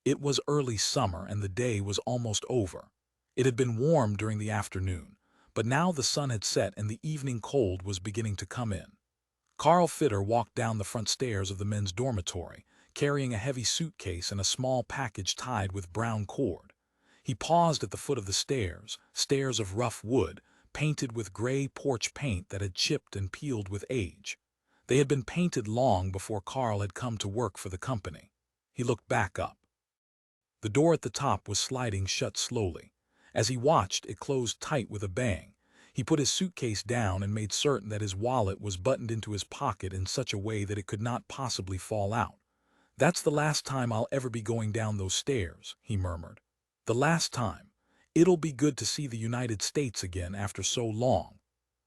It was early summer and the day was almost over. It had been warm during the afternoon, but now the sun had set and the evening cold was beginning to come in. Carl Fitter walked down the front stairs of the men's dormitory, carrying a heavy suitcase and a small package tied with brown cord. He paused at the foot of the stairs, stairs of rough wood, painted with gray porch paint that had chipped and peeled with age. They had been painted long before Carl had come to work for the company. He looked back up. The door at the top was sliding shut slowly. As he watched, it closed tight with a bang. He put his suitcase down and made certain that his wallet was buttoned into his pocket in such a way that it could not possibly fall out. "That's the last time I'll ever be going down those stairs," he murmured. "The last time. It'll be good to see the United States again after so long."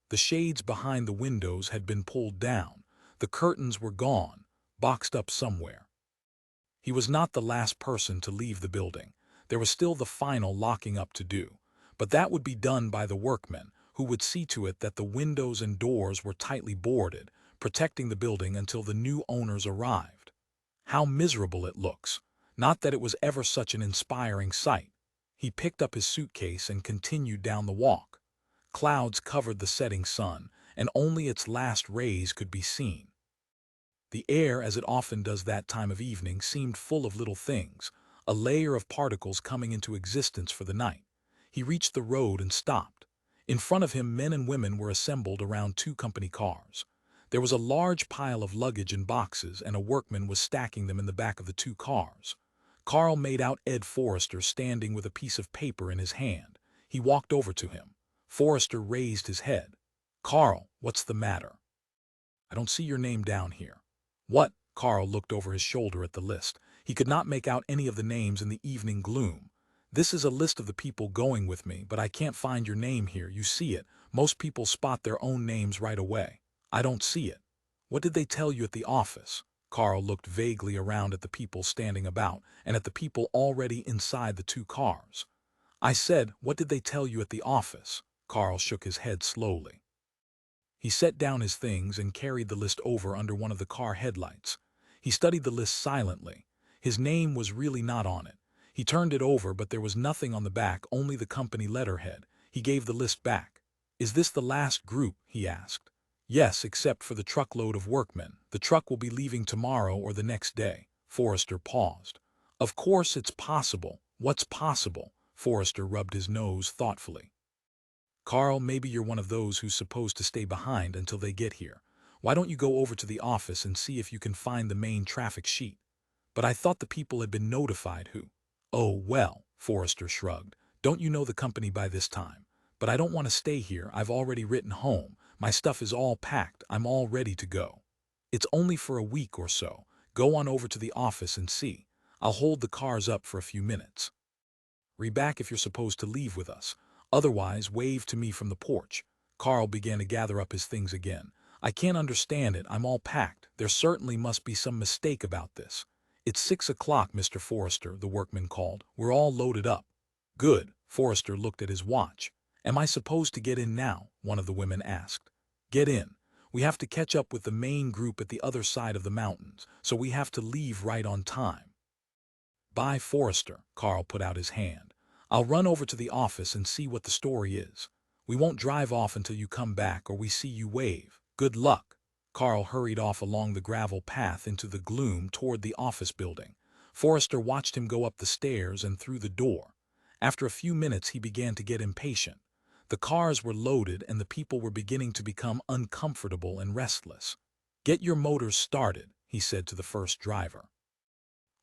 The shades behind the windows had been pulled down. The curtains were gone, boxed up somewhere. He was not the last person to leave the building. There was still the final locking up to do, but that would be done by the workmen, who would see to it that the windows and doors were tightly boarded, protecting the building until the new owners arrived. How miserable it looks! Not that it was ever such an inspiring sight. He picked up his suitcase and continued down the walk. Clouds covered the setting sun, and only its last rays could be seen. The air, as it often does that time of evening, seemed full of little things, a layer of particles coming into existence for the night. He reached the road and stopped. In front of him, men and women were assembled around two company cars. There was a large pile of luggage and boxes, and a workman was stacking them in the back of the two cars. Carl made out Ed Forrester standing with a piece of paper in his hand. He walked over to him. Forrester raised his head. "Carl, what's the matter? I don't see your name down here." "What?" Carl looked over his shoulder at the list. He could not make out any of the names in the evening gloom. "This is a list of the people going with me, but I can't find your name here. You see it. Most people spot their own names right away. I don't see it." "What did they tell you at the office?" Carl looked vaguely around at the people standing about and at the people already inside the two cars. "I said, what did they tell you at the office?" Carl shook his head slowly. He set down his things and carried the list over under one of the car headlights. He studied the list silently. His name was really not on it. He turned it over, but there was nothing on the back, only the company letterhead. He gave the list back. "Is this the last group?" he asked. "Yes, except for the truckload of workmen. The truck will be leaving tomorrow or the next day." Forrester paused. "Of course it's possible." "What's possible?" Forrester rubbed his nose thoughtfully. "Carl, maybe you're one of those who's supposed to stay behind until they get here. Why don't you go over to the office and see if you can find the main traffic sheet?" "But I thought the people had been notified who—" "Oh, well," Forrester shrugged. "Don't you know the company by this time? But I don't want to stay here. I've already written home. My stuff is all packed. I'm all ready to go. It's only for a week or so. Go on over to the office and see. I'll hold the cars up for a few minutes. Re back if you're supposed to leave with us. Otherwise, wave to me from the porch." Carl began to gather up his things again. "I can't understand it. I'm all packed. There certainly must be some mistake about this." "It's 6 o'clock, Mr. Forrester," the workman called. "We're all loaded up." "Good." Forrester looked at his watch. "Am I supposed to get in now?" one of the women asked. "Get in. We have to catch up with the main group at the other side of the mountains, so we have to leave right on time." "Bye, Forrester." Carl put out his hand. "I'll run over to the office and see what the story is. We won't drive off until you come back or we see you wave. Good luck." Carl hurried off along the gravel path into the gloom toward the office building. Forrester watched him go up the stairs and through the door. After a few minutes he began to get impatient. The cars were loaded and the people were beginning to become uncomfortable and restless. "Get your motors started," he said to the first driver.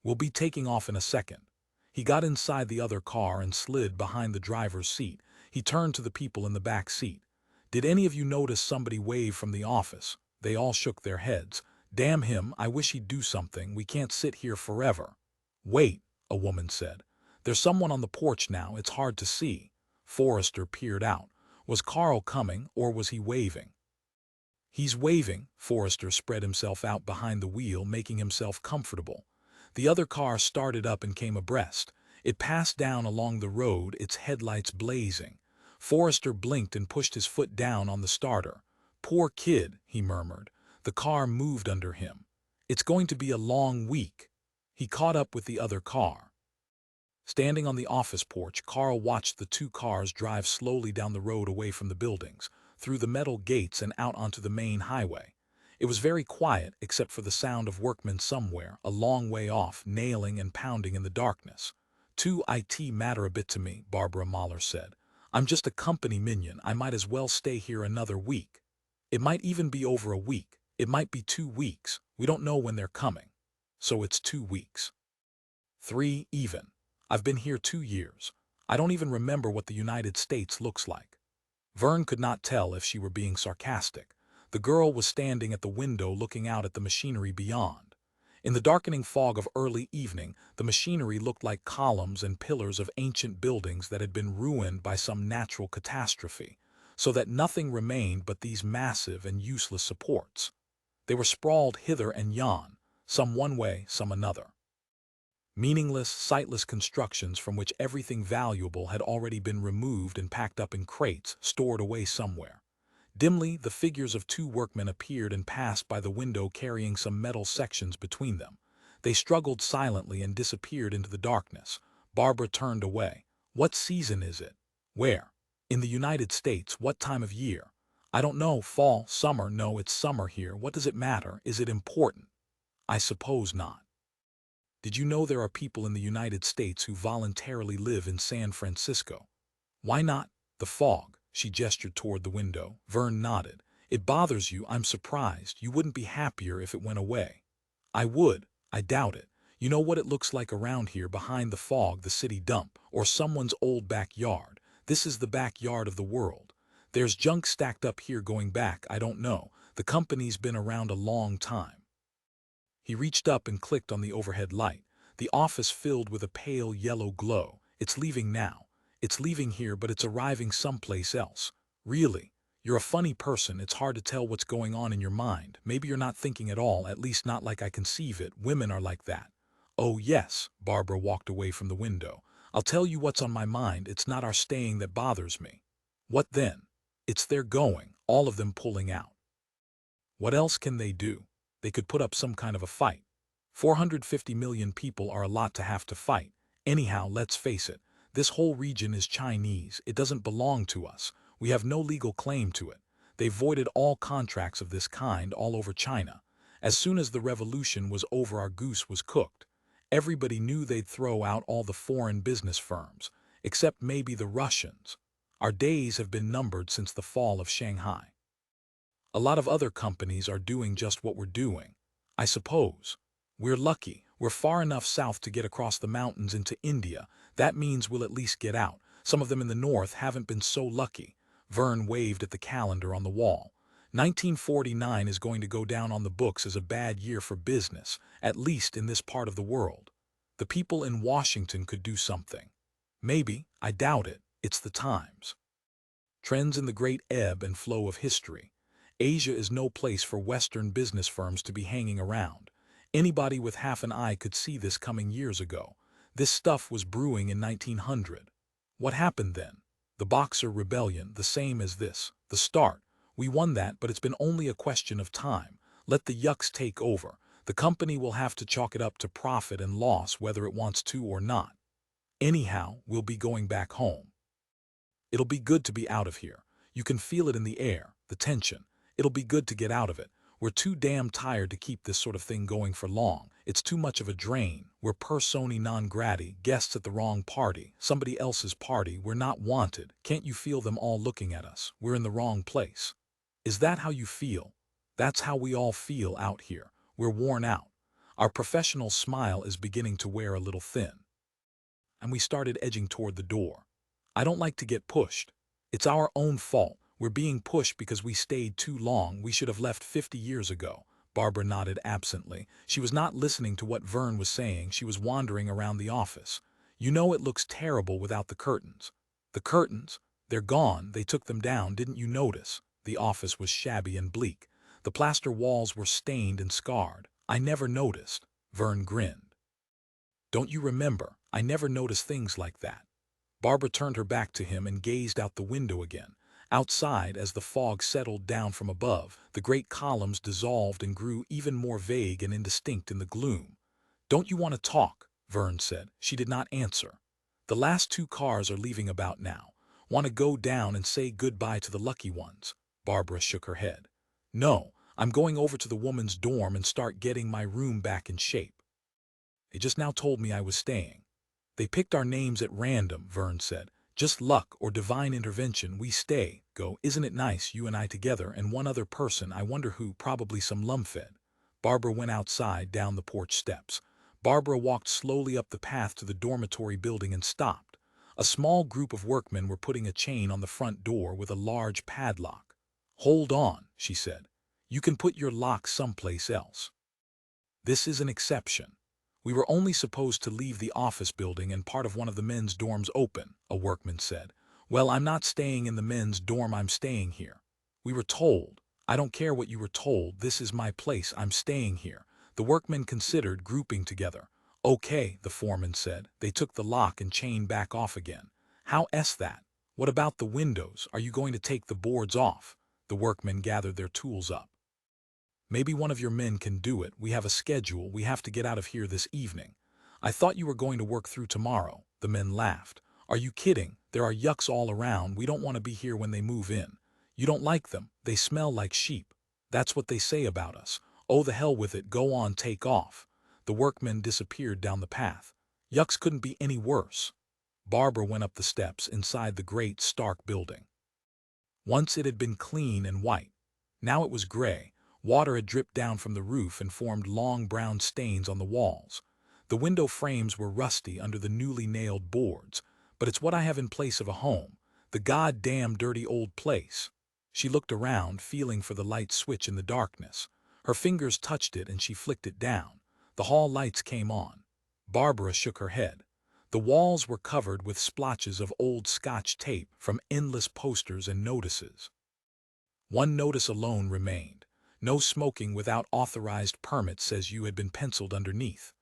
"We'll be taking off in a second." He got inside the other car and slid behind the driver's seat. He turned to the people in the back seat. "Did any of you notice somebody wave from the office?" They all shook their heads. "Damn him, I wish he'd do something. We can't sit here forever." "Wait," a woman said. "There's someone on the porch now. It's hard to see." Forrester peered out. Was Carl coming, or was he waving? "He's waving." Forrester spread himself out behind the wheel, making himself comfortable. The other car started up and came abreast. It passed down along the road, its headlights blazing. Forrester blinked and pushed his foot down on the starter. "Poor kid," he murmured. The car moved under him. "It's going to be a long week." He caught up with the other car. Standing on the office porch, Carl watched the two cars drive slowly down the road away from the buildings, through the metal gates and out onto the main highway. It was very quiet except for the sound of workmen somewhere, a long way off, nailing and pounding in the darkness. "It matter a bit to me," Barbara Mahler said. "I'm just a company minion. I might as well stay here another week. It might even be over a week. It might be 2 weeks. We don't know when they're coming. So it's 2 weeks. 3 even. I've been here 2 years. I don't even remember what the United States looks like." Verne could not tell if she were being sarcastic. The girl was standing at the window looking out at the machinery beyond. In the darkening fog of early evening, the machinery looked like columns and pillars of ancient buildings that had been ruined by some natural catastrophe, so that nothing remained but these massive and useless supports. They were sprawled hither and yon, some one way, some another. Meaningless, sightless constructions from which everything valuable had already been removed and packed up in crates, stored away somewhere. Dimly, the figures of two workmen appeared and passed by the window carrying some metal sections between them. They struggled silently and disappeared into the darkness. Barbara turned away. "What season is it? Where? In the United States, what time of year?" "I don't know, fall, summer." "No, it's summer here. What does it matter? Is it important?" "I suppose not." "Did you know there are people in the United States who voluntarily live in San Francisco?" "Why not?" "The fog." She gestured toward the window. Verne nodded. "It bothers you. I'm surprised. You wouldn't be happier if it went away." "I would. I doubt it. You know what it looks like around here behind the fog, the city dump, or someone's old backyard. This is the backyard of the world. There's junk stacked up here going back, I don't know. The company's been around a long time." He reached up and clicked on the overhead light. The office filled with a pale yellow glow. "It's leaving now. It's leaving here, but it's arriving someplace else." "Really? You're a funny person. It's hard to tell what's going on in your mind. Maybe you're not thinking at all, at least not like I conceive it. Women are like that." "Oh yes." Barbara walked away from the window. "I'll tell you what's on my mind. It's not our staying that bothers me." "What then?" "It's their going, all of them pulling out." "What else can they do? They could put up some kind of a fight. 450 million people are a lot to have to fight. Anyhow, let's face it. This whole region is Chinese. It doesn't belong to us. We have no legal claim to it. They voided all contracts of this kind all over China. As soon as the revolution was over, our goose was cooked. Everybody knew they'd throw out all the foreign business firms, except maybe the Russians. Our days have been numbered since the fall of Shanghai. A lot of other companies are doing just what we're doing. I suppose. We're lucky. We're far enough south to get across the mountains into India. That means we'll at least get out. Some of them in the north haven't been so lucky." Verne waved at the calendar on the wall. 1949 is going to go down on the books as a bad year for business, at least in this part of the world. The people in Washington could do something. Maybe. I doubt it. It's the times. Trends in the great ebb and flow of history. Asia is no place for Western business firms to be hanging around. Anybody with half an eye could see this coming years ago. This stuff was brewing in 1900. What happened then? The Boxer Rebellion, the same as this. The start. We won that, but it's been only a question of time. Let the yucks take over. The company will have to chalk it up to profit and loss whether it wants to or not. Anyhow, we'll be going back home. It'll be good to be out of here. You can feel it in the air, the tension. It'll be good to get out of it. We're too damn tired to keep this sort of thing going for long. It's too much of a drain. We're persona non grata, guests at the wrong party, somebody else's party. We're not wanted. Can't you feel them all looking at us? We're in the wrong place. Is that how you feel? That's how we all feel out here. We're worn out. Our professional smile is beginning to wear a little thin. And we started edging toward the door. "I don't like to get pushed. It's our own fault. We're being pushed because we stayed too long. We should have left 50 years ago." Barbara nodded absently. She was not listening to what Verne was saying. She was wandering around the office. "You know it looks terrible without the curtains." "The curtains? They're gone. They took them down. Didn't you notice?" The office was shabby and bleak. The plaster walls were stained and scarred. "I never noticed." Verne grinned. "Don't you remember? I never noticed things like that." Barbara turned her back to him and gazed out the window again. Outside, as the fog settled down from above, the great columns dissolved and grew even more vague and indistinct in the gloom. "Don't you want to talk?" Verne said. She did not answer. The last 2 cars are leaving about now. Want to go down and say goodbye to the lucky ones? Barbara shook her head. No, I'm going over to the woman's dorm and start getting my room back in shape. They just now told me I was staying. They picked our names at random, Verne said. Just luck or divine intervention, we stay. Go, isn't it nice, you and I together, and one other person, I wonder who, probably some lumpfed. Barbara went outside, down the porch steps. Barbara walked slowly up the path to the dormitory building and stopped. A small group of workmen were putting a chain on the front door with a large padlock. Hold on, she said. You can put your lock someplace else. This is an exception. We were only supposed to leave the office building and part of one of the men's dorms open, a workman said. Well, I'm not staying in the men's dorm, I'm staying here. We were told. I don't care what you were told, this is my place, I'm staying here. The workmen considered grouping together. Okay, the foreman said. They took the lock and chain back off again. How's that? What about the windows? Are you going to take the boards off? The workmen gathered their tools up. Maybe one of your men can do it. We have a schedule. We have to get out of here this evening. I thought you were going to work through tomorrow. The men laughed. Are you kidding? There are yucks all around. We don't want to be here when they move in. You don't like them. They smell like sheep. That's what they say about us. Oh, the hell with it. Go on, take off. The workmen disappeared down the path. Yucks couldn't be any worse. Barbara went up the steps inside the great, stark building. Once it had been clean and white. Now it was gray. Water had dripped down from the roof and formed long brown stains on the walls. The window frames were rusty under the newly nailed boards, but it's what I have in place of a home. The goddamn dirty old place. She looked around, feeling for the light switch in the darkness. Her fingers touched it and she flicked it down. The hall lights came on. Barbara shook her head. The walls were covered with splotches of old Scotch tape from endless posters and notices. One notice alone remained. No smoking without authorized permit, says you had been penciled underneath.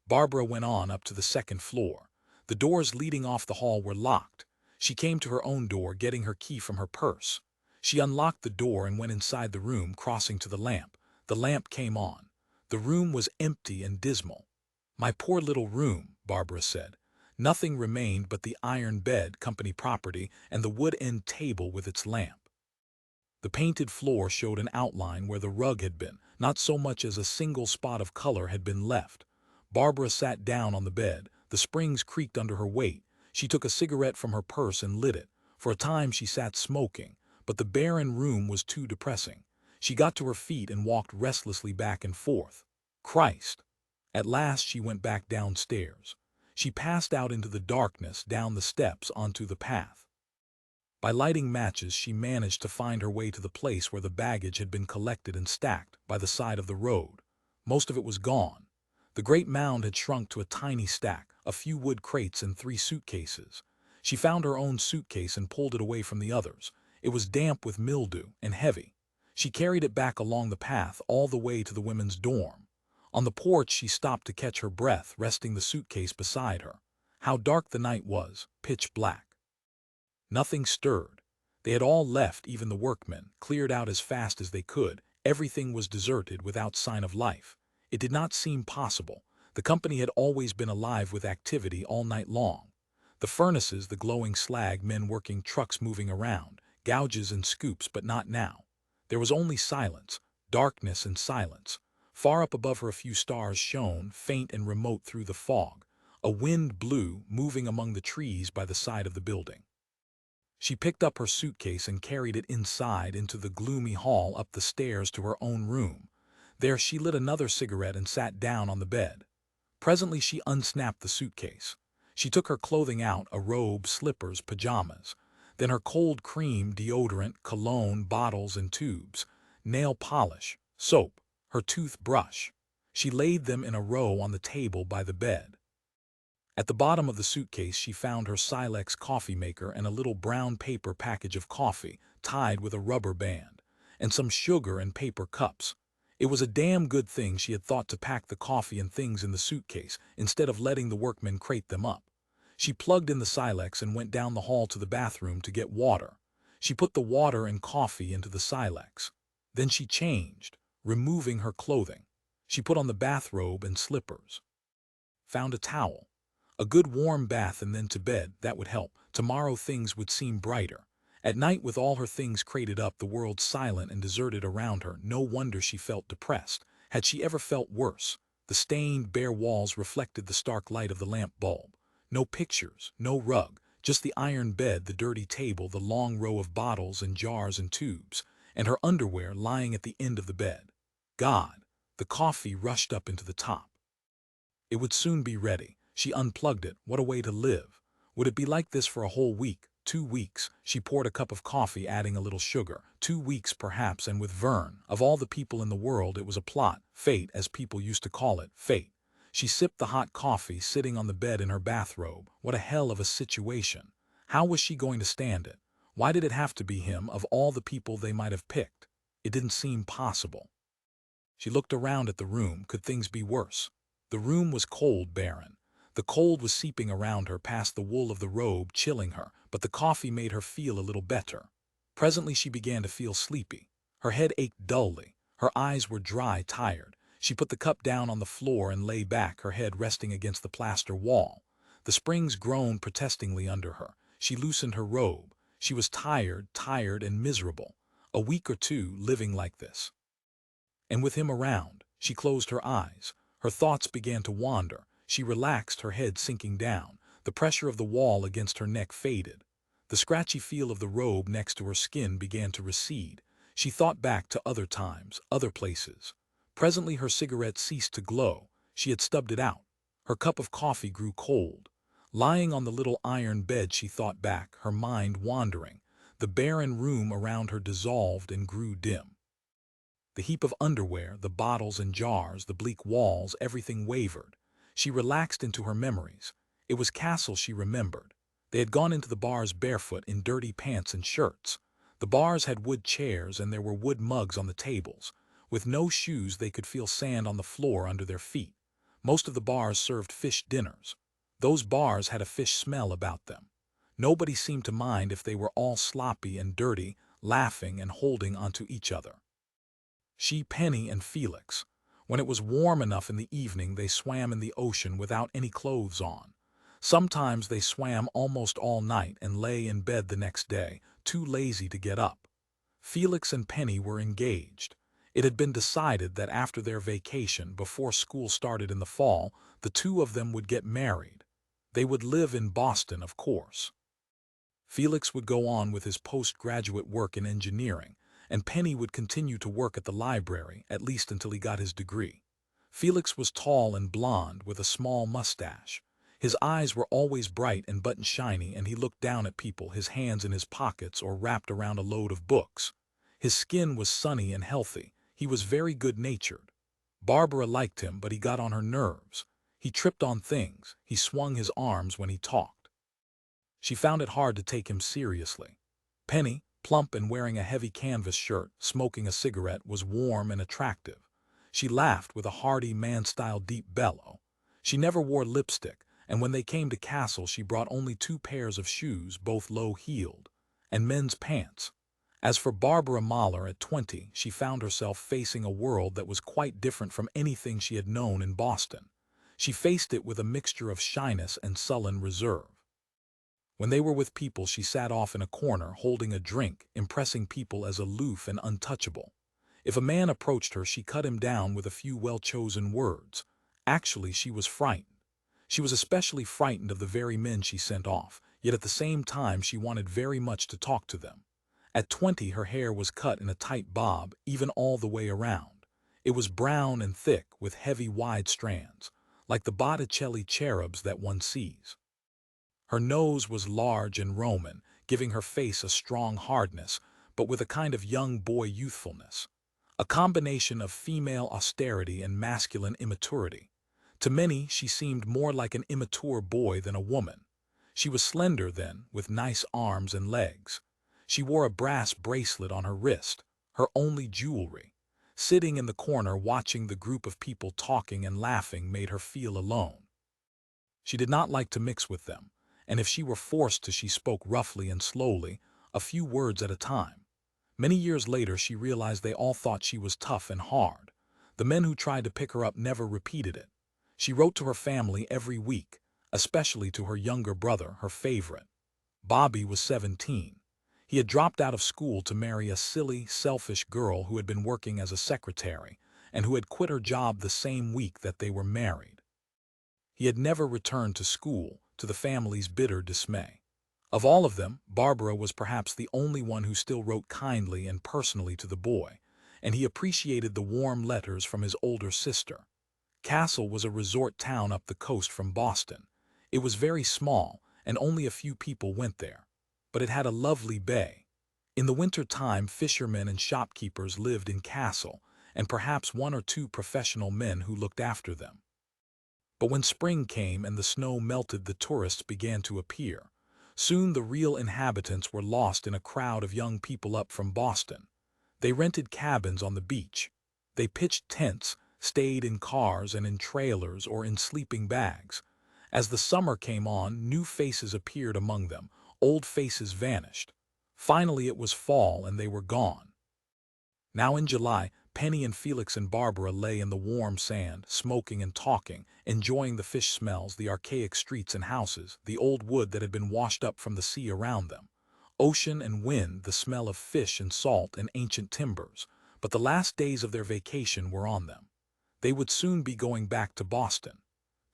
Barbara went on up to the second floor. The doors leading off the hall were locked. She came to her own door, getting her key from her purse. She unlocked the door and went inside the room, crossing to the lamp. The lamp came on. The room was empty and dismal. My poor little room, Barbara said. Nothing remained but the iron bed, company property, and the wood-end table with its lamp. The painted floor showed an outline where the rug had been. Not so much as a single spot of color had been left. Barbara sat down on the bed. The springs creaked under her weight. She took a cigarette from her purse and lit it. For a time she sat smoking, but the barren room was too depressing. She got to her feet and walked restlessly back and forth. Christ! At last she went back downstairs. She passed out into the darkness, down the steps, onto the path. By lighting matches, she managed to find her way to the place where the baggage had been collected and stacked by the side of the road. Most of it was gone. The great mound had shrunk to a tiny stack, a few wood crates and 3 suitcases. She found her own suitcase and pulled it away from the others. It was damp with mildew and heavy. She carried it back along the path all the way to the women's dorm. On the porch she stopped to catch her breath, resting the suitcase beside her. How dark the night was, pitch black. Nothing stirred. They had all left, even the workmen, cleared out as fast as they could. Everything was deserted, without sign of life. It did not seem possible. The company had always been alive with activity all night long. The furnaces, the glowing slag, men working, trucks moving around, gouges and scoops, but not now. There was only silence, darkness and silence. Far up above her a few stars shone, faint and remote through the fog. A wind blew, moving among the trees by the side of the building. She picked up her suitcase and carried it inside into the gloomy hall, up the stairs to her own room. There she lit another cigarette and sat down on the bed. Presently she unsnapped the suitcase. She took her clothing out, a robe, slippers, pajamas. Then her cold cream, deodorant, cologne, bottles and tubes, nail polish, soap, her toothbrush. She laid them in a row on the table by the bed. At the bottom of the suitcase she found her Silex coffee maker and a little brown paper package of coffee tied with a rubber band, and some sugar and paper cups. It was a damn good thing she had thought to pack the coffee and things in the suitcase instead of letting the workmen crate them up. She plugged in the Silex and went down the hall to the bathroom to get water. She put the water and coffee into the Silex. Then she changed, removing her clothing. She put on the bathrobe and slippers. Found a towel. A good warm bath and then to bed, that would help. Tomorrow things would seem brighter. At night, with all her things crated up, the world silent and deserted around her, no wonder she felt depressed. Had she ever felt worse? The stained, bare walls reflected the stark light of the lamp bulb. No pictures, no rug, just the iron bed, the dirty table, the long row of bottles and jars and tubes, and her underwear lying at the end of the bed. God! The coffee rushed up into the top. It would soon be ready. She unplugged it. What a way to live. Would it be like this for a whole week? 2 weeks. She poured a cup of coffee, adding a little sugar. 2 weeks, perhaps, and with Verne. Of all the people in the world, it was a plot. Fate, as people used to call it. Fate. She sipped the hot coffee, sitting on the bed in her bathrobe. What a hell of a situation. How was she going to stand it? Why did it have to be him, of all the people they might have picked? It didn't seem possible. She looked around at the room. Could things be worse? The room was cold, barren. The cold was seeping around her past the wool of the robe, chilling her, but the coffee made her feel a little better. Presently she began to feel sleepy. Her head ached dully. Her eyes were dry, tired. She put the cup down on the floor and lay back, her head resting against the plaster wall. The springs groaned protestingly under her. She loosened her robe. She was tired, tired and miserable. A week or two living like this. And with him around, she closed her eyes. Her thoughts began to wander. She relaxed, her head sinking down. The pressure of the wall against her neck faded. The scratchy feel of the robe next to her skin began to recede. She thought back to other times, other places. Presently her cigarette ceased to glow. She had stubbed it out. Her cup of coffee grew cold. Lying on the little iron bed, she thought back, her mind wandering. The barren room around her dissolved and grew dim. The heap of underwear, the bottles and jars, the bleak walls, everything wavered. She relaxed into her memories. It was Castle she remembered. They had gone into the bars barefoot in dirty pants and shirts. The bars had wood chairs and there were wood mugs on the tables. With no shoes they could feel sand on the floor under their feet. Most of the bars served fish dinners. Those bars had a fish smell about them. Nobody seemed to mind if they were all sloppy and dirty, laughing and holding onto each other. She, Penny, and Felix. When it was warm enough in the evening, they swam in the ocean without any clothes on. Sometimes they swam almost all night and lay in bed the next day, too lazy to get up. Felix and Penny were engaged. It had been decided that after their vacation, before school started in the fall, the two of them would get married. They would live in Boston, of course. Felix would go on with his postgraduate work in engineering, and Penny would continue to work at the library, at least until he got his degree. Felix was tall and blond with a small mustache. His eyes were always bright and button shiny, and he looked down at people, his hands in his pockets or wrapped around a load of books. His skin was sunny and healthy. He was very good-natured. Barbara liked him, but he got on her nerves. He tripped on things. He swung his arms when he talked. She found it hard to take him seriously. Penny, plump and wearing a heavy canvas shirt, smoking a cigarette, was warm and attractive. She laughed with a hearty man-style deep bellow. She never wore lipstick, and when they came to Castle she brought only 2 pairs of shoes, both low-heeled, and men's pants. As for Barbara Mahler, at 20, she found herself facing a world that was quite different from anything she had known in Boston. She faced it with a mixture of shyness and sullen reserve. When they were with people, she sat off in a corner, holding a drink, impressing people as aloof and untouchable. If a man approached her, she cut him down with a few well-chosen words. Actually, she was frightened. She was especially frightened of the very men she sent off, yet at the same time she wanted very much to talk to them. At 20, her hair was cut in a tight bob, even all the way around. It was brown and thick, with heavy, wide strands, like the Botticelli cherubs that one sees. Her nose was large and Roman, giving her face a strong hardness, but with a kind of young boy youthfulness. A combination of female austerity and masculine immaturity. To many, she seemed more like an immature boy than a woman. She was slender then, with nice arms and legs. She wore a brass bracelet on her wrist, her only jewelry. Sitting in the corner watching the group of people talking and laughing made her feel alone. She did not like to mix with them, and if she were forced to, she spoke roughly and slowly, a few words at a time. Many years later she realized they all thought she was tough and hard. The men who tried to pick her up never repeated it. She wrote to her family every week. especially to her younger brother, her favorite. Bobby was 17. He had dropped out of school to marry a silly, selfish girl who had been working as a secretary and who had quit her job the same week that they were married. He had never returned to school, to the family's bitter dismay. Of all of them, Barbara was perhaps the only one who still wrote kindly and personally to the boy, and he appreciated the warm letters from his older sister. Castle was a resort town up the coast from Boston. It was very small, and only a few people went there. But it had a lovely bay. In the winter time, fishermen and shopkeepers lived in Castle, and perhaps one or two professional men who looked after them. But when spring came and the snow melted, the tourists began to appear. Soon the real inhabitants were lost in a crowd of young people up from Boston. They rented cabins on the beach. They pitched tents, stayed in cars and in trailers or in sleeping bags. As the summer came on, new faces appeared among them. Old faces vanished. Finally it was fall and they were gone. Now in July, Penny and Felix and Barbara lay in the warm sand, smoking and talking, enjoying the fish smells, the archaic streets and houses, the old wood that had been washed up from the sea around them. Ocean and wind, the smell of fish and salt and ancient timbers. But the last days of their vacation were on them. They would soon be going back to Boston.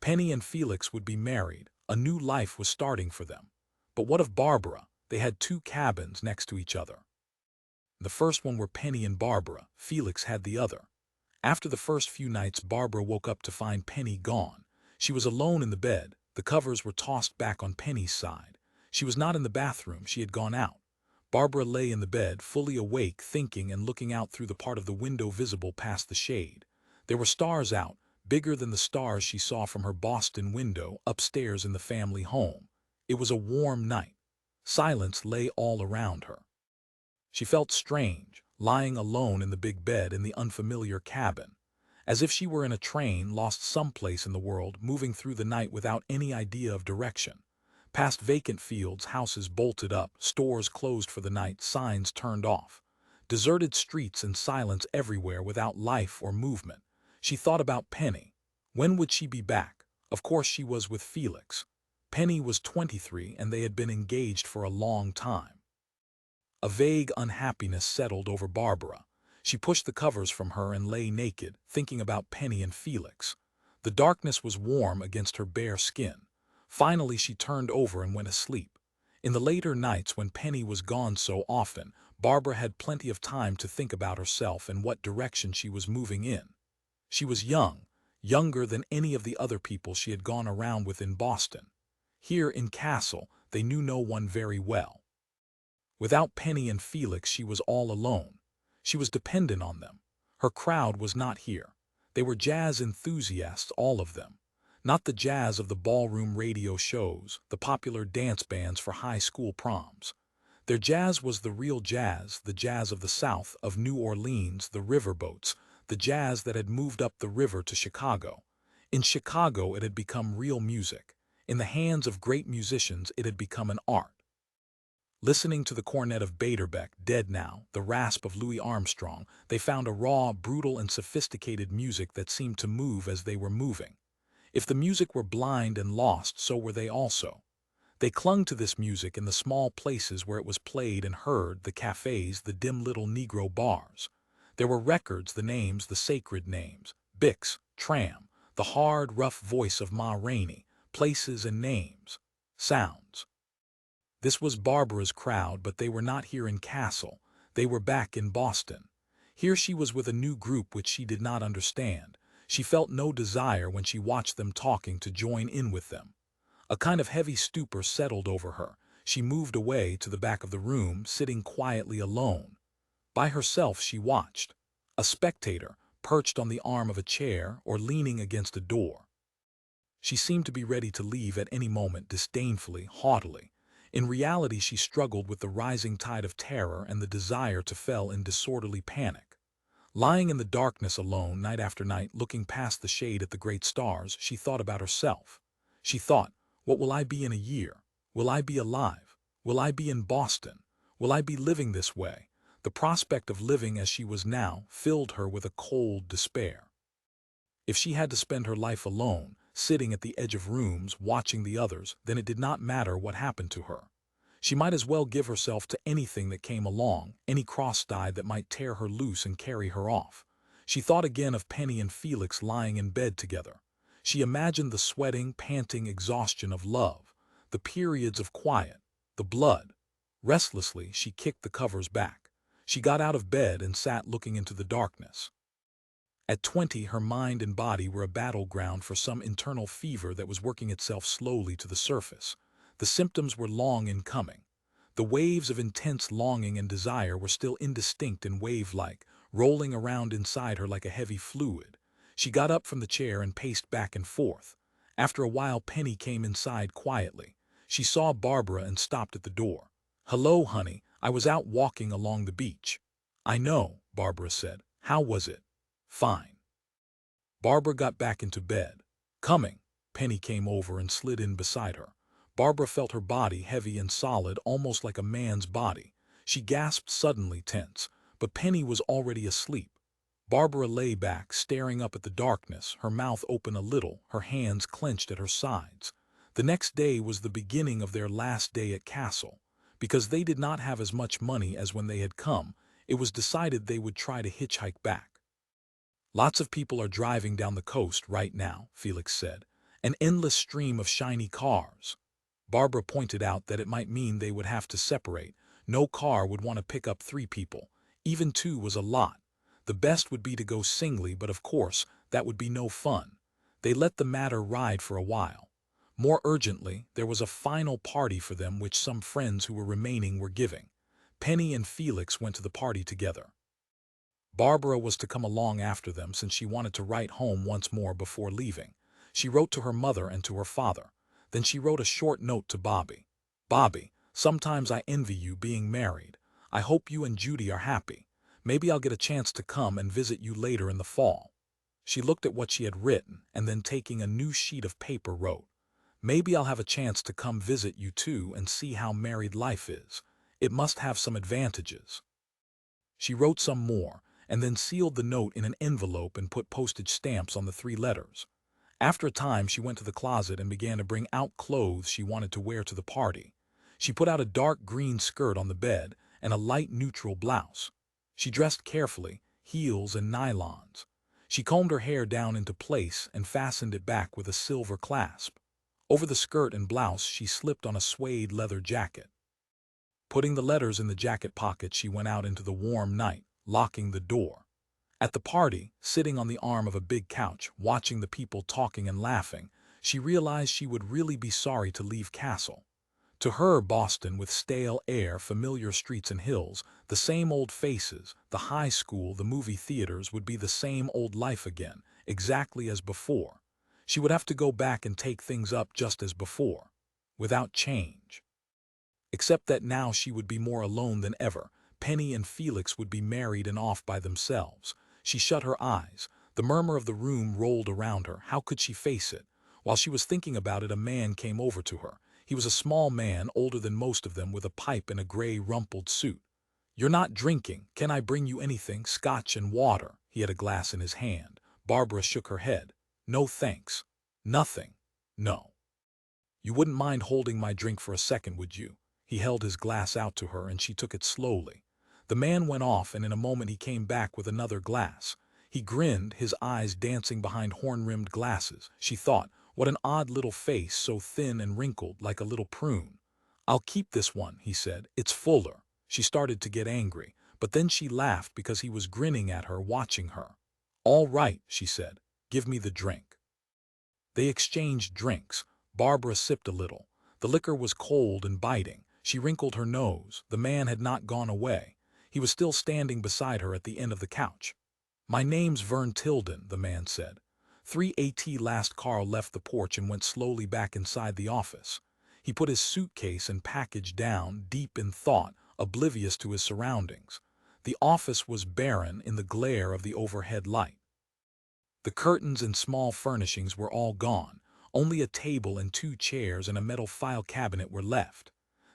Penny and Felix would be married. A new life was starting for them. But what of Barbara? They had two cabins next to each other. The first one were Penny and Barbara. Felix had the other. After the first few nights, Barbara woke up to find Penny gone. She was alone in the bed. The covers were tossed back on Penny's side. She was not in the bathroom. She had gone out. Barbara lay in the bed, fully awake, thinking and looking out through the part of the window visible past the shade. There were stars out, bigger than the stars she saw from her Boston window upstairs in the family home. It was a warm night. Silence lay all around her. She felt strange, lying alone in the big bed in the unfamiliar cabin, as if she were in a train lost someplace in the world, moving through the night without any idea of direction. Past vacant fields, houses bolted up, stores closed for the night, signs turned off. Deserted streets and silence everywhere without life or movement. She thought about Penny. When would she be back? Of course she was with Felix. Penny was 23 and they had been engaged for a long time. A vague unhappiness settled over Barbara. She pushed the covers from her and lay naked, thinking about Penny and Felix. The darkness was warm against her bare skin. Finally she turned over and went asleep. In the later nights when Penny was gone so often, Barbara had plenty of time to think about herself and what direction she was moving in. She was young, younger than any of the other people she had gone around with in Boston. Here in Castle, they knew no one very well. Without Penny and Felix, she was all alone. She was dependent on them. Her crowd was not here. They were jazz enthusiasts, all of them. Not the jazz of the ballroom radio shows, the popular dance bands for high school proms. Their jazz was the real jazz, the jazz of the South, of New Orleans, the riverboats, the jazz that had moved up the river to Chicago. In Chicago, it had become real music. In the hands of great musicians, it had become an art. Listening to the cornet of Baderbeck, dead now, the rasp of Louis Armstrong, they found a raw, brutal, and sophisticated music that seemed to move as they were moving. If the music were blind and lost, so were they also. They clung to this music in the small places where it was played and heard, the cafes, the dim little Negro bars. There were records, the names, the sacred names, Bix, Tram, the hard, rough voice of Ma Rainey, places and names, sounds. This was Barbara's crowd, but they were not here in Castle. They were back in Boston. Here she was with a new group which she did not understand. She felt no desire when she watched them talking to join in with them. A kind of heavy stupor settled over her. She moved away to the back of the room, sitting quietly alone. By herself she watched. A spectator, perched on the arm of a chair or leaning against a door. She seemed to be ready to leave at any moment, disdainfully, haughtily. In reality, she struggled with the rising tide of terror and the desire to fell in disorderly panic. Lying in the darkness alone, night after night, looking past the shade at the great stars, she thought about herself. She thought, what will I be in a year? Will I be alive? Will I be in Boston? Will I be living this way? The prospect of living as she was now filled her with a cold despair. If she had to spend her life alone, sitting at the edge of rooms, watching the others, then it did not matter what happened to her. She might as well give herself to anything that came along, any cross-die that might tear her loose and carry her off. She thought again of Penny and Felix lying in bed together. She imagined the sweating, panting exhaustion of love, the periods of quiet, the blood. Restlessly, she kicked the covers back. She got out of bed and sat looking into the darkness. At 20, her mind and body were a battleground for some internal fever that was working itself slowly to the surface. The symptoms were long in coming. The waves of intense longing and desire were still indistinct and wave-like, rolling around inside her like a heavy fluid. She got up from the chair and paced back and forth. After a while, Penny came inside quietly. She saw Barbara and stopped at the door. "Hello, honey. I was out walking along the beach." "I know," Barbara said. "How was it?" "Fine." Barbara got back into bed. "Coming." Penny came over and slid in beside her. Barbara felt her body heavy and solid, almost like a man's body. She gasped suddenly, tense, but Penny was already asleep. Barbara lay back, staring up at the darkness, her mouth open a little, her hands clenched at her sides. The next day was the beginning of their last day at Castle. Because they did not have as much money as when they had come, it was decided they would try to hitchhike back. "Lots of people are driving down the coast right now," Felix said. "An endless stream of shiny cars." Barbara pointed out that it might mean they would have to separate. No car would want to pick up 3 people. Even 2 was a lot. The best would be to go singly, but of course, that would be no fun. They let the matter ride for a while. More urgently, there was a final party for them which some friends who were remaining were giving. Penny and Felix went to the party together. Barbara was to come along after them since she wanted to write home once more before leaving. She wrote to her mother and to her father. Then she wrote a short note to Bobby. "Bobby, sometimes I envy you being married. I hope you and Judy are happy. Maybe I'll get a chance to come and visit you later in the fall." She looked at what she had written and then taking a new sheet of paper wrote, "Maybe I'll have a chance to come visit you too and see how married life is. It must have some advantages." She wrote some more, and then sealed the note in an envelope and put postage stamps on the 3 letters. After a time, she went to the closet and began to bring out clothes she wanted to wear to the party. She put out a dark green skirt on the bed and a light neutral blouse. She dressed carefully, heels and nylons. She combed her hair down into place and fastened it back with a silver clasp. Over the skirt and blouse, she slipped on a suede leather jacket. Putting the letters in the jacket pocket, she went out into the warm night, locking the door. At the party, sitting on the arm of a big couch, watching the people talking and laughing, she realized she would really be sorry to leave Castle. To her, Boston, with stale air, familiar streets and hills, the same old faces, the high school, the movie theaters, would be the same old life again, exactly as before. She would have to go back and take things up just as before, without change. Except that now she would be more alone than ever. Penny and Felix would be married and off by themselves. She shut her eyes. The murmur of the room rolled around her. How could she face it? While she was thinking about it, a man came over to her. He was a small man, older than most of them, with a pipe and a gray, rumpled suit. "You're not drinking. Can I bring you anything? Scotch and water?" He had a glass in his hand. Barbara shook her head. "No, thanks. Nothing. No." "You wouldn't mind holding my drink for a second, would you?" He held his glass out to her and she took it slowly. The man went off and in a moment he came back with another glass. He grinned, his eyes dancing behind horn-rimmed glasses. She thought, what an odd little face, so thin and wrinkled, like a little prune. "I'll keep this one," he said. "It's fuller." She started to get angry, but then she laughed because he was grinning at her, watching her. "All right," she said. "Give me the drink." They exchanged drinks. Barbara sipped a little. The liquor was cold and biting. She wrinkled her nose. The man had not gone away. He was still standing beside her at the end of the couch. "My name's Verne Tildon," the man said. 3 last. Carl left the porch and went slowly back inside the office. He put his suitcase and package down, deep in thought, oblivious to his surroundings. The office was barren in the glare of the overhead light. The curtains and small furnishings were all gone. Only a table and 2 chairs and a metal file cabinet were left.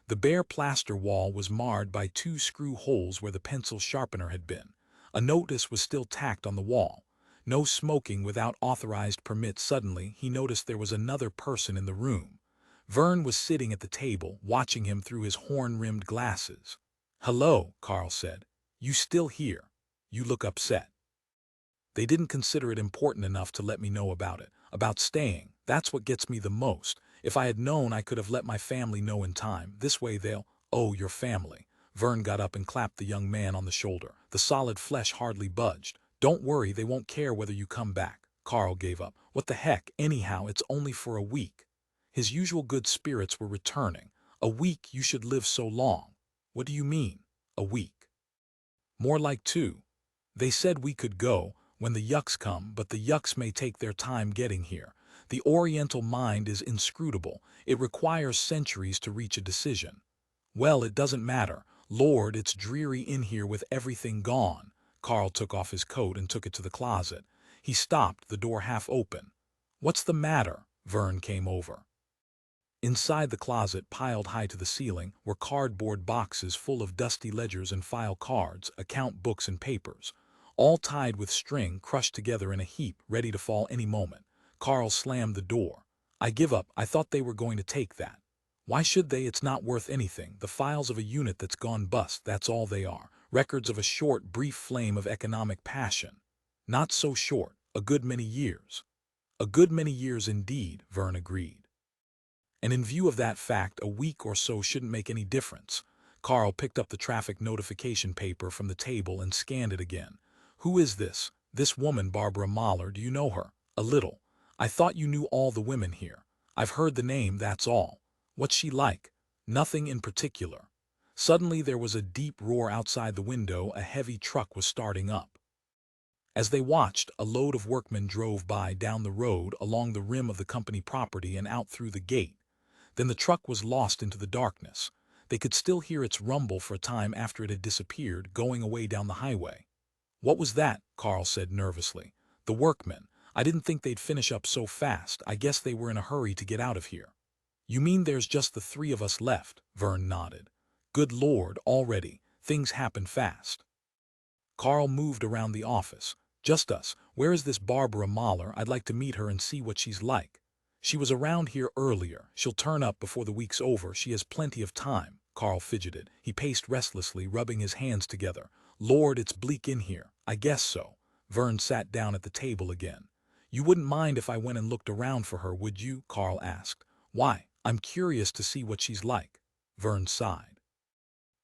The bare plaster wall was marred by 2 screw holes where the pencil sharpener had been. A notice was still tacked on the wall. No smoking without authorized permit. Suddenly, he noticed there was another person in the room. Verne was sitting at the table, watching him through his horn-rimmed glasses. "Hello," Carl said. "You still here? You look upset." "They didn't consider it important enough to let me know about it. About staying. That's what gets me the most. If I had known, I could have let my family know in time. This way they'll—" "Oh, your family." Verne got up and clapped the young man on the shoulder. The solid flesh hardly budged. "Don't worry, they won't care whether you come back." Carl gave up. "What the heck? Anyhow, it's only for a week." His usual good spirits were returning. "A week? You should live so long." "What do you mean, a week?" "More like 2. They said we could go when the yucks come, but the yucks may take their time getting here. The Oriental mind is inscrutable. It requires centuries to reach a decision." "Well, it doesn't matter. Lord, it's dreary in here with everything gone." Carl took off his coat and took it to the closet. He stopped, the door half open. "What's the matter?" Verne came over. Inside the closet, piled high to the ceiling, were cardboard boxes full of dusty ledgers and file cards, account books and papers, all tied with string, crushed together in a heap, ready to fall any moment. Carl slammed the door. "I give up. I thought they were going to take that." "Why should they? It's not worth anything. The files of a unit that's gone bust, that's all they are. Records of a short, brief flame of economic passion." "Not so short. A good many years." "A good many years indeed," Verne agreed. "And in view of that fact, a week or so shouldn't make any difference." Carl picked up the traffic notification paper from the table and scanned it again. "Who is this? This woman, Barbara Mahler, do you know her?" "A little." "I thought you knew all the women here." "I've heard the name, that's all." "What's she like?" "Nothing in particular." Suddenly there was a deep roar outside the window. A heavy truck was starting up. As they watched, a load of workmen drove by, down the road, along the rim of the company property and out through the gate. Then the truck was lost into the darkness. They could still hear its rumble for a time after it had disappeared, going away down the highway. "What was that?" Carl said nervously. "The workmen. I didn't think they'd finish up so fast. I guess they were in a hurry to get out of here." "You mean there's just the 3 of us left?" Verne nodded. "Good Lord, already. Things happen fast." Carl moved around the office. "Just us. Where is this Barbara Mahler? I'd like to meet her and see what she's like." "She was around here earlier. She'll turn up before the week's over. She has plenty of time." Carl fidgeted. He paced restlessly, rubbing his hands together. "Lord, it's bleak in here." "I guess so." Verne sat down at the table again. "You wouldn't mind if I went and looked around for her, would you?" Carl asked. "Why?" "I'm curious to see what she's like." Verne sighed.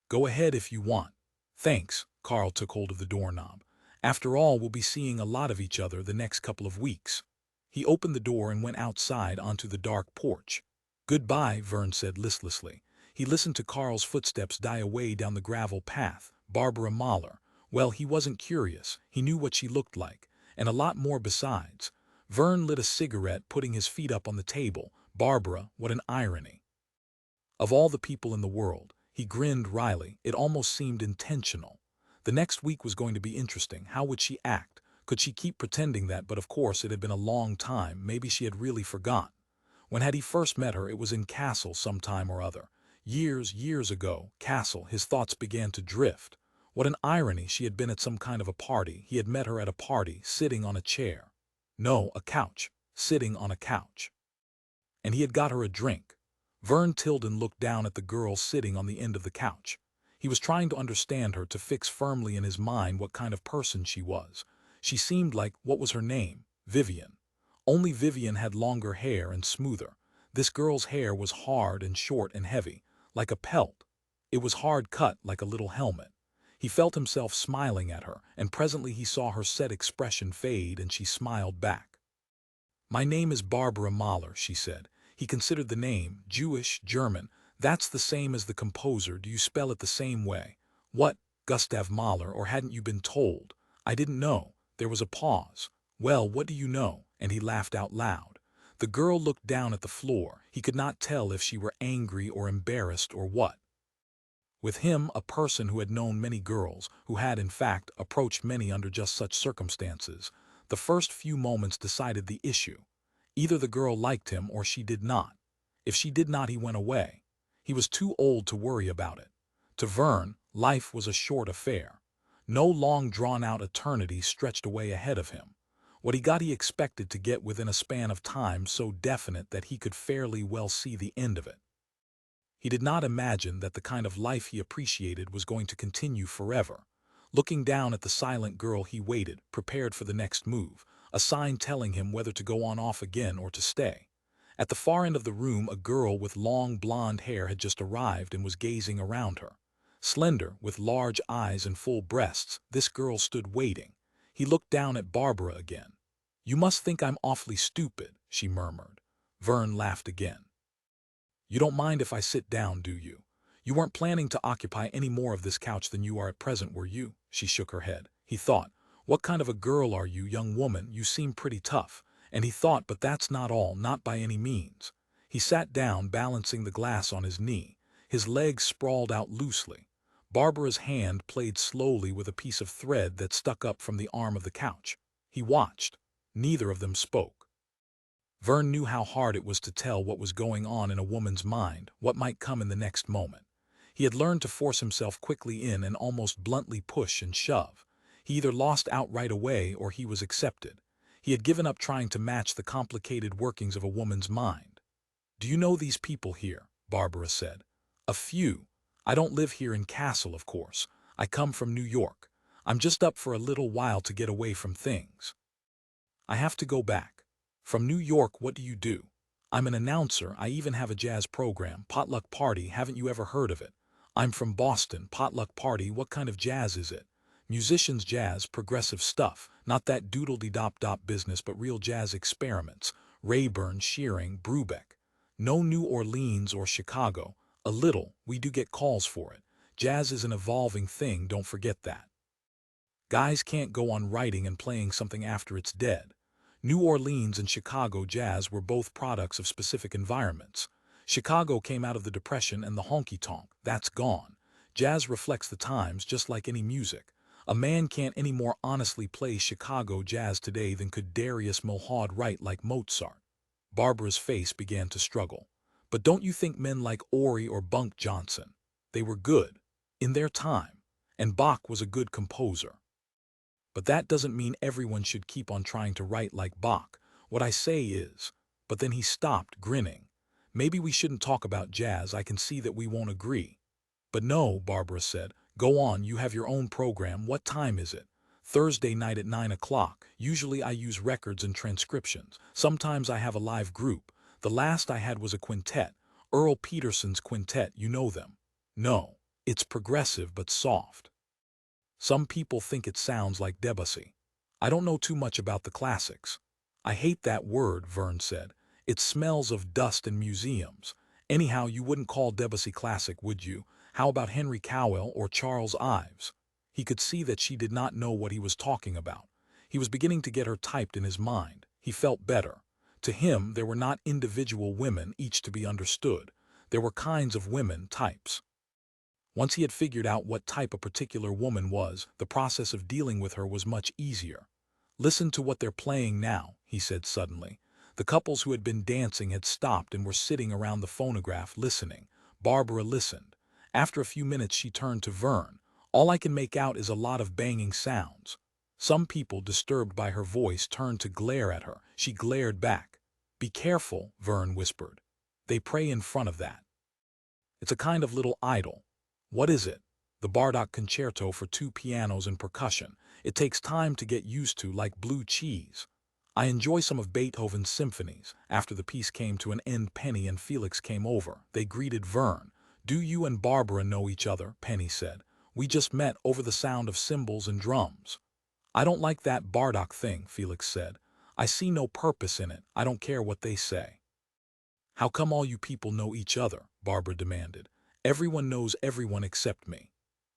"Go ahead if you want." "Thanks." Carl took hold of the doorknob. "After all, we'll be seeing a lot of each other the next couple of weeks." He opened the door and went outside onto the dark porch. "Goodbye," Verne said listlessly. He listened to Carl's footsteps die away down the gravel path. Barbara Mahler. Well, he wasn't curious. He knew what she looked like, and a lot more besides. Verne lit a cigarette, putting his feet up on the table. Barbara, what an irony. Of all the people in the world, he grinned wryly. It almost seemed intentional. The next week was going to be interesting. How would she act? Could she keep pretending that? But of course it had been a long time. Maybe she had really forgotten. When had he first met her? It was in Castle sometime or other. Years ago. Castle. His thoughts began to drift. What an irony. She had been at some kind of a party. He had met her at a party, sitting on a chair. No, a couch. Sitting on a couch. And he had got her a drink. Verne Tildon looked down at the girl sitting on the end of the couch. He was trying to understand her, to fix firmly in his mind what kind of person she was. She seemed like, what was her name? Vivian. Only Vivian had longer hair and smoother. This girl's hair was hard and short and heavy, like a pelt. It was hard cut, like a little helmet. He felt himself smiling at her, and presently he saw her set expression fade, and she smiled back. "My name is Barbara Mahler," she said. He considered the name. Jewish, German. "That's the same as the composer. Do you spell it the same way?" "What? Gustav Mahler, or hadn't you been told?" "I didn't know." There was a pause. "Well, what do you know?" And he laughed out loud. The girl looked down at the floor. He could not tell if she were angry or embarrassed or what. With him, a person who had known many girls, who had, in fact, approached many under just such circumstances, the first few moments decided the issue. Either the girl liked him or she did not. If she did not, he went away. He was too old to worry about it. To Verne, life was a short affair. No long drawn-out eternity stretched away ahead of him. What he got he expected to get within a span of time so definite that he could fairly well see the end of it. He did not imagine that the kind of life he appreciated was going to continue forever. Looking down at the silent girl, he waited, prepared for the next move, a sign telling him whether to go on off again or to stay. At the far end of the room, a girl with long blonde hair had just arrived and was gazing around her. Slender, with large eyes and full breasts, this girl stood waiting. He looked down at Barbara again. "You must think I'm awfully stupid," she murmured. Verne laughed again. "You don't mind if I sit down, do you? You weren't planning to occupy any more of this couch than you are at present, were you?" She shook her head. He thought, "What kind of a girl are you, young woman? You seem pretty tough." And he thought, but that's not all, not by any means. He sat down, balancing the glass on his knee. His legs sprawled out loosely. Barbara's hand played slowly with a piece of thread that stuck up from the arm of the couch. He watched. Neither of them spoke. Verne knew how hard it was to tell what was going on in a woman's mind, what might come in the next moment. He had learned to force himself quickly in and almost bluntly push and shove. He either lost out right away or he was accepted. He had given up trying to match the complicated workings of a woman's mind. "Do you know these people here?" Barbara said. "A few. I don't live here in Castle, of course. I come from New York. I'm just up for a little while to get away from things. I have to go back." "From New York, what do you do?" "I'm an announcer. I even have a jazz program, Potluck Party. Haven't you ever heard of it?" "I'm from Boston. Potluck Party. What kind of jazz is it?" "Musicians' jazz, progressive stuff. Not that doodle-dee-dop-dop business, but real jazz experiments. Rayburn, Shearing, Brubeck. No New Orleans or Chicago. A little. We do get calls for it. Jazz is an evolving thing, don't forget that. Guys can't go on writing and playing something after it's dead. New Orleans and Chicago jazz were both products of specific environments. Chicago came out of the Depression and the honky-tonk. That's gone. Jazz reflects the times, just like any music. A man can't any more honestly play Chicago jazz today than could Darius Milhaud write like Mozart." Barbara's face began to struggle. "But don't you think men like Ory or Bunk Johnson, they were good in their time, and Bach was a good composer? But that doesn't mean everyone should keep on trying to write like Bach. What I say is..." But then he stopped, grinning. "Maybe we shouldn't talk about jazz. I can see that we won't agree." "But no," Barbara said. "Go on, you have your own program. What time is it?" "Thursday night at 9 o'clock. Usually I use records and transcriptions. Sometimes I have a live group. The last I had was a quintet. Earl Peterson's quintet, you know them?" "No. It's progressive but soft. Some people think it sounds like Debussy. I don't know too much about the classics." "I hate that word," Verne said. "It smells of dust and museums. Anyhow, you wouldn't call Debussy classic, would you? How about Henry Cowell or Charles Ives?" He could see that she did not know what he was talking about. He was beginning to get her typed in his mind. He felt better. To him, there were not individual women, each to be understood. There were kinds of women, types. Once he had figured out what type a particular woman was, the process of dealing with her was much easier. "Listen to what they're playing now," he said suddenly. The couples who had been dancing had stopped and were sitting around the phonograph listening. Barbara listened. After a few minutes she turned to Verne. "All I can make out is a lot of banging sounds." Some people, disturbed by her voice, turned to glare at her. She glared back. "Be careful," Verne whispered. "They pray in front of that. It's a kind of little idol." "What is it?" "The Bartok Concerto for 2 pianos and percussion. It takes time to get used to, like blue cheese." "I enjoy some of Beethoven's symphonies." After the piece came to an end, Penny and Felix came over. They greeted Verne. "Do you and Barbara know each other?" Penny said. "We just met over the sound of cymbals and drums." "I don't like that Bartok thing," Felix said. "I see no purpose in it. I don't care what they say." "How come all you people know each other?" Barbara demanded. "Everyone knows everyone except me."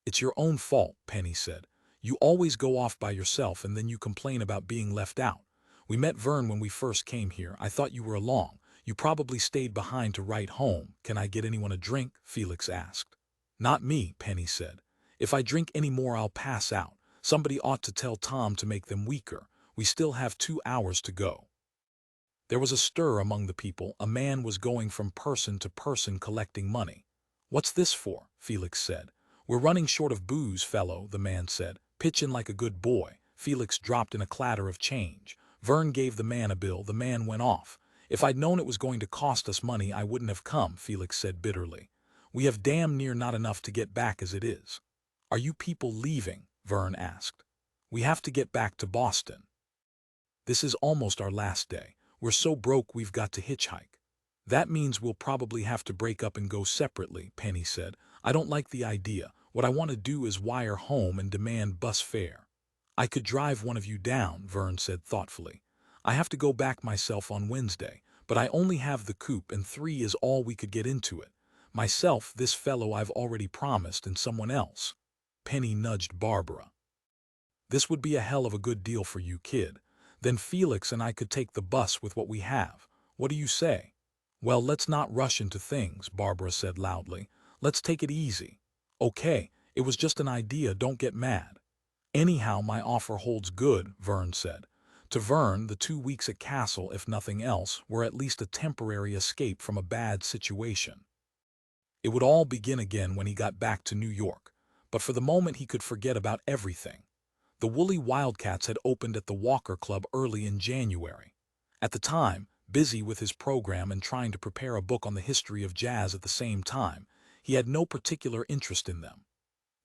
"It's your own fault," Penny said. "You always go off by yourself and then you complain about being left out. We met Verne when we first came here. I thought you were along. You probably stayed behind to write home." "Can I get anyone a drink?" Felix asked. "Not me," Penny said. "If I drink any more I'll pass out. Somebody ought to tell Tom to make them weaker. We still have 2 hours to go." There was a stir among the people. A man was going from person to person collecting money. "What's this for?" Felix said. "We're running short of booze, fellow," the man said. "Pitch in like a good boy." Felix dropped in a clatter of change. Verne gave the man a bill. The man went off. If I'd known it was going to cost us money, I wouldn't have come, Felix said bitterly. We have damn near not enough to get back as it is. Are you people leaving? Verne asked. We have to get back to Boston. This is almost our last day. We're so broke we've got to hitchhike. That means we'll probably have to break up and go separately, Penny said. I don't like the idea. What I want to do is wire home and demand bus fare. I could drive one of you down, Verne said thoughtfully. I have to go back myself on Wednesday, but I only have the coupe and 3 is all we could get into it. Myself, this fellow I've already promised, and someone else. Penny nudged Barbara. This would be a hell of a good deal for you, kid. Then Felix and I could take the bus with what we have. What do you say? Well, let's not rush into things, Barbara said loudly. Let's take it easy. Okay, it was just an idea, don't get mad. Anyhow, my offer holds good, Verne said. To Verne, the 2 weeks at Castle, if nothing else, were at least a temporary escape from a bad situation. It would all begin again when he got back to New York, but for the moment he could forget about everything. The Woolly Wildcats had opened at the Walker Club early in January. At the time, busy with his program and trying to prepare a book on the history of jazz at the same time, he had no particular interest in them.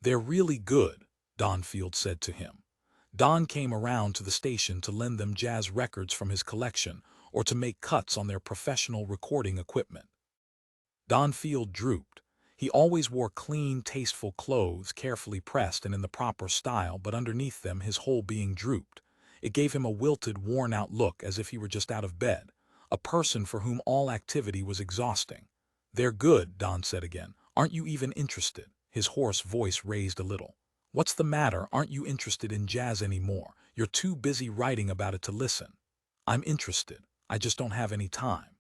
They're really good, Don Field said to him. Don came around to the station to lend them jazz records from his collection or to make cuts on their professional recording equipment. Don Field drooped. He always wore clean, tasteful clothes, carefully pressed and in the proper style, but underneath them his whole being drooped. It gave him a wilted, worn-out look, as if he were just out of bed, a person for whom all activity was exhausting. They're good, Don said again. Aren't you even interested? His hoarse voice raised a little. What's the matter? Aren't you interested in jazz anymore? You're too busy writing about it to listen. I'm interested. I just don't have any time.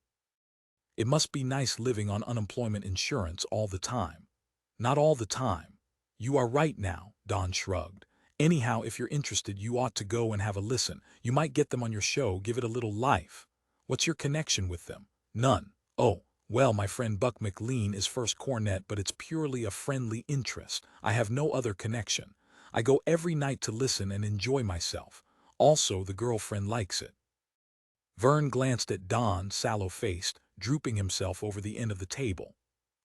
It must be nice living on unemployment insurance all the time. Not all the time. You are right now, Don shrugged. Anyhow, if you're interested, you ought to go and have a listen. You might get them on your show, give it a little life. What's your connection with them? None. Oh, well, my friend Buck McLean is first cornet, but it's purely a friendly interest. I have no other connection. I go every night to listen and enjoy myself. Also, the girlfriend likes it. Verne glanced at Don, sallow-faced, drooping himself over the end of the table.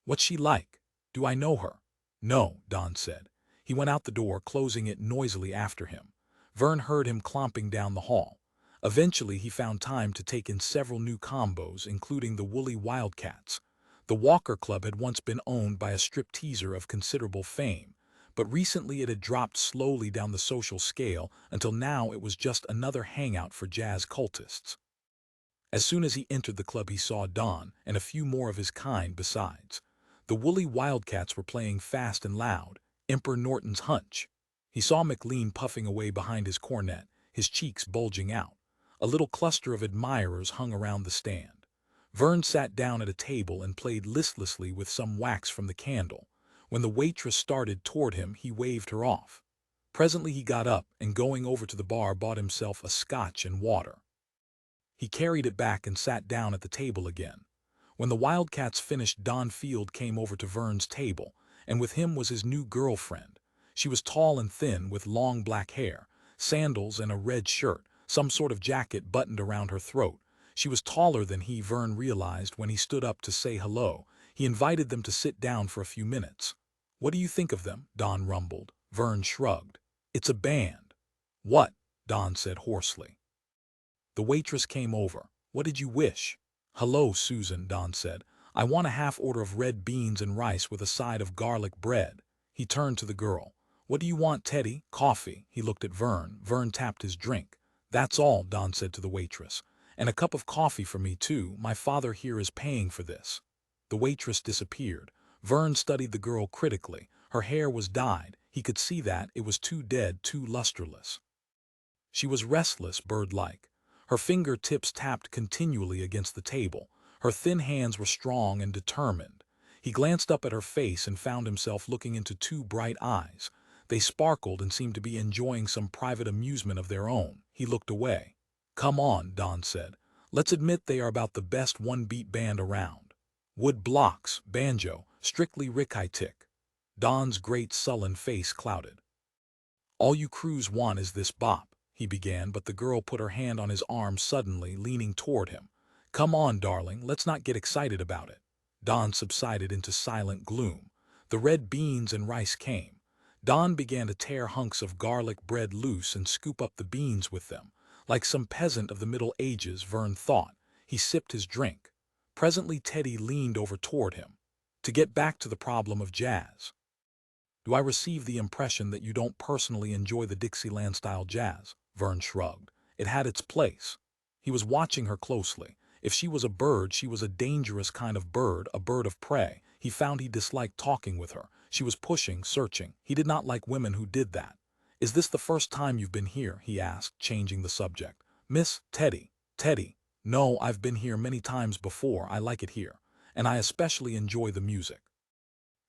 What's she like? Do I know her? No, Don said. He went out the door, closing it noisily after him. Verne heard him clomping down the hall. Eventually, he found time to take in several new combos, including the Woolly Wildcats. The Walker Club had once been owned by a stripteaser of considerable fame, but recently it had dropped slowly down the social scale until now it was just another hangout for jazz cultists. As soon as he entered the club, he saw Don and a few more of his kind besides. The Woolly Wildcats were playing fast and loud, Emperor Norton's Hunch. He saw McLean puffing away behind his cornet, his cheeks bulging out. A little cluster of admirers hung around the stand. Verne sat down at a table and played listlessly with some wax from the candle. When the waitress started toward him, he waved her off. Presently he got up and, going over to the bar, bought himself a scotch and water. He carried it back and sat down at the table again. When the Wildcats finished, Don Field came over to Verne's table, and with him was his new girlfriend. She was tall and thin, with long black hair, sandals and a red shirt, some sort of jacket buttoned around her throat. She was taller than he, Verne realized when he stood up to say hello. He invited them to sit down for a few minutes. What do you think of them? Don rumbled. Verne shrugged. It's a band. What? Don said hoarsely. The waitress came over. What did you wish? Hello, Susan, Don said. I want a half order of red beans and rice with a side of garlic bread. He turned to the girl. What do you want, Teddy? Coffee. He looked at Verne. Verne tapped his drink. That's all, Don said to the waitress. And a cup of coffee for me, too. My father here is paying for this. The waitress disappeared. Verne studied the girl critically. Her hair was dyed. He could see that. It was too dead, too lusterless. She was restless, bird-like. Her fingertips tapped continually against the table. Her thin hands were strong and determined. He glanced up at her face and found himself looking into two bright eyes. They sparkled and seemed to be enjoying some private amusement of their own. He looked away. Come on, Don said. Let's admit they are about the best one-beat band around. Wood blocks, banjo, strictly Rick-I-Tick. Don's great sullen face clouded. All you crews want is this bop. he began, but the girl put her hand on his arm suddenly, leaning toward him. Come on, darling, let's not get excited about it. Don subsided into silent gloom. The red beans and rice came. Don began to tear hunks of garlic bread loose and scoop up the beans with them. Like some peasant of the Middle Ages, Verne thought. He sipped his drink. Presently Teddy leaned over toward him. To get back to the problem of jazz. Do I receive the impression that you don't personally enjoy the Dixieland-style jazz? Verne shrugged. It had its place. He was watching her closely. If she was a bird, she was a dangerous kind of bird, a bird of prey. He found he disliked talking with her. She was pushing, searching. He did not like women who did that. Is this the first time you've been here? He asked, changing the subject. Miss Teddy. Teddy. No, I've been here many times before. I like it here. And I especially enjoy the music.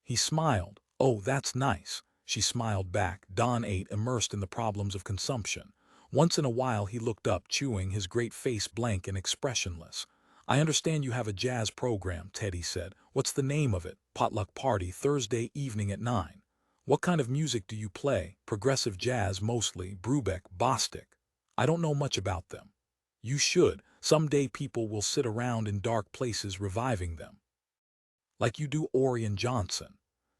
He smiled. Oh, that's nice. She smiled back. Don ate, immersed in the problems of consumption. Once in a while he looked up, chewing, his great face blank and expressionless. I understand you have a jazz program, Teddy said. What's the name of it? Potluck party, Thursday evening at 9. What kind of music do you play? Progressive jazz mostly, Brubeck, Bostic. I don't know much about them. You should. Someday people will sit around in dark places reviving them. Like you do Orion Johnson.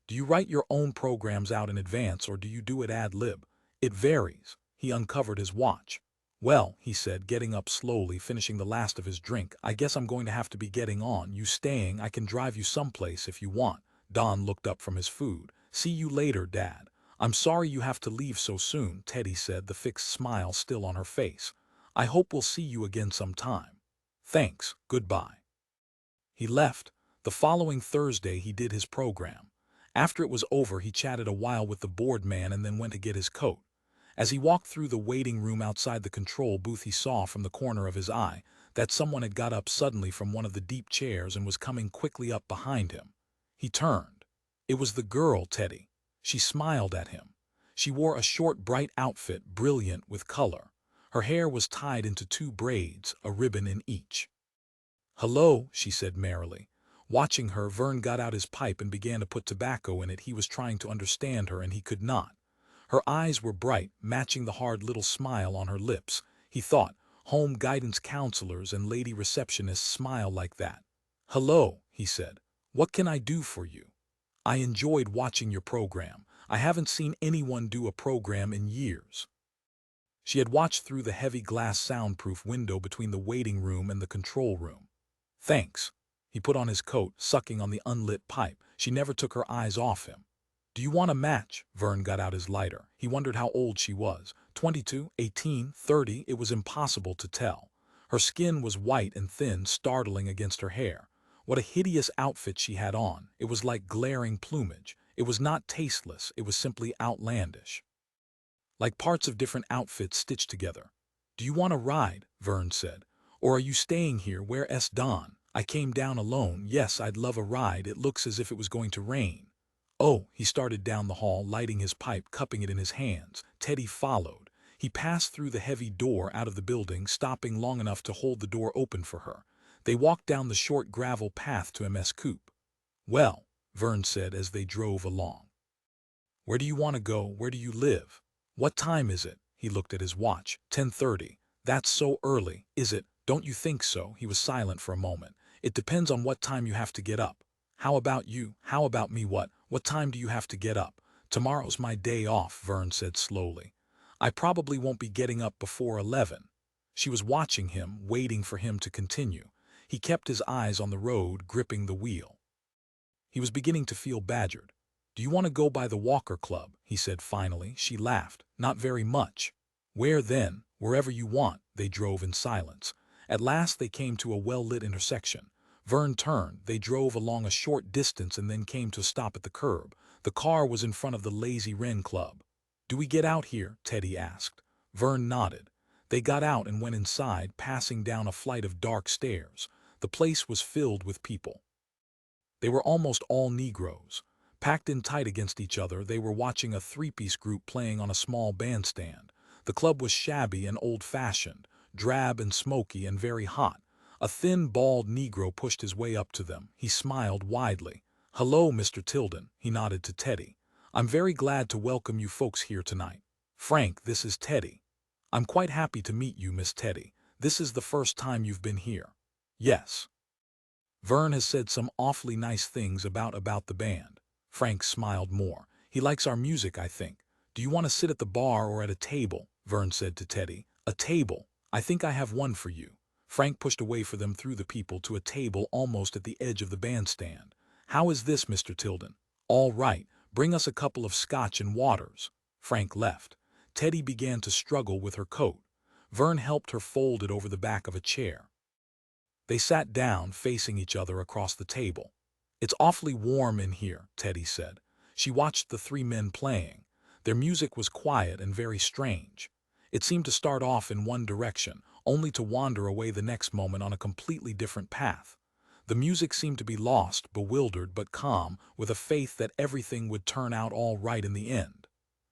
Do you write your own programs out in advance or do you do it ad lib? It varies. He uncovered his watch. Well, he said, getting up slowly, finishing the last of his drink, I guess I'm going to have to be getting on. You staying? I can drive you someplace if you want. Don looked up from his food. See you later, Dad. I'm sorry you have to leave so soon, Teddy said, the fixed smile still on her face. I hope we'll see you again sometime. Thanks, goodbye. He left. The following Thursday he did his program. After it was over, he chatted a while with the board man and then went to get his coat. As he walked through the waiting room outside the control booth, he saw from the corner of his eye that someone had got up suddenly from one of the deep chairs and was coming quickly up behind him. He turned. It was the girl, Teddy. She smiled at him. She wore a short, bright outfit, brilliant with color. Her hair was tied into 2 braids, a ribbon in each. Hello, she said merrily. Watching her, Verne got out his pipe and began to put tobacco in it. He was trying to understand her, and he could not. Her eyes were bright, matching the hard little smile on her lips. He thought, home guidance counselors and lady receptionists smile like that. Hello, he said. What can I do for you? I enjoyed watching your program. I haven't seen anyone do a program in years. She had watched through the heavy glass soundproof window between the waiting room and the control room. Thanks. He put on his coat, sucking on the unlit pipe. She never took her eyes off him. Do you want a match? Verne got out his lighter. He wondered how old she was. 22, 18, 30, it was impossible to tell. Her skin was white and thin, startling against her hair. What a hideous outfit she had on. It was like glaring plumage. It was not tasteless, it was simply outlandish. Like parts of different outfits stitched together. Do you want a ride? Verne said. Or are you staying here? Where's Don? I came down alone. Yes, I'd love a ride. It looks as if it was going to rain. Oh, he started down the hall, lighting his pipe, cupping it in his hands. Teddy followed. He passed through the heavy door out of the building, stopping long enough to hold the door open for her. They walked down the short gravel path to MS Coupe. Well, Verne said as they drove along. Where do you want to go? Where do you live? What time is it? He looked at his watch. 10:30. That's so early, is it? Don't you think so? He was silent for a moment. It depends on what time you have to get up. How about you? How about me? What time do you have to get up? Tomorrow's my day off, Verne said slowly. I probably won't be getting up before 11. She was watching him, waiting for him to continue. He kept his eyes on the road, gripping the wheel. He was beginning to feel badgered. Do you want to go by the Walker Club? He said finally. She laughed. Not very much. Where then? Wherever you want. They drove in silence. At last they came to a well-lit intersection. Verne turned. They drove along a short distance and then came to a stop at the curb. The car was in front of the Lazy Wren Club. Do we get out here? Teddy asked. Verne nodded. They got out and went inside, passing down a flight of dark stairs. The place was filled with people. They were almost all Negroes. Packed in tight against each other, they were watching a three-piece group playing on a small bandstand. The club was shabby and old-fashioned, drab and smoky and very hot. A thin, bald Negro pushed his way up to them. He smiled widely. Hello, Mr. Tildon, he nodded to Teddy. I'm very glad to welcome you folks here tonight. Frank, this is Teddy. I'm quite happy to meet you, Miss Teddy. This is the first time you've been here. Yes. Verne has said some awfully nice things about the band. Frank smiled more. He likes our music, I think. Do you want to sit at the bar or at a table? Verne said to Teddy. A table. I think I have one for you. Frank pushed away for them through the people to a table almost at the edge of the bandstand. How is this, Mr. Tildon? All right. Bring us a couple of scotch and waters. Frank left. Teddy began to struggle with her coat. Verne helped her fold it over the back of a chair. They sat down, facing each other across the table. It's awfully warm in here, Teddy said. She watched the three men playing. Their music was quiet and very strange. It seemed to start off in one direction, only to wander away the next moment on a completely different path. The music seemed to be lost, bewildered but calm, with a faith that everything would turn out all right in the end.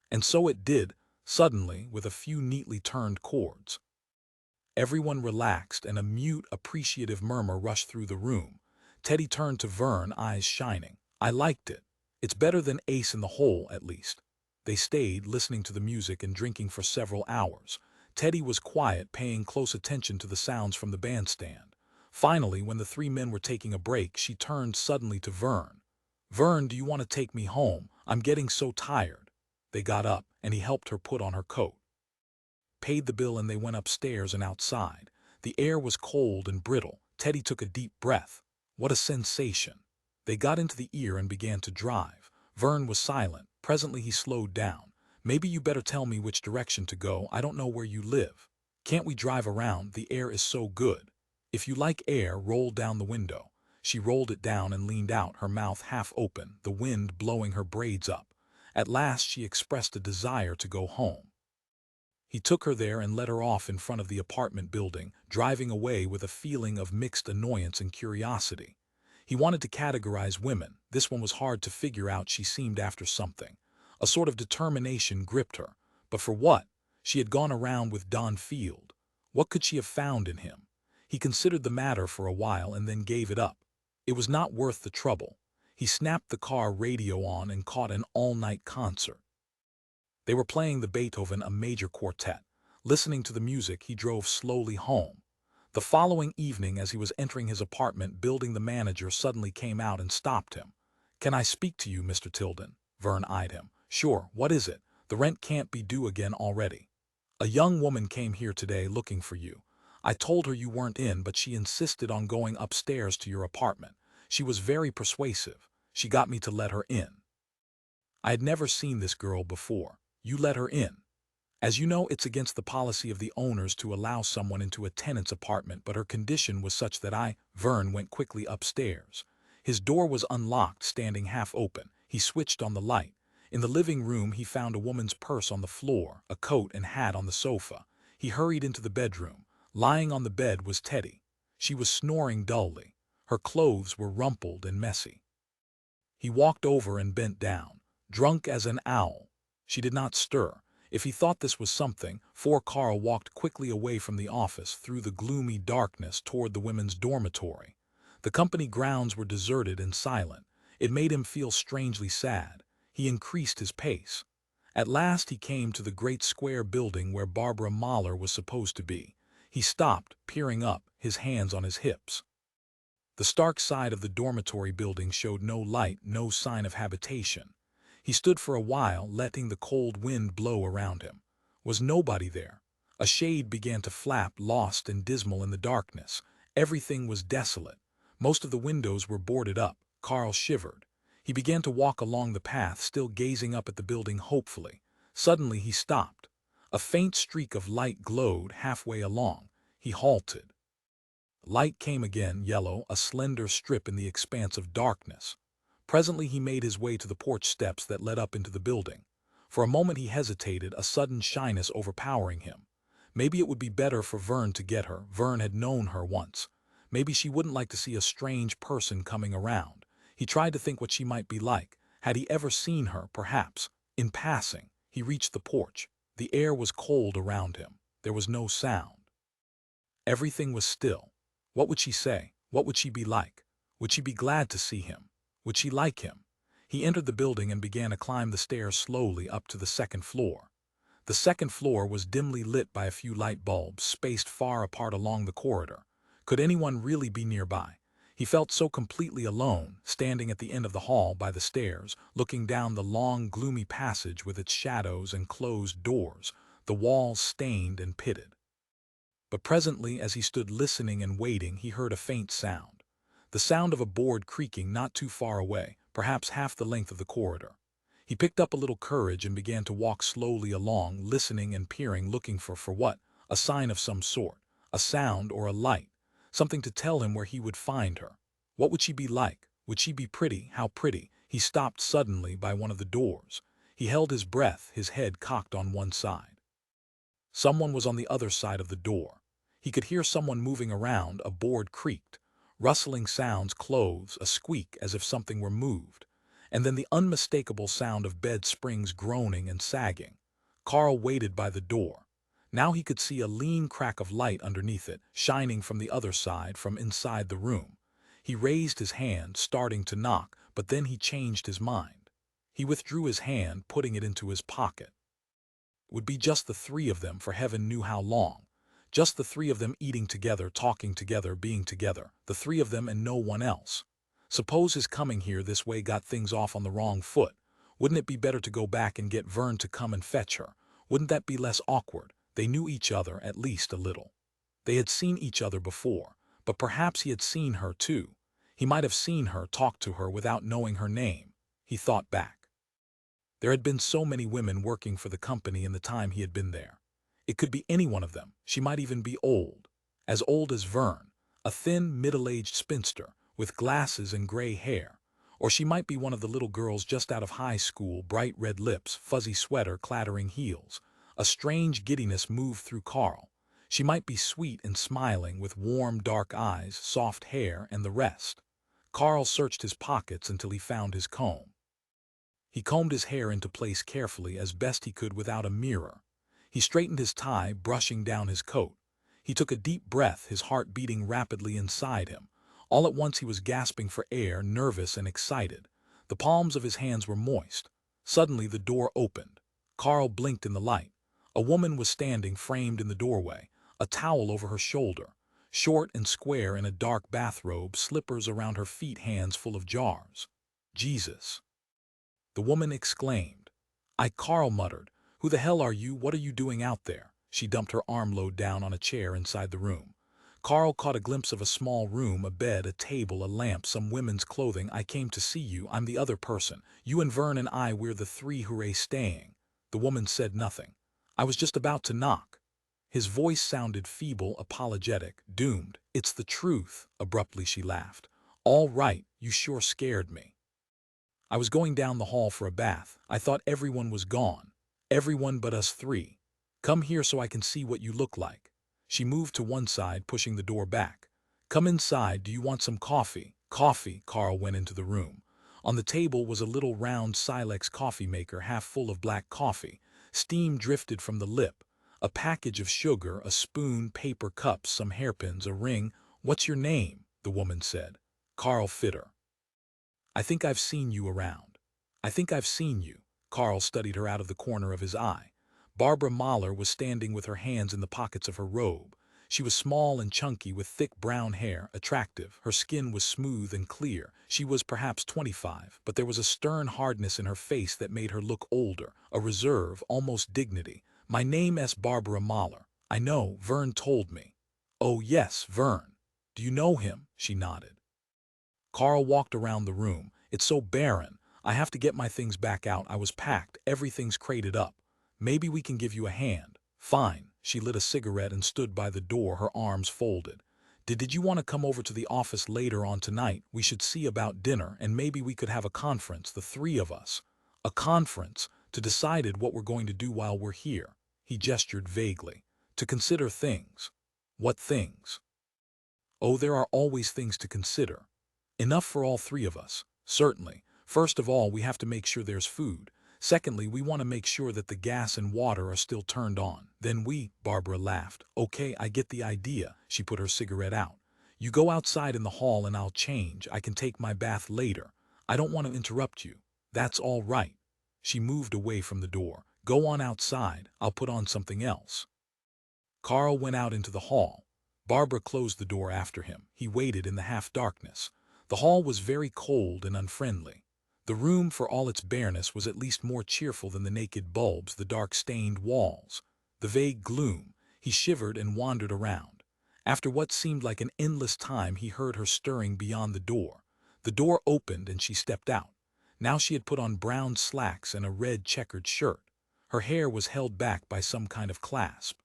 And so it did, suddenly, with a few neatly turned chords. Everyone relaxed, and a mute, appreciative murmur rushed through the room. Teddy turned to Verne, eyes shining. I liked it. It's better than Ace in the Hole, at least. They stayed, listening to the music and drinking for several hours. Teddy was quiet, paying close attention to the sounds from the bandstand. Finally, when the three men were taking a break, she turned suddenly to Verne. Verne, do you want to take me home? I'm getting so tired. They got up, and he helped her put on her coat. Paid the bill, and they went upstairs and outside. The air was cold and brittle. Teddy took a deep breath. What a sensation! They got into the ear and began to drive. Verne was silent. Presently he slowed down. Maybe you better tell me which direction to go. I don't know where you live. Can't we drive around? The air is so good. If you like air, roll down the window. She rolled it down and leaned out, her mouth half open, the wind blowing her braids up. At last she expressed a desire to go home. He took her there and led her off in front of the apartment building, driving away with a feeling of mixed annoyance and curiosity. He wanted to categorize women. This one was hard to figure out. She seemed after something. A sort of determination gripped her. But for what? She had gone around with Don Field. What could she have found in him? He considered the matter for a while and then gave it up. It was not worth the trouble. He snapped the car radio on and caught an all-night concert. They were playing the Beethoven, a major quartet. Listening to the music, he drove slowly home. The following evening, as he was entering his apartment building, the manager suddenly came out and stopped him. Can I speak to you, Mr. Tildon? Verne eyed him. Sure, what is it? The rent can't be due again already. A young woman came here today looking for you. I told her you weren't in, but she insisted on going upstairs to your apartment. She was very persuasive. She got me to let her in. I had never seen this girl before. You let her in. As you know, it's against the policy of the owners to allow someone into a tenant's apartment, but her condition was such that Verne went quickly upstairs. His door was unlocked, standing half open. He switched on the light. In the living room, he found a woman's purse on the floor, a coat and hat on the sofa. He hurried into the bedroom. Lying on the bed was Teddy. She was snoring dully. Her clothes were rumpled and messy. He walked over and bent down, drunk as an owl. She did not stir. If he thought this was something, Carl walked quickly away from the office through the gloomy darkness toward the women's dormitory. The company grounds were deserted and silent. It made him feel strangely sad. He increased his pace. At last he came to the great square building where Barbara Mahler was supposed to be. He stopped, peering up, his hands on his hips. The stark side of the dormitory building showed no light, no sign of habitation. He stood for a while, letting the cold wind blow around him. Was nobody there? A shade began to flap, lost and dismal in the darkness. Everything was desolate. Most of the windows were boarded up. Carl shivered. He began to walk along the path, still gazing up at the building hopefully. Suddenly he stopped. A faint streak of light glowed halfway along. He halted. Light came again, yellow, a slender strip in the expanse of darkness. Presently he made his way to the porch steps that led up into the building. For a moment he hesitated, a sudden shyness overpowering him. Maybe it would be better for Verne to get her. Verne had known her once. Maybe she wouldn't like to see a strange person coming around. He tried to think what she might be like. Had he ever seen her, perhaps? In passing, he reached the porch. The air was cold around him. There was no sound. Everything was still. What would she say? What would she be like? Would she be glad to see him? Would she like him? He entered the building and began to climb the stairs slowly up to the second floor. The second floor was dimly lit by a few light bulbs spaced far apart along the corridor. Could anyone really be nearby? He felt so completely alone, standing at the end of the hall by the stairs, looking down the long, gloomy passage with its shadows and closed doors, the walls stained and pitted. But presently, as he stood listening and waiting, he heard a faint sound. The sound of a board creaking not too far away, perhaps half the length of the corridor. He picked up a little courage and began to walk slowly along, listening and peering, looking for what? A sign of some sort, a sound or a light, something to tell him where he would find her. What would she be like? Would she be pretty? How pretty? He stopped suddenly by one of the doors. He held his breath, his head cocked on one side. Someone was on the other side of the door. He could hear someone moving around, a board creaked. Rustling sounds, clothes, a squeak as if something were moved. And then the unmistakable sound of bed springs groaning and sagging. Carl waited by the door. Now he could see a lean crack of light underneath it, shining from the other side, from inside the room. He raised his hand, starting to knock, but then he changed his mind. He withdrew his hand, putting it into his pocket. It would be just the three of them for heaven knew how long. Just the three of them eating together, talking together, being together. The three of them and no one else. Suppose his coming here this way got things off on the wrong foot. Wouldn't it be better to go back and get Verne to come and fetch her? Wouldn't that be less awkward? They knew each other at least a little. They had seen each other before, but perhaps he had seen her too. He might have seen her, talked to her without knowing her name. He thought back. There had been so many women working for the company in the time he had been there. It could be any one of them. She might even be old as Verne, a thin, middle-aged spinster, with glasses and gray hair. Or she might be one of the little girls just out of high school, bright red lips, fuzzy sweater, clattering heels. A strange giddiness moved through Carl. She might be sweet and smiling, with warm, dark eyes, soft hair, and the rest. Carl searched his pockets until he found his comb. He combed his hair into place carefully, as best he could without a mirror. He straightened his tie, brushing down his coat. He took a deep breath, his heart beating rapidly inside him. All at once he was gasping for air, nervous and excited. The palms of his hands were moist. Suddenly the door opened. Carl blinked in the light. A woman was standing framed in the doorway, a towel over her shoulder. Short and square in a dark bathrobe, slippers around her feet, hands full of jars. "Jesus!" the woman exclaimed. Carl muttered. "Who the hell are you? What are you doing out there?" She dumped her armload down on a chair inside the room. Carl caught a glimpse of a small room, a bed, a table, a lamp, some women's clothing. "I came to see you. I'm the other person. You and Verne and I, we're the three hooray staying." The woman said nothing. "I was just about to knock." His voice sounded feeble, apologetic, doomed. "It's the truth," abruptly she laughed. "All right, you sure scared me. I was going down the hall for a bath. I thought everyone was gone. Everyone but us three. Come here so I can see what you look like." She moved to one side, pushing the door back. "Come inside. Do you want some coffee?" "Coffee?" Carl went into the room. On the table was a little round Silex coffee maker, half full of black coffee. Steam drifted from the lip. A package of sugar, a spoon, paper cups, some hairpins, a ring. "What's your name?" the woman said. "Carl Fitter." "I think I've seen you around." "I think I've seen you." Carl studied her out of the corner of his eye. Barbara Mahler was standing with her hands in the pockets of her robe. She was small and chunky, with thick brown hair, attractive. Her skin was smooth and clear. She was perhaps 25, but there was a stern hardness in her face that made her look older, a reserve, almost dignity. "My name's Barbara Mahler. I know, Verne told me." "Oh yes, Verne. Do you know him?" She nodded. Carl walked around the room. "It's so barren. I have to get my things back out. I was packed. Everything's crated up. Maybe we can give you a hand." "Fine." She lit a cigarette and stood by the door, her arms folded. Did you want to come over to the office later on tonight? We should see about dinner, and maybe we could have a conference, the three of us." "A conference? To decide what we're going to do while we're here?" He gestured vaguely. "To consider things." "What things?" "Oh, there are always things to consider." "Enough for all three of us?" "Certainly. First of all, we have to make sure there's food. Secondly, we want to make sure that the gas and water are still turned on. Then Barbara laughed. "Okay, I get the idea." She put her cigarette out. "You go outside in the hall and I'll change. I can take my bath later. I don't want to interrupt you." "That's all right." She moved away from the door. "Go on outside, I'll put on something else." Carl went out into the hall. Barbara closed the door after him. He waited in the half-darkness. The hall was very cold and unfriendly. The room, for all its bareness, was at least more cheerful than the naked bulbs, the dark-stained walls, the vague gloom. He shivered and wandered around. After what seemed like an endless time, he heard her stirring beyond the door. The door opened and she stepped out. Now she had put on brown slacks and a red checkered shirt. Her hair was held back by some kind of clasp.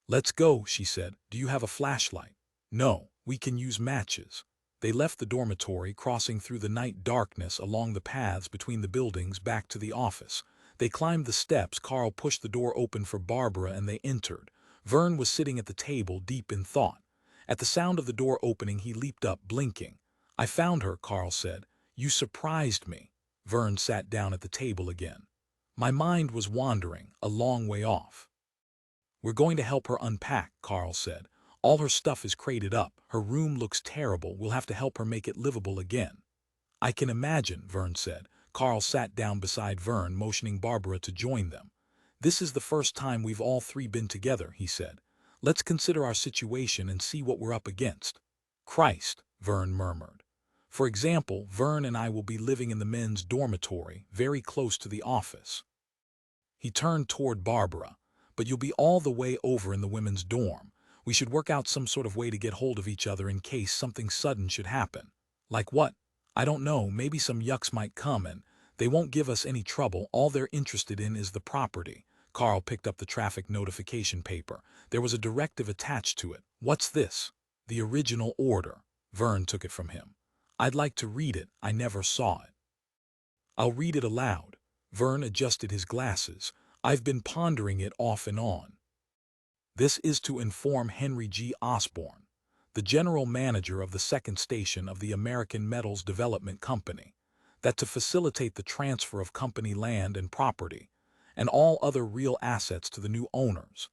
"Let's go," she said. "Do you have a flashlight?" "No, we can use matches." They left the dormitory, crossing through the night darkness along the paths between the buildings back to the office. They climbed the steps. Carl pushed the door open for Barbara and they entered. Verne was sitting at the table, deep in thought. At the sound of the door opening, he leaped up, blinking. "I found her," Carl said. "You surprised me." Verne sat down at the table again. "My mind was wandering, a long way off." "We're going to help her unpack," Carl said. "All her stuff is crated up. Her room looks terrible. We'll have to help her make it livable again." "I can imagine," Verne said. Carl sat down beside Verne, motioning Barbara to join them. "This is the first time we've all three been together," he said. "Let's consider our situation and see what we're up against." "Christ," Verne murmured. "For example, Verne and I will be living in the men's dormitory, very close to the office." He turned toward Barbara. "But you'll be all the way over in the women's dorm. We should work out some sort of way to get hold of each other in case something sudden should happen." "Like what?" "I don't know, maybe some yucks might come and they won't give us any trouble. All they're interested in is the property." Carl picked up the traffic notification paper. There was a directive attached to it. "What's this?" "The original order." Verne took it from him. "I'd like to read it. I never saw it." "I'll read it aloud." Verne adjusted his glasses. "I've been pondering it off and on. This is to inform Henry G. Osborne, the general manager of the second station of the American Metals Development Company, that to facilitate the transfer of company land and property, and all other real assets to the new owners,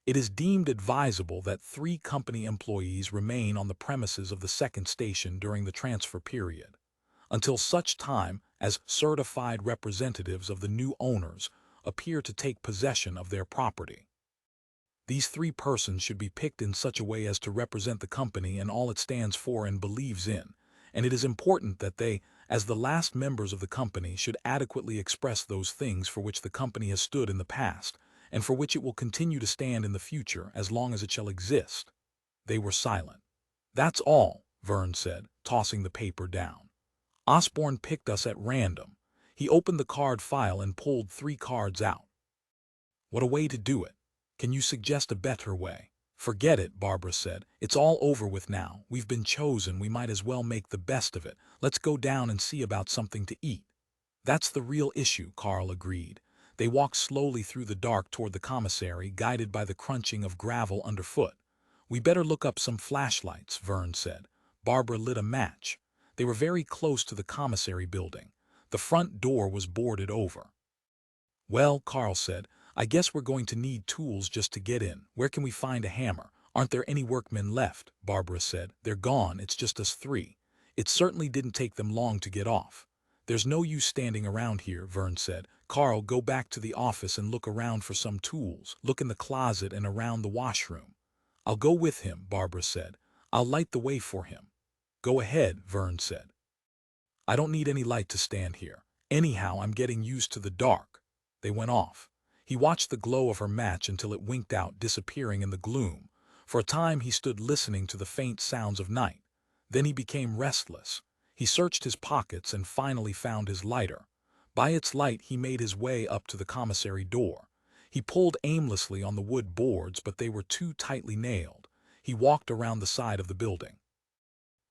it is deemed advisable that 3 company employees remain on the premises of the second station during the transfer period, until such time as certified representatives of the new owners appear to take possession of their property. These 3 persons should be picked in such a way as to represent the company and all it stands for and believes in, and it is important that they, as the last members of the company, should adequately express those things for which the company has stood in the past, and for which it will continue to stand in the future as long as it shall exist." They were silent. "That's all," Verne said, tossing the paper down. "Osborne picked us at random." He opened the card file and pulled 3 cards out. "What a way to do it. Can you suggest a better way?" "Forget it," Barbara said. "It's all over with now. We've been chosen. We might as well make the best of it. Let's go down and see about something to eat." "That's the real issue," Carl agreed. They walked slowly through the dark toward the commissary, guided by the crunching of gravel underfoot. "We better look up some flashlights," Verne said. Barbara lit a match. They were very close to the commissary building. The front door was boarded over. "Well," Carl said, "I guess we're going to need tools just to get in. Where can we find a hammer?" "Aren't there any workmen left?" Barbara said. "They're gone. It's just us 3. It certainly didn't take them long to get off." "There's no use standing around here," Verne said. "Carl, go back to the office and look around for some tools. Look in the closet and around the washroom." "I'll go with him," Barbara said. "I'll light the way for him." "Go ahead," Verne said. "I don't need any light to stand here. Anyhow, I'm getting used to the dark." They went off. He watched the glow of her match until it winked out, disappearing in the gloom. For a time he stood listening to the faint sounds of night. Then he became restless. He searched his pockets and finally found his lighter. By its light he made his way up to the commissary door. He pulled aimlessly on the wood boards, but they were too tightly nailed. He walked around the side of the building.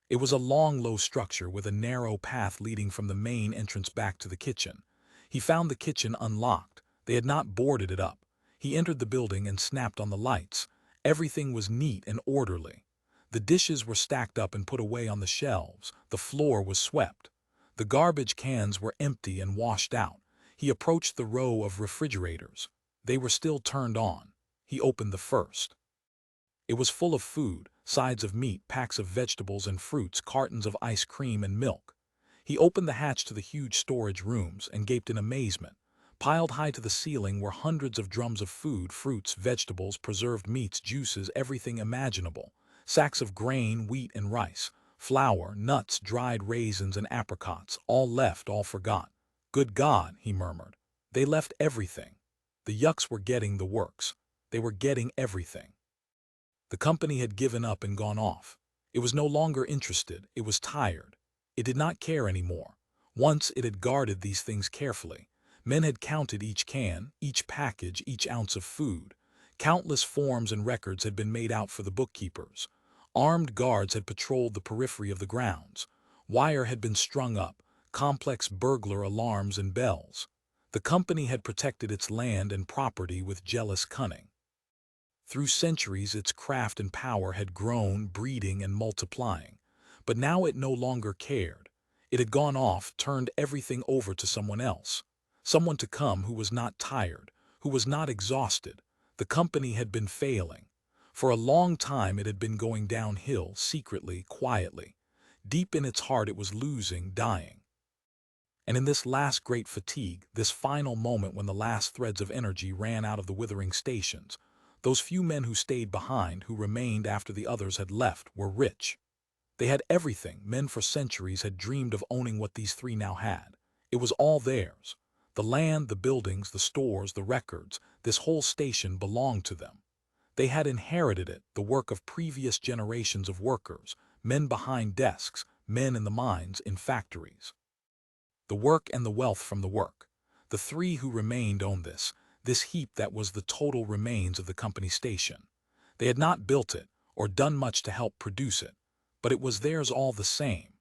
It was a long, low structure with a narrow path leading from the main entrance back to the kitchen. He found the kitchen unlocked. They had not boarded it up. He entered the building and snapped on the lights. Everything was neat and orderly. The dishes were stacked up and put away on the shelves. The floor was swept. The garbage cans were empty and washed out. He approached the row of refrigerators. They were still turned on. He opened the first. It was full of food, sides of meat, packs of vegetables and fruits, cartons of ice cream and milk. He opened the hatch to the huge storage rooms and gaped in amazement. Piled high to the ceiling were hundreds of drums of food, fruits, vegetables, preserved meats, juices, everything imaginable. Sacks of grain, wheat and rice, flour, nuts, dried raisins and apricots, all left, all forgot. Good God, he murmured. They left everything. The yucks were getting the works. They were getting everything. The company had given up and gone off. It was no longer interested, it was tired. It did not care anymore. Once it had guarded these things carefully. Men had counted each can, each package, each ounce of food. Countless forms and records had been made out for the bookkeepers. Armed guards had patrolled the periphery of the grounds. Wire had been strung up, complex burglar alarms and bells. The company had protected its land and property with jealous cunning. Through centuries its craft and power had grown, breeding and multiplying. But now it no longer cared. It had gone off, turned everything over to someone else. Someone to come who was not tired, who was not exhausted. The company had been failing. For a long time it had been going downhill, secretly, quietly. Deep in its heart it was losing, dying. And in this last great fatigue, this final moment when the last threads of energy ran out of the withering stations, those few men who stayed behind, who remained after the others had left, were rich. They had everything men for centuries had dreamed of owning what these three now had. It was all theirs. The land, the buildings, the stores, the records, this whole station belonged to them. They had inherited it, the work of previous generations of workers, men behind desks, men in the mines, in factories. The work and the wealth from the work. The three who remained owned this heap that was the total remains of the company station. They had not built it, or done much to help produce it, but it was theirs all the same.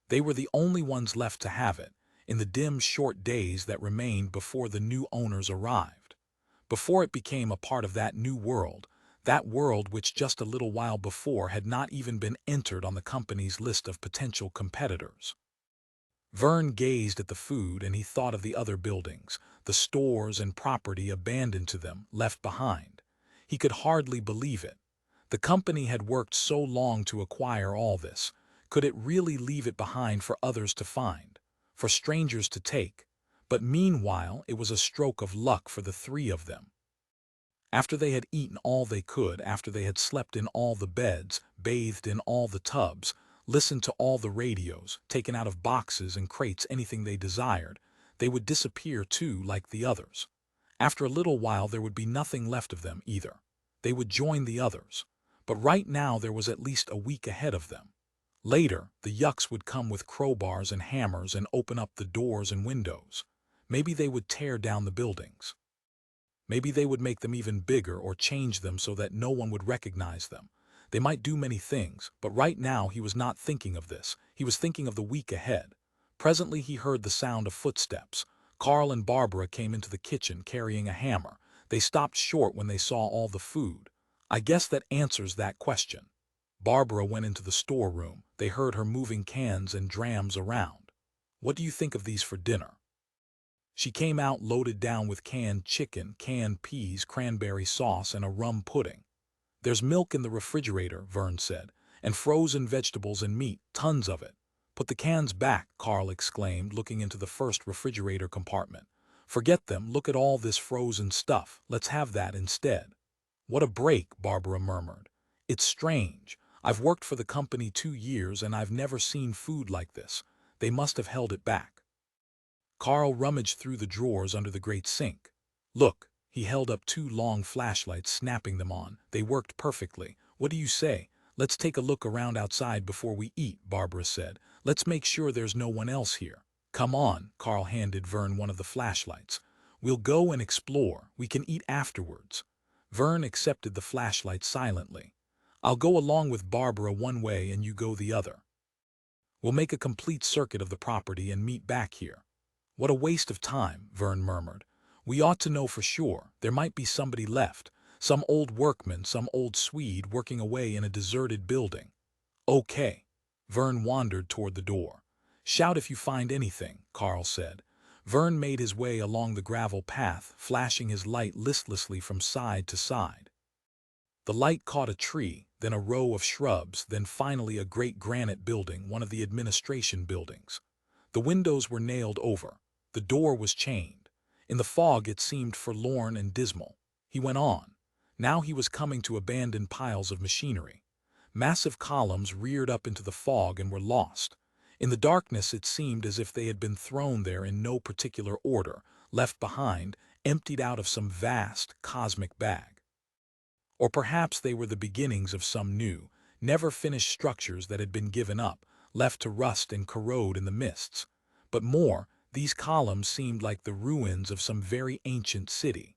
They were the only ones left to have it, in the dim, short days that remained before the new owners arrived. Before it became a part of that new world, that world which just a little while before had not even been entered on the company's list of potential competitors. Verne gazed at the food and he thought of the other buildings, the stores and property abandoned to them, left behind. He could hardly believe it. The company had worked so long to acquire all this. Could it really leave it behind for others to find, for strangers to take? But meanwhile, it was a stroke of luck for the three of them. After they had eaten all they could, after they had slept in all the beds, bathed in all the tubs, listened to all the radios, taken out of boxes and crates anything they desired, they would disappear too like the others. After a little while there would be nothing left of them either. They would join the others. But right now there was at least a week ahead of them. Later, the yucks would come with crowbars and hammers and open up the doors and windows. Maybe they would tear down the buildings. Maybe they would make them even bigger or change them so that no one would recognize them. They might do many things, but right now he was not thinking of this. He was thinking of the week ahead. Presently he heard the sound of footsteps. Carl and Barbara came into the kitchen carrying a hammer. They stopped short when they saw all the food. I guess that answers that question. Barbara went into the storeroom. They heard her moving cans and drams around. What do you think of these for dinner? She came out loaded down with canned chicken, canned peas, cranberry sauce, and a rum pudding. There's milk in the refrigerator, Verne said, and frozen vegetables and meat, tons of it. Put the cans back, Carl exclaimed, looking into the first refrigerator compartment. Forget them, look at all this frozen stuff, let's have that instead. What a break, Barbara murmured. It's strange. I've worked for the company 2 years and I've never seen food like this. They must have held it back. Carl rummaged through the drawers under the great sink. Look, he held up 2 long flashlights, snapping them on. They worked perfectly. What do you say? Let's take a look around outside before we eat, Barbara said. Let's make sure there's no one else here. Come on, Carl handed Verne one of the flashlights. We'll go and explore. We can eat afterwards. Verne accepted the flashlight silently. I'll go along with Barbara one way and you go the other. We'll make a complete circuit of the property and meet back here. What a waste of time, Verne murmured. We ought to know for sure. There might be somebody left. Some old workman, some old Swede working away in a deserted building. Okay. Verne wandered toward the door. Shout if you find anything, Carl said. Verne made his way along the gravel path, flashing his light listlessly from side to side. The light caught a tree, then a row of shrubs, then finally a great granite building, one of the administration buildings. The windows were nailed over. The door was chained. In the fog it seemed forlorn and dismal. He went on. Now he was coming to abandoned piles of machinery. Massive columns reared up into the fog and were lost. In the darkness it seemed as if they had been thrown there in no particular order, left behind, emptied out of some vast, cosmic bag. Or perhaps they were the beginnings of some new, never-finished structures that had been given up, left to rust and corrode in the mists. But more, these columns seemed like the ruins of some very ancient city.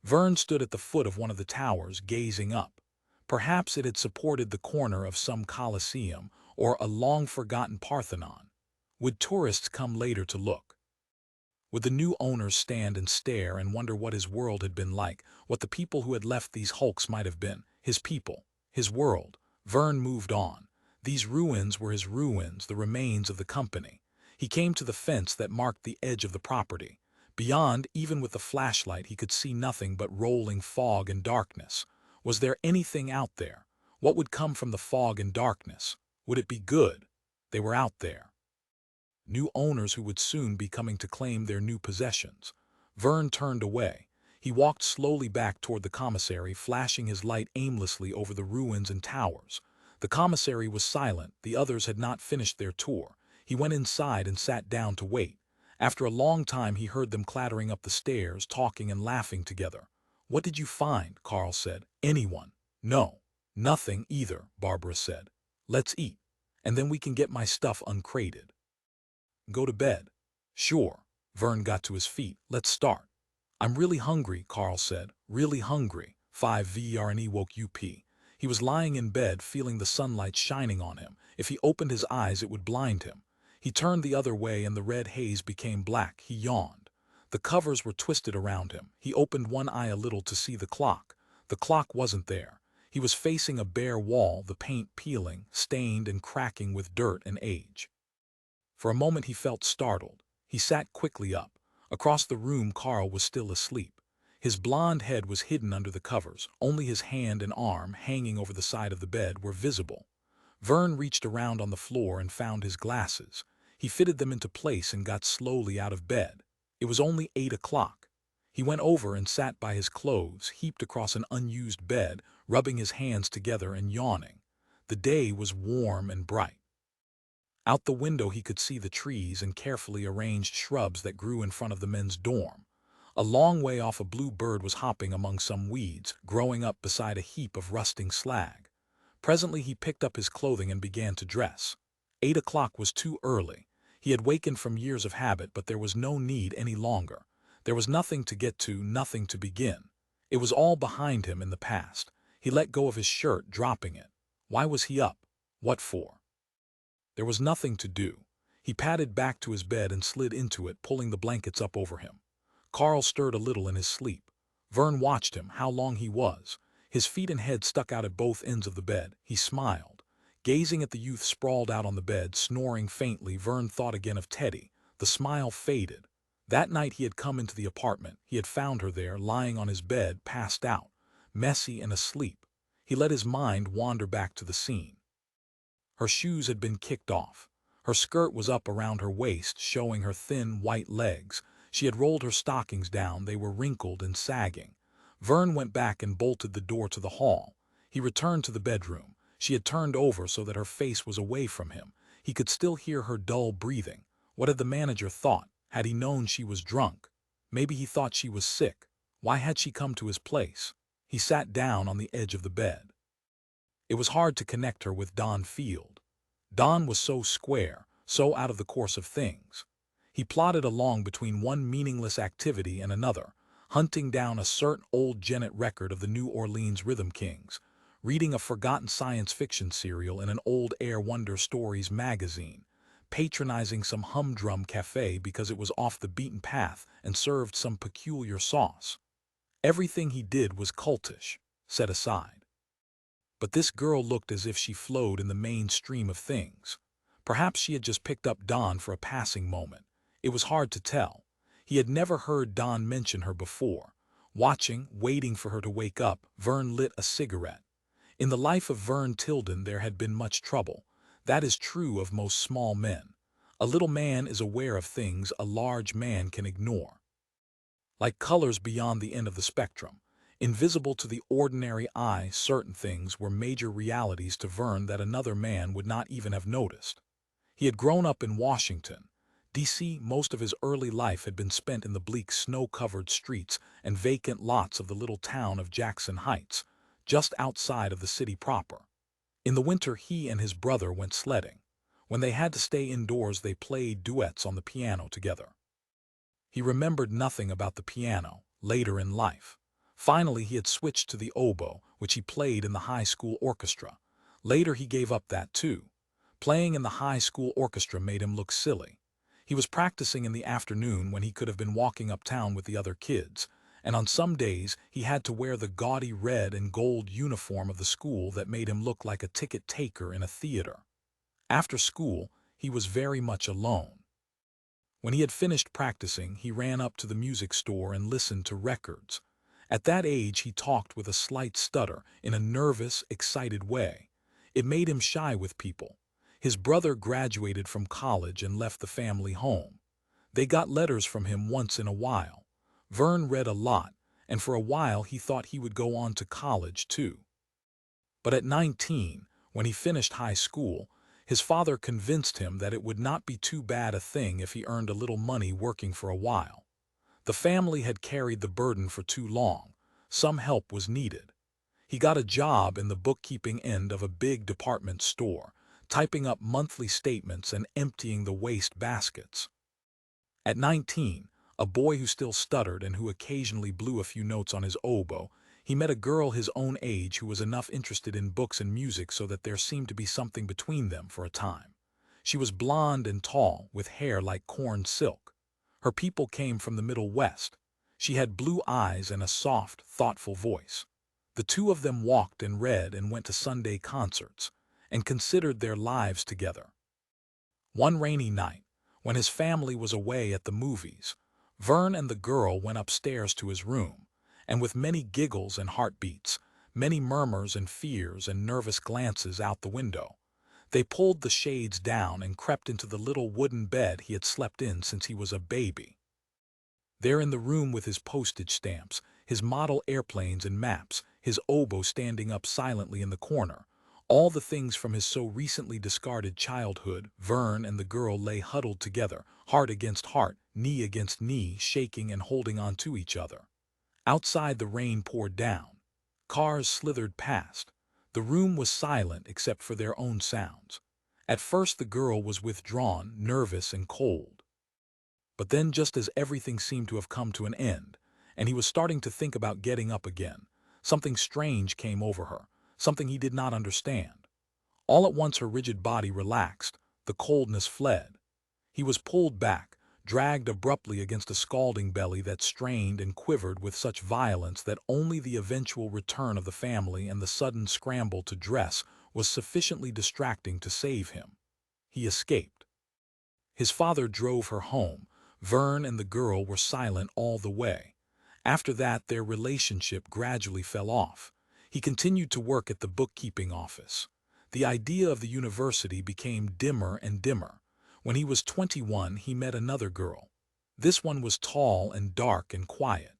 Verne stood at the foot of one of the towers, gazing up. Perhaps it had supported the corner of some Colosseum or a long-forgotten Parthenon. Would tourists come later to look? Would the new owners stand and stare and wonder what his world had been like, what the people who had left these hulks might have been, his people, his world? Verne moved on. These ruins were his ruins, the remains of the company. He came to the fence that marked the edge of the property. Beyond, even with the flashlight, he could see nothing but rolling fog and darkness. Was there anything out there? What would come from the fog and darkness? Would it be good? They were out there. New owners who would soon be coming to claim their new possessions. Verne turned away. He walked slowly back toward the commissary, flashing his light aimlessly over the ruins and towers. The commissary was silent. The others had not finished their tour. He went inside and sat down to wait. After a long time he heard them clattering up the stairs, talking and laughing together. "What did you find?" Carl said. "Anyone?" "No. Nothing either," Barbara said. "Let's eat, and then we can get my stuff uncrated." "Go to bed." "Sure." Verne got to his feet. "Let's start." "I'm really hungry," Carl said. "Really hungry." 5 Verne woke up. He was lying in bed, feeling the sunlight shining on him. If he opened his eyes, it would blind him. He turned the other way and the red haze became black. He yawned. The covers were twisted around him. He opened one eye a little to see the clock. The clock wasn't there. He was facing a bare wall, the paint peeling, stained and cracking with dirt and age. For a moment he felt startled. He sat quickly up. Across the room Carl was still asleep. His blond head was hidden under the covers. Only his hand and arm, hanging over the side of the bed, were visible. Verne reached around on the floor and found his glasses. He fitted them into place and got slowly out of bed. It was only 8 o'clock. He went over and sat by his clothes, heaped across an unused bed, rubbing his hands together and yawning. The day was warm and bright. Out the window he could see the trees and carefully arranged shrubs that grew in front of the men's dorm. A long way off a blue bird was hopping among some weeds, growing up beside a heap of rusting slag. Presently he picked up his clothing and began to dress. 8 o'clock was too early. He had wakened from years of habit, but there was no need any longer. There was nothing to get to, nothing to begin. It was all behind him in the past. He let go of his shirt, dropping it. Why was he up? What for? There was nothing to do. He padded back to his bed and slid into it, pulling the blankets up over him. Carl stirred a little in his sleep. Verne watched him, how long he was. His feet and head stuck out at both ends of the bed. He smiled. Gazing at the youth sprawled out on the bed, snoring faintly, Verne thought again of Teddy. The smile faded. That night he had come into the apartment. He had found her there, lying on his bed, passed out, messy and asleep. He let his mind wander back to the scene. Her shoes had been kicked off. Her skirt was up around her waist, showing her thin, white legs. She had rolled her stockings down. They were wrinkled and sagging. Verne went back and bolted the door to the hall. He returned to the bedroom. She had turned over so that her face was away from him. He could still hear her dull breathing. What had the manager thought? Had he known she was drunk? Maybe he thought she was sick. Why had she come to his place? He sat down on the edge of the bed. It was hard to connect her with Don Field. Don was so square, so out of the course of things. He plodded along between one meaningless activity and another, hunting down a certain old Genet record of the New Orleans Rhythm Kings, reading a forgotten science fiction serial in an old Air Wonder Stories magazine, patronizing some humdrum cafe because it was off the beaten path and served some peculiar sauce. Everything he did was cultish, set aside. But this girl looked as if she flowed in the mainstream of things. Perhaps she had just picked up Don for a passing moment. It was hard to tell. He had never heard Don mention her before. Watching, waiting for her to wake up, Verne lit a cigarette. In the life of Verne Tildon there had been much trouble. That is true of most small men. A little man is aware of things a large man can ignore. Like colors beyond the end of the spectrum. Invisible to the ordinary eye, certain things were major realities to Verne that another man would not even have noticed. He had grown up in Washington, D.C. Most of his early life had been spent in the bleak snow-covered streets and vacant lots of the little town of Jackson Heights, just outside of the city proper. In the winter he and his brother went sledding. When they had to stay indoors they played duets on the piano together. He remembered nothing about the piano, later in life. Finally he had switched to the oboe, which he played in the high school orchestra. Later he gave up that too. Playing in the high school orchestra made him look silly. He was practicing in the afternoon when he could have been walking uptown with the other kids, and on some days he had to wear the gaudy red and gold uniform of the school that made him look like a ticket taker in a theater. After school, he was very much alone. When he had finished practicing, he ran up to the music store and listened to records. At that age he talked with a slight stutter, in a nervous, excited way. It made him shy with people. His brother graduated from college and left the family home. They got letters from him once in a while. Verne read a lot, and for a while he thought he would go on to college too. But at 19, when he finished high school, his father convinced him that it would not be too bad a thing if he earned a little money working for a while. The family had carried the burden for too long. Some help was needed. He got a job in the bookkeeping end of a big department store, typing up monthly statements and emptying the waste baskets. At 19, a boy who still stuttered and who occasionally blew a few notes on his oboe, he met a girl his own age who was enough interested in books and music so that there seemed to be something between them for a time. She was blonde and tall, with hair like corn silk. Her people came from the Middle West. She had blue eyes and a soft, thoughtful voice. The two of them walked and read and went to Sunday concerts, and considered their lives together. One rainy night, when his family was away at the movies, Verne and the girl went upstairs to his room, and with many giggles and heartbeats, many murmurs and fears and nervous glances out the window, they pulled the shades down and crept into the little wooden bed he had slept in since he was a baby. There in the room with his postage stamps, his model airplanes and maps, his oboe standing up silently in the corner, all the things from his so recently discarded childhood, Verne and the girl lay huddled together, heart against heart, knee against knee, shaking and holding on to each other. Outside the rain poured down. Cars slithered past. The room was silent except for their own sounds. At first the girl was withdrawn, nervous and cold. But then, just as everything seemed to have come to an end, and he was starting to think about getting up again, something strange came over her, something he did not understand. All at once her rigid body relaxed, the coldness fled. He was pulled back, dragged abruptly against a scalding belly that strained and quivered with such violence that only the eventual return of the family and the sudden scramble to dress was sufficiently distracting to save him. He escaped. His father drove her home. Verne and the girl were silent all the way. After that, their relationship gradually fell off. He continued to work at the bookkeeping office. The idea of the university became dimmer and dimmer. When he was 21, he met another girl. This one was tall and dark and quiet.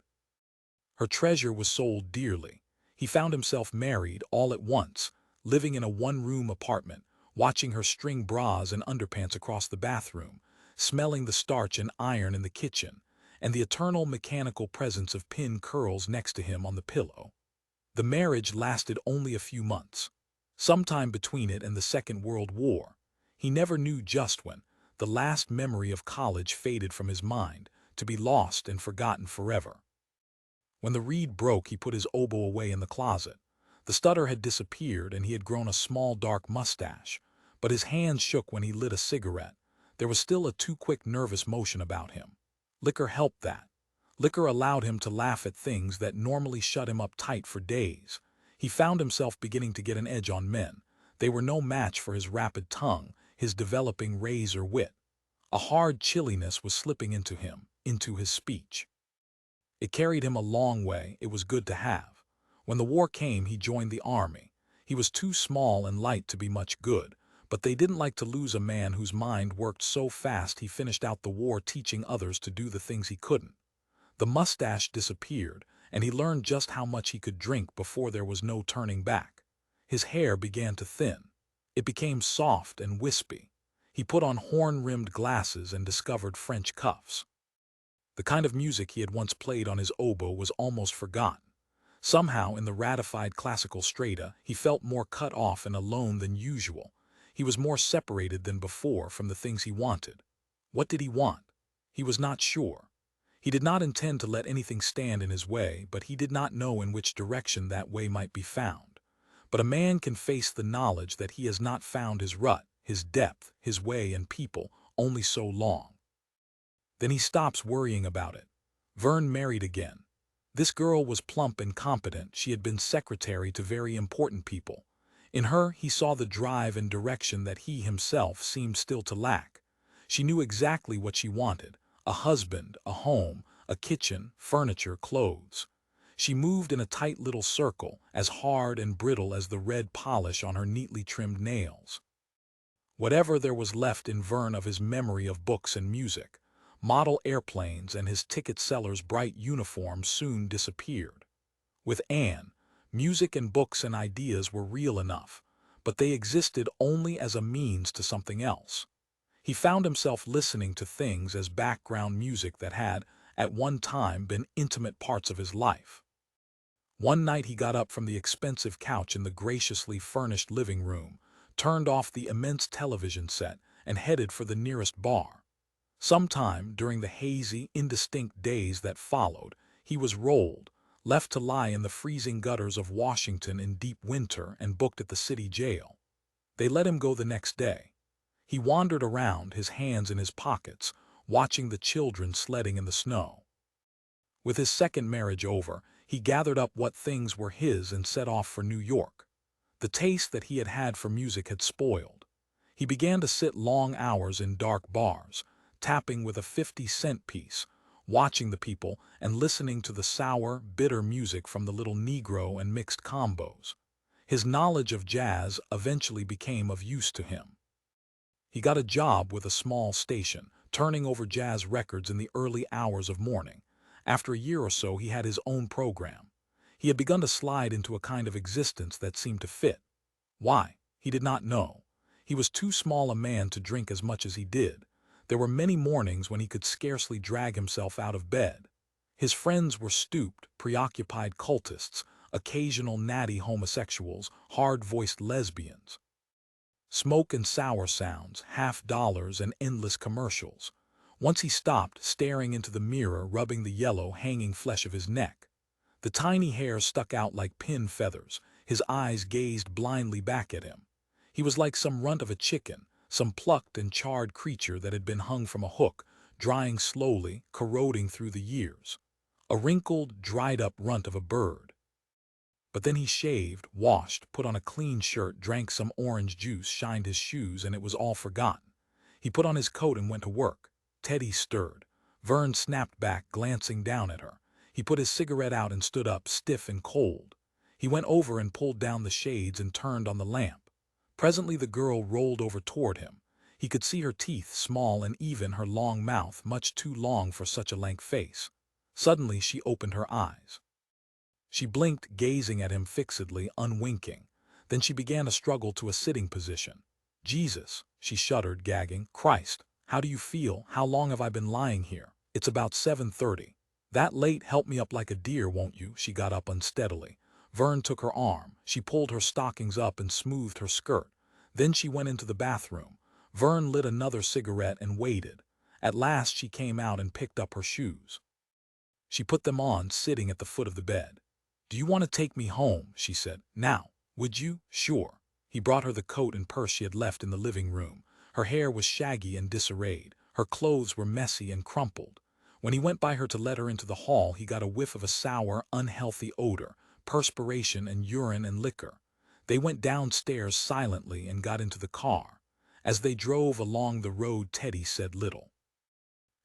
Her treasure was sold dearly. He found himself married all at once, living in a one-room apartment, watching her string bras and underpants across the bathroom, smelling the starch and iron in the kitchen, and the eternal mechanical presence of pin curls next to him on the pillow. The marriage lasted only a few months. Sometime between it and the Second World War, he never knew just when, the last memory of college faded from his mind, to be lost and forgotten forever. When the reed broke, he put his oboe away in the closet. The stutter had disappeared and he had grown a small dark mustache, but his hands shook when he lit a cigarette. There was still a too quick nervous motion about him. Liquor helped that. Liquor allowed him to laugh at things that normally shut him up tight for days. He found himself beginning to get an edge on men. They were no match for his rapid tongue, his developing razor wit. A hard chilliness was slipping into him, into his speech. It carried him a long way. It was good to have. When the war came, he joined the army. He was too small and light to be much good, but they didn't like to lose a man whose mind worked so fast he finished out the war teaching others to do the things he couldn't. The mustache disappeared, and he learned just how much he could drink before there was no turning back. His hair began to thin. It became soft and wispy. He put on horn-rimmed glasses and discovered French cuffs. The kind of music he had once played on his oboe was almost forgotten. Somehow, in the ratified classical strata, he felt more cut off and alone than usual. He was more separated than before from the things he wanted. What did he want? He was not sure. He did not intend to let anything stand in his way, but he did not know in which direction that way might be found. But a man can face the knowledge that he has not found his rut, his depth, his way and people, only so long. Then he stops worrying about it. Verne married again. This girl was plump and competent. She had been secretary to very important people. In her, he saw the drive and direction that he himself seemed still to lack. She knew exactly what she wanted: a husband, a home, a kitchen, furniture, clothes. She moved in a tight little circle, as hard and brittle as the red polish on her neatly trimmed nails. Whatever there was left in Verne of his memory of books and music, model airplanes and his ticket seller's bright uniform soon disappeared. With Anne, music and books and ideas were real enough, but they existed only as a means to something else. He found himself listening to things as background music that had, at one time, been intimate parts of his life. One night he got up from the expensive couch in the graciously furnished living room, turned off the immense television set, and headed for the nearest bar. Sometime during the hazy, indistinct days that followed, he was rolled, left to lie in the freezing gutters of Washington in deep winter, and booked at the city jail. They let him go the next day. He wandered around, his hands in his pockets, watching the children sledding in the snow. With his second marriage over, he gathered up what things were his and set off for New York. The taste that he had had for music had spoiled. He began to sit long hours in dark bars, tapping with a 50-cent piece, watching the people and listening to the sour, bitter music from the little Negro and mixed combos. His knowledge of jazz eventually became of use to him. He got a job with a small station, turning over jazz records in the early hours of morning. After a year or so, he had his own program. He had begun to slide into a kind of existence that seemed to fit. Why? He did not know. He was too small a man to drink as much as he did. There were many mornings when he could scarcely drag himself out of bed. His friends were stooped, preoccupied cultists, occasional natty homosexuals, hard-voiced lesbians. Smoke and sour sounds, $50 and endless commercials. Once he stopped, staring into the mirror, rubbing the yellow, hanging flesh of his neck. The tiny hair stuck out like pin feathers. His eyes gazed blindly back at him. He was like some runt of a chicken, some plucked and charred creature that had been hung from a hook, drying slowly, corroding through the years. A wrinkled, dried-up runt of a bird. But then he shaved, washed, put on a clean shirt, drank some orange juice, shined his shoes, and it was all forgotten. He put on his coat and went to work. Teddy stirred. Verne snapped back, glancing down at her. He put his cigarette out and stood up, stiff and cold. He went over and pulled down the shades and turned on the lamp. Presently the girl rolled over toward him. He could see her teeth, small and even, her long mouth, much too long for such a lank face. Suddenly she opened her eyes. She blinked, gazing at him fixedly, unwinking. Then she began to struggle to a sitting position. "Jesus," she shuddered, gagging. "Christ, how do you feel? How long have I been lying here? It's about 7:30. That late? Help me up like a deer, won't you?" She got up unsteadily. Verne took her arm. She pulled her stockings up and smoothed her skirt. Then she went into the bathroom. Verne lit another cigarette and waited. At last she came out and picked up her shoes. She put them on, sitting at the foot of the bed. "Do you want to take me home?" she said. "Now, would you?" "Sure." He brought her the coat and purse she had left in the living room. Her hair was shaggy and disarrayed. Her clothes were messy and crumpled. When he went by her to let her into the hall, he got a whiff of a sour, unhealthy odor, perspiration and urine and liquor. They went downstairs silently and got into the car. As they drove along the road, Teddy said little.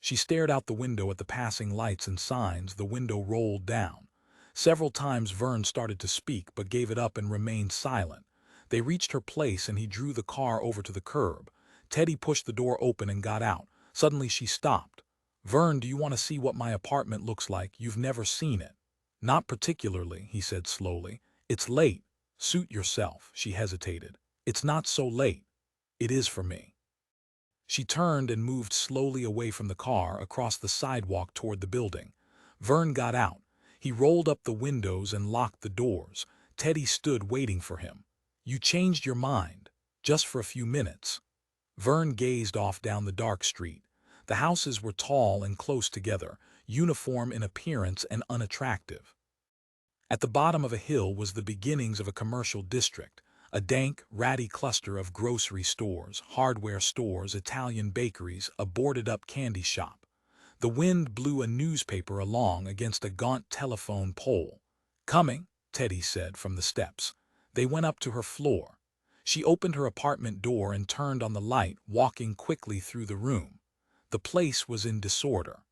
She stared out the window at the passing lights and signs. The window rolled down. Several times Verne started to speak, but gave it up and remained silent. They reached her place and he drew the car over to the curb. Teddy pushed the door open and got out. Suddenly she stopped. Verne, do you want to see what my apartment looks like? You've never seen it. Not particularly, he said slowly. It's late. Suit yourself, she hesitated. It's not so late. It is for me. She turned and moved slowly away from the car across the sidewalk toward the building. Verne got out. He rolled up the windows and locked the doors. Teddy stood waiting for him. You changed your mind. Just for a few minutes. Verne gazed off down the dark street. The houses were tall and close together, uniform in appearance and unattractive. At the bottom of a hill was the beginnings of a commercial district, a dank, ratty cluster of grocery stores, hardware stores, Italian bakeries, a boarded-up candy shop. The wind blew a newspaper along against a gaunt telephone pole. "Coming," Teddy said from the steps. They went up to her floor. She opened her apartment door and turned on the light, walking quickly through the room. The place was in disorder.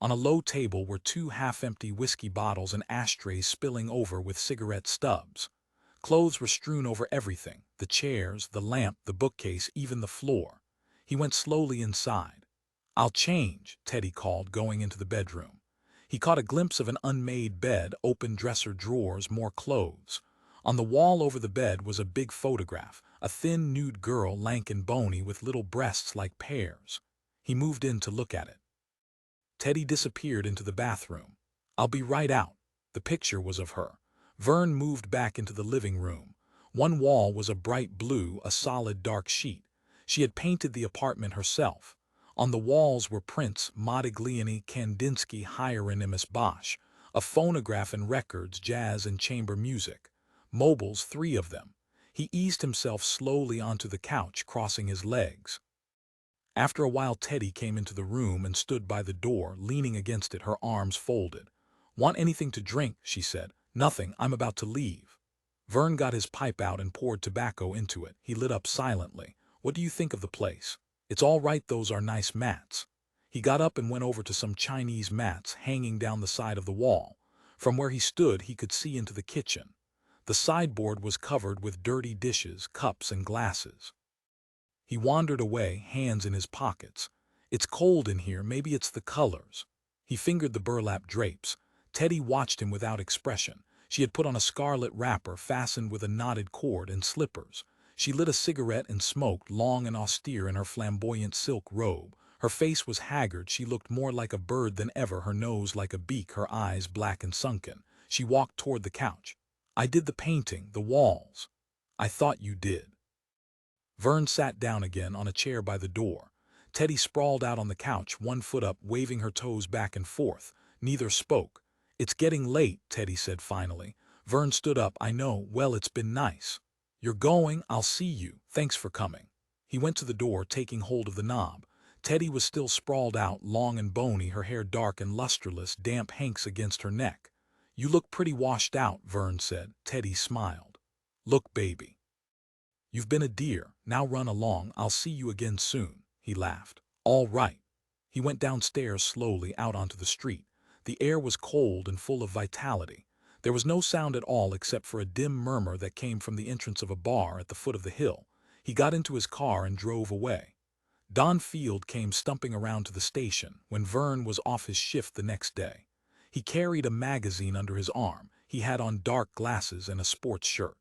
On a low table were two half-empty whiskey bottles and ashtrays spilling over with cigarette stubs. Clothes were strewn over everything, the chairs, the lamp, the bookcase, even the floor. He went slowly inside. "I'll change," Teddy called, going into the bedroom. He caught a glimpse of an unmade bed, open dresser drawers, more clothes. On the wall over the bed was a big photograph, a thin, nude girl, lank and bony, with little breasts like pears. He moved in to look at it. Teddy disappeared into the bathroom. "I'll be right out." The picture was of her. Verne moved back into the living room. One wall was a bright blue, a solid dark sheet. She had painted the apartment herself. On the walls were prints, Modigliani, Kandinsky, Hieronymus Bosch, a phonograph and records, jazz and chamber music. Mobiles, 3 of them. He eased himself slowly onto the couch, crossing his legs. After a while, Teddy came into the room and stood by the door, leaning against it, her arms folded. "Want anything to drink?" she said. "Nothing, I'm about to leave." Verne got his pipe out and poured tobacco into it. He lit up silently. "What do you think of the place?" "It's all right, those are nice mats." He got up and went over to some Chinese mats hanging down the side of the wall. From where he stood, he could see into the kitchen. The sideboard was covered with dirty dishes, cups and glasses. He wandered away, hands in his pockets. "It's cold in here, maybe it's the colors." He fingered the burlap drapes. Teddy watched him without expression. She had put on a scarlet wrapper fastened with a knotted cord and slippers. She lit a cigarette and smoked, long and austere in her flamboyant silk robe. Her face was haggard. She looked more like a bird than ever, her nose like a beak, her eyes black and sunken. She walked toward the couch. "I did the painting, the walls." "I thought you did." Verne sat down again on a chair by the door. Teddy sprawled out on the couch, one foot up, waving her toes back and forth. Neither spoke. "It's getting late," Teddy said finally. Verne stood up. "I know. Well, it's been nice." "You're going? I'll see you. Thanks for coming." He went to the door, taking hold of the knob. Teddy was still sprawled out, long and bony, her hair dark and lusterless, damp hanks against her neck. "You look pretty washed out," Verne said. Teddy smiled. "Look, baby. You've been a dear. Now run along. I'll see you again soon." He laughed. "All right." He went downstairs slowly, out onto the street. The air was cold and full of vitality. There was no sound at all except for a dim murmur that came from the entrance of a bar at the foot of the hill. He got into his car and drove away. Don Field came stumping around to the station when Verne was off his shift the next day. He carried a magazine under his arm. He had on dark glasses and a sports shirt.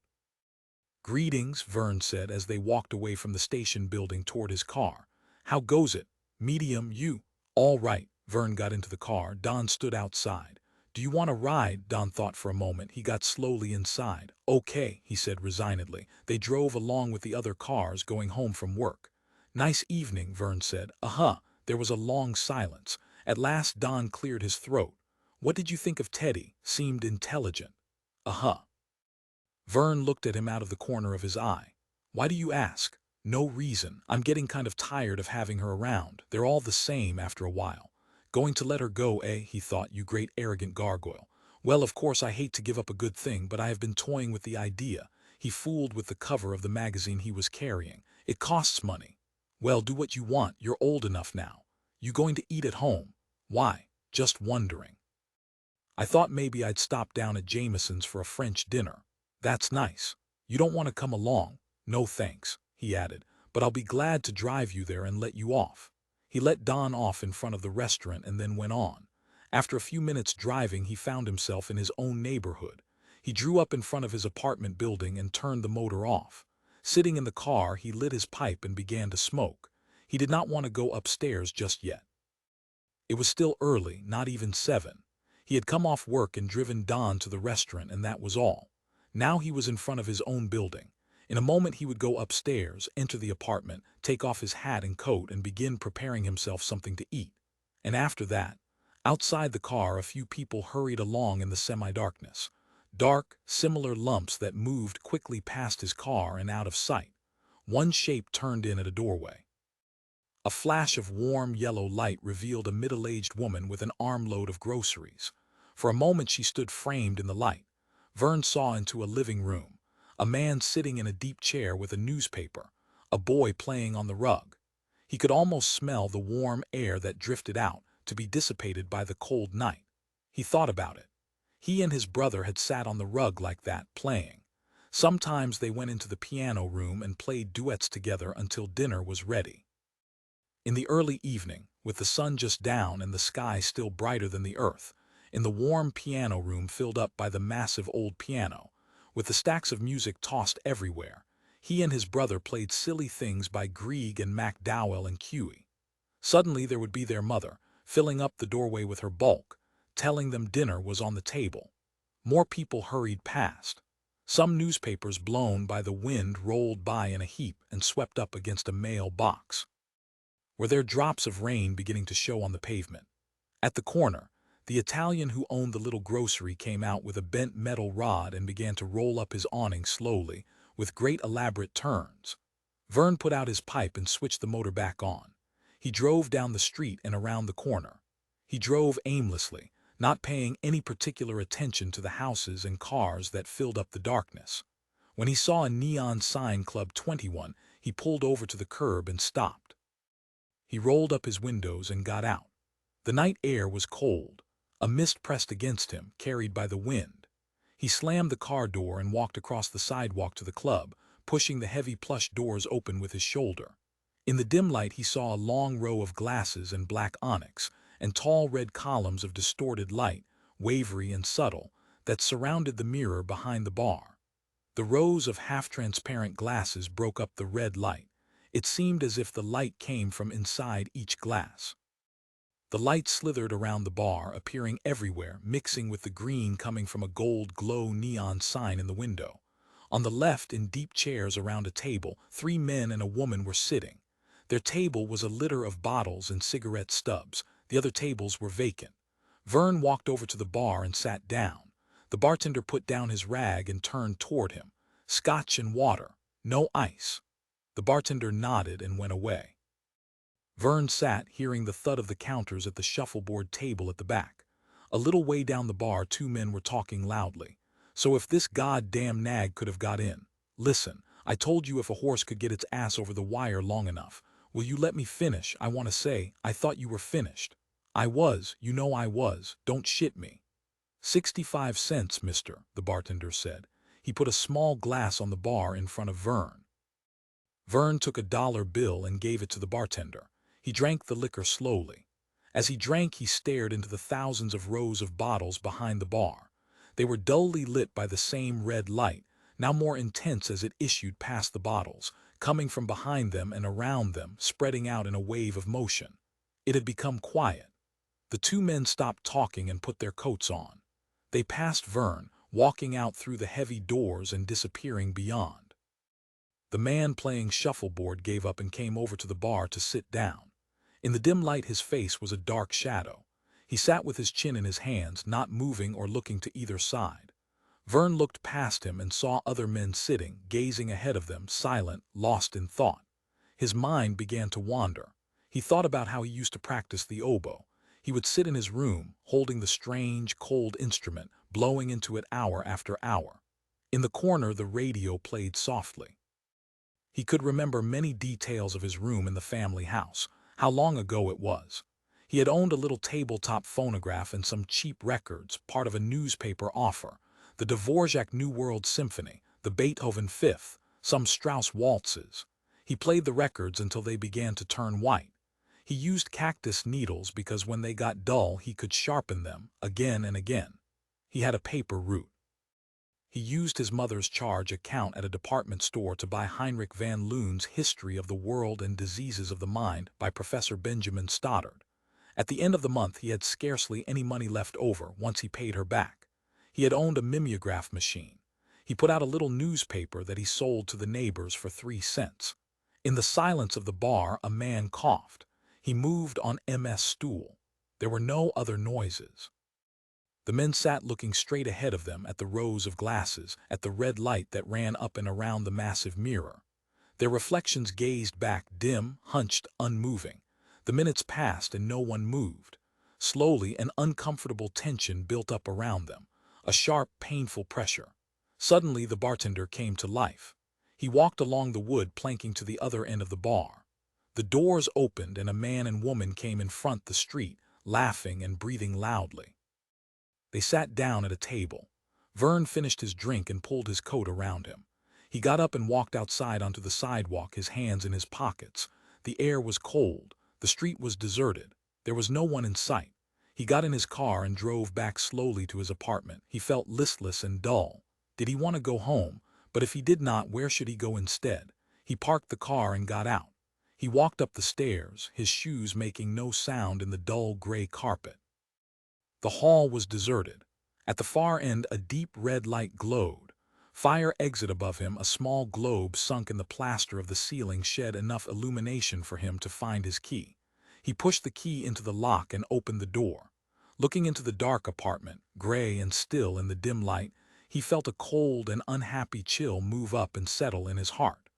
"Greetings," Verne said as they walked away from the station building toward his car. "How goes it?" "Medium, you?" "All right." Verne got into the car. Don stood outside. "Do you want a ride?" Don thought for a moment. He got slowly inside. "Okay," he said resignedly. They drove along with the other cars going home from work. "Nice evening," Verne said. "Uh-huh." There was a long silence. At last Don cleared his throat. "What did you think of Teddy? Seemed intelligent." "Uh-huh." Verne looked at him out of the corner of his eye. "Why do you ask?" "No reason. I'm getting kind of tired of having her around. They're all the same after a while." "Going to let her go, eh?" he thought. "You great arrogant gargoyle." "Well, of course I hate to give up a good thing, but I have been toying with the idea." He fooled with the cover of the magazine he was carrying. "It costs money." "Well, do what you want. You're old enough now." "You going to eat at home?" "Why?" "Just wondering. I thought maybe I'd stop down at Jameson's for a French dinner." "That's nice. You don't want to come along?" "No thanks," he added, "but I'll be glad to drive you there and let you off." He let Don off in front of the restaurant and then went on. After a few minutes driving, he found himself in his own neighborhood. He drew up in front of his apartment building and turned the motor off. Sitting in the car, he lit his pipe and began to smoke. He did not want to go upstairs just yet. It was still early, not even 7. He had come off work and driven Don to the restaurant, and that was all. Now he was in front of his own building. In a moment he would go upstairs, enter the apartment, take off his hat and coat and begin preparing himself something to eat. And after that, outside the car, a few people hurried along in the semi-darkness. Dark, similar lumps that moved quickly past his car and out of sight. One shape turned in at a doorway. A flash of warm yellow light revealed a middle-aged woman with an armload of groceries. For a moment she stood framed in the light. Verne saw into a living room. A man sitting in a deep chair with a newspaper. A boy playing on the rug. He could almost smell the warm air that drifted out, to be dissipated by the cold night. He thought about it. He and his brother had sat on the rug like that, playing. Sometimes they went into the piano room and played duets together until dinner was ready. In the early evening, with the sun just down and the sky still brighter than the earth, in the warm piano room filled up by the massive old piano, with the stacks of music tossed everywhere, he and his brother played silly things by Grieg and MacDowell and Huey. Suddenly there would be their mother, filling up the doorway with her bulk, telling them dinner was on the table. More people hurried past. Some newspapers blown by the wind rolled by in a heap and swept up against a mail box. Were there drops of rain beginning to show on the pavement? At the corner, the Italian who owned the little grocery came out with a bent metal rod and began to roll up his awning slowly, with great elaborate turns. Verne put out his pipe and switched the motor back on. He drove down the street and around the corner. He drove aimlessly, not paying any particular attention to the houses and cars that filled up the darkness. When he saw a neon sign Club 21, he pulled over to the curb and stopped. He rolled up his windows and got out. The night air was cold. A mist pressed against him, carried by the wind. He slammed the car door and walked across the sidewalk to the club, pushing the heavy plush doors open with his shoulder. In the dim light he saw a long row of glasses and black onyx, and tall red columns of distorted light, wavery and subtle, that surrounded the mirror behind the bar. The rows of half-transparent glasses broke up the red light. It seemed as if the light came from inside each glass. The light slithered around the bar, appearing everywhere, mixing with the green coming from a gold glow neon sign in the window. On the left, in deep chairs around a table, 3 men and a woman were sitting. Their table was a litter of bottles and cigarette stubs. The other tables were vacant. Verne walked over to the bar and sat down. The bartender put down his rag and turned toward him. "Scotch and water, no ice." The bartender nodded and went away. Verne sat, hearing the thud of the counters at the shuffleboard table at the back. A little way down the bar 2 men were talking loudly. "So if this goddamn nag could have got in. Listen, I told you if a horse could get its ass over the wire long enough. Will you let me finish? I want to say, I thought you were finished." "I was, you know I was, don't shit me." 65 cents, mister," the bartender said. He put a small glass on the bar in front of Verne. Verne took a dollar bill and gave it to the bartender. He drank the liquor slowly. As he drank, he stared into the thousands of rows of bottles behind the bar. They were dully lit by the same red light, now more intense as it issued past the bottles, coming from behind them and around them, spreading out in a wave of motion. It had become quiet. The 2 men stopped talking and put their coats on. They passed Verne, walking out through the heavy doors and disappearing beyond. The man playing shuffleboard gave up and came over to the bar to sit down. In the dim light his face was a dark shadow. He sat with his chin in his hands, not moving or looking to either side. Verne looked past him and saw other men sitting, gazing ahead of them, silent, lost in thought. His mind began to wander. He thought about how he used to practice the oboe. He would sit in his room, holding the strange, cold instrument, blowing into it hour after hour. In the corner the radio played softly. He could remember many details of his room in the family house, how long ago it was. He had owned a little tabletop phonograph and some cheap records, part of a newspaper offer, the Dvorak New World Symphony, the Beethoven Fifth, some Strauss waltzes. He played the records until they began to turn white. He used cactus needles because when they got dull he could sharpen them again and again. He had a paper route. He used his mother's charge account at a department store to buy Heinrich van Loon's History of the World and Diseases of the Mind by Professor Benjamin Stoddard. At the end of the month he had scarcely any money left over once he paid her back. He had owned a mimeograph machine. He put out a little newspaper that he sold to the neighbors for 3 cents. In the silence of the bar a man coughed. He moved on MS stool. There were no other noises. The men sat looking straight ahead of them at the rows of glasses, at the red light that ran up and around the massive mirror. Their reflections gazed back, dim, hunched, unmoving. The minutes passed and no one moved. Slowly, an uncomfortable tension built up around them, a sharp, painful pressure. Suddenly, the bartender came to life. He walked along the wood planking to the other end of the bar. The doors opened and a man and woman came in front the street, laughing and breathing loudly. They sat down at a table. Verne finished his drink and pulled his coat around him. He got up and walked outside onto the sidewalk, his hands in his pockets. The air was cold. The street was deserted. There was no one in sight. He got in his car and drove back slowly to his apartment. He felt listless and dull. Did he want to go home? But if he did not, where should he go instead? He parked the car and got out. He walked up the stairs, his shoes making no sound in the dull gray carpet. The hall was deserted. At the far end, a deep red light glowed. Fire exit above him, a small globe sunk in the plaster of the ceiling shed enough illumination for him to find his key. He pushed the key into the lock and opened the door. Looking into the dark apartment, gray and still in the dim light, he felt a cold and unhappy chill move up and settle in his heart.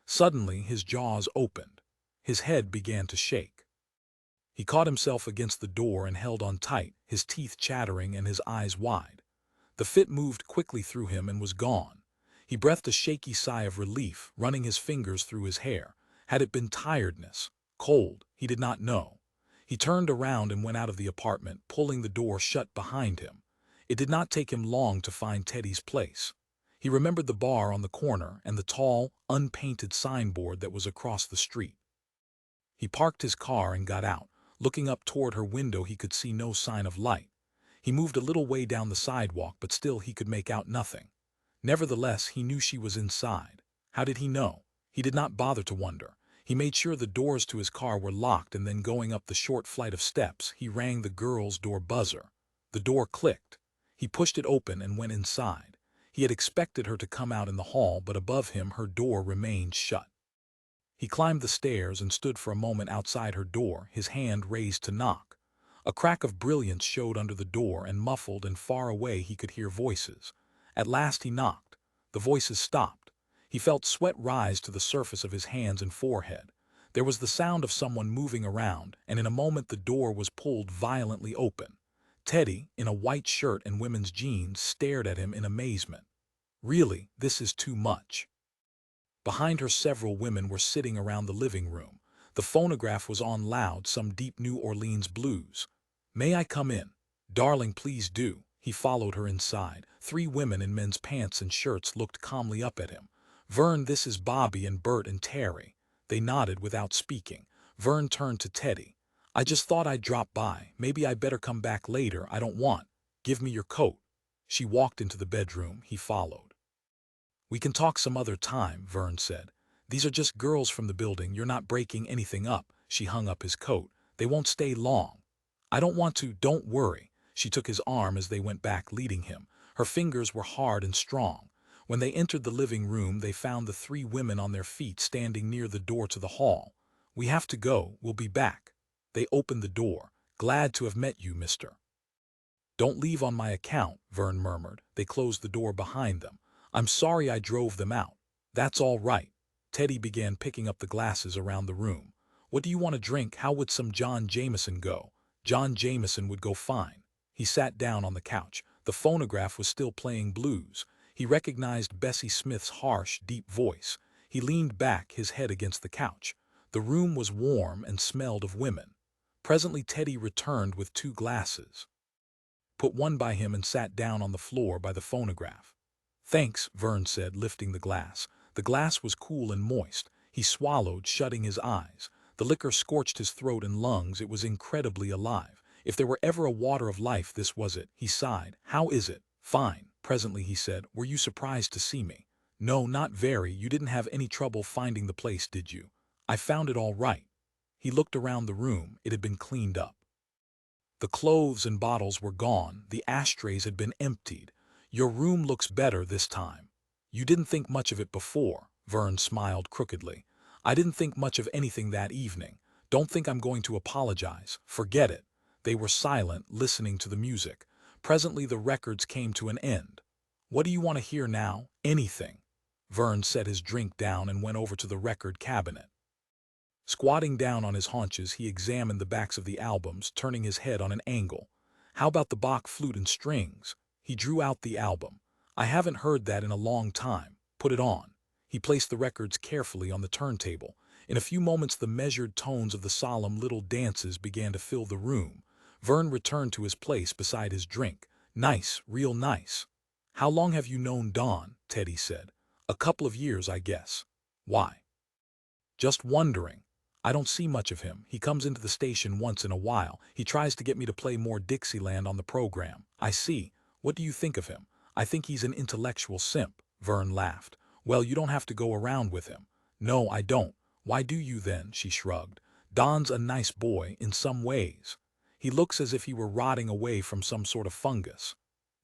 Suddenly, his jaws opened. His head began to shake. He caught himself against the door and held on tight, his teeth chattering and his eyes wide. The fit moved quickly through him and was gone. He breathed a shaky sigh of relief, running his fingers through his hair. Had it been tiredness? Cold? He did not know. He turned around and went out of the apartment, pulling the door shut behind him. It did not take him long to find Teddy's place. He remembered the bar on the corner and the tall, unpainted signboard that was across the street. He parked his car and got out. Looking up toward her window, he could see no sign of light. He moved a little way down the sidewalk, but still he could make out nothing. Nevertheless, he knew she was inside. How did he know? He did not bother to wonder. He made sure the doors to his car were locked, and then going up the short flight of steps, he rang the girl's door buzzer. The door clicked. He pushed it open and went inside. He had expected her to come out in the hall, but above him her door remained shut. He climbed the stairs and stood for a moment outside her door, his hand raised to knock. A crack of brilliance showed under the door, and muffled and far away he could hear voices. At last he knocked. The voices stopped. He felt sweat rise to the surface of his hands and forehead. There was the sound of someone moving around, and in a moment the door was pulled violently open. Teddy, in a white shirt and women's jeans, stared at him in amazement. Really, this is too much. Behind her, several women were sitting around the living room. The phonograph was on loud, some deep New Orleans blues. "May I come in?" "Darling, please do." He followed her inside. 3 women in men's pants and shirts looked calmly up at him. "Verne, this is Bobby and Bert and Terry." They nodded without speaking. Verne turned to Teddy. "I just thought I'd drop by. Maybe I better come back later. I don't want. Give me your coat." She walked into the bedroom. He followed. "We can talk some other time," Verne said. "These are just girls from the building. You're not breaking anything up." She hung up his coat. "They won't stay long." "I don't want to. Don't worry." She took his arm as they went back, leading him. Her fingers were hard and strong. When they entered the living room, they found the 3 women on their feet, standing near the door to the hall. "We have to go. We'll be back." They opened the door. "Glad to have met you, mister." "Don't leave on my account," Verne murmured. They closed the door behind them. "I'm sorry I drove them out." "That's all right." Teddy began picking up the glasses around the room. "What do you want to drink? How would some John Jameson go?" John Jameson would go fine. He sat down on the couch. The phonograph was still playing blues. He recognized Bessie Smith's harsh, deep voice. He leaned back, his head against the couch. The room was warm and smelled of women. Presently Teddy returned with 2 glasses. Put one by him and sat down on the floor by the phonograph. "Thanks," Verne said, lifting the glass. The glass was cool and moist. He swallowed, shutting his eyes. The liquor scorched his throat and lungs. It was incredibly alive. If there were ever a water of life, this was it. He sighed. "How is it?" "Fine." Presently he said, "Were you surprised to see me?" "No, not very. You didn't have any trouble finding the place, did you?" "I found it all right." He looked around the room. It had been cleaned up. The clothes and bottles were gone. The ashtrays had been emptied. "Your room looks better this time." "You didn't think much of it before." Verne smiled crookedly. "I didn't think much of anything that evening. Don't think I'm going to apologize. Forget it." They were silent, listening to the music. Presently the records came to an end. "What do you want to hear now?" "Anything." Verne set his drink down and went over to the record cabinet. Squatting down on his haunches, he examined the backs of the albums, turning his head on an angle. "How about the Bach flute and strings?" He drew out the album. "I haven't heard that in a long time. Put it on." He placed the records carefully on the turntable. In a few moments the measured tones of the solemn little dances began to fill the room. Verne returned to his place beside his drink. "Nice, real nice." "How long have you known Don?" Teddy said. "A couple of years, I guess." "Why?" "Just wondering. I don't see much of him. He comes into the station once in a while. He tries to get me to play more Dixieland on the program." "I see. What do you think of him?" "I think he's an intellectual simp." Verne laughed. "Well, you don't have to go around with him." "No, I don't." "Why do you then?" She shrugged. "Don's a nice boy, in some ways. He looks as if he were rotting away from some sort of fungus.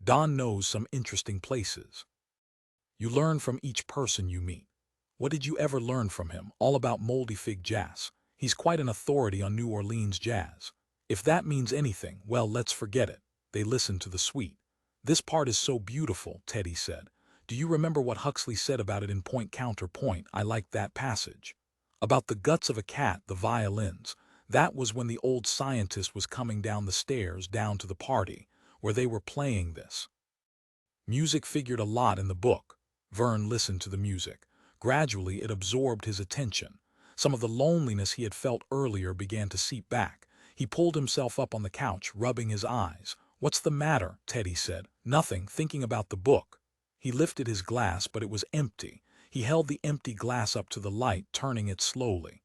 Don knows some interesting places. You learn from each person you meet." "What did you ever learn from him?" "All about moldy fig jazz. He's quite an authority on New Orleans jazz." "If that means anything, well, let's forget it." They listened to the suite. "This part is so beautiful," Teddy said. "Do you remember what Huxley said about it in Point Counterpoint?" "I liked that passage." "About the guts of a cat, the violins." That was when the old scientist was coming down the stairs down to the party, where they were playing this. Music figured a lot in the book. Verne listened to the music. Gradually it absorbed his attention. Some of the loneliness he had felt earlier began to seep back. He pulled himself up on the couch, rubbing his eyes. "What's the matter?" Teddy said. "Nothing, thinking about the book." He lifted his glass, but it was empty. He held the empty glass up to the light, turning it slowly.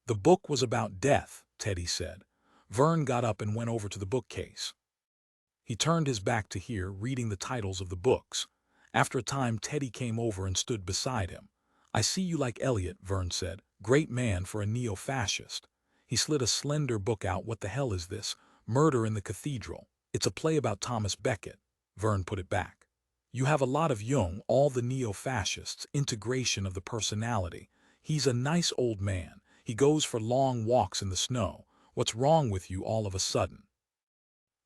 "The book was about death," Teddy said. Verne got up and went over to the bookcase. He turned his back to hear, reading the titles of the books. After a time Teddy came over and stood beside him. "I see you like Eliot," Verne said. "Great man for a neo-fascist." He slid a slender book out. "What the hell is this?" "Murder in the Cathedral." "It's a play about Thomas Becket." Verne put it back. "You have a lot of Jung, all the neo-fascists, integration of the personality. He's a nice old man. He goes for long walks in the snow. What's wrong with you all of a sudden?"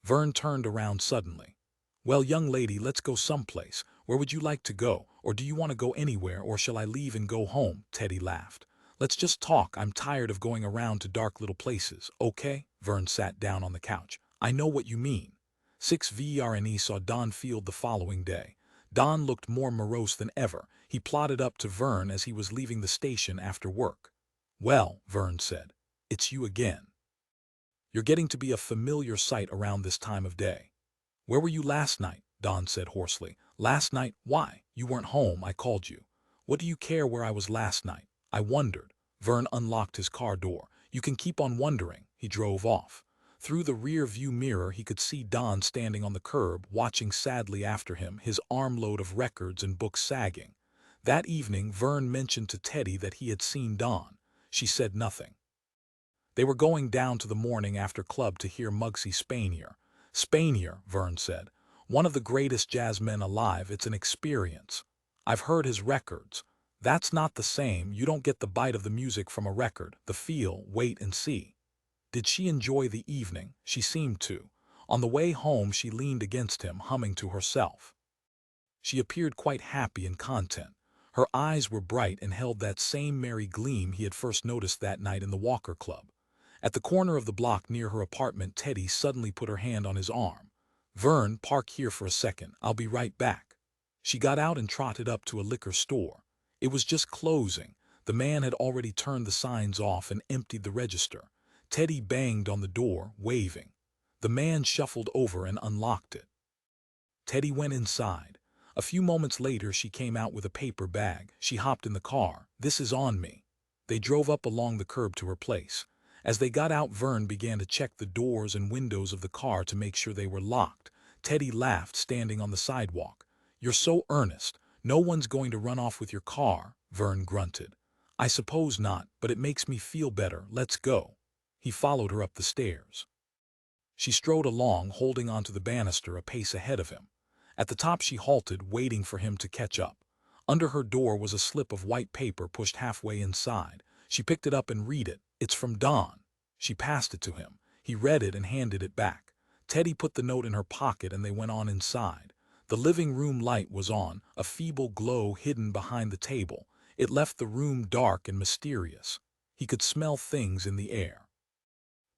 Verne turned around suddenly. "Well, young lady, let's go someplace. Where would you like to go? Or do you want to go anywhere, or shall I leave and go home?" Teddy laughed. "Let's just talk. I'm tired of going around to dark little places." "Okay." Verne sat down on the couch. "I know what you mean." 6 Verne saw Don Field the following day. Don looked more morose than ever. He plodded up to Verne as he was leaving the station after work. "Well," Verne said, "it's you again. You're getting to be a familiar sight around this time of day." "Where were you last night?" Don said hoarsely. "Last night? Why? You weren't home. I called you." "What do you care where I was last night?" "I wondered." Verne unlocked his car door. "You can keep on wondering." He drove off. Through the rear-view mirror he could see Don standing on the curb, watching sadly after him, his armload of records and books sagging. That evening Verne mentioned to Teddy that he had seen Don. She said nothing. They were going down to the morning after club to hear Muggsy Spanier. "Spanier," Verne said. "One of the greatest jazz men alive. It's an experience. I've heard his records. That's not the same. You don't get the bite of the music from a record, the feel, wait and see." Did she enjoy the evening? She seemed to. On the way home she leaned against him, humming to herself. She appeared quite happy and content. Her eyes were bright and held that same merry gleam he had first noticed that night in the Walker Club. At the corner of the block near her apartment, Teddy suddenly put her hand on his arm. "Verne, park here for a second. I'll be right back." She got out and trotted up to a liquor store. It was just closing. The man had already turned the signs off and emptied the register. Teddy banged on the door, waving. The man shuffled over and unlocked it. Teddy went inside. A few moments later she came out with a paper bag. She hopped in the car. "This is on me." They drove up along the curb to her place. As they got out, Verne began to check the doors and windows of the car to make sure they were locked. Teddy laughed, standing on the sidewalk. "You're so earnest. No one's going to run off with your car," Verne grunted. "I suppose not, but it makes me feel better. Let's go." He followed her up the stairs. She strode along, holding onto the banister a pace ahead of him. At the top she halted, waiting for him to catch up. Under her door was a slip of white paper pushed halfway inside. She picked it up and read it. "It's from Don." She passed it to him. He read it and handed it back. Teddy put the note in her pocket and they went on inside. The living room light was on, a feeble glow hidden behind the table. It left the room dark and mysterious. He could smell things in the air.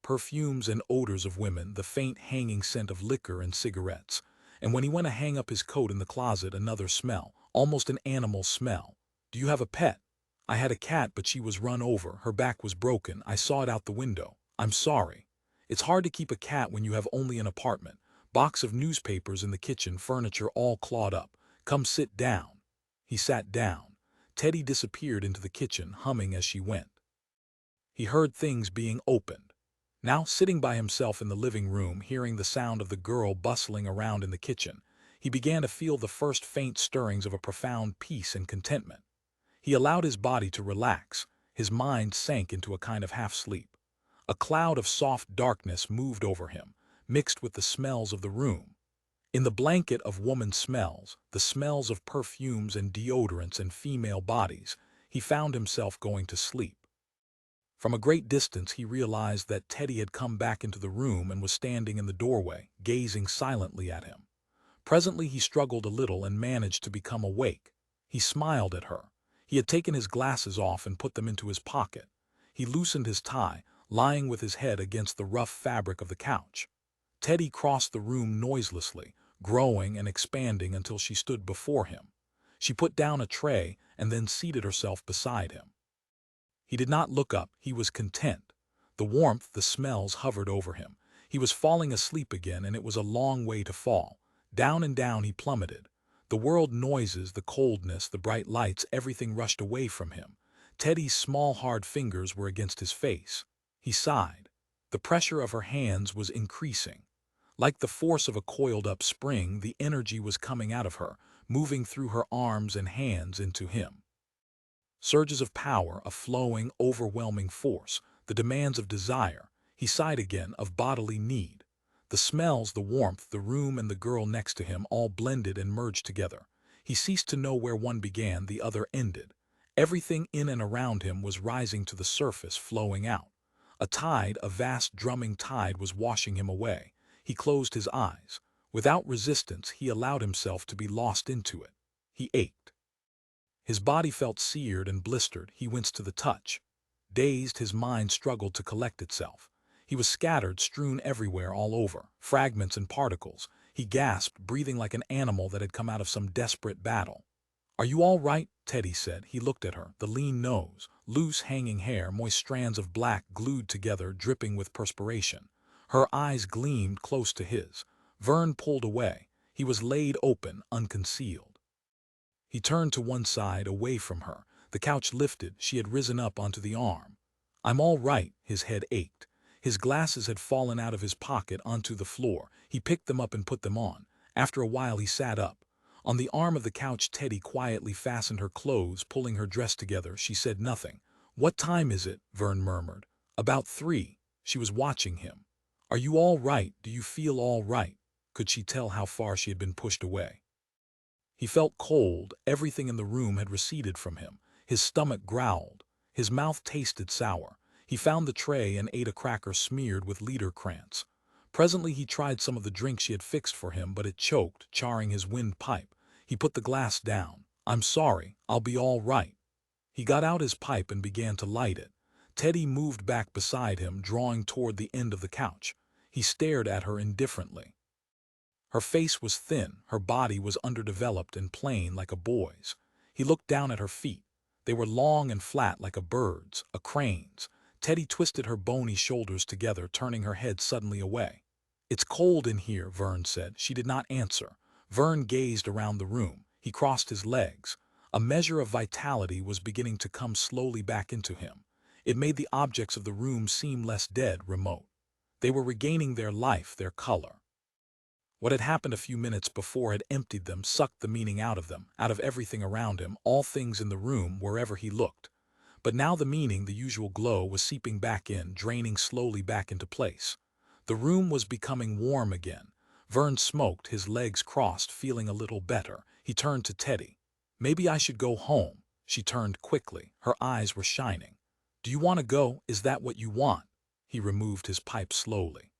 Perfumes and odors of women, the faint hanging scent of liquor and cigarettes. And when he went to hang up his coat in the closet, another smell, almost an animal smell. "Do you have a pet?" "I had a cat, but she was run over. Her back was broken. I saw it out the window. I'm sorry." "It's hard to keep a cat when you have only an apartment. Box of newspapers in the kitchen, furniture all clawed up. Come sit down." He sat down. Teddy disappeared into the kitchen, humming as she went. He heard things being opened. Now, sitting by himself in the living room, hearing the sound of the girl bustling around in the kitchen, he began to feel the first faint stirrings of a profound peace and contentment. He allowed his body to relax. His mind sank into a kind of half-sleep. A cloud of soft darkness moved over him, mixed with the smells of the room. In the blanket of woman smells, the smells of perfumes and deodorants and female bodies, he found himself going to sleep. From a great distance he realized that Teddy had come back into the room and was standing in the doorway, gazing silently at him. Presently he struggled a little and managed to become awake. He smiled at her. He had taken his glasses off and put them into his pocket. He loosened his tie, lying with his head against the rough fabric of the couch. Teddy crossed the room noiselessly, growing and expanding until she stood before him. She put down a tray and then seated herself beside him. He did not look up. He was content. The warmth, the smells hovered over him. He was falling asleep again, and it was a long way to fall. Down and down he plummeted. The world noises, the coldness, the bright lights, everything rushed away from him. Teddy's small hard fingers were against his face. He sighed. The pressure of her hands was increasing. Like the force of a coiled-up spring, the energy was coming out of her, moving through her arms and hands into him. Surges of power, a flowing, overwhelming force, the demands of desire. He sighed again, of bodily need. The smells, the warmth, the room and the girl next to him all blended and merged together. He ceased to know where one began, the other ended. Everything in and around him was rising to the surface, flowing out. A tide, a vast drumming tide, was washing him away. He closed his eyes. Without resistance, he allowed himself to be lost into it. He ached. His body felt seared and blistered. He winced to the touch. Dazed, his mind struggled to collect itself. He was scattered, strewn everywhere, all over, fragments and particles. He gasped, breathing like an animal that had come out of some desperate battle. "Are you all right?" Teddy said. He looked at her, the lean nose, loose hanging hair, moist strands of black glued together, dripping with perspiration. Her eyes gleamed close to his. Verne pulled away. He was laid open, unconcealed. He turned to one side, away from her. The couch lifted. She had risen up onto the arm. "I'm all right." His head ached. His glasses had fallen out of his pocket onto the floor. He picked them up and put them on. After a while he sat up. On the arm of the couch Teddy quietly fastened her clothes, pulling her dress together. She said nothing. "What time is it?" Verne murmured. "About 3." She was watching him. "Are you all right? Do you feel all right?" Could she tell how far she had been pushed away? He felt cold. Everything in the room had receded from him. His stomach growled. His mouth tasted sour. He found the tray and ate a cracker smeared with liederkrantz. Presently he tried some of the drink she had fixed for him, but it choked, charring his windpipe. He put the glass down. "I'm sorry. I'll be all right." He got out his pipe and began to light it. Teddy moved back beside him, drawing toward the end of the couch. He stared at her indifferently. Her face was thin, her body was underdeveloped and plain like a boy's. He looked down at her feet. They were long and flat like a bird's, a crane's. Teddy twisted her bony shoulders together, turning her head suddenly away. "It's cold in here," Verne said. She did not answer. Verne gazed around the room. He crossed his legs. A measure of vitality was beginning to come slowly back into him. It made the objects of the room seem less dead, remote. They were regaining their life, their color. What had happened a few minutes before had emptied them, sucked the meaning out of them, out of everything around him, all things in the room, wherever he looked. But now the meaning, the usual glow, was seeping back in, draining slowly back into place. The room was becoming warm again. Verne smoked, his legs crossed, feeling a little better. He turned to Teddy. "Maybe I should go home." She turned quickly. Her eyes were shining. "Do you want to go? Is that what you want?" He removed his pipe slowly.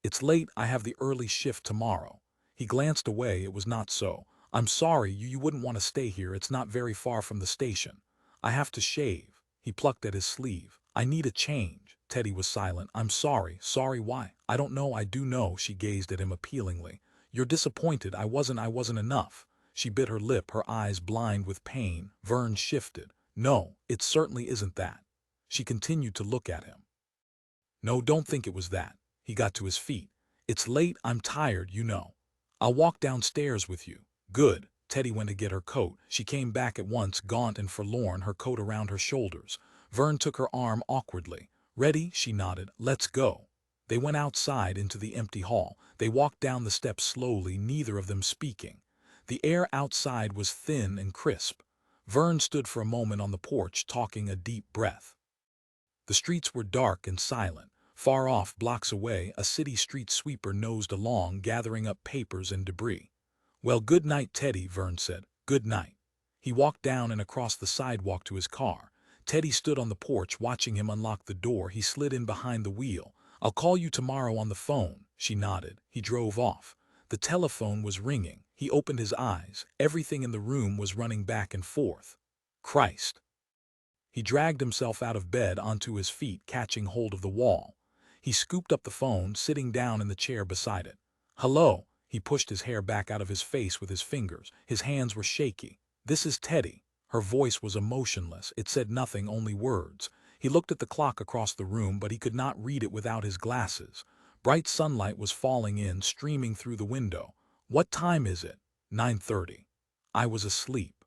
"It's late, I have the early shift tomorrow." He glanced away, it was not so. "I'm sorry, you wouldn't want to stay here, it's not very far from the station. I have to shave." He plucked at his sleeve. "I need a change." Teddy was silent. "I'm sorry." "Sorry why?" "I don't know, I do know." She gazed at him appealingly. "You're disappointed, I wasn't enough." She bit her lip, her eyes blind with pain. Verne shifted. "No, it certainly isn't that." She continued to look at him. "No, don't think it was that." He got to his feet. "It's late, I'm tired, you know. I'll walk downstairs with you." "Good." Teddy went to get her coat. She came back at once, gaunt and forlorn, her coat around her shoulders. Verne took her arm awkwardly. "Ready?" She nodded. "Let's go." They went outside into the empty hall. They walked down the steps slowly, neither of them speaking. The air outside was thin and crisp. Verne stood for a moment on the porch, talking a deep breath. The streets were dark and silent. Far off, blocks away, a city street sweeper nosed along, gathering up papers and debris. "Well, good night, Teddy," Verne said. "Good night." He walked down and across the sidewalk to his car. Teddy stood on the porch, watching him unlock the door. He slid in behind the wheel. "I'll call you tomorrow on the phone." She nodded. He drove off. The telephone was ringing. He opened his eyes. Everything in the room was running back and forth. Christ! He dragged himself out of bed onto his feet, catching hold of the wall. He scooped up the phone, sitting down in the chair beside it. "Hello." He pushed his hair back out of his face with his fingers. His hands were shaky. "This is Teddy." Her voice was emotionless. It said nothing, only words. He looked at the clock across the room, but he could not read it without his glasses. Bright sunlight was falling in, streaming through the window. "What time is it?" 9:30. "I was asleep."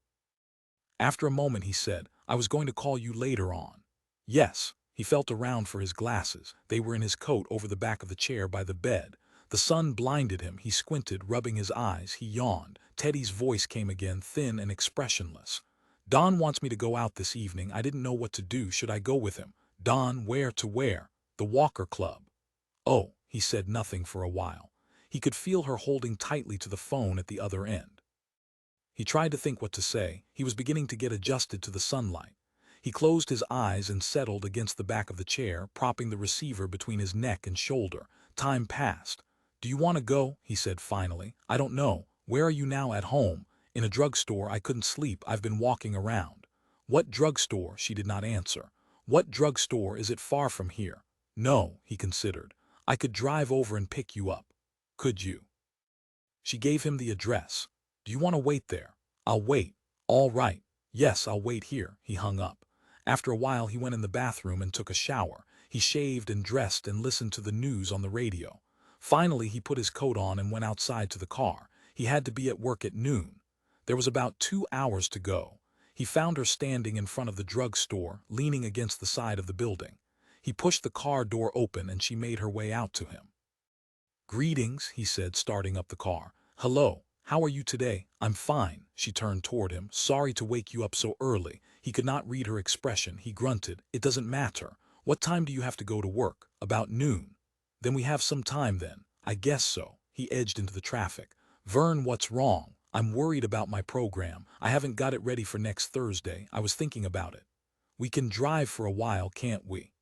After a moment he said, "I was going to call you later on." "Yes." He felt around for his glasses. They were in his coat over the back of the chair by the bed. The sun blinded him. He squinted, rubbing his eyes. He yawned. Teddy's voice came again, thin and expressionless. "Don wants me to go out this evening. I didn't know what to do. Should I go with him?" "Don, where to where?" "The Walker Club." "Oh." He said nothing for a while. He could feel her holding tightly to the phone at the other end. He tried to think what to say. He was beginning to get adjusted to the sunlight. He closed his eyes and settled against the back of the chair, propping the receiver between his neck and shoulder. Time passed. "Do you want to go?" he said finally. "I don't know. Where are you now? At home?" "In a drugstore. I couldn't sleep. I've been walking around." "What drugstore?" She did not answer. "What drugstore? Is it far from here?" "No," he considered. "I could drive over and pick you up." "Could you?" She gave him the address. "Do you want to wait there?" "I'll wait." "All right. Yes, I'll wait here." He hung up. After a while he went in the bathroom and took a shower. He shaved and dressed and listened to the news on the radio. Finally he put his coat on and went outside to the car. He had to be at work at noon. There was about 2 hours to go. He found her standing in front of the drugstore, leaning against the side of the building. He pushed the car door open and she made her way out to him. "Greetings," he said, starting up the car. "Hello. How are you today?" "I'm fine." She turned toward him. "Sorry to wake you up so early." He could not read her expression. He grunted. "It doesn't matter. What time do you have to go to work?" "About noon." "Then we have some time then." "I guess so." He edged into the traffic. "Verne, what's wrong?" "I'm worried about my program. I haven't got it ready for next Thursday. I was thinking about it." "We can drive for a while, can't we?"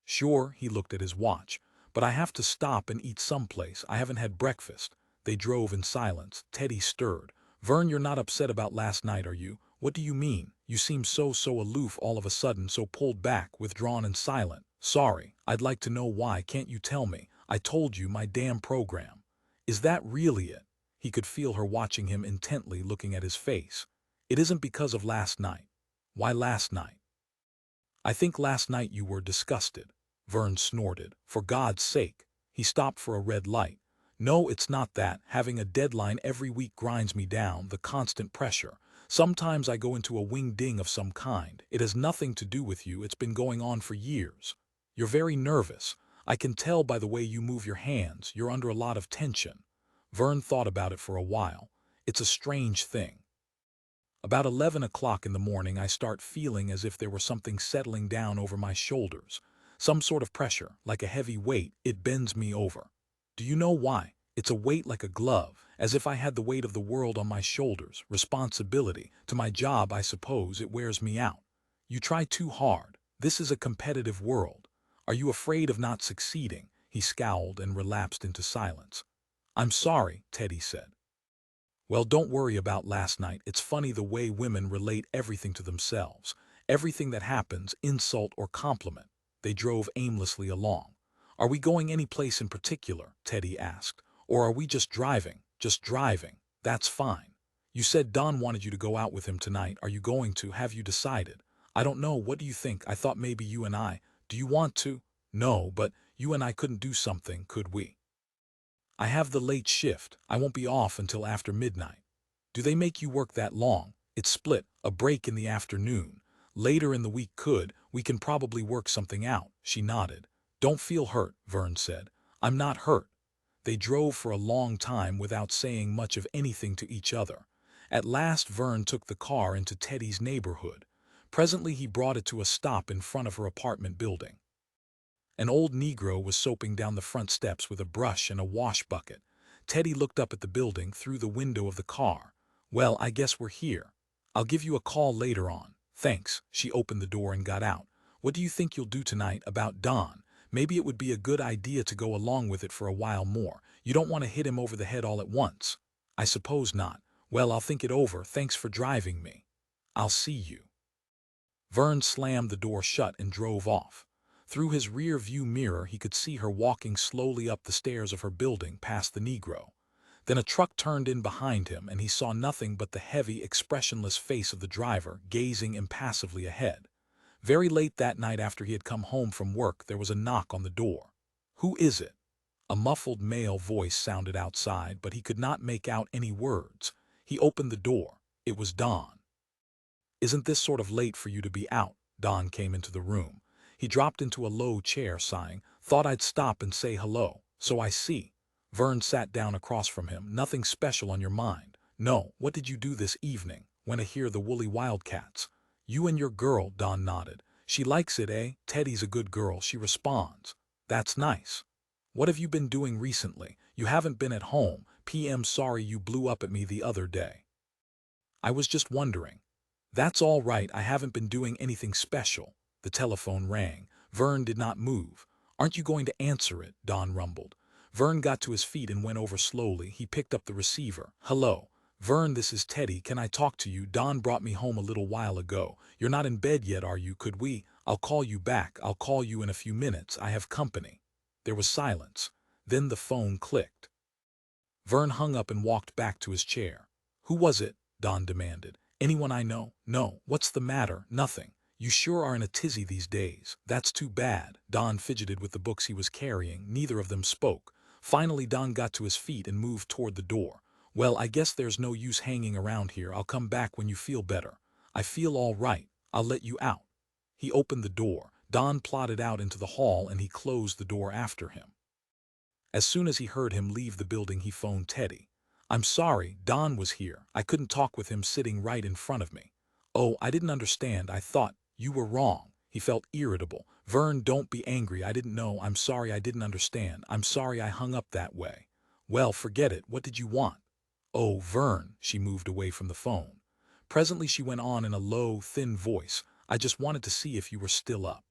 "Sure." He looked at his watch. "But I have to stop and eat someplace. I haven't had breakfast." They drove in silence. Teddy stirred. "Verne, you're not upset about last night, are you?" "What do you mean? You seem so aloof all of a sudden, so pulled back, withdrawn and silent." "Sorry. I'd like to know why. Can't you tell me?" "I told you, my damn program." "Is that really it?" He could feel her watching him intently, looking at his face. "It isn't because of last night." "Why last night?" "I think last night you were disgusted." Verne snorted. "For God's sake." He stopped for a red light. "No, it's not that. Having a deadline every week grinds me down, the constant pressure. Sometimes I go into a wing-ding of some kind. It has nothing to do with you. It's been going on for years. You're very nervous. I can tell by the way you move your hands. You're under a lot of tension. Verne thought about it for a while. It's a strange thing. About 11 o'clock in the morning, I start feeling as if there were something settling down over my shoulders. Some sort of pressure, like a heavy weight. It bends me over. Do you know why? It's a weight like a glove, as if I had the weight of the world on my shoulders. Responsibility. To my job, I suppose. It wears me out. You try too hard. This is a competitive world. Are you afraid of not succeeding? He scowled and relapsed into silence. I'm sorry, Teddy said. Well, don't worry about last night. It's funny the way women relate everything to themselves. Everything that happens, insult or compliment. They drove aimlessly along. Are we going any place in particular? Teddy asked. Or are we just driving? Just driving. That's fine. You said Don wanted you to go out with him tonight. Are you going to? Have you decided? I don't know. What do you think? I thought maybe you and I. Do you want to? No, but you and I couldn't do something, could we? I have the late shift. I won't be off until after midnight. Do they make you work that long? It's split, a break in the afternoon. Later in the week we can probably work something out. She nodded. Don't feel hurt, Verne said. I'm not hurt. They drove for a long time without saying much of anything to each other. At last Verne took the car into Teddy's neighborhood. Presently he brought it to a stop in front of her apartment building. An old Negro was soaping down the front steps with a brush and a wash bucket. Teddy looked up at the building through the window of the car. Well, I guess we're here. I'll give you a call later on. Thanks. She opened the door and got out. What do you think you'll do tonight about Don? Maybe it would be a good idea to go along with it for a while more. You don't want to hit him over the head all at once. I suppose not. Well, I'll think it over. Thanks for driving me. I'll see you. Verne slammed the door shut and drove off. Through his rear-view mirror he could see her walking slowly up the stairs of her building past the Negro. Then a truck turned in behind him and he saw nothing but the heavy, expressionless face of the driver gazing impassively ahead. Very late that night after he had come home from work there was a knock on the door. Who is it? A muffled male voice sounded outside, but he could not make out any words. He opened the door. It was Don. Isn't this sort of late for you to be out? Don came into the room. He dropped into a low chair, sighing. Thought I'd stop and say hello. So I see. Verne sat down across from him. Nothing special on your mind? No. What did you do this evening? Went to hear the Woolly Wildcats. You and your girl, Don nodded. She likes it, eh? Teddy's a good girl, she responds. That's nice. What have you been doing recently? You haven't been at home. PM sorry you blew up at me the other day. I was just wondering. That's all right, I haven't been doing anything special. The telephone rang. Verne did not move. Aren't you going to answer it? Don rumbled. Verne got to his feet and went over slowly. He picked up the receiver. Hello. Verne, this is Teddy. Can I talk to you? Don brought me home a little while ago. You're not in bed yet, are you? Could we? I'll call you back. I'll call you in a few minutes. I have company. There was silence. Then the phone clicked. Verne hung up and walked back to his chair. Who was it? Don demanded. Anyone I know? No. What's the matter? Nothing. You sure are in a tizzy these days. That's too bad. Don fidgeted with the books he was carrying. Neither of them spoke. Finally, Don got to his feet and moved toward the door. Well, I guess there's no use hanging around here. I'll come back when you feel better. I feel all right. I'll let you out. He opened the door. Don plodded out into the hall and he closed the door after him. As soon as he heard him leave the building, he phoned Teddy. I'm sorry, Don was here. I couldn't talk with him sitting right in front of me. Oh, I didn't understand. I thought you were wrong. He felt irritable. Verne, don't be angry. I didn't know. I'm sorry I didn't understand. I'm sorry I hung up that way. Well, forget it. What did you want? Oh, Verne. She moved away from the phone. Presently she went on in a low, thin voice. I just wanted to see if you were still up.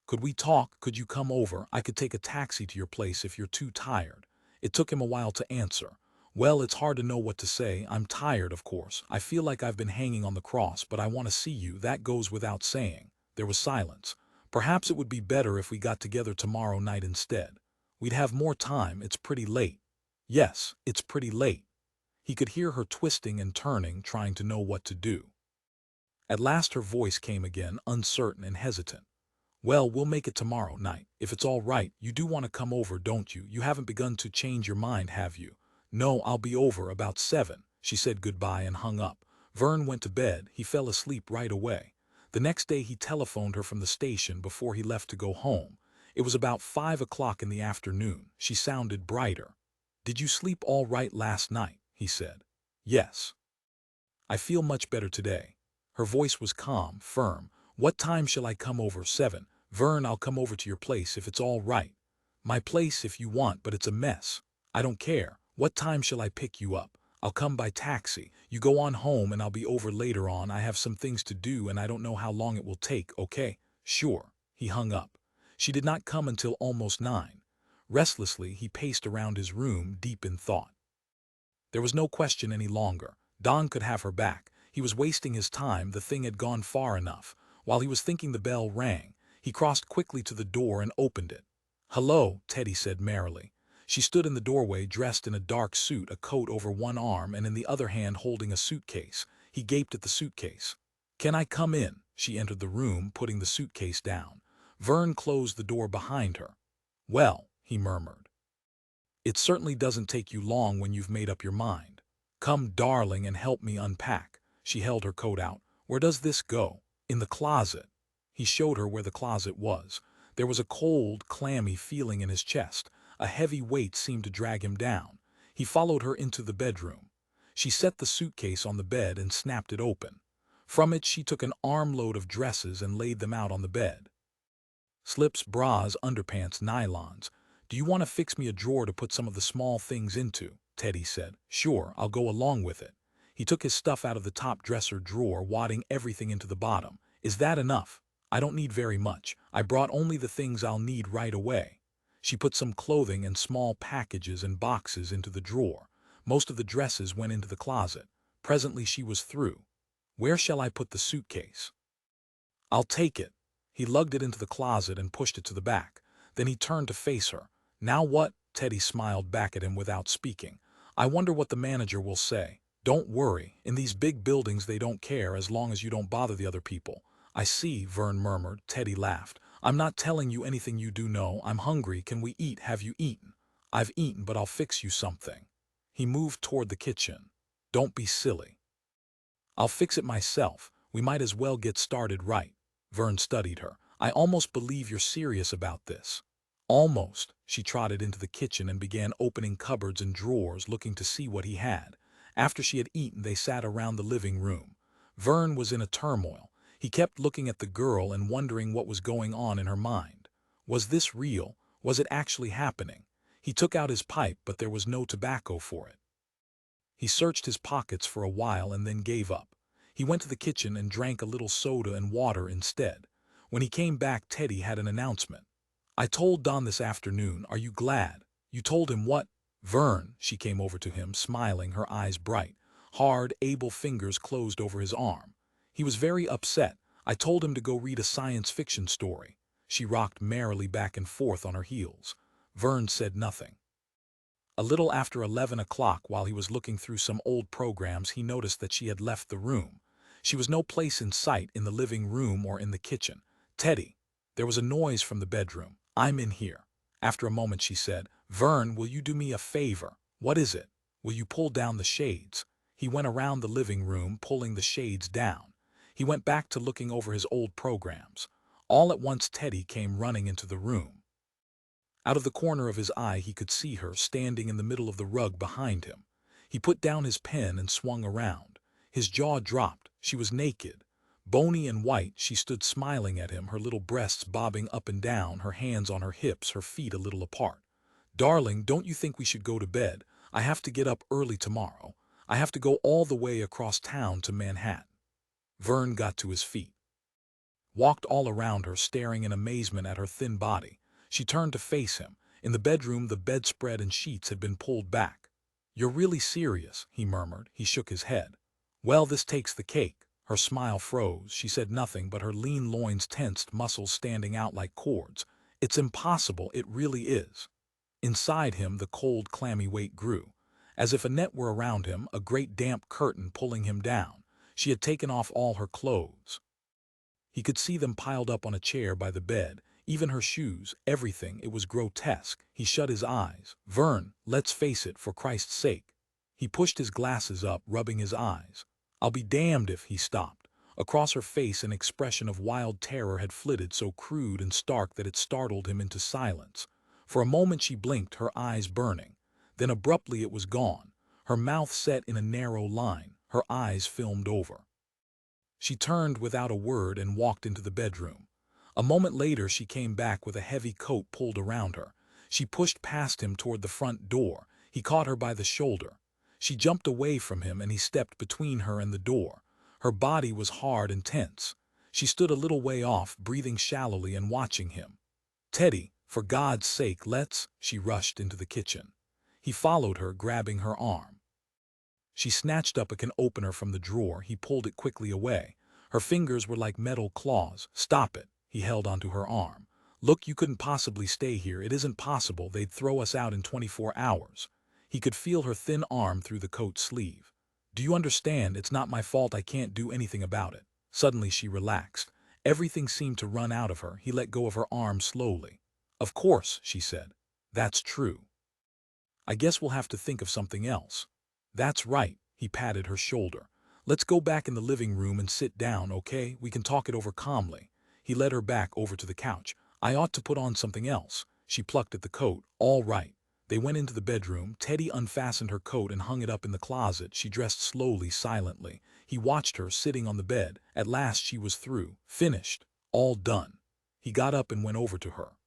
Could we talk? Could you come over? I could take a taxi to your place if you're too tired. It took him a while to answer. Well, it's hard to know what to say. I'm tired, of course. I feel like I've been hanging on the cross, but I want to see you. That goes without saying. There was silence. Perhaps it would be better if we got together tomorrow night instead. We'd have more time. It's pretty late. Yes, it's pretty late. He could hear her twisting and turning, trying to know what to do. At last her voice came again, uncertain and hesitant. Well, we'll make it tomorrow night. If it's all right, you do want to come over, don't you? You haven't begun to change your mind, have you? No, I'll be over about 7. She said goodbye and hung up. Verne went to bed. He fell asleep right away. The next day he telephoned her from the station before he left to go home. It was about 5 o'clock in the afternoon. She sounded brighter. "Did you sleep all right last night?" he said. "Yes. I feel much better today." Her voice was calm, firm. "What time shall I come over?" "7. Verne, I'll come over to your place if it's all right." "My place if you want, but it's a mess." "I don't care. What time shall I pick you up?" "I'll come by taxi. You go on home and I'll be over later on. I have some things to do and I don't know how long it will take, okay?" "Sure." He hung up. She did not come until almost 9. Restlessly, he paced around his room, deep in thought. There was no question any longer. Don could have her back. He was wasting his time. The thing had gone far enough. While he was thinking, the bell rang. He crossed quickly to the door and opened it. "Hello," Teddy said merrily. She stood in the doorway, dressed in a dark suit, a coat over one arm and in the other hand holding a suitcase. He gaped at the suitcase. "Can I come in?" She entered the room, putting the suitcase down. Verne closed the door behind her. "Well," he murmured, "it certainly doesn't take you long when you've made up your mind. Come, darling, and help me unpack." She held her coat out. "Where does this go?" "In the closet." He showed her where the closet was. There was a cold, clammy feeling in his chest. A heavy weight seemed to drag him down. He followed her into the bedroom. She set the suitcase on the bed and snapped it open. From it she took an armload of dresses and laid them out on the bed. Slips, bras, underpants, nylons. "Do you want to fix me a drawer to put some of the small things into?" Teddy said. "Sure, I'll go along with it." He took his stuff out of the top dresser drawer, wadding everything into the bottom. "Is that enough?" "I don't need very much. I brought only the things I'll need right away." She put some clothing and small packages and boxes into the drawer. Most of the dresses went into the closet. Presently she was through. "Where shall I put the suitcase?" "I'll take it." He lugged it into the closet and pushed it to the back. Then he turned to face her. "Now what?" Teddy smiled back at him without speaking. "I wonder what the manager will say." "Don't worry. In these big buildings they don't care as long as you don't bother the other people." "I see," Verne murmured. Teddy laughed. "I'm not telling you anything you do know. I'm hungry. Can we eat? Have you eaten?" "I've eaten, but I'll fix you something." He moved toward the kitchen. "Don't be silly. I'll fix it myself. We might as well get started right." Verne studied her. "I almost believe you're serious about this." "Almost." She trotted into the kitchen and began opening cupboards and drawers, looking to see what he had. After she had eaten, they sat around the living room. Verne was in a turmoil. He kept looking at the girl and wondering what was going on in her mind. Was this real? Was it actually happening? He took out his pipe, but there was no tobacco for it. He searched his pockets for a while and then gave up. He went to the kitchen and drank a little soda and water instead. When he came back, Teddy had an announcement. "I told Don this afternoon. Are you glad?" "You told him what?" "Verne." She came over to him, smiling, her eyes bright. Hard, able fingers closed over his arm. He was very upset. "I told him to go read a science fiction story." She rocked merrily back and forth on her heels. Verne said nothing. A little after 11 o'clock, while he was looking through some old programs, he noticed that she had left the room. She was no place in sight in the living room or in the kitchen. "Teddy." There was a noise from the bedroom. "I'm in here." After a moment she said, "Verne, will you do me a favor?" "What is it?" "Will you pull down the shades?" He went around the living room, pulling the shades down. He went back to looking over his old programs. All at once Teddy came running into the room. Out of the corner of his eye he could see her, standing in the middle of the rug behind him. He put down his pen and swung around. His jaw dropped. She was naked. Bony and white, she stood smiling at him, her little breasts bobbing up and down, her hands on her hips, her feet a little apart. "Darling, don't you think we should go to bed? I have to get up early tomorrow. I have to go all the way across town to Manhattan." Verne got to his feet, walked all around her, staring in amazement at her thin body. She turned to face him. In the bedroom, the bedspread and sheets had been pulled back. "You're really serious," he murmured. He shook his head. "Well, this takes the cake." Her smile froze. She said nothing, but her lean loins tensed, muscles standing out like cords. "It's impossible. It really is." Inside him, the cold, clammy weight grew. As if a net were around him, a great damp curtain pulling him down. She had taken off all her clothes. He could see them piled up on a chair by the bed, even her shoes, everything. It was grotesque. He shut his eyes. "Verne, let's face it, for Christ's sake." He pushed his glasses up, rubbing his eyes. I'll be damned if he stopped. Across her face an expression of wild terror had flitted, so crude and stark that it startled him into silence. For a moment she blinked, her eyes burning. Then abruptly it was gone. Her mouth set in a narrow line, her eyes filmed over. She turned without a word and walked into the bedroom. A moment later she came back with a heavy coat pulled around her. She pushed past him toward the front door. He caught her by the shoulder. She jumped away from him and he stepped between her and the door. Her body was hard and tense. She stood a little way off, breathing shallowly and watching him. "Teddy, for God's sake, let's—" She rushed into the kitchen. He followed her, grabbing her arm. She snatched up a can opener from the drawer. He pulled it quickly away. Her fingers were like metal claws. "Stop it." He held onto her arm. "Look, you couldn't possibly stay here. It isn't possible. They'd throw us out in 24 hours. He could feel her thin arm through the coat sleeve. "Do you understand? It's not my fault. I can't do anything about it." Suddenly she relaxed. Everything seemed to run out of her. He let go of her arm slowly. "Of course," she said. "That's true. I guess we'll have to think of something else." "That's right." He patted her shoulder. "Let's go back in the living room and sit down, okay? We can talk it over calmly." He led her back over to the couch. "I ought to put on something else." She plucked at the coat. "All right." They went into the bedroom. Teddy unfastened her coat and hung it up in the closet. She dressed slowly, silently. He watched her, sitting on the bed. At last she was through. Finished. All done. He got up and went over to her.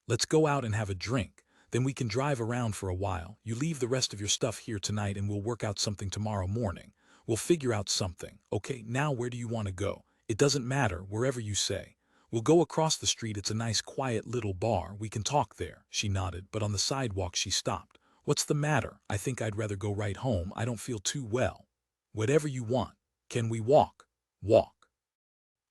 "Let's go out and have a drink. Then we can drive around for a while. You leave the rest of your stuff here tonight and we'll work out something tomorrow morning. We'll figure out something. Okay, now where do you want to go?" "It doesn't matter, wherever you say." "We'll go across the street. It's a nice quiet little bar. We can talk there." She nodded, but on the sidewalk she stopped. "What's the matter?" "I think I'd rather go right home. I don't feel too well." "Whatever you want. Can we walk?" "Walk."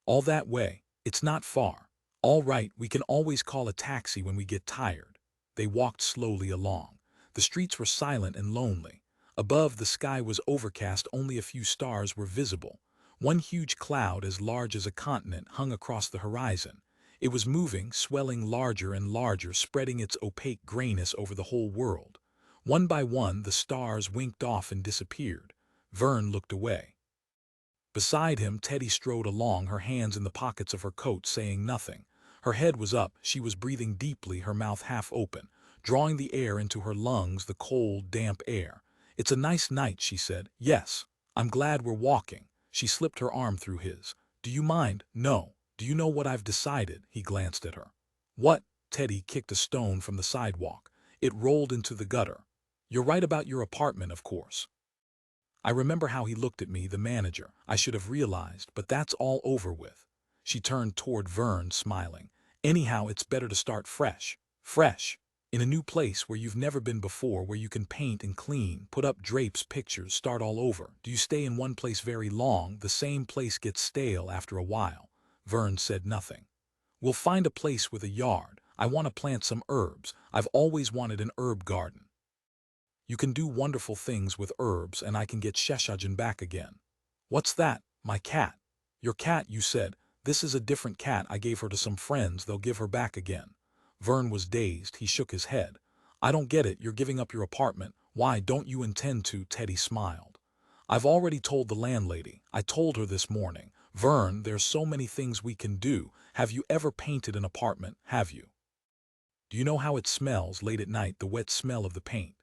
"All that way? It's not far." "All right, we can always call a taxi when we get tired." They walked slowly along. The streets were silent and lonely. Above, the sky was overcast. Only a few stars were visible. One huge cloud, as large as a continent, hung across the horizon. It was moving, swelling larger and larger, spreading its opaque grayness over the whole world. One by one, the stars winked off and disappeared. Verne looked away. Beside him, Teddy strode along, her hands in the pockets of her coat, saying nothing. Her head was up. She was breathing deeply, her mouth half open, drawing the air into her lungs, the cold, damp air. "It's a nice night," she said. "Yes. I'm glad we're walking." She slipped her arm through his. "Do you mind?" "No." "Do you know what I've decided?" He glanced at her. "What?" Teddy kicked a stone from the sidewalk. It rolled into the gutter. "You're right about your apartment, of course. I remember how he looked at me, the manager. I should have realized, but that's all over with." She turned toward Verne, smiling. "Anyhow, it's better to start fresh." "Fresh? In a new place where you've never been before, where you can paint and clean, put up drapes, pictures, start all over. Do you stay in one place very long? The same place gets stale after a while." Verne said nothing. "We'll find a place with a yard. I want to plant some herbs. I've always wanted an herb garden. You can do wonderful things with herbs, and I can get Sheshajin back again." "What's that?" "My cat." "Your cat, you said." "This is a different cat. I gave her to some friends. They'll give her back again." Verne was dazed. He shook his head. "I don't get it. You're giving up your apartment. Why don't you intend to?" Teddy smiled. "I've already told the landlady. I told her this morning. Verne, there's so many things we can do. Have you ever painted an apartment? Have you? Do you know how it smells late at night, the wet smell of the paint?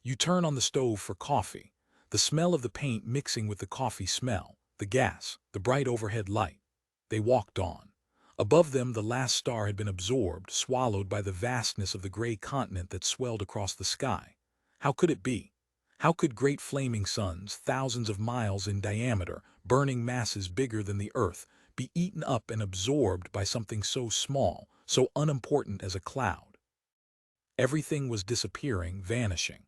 You turn on the stove for coffee. The smell of the paint mixing with the coffee smell, the gas, the bright overhead light." They walked on. Above them the last star had been absorbed, swallowed by the vastness of the gray continent that swelled across the sky. How could it be? How could great flaming suns, thousands of miles in diameter, burning masses bigger than the earth, be eaten up and absorbed by something so small, so unimportant as a cloud? Everything was disappearing, vanishing.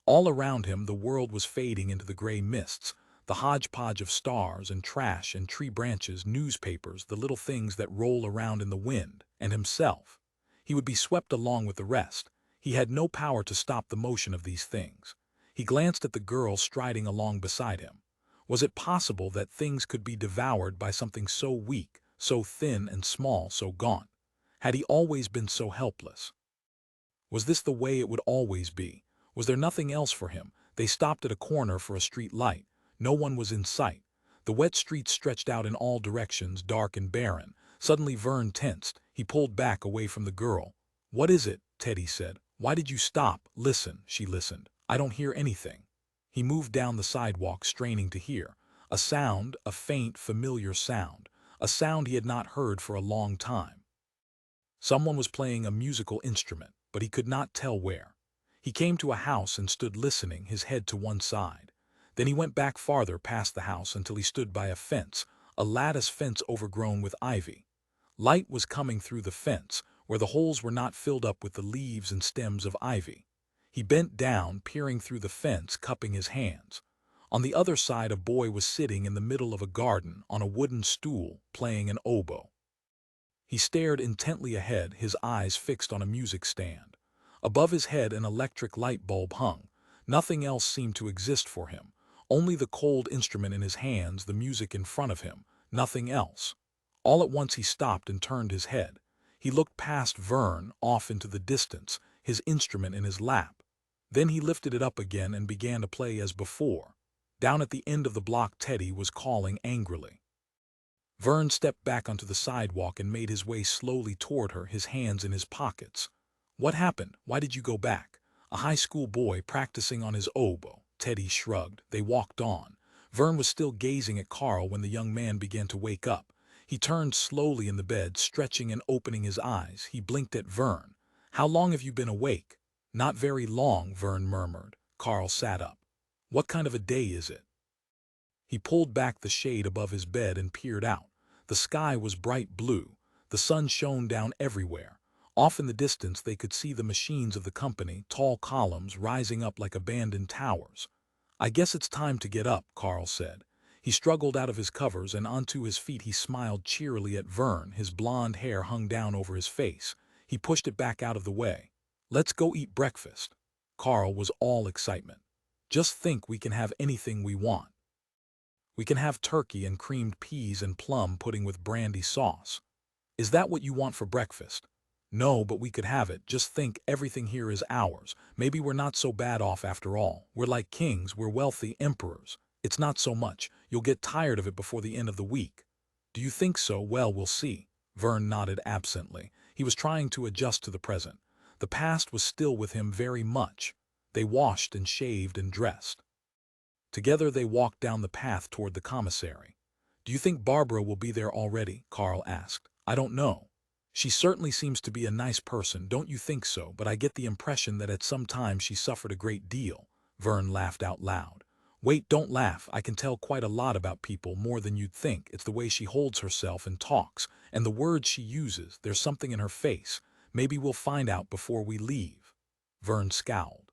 All around him the world was fading into the gray mists, the hodgepodge of stars and trash and tree branches, newspapers, the little things that roll around in the wind, and himself. He would be swept along with the rest. He had no power to stop the motion of these things. He glanced at the girl striding along beside him. Was it possible that things could be devoured by something so weak, so thin and small, so gaunt? Had he always been so helpless? Was this the way it would always be? Was there nothing else for him? They stopped at a corner for a street light. No one was in sight. The wet streets stretched out in all directions, dark and barren. Suddenly Verne tensed. He pulled back away from the girl. "What is it?" Teddy said. "Why did you stop?" "Listen." She listened. "I don't hear anything." He moved down the sidewalk, straining to hear. A sound, a faint, familiar sound. A sound he had not heard for a long time. Someone was playing a musical instrument, but he could not tell where. He came to a house and stood listening, his head to one side. Then he went back farther past the house until he stood by a fence, a lattice fence overgrown with ivy. Light was coming through the fence, where the holes were not filled up with the leaves and stems of ivy. He bent down, peering through the fence, cupping his hands. On the other side, a boy was sitting in the middle of a garden on a wooden stool, playing an oboe. He stared intently ahead, his eyes fixed on a music stand. Above his head an electric light bulb hung. Nothing else seemed to exist for him. Only the cold instrument in his hands, the music in front of him. Nothing else. All at once he stopped and turned his head. He looked past Verne, off into the distance, his instrument in his lap. Then he lifted it up again and began to play as before. Down at the end of the block Teddy was calling angrily. Verne stepped back onto the sidewalk and made his way slowly toward her, his hands in his pockets. "What happened? Why did you go back?" "A high school boy practicing on his oboe." Teddy shrugged. They walked on. Verne was still gazing at Carl when the young man began to wake up. He turned slowly in the bed, stretching and opening his eyes. He blinked at Verne. "How long have you been awake?" "Not very long," Verne murmured. Carl sat up. "What kind of a day is it?" He pulled back the shade above his bed and peered out. The sky was bright blue. The sun shone down everywhere. Off in the distance they could see the machines of the company, tall columns rising up like abandoned towers. "I guess it's time to get up," Carl said. He struggled out of his covers and onto his feet. He smiled cheerily at Verne. His blonde hair hung down over his face. He pushed it back out of the way. "Let's go eat breakfast." Carl was all excitement. "Just think, we can have anything we want. We can have turkey and creamed peas and plum pudding with brandy sauce." "Is that what you want for breakfast?" "No, but we could have it. Just think, everything here is ours. Maybe we're not so bad off after all. We're like kings, we're wealthy emperors. It's not so much. You'll get tired of it before the end of the week." "Do you think so? Well, we'll see." Verne nodded absently. He was trying to adjust to the present. The past was still with him very much. They washed and shaved and dressed. Together they walked down the path toward the commissary. "Do you think Barbara will be there already?" Carl asked. "I don't know. She certainly seems to be a nice person, don't you think so? But I get the impression that at some time she suffered a great deal." Verne laughed out loud. "Wait, don't laugh. I can tell quite a lot about people, more than you'd think. It's the way she holds herself and talks, and the words she uses. There's something in her face. Maybe we'll find out before we leave." Verne scowled.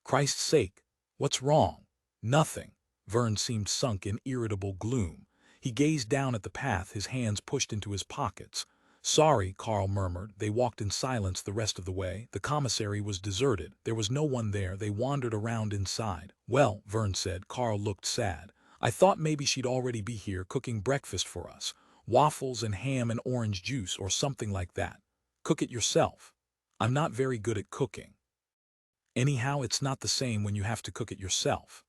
"Christ's sake, what's wrong?" "Nothing." Verne seemed sunk in irritable gloom. He gazed down at the path, his hands pushed into his pockets. "Sorry," Carl murmured. They walked in silence the rest of the way. The commissary was deserted. There was no one there. They wandered around inside. "Well," Verne said. Carl looked sad. "I thought maybe she'd already be here cooking breakfast for us. Waffles and ham and orange juice or something like that." "Cook it yourself." "I'm not very good at cooking." "Anyhow, it's not the same when you have to cook it yourself."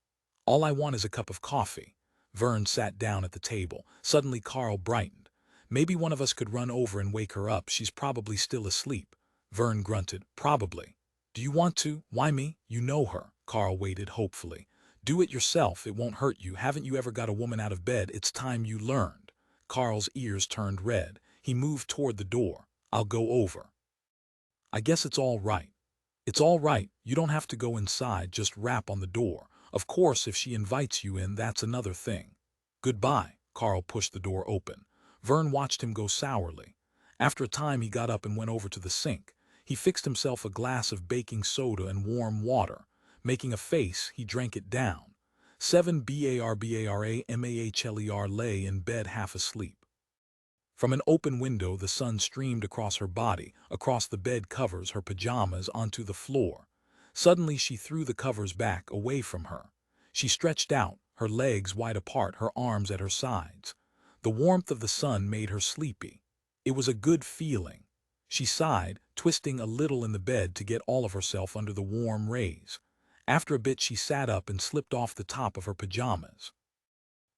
"All I want is a cup of coffee." Verne sat down at the table. Suddenly Carl brightened. "Maybe one of us could run over and wake her up. She's probably still asleep." Verne grunted. "Probably. Do you want to?" "Why me? You know her." Carl waited hopefully. "Do it yourself. It won't hurt you. Haven't you ever got a woman out of bed? It's time you learned." Carl's ears turned red. He moved toward the door. "I'll go over." "I guess it's all right." "It's all right. You don't have to go inside. Just rap on the door. Of course, if she invites you in, that's another thing." "Goodbye." Carl pushed the door open. Verne watched him go sourly. After a time he got up and went over to the sink. He fixed himself a glass of baking soda and warm water. Making a face, he drank it down. 7 Barbara lay in bed half asleep. From an open window the sun streamed across her body, across the bed covers, her pajamas, onto the floor. Suddenly she threw the covers back, away from her. She stretched out, her legs wide apart, her arms at her sides. The warmth of the sun made her sleepy. It was a good feeling. She sighed, twisting a little in the bed to get all of herself under the warm rays. After a bit she sat up and slipped off the top of her pajamas.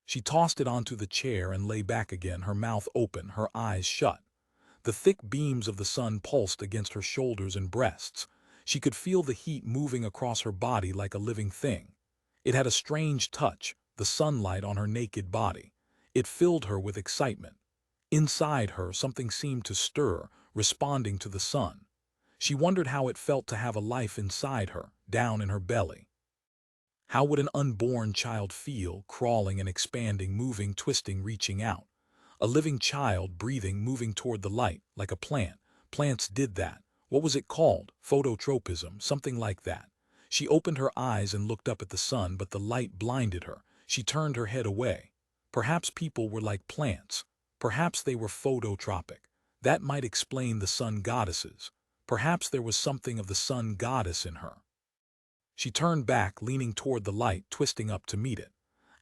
She tossed it onto the chair and lay back again, her mouth open, her eyes shut. The thick beams of the sun pulsed against her shoulders and breasts. She could feel the heat moving across her body like a living thing. It had a strange touch, the sunlight on her naked body. It filled her with excitement. Inside her, something seemed to stir, responding to the sun. She wondered how it felt to have a life inside her, down in her belly. How would an unborn child feel, crawling and expanding, moving, twisting, reaching out? A living child, breathing, moving toward the light, like a plant. Plants did that. What was it called? Phototropism, something like that. She opened her eyes and looked up at the sun, but the light blinded her. She turned her head away. Perhaps people were like plants. Perhaps they were phototropic. That might explain the sun goddesses. Perhaps there was something of the sun goddess in her. She turned back, leaning toward the light, twisting up to meet it.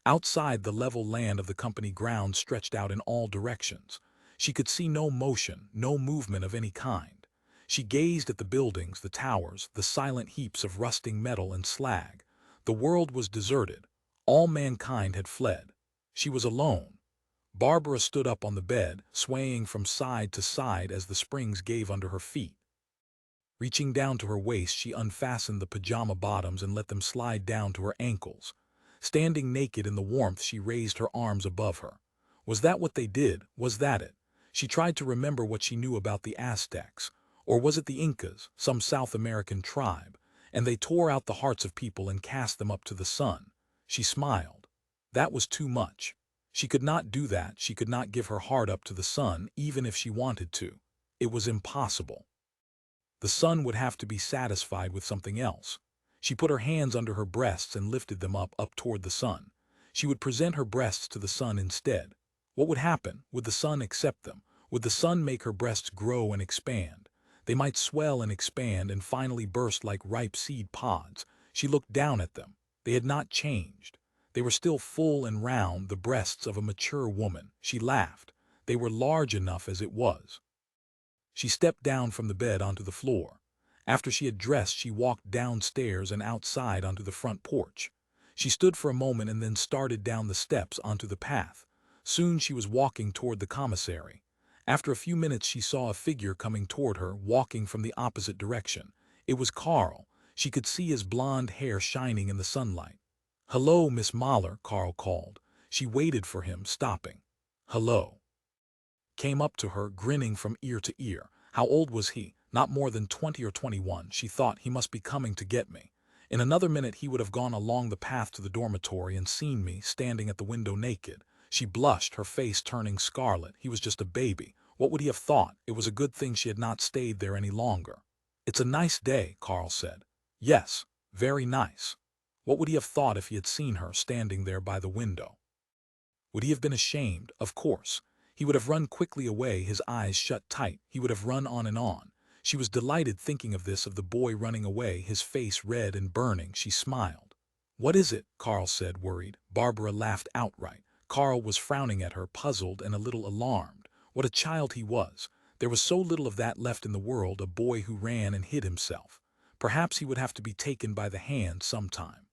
Outside, the level land of the company grounds stretched out in all directions. She could see no motion, no movement of any kind. She gazed at the buildings, the towers, the silent heaps of rusting metal and slag. The world was deserted. All mankind had fled. She was alone. Barbara stood up on the bed, swaying from side to side as the springs gave under her feet. Reaching down to her waist, she unfastened the pajama bottoms and let them slide down to her ankles. Standing naked in the warmth, she raised her arms above her. Was that what they did? Was that it? She tried to remember what she knew about the Aztecs. Or was it the Incas, some South American tribe? And they tore out the hearts of people and cast them up to the sun. She smiled. That was too much. She could not do that. She could not give her heart up to the sun, even if she wanted to. It was impossible. The sun would have to be satisfied with something else. She put her hands under her breasts and lifted them up toward the sun. She would present her breasts to the sun instead. What would happen? Would the sun accept them? Would the sun make her breasts grow and expand? They might swell and expand and finally burst like ripe seed pods. She looked down at them. They had not changed. They were still full and round, the breasts of a mature woman. She laughed. They were large enough as it was. She stepped down from the bed onto the floor. After she had dressed, she walked downstairs and outside onto the front porch. She stood for a moment and then started down the steps onto the path. Soon she was walking toward the commissary. After a few minutes, she saw a figure coming toward her, walking from the opposite direction. It was Carl. She could see his blonde hair shining in the sunlight. "Hello, Miss Mahler," Carl called. She waited for him, stopping. "Hello." Came up to her, grinning from ear to ear. How old was he? Not more than 20 or 21. She thought, he must be coming to get me. In another minute he would have gone along the path to the dormitory and seen me standing at the window naked. She blushed, her face turning scarlet. He was just a baby. What would he have thought? It was a good thing she had not stayed there any longer. "It's a nice day," Carl said. "Yes, very nice." What would he have thought if he had seen her standing there by the window? Would he have been ashamed? Of course. He would have run quickly away, his eyes shut tight. He would have run on and on. She was delighted thinking of this, of the boy running away, his face red and burning. She smiled. "What is it?" Carl said, worried. Barbara laughed outright. Carl was frowning at her, puzzled and a little alarmed. What a child he was. There was so little of that left in the world, a boy who ran and hid himself. Perhaps he would have to be taken by the hand sometime.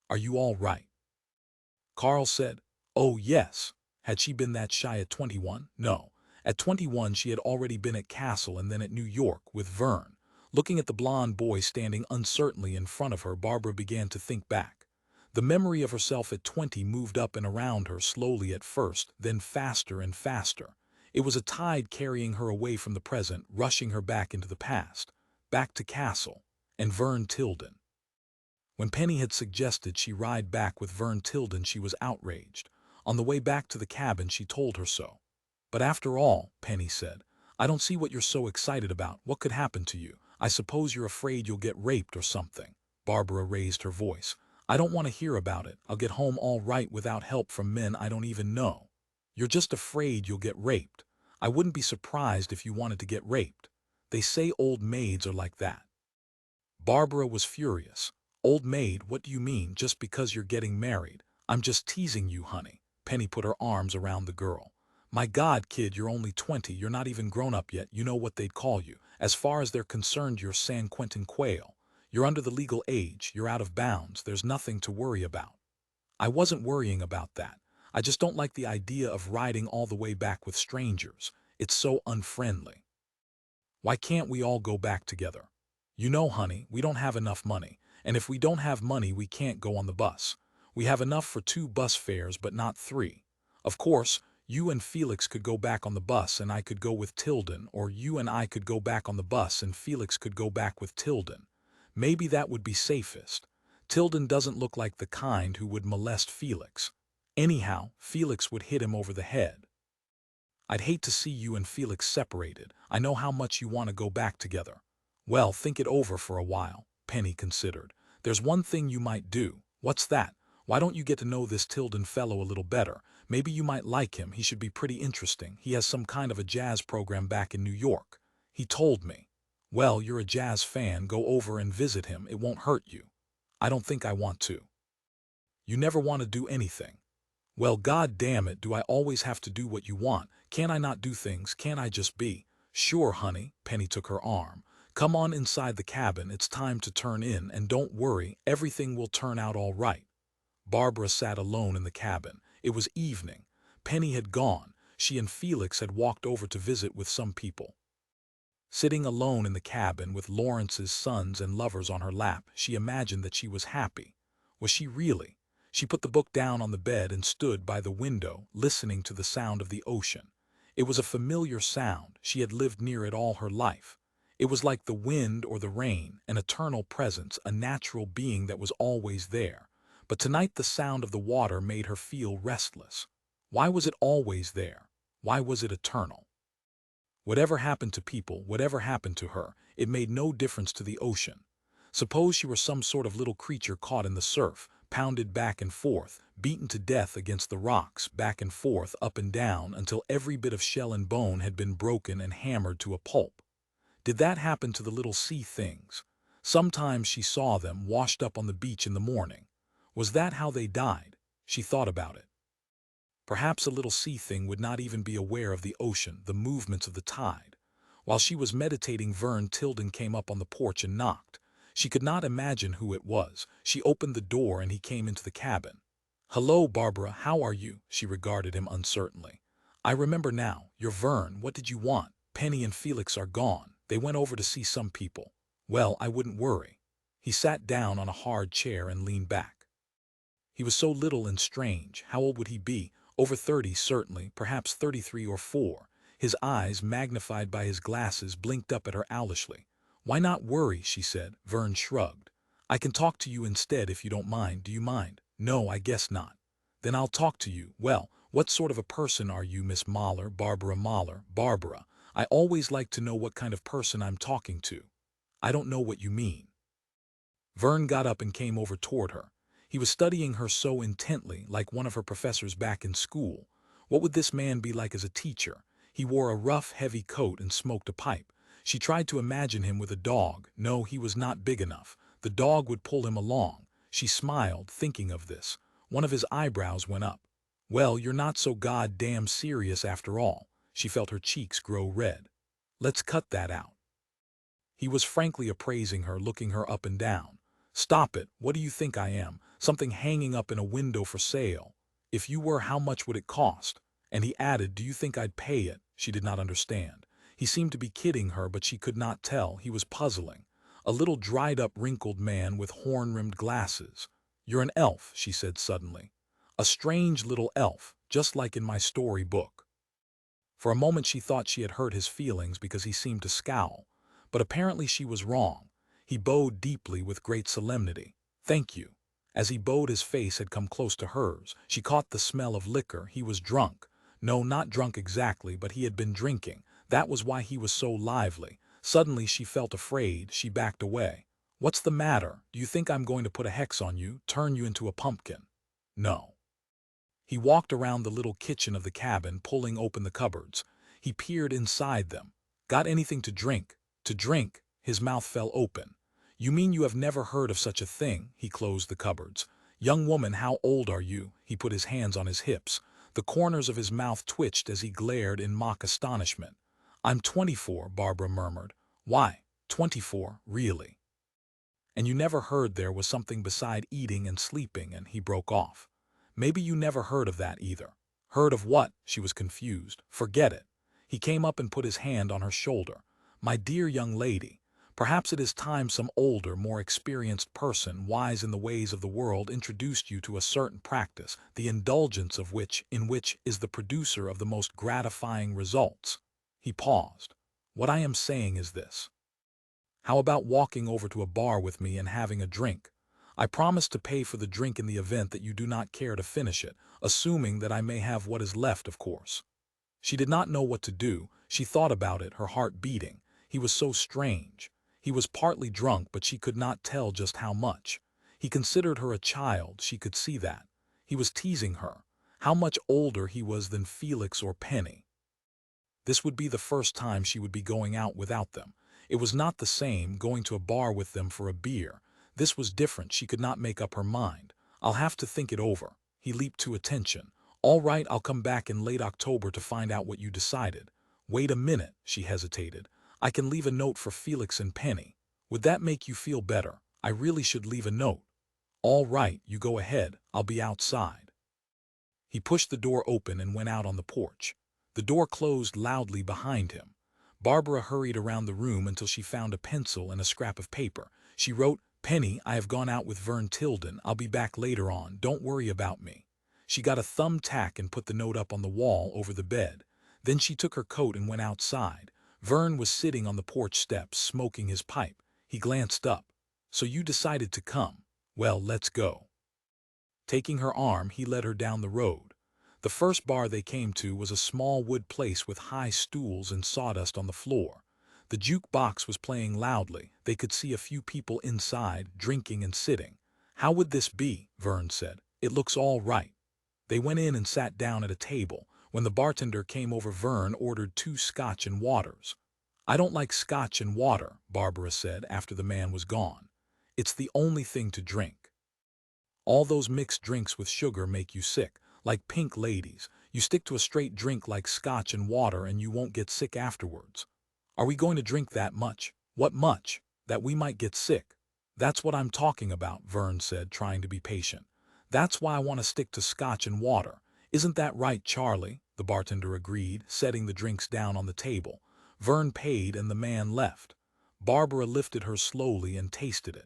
"Are you all right?" Carl said. Oh, yes. Had she been that shy at 21? No. At 21 she had already been at Castle and then at New York with Verne. Looking at the blond boy standing uncertainly in front of her, Barbara began to think back. The memory of herself at 20 moved up and around her, slowly at first, then faster and faster. It was a tide carrying her away from the present, rushing her back into the past. Back to Castle. And Verne Tildon. When Penny had suggested she ride back with Verne Tildon, she was outraged. On the way back to the cabin, she told her so. "But after all," Penny said, "I don't see what you're so excited about. What could happen to you? I suppose you're afraid you'll get raped or something." Barbara raised her voice. "I don't want to hear about it. I'll get home all right without help from men I don't even know. You're just afraid you'll get raped. I wouldn't be surprised if you wanted to get raped. They say old maids are like that." Barbara was furious. "Old maid, what do you mean, just because you're getting married? I'm just teasing you, honey." Penny put her arms around the girl. "My God, kid, you're only 20. You're not even grown up yet. You know what they'd call you. As far as they're concerned, you're San Quentin Quayle. You're under the legal age, you're out of bounds, there's nothing to worry about." I wasn't worrying about that. I just don't like the idea of riding all the way back with strangers. It's so unfriendly. Why can't we all go back together? You know, honey, we don't have enough money, and if we don't have money, we can't go on the bus. We have enough for 2 bus fares, but not 3. Of course, you and Felix could go back on the bus and I could go with Tildon, or you and I could go back on the bus and Felix could go back with Tildon. Maybe that would be safest. Tildon doesn't look like the kind who would molest Felix. Anyhow, Felix would hit him over the head. I'd hate to see you and Felix separated. I know how much you want to go back together. Well, think it over for a while, Penny considered. There's one thing you might do. What's that? Why don't you get to know this Tildon fellow a little better? Maybe you might like him. He should be pretty interesting. He has some kind of a jazz program back in New York. He told me. Well, you're a jazz fan. Go over and visit him. It won't hurt you. I don't think I want to. You never want to do anything. Well, God damn it, do I always have to do what you want? Can't I not do things? Can't I just be? Sure, honey. Penny took her arm. Come on inside the cabin. It's time to turn in, and don't worry, everything will turn out all right. Barbara sat alone in the cabin. It was evening. Penny had gone. She and Felix had walked over to visit with some people. Sitting alone in the cabin with Lawrence's sons and lovers on her lap, she imagined that she was happy. Was she really? She put the book down on the bed and stood by the window, listening to the sound of the ocean. It was a familiar sound. She had lived near it all her life. It was like the wind or the rain, an eternal presence, a natural being that was always there. But tonight the sound of the water made her feel restless. Why was it always there? Why was it eternal? Whatever happened to people, whatever happened to her, it made no difference to the ocean. Suppose she were some sort of little creature caught in the surf, pounded back and forth, beaten to death against the rocks, back and forth, up and down, until every bit of shell and bone had been broken and hammered to a pulp. Did that happen to the little sea things? Sometimes she saw them washed up on the beach in the morning. Was that how they died? She thought about it. Perhaps a little sea thing would not even be aware of the ocean, the movements of the tide. While she was meditating, Verne Tildon came up on the porch and knocked. She could not imagine who it was. She opened the door and he came into the cabin. "Hello, Barbara, how are you?" She regarded him uncertainly. "I remember now. You're Verne. What did you want?" "Penny and Felix are gone. They went over to see some people." "Well, I wouldn't worry." He sat down on a hard chair and leaned back. He was so little and strange. How old would he be? Over 30, certainly, perhaps 33 or 4. His eyes, magnified by his glasses, blinked up at her owlishly. "Why not worry?" she said. Verne shrugged. "I can talk to you instead if you don't mind. Do you mind?" "No, I guess not." "Then I'll talk to you. Well, what sort of a person are you, Miss Mahler, Barbara Mahler?" "Barbara, I always like to know what kind of person I'm talking to." "I don't know what you mean." Verne got up and came over toward her. He was studying her so intently, like one of her professors back in school. What would this man be like as a teacher? He wore a rough, heavy coat and smoked a pipe. She tried to imagine him with a dog. No, he was not big enough. The dog would pull him along. She smiled, thinking of this. One of his eyebrows went up. "Well, you're not so goddamn serious after all." She felt her cheeks grow red. "Let's cut that out." He was frankly appraising her, looking her up and down. "Stop it. What do you think I am? Something hanging up in a window for sale. If you were, how much would it cost?" And he added, "Do you think I'd pay it?" She did not understand. He seemed to be kidding her, but she could not tell. He was puzzling. A little dried-up, wrinkled man with horn-rimmed glasses. "You're an elf," she said suddenly. "A strange little elf, just like in my story book." For a moment she thought she had hurt his feelings because he seemed to scowl. But apparently she was wrong. He bowed deeply with great solemnity. "Thank you." As he bowed, his face had come close to hers. She caught the smell of liquor. He was drunk. No, not drunk exactly, but he had been drinking. That was why he was so lively. Suddenly she felt afraid. She backed away. "What's the matter? Do you think I'm going to put a hex on you, turn you into a pumpkin?" "No." He walked around the little kitchen of the cabin, pulling open the cupboards. He peered inside them. "Got anything to drink?" "To drink?" His mouth fell open. "You mean you have never heard of such a thing?" He closed the cupboards. "Young woman, how old are you?" He put his hands on his hips. The corners of his mouth twitched as he glared in mock astonishment. "I'm 24, Barbara murmured. "Why, 24, really?" And you never heard there was something beside eating and sleeping, and he broke off. Maybe you never heard of that either. Heard of what? She was confused. Forget it. He came up and put his hand on her shoulder. My dear young lady, perhaps it is time some older, more experienced person, wise in the ways of the world, introduced you to a certain practice, the indulgence of which is the producer of the most gratifying results. He paused. What I am saying is this. How about walking over to a bar with me and having a drink? I promise to pay for the drink in the event that you do not care to finish it, assuming that I may have what is left, of course. She did not know what to do. She thought about it, her heart beating. He was so strange. He was partly drunk, but she could not tell just how much. He considered her a child, she could see that. He was teasing her. How much older he was than Felix or Penny. This would be the first time she would be going out without them. It was not the same going to a bar with them for a beer. This was different. She could not make up her mind. I'll have to think it over. He leaped to attention. All right, I'll come back in late October to find out what you decided. Wait a minute, she hesitated. I can leave a note for Felix and Penny. Would that make you feel better? I really should leave a note. All right, you go ahead. I'll be outside. He pushed the door open and went out on the porch. The door closed loudly behind him. Barbara hurried around the room until she found a pencil and a scrap of paper. She wrote, Penny, I have gone out with Verne Tildon. I'll be back later on. Don't worry about me. She got a thumbtack and put the note up on the wall over the bed. Then she took her coat and went outside. Verne was sitting on the porch steps, smoking his pipe. He glanced up. So you decided to come. Well, let's go. Taking her arm, he led her down the road. The first bar they came to was a small wood place with high stools and sawdust on the floor. The jukebox was playing loudly. They could see a few people inside, drinking and sitting. How would this be? Verne said. It looks all right. They went in and sat down at a table. When the bartender came over, Verne ordered 2 scotch and waters. I don't like scotch and water, Barbara said after the man was gone. It's the only thing to drink. All those mixed drinks with sugar make you sick, like pink ladies. You stick to a straight drink like scotch and water and you won't get sick afterwards. Are we going to drink that much? What much? That we might get sick. That's what I'm talking about, Verne said, trying to be patient. That's why I want to stick to scotch and water. Isn't that right, Charlie? The bartender agreed, setting the drinks down on the table. Verne paid and the man left. Barbara lifted her slowly and tasted it.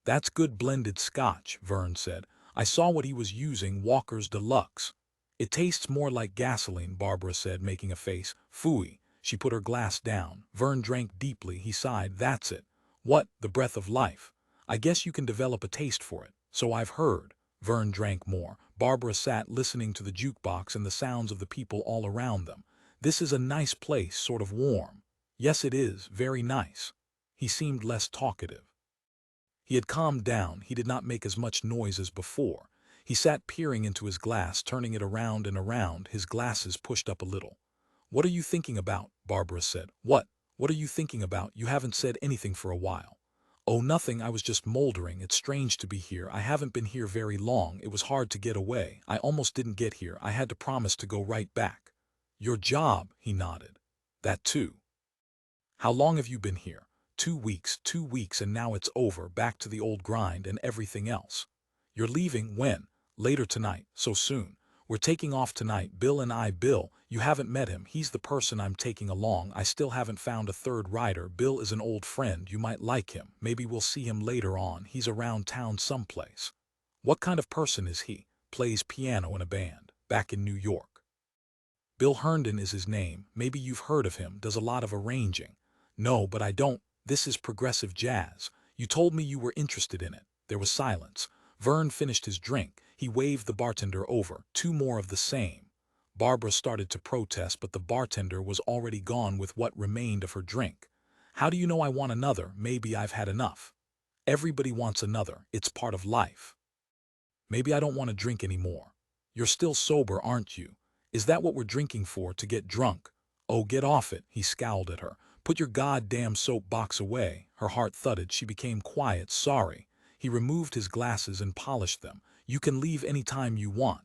That's good blended scotch, Verne said. I saw what he was using, Walker's Deluxe. It tastes more like gasoline, Barbara said, making a face. Phooey. She put her glass down. Verne drank deeply. He sighed. That's it. What? The breath of life. I guess you can develop a taste for it. So I've heard. Verne drank more. Barbara sat listening to the jukebox and the sounds of the people all around them. This is a nice place, sort of warm. Yes, it is. Very nice. He seemed less talkative. He had calmed down. He did not make as much noise as before. He sat peering into his glass, turning it around and around, his glasses pushed up a little. What are you thinking about? Barbara said. What? What are you thinking about? You haven't said anything for a while. Oh, nothing. I was just moldering. It's strange to be here. I haven't been here very long. It was hard to get away. I almost didn't get here. I had to promise to go right back. Your job, he nodded. That too. How long have you been here? 2 weeks, 2 weeks, and now it's over, back to the old grind and everything else. You're leaving when? Later tonight, so soon. We're taking off tonight, Bill and I. Bill, you haven't met him. He's the person I'm taking along. I still haven't found a third rider. Bill is an old friend. You might like him. Maybe we'll see him later on. He's around town someplace. What kind of person is he? Plays piano in a band. Back in New York. Bill Herndon is his name. Maybe you've heard of him. Does a lot of arranging. No, but I don't. This is progressive jazz. You told me you were interested in it. There was silence. Verne finished his drink. He waved the bartender over. 2 more of the same. Barbara started to protest, but the bartender was already gone with what remained of her drink. How do you know I want another? Maybe I've had enough. Everybody wants another. It's part of life. Maybe I don't want to drink anymore. You're still sober, aren't you? Is that what we're drinking for, to get drunk? Oh, get off it, he scowled at her. Put your goddamn soapbox away. Her heart thudded. She became quiet. Sorry. He removed his glasses and polished them. You can leave any time you want.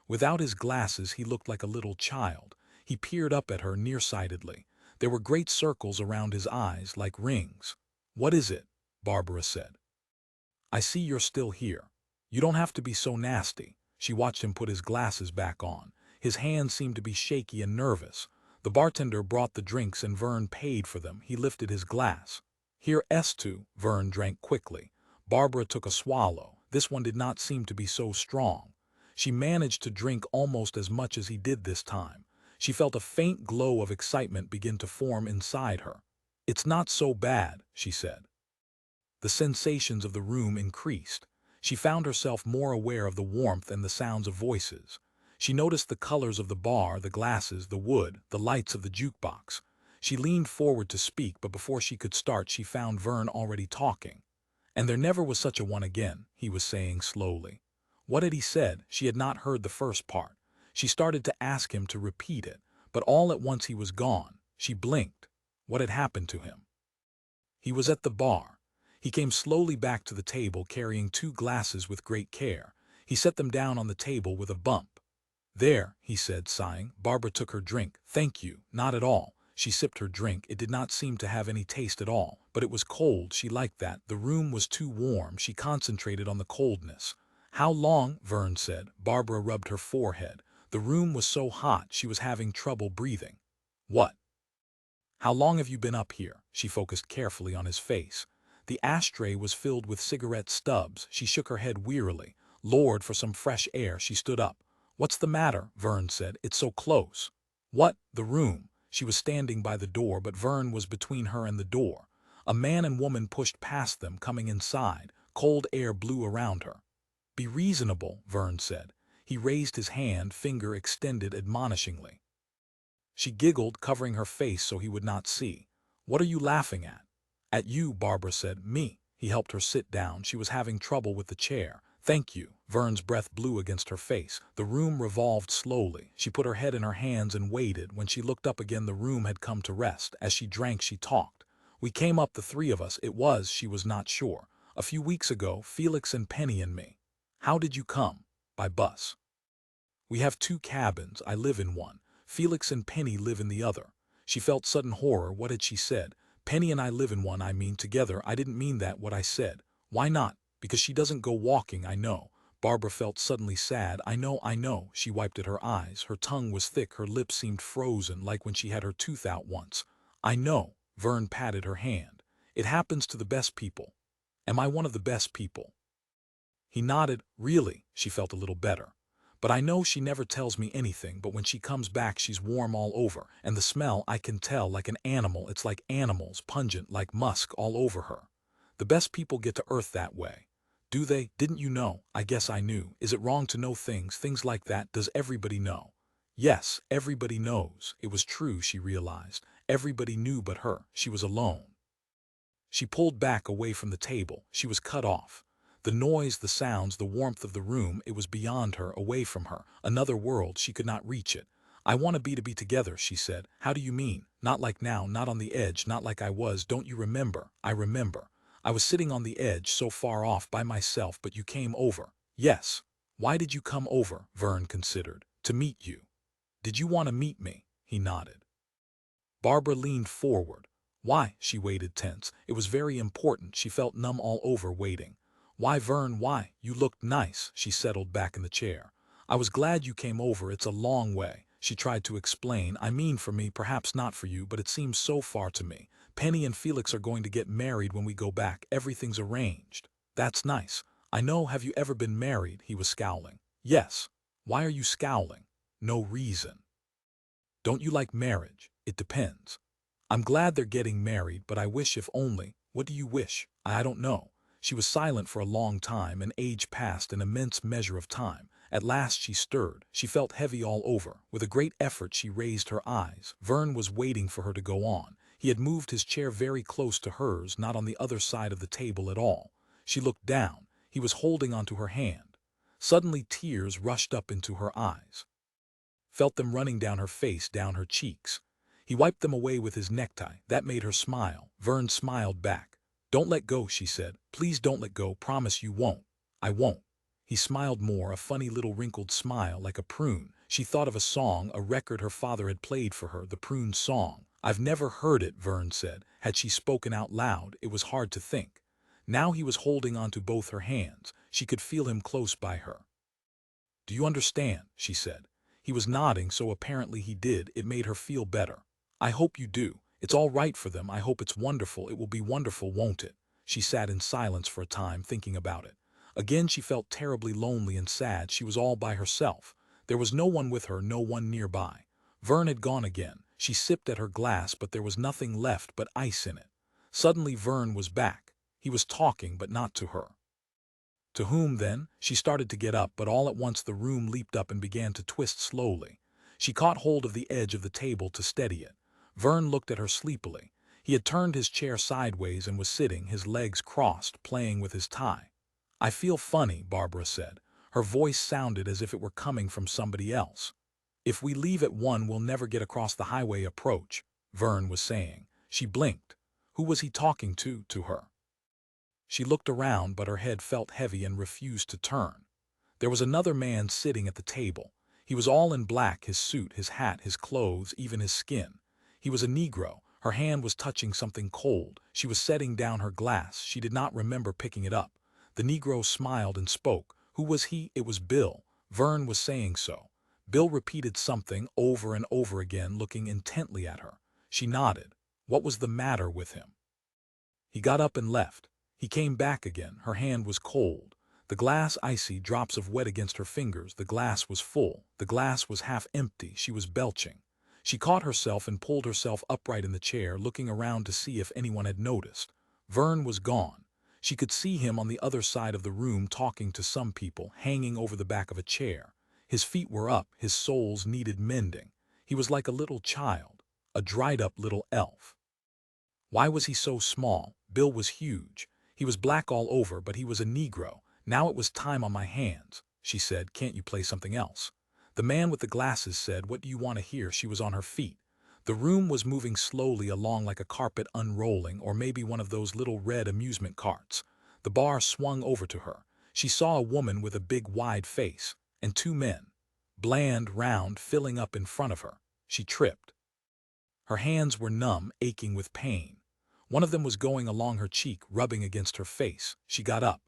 Without his glasses, he looked like a little child. He peered up at her nearsightedly. There were great circles around his eyes, like rings. What is it? Barbara said. I see you're still here. You don't have to be so nasty. She watched him put his glasses back on. His hands seemed to be shaky and nervous. The bartender brought the drinks and Verne paid for them. He lifted his glass. Here, S2, Verne drank quickly. Barbara took a swallow. This one did not seem to be so strong. She managed to drink almost as much as he did this time. She felt a faint glow of excitement begin to form inside her. It's not so bad, she said. The sensations of the room increased. She found herself more aware of the warmth and the sounds of voices. She noticed the colors of the bar, the glasses, the wood, the lights of the jukebox. She leaned forward to speak, but before she could start she found Verne already talking. And there never was such a one again, he was saying slowly. What had he said? She had not heard the first part. She started to ask him to repeat it, but all at once he was gone. She blinked. What had happened to him? He was at the bar. He came slowly back to the table carrying 2 glasses with great care. He set them down on the table with a bump. There, he said, sighing. Barbara took her drink. Thank you, not at all. She sipped her drink. It did not seem to have any taste at all, but it was cold. She liked that. The room was too warm. She concentrated on the coldness. How long? Verne said. Barbara rubbed her forehead. The room was so hot she was having trouble breathing. What? How long have you been up here? She focused carefully on his face. The ashtray was filled with cigarette stubs. She shook her head wearily. Lord, for some fresh air. She stood up. What's the matter? Verne said. It's so close. What? The room. She was standing by the door, but Verne was between her and the door. A man and woman pushed past them, coming inside. Cold air blew around her. Be reasonable, Verne said. He raised his hand, finger extended admonishingly. She giggled, covering her face so he would not see. What are you laughing at? At you, Barbara said. Me. He helped her sit down. She was having trouble with the chair. Thank you. Verne's breath blew against her face. The room revolved slowly. She put her head in her hands and waited. When she looked up again, the room had come to rest. As she drank, she talked. We came up, the 3 of us. It was, she was not sure. A few weeks ago, Felix and Penny and me. How did you come? By bus. We have 2 cabins. I live in one. Felix and Penny live in the other. She felt sudden horror. What had she said? Penny and I live in one, I mean together. I didn't mean that, what I said. Why not? Because she doesn't go walking, I know. Barbara felt suddenly sad. I know. She wiped at her eyes. Her tongue was thick. Her lips seemed frozen, like when she had her tooth out once. I know. Verne patted her hand. It happens to the best people. Am I one of the best people? He nodded. Really? She felt a little better. But I know she never tells me anything, but when she comes back she's warm all over, and the smell I can tell like an animal. It's like animals, pungent, like musk all over her. The best people get to Earth that way. Do they? Didn't you know? I guess I knew. Is it wrong to know things like that? Does everybody know? Yes, everybody knows. It was true, she realized. Everybody knew but her. She was alone. She pulled back away from the table. She was cut off. The noise, the sounds, the warmth of the room, it was beyond her, away from her. Another world, she could not reach it. I want to be together, she said. How do you mean? Not like now, not on the edge, not like I was. Don't you remember? I remember. I was sitting on the edge, so far off by myself, but you came over. Yes. Why did you come over? Verne considered. To meet you. Did you want to meet me? He nodded. Barbara leaned forward. Why? She waited tense. It was very important. She felt numb all over, waiting. Why, Verne, why? You looked nice. She settled back in the chair. I was glad you came over. It's a long way. She tried to explain. I mean, for me, perhaps not for you, but it seems so far to me. Penny and Felix are going to get married when we go back. Everything's arranged. That's nice. I know. Have you ever been married? He was scowling. Yes. Why are you scowling? No reason. Don't you like marriage? It depends. I'm glad they're getting married, but I wish if only. What do you wish? I don't know. She was silent for a long time. An age passed, an immense measure of time. At last she stirred. She felt heavy all over. With a great effort she raised her eyes. Verne was waiting for her to go on. He had moved his chair very close to hers, not on the other side of the table at all. She looked down. He was holding onto her hand. Suddenly tears rushed up into her eyes. Felt them running down her face, down her cheeks. He wiped them away with his necktie. That made her smile. Verne smiled back. Don't let go, she said. Please don't let go. Promise you won't. I won't. He smiled more, a funny little wrinkled smile like a prune. She thought of a song, a record her father had played for her, the Prune Song. I've never heard it, Verne said. Had she spoken out loud, it was hard to think. Now he was holding onto both her hands. She could feel him close by her. "Do you understand?" she said. He was nodding, so apparently he did. It made her feel better. "I hope you do. It's all right for them. I hope it's wonderful. It will be wonderful, won't it?" She sat in silence for a time, thinking about it. Again she felt terribly lonely and sad. She was all by herself. There was no one with her, no one nearby. Verne had gone again. She sipped at her glass, but there was nothing left but ice in it. Suddenly Verne was back. He was talking, but not to her. To whom, then? She started to get up, but all at once the room leaped up and began to twist slowly. She caught hold of the edge of the table to steady it. Verne looked at her sleepily. He had turned his chair sideways and was sitting, his legs crossed, playing with his tie. "I feel funny," Barbara said. Her voice sounded as if it were coming from somebody else. "If we leave at 1, we'll never get across the highway approach," Verne was saying. She blinked. Who was he talking to her? She looked around, but her head felt heavy and refused to turn. There was another man sitting at the table. He was all in black, his suit, his hat, his clothes, even his skin. He was a Negro. Her hand was touching something cold. She was setting down her glass. She did not remember picking it up. The Negro smiled and spoke. Who was he? It was Bill. Verne was saying so. Bill repeated something over and over again, looking intently at her. She nodded. What was the matter with him? He got up and left. He came back again. Her hand was cold. The glass icy, drops of wet against her fingers. The glass was full. The glass was half empty. She was belching. She caught herself and pulled herself upright in the chair, looking around to see if anyone had noticed. Verne was gone. She could see him on the other side of the room talking to some people, hanging over the back of a chair. His feet were up. His soles needed mending. He was like a little child, a dried-up little elf. Why was he so small? Bill was huge. He was black all over, but he was a Negro. "Now it was time on my hands," she said. "Can't you play something else?" The man with the glasses said, "What do you want to hear?" She was on her feet. The room was moving slowly along like a carpet unrolling, or maybe one of those little red amusement carts. The bar swung over to her. She saw a woman with a big wide face, and 2 men. Bland, round, filling up in front of her. She tripped. Her hands were numb, aching with pain. One of them was going along her cheek, rubbing against her face. She got up.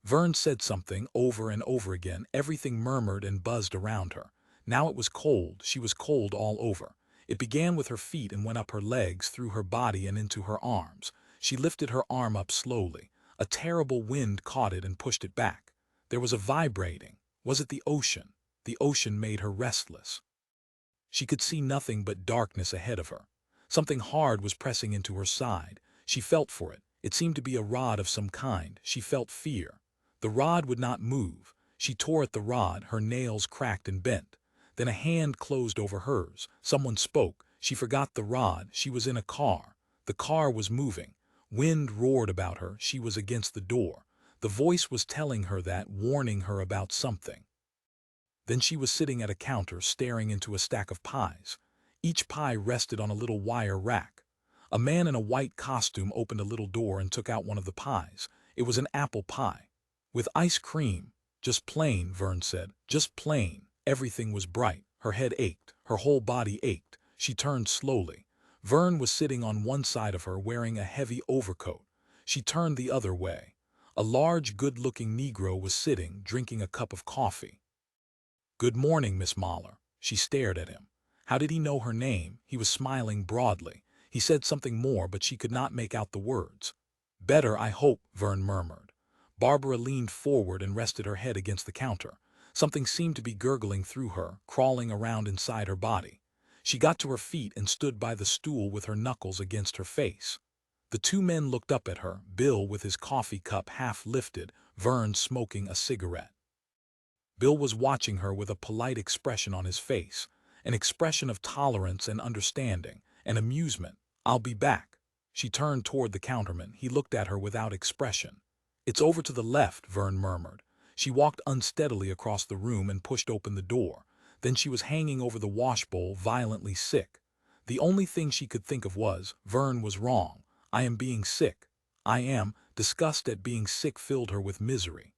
Verne said something over and over again. Everything murmured and buzzed around her. Now it was cold. She was cold all over. It began with her feet and went up her legs, through her body and into her arms. She lifted her arm up slowly. A terrible wind caught it and pushed it back. There was a vibrating. Was it the ocean? The ocean made her restless. She could see nothing but darkness ahead of her. Something hard was pressing into her side. She felt for it. It seemed to be a rod of some kind. She felt fear. The rod would not move. She tore at the rod, her nails cracked and bent. Then a hand closed over hers. Someone spoke. She forgot the rod. She was in a car. The car was moving. Wind roared about her. She was against the door. The voice was telling her that, warning her about something. Then she was sitting at a counter, staring into a stack of pies. Each pie rested on a little wire rack. A man in a white costume opened a little door and took out one of the pies. It was an apple pie. "With ice cream." "Just plain," Verne said. "Just plain." Everything was bright. Her head ached. Her whole body ached. She turned slowly. Verne was sitting on one side of her, wearing a heavy overcoat. She turned the other way. A large, good-looking Negro was sitting, drinking a cup of coffee. "Good morning, Miss Mahler." She stared at him. How did he know her name? He was smiling broadly. He said something more, but she could not make out the words. "Better, I hope," Verne murmured. Barbara leaned forward and rested her head against the counter. Something seemed to be gurgling through her, crawling around inside her body. She got to her feet and stood by the stool with her knuckles against her face. The 2 men looked up at her, Bill with his coffee cup half lifted, Verne smoking a cigarette. Bill was watching her with a polite expression on his face, an expression of tolerance and understanding, and amusement. "I'll be back." She turned toward the counterman. He looked at her without expression. "It's over to the left," Verne murmured. She walked unsteadily across the room and pushed open the door. Then she was hanging over the washbowl, violently sick. The only thing she could think of was, Verne was wrong. I am being sick. I am. Disgust at being sick filled her with misery.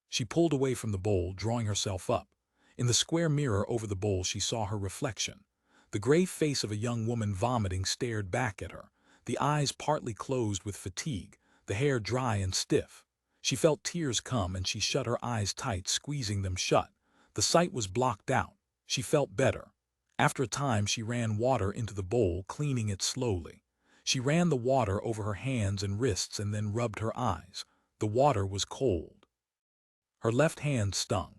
She pulled away from the bowl, drawing herself up. In the square mirror over the bowl she saw her reflection. The gray face of a young woman vomiting stared back at her, the eyes partly closed with fatigue. the hair dry and stiff. She felt tears come and she shut her eyes tight, squeezing them shut. The sight was blocked out. She felt better. After a time she ran water into the bowl, cleaning it slowly. She ran the water over her hands and wrists and then rubbed her eyes. The water was cold. Her left hand stung.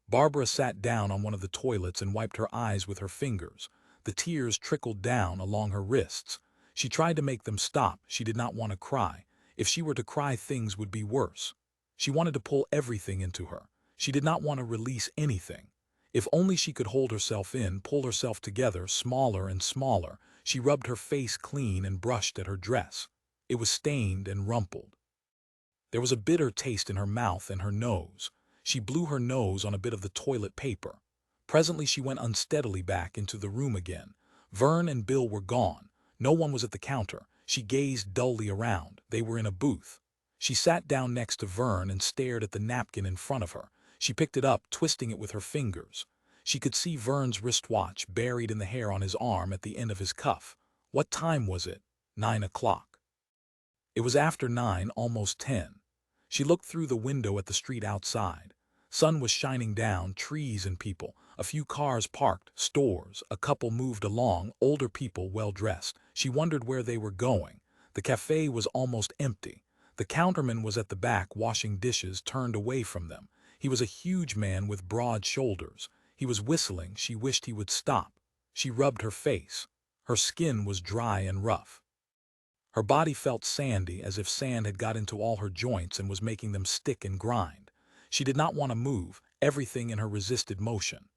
Barbara sat down on one of the toilets and wiped her eyes with her fingers. The tears trickled down along her wrists. She tried to make them stop. She did not want to cry. If she were to cry, things would be worse. She wanted to pull everything into her. She did not want to release anything. If only she could hold herself in, pull herself together, smaller and smaller. She rubbed her face clean and brushed at her dress. It was stained and rumpled. There was a bitter taste in her mouth and her nose. She blew her nose on a bit of the toilet paper. Presently she went unsteadily back into the room again. Verne and Bill were gone. No one was at the counter. She gazed dully around. They were in a booth. She sat down next to Verne and stared at the napkin in front of her. She picked it up, twisting it with her fingers. She could see Verne's wristwatch buried in the hair on his arm at the end of his cuff. What time was it? 9 o'clock. It was after 9, almost 10. She looked through the window at the street outside. Sun was shining down, trees and people. A few cars parked, stores. A couple moved along, older people well-dressed. She wondered where they were going. The cafe was almost empty. The counterman was at the back washing dishes, turned away from them. He was a huge man with broad shoulders. He was whistling. She wished he would stop. She rubbed her face. Her skin was dry and rough. Her body felt sandy, as if sand had got into all her joints and was making them stick and grind. She did not want to move. Everything in her resisted motion.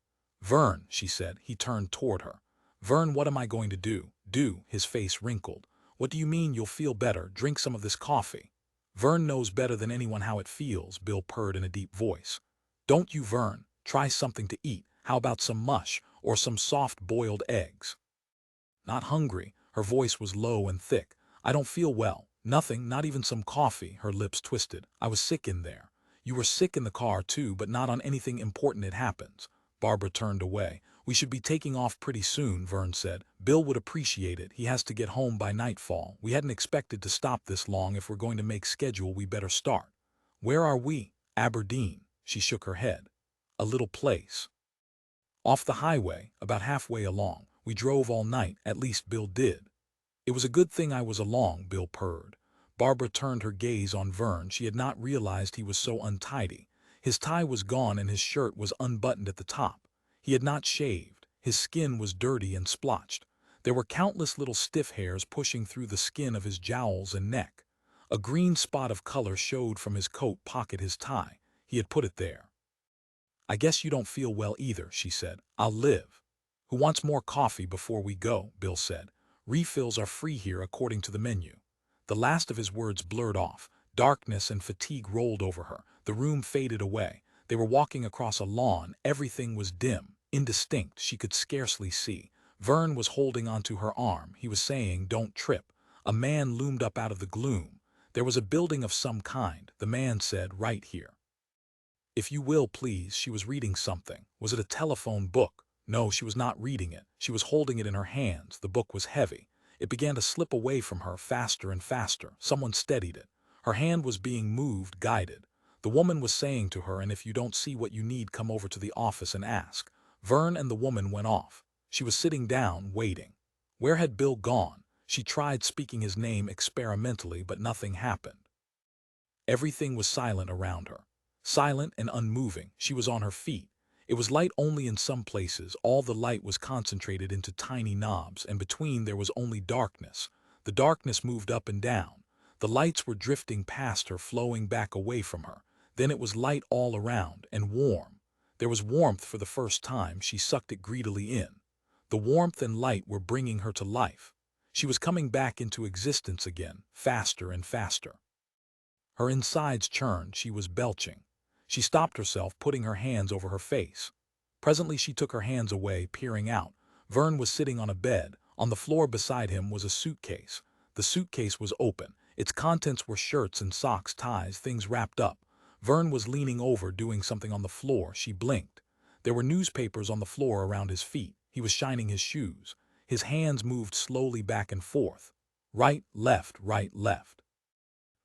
"Verne," she said. He turned toward her. "Verne, what am I going to do?" "Do?" His face wrinkled. "What do you mean you'll feel better? Drink some of this coffee." "Verne knows better than anyone how it feels," Bill purred in a deep voice. "Don't you, Verne? Try something to eat. How about some mush, or some soft-boiled eggs?" "Not hungry." Her voice was low and thick. "I don't feel well. Nothing, not even some coffee." Her lips twisted. "I was sick in there." "You were sick in the car too, but not on anything important. It happens." Barbara turned away. "We should be taking off pretty soon," Verne said. "Bill would appreciate it. He has to get home by nightfall. We hadn't expected to stop this long. If we're going to make schedule, we better start." "Where are we?" "Aberdeen." She shook her head. "A little place off the highway, about halfway along. We drove all night, at least Bill did." "It was a good thing I was along," Bill purred. Barbara turned her gaze on Verne. She had not realized he was so untidy. His tie was gone and his shirt was unbuttoned at the top. He had not shaved. His skin was dirty and splotched. There were countless little stiff hairs pushing through the skin of his jowls and neck. A green spot of color showed from his coat pocket. His tie. He had put it there. "I guess you don't feel well either," she said. "I'll live." "Who wants more coffee before we go?" Bill said. "Refills are free here according to the menu." The last of his words blurred off. Darkness and fatigue rolled over her. The room faded away. They were walking across a lawn. Everything was dim, indistinct. She could scarcely see. Verne was holding onto her arm. He was saying, "Don't trip." A man loomed up out of the gloom. There was a building of some kind. The man said, "Right here." "If you will, please." She was reading something. Was it a telephone book? No, she was not reading it. She was holding it in her hands. The book was heavy. It began to slip away from her, faster and faster. Someone steadied it. Her hand was being moved, guided. The woman was saying to her, "And if you don't see what you need, come over to the office and ask." Verne and the woman went off. She was sitting down, waiting. Where had Bill gone? She tried speaking his name experimentally, but nothing happened. Everything was silent around her. Silent and unmoving. She was on her feet. It was light only in some places. All the light was concentrated into tiny knobs, and between there was only darkness. The darkness moved up and down. The lights were drifting past her, flowing back away from her. Then it was light all around, and warm. There was warmth for the first time. She sucked it greedily in. The warmth and light were bringing her to life. She was coming back into existence again, faster and faster. Her insides churned. She was belching. She stopped herself, putting her hands over her face. Presently she took her hands away, peering out. Verne was sitting on a bed. On the floor beside him was a suitcase. The suitcase was open. Its contents were shirts and socks, ties, things wrapped up. Verne was leaning over, doing something on the floor. She blinked. There were newspapers on the floor around his feet. He was shining his shoes. His hands moved slowly back and forth. Right, left, right, left.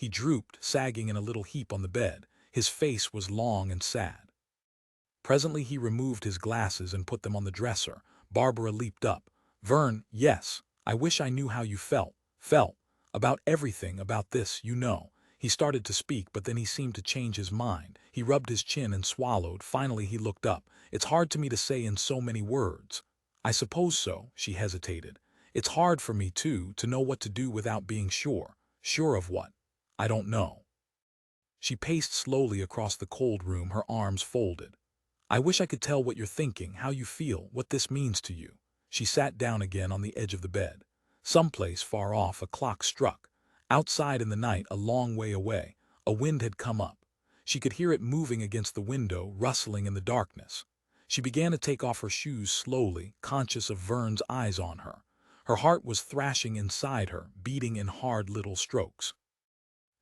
He drooped, sagging in a little heap on the bed. His face was long and sad. Presently he removed his glasses and put them on the dresser. Barbara leaped up. "Verne, yes, I wish I knew how you felt, about everything, about this, you know." He started to speak, but then he seemed to change his mind. He rubbed his chin and swallowed. Finally he looked up. "It's hard to me to say in so many words." "I suppose so," she hesitated. "It's hard for me, too, to know what to do without being sure." "Sure of what?" "I don't know." She paced slowly across the cold room, her arms folded. "I wish I could tell what you're thinking, how you feel, what this means to you." She sat down again on the edge of the bed. Someplace far off a clock struck. Outside in the night, a long way away, a wind had come up. She could hear it moving against the window, rustling in the darkness. She began to take off her shoes slowly, conscious of Verne's eyes on her. Her heart was thrashing inside her, beating in hard little strokes.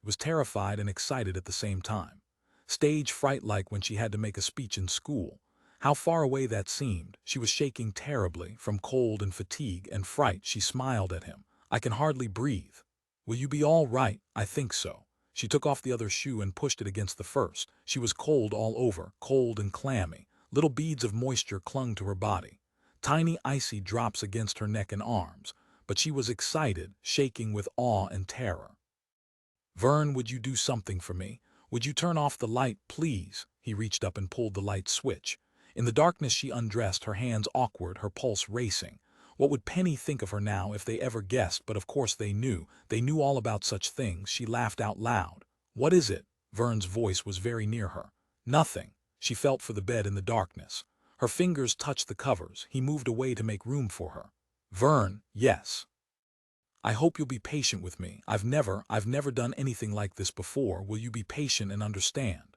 It was terrified and excited at the same time. Stage fright, like when she had to make a speech in school. How far away that seemed. She was shaking terribly, from cold and fatigue and fright. She smiled at him. "I can hardly breathe." "Will you be all right?" "I think so." She took off the other shoe and pushed it against the first. She was cold all over, cold and clammy. Little beads of moisture clung to her body. Tiny icy drops against her neck and arms. But she was excited, shaking with awe and terror. "Verne, would you do something for me? Would you turn off the light, please?" He reached up and pulled the light switch. In the darkness she undressed, her hands awkward, her pulse racing. What would Penny think of her now if they ever guessed? But of course they knew. They knew all about such things. She laughed out loud. "What is it?" Verne's voice was very near her. "Nothing." She felt for the bed in the darkness. Her fingers touched the covers. He moved away to make room for her. "Verne, yes. I hope you'll be patient with me. I've never done anything like this before. Will you be patient and understand?"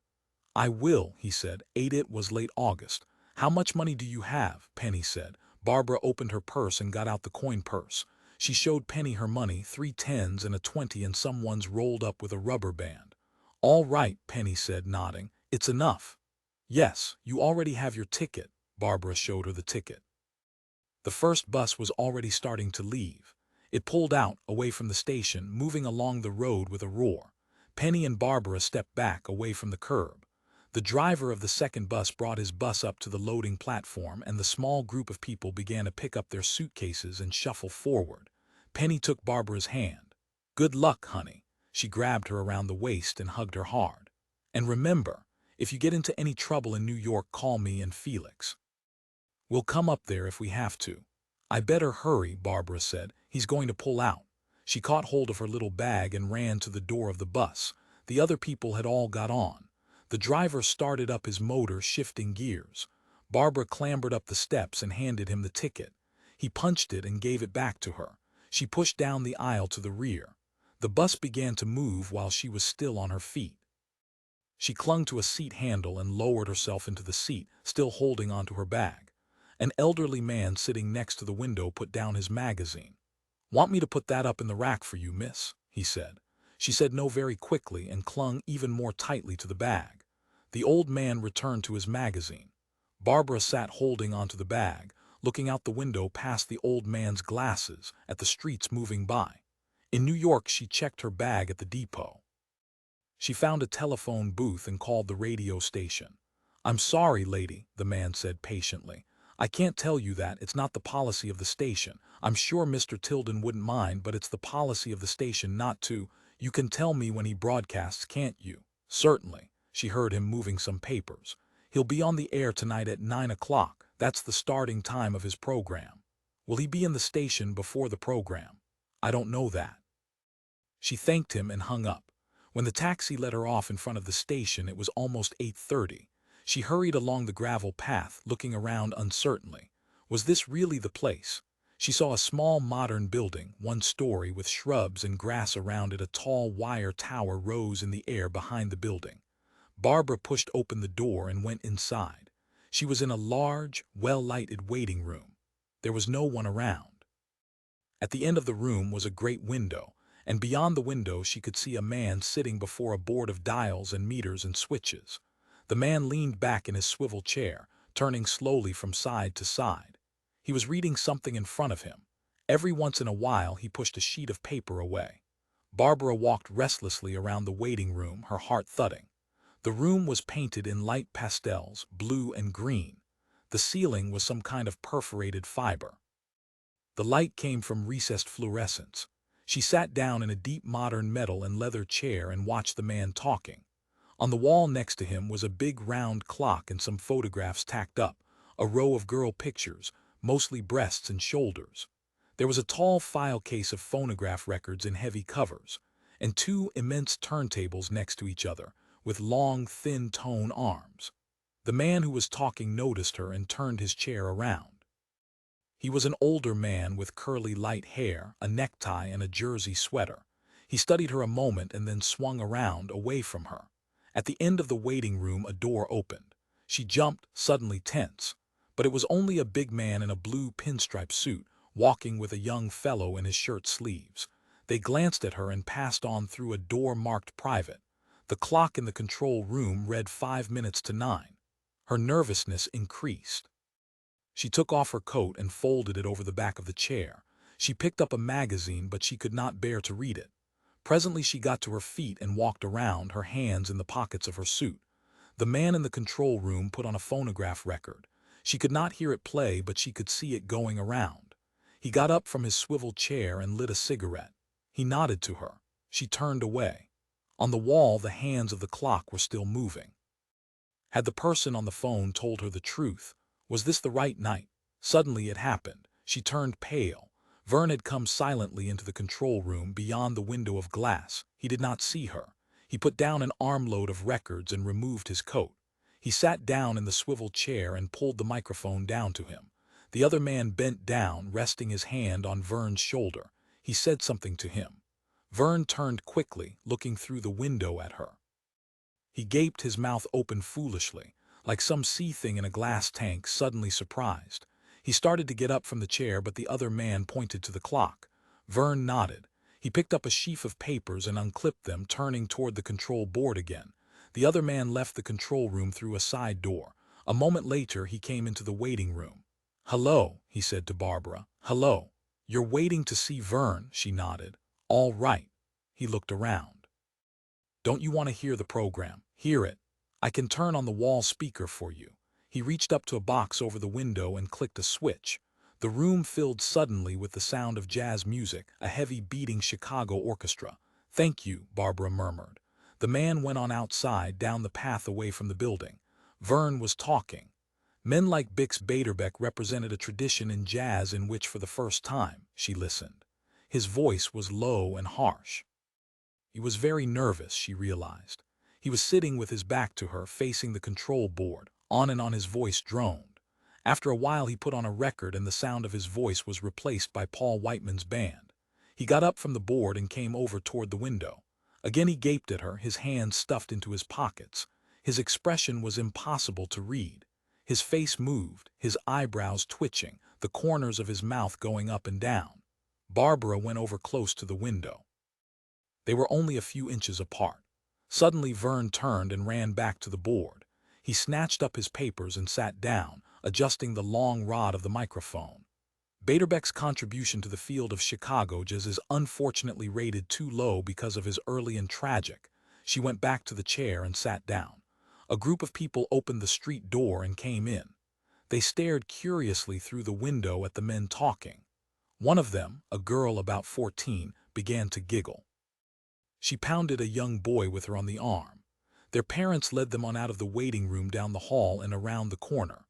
"I will," he said. It was late August. "How much money do you have?" Penny said. Barbara opened her purse and got out the coin purse. She showed Penny her money, 3 tens and a 20, and some ones rolled up with a rubber band. "All right," Penny said, nodding. "It's enough." "Yes, you already have your ticket." Barbara showed her the ticket. The first bus was already starting to leave. It pulled out, away from the station, moving along the road with a roar. Penny and Barbara stepped back, away from the curb. The driver of the second bus brought his bus up to the loading platform, and the small group of people began to pick up their suitcases and shuffle forward. Penny took Barbara's hand. "Good luck, honey." She grabbed her around the waist and hugged her hard. "And remember, if you get into any trouble in New York, call me and Felix. We'll come up there if we have to." "I better hurry," Barbara said. "He's going to pull out." She caught hold of her little bag and ran to the door of the bus. The other people had all got on. The driver started up his motor, shifting gears. Barbara clambered up the steps and handed him the ticket. He punched it and gave it back to her. She pushed down the aisle to the rear. The bus began to move while she was still on her feet. She clung to a seat handle and lowered herself into the seat, still holding onto her bag. An elderly man sitting next to the window put down his magazine. "Want me to put that up in the rack for you, miss?" he said. She said no very quickly and clung even more tightly to the bag. The old man returned to his magazine. Barbara sat holding onto the bag, looking out the window past the old man's glasses at the streets moving by. In New York she checked her bag at the depot. She found a telephone booth and called the radio station. "I'm sorry, lady," the man said patiently. "I can't tell you that. It's not the policy of the station. I'm sure Mr. Tildon wouldn't mind, but it's the policy of the station not to. You can tell me when he broadcasts, can't you?" "Certainly." She heard him moving some papers. "He'll be on the air tonight at 9 o'clock. That's the starting time of his program." "Will he be in the station before the program?" "I don't know that." She thanked him and hung up. When the taxi let her off in front of the station, it was almost 8:30. She hurried along the gravel path, looking around uncertainly. Was this really the place? She saw a small modern building, 1 story, with shrubs and grass around it. A tall wire tower rose in the air behind the building. Barbara pushed open the door and went inside. She was in a large, well-lighted waiting room. There was no one around. At the end of the room was a great window, and beyond the window she could see a man sitting before a board of dials and meters and switches. The man leaned back in his swivel chair, turning slowly from side to side. He was reading something in front of him. Every once in a while he pushed a sheet of paper away. Barbara walked restlessly around the waiting room, her heart thudding. The room was painted in light pastels, blue and green. The ceiling was some kind of perforated fiber. The light came from recessed fluorescence. She sat down in a deep modern metal and leather chair and watched the man talking. On the wall next to him was a big round clock and some photographs tacked up, a row of girl pictures, mostly breasts and shoulders. There was a tall file case of phonograph records in heavy covers, and two immense turntables next to each other, with long, thin tone arms. The man who was talking noticed her and turned his chair around. He was an older man with curly light hair, a necktie, and a jersey sweater. He studied her a moment and then swung around, away from her. At the end of the waiting room, a door opened. She jumped, suddenly tense. But it was only a big man in a blue pinstripe suit, walking with a young fellow in his shirt sleeves. They glanced at her and passed on through a door marked private. The clock in the control room read 5 minutes to 9. Her nervousness increased. She took off her coat and folded it over the back of the chair. She picked up a magazine, but she could not bear to read it. Presently she got to her feet and walked around, her hands in the pockets of her suit. The man in the control room put on a phonograph record. She could not hear it play, but she could see it going around. He got up from his swivel chair and lit a cigarette. He nodded to her. She turned away. On the wall, the hands of the clock were still moving. Had the person on the phone told her the truth? Was this the right night? Suddenly it happened. She turned pale. Verne had come silently into the control room beyond the window of glass. He did not see her. He put down an armload of records and removed his coat. He sat down in the swivel chair and pulled the microphone down to him. The other man bent down, resting his hand on Verne's shoulder. He said something to him. Verne turned quickly, looking through the window at her. He gaped, his mouth open foolishly, like some sea thing in a glass tank suddenly surprised. He started to get up from the chair, but the other man pointed to the clock. Verne nodded. He picked up a sheaf of papers and unclipped them, turning toward the control board again. The other man left the control room through a side door. A moment later he came into the waiting room. "Hello," he said to Barbara. "Hello. You're waiting to see Verne," she nodded. "All right." He looked around. "Don't you want to hear the program? Hear it. I can turn on the wall speaker for you." He reached up to a box over the window and clicked a switch. The room filled suddenly with the sound of jazz music, a heavy beating Chicago orchestra. "Thank you," Barbara murmured. The man went on outside, down the path away from the building. Verne was talking. Men like Bix Beiderbecke represented a tradition in jazz in which, for the first time, she listened. His voice was low and harsh. He was very nervous, she realized. He was sitting with his back to her, facing the control board. On and on his voice droned. After a while he put on a record and the sound of his voice was replaced by Paul Whiteman's band. He got up from the board and came over toward the window. Again he gaped at her, his hands stuffed into his pockets. His expression was impossible to read. His face moved, his eyebrows twitching, the corners of his mouth going up and down. Barbara went over close to the window. They were only a few inches apart. Suddenly Verne turned and ran back to the board. He snatched up his papers and sat down, adjusting the long rod of the microphone. Beiderbecke's contribution to the field of Chicago jazz is unfortunately rated too low because of his early and tragic. She went back to the chair and sat down. A group of people opened the street door and came in. They stared curiously through the window at the men talking. One of them, a girl about 14, began to giggle. She pounded a young boy with her on the arm. Their parents led them on out of the waiting room, down the hall and around the corner.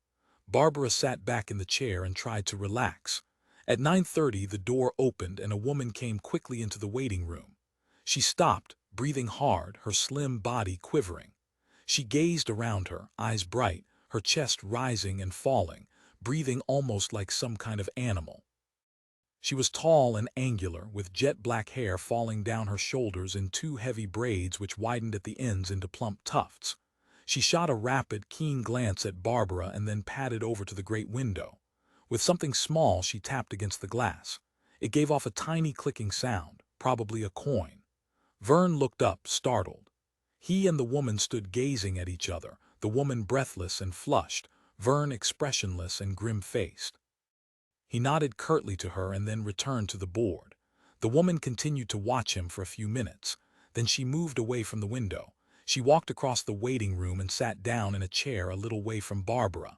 Barbara sat back in the chair and tried to relax. At 9:30 the door opened and a woman came quickly into the waiting room. She stopped, breathing hard, her slim body quivering. She gazed around her, eyes bright, her chest rising and falling, breathing almost like some kind of animal. She was tall and angular, with jet-black hair falling down her shoulders in two heavy braids which widened at the ends into plump tufts. She shot a rapid, keen glance at Barbara and then padded over to the great window. With something small she tapped against the glass. It gave off a tiny clicking sound, probably a coin. Verne looked up, startled. He and the woman stood gazing at each other, the woman breathless and flushed, Verne expressionless and grim-faced. He nodded curtly to her and then returned to the board. The woman continued to watch him for a few minutes. Then she moved away from the window. She walked across the waiting room and sat down in a chair a little way from Barbara.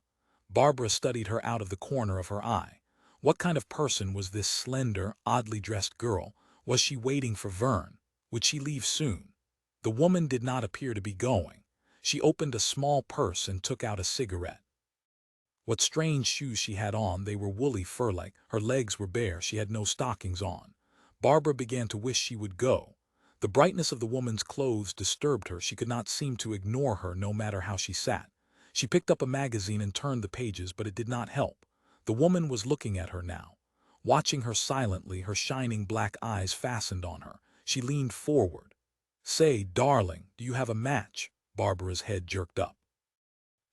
Barbara studied her out of the corner of her eye. What kind of person was this slender, oddly dressed girl? Was she waiting for Verne? Would she leave soon? The woman did not appear to be going. She opened a small purse and took out a cigarette. What strange shoes she had on! They were woolly fur-like. Her legs were bare. She had no stockings on. Barbara began to wish she would go. The brightness of the woman's clothes disturbed her. She could not seem to ignore her no matter how she sat. She picked up a magazine and turned the pages, but it did not help. The woman was looking at her now. Watching her silently, her shining black eyes fastened on her. She leaned forward. "Say, darling, do you have a match?" Barbara's head jerked up.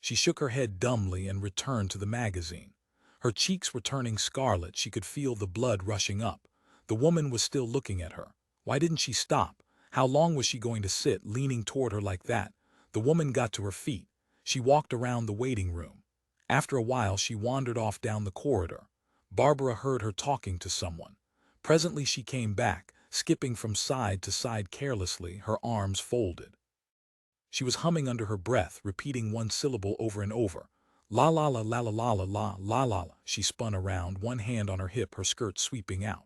She shook her head dumbly and returned to the magazine. Her cheeks were turning scarlet. She could feel the blood rushing up. The woman was still looking at her. Why didn't she stop? How long was she going to sit, leaning toward her like that? The woman got to her feet. She walked around the waiting room. After a while, she wandered off down the corridor. Barbara heard her talking to someone. Presently she came back, skipping from side to side carelessly, her arms folded. She was humming under her breath, repeating one syllable over and over. La la la la la la la la la la la. She spun around, one hand on her hip, her skirt sweeping out.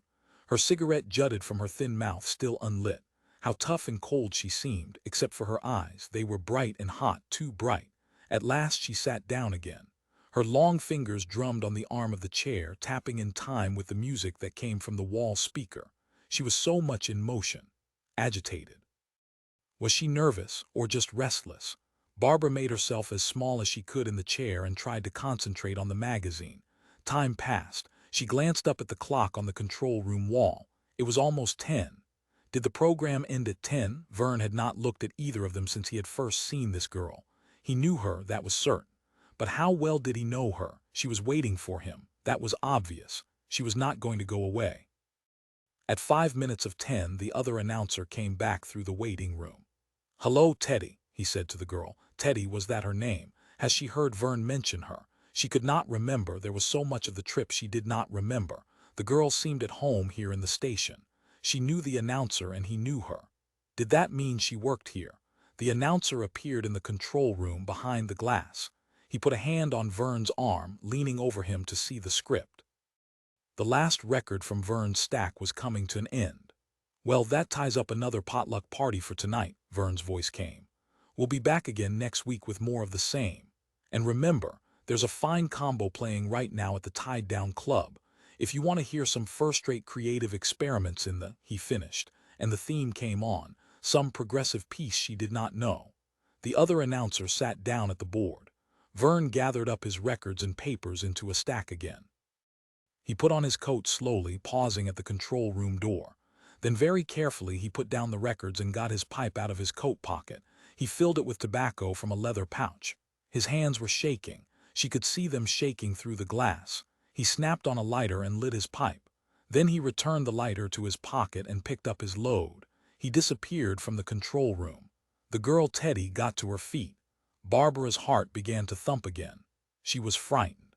Her cigarette jutted from her thin mouth, still unlit. How tough and cold she seemed, except for her eyes. They were bright and hot, too bright. At last she sat down again. Her long fingers drummed on the arm of the chair, tapping in time with the music that came from the wall speaker. She was so much in motion, agitated. Was she nervous or just restless? Barbara made herself as small as she could in the chair and tried to concentrate on the magazine. Time passed. She glanced up at the clock on the control room wall. It was almost 10. Did the program end at 10? Verne had not looked at either of them since he had first seen this girl. He knew her, that was certain. But how well did he know her? She was waiting for him. That was obvious. She was not going to go away. At 5 minutes of 10, the other announcer came back through the waiting room. "Hello, Teddy," he said to the girl. Teddy, was that her name? Has she heard Verne mention her? She could not remember. There was so much of the trip she did not remember. The girl seemed at home here in the station. She knew the announcer and he knew her. Did that mean she worked here? The announcer appeared in the control room behind the glass. He put a hand on Verne's arm, leaning over him to see the script. The last record from Verne's stack was coming to an end. "Well, that ties up another potluck party for tonight," Verne's voice came. "We'll be back again next week with more of the same. And remember, there's a fine combo playing right now at the Tied Down Club. If you want to hear some first-rate creative experiments in the," he finished, and the theme came on, some progressive piece she did not know. The other announcer sat down at the board. Verne gathered up his records and papers into a stack again. He put on his coat slowly, pausing at the control room door. Then very carefully he put down the records and got his pipe out of his coat pocket. He filled it with tobacco from a leather pouch. His hands were shaking. She could see them shaking through the glass. He snapped on a lighter and lit his pipe. Then he returned the lighter to his pocket and picked up his load. He disappeared from the control room. The girl Teddy got to her feet. Barbara's heart began to thump again. She was frightened.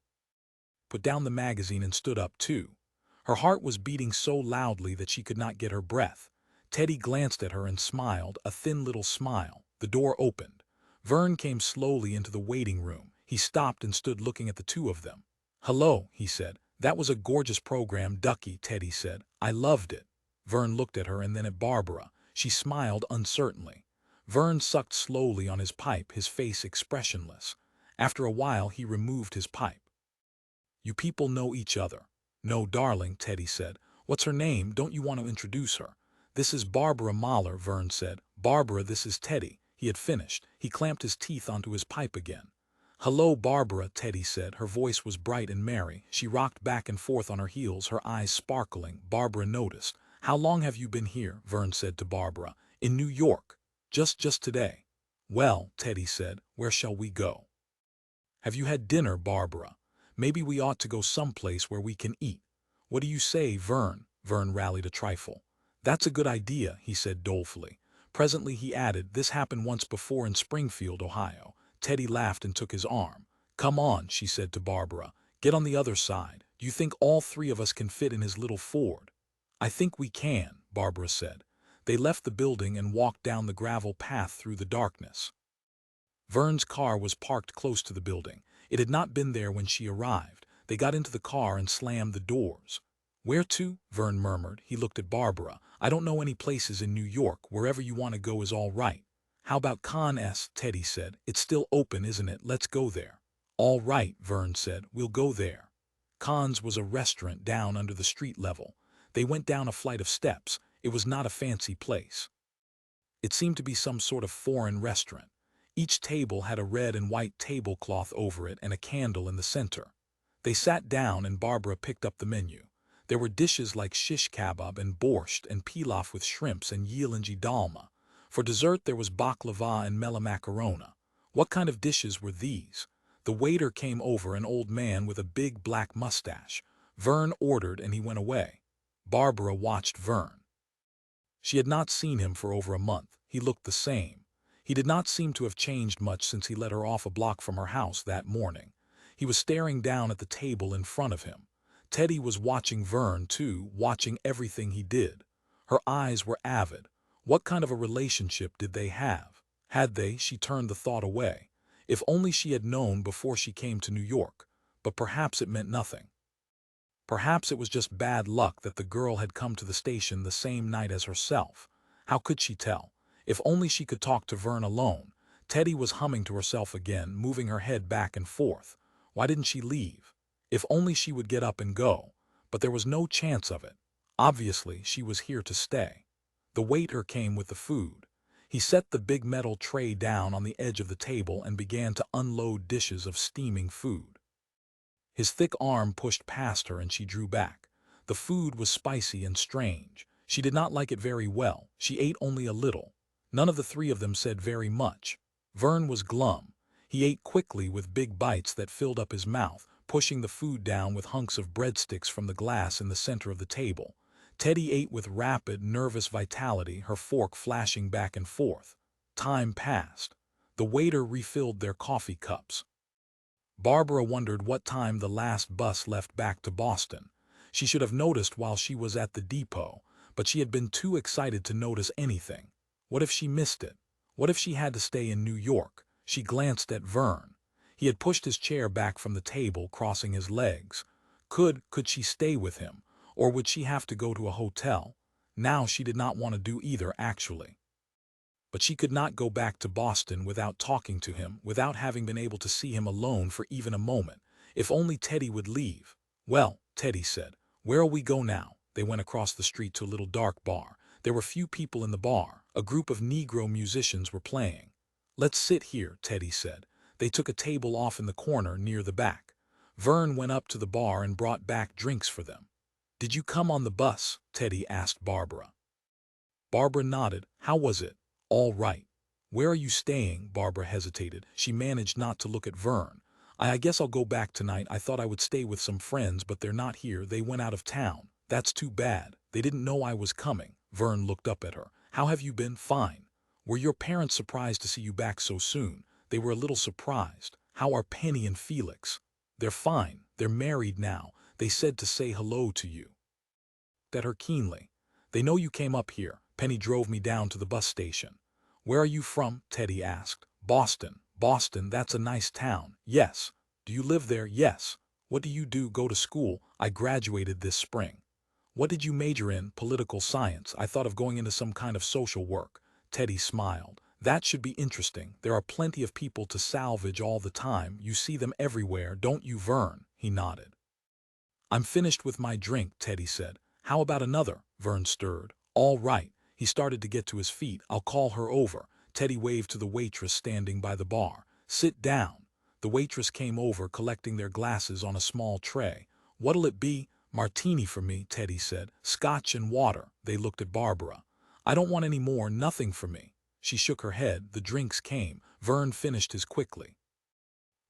Put down the magazine and stood up too. Her heart was beating so loudly that she could not get her breath. Teddy glanced at her and smiled, a thin little smile. The door opened. Verne came slowly into the waiting room. He stopped and stood looking at the two of them. "Hello," he said. "That was a gorgeous program, Ducky," Teddy said. "I loved it." Verne looked at her and then at Barbara. She smiled uncertainly. Verne sucked slowly on his pipe, his face expressionless. After a while he removed his pipe. "You people know each other?" "No, darling," Teddy said. "What's her name? Don't you want to introduce her?" "This is Barbara Mahler," Verne said. "Barbara, this is Teddy." He had finished. He clamped his teeth onto his pipe again. "Hello, Barbara," Teddy said. Her voice was bright and merry. She rocked back and forth on her heels, her eyes sparkling. Barbara noticed. "How long have you been here?" Verne said to Barbara. "In New York. Just today." "Well," Teddy said, "where shall we go?" "Have you had dinner, Barbara? Maybe we ought to go someplace where we can eat. What do you say, Verne?" Verne rallied a trifle. "That's a good idea," he said dolefully. Presently he added, "This happened once before in Springfield, Ohio." Teddy laughed and took his arm. "Come on," she said to Barbara. "Get on the other side. Do you think all three of us can fit in his little Ford?" I think we can, Barbara said. They left the building and walked down the gravel path through the darkness. Verne's car was parked close to the building. It had not been there when she arrived. They got into the car and slammed the doors. Where to? Verne murmured. He looked at Barbara. I don't know any places in New York. Wherever you want to go is all right. How about Con S? Teddy said. It's still open, isn't it? Let's go there. All right, Verne said. We'll go there. Con's was a restaurant down under the street level. They went down a flight of steps. It was not a fancy place. It seemed to be some sort of foreign restaurant. Each table had a red and white tablecloth over it and a candle in the center. They sat down and Barbara picked up the menu. There were dishes like shish kebab and borscht and pilaf with shrimps and yilingi dalma. For dessert there was baklava and mela macarona. What kind of dishes were these? The waiter came over, an old man with a big black mustache. Verne ordered and he went away. Barbara watched Verne. She had not seen him for over a month. He looked the same. He did not seem to have changed much since he let her off a block from her house that morning. He was staring down at the table in front of him. Teddy was watching Verne too, watching everything he did. Her eyes were avid. What kind of a relationship did they have? Had they? She turned the thought away. If only she had known before she came to New York. But perhaps it meant nothing. Perhaps it was just bad luck that the girl had come to the station the same night as herself. How could she tell? If only she could talk to Verne alone. Teddy was humming to herself again, moving her head back and forth. Why didn't she leave? If only she would get up and go. But there was no chance of it. Obviously, she was here to stay. The waiter came with the food. He set the big metal tray down on the edge of the table and began to unload dishes of steaming food. His thick arm pushed past her and she drew back. The food was spicy and strange. She did not like it very well. She ate only a little. None of the three of them said very much. Verne was glum. He ate quickly with big bites that filled up his mouth, pushing the food down with hunks of breadsticks from the glass in the center of the table. Teddy ate with rapid, nervous vitality, her fork flashing back and forth. Time passed. The waiter refilled their coffee cups. Barbara wondered what time the last bus left back to Boston. She should have noticed while she was at the depot, but she had been too excited to notice anything. What if she missed it? What if she had to stay in New York? She glanced at Verne. He had pushed his chair back from the table, crossing his legs. Could she stay with him? Or would she have to go to a hotel? Now she did not want to do either, actually. But she could not go back to Boston without talking to him, without having been able to see him alone for even a moment. If only Teddy would leave. Well, Teddy said, where'll we go now? They went across the street to a little dark bar. There were few people in the bar. A group of Negro musicians were playing. Let's sit here, Teddy said. They took a table off in the corner near the back. Verne went up to the bar and brought back drinks for them. Did you come on the bus? Teddy asked Barbara. Barbara nodded. How was it? All right. Where are you staying? Barbara hesitated. She managed not to look at Verne. I guess I'll go back tonight. I thought I would stay with some friends, but they're not here. They went out of town. That's too bad. They didn't know I was coming. Verne looked up at her. How have you been? Fine. Were your parents surprised to see you back so soon? They were a little surprised. How are Penny and Felix? They're fine. They're married now. They said to say hello to you. At her keenly. They know you came up here. Penny drove me down to the bus station. Where are you from? Teddy asked. Boston. Boston, that's a nice town. Yes. Do you live there? Yes. What do you do? Go to school? I graduated this spring. What did you major in? Political science. I thought of going into some kind of social work. Teddy smiled. That should be interesting. There are plenty of people to salvage all the time. You see them everywhere, don't you, Verne? He nodded. I'm finished with my drink, Teddy said. How about another? Verne stirred. All right. He started to get to his feet. I'll call her over. Teddy waved to the waitress standing by the bar. Sit down. The waitress came over, collecting their glasses on a small tray. What'll it be? Martini for me, Teddy said. Scotch and water. They looked at Barbara. I don't want any more, nothing for me. She shook her head. The drinks came. Verne finished his quickly.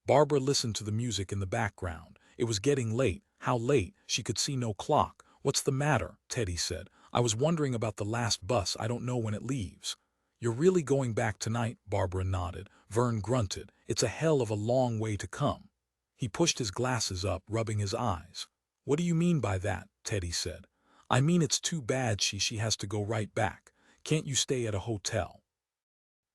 Barbara listened to the music in the background. It was getting late. How late? She could see no clock. What's the matter? Teddy said. I was wondering about the last bus. I don't know when it leaves. You're really going back tonight? Barbara nodded. Verne grunted. It's a hell of a long way to come. He pushed his glasses up, rubbing his eyes. What do you mean by that? Teddy said. I mean, it's too bad she has to go right back. Can't you stay at a hotel?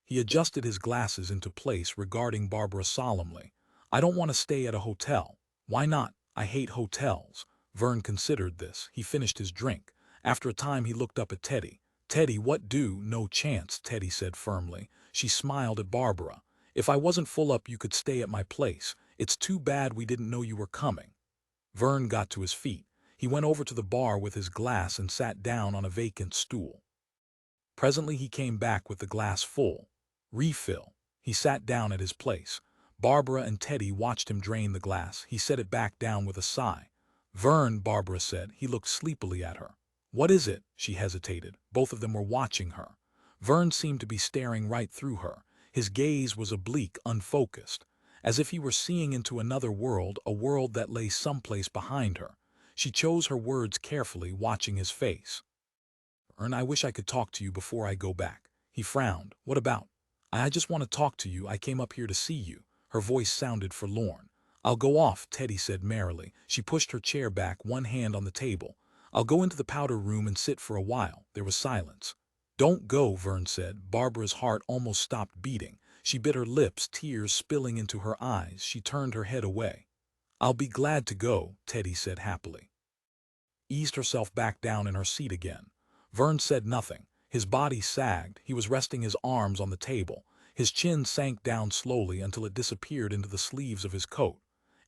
He adjusted his glasses into place, regarding Barbara solemnly. I don't want to stay at a hotel. Why not? I hate hotels. Verne considered this. He finished his drink. After a time he looked up at Teddy. Teddy, what do? No chance, Teddy said firmly. She smiled at Barbara. If I wasn't full up you could stay at my place. It's too bad we didn't know you were coming. Verne got to his feet. He went over to the bar with his glass and sat down on a vacant stool. Presently he came back with the glass full. Refill. He sat down at his place. Barbara and Teddy watched him drain the glass. He set it back down with a sigh. Verne, Barbara said. He looked sleepily at her. What is it? She hesitated. Both of them were watching her. Verne seemed to be staring right through her. His gaze was oblique, unfocused, as if he were seeing into another world, a world that lay someplace behind her. She chose her words carefully, watching his face. Verne, I wish I could talk to you before I go back. He frowned. What about? I just want to talk to you. I came up here to see you. Her voice sounded forlorn. I'll go off, Teddy said merrily. She pushed her chair back, one hand on the table. I'll go into the powder room and sit for a while. There was silence. Don't go, Verne said. Barbara's heart almost stopped beating. She bit her lips, tears spilling into her eyes. She turned her head away. I'll be glad to go, Teddy said happily. Eased herself back down in her seat again. Verne said nothing. His body sagged. He was resting his arms on the table. His chin sank down slowly until it disappeared into the sleeves of his coat.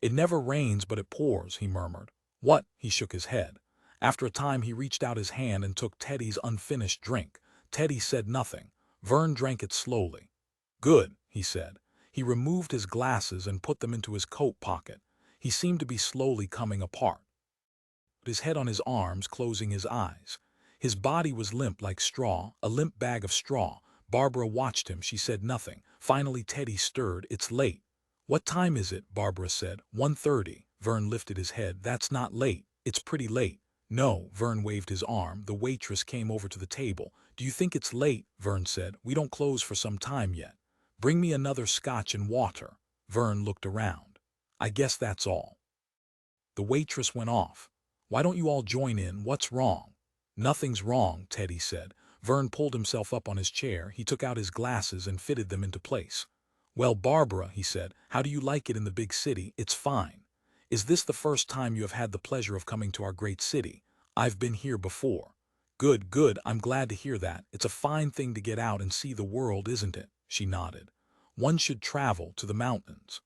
It never rains but it pours, he murmured. What? He shook his head. After a time he reached out his hand and took Teddy's unfinished drink. Teddy said nothing. Verne drank it slowly. Good, he said. He removed his glasses and put them into his coat pocket. He seemed to be slowly coming apart. His head on his arms, closing his eyes. His body was limp like straw, a limp bag of straw. Barbara watched him. She said nothing. Finally Teddy stirred. It's late. What time is it? Barbara said. 1:30. Verne lifted his head. That's not late. It's pretty late. No, Verne waved his arm. The waitress came over to the table. Do you think it's late? Verne said. We don't close for some time yet. Bring me another scotch and water. Verne looked around. I guess that's all. The waitress went off. Why don't you all join in? What's wrong? Nothing's wrong, Teddy said. Verne pulled himself up on his chair. He took out his glasses and fitted them into place. Well, Barbara, he said, how do you like it in the big city? It's fine. Is this the first time you have had the pleasure of coming to our great city? I've been here before. Good, good, I'm glad to hear that. It's a fine thing to get out and see the world, isn't it? She nodded. One should travel to the mountains.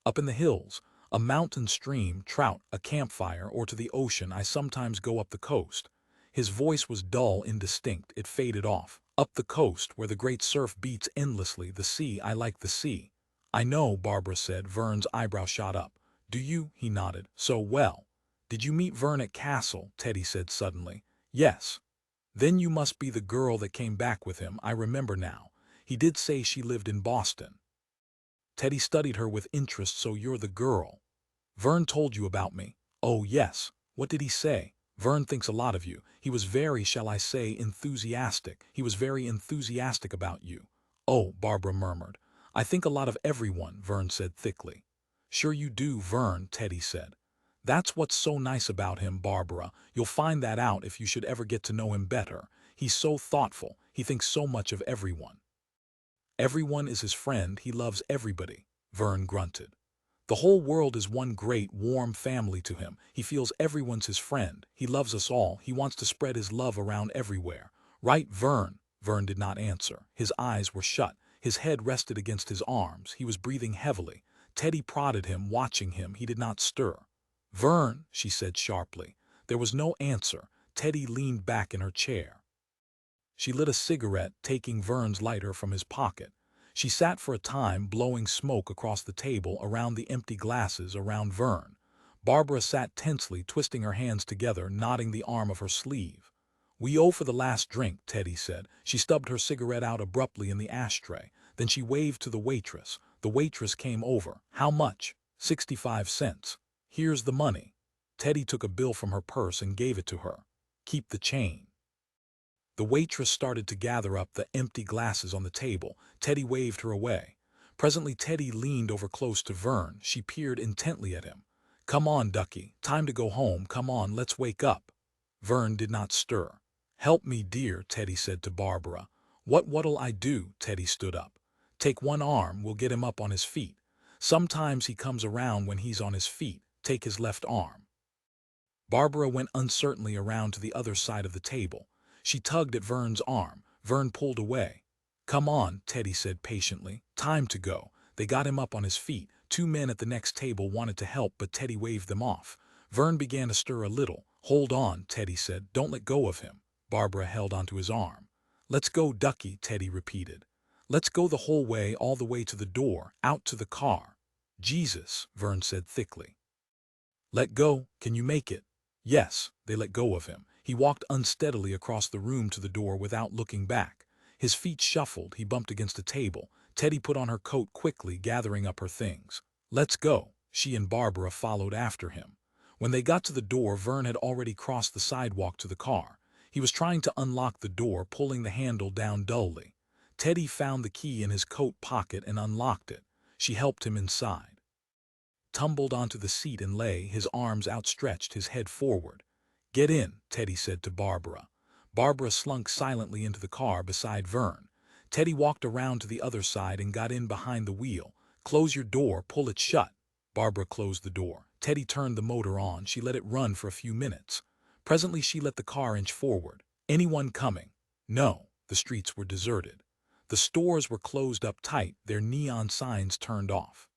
Up in the hills, a mountain stream, trout, a campfire, or to the ocean. I sometimes go up the coast. His voice was dull, indistinct. It faded off. Up the coast, where the great surf beats endlessly. The sea, I like the sea. I know, Barbara said. Verne's eyebrow shot up. Do you? He nodded. So well. Did you meet Verne at Castle? Teddy said suddenly. Yes. Then you must be the girl that came back with him. I remember now. He did say she lived in Boston. Teddy studied her with interest. So you're the girl. Verne told you about me. Oh, yes. What did he say? Verne thinks a lot of you. He was very, shall I say, enthusiastic. He was very enthusiastic about you. Oh, Barbara murmured. I think a lot of everyone, Verne said thickly. Sure you do, Verne, Teddy said. That's what's so nice about him, Barbara. You'll find that out if you should ever get to know him better. He's so thoughtful. He thinks so much of everyone. Everyone is his friend. He loves everybody, Verne grunted. The whole world is one great, warm family to him. He feels everyone's his friend. He loves us all. He wants to spread his love around everywhere. Right, Verne? Verne did not answer. His eyes were shut. His head rested against his arms. He was breathing heavily. Teddy prodded him, watching him. He did not stir. Verne, she said sharply. There was no answer. Teddy leaned back in her chair. She lit a cigarette, taking Verne's lighter from his pocket. She sat for a time, blowing smoke across the table around the empty glasses around Verne. Barbara sat tensely, twisting her hands together, knotting the arm of her sleeve. We owe for the last drink, Teddy said. She stubbed her cigarette out abruptly in the ashtray. Then she waved to the waitress. The waitress came over. How much? 65 cents. Here's the money. Teddy took a bill from her purse and gave it to her. Keep the change. The waitress started to gather up the empty glasses on the table. Teddy waved her away. Presently Teddy leaned over close to Verne. She peered intently at him. Come on, Ducky. Time to go home. Come on, let's wake up. Verne did not stir. "Help me, dear," Teddy said to Barbara. What'll I do?" Teddy stood up. "Take one arm, we'll get him up on his feet. Sometimes he comes around when he's on his feet. Take his left arm." Barbara went uncertainly around to the other side of the table. She tugged at Verne's arm. Verne pulled away. "Come on," Teddy said patiently. "Time to go." They got him up on his feet. Two men at the next table wanted to help, but Teddy waved them off. Verne began to stir a little. "Hold on," Teddy said. "Don't let go of him." Barbara held onto his arm. "Let's go, Ducky," Teddy repeated. "Let's go the whole way, all the way to the door, out to the car." "Jesus," Verne said thickly. "Let go. Can you make it?" Yes. They let go of him. He walked unsteadily across the room to the door without looking back. His feet shuffled. He bumped against a table. Teddy put on her coat quickly, gathering up her things. "Let's go." She and Barbara followed after him. When they got to the door, Verne had already crossed the sidewalk to the car. He was trying to unlock the door, pulling the handle down dully. Teddy found the key in his coat pocket and unlocked it. She helped him inside. Tumbled onto the seat and lay, his arms outstretched, his head forward. "Get in," Teddy said to Barbara. Barbara slunk silently into the car beside Verne. Teddy walked around to the other side and got in behind the wheel. "Close your door, pull it shut." Barbara closed the door. Teddy turned the motor on. She let it run for a few minutes. Presently she let the car inch forward. "Anyone coming?" No. The streets were deserted. The stores were closed up tight, their neon signs turned off.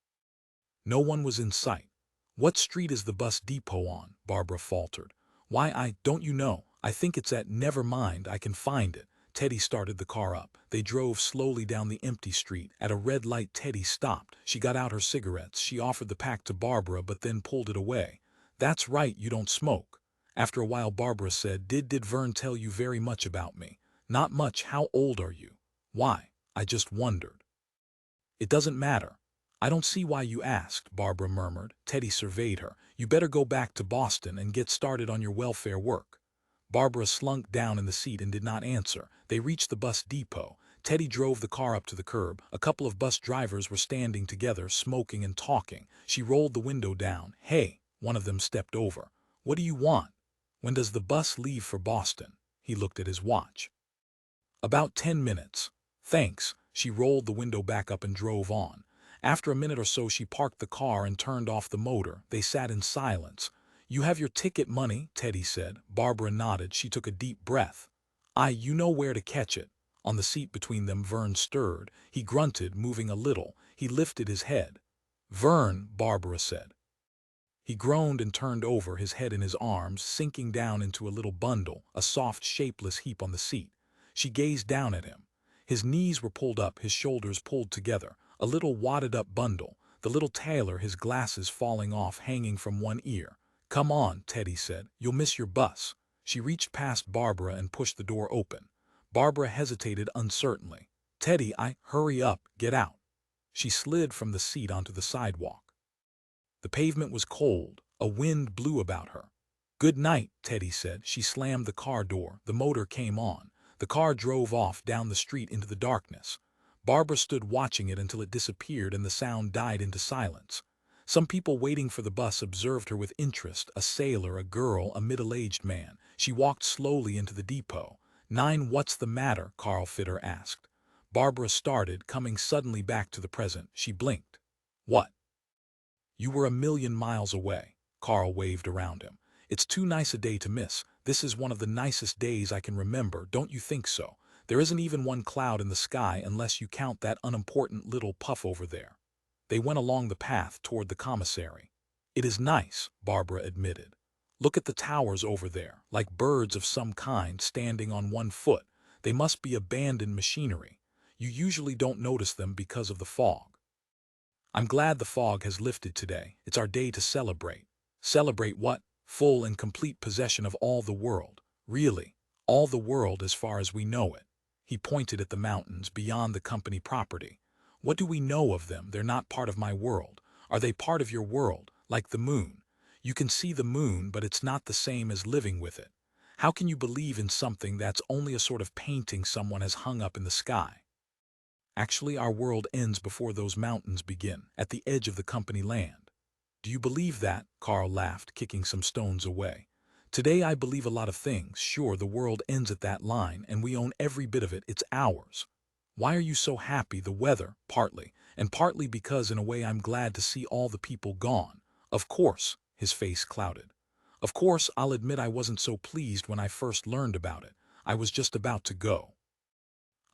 No one was in sight. "What street is the bus depot on?" Barbara faltered. "Why, don't you know? I think it's at— Never mind, I can find it." Teddy started the car up. They drove slowly down the empty street. At a red light, Teddy stopped. She got out her cigarettes. She offered the pack to Barbara, but then pulled it away. "That's right, you don't smoke." After a while, Barbara said, Did Verne tell you very much about me?" "Not much. How old are you?" "Why? I just wondered." "It doesn't matter." "I don't see why you asked," Barbara murmured. Teddy surveyed her. "You better go back to Boston and get started on your welfare work." Barbara slunk down in the seat and did not answer. They reached the bus depot. Teddy drove the car up to the curb. A couple of bus drivers were standing together, smoking and talking. She rolled the window down. "Hey," one of them stepped over. "What do you want?" "When does the bus leave for Boston?" He looked at his watch. "About 10 minutes." "Thanks." She rolled the window back up and drove on. After a minute or so she parked the car and turned off the motor. They sat in silence. "You have your ticket money?" Teddy said. Barbara nodded. She took a deep breath. You know where to catch it." On the seat between them, Verne stirred. He grunted, moving a little. He lifted his head. "Verne," Barbara said. He groaned and turned over, his head in his arms, sinking down into a little bundle, a soft, shapeless heap on the seat. She gazed down at him. His knees were pulled up, his shoulders pulled together. A little wadded-up bundle. The little tailor, his glasses falling off, hanging from one ear. "Come on," Teddy said. "You'll miss your bus." She reached past Barbara and pushed the door open. Barbara hesitated uncertainly. "Teddy, hurry up, get out." She slid from the seat onto the sidewalk. The pavement was cold. A wind blew about her. "Good night," Teddy said. She slammed the car door. The motor came on. The car drove off down the street into the darkness. Barbara stood watching it until it disappeared and the sound died into silence. Some people waiting for the bus observed her with interest, a sailor, a girl, a middle-aged man. She walked slowly into the depot. What's the matter?" Carl Fitter asked. Barbara started, coming suddenly back to the present. She blinked. "What?" "You were a million miles away." Carl waved around him. "It's too nice a day to miss. This is one of the nicest days I can remember, don't you think so? There isn't even one cloud in the sky unless you count that unimportant little puff over there." They went along the path toward the commissary. "It is nice," Barbara admitted. "Look at the towers over there, like birds of some kind standing on one foot. They must be abandoned machinery. You usually don't notice them because of the fog." "I'm glad the fog has lifted today. It's our day to celebrate." "Celebrate what?" "Full and complete possession of all the world. Really, all the world as far as we know it." He pointed at the mountains beyond the company property. "What do we know of them? They're not part of my world." "Are they part of your world? Like the moon?" "You can see the moon, but it's not the same as living with it. How can you believe in something that's only a sort of painting someone has hung up in the sky?" "Actually, our world ends before those mountains begin, at the edge of the company land." "Do you believe that?" Carl laughed, kicking some stones away. Today I believe a lot of things. Sure, the world ends at that line, and we own every bit of it. It's ours. Why are you so happy? The weather, partly, and partly because in a way I'm glad to see all the people gone. Of course, his face clouded. Of course, I'll admit I wasn't so pleased when I first learned about it. I was just about to go.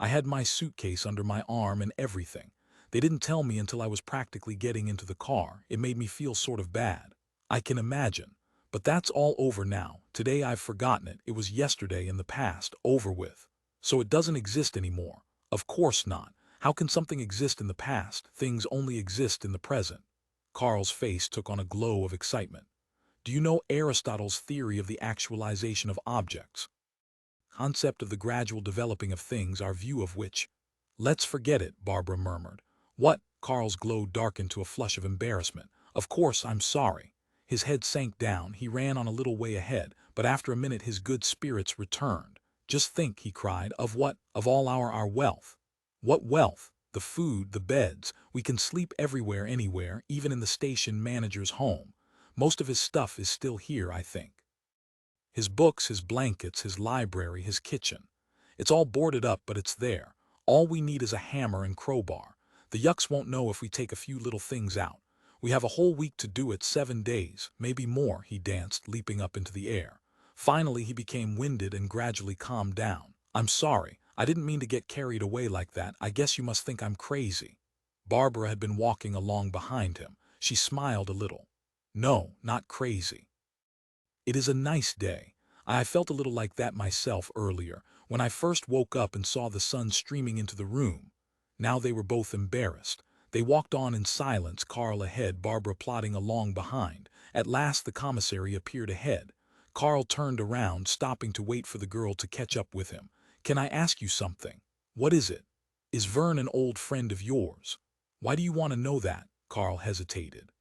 I had my suitcase under my arm and everything. They didn't tell me until I was practically getting into the car. It made me feel sort of bad. I can imagine. But that's all over now. Today I've forgotten it. It was yesterday in the past, over with. So it doesn't exist anymore. Of course not. How can something exist in the past? Things only exist in the present. Carl's face took on a glow of excitement. Do you know Aristotle's theory of the actualization of objects? Concept of the gradual developing of things, our view of which. Let's forget it, Barbara murmured. What? Carl's glow darkened to a flush of embarrassment. Of course, I'm sorry. His head sank down, he ran on a little way ahead, but after a minute his good spirits returned. Just think, he cried, of what? Of all our wealth. What wealth? The food, the beds. We can sleep everywhere, anywhere, even in the station manager's home. Most of his stuff is still here, I think. His books, his blankets, his library, his kitchen. It's all boarded up, but it's there. All we need is a hammer and crowbar. The yucks won't know if we take a few little things out. We have a whole week to do it, 7 days, maybe more, he danced, leaping up into the air. Finally, he became winded and gradually calmed down. I'm sorry, I didn't mean to get carried away like that. I guess you must think I'm crazy. Barbara had been walking along behind him. She smiled a little. No, not crazy. It is a nice day. I felt a little like that myself earlier, when I first woke up and saw the sun streaming into the room. Now they were both embarrassed. They walked on in silence, Carl ahead, Barbara plodding along behind. At last the commissary appeared ahead. Carl turned around, stopping to wait for the girl to catch up with him. Can I ask you something? What is it? Is Verne an old friend of yours? Why do you want to know that? Carl hesitated.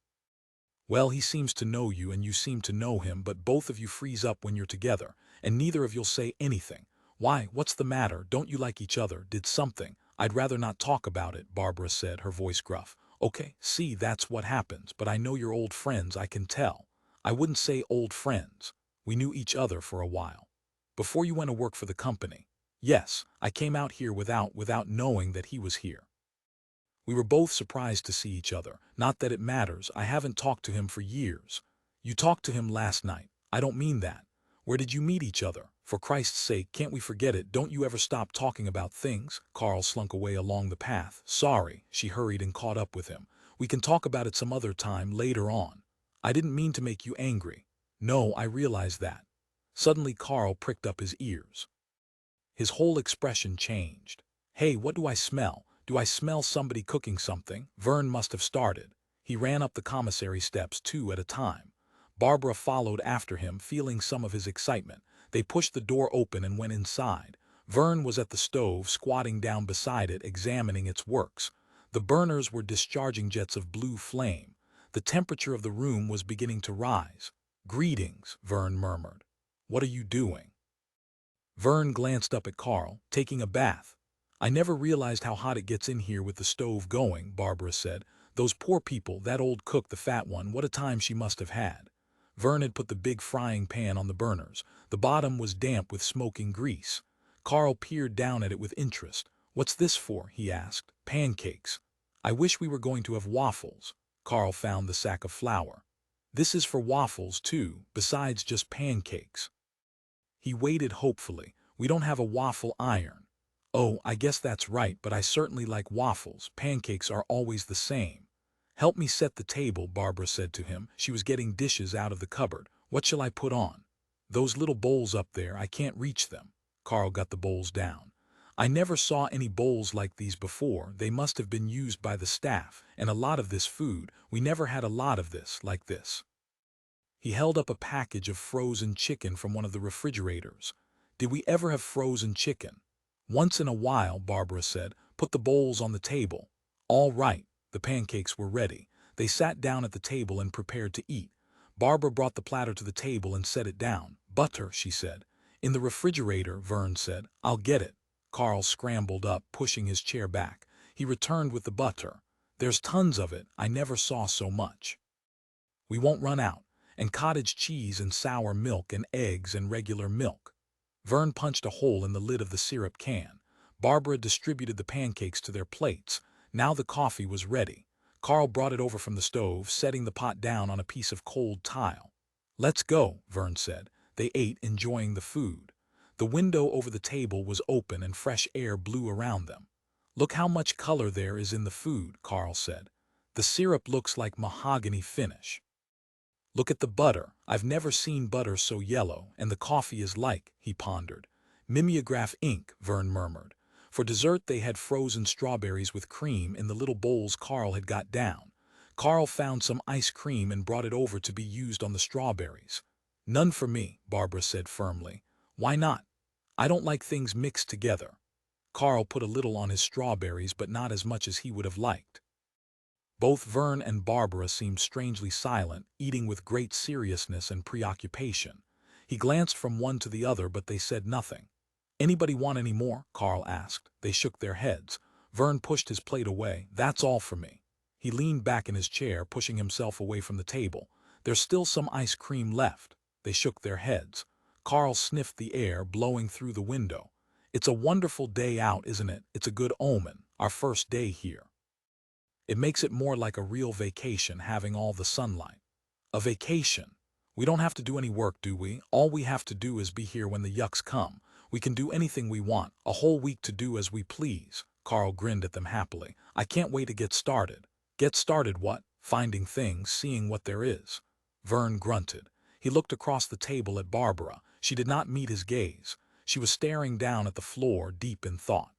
Well, he seems to know you and you seem to know him, but both of you freeze up when you're together, and neither of you'll say anything. Why, what's the matter? Don't you like each other? Did something? I'd rather not talk about it, Barbara said, her voice gruff. Okay, see, that's what happens, but I know you're old friends, I can tell. I wouldn't say old friends. We knew each other for a while. Before you went to work for the company. Yes, I came out here without knowing that he was here. We were both surprised to see each other. Not that it matters, I haven't talked to him for years. You talked to him last night. I don't mean that. Where did you meet each other? For Christ's sake, can't we forget it? Don't you ever stop talking about things? Carl slunk away along the path. Sorry, she hurried and caught up with him. We can talk about it some other time, later on. I didn't mean to make you angry. No, I realize that. Suddenly Carl pricked up his ears. His whole expression changed. Hey, what do I smell? Do I smell somebody cooking something? Verne must have started. He ran up the commissary steps 2 at a time. Barbara followed after him, feeling some of his excitement. They pushed the door open and went inside. Verne was at the stove, squatting down beside it, examining its works. The burners were discharging jets of blue flame. The temperature of the room was beginning to rise. Greetings, Verne murmured. What are you doing? Verne glanced up at Carl, taking a bath. I never realized how hot it gets in here with the stove going, Barbara said. Those poor people, that old cook, the fat one, what a time she must have had. Verne had put the big frying pan on the burners. The bottom was damp with smoking grease. Carl peered down at it with interest. What's this for? He asked. Pancakes. I wish we were going to have waffles. Carl found the sack of flour. This is for waffles, too, besides just pancakes. He waited hopefully. We don't have a waffle iron. Oh, I guess that's right, but I certainly like waffles. Pancakes are always the same. Help me set the table, Barbara said to him. She was getting dishes out of the cupboard. What shall I put on? Those little bowls up there, I can't reach them. Carl got the bowls down. I never saw any bowls like these before. They must have been used by the staff, and a lot of this food. We never had a lot of this, like this. He held up a package of frozen chicken from one of the refrigerators. Did we ever have frozen chicken? Once in a while, Barbara said. Put the bowls on the table. All right. The pancakes were ready. They sat down at the table and prepared to eat. Barbara brought the platter to the table and set it down. Butter, she said. In the refrigerator, Verne said. I'll get it. Carl scrambled up, pushing his chair back. He returned with the butter. There's tons of it. I never saw so much. We won't run out. and cottage cheese and sour milk and eggs and regular milk. Verne punched a hole in the lid of the syrup can. Barbara distributed the pancakes to their plates. Now the coffee was ready. Carl brought it over from the stove, setting the pot down on a piece of cold tile. "Let's go," Verne said. They ate, enjoying the food. The window over the table was open and fresh air blew around them. "Look how much color there is in the food," Carl said. "The syrup looks like mahogany finish. Look at the butter. I've never seen butter so yellow, and the coffee is like," he pondered. "Mimeograph ink," Verne murmured. For dessert they had frozen strawberries with cream in the little bowls Carl had got down. Carl found some ice cream and brought it over to be used on the strawberries. "None for me," Barbara said firmly. "Why not?" "I don't like things mixed together." Carl put a little on his strawberries, but not as much as he would have liked. Both Verne and Barbara seemed strangely silent, eating with great seriousness and preoccupation. He glanced from one to the other, but they said nothing. "Anybody want any more?" Carl asked. They shook their heads. Verne pushed his plate away. "That's all for me." He leaned back in his chair, pushing himself away from the table. "There's still some ice cream left." They shook their heads. Carl sniffed the air blowing through the window. "It's a wonderful day out, isn't it? It's a good omen. Our first day here. It makes it more like a real vacation, having all the sunlight." "A vacation? We don't have to do any work, do we? All we have to do is be here when the yucks come. We can do anything we want, a whole week to do as we please." Carl grinned at them happily. "I can't wait to get started." "Get started what?" "Finding things, seeing what there is." Verne grunted. He looked across the table at Barbara. She did not meet his gaze. She was staring down at the floor, deep in thought.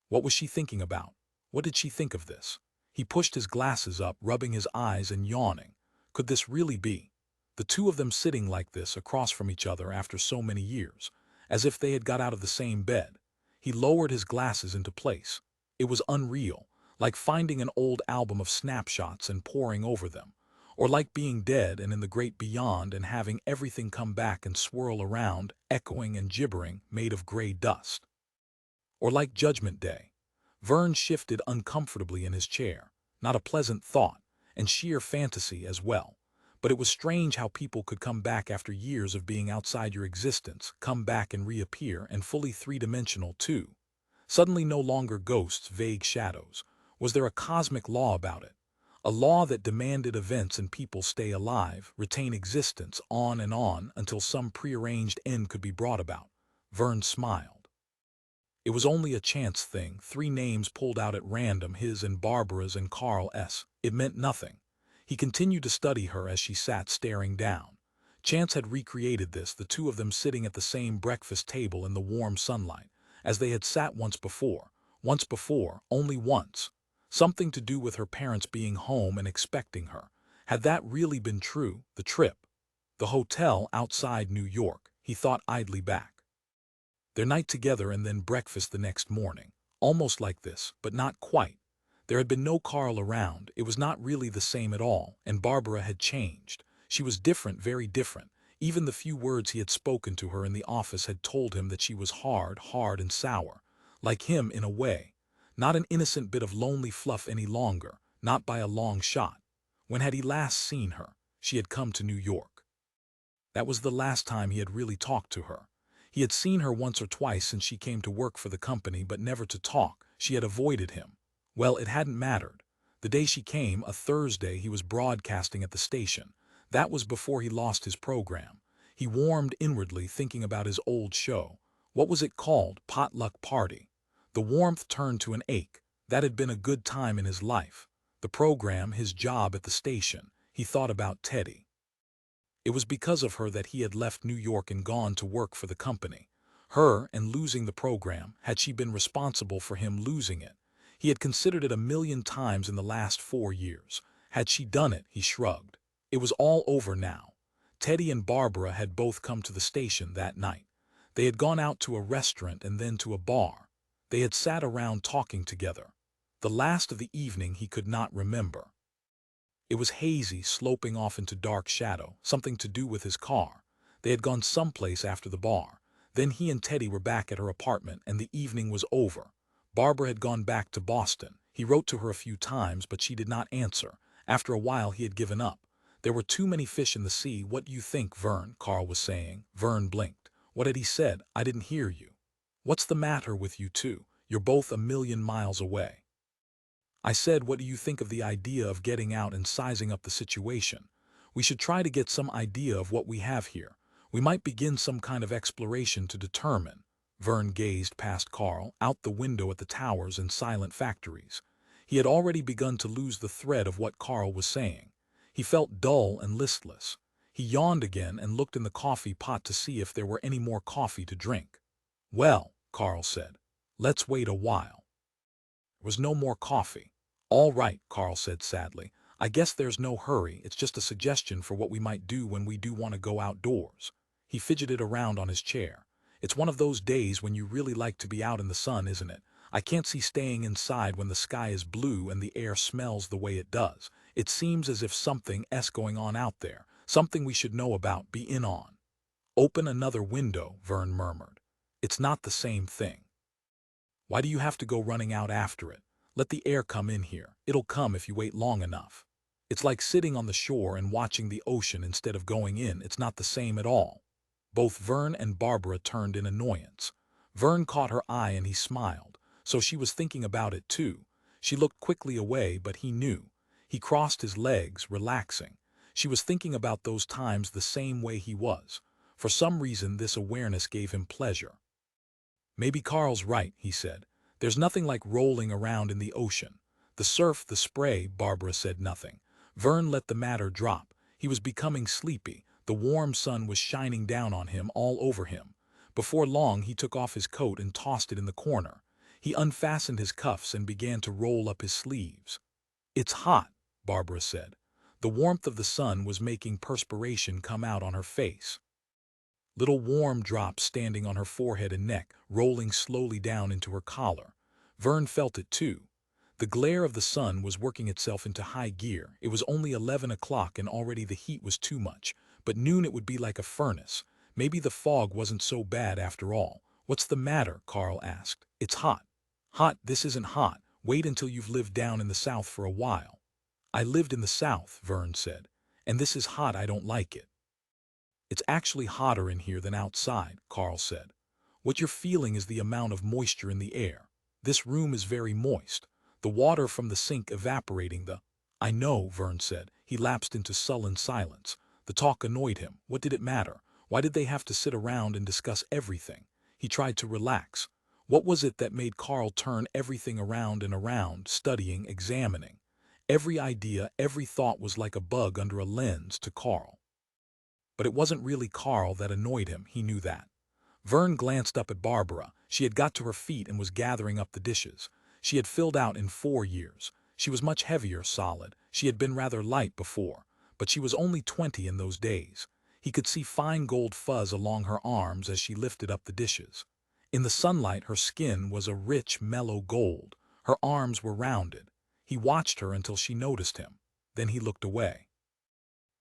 What was she thinking about? What did she think of this? He pushed his glasses up, rubbing his eyes and yawning. Could this really be? The two of them sitting like this, across from each other after so many years, as if they had got out of the same bed. He lowered his glasses into place. It was unreal, like finding an old album of snapshots and poring over them, or like being dead and in the great beyond and having everything come back and swirl around, echoing and gibbering, made of gray dust. Or like Judgment Day. Verne shifted uncomfortably in his chair. Not a pleasant thought, and sheer fantasy as well. But it was strange how people could come back after years of being outside your existence, come back and reappear, and fully three-dimensional too. Suddenly no longer ghosts, vague shadows. Was there a cosmic law about it? A law that demanded events and people stay alive, retain existence, on and on, until some prearranged end could be brought about. Verne smiled. It was only a chance thing, 3 names pulled out at random, his and Barbara's and Carl's. It meant nothing. He continued to study her as she sat staring down. Chance had recreated this, the two of them sitting at the same breakfast table in the warm sunlight, as they had sat once before, only once. Something to do with her parents being home and expecting her. Had that really been true? The trip, the hotel outside New York, he thought idly back. Their night together and then breakfast the next morning. Almost like this, but not quite. There had been no Carl around. It was not really the same at all, and Barbara had changed. She was different, very different. Even the few words he had spoken to her in the office had told him that she was hard and sour. Like him in a way. Not an innocent bit of lonely fluff any longer, not by a long shot. When had he last seen her? She had come to New York. That was the last time he had really talked to her. He had seen her once or twice since she came to work for the company, but never to talk. She had avoided him. Well, it hadn't mattered. The day she came, a Thursday, he was broadcasting at the station. That was before he lost his program. He warmed inwardly, thinking about his old show. What was it called? Potluck Party. The warmth turned to an ache. That had been a good time in his life. The program, his job at the station. He thought about Teddy. It was because of her that he had left New York and gone to work for the company. Her and losing the program, had she been responsible for him losing it? He had considered it 1,000,000 times in the last 4 years. Had she done it? He shrugged. It was all over now. Teddy and Barbara had both come to the station that night. They had gone out to a restaurant and then to a bar. They had sat around talking together. The last of the evening he could not remember. It was hazy, sloping off into dark shadow, something to do with his car. They had gone someplace after the bar. Then he and Teddy were back at her apartment, and the evening was over. Barbara had gone back to Boston. He wrote to her a few times, but she did not answer. After a while he had given up. There were too many fish in the sea. What do you think, Verne? Carl was saying. Verne blinked. What had he said? I didn't hear you. What's the matter with you two? You're both a million miles away. I said, what do you think of the idea of getting out and sizing up the situation? We should try to get some idea of what we have here. We might begin some kind of exploration to determine. Verne gazed past Carl, out the window at the towers and silent factories. He had already begun to lose the thread of what Carl was saying. He felt dull and listless. He yawned again and looked in the coffee pot to see if there were any more coffee to drink. Well, Carl said, let's wait a while. There was no more coffee. All right, Carl said sadly. I guess there's no hurry. It's just a suggestion for what we might do when we do want to go outdoors. He fidgeted around on his chair. It's one of those days when you really like to be out in the sun, isn't it? I can't see staying inside when the sky is blue and the air smells the way it does. It seems as if something's going on out there, something we should know about, be in on. Open another window, Verne murmured. It's not the same thing. Why do you have to go running out after it? Let the air come in here. It'll come if you wait long enough. It's like sitting on the shore and watching the ocean instead of going in. It's not the same at all. Both Verne and Barbara turned in annoyance. Verne caught her eye and he smiled. So she was thinking about it too. She looked quickly away, but he knew. He crossed his legs, relaxing. She was thinking about those times the same way he was. For some reason, this awareness gave him pleasure. Maybe Carl's right, he said. There's nothing like rolling around in the ocean. The surf, the spray. Barbara said nothing. Verne let the matter drop. He was becoming sleepy. The warm sun was shining down on him, all over him. Before long, he took off his coat and tossed it in the corner. He unfastened his cuffs and began to roll up his sleeves. It's hot, Barbara said. The warmth of the sun was making perspiration come out on her face. Little warm drops standing on her forehead and neck, rolling slowly down into her collar. Verne felt it too. The glare of the sun was working itself into high gear. It was only 11 o'clock and already the heat was too much. But noon it would be like a furnace. Maybe the fog wasn't so bad after all. What's the matter? Carl asked. It's hot. Hot? This isn't hot. Wait until you've lived down in the south for a while. I lived in the south, Verne said. And this is hot. I don't like it. It's actually hotter in here than outside, Carl said. What you're feeling is the amount of moisture in the air. This room is very moist. The water from the sink evaporating the... I know, Verne said. He lapsed into sullen silence. The talk annoyed him. What did it matter? Why did they have to sit around and discuss everything? He tried to relax. What was it that made Carl turn everything around and around, studying, examining? Every idea, every thought was like a bug under a lens to Carl. But it wasn't really Carl that annoyed him, he knew that. Verne glanced up at Barbara. She had got to her feet and was gathering up the dishes. She had filled out in 4 years. She was much heavier, solid. She had been rather light before, but she was only 20 in those days. He could see fine gold fuzz along her arms as she lifted up the dishes. In the sunlight, her skin was a rich, mellow gold. Her arms were rounded. He watched her until she noticed him. Then he looked away.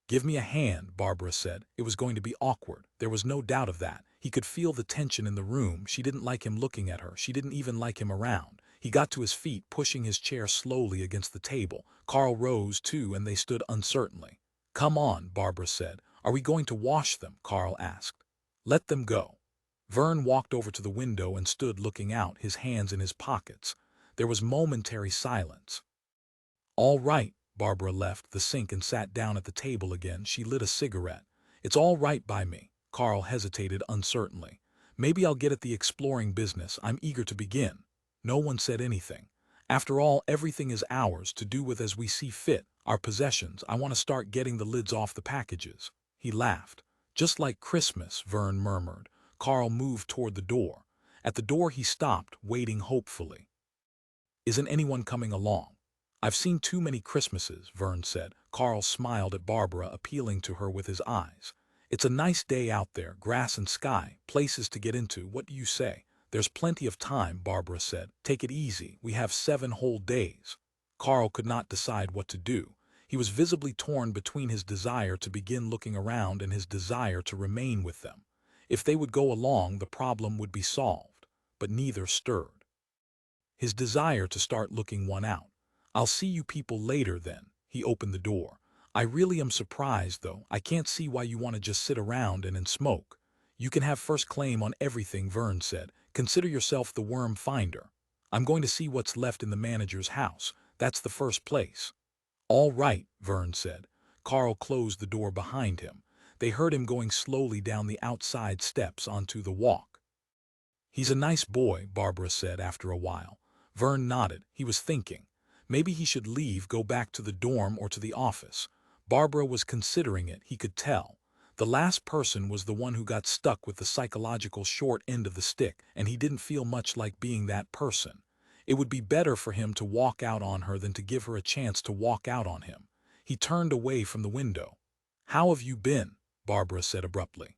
Give me a hand, Barbara said. It was going to be awkward. There was no doubt of that. He could feel the tension in the room. She didn't like him looking at her. She didn't even like him around. He got to his feet, pushing his chair slowly against the table. Carl rose, too, and they stood uncertainly. Come on, Barbara said. Are we going to wash them? Carl asked. Let them go. Verne walked over to the window and stood looking out, his hands in his pockets. There was momentary silence. All right. Barbara left the sink and sat down at the table again. She lit a cigarette. It's all right by me. Carl hesitated uncertainly. Maybe I'll get at the exploring business. I'm eager to begin. No one said anything. After all, everything is ours to do with as we see fit, our possessions. I want to start getting the lids off the packages. He laughed. Just like Christmas, Verne murmured. Carl moved toward the door. At the door he stopped, waiting hopefully. Isn't anyone coming along? I've seen too many Christmases, Verne said. Carl smiled at Barbara, appealing to her with his eyes. It's a nice day out there, grass and sky, places to get into. What do you say? There's plenty of time, Barbara said. Take it easy. We have 7 whole days. Carl could not decide what to do. He was visibly torn between his desire to begin looking around and his desire to remain with them. If they would go along, the problem would be solved. But neither stirred. His desire to start looking won out. I'll see you people later then. He opened the door. I really am surprised, though. I can't see why you want to just sit around and smoke. You can have first claim on everything, Verne said. Consider yourself the worm finder. I'm going to see what's left in the manager's house. That's the first place. All right, Verne said. Carl closed the door behind him. They heard him going slowly down the outside steps onto the walk. He's a nice boy, Barbara said after a while. Verne nodded. He was thinking. Maybe he should leave, go back to the dorm or to the office. Barbara was considering it, he could tell. The last person was the one who got stuck with the psychological short end of the stick, and he didn't feel much like being that person. It would be better for him to walk out on her than to give her a chance to walk out on him. He turned away from the window. "How have you been?" Barbara said abruptly.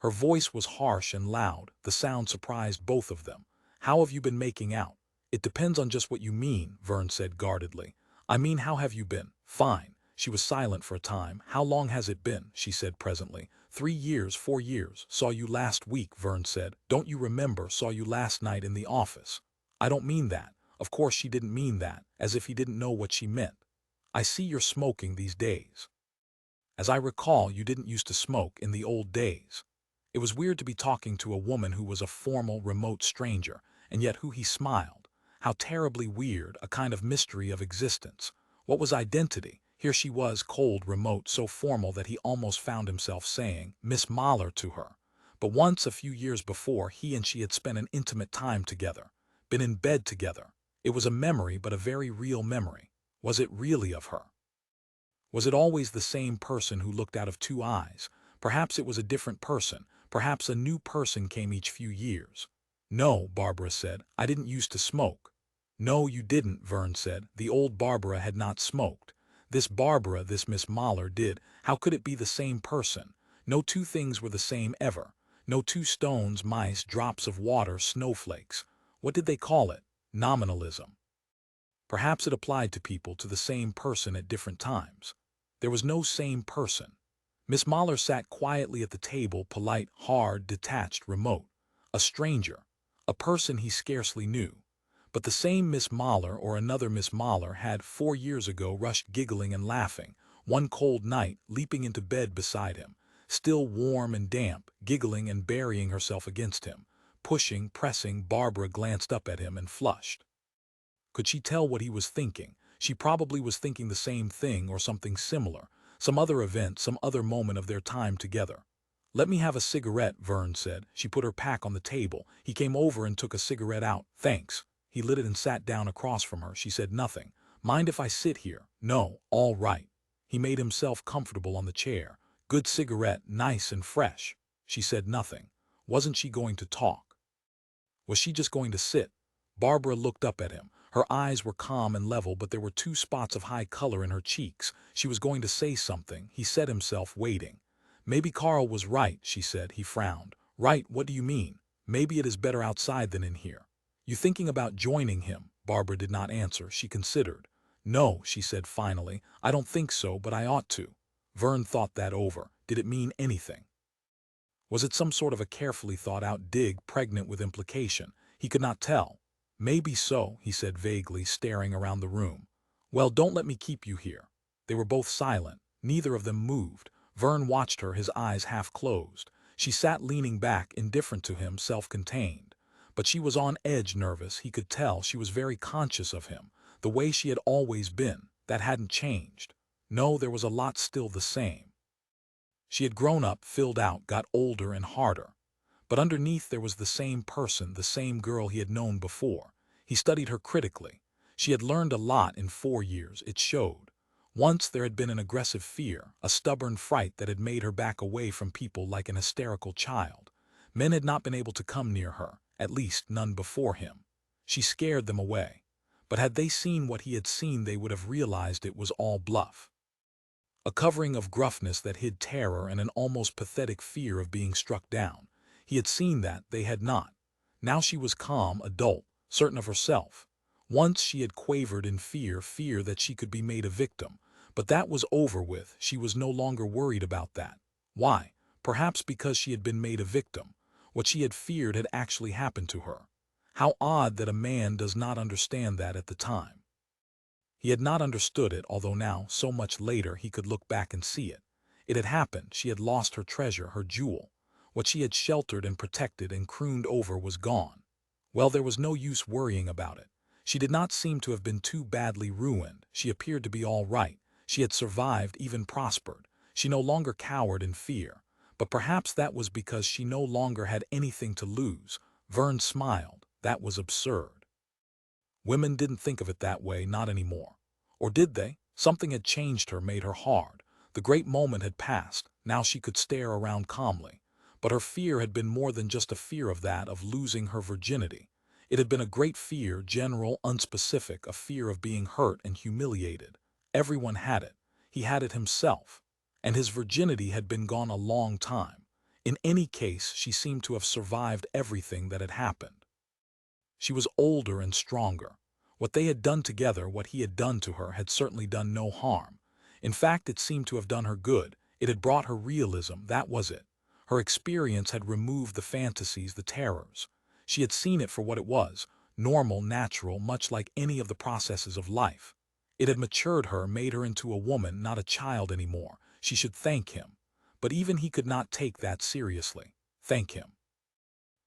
Her voice was harsh and loud. The sound surprised both of them. "How have you been making out?" "It depends on just what you mean," Verne said guardedly. "I mean, how have you been?" "Fine." She was silent for a time. "How long has it been?" she said presently. 3 years, 4 years. "Saw you last week," Verne said. "Don't you remember? Saw you last night in the office." "I don't mean that." Of course she didn't mean that, as if he didn't know what she meant. "I see you're smoking these days. As I recall, you didn't used to smoke in the old days." It was weird to be talking to a woman who was a formal, remote stranger, and yet who he smiled. How terribly weird, a kind of mystery of existence. What was identity? Here she was, cold, remote, so formal that he almost found himself saying, "Miss Mahler," to her. But once, a few years before, he and she had spent an intimate time together, been in bed together. It was a memory, but a very real memory. Was it really of her? Was it always the same person who looked out of two eyes? Perhaps it was a different person. Perhaps a new person came each few years. "No," Barbara said. "I didn't used to smoke." "No, you didn't," Verne said. The old Barbara had not smoked. This Barbara, this Miss Mahler, did. How could it be the same person? No two things were the same ever. No two stones, mice, drops of water, snowflakes. What did they call it? Nominalism. Perhaps it applied to people, to the same person at different times. There was no same person. Miss Mahler sat quietly at the table, polite, hard, detached, remote. A stranger. A person he scarcely knew. But the same Miss Mahler or another Miss Mahler had 4 years ago rushed giggling and laughing, one cold night, leaping into bed beside him, still warm and damp, giggling and burying herself against him, pushing, pressing. Barbara glanced up at him and flushed. Could she tell what he was thinking? She probably was thinking the same thing or something similar, some other event, some other moment of their time together. "Let me have a cigarette," Verne said. She put her pack on the table. He came over and took a cigarette out. "Thanks." He lit it and sat down across from her. She said nothing. "Mind if I sit here?" "No, all right." He made himself comfortable on the chair. "Good cigarette, nice and fresh." She said nothing. Wasn't she going to talk? Was she just going to sit? Barbara looked up at him. Her eyes were calm and level, but there were 2 spots of high color in her cheeks. She was going to say something. He set himself, waiting. "Maybe Carl was right," she said. He frowned. "Right? What do you mean?" "Maybe it is better outside than in here." "You thinking about joining him?" Barbara did not answer. She considered. "No," she said finally. "I don't think so, but I ought to." Verne thought that over. Did it mean anything? Was it some sort of a carefully thought-out dig, pregnant with implication? He could not tell. "Maybe so," he said vaguely, staring around the room. "Well, don't let me keep you here." They were both silent. Neither of them moved. Verne watched her, his eyes half closed. She sat leaning back, indifferent to him, self-contained. But she was on edge, nervous. He could tell she was very conscious of him. The way she had always been. That hadn't changed. No, there was a lot still the same. She had grown up, filled out, got older and harder. But underneath there was the same person, the same girl he had known before. He studied her critically. She had learned a lot in 4 years, it showed. Once there had been an aggressive fear, a stubborn fright that had made her back away from people like an hysterical child. Men had not been able to come near her, at least none before him. She scared them away. But had they seen what he had seen, they would have realized it was all bluff. A covering of gruffness that hid terror and an almost pathetic fear of being struck down. He had seen that, they had not. Now she was calm, adult, certain of herself. Once she had quavered in fear, fear that she could be made a victim. But that was over with. She was no longer worried about that. Why? Perhaps because she had been made a victim. What she had feared had actually happened to her. How odd that a man does not understand that at the time. He had not understood it, although now, so much later, he could look back and see it. It had happened. She had lost her treasure, her jewel. What she had sheltered and protected and crooned over was gone. Well, there was no use worrying about it. She did not seem to have been too badly ruined. She appeared to be all right. She had survived, even prospered. She no longer cowered in fear. But perhaps that was because she no longer had anything to lose. Verne smiled. That was absurd. Women didn't think of it that way, not anymore. Or did they? Something had changed her, made her hard. The great moment had passed. Now she could stare around calmly. But her fear had been more than just a fear of losing her virginity. It had been a great fear, general, unspecific, a fear of being hurt and humiliated. Everyone had it. He had it himself. And his virginity had been gone a long time. In any case, she seemed to have survived everything that had happened. She was older and stronger. What they had done together, what he had done to her, had certainly done no harm. In fact, it seemed to have done her good. It had brought her realism, that was it. Her experience had removed the fantasies, the terrors. She had seen it for what it was, normal, natural, much like any of the processes of life. It had matured her, made her into a woman, not a child anymore. She should thank him. But even he could not take that seriously. Thank him.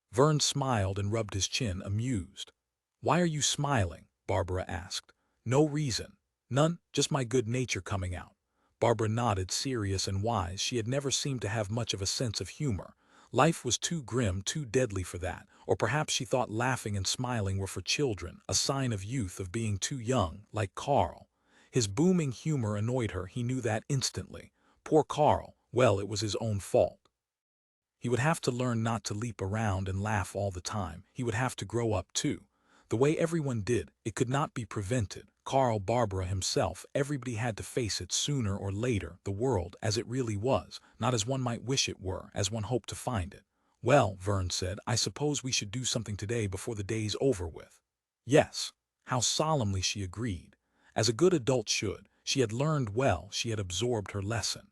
Verne smiled and rubbed his chin, amused. "Why are you smiling?" Barbara asked. "No reason. None, just my good nature coming out." Barbara nodded, serious and wise. She had never seemed to have much of a sense of humor. Life was too grim, too deadly for that. Or perhaps she thought laughing and smiling were for children, a sign of youth, of being too young, like Carl. His booming humor annoyed her, he knew that instantly. Poor Carl, well, it was his own fault. He would have to learn not to leap around and laugh all the time. He would have to grow up too. The way everyone did, it could not be prevented. Carl, Barbara, himself, everybody had to face it sooner or later, the world as it really was, not as one might wish it were, as one hoped to find it. "Well," Verne said, "I suppose we should do something today before the day's over with." Yes. How solemnly she agreed. As a good adult should. She had learned well, she had absorbed her lesson.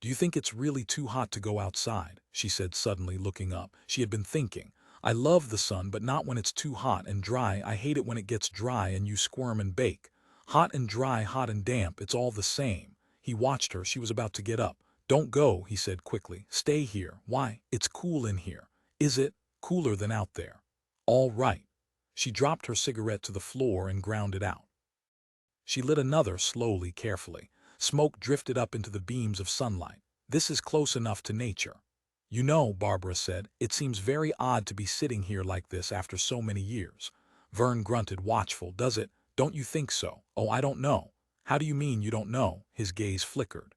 "Do you think it's really too hot to go outside?" she said suddenly, looking up. She had been thinking. "I love the sun, but not when it's too hot and dry. I hate it when it gets dry and you squirm and bake. Hot and dry, hot and damp, it's all the same." He watched her. She was about to get up. "Don't go," he said quickly. "Stay here." "Why? It's cool in here." "Is it? Cooler than out there." "All right." She dropped her cigarette to the floor and ground it out. She lit another, slowly, carefully. Smoke drifted up into the beams of sunlight. "This is close enough to nature." "You know," Barbara said, "it seems very odd to be sitting here like this after so many years." Verne grunted, watchful. "Does it? Don't you think so?" "Oh, I don't know." "How do you mean you don't know?" His gaze flickered.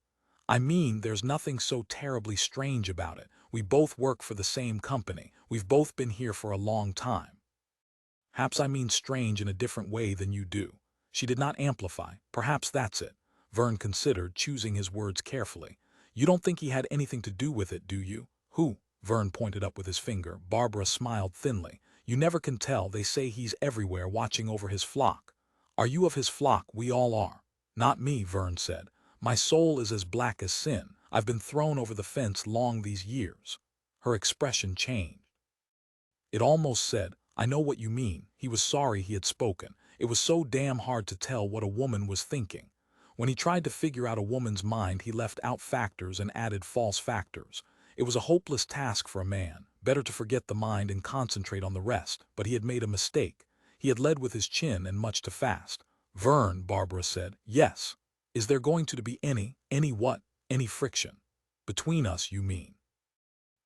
"I mean, there's nothing so terribly strange about it. We both work for the same company. We've both been here for a long time. Perhaps I mean strange in a different way than you do." She did not amplify. "Perhaps that's it." Verne considered, choosing his words carefully. "You don't think he had anything to do with it, do you?" "Who?" Verne pointed up with his finger. Barbara smiled thinly. "You never can tell. They say he's everywhere, watching over his flock." "Are you of his flock?" "We all are." "Not me," Verne said. "My soul is as black as sin. I've been thrown over the fence long these years." Her expression changed. It almost said, "I know what you mean." He was sorry he had spoken. It was so damn hard to tell what a woman was thinking. When he tried to figure out a woman's mind, he left out factors and added false factors. It was a hopeless task for a man. Better to forget the mind and concentrate on the rest. But he had made a mistake. He had led with his chin and much too fast. "Verne," Barbara said. "Yes." "Is there going to be any what? Any friction?" "Between us, you mean?"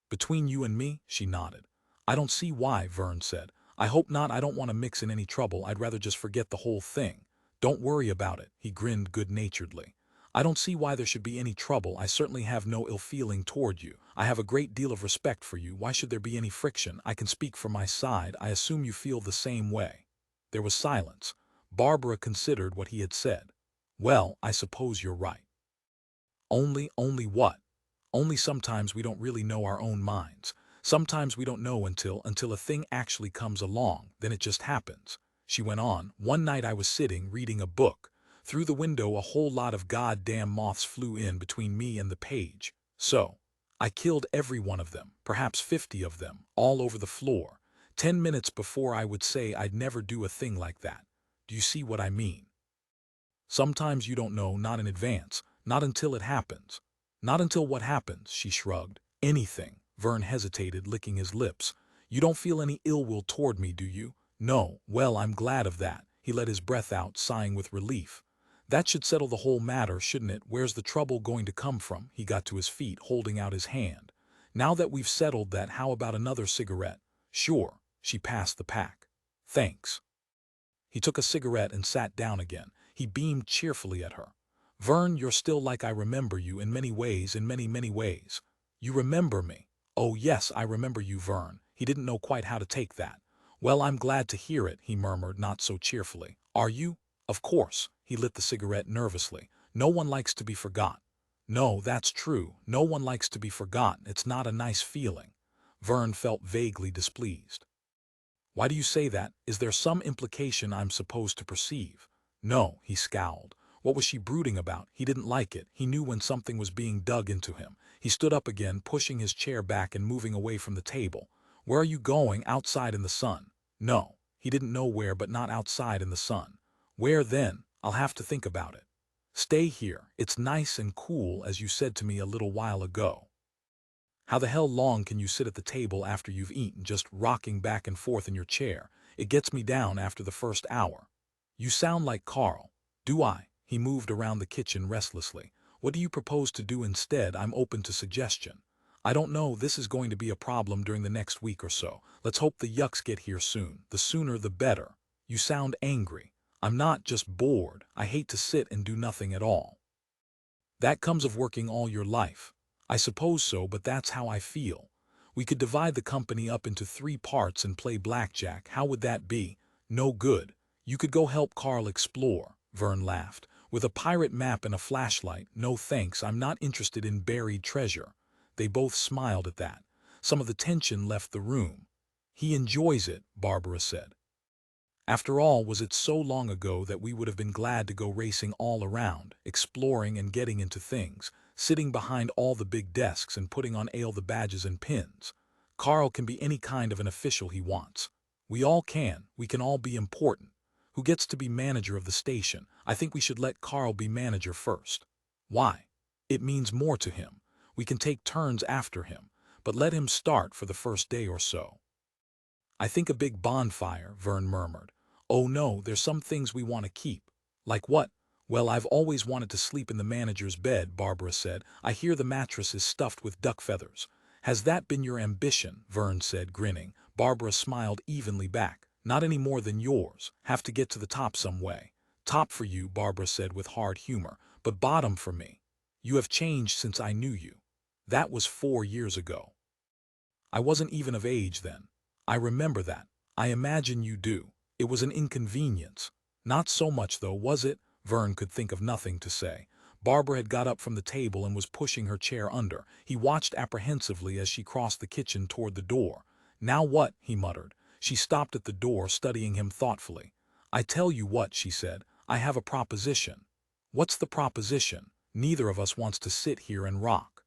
"Between you and me?" She nodded. "I don't see why," Verne said. "I hope not. I don't want to mix in any trouble. I'd rather just forget the whole thing." "Don't worry about it." He grinned good-naturedly. "I don't see why there should be any trouble. I certainly have no ill feeling toward you. I have a great deal of respect for you. Why should there be any friction? I can speak for my side. I assume you feel the same way." There was silence. Barbara considered what he had said. "Well, I suppose you're right." Only what?" "Only sometimes we don't really know our own minds. Sometimes we don't know until a thing actually comes along, then it just happens." She went on, "One night I was sitting, reading a book. Through the window a whole lot of goddamn moths flew in between me and the page. So I killed every one of them, perhaps 50 of them, all over the floor. 10 minutes before I would say I'd never do a thing like that. Do you see what I mean?" Sometimes you don't know, not in advance, not until it happens. Not until what happens, she shrugged. Anything. Verne hesitated, licking his lips. You don't feel any ill will toward me, do you? No. Well, I'm glad of that. He let his breath out, sighing with relief. That should settle the whole matter, shouldn't it? Where's the trouble going to come from? He got to his feet, holding out his hand. Now that we've settled that, how about another cigarette? Sure. She passed the pack. Thanks. He took a cigarette and sat down again. He beamed cheerfully at her. Verne, you're still like I remember you in many ways, in many, many ways. You remember me? Oh yes, I remember you, Verne. He didn't know quite how to take that. Well, I'm glad to hear it, he murmured, not so cheerfully. Are you? Of course. He lit the cigarette nervously. No one likes to be forgotten. No, that's true. No one likes to be forgotten. It's not a nice feeling. Verne felt vaguely displeased. Why do you say that? Is there some implication I'm supposed to perceive? No, he scowled. What was she brooding about? He didn't like it. He knew when something was being dug into him. He stood up again, pushing his chair back and moving away from the table. Where are you going? Outside in the sun? No. He didn't know where, but not outside in the sun. Where then? I'll have to think about it. Stay here. It's nice and cool, as you said to me a little while ago. How the hell long can you sit at the table after you've eaten, just rocking back and forth in your chair? It gets me down after the first hour. You sound like Carl. Do I? He moved around the kitchen restlessly. What do you propose to do instead? I'm open to suggestion. I don't know, this is going to be a problem during the next week or so. Let's hope the yucks get here soon. The sooner the better. You sound angry. I'm not, just bored. I hate to sit and do nothing at all. That comes of working all your life. I suppose so, but that's how I feel. We could divide the company up into 3 parts and play blackjack. How would that be? No good. You could go help Carl explore, Verne laughed. With a pirate map and a flashlight. No thanks, I'm not interested in buried treasure. They both smiled at that. Some of the tension left the room. He enjoys it, Barbara said. After all, was it so long ago that we would have been glad to go racing all around, exploring and getting into things, sitting behind all the big desks and putting on the badges and pins. Carl can be any kind of an official he wants. We all can. We can all be important. Who gets to be manager of the station? I think we should let Carl be manager first. Why? It means more to him. We can take turns after him, but let him start for the first day or so. I think a big bonfire, Verne murmured. Oh no, there's some things we want to keep. Like what? Well, I've always wanted to sleep in the manager's bed, Barbara said. I hear the mattress is stuffed with duck feathers. Has that been your ambition? Verne said, grinning. Barbara smiled evenly back. Not any more than yours. Have to get to the top some way. Top for you, Barbara said with hard humor, but bottom for me. You have changed since I knew you. That was 4 years ago. I wasn't even of age then. I remember that. I imagine you do. It was an inconvenience. Not so much though, was it? Verne could think of nothing to say. Barbara had got up from the table and was pushing her chair under. He watched apprehensively as she crossed the kitchen toward the door. Now what? He muttered. She stopped at the door, studying him thoughtfully. I tell you what, she said. I have a proposition. What's the proposition? Neither of us wants to sit here and rock.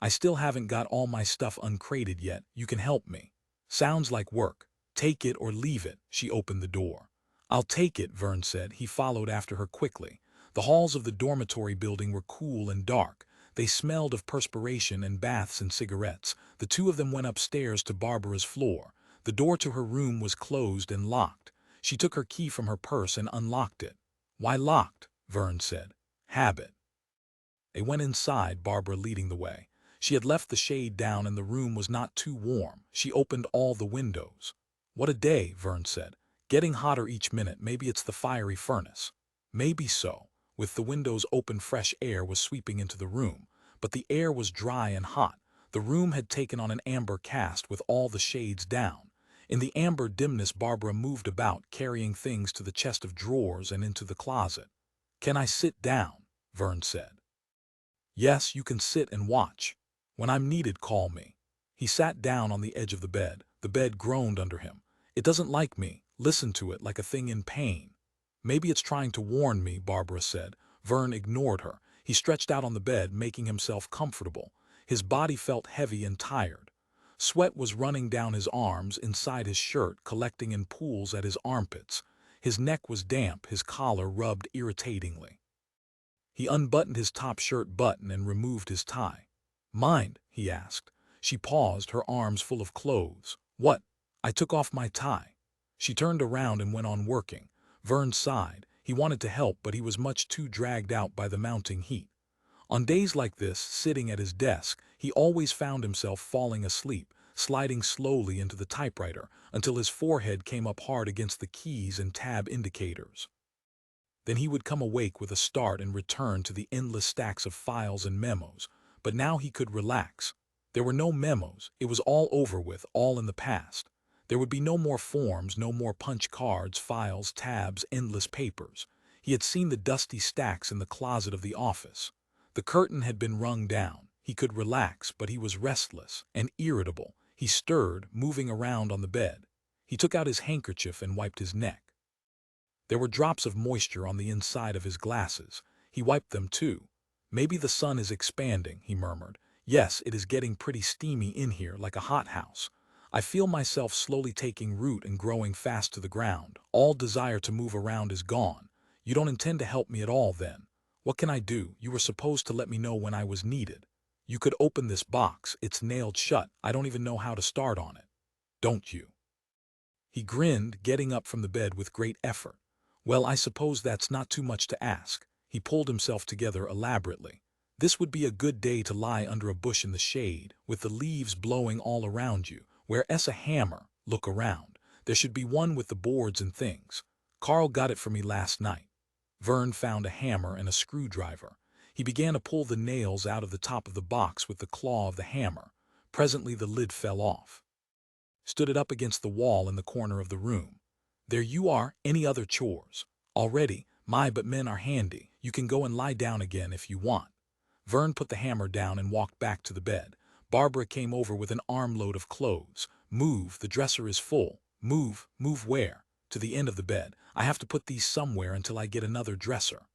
I still haven't got all my stuff uncrated yet. You can help me. Sounds like work. Take it or leave it. She opened the door. I'll take it, Verne said. He followed after her quickly. The halls of the dormitory building were cool and dark. They smelled of perspiration and baths and cigarettes. The two of them went upstairs to Barbara's floor. The door to her room was closed and locked. She took her key from her purse and unlocked it. Why locked? Verne said. Habit. They went inside, Barbara leading the way. She had left the shade down and the room was not too warm. She opened all the windows. What a day, Verne said. Getting hotter each minute. Maybe it's the fiery furnace. Maybe so. With the windows open, fresh air was sweeping into the room. But the air was dry and hot. The room had taken on an amber cast with all the shades down. In the amber dimness, Barbara moved about, carrying things to the chest of drawers and into the closet. Can I sit down? Verne said. Yes, you can sit and watch. When I'm needed, call me. He sat down on the edge of the bed. The bed groaned under him. It doesn't like me. Listen to it, like a thing in pain. Maybe it's trying to warn me, Barbara said. Verne ignored her. He stretched out on the bed, making himself comfortable. His body felt heavy and tired. Sweat was running down his arms, inside his shirt, collecting in pools at his armpits. His neck was damp, his collar rubbed irritatingly. He unbuttoned his top shirt button and removed his tie. "Mind?" he asked. She paused, her arms full of clothes. "What?" "I took off my tie." She turned around and went on working. Verne sighed. He wanted to help, but he was much too dragged out by the mounting heat. On days like this, sitting at his desk, he always found himself falling asleep, sliding slowly into the typewriter until his forehead came up hard against the keys and tab indicators. Then he would come awake with a start and return to the endless stacks of files and memos. But now he could relax. There were no memos. It was all over with, all in the past. There would be no more forms, no more punch cards, files, tabs, endless papers. He had seen the dusty stacks in the closet of the office. The curtain had been rung down. He could relax, but he was restless and irritable. He stirred, moving around on the bed. He took out his handkerchief and wiped his neck. There were drops of moisture on the inside of his glasses. He wiped them too. "Maybe the sun is expanding," he murmured. "Yes, it is getting pretty steamy in here, like a hothouse. I feel myself slowly taking root and growing fast to the ground. All desire to move around is gone. You don't intend to help me at all, then? What can I do? You were supposed to let me know when I was needed. You could open this box. It's nailed shut. I don't even know how to start on it. Don't you?" He grinned, getting up from the bed with great effort. "Well, I suppose that's not too much to ask." He pulled himself together elaborately. "This would be a good day to lie under a bush in the shade, with the leaves blowing all around you. Where's a hammer? Look around. There should be one with the boards and things. Carl got it for me last night." Verne found a hammer and a screwdriver. He began to pull the nails out of the top of the box with the claw of the hammer. Presently the lid fell off. Stood it up against the wall in the corner of the room. "There you are. Any other chores?" "Already. But men are handy. You can go and lie down again if you want." Verne put the hammer down and walked back to the bed. Barbara came over with an armload of clothes. "Move, the dresser is full." "Move? Move where?" "To the end of the bed. I have to put these somewhere until I get another dresser."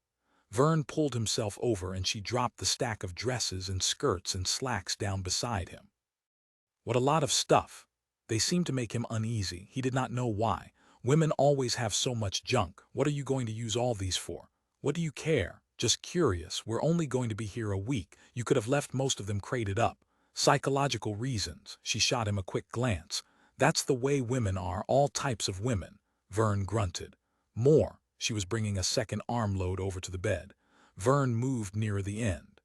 Verne pulled himself over and she dropped the stack of dresses and skirts and slacks down beside him. What a lot of stuff. They seemed to make him uneasy. He did not know why. Women always have so much junk. "What are you going to use all these for?" "What do you care? Just curious. We're only going to be here a week. You could have left most of them crated up." "Psychological reasons." She shot him a quick glance. "That's the way women are, all types of women." Verne grunted. "More." She was bringing a second armload over to the bed. Verne moved nearer the end.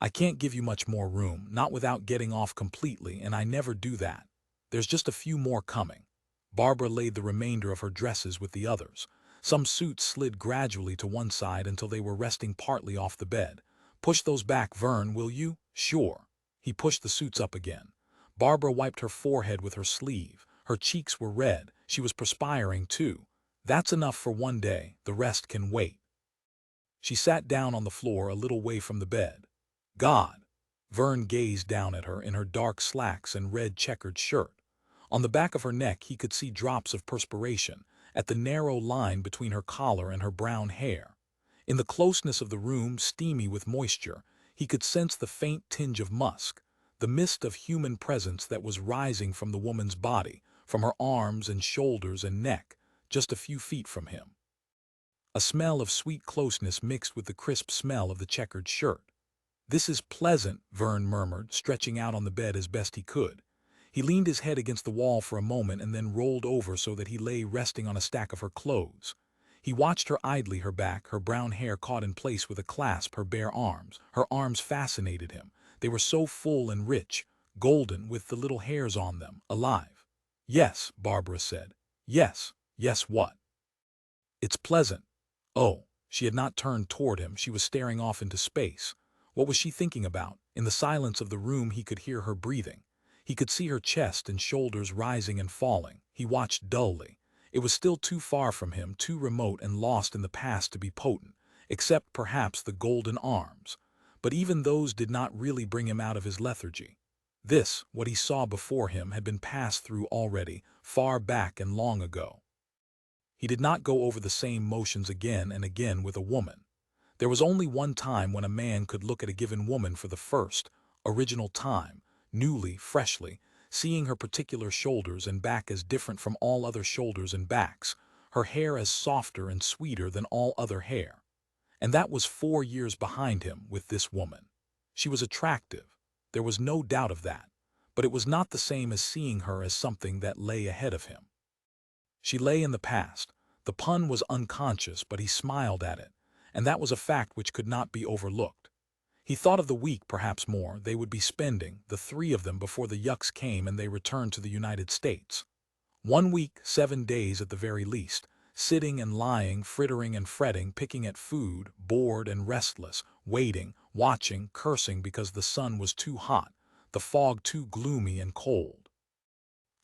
"I can't give you much more room, not without getting off completely, and I never do that. There's just a few more coming." Barbara laid the remainder of her dresses with the others. Some suits slid gradually to one side until they were resting partly off the bed. "Push those back, Verne, will you?" "Sure." He pushed the suits up again. Barbara wiped her forehead with her sleeve. Her cheeks were red. She was perspiring too. "That's enough for one day. The rest can wait." She sat down on the floor a little way from the bed. "God!" Verne gazed down at her in her dark slacks and red checkered shirt. On the back of her neck he could see drops of perspiration, at the narrow line between her collar and her brown hair. In the closeness of the room, steamy with moisture, he could sense the faint tinge of musk, the mist of human presence that was rising from the woman's body, from her arms and shoulders and neck, just a few feet from him. A smell of sweet closeness mixed with the crisp smell of the checkered shirt. "This is pleasant," Verne murmured, stretching out on the bed as best he could. He leaned his head against the wall for a moment and then rolled over so that he lay resting on a stack of her clothes. He watched her idly, her back, her brown hair caught in place with a clasp, her bare arms. Her arms fascinated him. They were so full and rich, golden, with the little hairs on them, alive. "Yes," Barbara said. "Yes." "Yes, what?" "It's pleasant." Oh, she had not turned toward him. She was staring off into space. What was she thinking about? In the silence of the room he could hear her breathing. He could see her chest and shoulders rising and falling. He watched dully. It was still too far from him, too remote and lost in the past to be potent, except perhaps the golden arms. But even those did not really bring him out of his lethargy. This, what he saw before him, had been passed through already, far back and long ago. He did not go over the same motions again and again with a woman. There was only one time when a man could look at a given woman for the first, original time, newly, freshly, seeing her particular shoulders and back as different from all other shoulders and backs, her hair as softer and sweeter than all other hair. And that was 4 years behind him with this woman. She was attractive, there was no doubt of that, but it was not the same as seeing her as something that lay ahead of him. She lay in the past. The pun was unconscious, but he smiled at it, and that was a fact which could not be overlooked. He thought of the week, perhaps more, they would be spending, the three of them, before the yucks came and they returned to the United States. 1 week, 7 days at the very least, sitting and lying, frittering and fretting, picking at food, bored and restless, waiting, watching, cursing because the sun was too hot, the fog too gloomy and cold.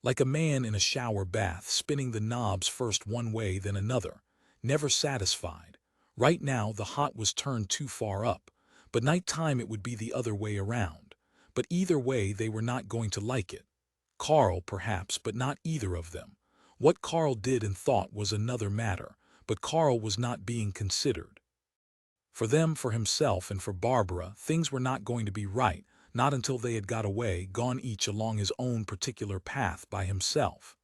Like a man in a shower bath, spinning the knobs first one way then another, never satisfied. Right now the hot was turned too far up, but nighttime it would be the other way around. But either way they were not going to like it. Carl, perhaps, but not either of them. What Carl did and thought was another matter, but Carl was not being considered. For them, for himself, and for Barbara, things were not going to be right, not until they had got away, gone each along his own particular path by himself.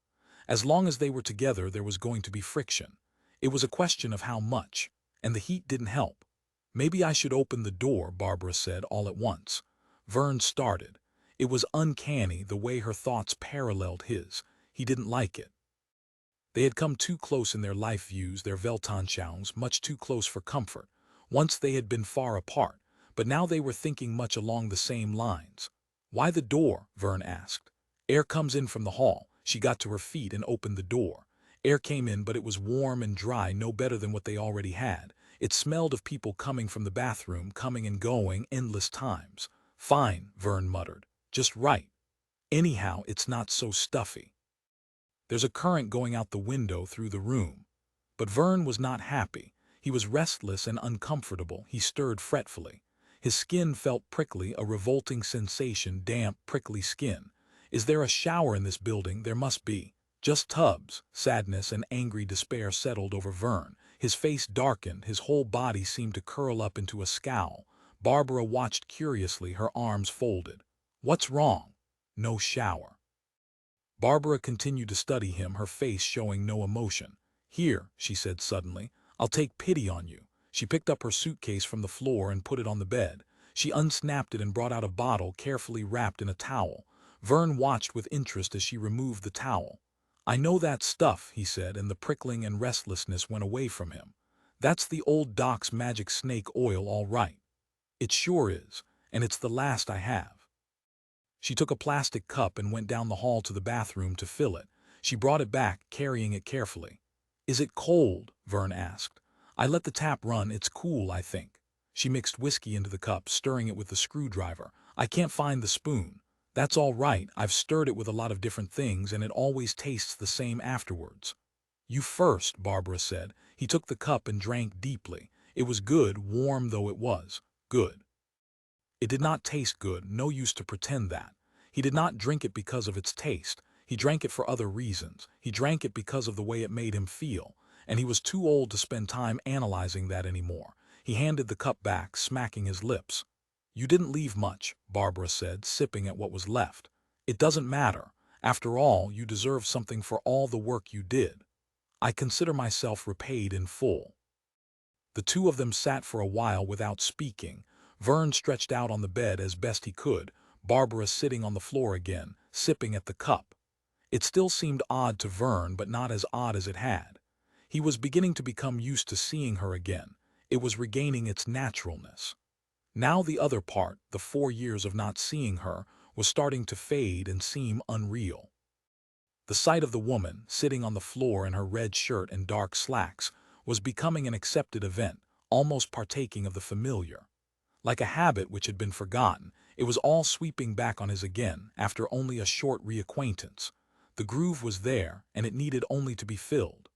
As long as they were together, there was going to be friction. It was a question of how much, and the heat didn't help. "Maybe I should open the door," Barbara said all at once. Verne started. It was uncanny the way her thoughts paralleled his. He didn't like it. They had come too close in their life views, their Weltanschauungs, much too close for comfort. Once they had been far apart, but now they were thinking much along the same lines. "Why the door?" Verne asked. "Air comes in from the hall." She got to her feet and opened the door. Air came in, but it was warm and dry, no better than what they already had. It smelled of people coming from the bathroom, coming and going, endless times. "Fine," Verne muttered. "Just right. Anyhow, it's not so stuffy. There's a current going out the window through the room." But Verne was not happy. He was restless and uncomfortable. He stirred fretfully. His skin felt prickly, a revolting sensation, damp, prickly skin. "Is there a shower in this building?" "There must be." "Just tubs." Sadness and angry despair settled over Verne. His face darkened, his whole body seemed to curl up into a scowl. Barbara watched curiously, her arms folded. "What's wrong?" "No shower." Barbara continued to study him, her face showing no emotion. "Here," she said suddenly, "I'll take pity on you." She picked up her suitcase from the floor and put it on the bed. She unsnapped it and brought out a bottle carefully wrapped in a towel. Verne watched with interest as she removed the towel. "I know that stuff," he said, and the prickling and restlessness went away from him. "That's the old Doc's magic snake oil, all right." "It sure is, and it's the last I have." She took a plastic cup and went down the hall to the bathroom to fill it. She brought it back, carrying it carefully. "Is it cold?" Verne asked. "I let the tap run. It's cool, I think." She mixed whiskey into the cup, stirring it with the screwdriver. "I can't find the spoon." "That's all right. I've stirred it with a lot of different things, and it always tastes the same afterwards." "You first," Barbara said. He took the cup and drank deeply. It was good, warm though it was. Good. It did not taste good, no use to pretend that. He did not drink it because of its taste. He drank it for other reasons. He drank it because of the way it made him feel, and he was too old to spend time analyzing that anymore. He handed the cup back, smacking his lips. "You didn't leave much," Barbara said, sipping at what was left. "It doesn't matter. After all, you deserve something for all the work you did. I consider myself repaid in full." The two of them sat for a while without speaking. Verne stretched out on the bed as best he could, Barbara sitting on the floor again, sipping at the cup. It still seemed odd to Verne, but not as odd as it had. He was beginning to become used to seeing her again. It was regaining its naturalness. Now the other part, the 4 years of not seeing her, was starting to fade and seem unreal. The sight of the woman, sitting on the floor in her red shirt and dark slacks, was becoming an accepted event, almost partaking of the familiar. Like a habit which had been forgotten, it was all sweeping back on his again, after only a short reacquaintance. The groove was there, and it needed only to be filled.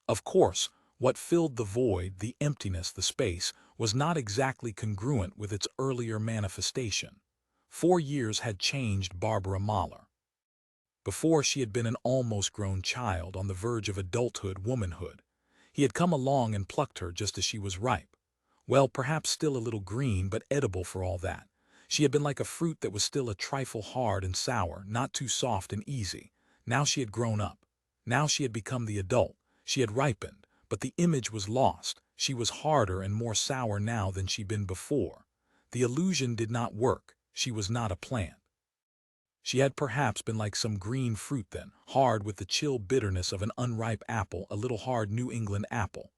Of course, what filled the void, the emptiness, the space, was not exactly congruent with its earlier manifestation. 4 years had changed Barbara Mahler. Before, she had been an almost grown child, on the verge of adulthood, womanhood. He had come along and plucked her just as she was ripe. Well, perhaps still a little green, but edible for all that. She had been like a fruit that was still a trifle hard and sour, not too soft and easy. Now she had grown up. Now she had become the adult. She had ripened, but the image was lost. She was harder and more sour now than she'd been before. The illusion did not work. She was not a plant. She had perhaps been like some green fruit then, hard with the chill bitterness of an unripe apple, a little hard New England apple.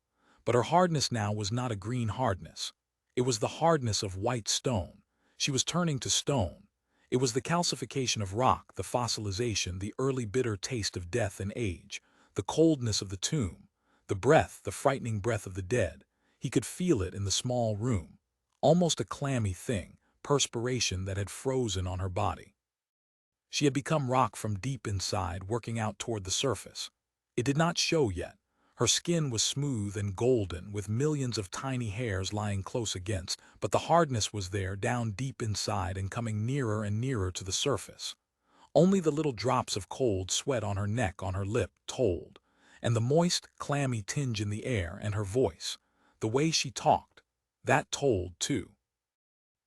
But her hardness now was not a green hardness. It was the hardness of white stone. She was turning to stone. It was the calcification of rock, the fossilization, the early bitter taste of death and age, the coldness of the tomb, the breath, the frightening breath of the dead. He could feel it in the small room. Almost a clammy thing, perspiration that had frozen on her body. She had become rock from deep inside, working out toward the surface. It did not show yet. Her skin was smooth and golden, with millions of tiny hairs lying close against, but the hardness was there, down deep inside and coming nearer and nearer to the surface. Only the little drops of cold sweat on her neck, on her lip, told, and the moist, clammy tinge in the air, and her voice, the way she talked, that told too.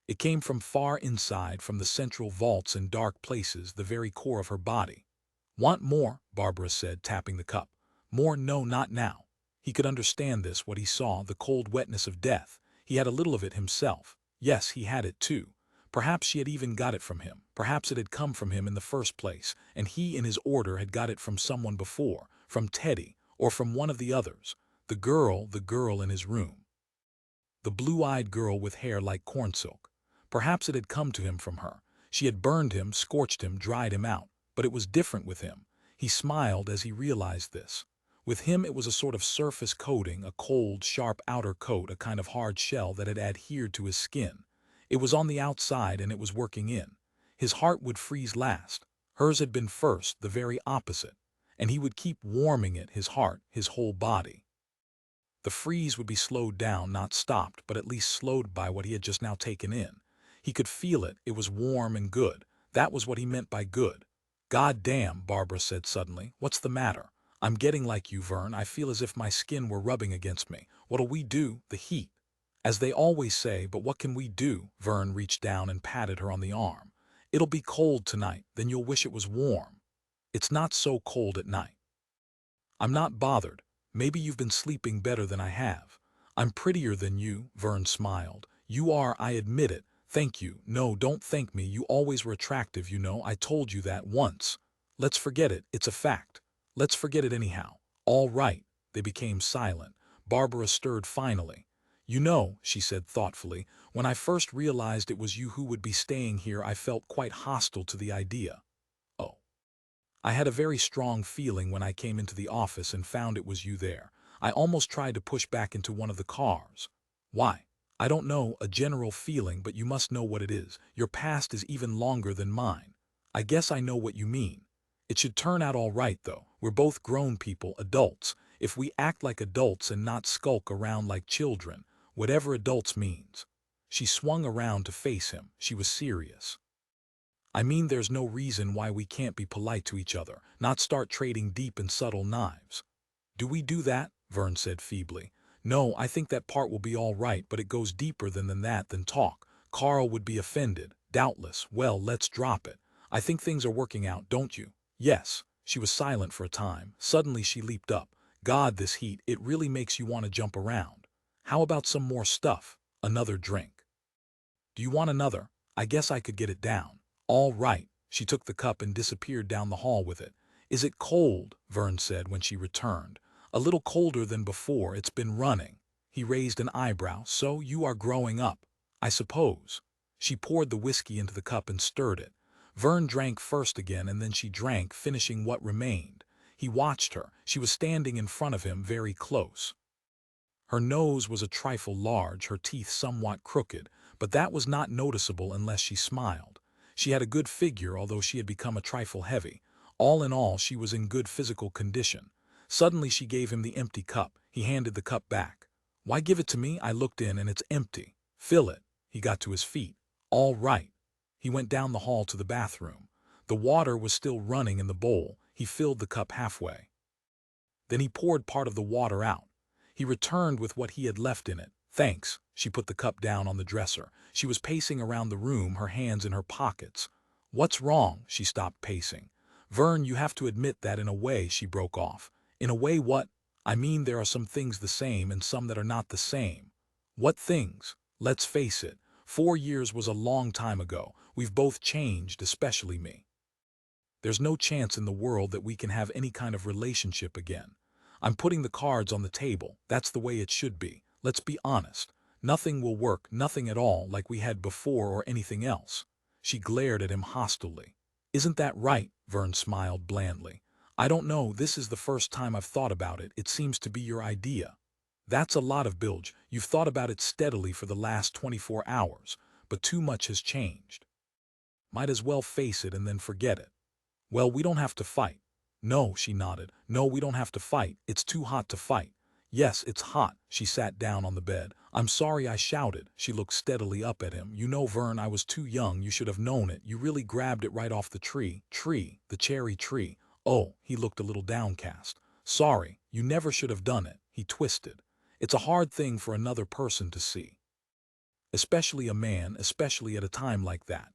It came from far inside, from the central vaults and dark places, the very core of her body. "Want more?" Barbara said, tapping the cup. "More? No, not now." He could understand this, what he saw, the cold wetness of death. He had a little of it himself. Yes, he had it too. Perhaps she had even got it from him. Perhaps it had come from him in the first place, and he in his order had got it from someone before, from Teddy, or from one of the others. The girl in his room. The blue-eyed girl with hair like cornsilk. Perhaps it had come to him from her. She had burned him, scorched him, dried him out. But it was different with him. He smiled as he realized this. With him it was a sort of surface coating, a cold, sharp outer coat, a kind of hard shell that had adhered to his skin. It was on the outside and it was working in. His heart would freeze last. Hers had been first, the very opposite. And he would keep warming it, his heart, his whole body. The freeze would be slowed down, not stopped, but at least slowed by what he had just now taken in. He could feel it. It was warm and good. That was what he meant by good. "God damn," Barbara said suddenly. "What's the matter? I'm getting like you, Verne. I feel as if my skin were rubbing against me. What'll we do? The heat. As they always say, but what can we do?" Verne reached down and patted her on the arm. "It'll be cold tonight, then you'll wish it was warm. It's not so cold at night." "I'm not bothered. Maybe you've been sleeping better than I have. I'm prettier than you," Verne smiled. "You are, I admit it. Thank you. No, don't thank me. You always were attractive, you know. I told you that once. Let's forget it. It's a fact. Let's forget it anyhow." "All right." They became silent. Barbara stirred finally. "You know," she said thoughtfully, "when I first realized it was you who would be staying here, I felt quite hostile to the idea." "Oh." "I had a very strong feeling when I came into the office and found it was you there. I almost tried to push back into one of the cars." "Why?" "I don't know, a general feeling, but you must know what it is. Your past is even longer than mine. I guess I know what you mean. It should turn out all right, though. We're both grown people, adults. If we act like adults and not skulk around like children, whatever adults means." She swung around to face him. She was serious. "I mean, there's no reason why we can't be polite to each other, not start trading deep and subtle knives." "Do we do that?" Verne said feebly. "No, I think that part will be all right, but it goes deeper than that, than talk. Carl would be offended, doubtless. Well, let's drop it. I think things are working out, don't you?" "Yes." She was silent for a time. Suddenly she leaped up. "God, this heat, it really makes you want to jump around. How about some more stuff? Another drink?" "Do you want another? I guess I could get it down." "All right." She took the cup and disappeared down the hall with it. "Is it cold?" Verne said when she returned. "A little colder than before. It's been running." He raised an eyebrow. "So you are growing up, I suppose." She poured the whiskey into the cup and stirred it. Verne drank first again, and then she drank, finishing what remained. He watched her. She was standing in front of him, very close. Her nose was a trifle large, her teeth somewhat crooked, but that was not noticeable unless she smiled. She had a good figure, although she had become a trifle heavy. All in all, she was in good physical condition. Suddenly she gave him the empty cup. He handed the cup back. "Why give it to me? I looked in and it's empty." "Fill it." He got to his feet. "All right." He went down the hall to the bathroom. The water was still running in the bowl. He filled the cup halfway. Then he poured part of the water out. He returned with what he had left in it. "Thanks." She put the cup down on the dresser. She was pacing around the room, her hands in her pockets. "What's wrong?" She stopped pacing. "Verne, you have to admit that in a way," she broke off. "In a way what?" I mean, there are some things the same and some that are not the same. What things? Let's face it, 4 years was a long time ago. We've both changed, especially me. There's no chance in the world that we can have any kind of relationship again. I'm putting the cards on the table. That's the way it should be. Let's be honest. Nothing will work, nothing at all like we had before or anything else. She glared at him hostilely. Isn't that right? Verne smiled blandly. I don't know, this is the first time I've thought about it. It seems to be your idea. That's a lot of bilge. You've thought about it steadily for the last 24 hours, but too much has changed. Might as well face it and then forget it. Well, we don't have to fight. No, she nodded. No, we don't have to fight. It's too hot to fight. Yes, it's hot. She sat down on the bed. I'm sorry I shouted. She looked steadily up at him. You know, Verne, I was too young. You should have known it. You really grabbed it right off the tree. The cherry tree. Oh, he looked a little downcast. Sorry, you never should have done it. He twisted. It's a hard thing for another person to see. Especially a man, especially at a time like that.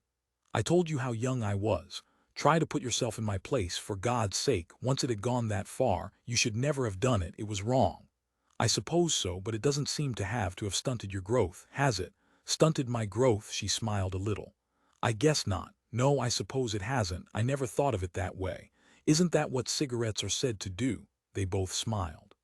I told you how young I was. Try to put yourself in my place, for God's sake. Once it had gone that far, you should never have done it. It was wrong. I suppose so, but it doesn't seem to have stunted your growth, has it? Stunted my growth, she smiled a little. I guess not. No, I suppose it hasn't. I never thought of it that way. Isn't that what cigarettes are said to do? They both smiled.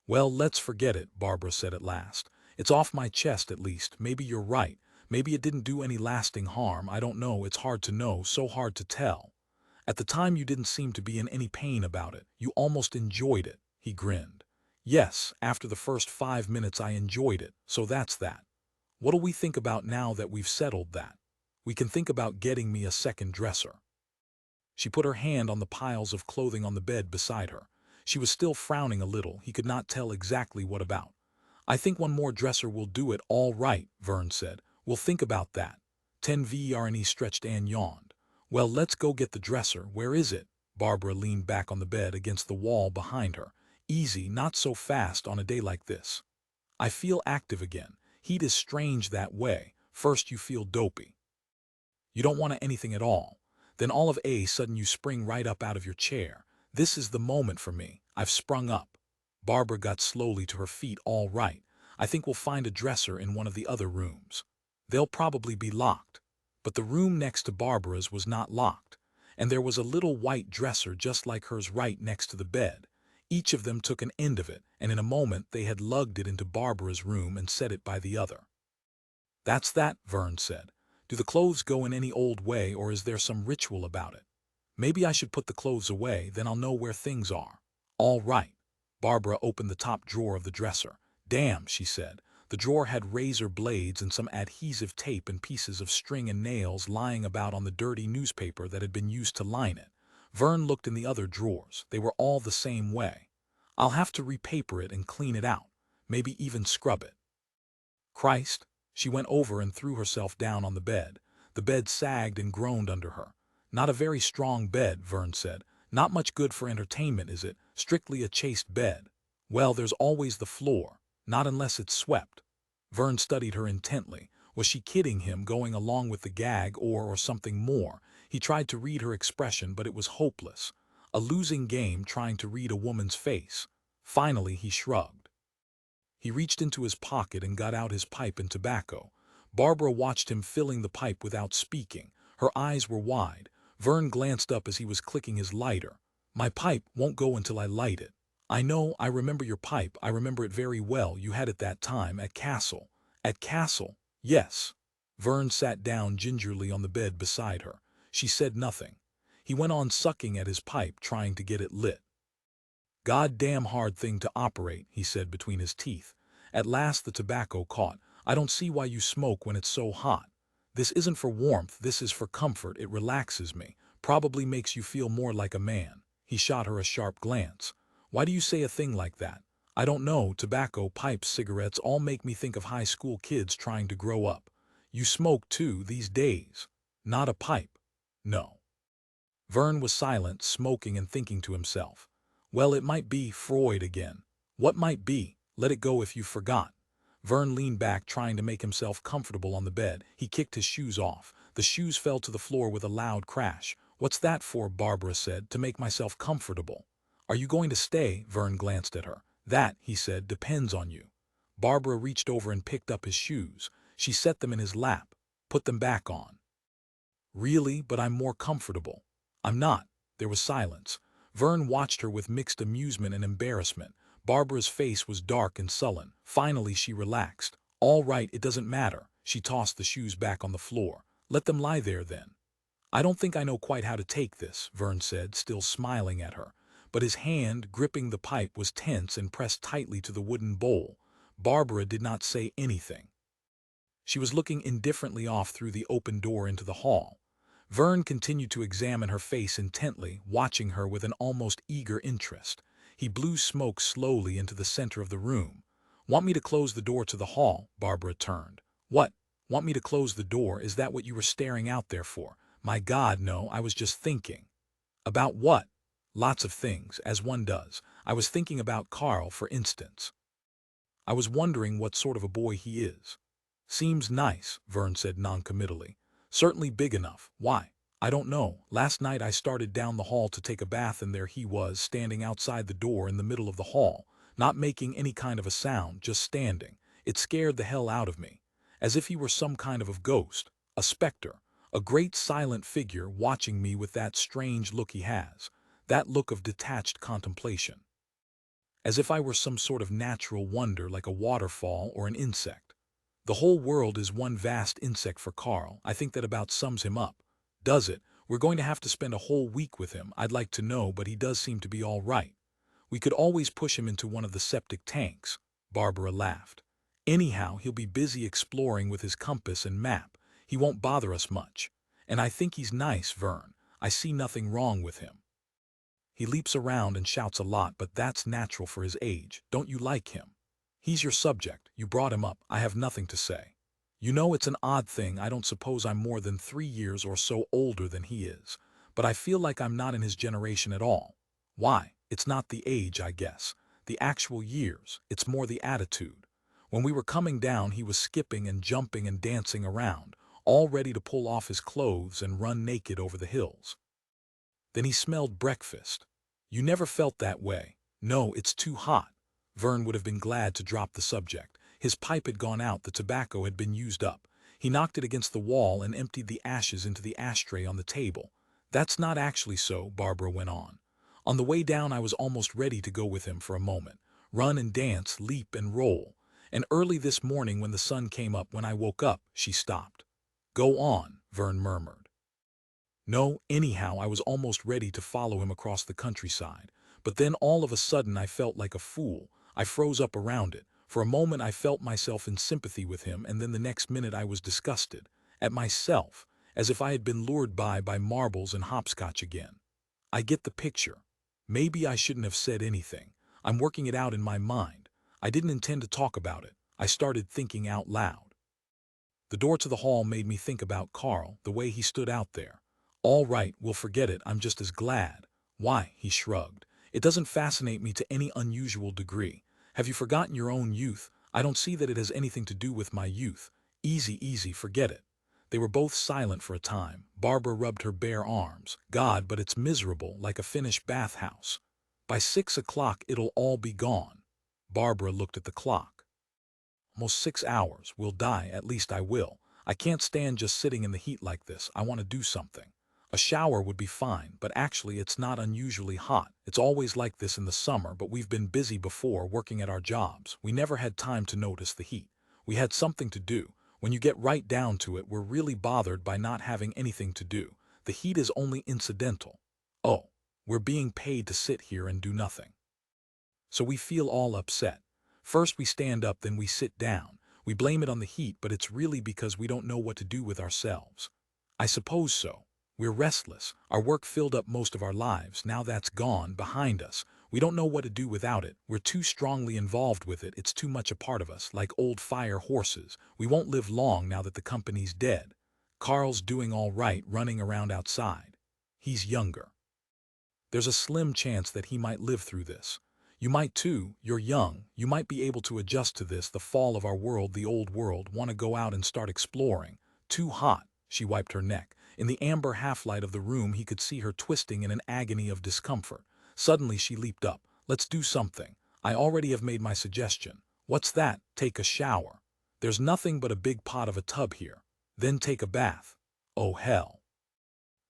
Well, let's forget it, Barbara said at last. It's off my chest at least. Maybe you're right. Maybe it didn't do any lasting harm. I don't know. It's hard to know, so hard to tell. At the time you didn't seem to be in any pain about it. You almost enjoyed it. He grinned. Yes, after the first 5 minutes I enjoyed it, so that's that. What'll we think about now that we've settled that? We can think about getting me a second dresser. She put her hand on the piles of clothing on the bed beside her. She was still frowning a little. He could not tell exactly what about. I think one more dresser will do it all right, Verne said. We'll think about that. 10 Verne stretched and yawned. Well, let's go get the dresser. Where is it? Barbara leaned back on the bed against the wall behind her. Easy, not so fast on a day like this. I feel active again. Heat is strange that way. First you feel dopey. You don't want anything at all. Then all of a sudden you spring right up out of your chair. This is the moment for me. I've sprung up. Barbara got slowly to her feet. All right. I think we'll find a dresser in one of the other rooms. They'll probably be locked. But the room next to Barbara's was not locked, and there was a little white dresser just like hers right next to the bed. Each of them took an end of it, and in a moment they had lugged it into Barbara's room and set it by the other. That's that, Verne said. Do the clothes go in any old way, or is there some ritual about it? Maybe I should put the clothes away, then I'll know where things are. All right. Barbara opened the top drawer of the dresser. Damn, she said. The drawer had razor blades and some adhesive tape and pieces of string and nails lying about on the dirty newspaper that had been used to line it. Verne looked in the other drawers. They were all the same way. I'll have to repaper it and clean it out. Maybe even scrub it. Christ! She went over and threw herself down on the bed. The bed sagged and groaned under her. Not a very strong bed, Verne said. Not much good for entertainment, is it? Strictly a chaste bed. Well, there's always the floor. Not unless it's swept. Verne studied her intently. Was she kidding him, going along with the gag, or something more? He tried to read her expression, but it was hopeless. A losing game trying to read a woman's face. Finally, he shrugged. He reached into his pocket and got out his pipe and tobacco. Barbara watched him filling the pipe without speaking. Her eyes were wide. Verne glanced up as he was clicking his lighter. My pipe won't go until I light it. I know, I remember your pipe. I remember it very well. You had it that time at Castle. At Castle? Yes. Verne sat down gingerly on the bed beside her. She said nothing. He went on sucking at his pipe, trying to get it lit. Goddamn hard thing to operate, he said between his teeth. At last the tobacco caught. I don't see why you smoke when it's so hot. This isn't for warmth, this is for comfort. It relaxes me. Probably makes you feel more like a man. He shot her a sharp glance. Why do you say a thing like that? I don't know. Tobacco, pipes, cigarettes all make me think of high school kids trying to grow up. You smoke too these days. Not a pipe. No. Verne was silent, smoking and thinking to himself. Well, it might be Freud again. What might be? Let it go if you forgot. Verne leaned back, trying to make himself comfortable on the bed. He kicked his shoes off. The shoes fell to the floor with a loud crash. What's that for? Barbara said. To make myself comfortable. Are you going to stay? Verne glanced at her. That, he said, depends on you. Barbara reached over and picked up his shoes. She set them in his lap. Put them back on. Really, but I'm more comfortable. I'm not. There was silence. Verne watched her with mixed amusement and embarrassment. Barbara's face was dark and sullen. Finally, she relaxed. All right, it doesn't matter. She tossed the shoes back on the floor. Let them lie there then. I don't think I know quite how to take this, Verne said, still smiling at her. But his hand, gripping the pipe, was tense and pressed tightly to the wooden bowl. Barbara did not say anything. She was looking indifferently off through the open door into the hall. Verne continued to examine her face intently, watching her with an almost eager interest. He blew smoke slowly into the center of the room. Want me to close the door to the hall? Barbara turned. What? Want me to close the door? Is that what you were staring out there for? My God, no, I was just thinking. About what? Lots of things, as one does. I was thinking about Carl, for instance. I was wondering what sort of a boy he is. Seems nice, Verne said noncommittally. Certainly big enough. Why? I don't know. Last night I started down the hall to take a bath and there he was, standing outside the door in the middle of the hall, not making any kind of a sound, just standing. It scared the hell out of me. As if he were some kind of a ghost, a specter, a great silent figure watching me with that strange look he has, that look of detached contemplation. As if I were some sort of natural wonder like a waterfall or an insect. The whole world is one vast insect for Carl. I think that about sums him up. Does it? We're going to have to spend a whole week with him, I'd like to know, but he does seem to be all right. We could always push him into one of the septic tanks. Barbara laughed. Anyhow, he'll be busy exploring with his compass and map. He won't bother us much. And I think he's nice, Verne. I see nothing wrong with him. He leaps around and shouts a lot, but that's natural for his age. Don't you like him? He's your subject. You brought him up. I have nothing to say. You know, it's an odd thing. I don't suppose I'm more than 3 years or so older than he is. But I feel like I'm not in his generation at all. Why? It's not the age, I guess. The actual years. It's more the attitude. When we were coming down, he was skipping and jumping and dancing around, all ready to pull off his clothes and run naked over the hills. Then he smelled breakfast. You never felt that way. No, it's too hot. Verne would have been glad to drop the subject. His pipe had gone out, the tobacco had been used up. He knocked it against the wall and emptied the ashes into the ashtray on the table. That's not actually so, Barbara went on. On the way down I was almost ready to go with him for a moment. Run and dance, leap and roll. And early this morning when the sun came up, when I woke up, she stopped. Go on, Verne murmured. No, anyhow, I was almost ready to follow him across the countryside. But then all of a sudden I felt like a fool. I froze up around it. For a moment I felt myself in sympathy with him, and then the next minute I was disgusted. At myself, as if I had been lured by marbles and hopscotch again. I get the picture. Maybe I shouldn't have said anything. I'm working it out in my mind. I didn't intend to talk about it. I started thinking out loud. The door to the hall made me think about Carl, the way he stood out there. All right, we'll forget it. I'm just as glad. Why? He shrugged. It doesn't fascinate me to any unusual degree. Have you forgotten your own youth? I don't see that it has anything to do with my youth. Easy, easy, forget it. They were both silent for a time. Barbara rubbed her bare arms. God, but it's miserable, like a Finnish bathhouse. By 6 o'clock it'll all be gone. Barbara looked at the clock. Almost 6 hours. We'll die, at least I will. I can't stand just sitting in the heat like this. I want to do something. A shower would be fine, but actually it's not unusually hot. It's always like this in the summer, but we've been busy before working at our jobs. We never had time to notice the heat. We had something to do. When you get right down to it, we're really bothered by not having anything to do. The heat is only incidental. Oh, we're being paid to sit here and do nothing. So we feel all upset. First we stand up, then we sit down. We blame it on the heat, but it's really because we don't know what to do with ourselves. I suppose so. We're restless. Our work filled up most of our lives. Now that's gone, behind us. We don't know what to do without it. We're too strongly involved with it. It's too much a part of us, like old fire horses. We won't live long now that the company's dead. Carl's doing all right, running around outside. He's younger. There's a slim chance that he might live through this. You might too. You're young. You might be able to adjust to this, the fall of our world, the old world, want to go out and start exploring. Too hot. She wiped her neck. In the amber half-light of the room he could see her twisting in an agony of discomfort. Suddenly she leaped up. Let's do something. I already have made my suggestion. What's that? Take a shower. There's nothing but a big pot of a tub here. Then take a bath. Oh hell.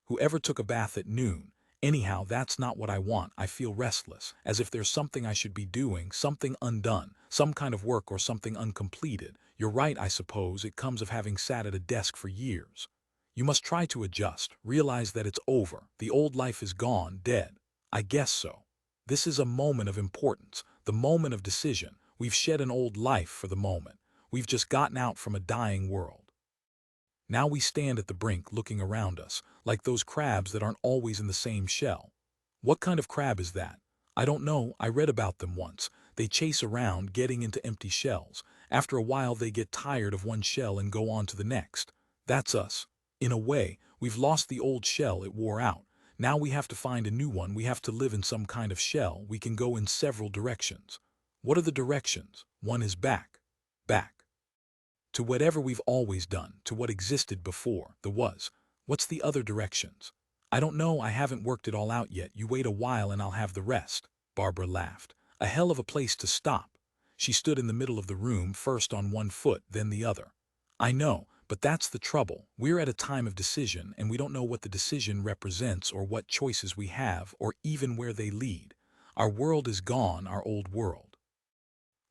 Whoever took a bath at noon? Anyhow, that's not what I want. I feel restless, as if there's something I should be doing, something undone, some kind of work or something uncompleted. You're right, I suppose. It comes of having sat at a desk for years. You must try to adjust, realize that it's over. The old life is gone, dead. I guess so. This is a moment of importance, the moment of decision. We've shed an old life for the moment. We've just gotten out from a dying world. Now we stand at the brink looking around us, like those crabs that aren't always in the same shell. What kind of crab is that? I don't know. I read about them once. They chase around, getting into empty shells. After a while they get tired of one shell and go on to the next. That's us. In a way, we've lost the old shell, it wore out. Now we have to find a new one. We have to live in some kind of shell. We can go in several directions. What are the directions? One is back. Back. To whatever we've always done, to what existed before, the was. What's the other directions? I don't know, I haven't worked it all out yet. You wait a while and I'll have the rest. Barbara laughed. A hell of a place to stop. She stood in the middle of the room, first on one foot, then the other. I know, but that's the trouble. We're at a time of decision, and we don't know what the decision represents or what choices we have or even where they lead. Our world is gone, our old world.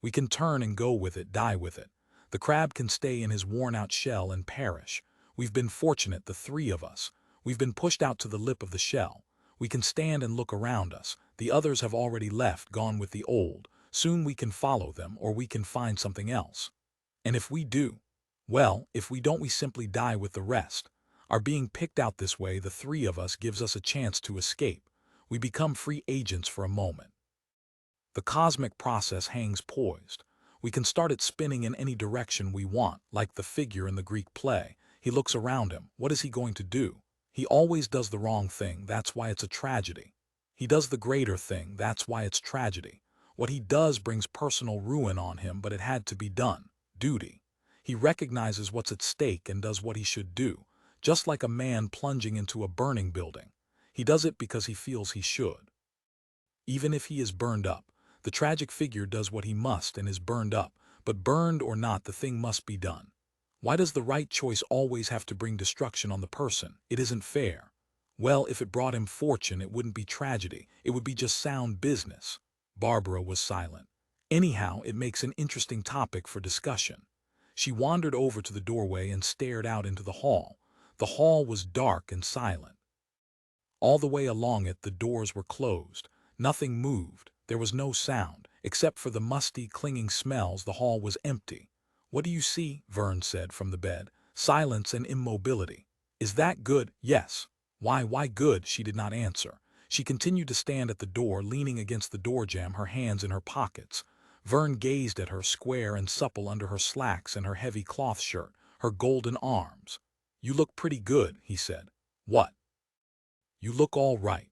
We can turn and go with it, die with it. The crab can stay in his worn-out shell and perish. We've been fortunate, the three of us. We've been pushed out to the lip of the shell. We can stand and look around us. The others have already left, gone with the old. Soon we can follow them, or we can find something else. And if we do, well, if we don't, we simply die with the rest. Our being picked out this way, the three of us, gives us a chance to escape. We become free agents for a moment. The cosmic process hangs poised. We can start it spinning in any direction we want, like the figure in the Greek play. He looks around him. What is he going to do? He always does the wrong thing. That's why it's a tragedy. He does the greater thing. That's why it's tragedy. What he does brings personal ruin on him, but it had to be done. Duty. He recognizes what's at stake and does what he should do, just like a man plunging into a burning building. He does it because he feels he should. Even if he is burned up, the tragic figure does what he must and is burned up, but burned or not, the thing must be done. Why does the right choice always have to bring destruction on the person? It isn't fair. Well, if it brought him fortune, it wouldn't be tragedy. It would be just sound business. Barbara was silent. Anyhow, it makes an interesting topic for discussion. She wandered over to the doorway and stared out into the hall. The hall was dark and silent. All the way along it, the doors were closed. Nothing moved. There was no sound. Except for the musty, clinging smells, the hall was empty. What do you see? Verne said from the bed. Silence and immobility. Is that good? Yes. Why good? She did not answer. She continued to stand at the door, leaning against the doorjamb, her hands in her pockets. Verne gazed at her, square and supple under her slacks and her heavy cloth shirt, her golden arms. You look pretty good, he said. What? You look all right.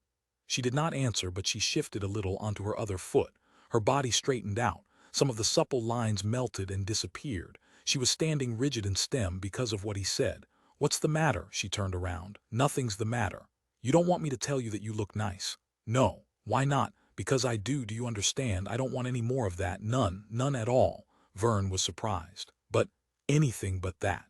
She did not answer, but she shifted a little onto her other foot. Her body straightened out. Some of the supple lines melted and disappeared. She was standing rigid and stem because of what he said. What's the matter? She turned around. Nothing's the matter. You don't want me to tell you that you look nice? No. Why not? Because I do you understand? I don't want any more of that. None at all. Verne was surprised. But anything but that.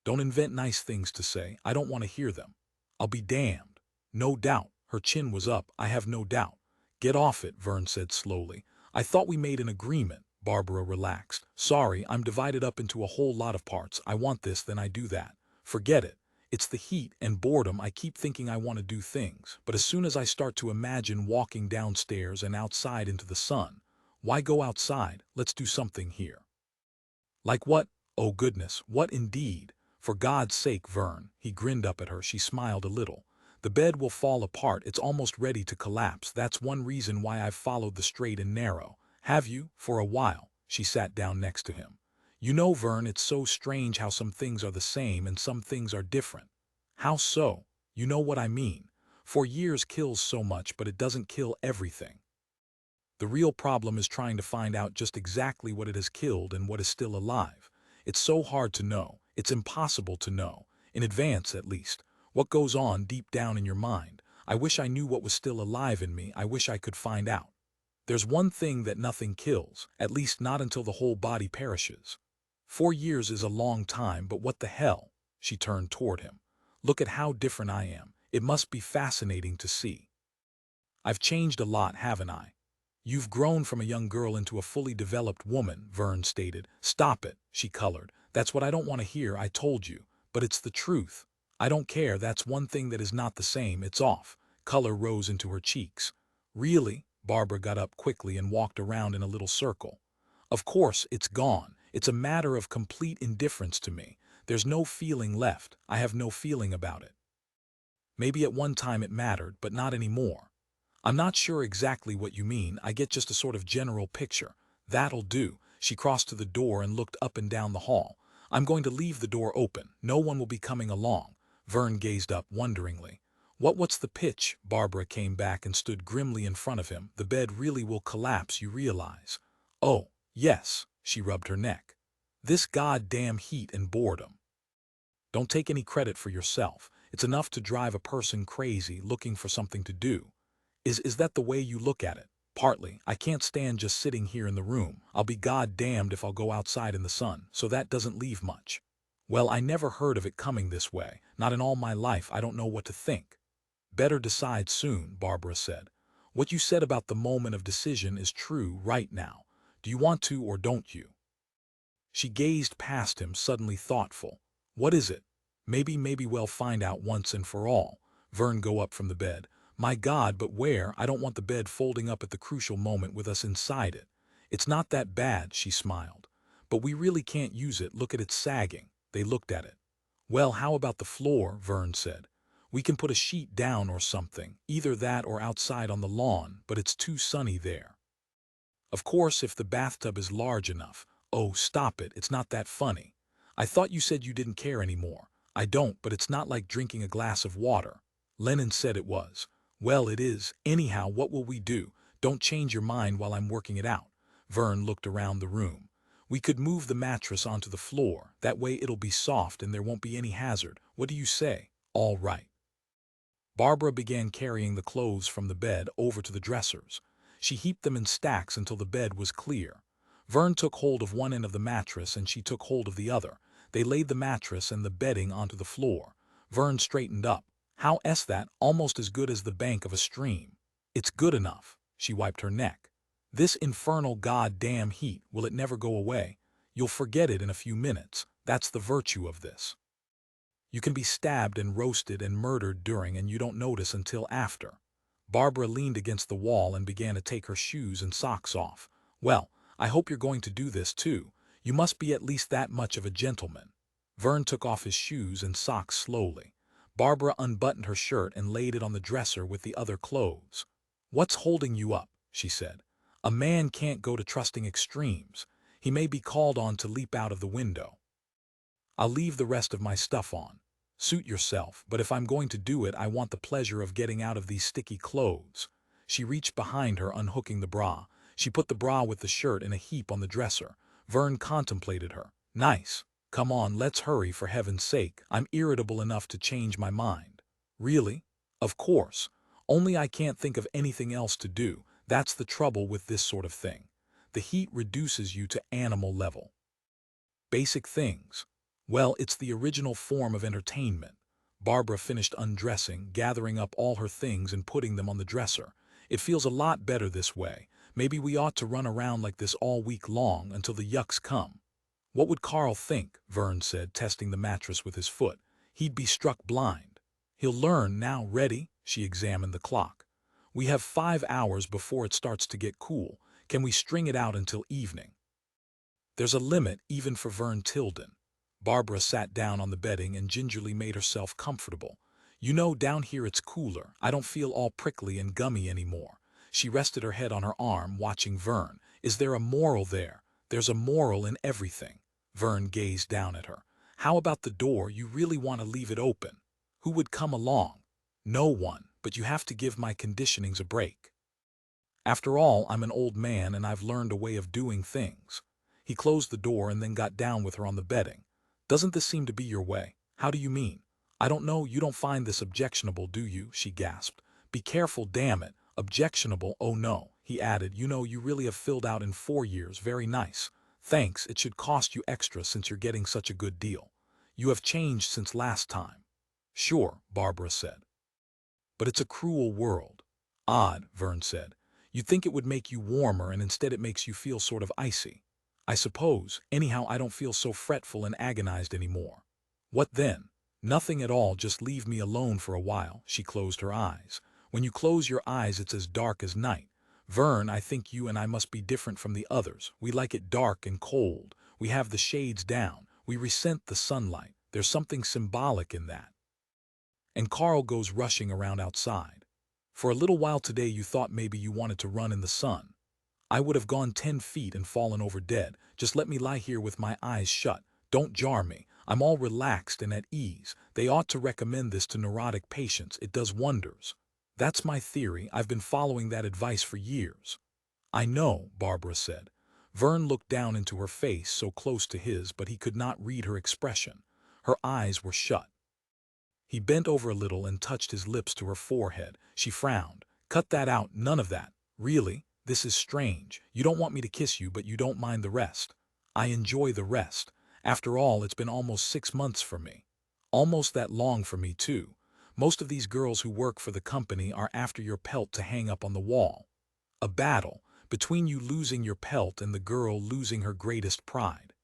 Don't invent nice things to say. I don't want to hear them. I'll be damned. No doubt. Her chin was up. I have no doubt. Get off it, Verne said slowly. I thought we made an agreement. Barbara relaxed. Sorry, I'm divided up into a whole lot of parts. I want this, then I do that. Forget it. It's the heat and boredom. I keep thinking I want to do things. But as soon as I start to imagine walking downstairs and outside into the sun, why go outside? Let's do something here. Like what? Oh goodness, what indeed? For God's sake, Verne. He grinned up at her. She smiled a little. The bed will fall apart. It's almost ready to collapse. That's one reason why I've followed the straight and narrow. Have you? For a while. She sat down next to him. You know, Verne, it's so strange how some things are the same and some things are different. How so? You know what I mean. 4 years kills so much, but it doesn't kill everything. The real problem is trying to find out just exactly what it has killed and what is still alive. It's so hard to know. It's impossible to know. In advance, at least. What goes on deep down in your mind. I wish I knew what was still alive in me. I wish I could find out. There's one thing that nothing kills, at least not until the whole body perishes. 4 years is a long time, but what the hell? She turned toward him. Look at how different I am. It must be fascinating to see. I've changed a lot, haven't I? You've grown from a young girl into a fully developed woman, Verne stated. Stop it, she colored. That's what I don't want to hear, I told you. But it's the truth. I don't care, that's one thing that is not the same, it's off. Color rose into her cheeks. Really? Barbara got up quickly and walked around in a little circle. Of course, it's gone. It's a matter of complete indifference to me. There's no feeling left. I have no feeling about it. Maybe at one time it mattered, but not anymore. I'm not sure exactly what you mean. I get just a sort of general picture. That'll do. She crossed to the door and looked up and down the hall. I'm going to leave the door open. No one will be coming along. Verne gazed up wonderingly. What's the pitch? Barbara came back and stood grimly in front of him. The bed really will collapse, you realize. Oh, yes, she rubbed her neck. This goddamn heat and boredom. Don't take any credit for yourself. It's enough to drive a person crazy looking for something to do. Is that the way you look at it? Partly. I can't stand just sitting here in the room. I'll be goddamned if I'll go outside in the sun, so that doesn't leave much. Well, I never heard of it coming this way. Not in all my life. I don't know what to think. Better decide soon, Barbara said. What you said about the moment of decision is true right now. Do you want to or don't you? She gazed past him, suddenly thoughtful. What is it? Maybe we'll find out once and for all. Verne go up from the bed. My God, but where? I don't want the bed folding up at the crucial moment with us inside it. It's not that bad, she smiled. But we really can't use it. Look at it sagging. They looked at it. Well, how about the floor? Verne said. We can put a sheet down or something, either that or outside on the lawn, but it's too sunny there. Of course, if the bathtub is large enough. Oh, stop it, it's not that funny. I thought you said you didn't care anymore. I don't, but it's not like drinking a glass of water. Lennon said it was. Well, it is. Anyhow, what will we do? Don't change your mind while I'm working it out. Verne looked around the room. We could move the mattress onto the floor. That way it'll be soft and there won't be any hazard. What do you say? All right. Barbara began carrying the clothes from the bed over to the dressers. She heaped them in stacks until the bed was clear. Verne took hold of one end of the mattress and she took hold of the other. They laid the mattress and the bedding onto the floor. Verne straightened up. How's that? Almost as good as the bank of a stream. It's good enough. She wiped her neck. This infernal goddamn heat, will it never go away? You'll forget it in a few minutes. That's the virtue of this. You can be stabbed and roasted and murdered during and you don't notice until after. Barbara leaned against the wall and began to take her shoes and socks off. Well, I hope you're going to do this too. You must be at least that much of a gentleman. Verne took off his shoes and socks slowly. Barbara unbuttoned her shirt and laid it on the dresser with the other clothes. What's holding you up? She said. A man can't go to trusting extremes. He may be called on to leap out of the window. I'll leave the rest of my stuff on. Suit yourself, but if I'm going to do it, I want the pleasure of getting out of these sticky clothes. She reached behind her, unhooking the bra. She put the bra with the shirt in a heap on the dresser. Verne contemplated her. Nice. Come on, let's hurry, for heaven's sake. I'm irritable enough to change my mind. Really? Of course. Only I can't think of anything else to do. That's the trouble with this sort of thing. The heat reduces you to animal level. Basic things. Well, it's the original form of entertainment. Barbara finished undressing, gathering up all her things and putting them on the dresser. It feels a lot better this way. Maybe we ought to run around like this all week long until the yucks come. What would Carl think? Verne said, testing the mattress with his foot. He'd be struck blind. He'll learn now. Ready? She examined the clock. We have 5 hours before it starts to get cool. Can we string it out until evening? There's a limit even for Verne Tildon. Barbara sat down on the bedding and gingerly made herself comfortable. You know, down here it's cooler. I don't feel all prickly and gummy anymore. She rested her head on her arm, watching Verne. Is there a moral there? There's a moral in everything. Verne gazed down at her. How about the door? You really want to leave it open? Who would come along? No one, but you have to give my conditionings a break. After all, I'm an old man and I've learned a way of doing things. He closed the door and then got down with her on the bedding. Doesn't this seem to be your way? How do you mean? I don't know, you don't find this objectionable, do you? She gasped. Be careful, damn it. Objectionable, oh no, he added. You know, you really have filled out in 4 years, very nice. Thanks, it should cost you extra since you're getting such a good deal. You have changed since last time. Sure, Barbara said. But it's a cruel world. Odd, Verne said. You'd think it would make you warmer and instead it makes you feel sort of icy. I suppose, anyhow I don't feel so fretful and agonized anymore. What then? Nothing at all, just leave me alone for a while. She closed her eyes. When you close your eyes it's as dark as night. Verne, I think you and I must be different from the others. We like it dark and cold. We have the shades down. We resent the sunlight. There's something symbolic in that. And Carl goes rushing around outside. For a little while today you thought maybe you wanted to run in the sun. I would have gone 10 feet and fallen over dead. Just let me lie here with my eyes shut. Don't jar me. I'm all relaxed and at ease. They ought to recommend this to neurotic patients. It does wonders. That's my theory. I've been following that advice for years. I know, Barbara said. Verne looked down into her face, so close to his, but he could not read her expression. Her eyes were shut. He bent over a little and touched his lips to her forehead. She frowned. Cut that out, none of that. Really? This is strange. You don't want me to kiss you, but you don't mind the rest. I enjoy the rest. After all, it's been almost 6 months for me. Almost that long for me, too. Most of these girls who work for the company are after your pelt to hang up on the wall. A battle between you losing your pelt and the girl losing her greatest pride.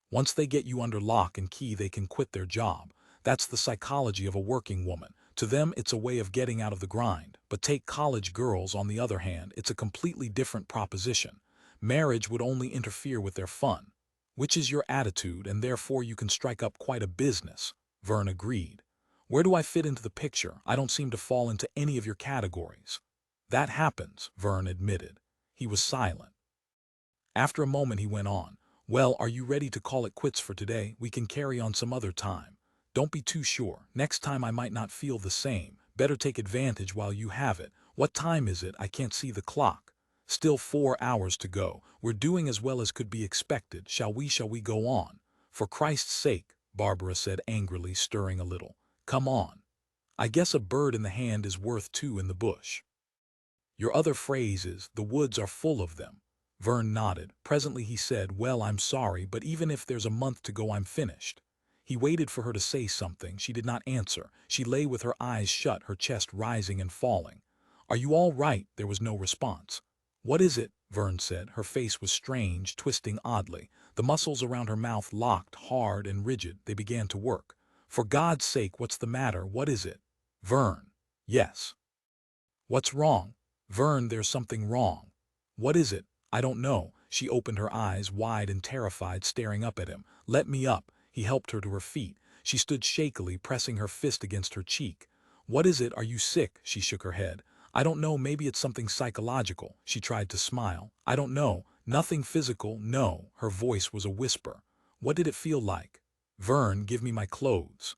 Once they get you under lock and key, they can quit their job. That's the psychology of a working woman. To them, it's a way of getting out of the grind. But take college girls, on the other hand, it's a completely different proposition. Marriage would only interfere with their fun. Which is your attitude, and therefore you can strike up quite a business. Verne agreed. Where do I fit into the picture? I don't seem to fall into any of your categories. That happens, Verne admitted. He was silent. After a moment he went on. Well, are you ready to call it quits for today? We can carry on some other time. Don't be too sure. Next time I might not feel the same. Better take advantage while you have it. What time is it? I can't see the clock. Still 4 hours to go. We're doing as well as could be expected. Shall we go on? For Christ's sake, Barbara said angrily, stirring a little. Come on. I guess a bird in the hand is worth 2 in the bush. Your other phrase is, the woods are full of them. Verne nodded. Presently he said, well, I'm sorry, but even if there's a month to go, I'm finished. He waited for her to say something. She did not answer. She lay with her eyes shut, her chest rising and falling. Are you all right? There was no response. What is it? Verne said. Her face was strange, twisting oddly. The muscles around her mouth locked, hard and rigid. They began to work. For God's sake, what's the matter? What is it? Verne. Yes. What's wrong? Verne, there's something wrong. What is it? I don't know. She opened her eyes wide and terrified, staring up at him. Let me up. He helped her to her feet. She stood shakily, pressing her fist against her cheek. What is it? Are you sick? She shook her head. I don't know. Maybe it's something psychological. She tried to smile. I don't know. Nothing physical, no. Her voice was a whisper. What did it feel like? Verne, give me my clothes.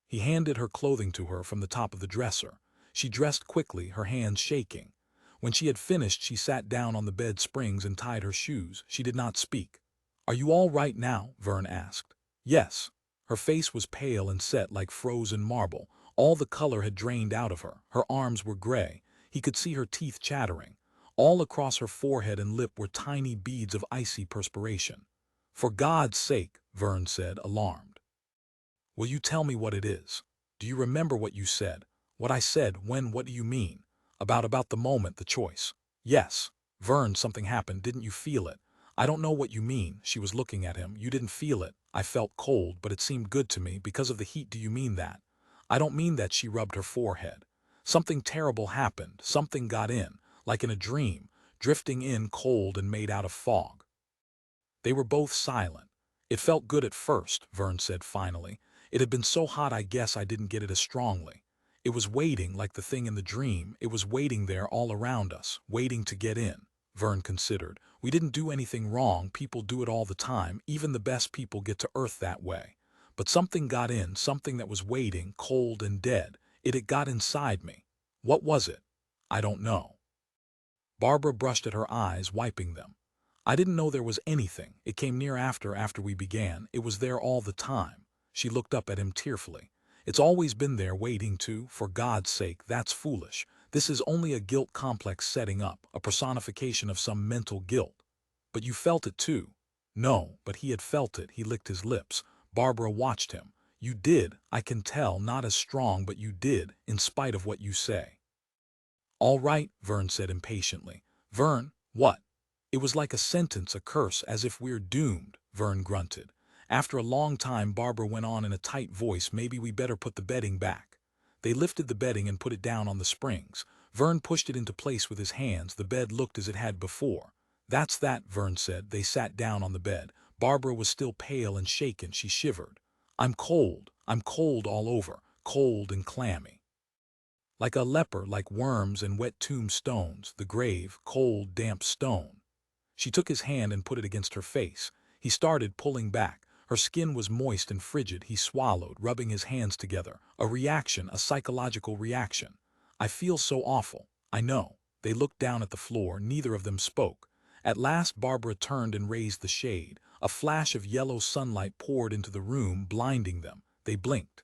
He handed her clothing to her from the top of the dresser. She dressed quickly, her hands shaking. When she had finished, she sat down on the bed springs and tied her shoes. She did not speak. Are you all right now? Verne asked. Yes. Her face was pale and set like frozen marble. All the color had drained out of her. Her arms were gray. He could see her teeth chattering. All across her forehead and lip were tiny beads of icy perspiration. For God's sake, Verne said, alarmed. Will you tell me what it is? Do you remember what you said? What I said, when, what do you mean? About the moment, the choice. Yes. Verne, something happened. Didn't you feel it? I don't know what you mean. She was looking at him. You didn't feel it. I felt cold, but it seemed good to me. Because of the heat, do you mean that? I don't mean that. She rubbed her forehead. Something terrible happened. Something got in, like in a dream, drifting in cold and made out of fog. They were both silent. It felt good at first, Verne said finally. It had been so hot I guess I didn't get it as strongly. It was waiting like the thing in the dream. It was waiting there all around us, waiting to get in. Verne considered. We didn't do anything wrong. People do it all the time. Even the best people get to Earth that way. But something got in, something that was waiting, cold and dead. It had got inside me. What was it? I don't know. Barbara brushed at her eyes, wiping them. I didn't know there was anything. It came near after we began. It was there all the time. She looked up at him tearfully. It's always been there waiting to, for God's sake, that's foolish. This is only a guilt complex setting up, a personification of some mental guilt. But you felt it too. No, but he had felt it. He licked his lips. Barbara watched him. You did, I can tell, not as strong, but you did, in spite of what you say. All right, Verne said impatiently. Verne, what? It was like a sentence, a curse, as if we're doomed, Verne grunted. After a long time, Barbara went on in a tight voice, maybe we better put the bedding back. They lifted the bedding and put it down on the springs. Verne pushed it into place with his hands. The bed looked as it had before. That's that, Verne said. They sat down on the bed. Barbara was still pale and shaken. She shivered. I'm cold all over, cold and clammy. Like a leper, like worms and wet tombstones, the grave, cold, damp stone. She took his hand and put it against her face. He started pulling back. Her skin was moist and frigid. He swallowed, rubbing his hands together. A reaction, a psychological reaction. I feel so awful. I know. They looked down at the floor. Neither of them spoke. At last Barbara turned and raised the shade. A flash of yellow sunlight poured into the room, blinding them. They blinked.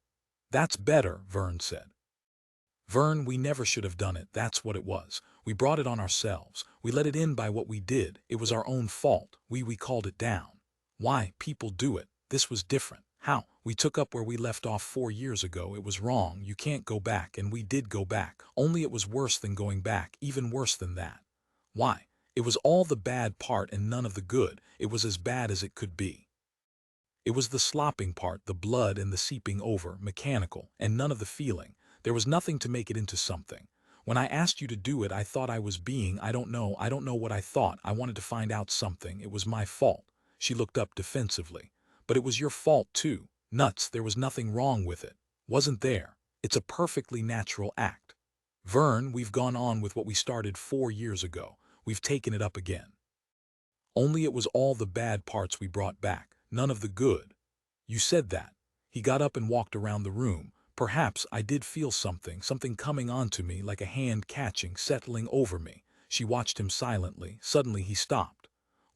That's better, Verne said. Verne, we never should have done it. That's what it was. We brought it on ourselves. We let it in by what we did. It was our own fault. We called it down. Why? People do it. This was different. How? We took up where we left off 4 years ago. It was wrong. You can't go back. And we did go back. Only it was worse than going back. Even worse than that. Why? It was all the bad part and none of the good. It was as bad as it could be. It was the slopping part, the blood and the seeping over, mechanical, and none of the feeling. There was nothing to make it into something. When I asked you to do it, I thought I was being, I don't know what I thought. I wanted to find out something. It was my fault. She looked up defensively. But it was your fault too. Nuts, there was nothing wrong with it. Wasn't there? It's a perfectly natural act. Verne, we've gone on with what we started 4 years ago. We've taken it up again. Only it was all the bad parts we brought back, none of the good. You said that. He got up and walked around the room. Perhaps I did feel something coming onto me, like a hand catching, settling over me. She watched him silently. Suddenly he stopped.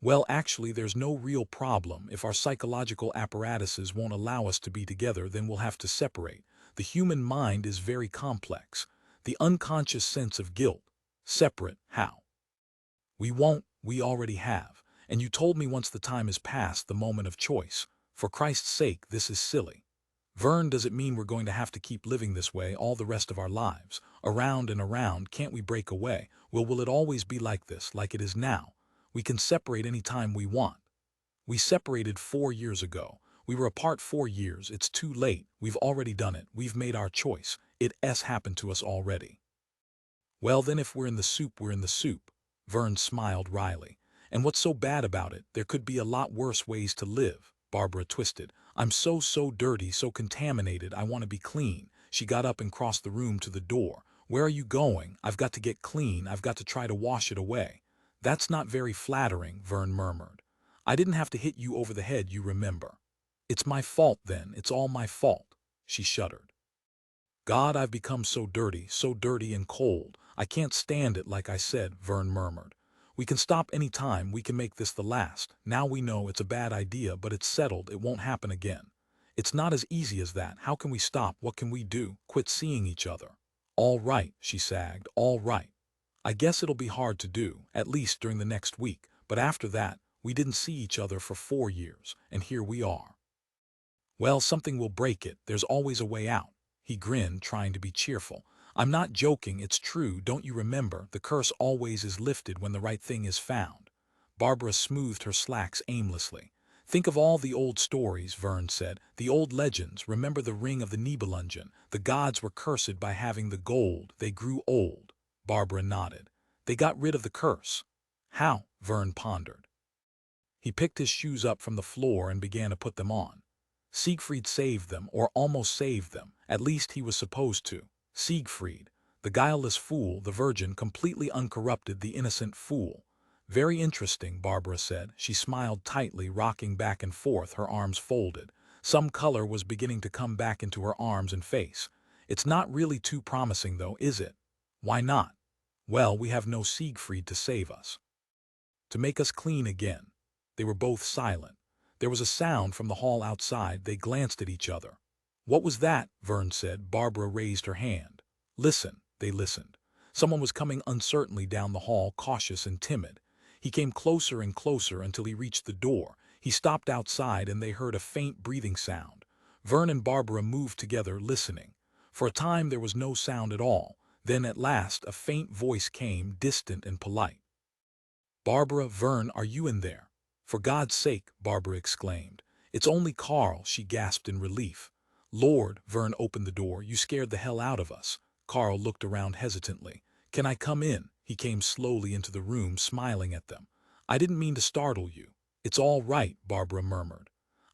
Well, actually, there's no real problem. If our psychological apparatuses won't allow us to be together, then we'll have to separate. The human mind is very complex. The unconscious sense of guilt. Separate, how? We won't, we already have. And you told me once the time is past, the moment of choice. For Christ's sake, this is silly. Verne, does it mean we're going to have to keep living this way all the rest of our lives? Around and around, can't we break away? Will it always be like this, like it is now? We can separate any time we want. We separated 4 years ago. We were apart 4 years. It's too late. We've already done it. We've made our choice. It's happened to us already. Well, then if we're in the soup, we're in the soup. Verne smiled wryly. And what's so bad about it? There could be a lot worse ways to live. Barbara twisted. I'm so dirty, so contaminated, I want to be clean. She got up and crossed the room to the door. Where are you going? I've got to get clean. I've got to try to wash it away. That's not very flattering, Verne murmured. I didn't have to hit you over the head, you remember. It's my fault then. It's all my fault. She shuddered. God, I've become so dirty and cold. I can't stand it, like I said, Verne murmured. We can stop any time. We can make this the last. Now we know it's a bad idea, but it's settled. It won't happen again. It's not as easy as that. How can we stop? What can we do? Quit seeing each other. All right, she sagged. All right. I guess it'll be hard to do, at least during the next week. But after that, we didn't see each other for 4 years, and here we are. Well, something will break it. There's always a way out. He grinned, trying to be cheerful. I'm not joking, it's true. Don't you remember? The curse always is lifted when the right thing is found. Barbara smoothed her slacks aimlessly. Think of all the old stories, Verne said. The old legends. Remember the ring of the Nibelungen. The gods were cursed by having the gold. They grew old. Barbara nodded. They got rid of the curse. How? Verne pondered. He picked his shoes up from the floor and began to put them on. Siegfried saved them, or almost saved them. At least he was supposed to. Siegfried, the guileless fool, the virgin, completely uncorrupted, the innocent fool. Very interesting, Barbara said. She smiled tightly, rocking back and forth, her arms folded. Some color was beginning to come back into her arms and face. It's not really too promising, though, is it? Why not? Well, we have no Siegfried to save us. To make us clean again. They were both silent. There was a sound from the hall outside. They glanced at each other. What was that? Verne said. Barbara raised her hand. Listen. They listened. Someone was coming uncertainly down the hall, cautious and timid. He came closer and closer until he reached the door. He stopped outside and they heard a faint breathing sound. Verne and Barbara moved together, listening. For a time there was no sound at all. Then at last a faint voice came, distant and polite. Barbara, Verne, are you in there? For God's sake, Barbara exclaimed. It's only Carl, she gasped in relief. Lord, Verne opened the door, you scared the hell out of us. Carl looked around hesitantly. Can I come in? He came slowly into the room, smiling at them. I didn't mean to startle you. It's all right, Barbara murmured.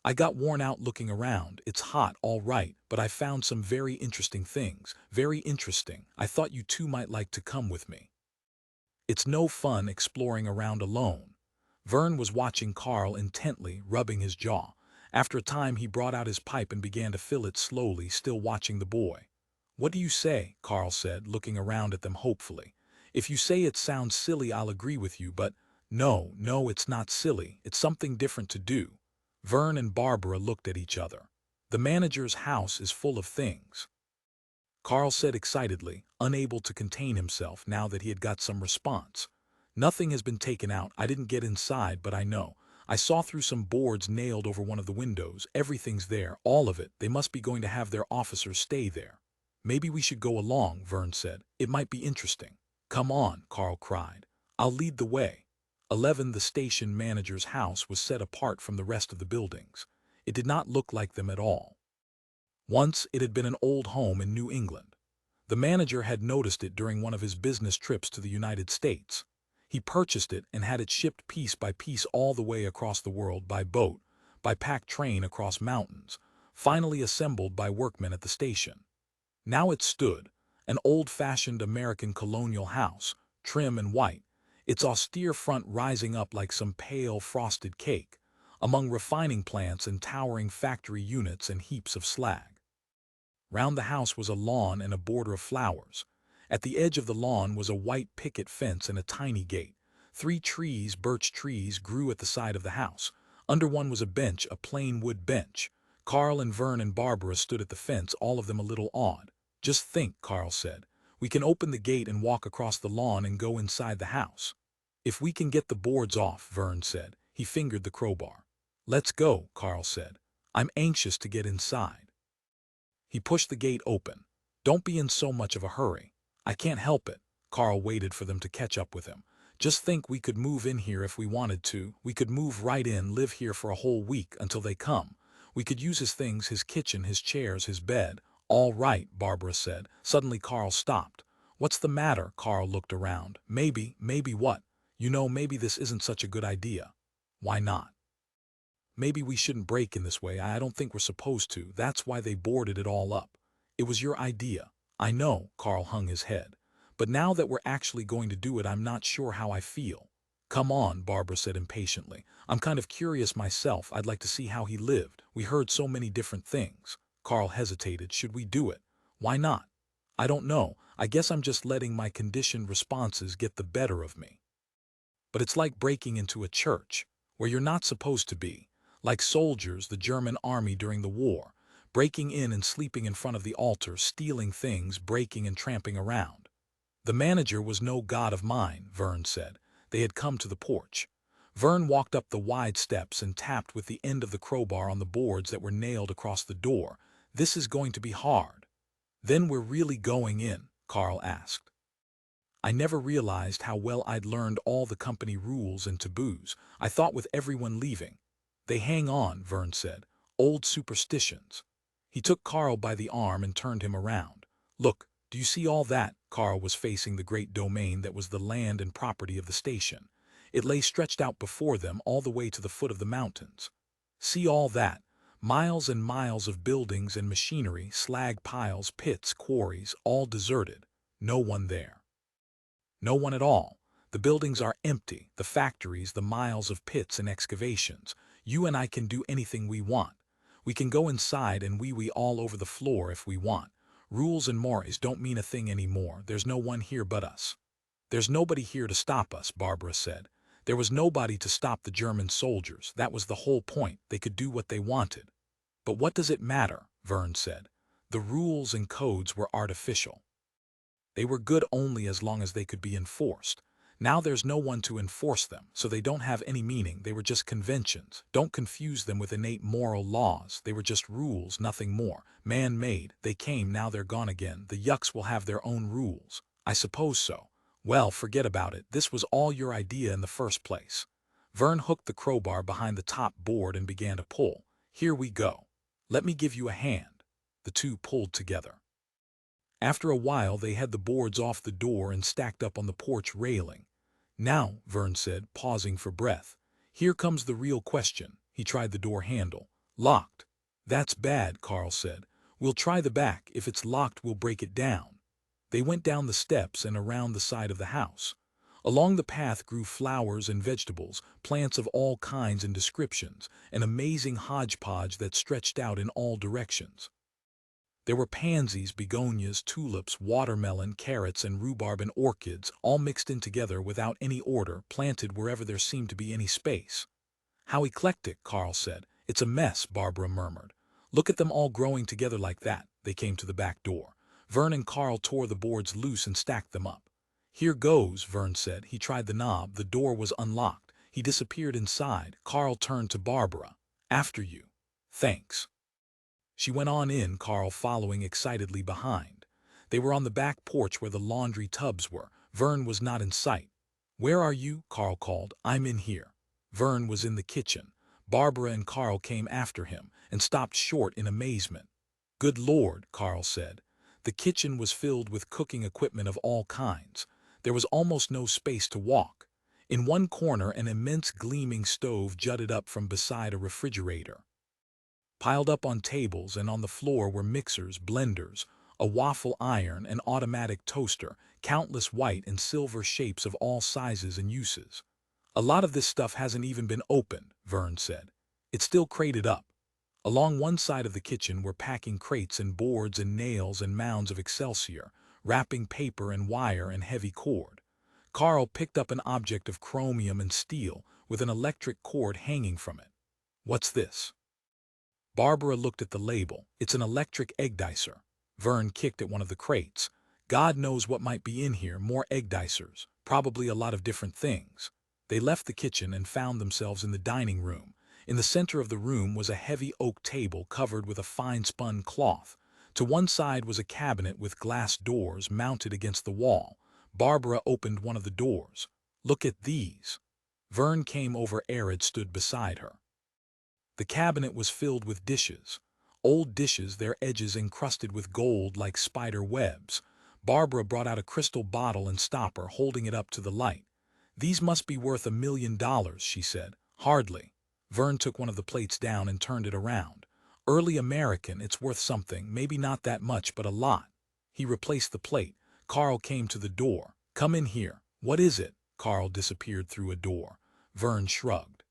I got worn out looking around. It's hot, all right, but I found some very interesting things. Very interesting. I thought you two might like to come with me. It's no fun exploring around alone. Verne was watching Carl intently, rubbing his jaw. After a time he brought out his pipe and began to fill it slowly, still watching the boy. What do you say? Carl said, looking around at them hopefully. If you say it sounds silly, I'll agree with you, but no, it's not silly. It's something different to do. Verne and Barbara looked at each other. The manager's house is full of things, Carl said excitedly, unable to contain himself now that he had got some response. Nothing has been taken out. I didn't get inside, but I know. I saw through some boards nailed over one of the windows. Everything's there, all of it. They must be going to have their officers stay there. Maybe we should go along, Verne said. It might be interesting. Come on, Carl cried. I'll lead the way. 11. The station manager's house was set apart from the rest of the buildings. It did not look like them at all. Once it had been an old home in New England. The manager had noticed it during one of his business trips to the United States. He purchased it and had it shipped piece by piece all the way across the world by boat, by packed train across mountains, finally assembled by workmen at the station. Now it stood, an old-fashioned American colonial house, trim and white, its austere front rising up like some pale frosted cake, among refining plants and towering factory units and heaps of slag. Round the house was a lawn and a border of flowers. At the edge of the lawn was a white picket fence and a tiny gate. 3 trees, birch trees, grew at the side of the house. Under one was a bench, a plain wood bench. Carl and Verne and Barbara stood at the fence, all of them a little awed. Just think, Carl said. We can open the gate and walk across the lawn and go inside the house. If we can get the boards off, Verne said. He fingered the crowbar. Let's go, Carl said. I'm anxious to get inside. He pushed the gate open. Don't be in so much of a hurry. I can't help it. Carl waited for them to catch up with him. Just think, we could move in here if we wanted to. We could move right in, live here for a whole week until they come. We could use his things, his kitchen, his chairs, his bed. All right, Barbara said. Suddenly Carl stopped. What's the matter? Carl looked around. Maybe what? Maybe this isn't such a good idea. Why not? Maybe we shouldn't break in this way. I don't think we're supposed to. That's why they boarded it all up. It was your idea. I know, Carl hung his head. But now that we're actually going to do it, I'm not sure how I feel. Come on, Barbara said impatiently. I'm kind of curious myself. I'd like to see how he lived. We heard so many different things. Carl hesitated. Should we do it? Why not? I don't know. I guess I'm just letting my conditioned responses get the better of me. But it's like breaking into a church, where you're not supposed to be. Like soldiers, the German army during the war, breaking in and sleeping in front of the altar, stealing things, breaking and tramping around. The manager was no god of mine, Verne said. They had come to the porch. Verne walked up the wide steps and tapped with the end of the crowbar on the boards that were nailed across the door. This is going to be hard. Then we're really going in? Carl asked. I never realized how well I'd learned all the company rules and taboos. I thought with everyone leaving. They hang on, Verne said. Old superstitions. He took Carl by the arm and turned him around. Look, do you see all that? Carl was facing the great domain that was the land and property of the station. It lay stretched out before them all the way to the foot of the mountains. See all that? Miles and miles of buildings and machinery, slag piles, pits, quarries, all deserted. No one there. No one at all. The buildings are empty, the factories, the miles of pits and excavations. You and I can do anything we want. We can go inside and wee all over the floor if we want. Rules and mores don't mean a thing anymore. There's no one here but us. There's nobody here to stop us, Barbara said. There was nobody to stop the German soldiers. That was the whole point. They could do what they wanted. But what does it matter? Verne said. The rules and codes were artificial. They were good only as long as they could be enforced. Now there's no one to enforce them, so they don't have any meaning. They were just conventions. Don't confuse them with innate moral laws. They were just rules, nothing more. Man-made. They came, now they're gone again. The yucks will have their own rules. I suppose so. Well, forget about it. This was all your idea in the first place. Verne hooked the crowbar behind the top board and began to pull. Here we go. Let me give you a hand. The two pulled together. After a while, they had the boards off the door and stacked up on the porch railing. Now, Verne said, pausing for breath, here comes the real question. He tried the door handle. Locked. That's bad, Carl said. We'll try the back. If it's locked, we'll break it down. They went down the steps and around the side of the house. Along the path grew flowers and vegetables, plants of all kinds and descriptions, an amazing hodgepodge that stretched out in all directions. There were pansies, begonias, tulips, watermelon, carrots, and rhubarb and orchids, all mixed in together without any order, planted wherever there seemed to be any space. How eclectic, Carl said. It's a mess, Barbara murmured. Look at them all growing together like that. They came to the back door. Verne and Carl tore the boards loose and stacked them up. Here goes, Verne said. He tried the knob. The door was unlocked. He disappeared inside. Carl turned to Barbara. After you. Thanks. She went on in, Carl following excitedly behind. They were on the back porch where the laundry tubs were. Verne was not in sight. Where are you? Carl called. I'm in here. Verne was in the kitchen. Barbara and Carl came after him and stopped short in amazement. Good Lord, Carl said. The kitchen was filled with cooking equipment of all kinds. There was almost no space to walk. In one corner, an immense gleaming stove jutted up from beside a refrigerator. Piled up on tables and on the floor were mixers, blenders, a waffle iron, an automatic toaster, countless white and silver shapes of all sizes and uses. A lot of this stuff hasn't even been opened, Verne said. It's still crated up. Along one side of the kitchen were packing crates and boards and nails and mounds of excelsior, wrapping paper and wire and heavy cord. Carl picked up an object of chromium and steel with an electric cord hanging from it. What's this? Barbara looked at the label. It's an electric egg dicer. Verne kicked at one of the crates. God knows what might be in here, more egg dicers, probably a lot of different things. They left the kitchen and found themselves in the dining room. In the center of the room was a heavy oak table covered with a fine-spun cloth. To one side was a cabinet with glass doors mounted against the wall. Barbara opened one of the doors. Look at these. Verne came over. Arid stood beside her. The cabinet was filled with dishes. Old dishes, their edges encrusted with gold like spider webs. Barbara brought out a crystal bottle and stopper, holding it up to the light. These must be worth $1 million, she said. Hardly. Verne took one of the plates down and turned it around. Early American, it's worth something, maybe not that much, but a lot. He replaced the plate. Carl came to the door. Come in here. What is it? Carl disappeared through a door. Verne shrugged.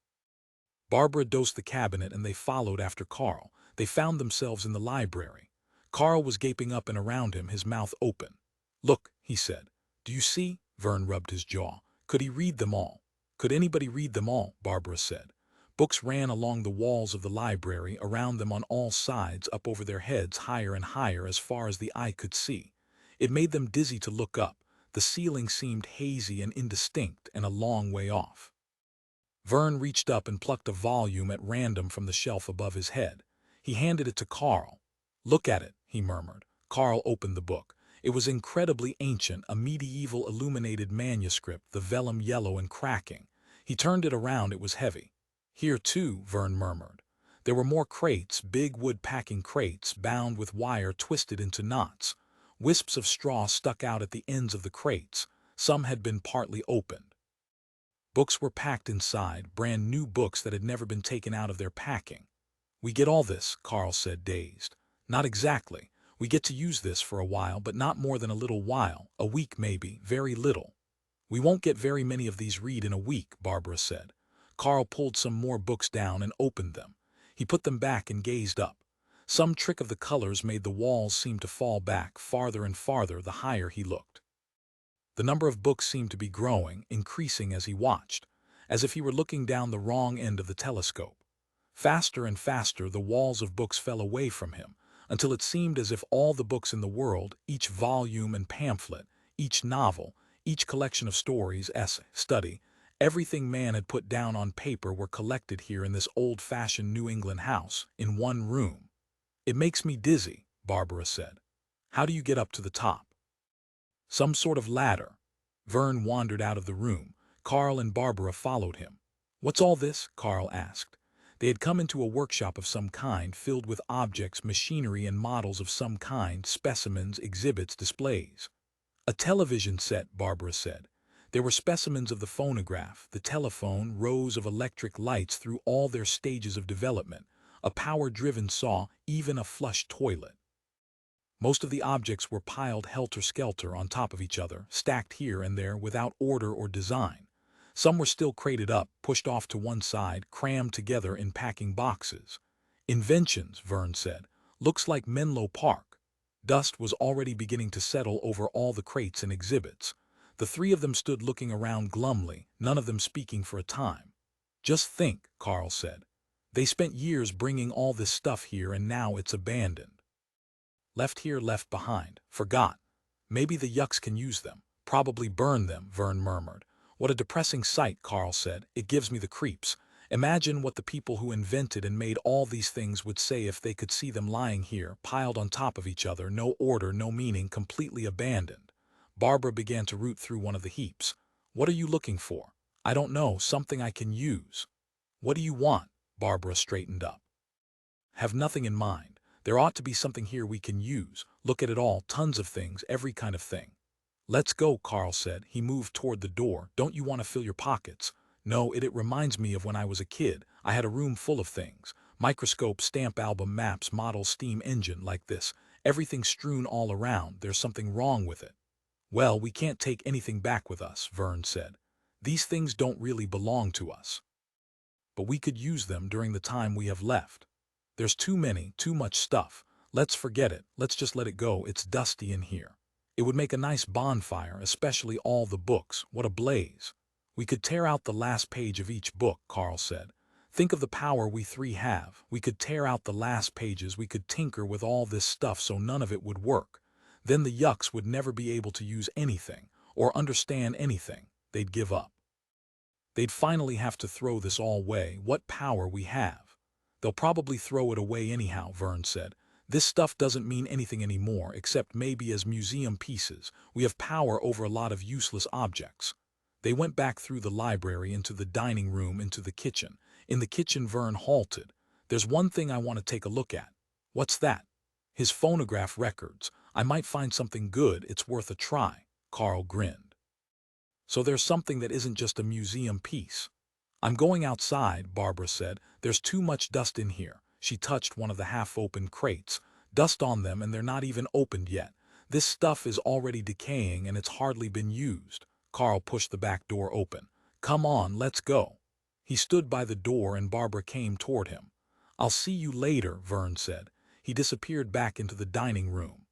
Barbara dosed the cabinet and they followed after Carl. They found themselves in the library. Carl was gaping up and around him, his mouth open. Look, he said. Do you see? Verne rubbed his jaw. Could he read them all? Could anybody read them all? Barbara said. Books ran along the walls of the library, around them on all sides, up over their heads, higher and higher as far as the eye could see. It made them dizzy to look up. The ceiling seemed hazy and indistinct and a long way off. Verne reached up and plucked a volume at random from the shelf above his head. He handed it to Carl. Look at it, he murmured. Carl opened the book. It was incredibly ancient, a medieval illuminated manuscript, the vellum yellow and cracking. He turned it around. It was heavy. Here too, Verne murmured. There were more crates, big wood-packing crates, bound with wire twisted into knots. Wisps of straw stuck out at the ends of the crates. Some had been partly opened. Books were packed inside, brand new books that had never been taken out of their packing. We get all this, Carl said, dazed. Not exactly. We get to use this for a while, but not more than a little while, a week maybe, very little. We won't get very many of these read in a week, Barbara said. Carl pulled some more books down and opened them. He put them back and gazed up. Some trick of the colors made the walls seem to fall back farther and farther the higher he looked. The number of books seemed to be growing, increasing as he watched, as if he were looking down the wrong end of the telescope. Faster and faster the walls of books fell away from him, until it seemed as if all the books in the world, each volume and pamphlet, each novel, each collection of stories, essay, study, everything man had put down on paper were collected here in this old-fashioned New England house, in one room. "It makes me dizzy," Barbara said. "How do you get up to the top?" "Some sort of ladder." Verne wandered out of the room. Carl and Barbara followed him. "What's all this?" Carl asked. They had come into a workshop of some kind, filled with objects, machinery, and models of some kind, specimens, exhibits, displays. "A television set," Barbara said. There were specimens of the phonograph, the telephone, rows of electric lights through all their stages of development, a power-driven saw, even a flush toilet. Most of the objects were piled helter-skelter on top of each other, stacked here and there without order or design. Some were still crated up, pushed off to one side, crammed together in packing boxes. "Inventions," Verne said. "Looks like Menlo Park." Dust was already beginning to settle over all the crates and exhibits. The three of them stood looking around glumly, none of them speaking for a time. "Just think," Carl said. "They spent years bringing all this stuff here and now it's abandoned. Left here, left behind, forgot. Maybe the yucks can use them. Probably burn them," Verne murmured. "What a depressing sight," Carl said. "It gives me the creeps. Imagine what the people who invented and made all these things would say if they could see them lying here, piled on top of each other, no order, no meaning, completely abandoned." Barbara began to root through one of the heaps. "What are you looking for?" "I don't know, something I can use." "What do you want?" Barbara straightened up. "Have nothing in mind. There ought to be something here we can use. Look at it all, tons of things, every kind of thing." "Let's go," Carl said. He moved toward the door. "Don't you want to fill your pockets?" "No, it reminds me of when I was a kid. I had a room full of things. Microscope, stamp album, maps, model, steam engine, like this. Everything strewn all around. There's something wrong with it." "Well, we can't take anything back with us," Verne said. "These things don't really belong to us. But we could use them during the time we have left. There's too much stuff. Let's forget it. Let's just let it go. It's dusty in here. It would make a nice bonfire, especially all the books. What a blaze." "We could tear out the last page of each book," Carl said. "Think of the power we three have. We could tear out the last pages. We could tinker with all this stuff so none of it would work. Then the yucks would never be able to use anything, or understand anything. They'd give up. They'd finally have to throw this all away. What power we have." "They'll probably throw it away anyhow," Verne said. "This stuff doesn't mean anything anymore, except maybe as museum pieces. We have power over a lot of useless objects." They went back through the library, into the dining room, into the kitchen. In the kitchen, Verne halted. "There's one thing I want to take a look at." "What's that?" "His phonograph records. I might find something good. It's worth a try." Carl grinned. "So there's something that isn't just a museum piece." "I'm going outside," Barbara said. "There's too much dust in here." She touched one of the half-opened crates. "Dust on them, and they're not even opened yet. This stuff is already decaying and it's hardly been used." Carl pushed the back door open. "Come on, let's go." He stood by the door and Barbara came toward him. "I'll see you later," Verne said. He disappeared back into the dining room.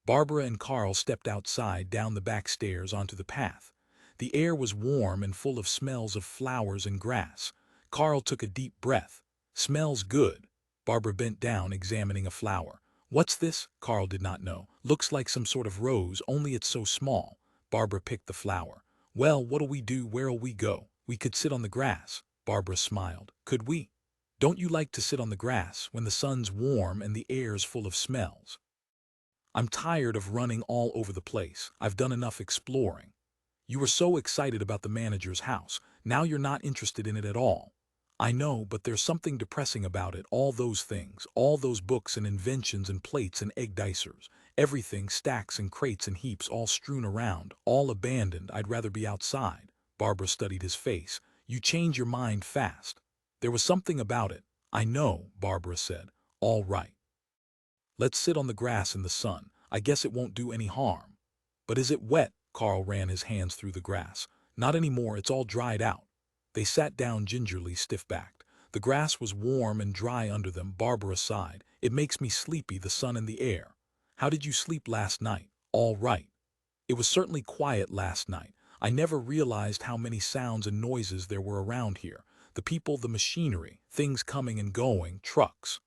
Barbara and Carl stepped outside, down the back stairs onto the path. The air was warm and full of smells of flowers and grass. Carl took a deep breath. "Smells good." Barbara bent down, examining a flower. "What's this?" Carl did not know. "Looks like some sort of rose, only it's so small." Barbara picked the flower. "Well, what'll we do? Where'll we go?" "We could sit on the grass." Barbara smiled. "Could we?" "Don't you like to sit on the grass when the sun's warm and the air's full of smells?" "I'm tired of running all over the place. I've done enough exploring." "You were so excited about the manager's house. Now you're not interested in it at all." "I know, but there's something depressing about it. All those things, all those books and inventions and plates and egg dicers. Everything, stacks and crates and heaps, all strewn around, all abandoned. I'd rather be outside." Barbara studied his face. "You change your mind fast." "There was something about it." "I know," Barbara said. "All right. Let's sit on the grass in the sun. I guess it won't do any harm." "But is it wet?" Carl ran his hands through the grass. "Not anymore, it's all dried out." They sat down gingerly, stiff-backed. The grass was warm and dry under them. Barbara sighed. "It makes me sleepy, the sun and the air." "How did you sleep last night?" "All right. It was certainly quiet last night. I never realized how many sounds and noises there were around here. The people, the machinery, things coming and going, trucks.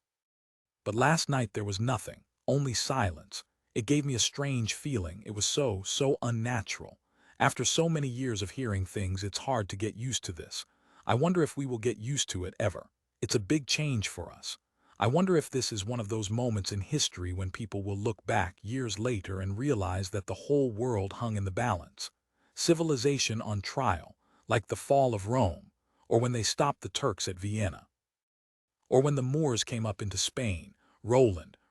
But last night there was nothing, only silence. It gave me a strange feeling. It was so unnatural. After so many years of hearing things, it's hard to get used to this. I wonder if we will get used to it ever. It's a big change for us. I wonder if this is one of those moments in history when people will look back years later and realize that the whole world hung in the balance. Civilization on trial, like the fall of Rome, or when they stopped the Turks at Vienna, or when the Moors came up into Spain.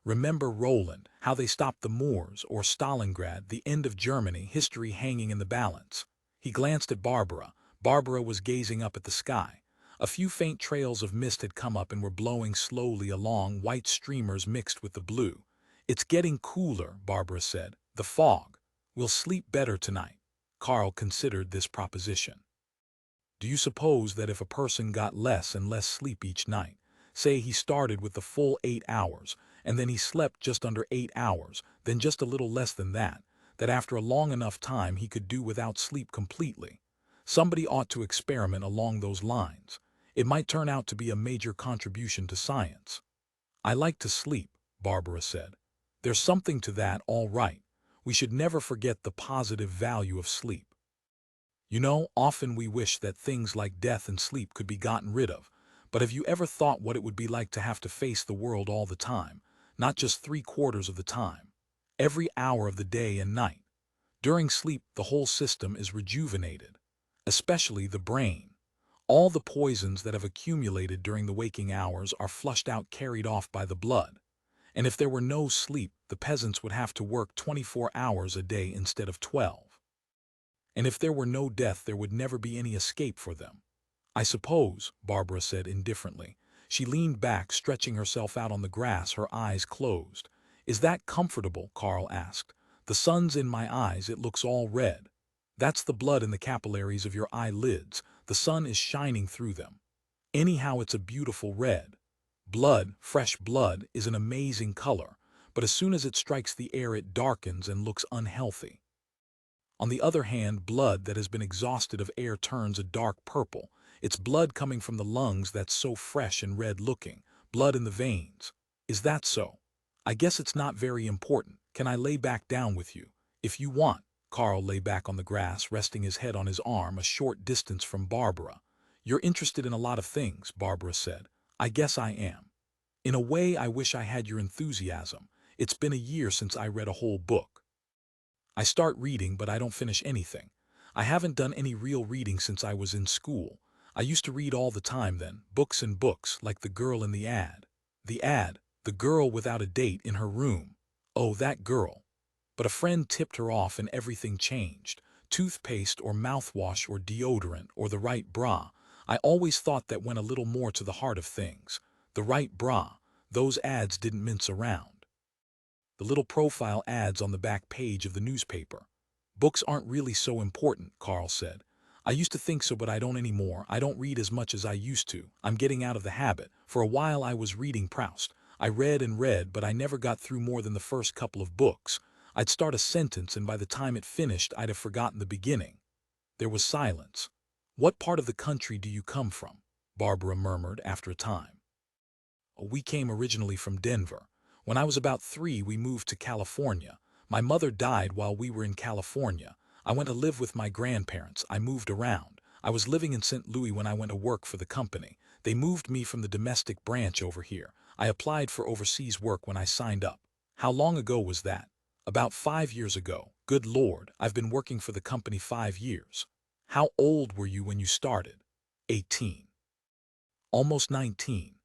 Remember Roland, how they stopped the Moors, or Stalingrad, the end of Germany, history hanging in the balance. He glanced at Barbara. Barbara was gazing up at the sky. A few faint trails of mist had come up and were blowing slowly along, white streamers mixed with the blue. "It's getting cooler," Barbara said. "The fog. We'll sleep better tonight." Carl considered this proposition. Do you suppose that if a person got less and less sleep each night, say he started with the full 8 hours, and then he slept just under 8 hours, then just a little less than that after a long enough time he could do without sleep completely? Somebody ought to experiment along those lines. It might turn out to be a major contribution to science. "I like to sleep," Barbara said. "There's something to that, all right. We should never forget the positive value of sleep. You know, often we wish that things like death and sleep could be gotten rid of. But have you ever thought what it would be like to have to face the world all the time, not just 3/4 of the time, every hour of the day and night? During sleep, the whole system is rejuvenated, especially the brain. All the poisons that have accumulated during the waking hours are flushed out, carried off by the blood. And if there were no sleep, the peasants would have to work 24 hours a day instead of 12. And if there were no death, there would never be any escape for them." "I suppose," Barbara said indifferently. She leaned back, stretching herself out on the grass, her eyes closed. "Is that comfortable?" Carl asked. "The sun's in my eyes, it looks all red. That's the blood in the capillaries of your eyelids. The sun is shining through them. Anyhow, it's a beautiful red. Blood, fresh blood, is an amazing color, but as soon as it strikes the air it darkens and looks unhealthy. On the other hand, blood that has been exhausted of air turns a dark purple. It's blood coming from the lungs that's so fresh and red-looking, blood in the veins. Is that so? I guess it's not very important. Can I lay back down with you?" "If you want." Carl lay back on the grass, resting his head on his arm a short distance from Barbara. "You're interested in a lot of things," Barbara said. "I guess I am. In a way, I wish I had your enthusiasm. It's been a year since I read a whole book. I start reading, but I don't finish anything. I haven't done any real reading since I was in school. I used to read all the time then, books and books, like the girl in the ad. The girl without a date in her room. Oh, that girl. But a friend tipped her off and everything changed. Toothpaste or mouthwash or deodorant or the right bra. I always thought that went a little more to the heart of things. The right bra. Those ads didn't mince around. The little profile ads on the back page of the newspaper. Books aren't really so important," Carl said. "I used to think so, but I don't anymore. I don't read as much as I used to. I'm getting out of the habit. For a while I was reading Proust. I read and read, but I never got through more than the first couple of books. I'd start a sentence, and by the time it finished, I'd have forgotten the beginning." There was silence. "What part of the country do you come from?" Barbara murmured after a time. "We came originally from Denver. When I was about 3, we moved to California. My mother died while we were in California. I went to live with my grandparents. I moved around. I was living in St. Louis when I went to work for the company. They moved me from the domestic branch over here. I applied for overseas work when I signed up." "How long ago was that?" "About 5 years ago. Good Lord, I've been working for the company 5 years." "How old were you when you started?" 18. "Almost 19.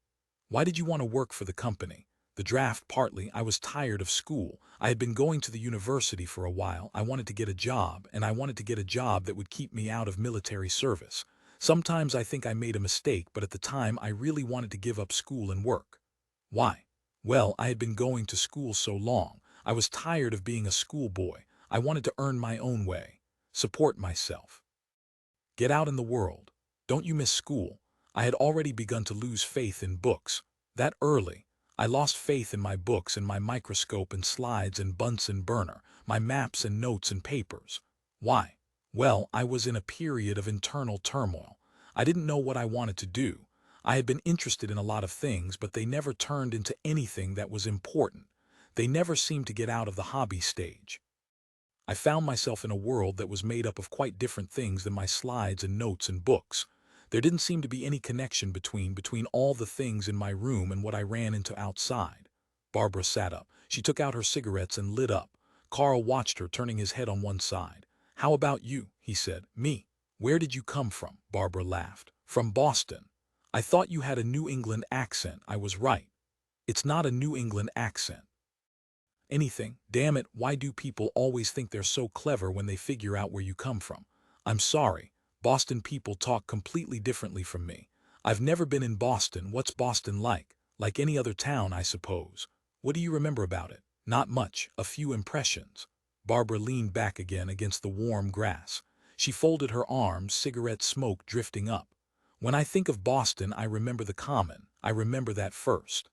Why did you want to work for the company?" "The draft, partly. I was tired of school. I had been going to the university for a while. I wanted to get a job, and I wanted to get a job that would keep me out of military service. Sometimes I think I made a mistake, but at the time I really wanted to give up school and work." "Why?" "Well, I had been going to school so long. I was tired of being a schoolboy. I wanted to earn my own way. Support myself. Get out in the world. Don't you miss school?" I had already begun to lose faith in books. That early. I lost faith in my books and my microscope and slides and Bunsen burner, my maps and notes and papers. Why? Well, I was in a period of internal turmoil. I didn't know what I wanted to do. I had been interested in a lot of things, but they never turned into anything that was important. They never seemed to get out of the hobby stage. I found myself in a world that was made up of quite different things than my slides and notes and books. There didn't seem to be any connection between all the things in my room and what I ran into outside. Barbara sat up. She took out her cigarettes and lit up. Carl watched her, turning his head on one side. "How about you?" he said. "Me. Where did you come from?" Barbara laughed. "From Boston. I thought you had a New England accent." I was right. It's not a New England accent. Anything. Damn it, why do people always think they're so clever when they figure out where you come from? I'm sorry. Boston people talk completely differently from me. I've never been in Boston. What's Boston like? Like any other town, I suppose. What do you remember about it? Not much. A few impressions. Barbara leaned back again against the warm grass. She folded her arms, cigarette smoke drifting up. When I think of Boston, I remember the Common. I remember that first.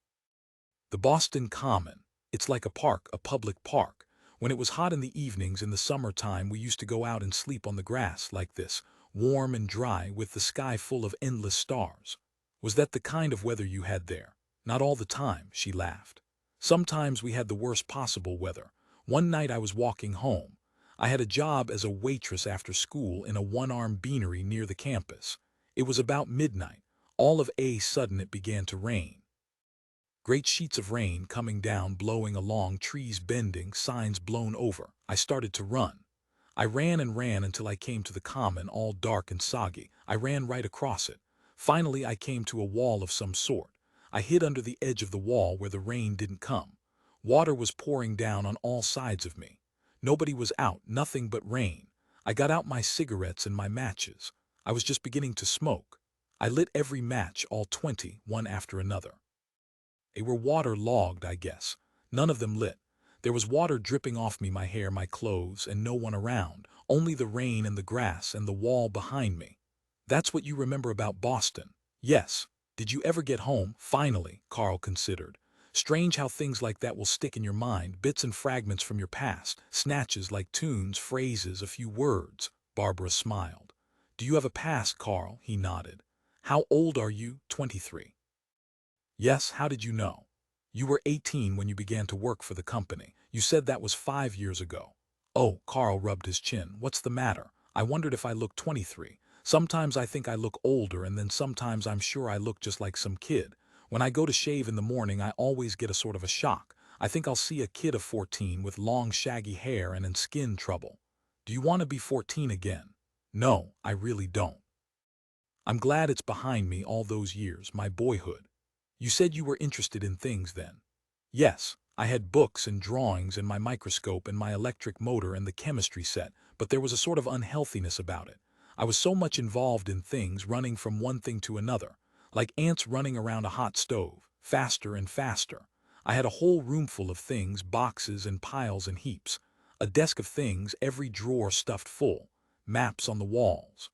The Boston Common. It's like a park, a public park. When it was hot in the evenings in the summertime, we used to go out and sleep on the grass like this, warm and dry with the sky full of endless stars. Was that the kind of weather you had there? Not all the time, she laughed. Sometimes we had the worst possible weather. One night I was walking home. I had a job as a waitress after school in a one-arm beanery near the campus. It was about midnight. All of a sudden it began to rain. Great sheets of rain coming down, blowing along, trees bending, signs blown over. I started to run. I ran and ran until I came to the Common, all dark and soggy. I ran right across it. Finally, I came to a wall of some sort. I hid under the edge of the wall where the rain didn't come. Water was pouring down on all sides of me. Nobody was out, nothing but rain. I got out my cigarettes and my matches. I was just beginning to smoke. I lit every match, all 20, one after another. They were water-logged, I guess. None of them lit. There was water dripping off me, my hair, my clothes, and no one around. Only the rain and the grass and the wall behind me. That's what you remember about Boston. Yes. Did you ever get home? Finally, Carl considered. Strange how things like that will stick in your mind, bits and fragments from your past, snatches like tunes, phrases, a few words. Barbara smiled. Do you have a past, Carl? He nodded. How old are you? 23. Yes, how did you know? You were 18 when you began to work for the company. You said that was 5 years ago. Oh, Carl rubbed his chin. What's the matter? I wondered if I looked 23. Sometimes I think I look older, and then sometimes I'm sure I look just like some kid. When I go to shave in the morning, I always get a sort of a shock. I think I'll see a kid of 14 with long shaggy hair and in skin trouble. Do you want to be 14 again? No, I really don't. I'm glad it's behind me, all those years, my boyhood. You said you were interested in things then. Yes, I had books and drawings and my microscope and my electric motor and the chemistry set, but there was a sort of unhealthiness about it. I was so much involved in things, running from one thing to another, like ants running around a hot stove, faster and faster. I had a whole room full of things, boxes and piles and heaps, a desk of things, every drawer stuffed full, maps on the walls,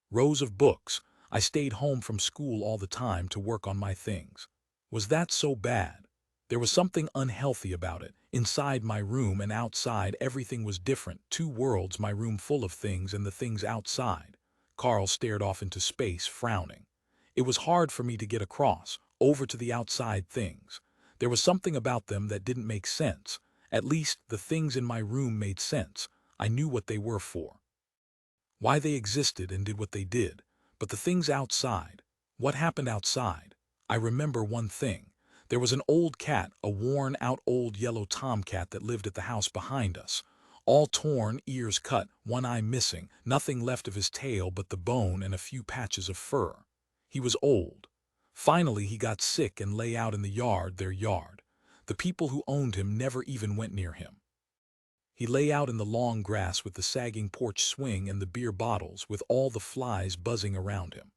rows of books. I stayed home from school all the time to work on my things. Was that so bad? There was something unhealthy about it. Inside my room and outside, everything was different. Two worlds, my room full of things and the things outside. Carl stared off into space, frowning. It was hard for me to get across, over to the outside things. There was something about them that didn't make sense. At least, the things in my room made sense. I knew what they were for, why they existed and did what they did. But the things outside, what happened outside? I remember one thing. There was an old cat, a worn-out old yellow tomcat that lived at the house behind us. All torn, ears cut, one eye missing, nothing left of his tail but the bone and a few patches of fur. He was old. Finally he got sick and lay out in the yard, their yard. The people who owned him never even went near him. He lay out in the long grass with the sagging porch swing and the beer bottles, with all the flies buzzing around him.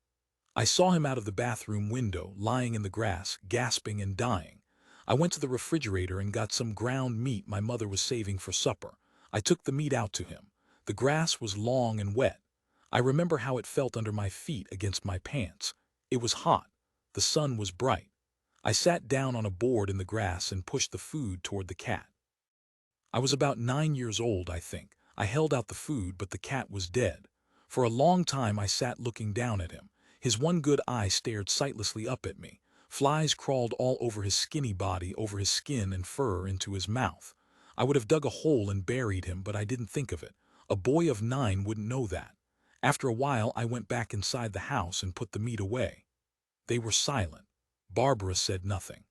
I saw him out of the bathroom window, lying in the grass, gasping and dying. I went to the refrigerator and got some ground meat my mother was saving for supper. I took the meat out to him. The grass was long and wet. I remember how it felt under my feet against my pants. It was hot. The sun was bright. I sat down on a board in the grass and pushed the food toward the cat. I was about 9 years old, I think. I held out the food, but the cat was dead. For a long time I sat looking down at him. His one good eye stared sightlessly up at me. Flies crawled all over his skinny body, over his skin and fur, into his mouth. I would have dug a hole and buried him, but I didn't think of it. A boy of 9 wouldn't know that. After a while, I went back inside the house and put the meat away. They were silent. Barbara said nothing.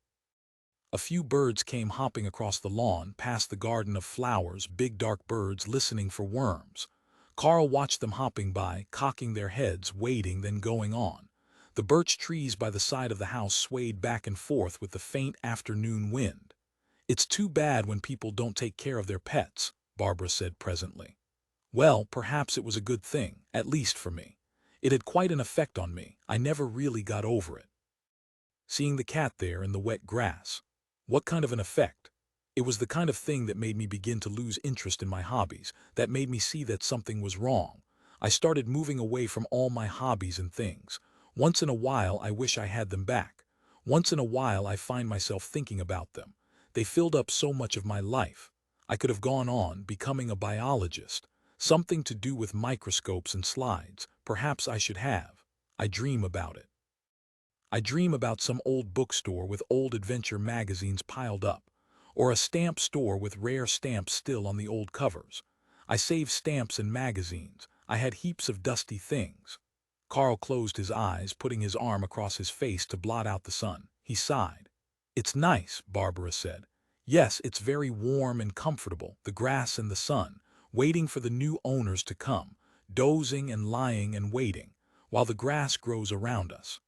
A few birds came hopping across the lawn, past the garden of flowers, big dark birds listening for worms. Carl watched them hopping by, cocking their heads, waiting, then going on. The birch trees by the side of the house swayed back and forth with the faint afternoon wind. "It's too bad when people don't take care of their pets," Barbara said presently. Well, perhaps it was a good thing, at least for me. It had quite an effect on me. I never really got over it. Seeing the cat there in the wet grass. What kind of an effect? It was the kind of thing that made me begin to lose interest in my hobbies, that made me see that something was wrong. I started moving away from all my hobbies and things. Once in a while I wish I had them back. Once in a while I find myself thinking about them. They filled up so much of my life. I could have gone on, becoming a biologist. Something to do with microscopes and slides. Perhaps I should have. I dream about it. I dream about some old bookstore with old adventure magazines piled up, or a stamp store with rare stamps still on the old covers. I saved stamps and magazines. I had heaps of dusty things. Carl closed his eyes, putting his arm across his face to blot out the sun. He sighed. "It's nice," Barbara said. "Yes, it's very warm and comfortable, the grass and the sun, waiting for the new owners to come, dozing and lying and waiting, while the grass grows around us.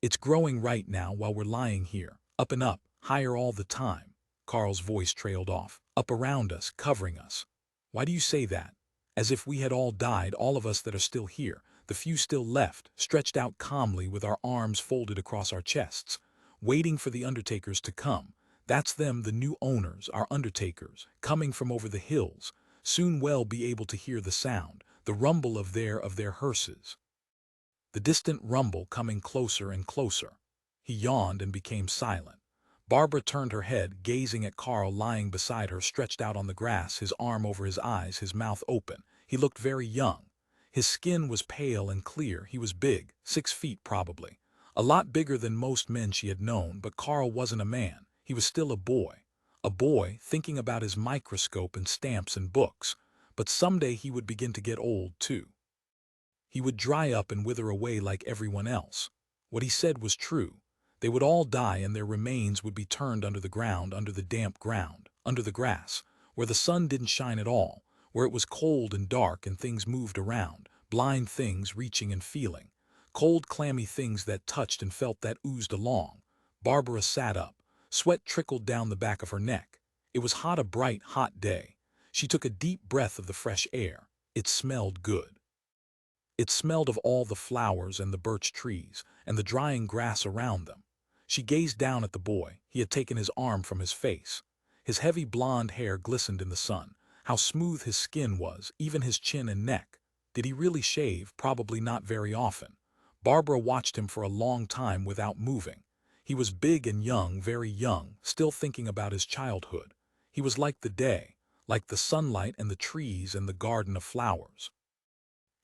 It's growing right now while we're lying here, up and up, higher all the time." Carl's voice trailed off. "Up around us, covering us." "Why do you say that?" "As if we had all died, all of us that are still here, the few still left, stretched out calmly with our arms folded across our chests, waiting for the undertakers to come. That's them, the new owners, our undertakers, coming from over the hills. Soon we'll be able to hear the sound, the rumble of their hearses. The distant rumble coming closer and closer." He yawned and became silent. Barbara turned her head, gazing at Carl lying beside her, stretched out on the grass, his arm over his eyes, his mouth open. He looked very young. His skin was pale and clear. He was big, 6 feet probably. A lot bigger than most men she had known, but Carl wasn't a man. He was still a boy. A boy, thinking about his microscope and stamps and books. But someday he would begin to get old, too. He would dry up and wither away like everyone else. What he said was true. They would all die and their remains would be turned under the ground, under the damp ground, under the grass, where the sun didn't shine at all, where it was cold and dark and things moved around, blind things reaching and feeling, cold clammy things that touched and felt, that oozed along. Barbara sat up. Sweat trickled down the back of her neck. It was hot, a bright, hot day. She took a deep breath of the fresh air. It smelled good. It smelled of all the flowers and the birch trees and the drying grass around them. She gazed down at the boy. He had taken his arm from his face. His heavy blonde hair glistened in the sun. How smooth his skin was, even his chin and neck. Did he really shave? Probably not very often. Barbara watched him for a long time without moving. He was big and young, very young, still thinking about his childhood. He was like the day, like the sunlight and the trees and the garden of flowers.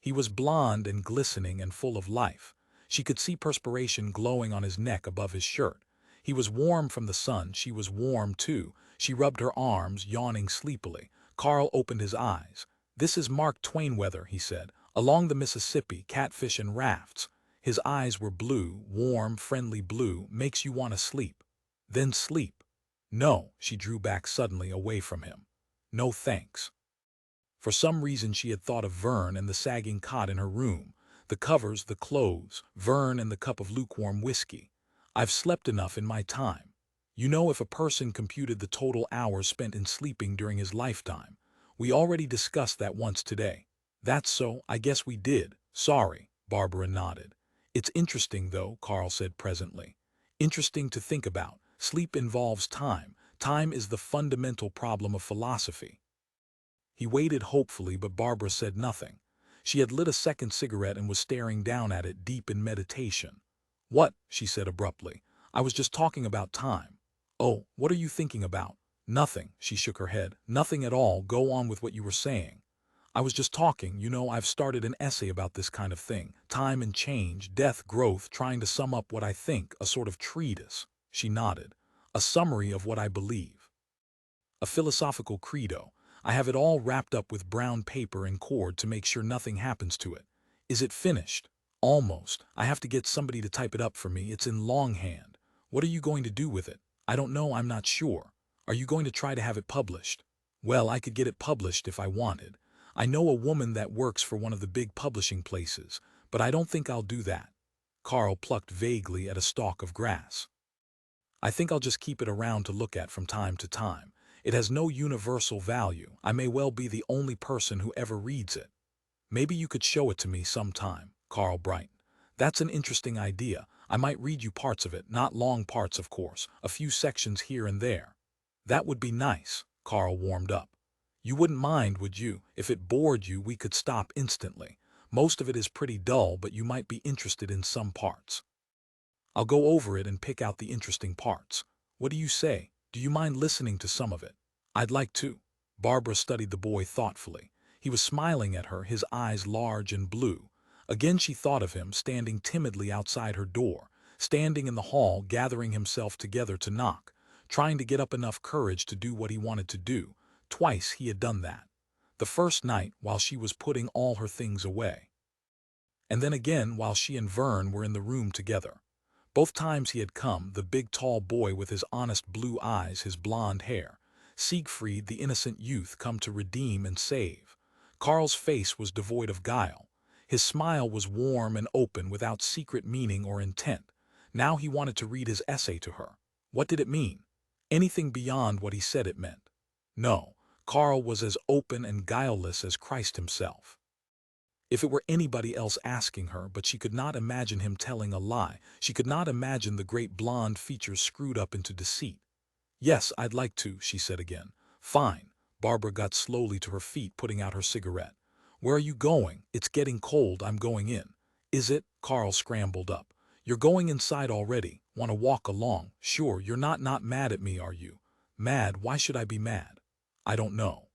He was blond and glistening and full of life. She could see perspiration glowing on his neck above his shirt. He was warm from the sun. She was warm too. She rubbed her arms, yawning sleepily. Carl opened his eyes. "This is Mark Twain weather," he said. "Along the Mississippi, catfish and rafts." His eyes were blue, warm, friendly blue. "Makes you want to sleep." "Then sleep." "No," she drew back suddenly away from him. "No thanks." For some reason she had thought of Verne and the sagging cot in her room, the covers, the clothes, Verne and the cup of lukewarm whiskey. "I've slept enough in my time." You know, if a person computed the total hours spent in sleeping during his lifetime. We already discussed that once today. "That's so, I guess we did. Sorry," Barbara nodded. "It's interesting though," Carl said presently. "Interesting to think about. Sleep involves time. Time is the fundamental problem of philosophy." He waited hopefully, but Barbara said nothing. She had lit a second cigarette and was staring down at it, deep in meditation. "What?" she said abruptly. "I was just talking about time." "Oh, what are you thinking about?" "Nothing," she shook her head. "Nothing at all. Go on with what you were saying." I was just talking, I've started an essay about this kind of thing. Time and change, death, growth, trying to sum up what I think, a sort of treatise. She nodded. A summary of what I believe. A philosophical credo. I have it all wrapped up with brown paper and cord to make sure nothing happens to it. Is it finished? Almost. I have to get somebody to type it up for me. It's in longhand. What are you going to do with it? I don't know, I'm not sure. Are you going to try to have it published? Well, I could get it published if I wanted. I know a woman that works for one of the big publishing places, but I don't think I'll do that. Carl plucked vaguely at a stalk of grass. I think I'll just keep it around to look at from time to time. It has no universal value. I may well be the only person who ever reads it. Maybe you could show it to me sometime, Carl brightened. That's an interesting idea. I might read you parts of it, not long parts, of course, a few sections here and there. That would be nice, Carl warmed up. You wouldn't mind, would you? If it bored you, we could stop instantly. Most of it is pretty dull, but you might be interested in some parts. I'll go over it and pick out the interesting parts. What do you say? Do you mind listening to some of it? I'd like to. Barbara studied the boy thoughtfully. He was smiling at her, his eyes large and blue. Again she thought of him, standing timidly outside her door, standing in the hall, gathering himself together to knock, trying to get up enough courage to do what he wanted to do. Twice he had done that. The first night, while she was putting all her things away. And then again while she and Verne were in the room together. Both times he had come, the big tall boy with his honest blue eyes, his blonde hair. Siegfried, the innocent youth, come to redeem and save. Carl's face was devoid of guile. His smile was warm and open, without secret meaning or intent. Now he wanted to read his essay to her. What did it mean? Anything beyond what he said it meant. No, Carl was as open and guileless as Christ himself. If it were anybody else asking her, but she could not imagine him telling a lie. She could not imagine the great blonde features screwed up into deceit. Yes, I'd like to, she said again. Fine. Barbara got slowly to her feet, putting out her cigarette. Where are you going? It's getting cold, I'm going in. Is it? Carl scrambled up. You're going inside already. Want to walk along? Sure, you're not mad at me, are you? Mad? Why should I be mad? I don't know.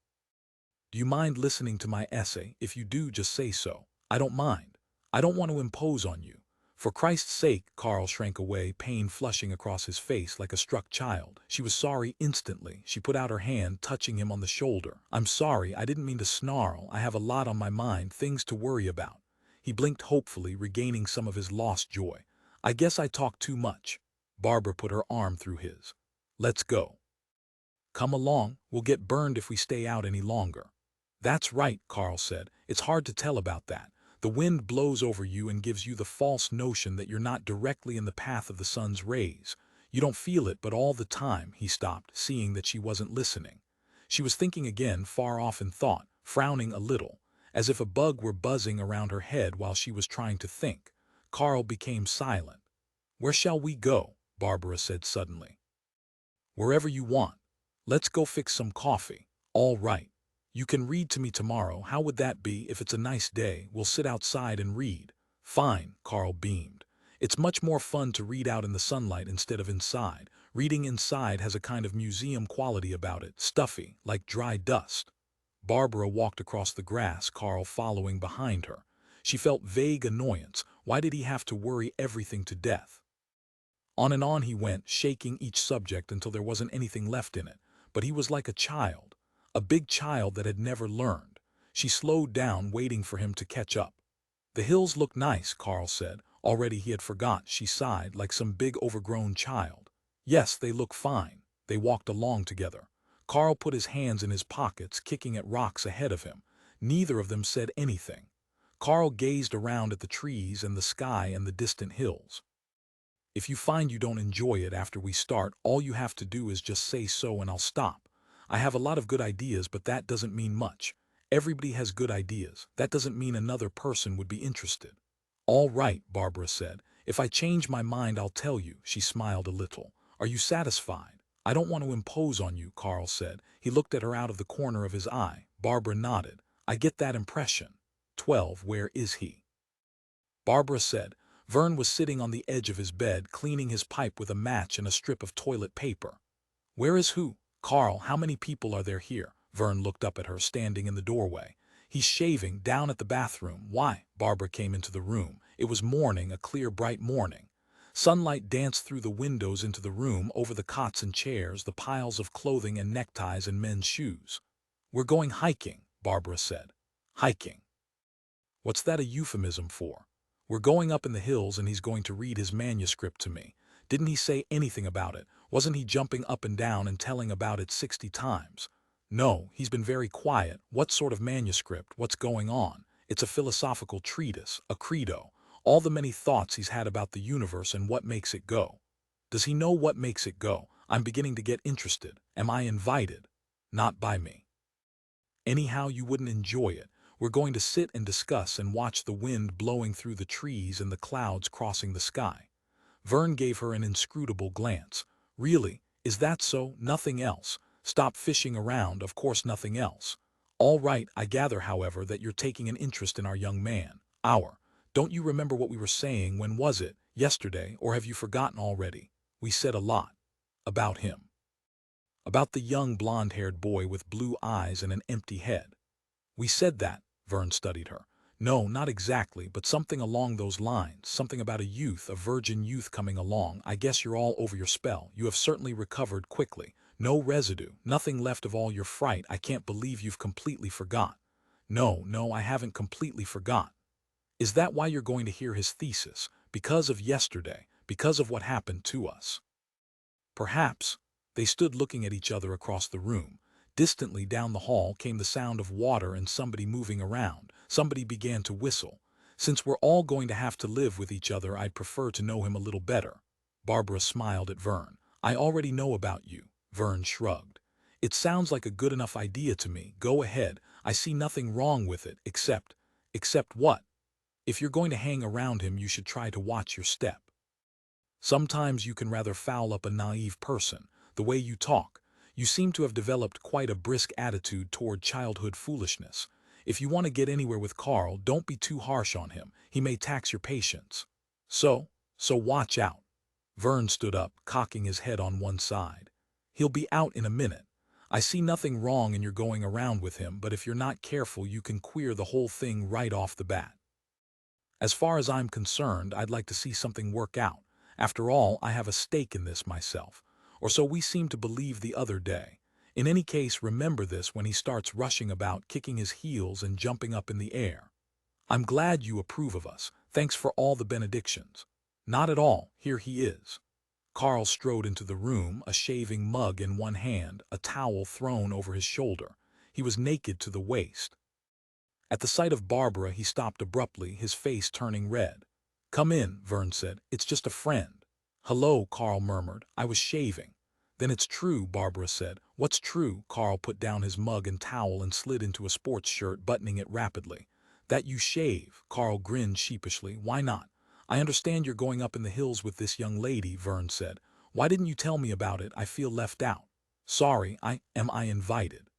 Do you mind listening to my essay? If you do, just say so. I don't mind. I don't want to impose on you. For Christ's sake, Carl shrank away, pain flushing across his face like a struck child. She was sorry instantly. She put out her hand, touching him on the shoulder. I'm sorry, I didn't mean to snarl. I have a lot on my mind, things to worry about. He blinked hopefully, regaining some of his lost joy. I guess I talk too much. Barbara put her arm through his. Let's go. Come along, we'll get burned if we stay out any longer. That's right, Carl said. It's hard to tell about that. The wind blows over you and gives you the false notion that you're not directly in the path of the sun's rays. You don't feel it, but all the time. He stopped, seeing that she wasn't listening. She was thinking again, far off in thought, frowning a little, as if a bug were buzzing around her head while she was trying to think. Carl became silent. Where shall we go? Barbara said suddenly. Wherever you want. Let's go fix some coffee. All right. You can read to me tomorrow. How would that be? If it's a nice day, we'll sit outside and read. Fine, Carl beamed. It's much more fun to read out in the sunlight instead of inside. Reading inside has a kind of museum quality about it, stuffy, like dry dust. Barbara walked across the grass, Carl following behind her. She felt vague annoyance. Why did he have to worry everything to death? On and on he went, shaking each subject until there wasn't anything left in it. But he was like a child. A big child that had never learned. She slowed down, waiting for him to catch up. The hills look nice, Carl said. Already he had forgot, she sighed, like some big overgrown child. Yes, they look fine. They walked along together. Carl put his hands in his pockets, kicking at rocks ahead of him. Neither of them said anything. Carl gazed around at the trees and the sky and the distant hills. If you find you don't enjoy it after we start, all you have to do is just say so and I'll stop. I have a lot of good ideas, but that doesn't mean much. Everybody has good ideas. That doesn't mean another person would be interested. All right, Barbara said. If I change my mind, I'll tell you. She smiled a little. Are you satisfied? I don't want to impose on you, Carl said. He looked at her out of the corner of his eye. Barbara nodded. I get that impression. 12, where is he? Barbara said. Verne was sitting on the edge of his bed, cleaning his pipe with a match and a strip of toilet paper. Where is who? Carl, how many people are there here? Verne looked up at her, standing in the doorway. He's shaving down at the bathroom. Why? Barbara came into the room. It was morning, a clear, bright morning. Sunlight danced through the windows into the room, over the cots and chairs, the piles of clothing and neckties and men's shoes. "We're going hiking," Barbara said. "Hiking? What's that a euphemism for?" "We're going up in the hills and he's going to read his manuscript to me." "Didn't he say anything about it? Wasn't he jumping up and down and telling about it 60 times? "No, he's been very quiet." "What sort of manuscript? What's going on?" "It's a philosophical treatise, a credo. All the many thoughts he's had about the universe and what makes it go." "Does he know what makes it go?" "I'm beginning to get interested." "Am I invited?" "Not by me." "Anyhow, you wouldn't enjoy it. We're going to sit and discuss and watch the wind blowing through the trees and the clouds crossing the sky." Verne gave her an inscrutable glance. "Really? Is that so? Nothing else? Stop fishing around, of course nothing else." "All right, I gather, however, that you're taking an interest in our young man. Our. Don't you remember what we were saying? When was it? Yesterday? Or have you forgotten already?" "We said a lot." "About him?" "About the young blonde-haired boy with blue eyes and an empty head." "We said that." Verne studied her. "No, not exactly, but something along those lines. Something about a youth, a virgin youth coming along. I guess you're all over your spell. You have certainly recovered quickly. No residue, nothing left of all your fright. I can't believe you've completely forgot." "No, no, I haven't completely forgot." "Is that why you're going to hear his thesis? Because of yesterday? Because of what happened to us?" "Perhaps." They stood looking at each other across the room. Distantly down the hall came the sound of water and somebody moving around. Somebody began to whistle. "Since we're all going to have to live with each other, I'd prefer to know him a little better." Barbara smiled at Verne. "I already know about you." Verne shrugged. "It sounds like a good enough idea to me. Go ahead. I see nothing wrong with it, except—" "Except what?" "If you're going to hang around him, you should try to watch your step. Sometimes you can rather foul up a naive person. The way you talk. You seem to have developed quite a brisk attitude toward childhood foolishness. If you want to get anywhere with Carl, don't be too harsh on him. He may tax your patience. So watch out." Verne stood up, cocking his head on one side. "He'll be out in a minute. I see nothing wrong in your going around with him, but if you're not careful, you can queer the whole thing right off the bat. As far as I'm concerned, I'd like to see something work out. After all, I have a stake in this myself. Or so we seemed to believe the other day. In any case, remember this when he starts rushing about, kicking his heels and jumping up in the air. I'm glad you approve of us. Thanks for all the benedictions." "Not at all. Here he is." Carl strode into the room, a shaving mug in one hand, a towel thrown over his shoulder. He was naked to the waist. At the sight of Barbara, he stopped abruptly, his face turning red. "Come in," Verne said. "It's just a friend." "Hello," Carl murmured. "I was shaving." "Then it's true," Barbara said. "What's true?" Carl put down his mug and towel and slid into a sports shirt, buttoning it rapidly. "That you shave." Carl grinned sheepishly. "Why not?" "I understand you're going up in the hills with this young lady," Verne said. "Why didn't you tell me about it? I feel left out." "Sorry, am I invited?"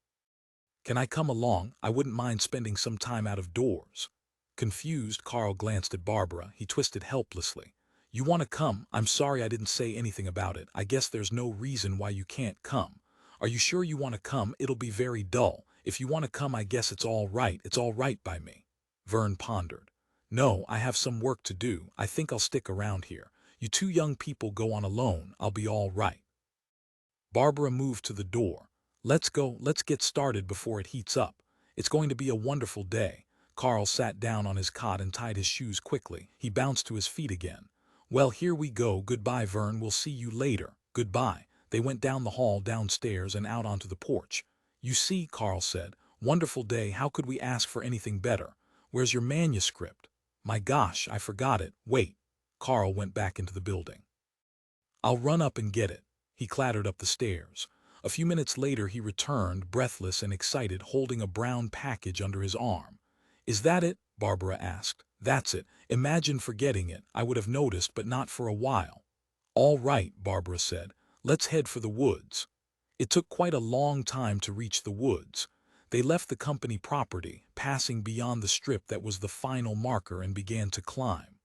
"Can I come along? I wouldn't mind spending some time out of doors." Confused, Carl glanced at Barbara. He twisted helplessly. "You want to come? I'm sorry I didn't say anything about it. I guess there's no reason why you can't come." "Are you sure you want to come? It'll be very dull. If you want to come, I guess it's all right. It's all right by me." Verne pondered. "No, I have some work to do. I think I'll stick around here. You two young people go on alone. I'll be all right." Barbara moved to the door. "Let's go. Let's get started before it heats up. It's going to be a wonderful day." Carl sat down on his cot and tied his shoes quickly. He bounced to his feet again. "Well, here we go. Goodbye, Verne. We'll see you later." "Goodbye." They went down the hall, downstairs, and out onto the porch. "You see," Carl said. "Wonderful day. How could we ask for anything better? Where's your manuscript?" "My gosh, I forgot it. Wait." Carl went back into the building. "I'll run up and get it." He clattered up the stairs. A few minutes later he returned, breathless and excited, holding a brown package under his arm. "Is that it?" Barbara asked. "That's it. Imagine forgetting it. I would have noticed, but not for a while." "All right," Barbara said. "Let's head for the woods." It took quite a long time to reach the woods. They left the company property, passing beyond the strip that was the final marker, and began to climb.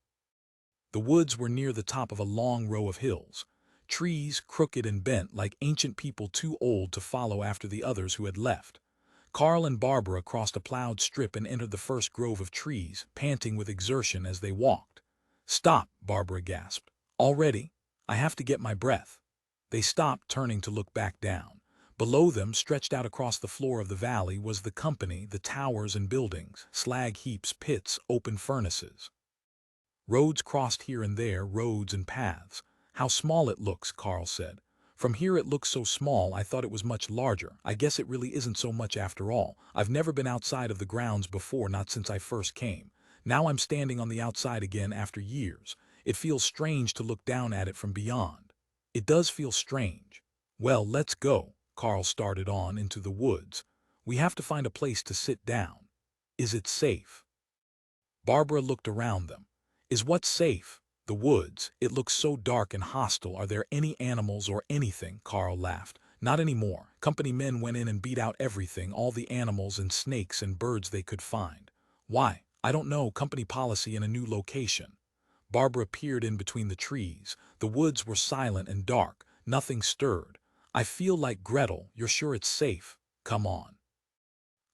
The woods were near the top of a long row of hills. Trees, crooked and bent like ancient people too old to follow after the others who had left. Carl and Barbara crossed a plowed strip and entered the first grove of trees, panting with exertion as they walked. "Stop," Barbara gasped. "Already? I have to get my breath." They stopped, turning to look back down. Below them, stretched out across the floor of the valley, was the company, the towers and buildings, slag heaps, pits, open furnaces. Roads crossed here and there, roads and paths. "How small it looks," Carl said. "From here it looks so small, I thought it was much larger. I guess it really isn't so much after all. I've never been outside of the grounds before, not since I first came. Now I'm standing on the outside again after years. It feels strange to look down at it from beyond." "It does feel strange." "Well, let's go," Carl started on into the woods. "We have to find a place to sit down." "Is it safe?" Barbara looked around them. "Is what safe? The woods. It looks so dark and hostile. Are there any animals or anything?" Carl laughed. "Not anymore. Company men went in and beat out everything, all the animals and snakes and birds they could find." "Why?" "I don't know. Company policy in a new location." Barbara peered in between the trees. The woods were silent and dark. Nothing stirred. "I feel like Gretel. You're sure it's safe? Come on."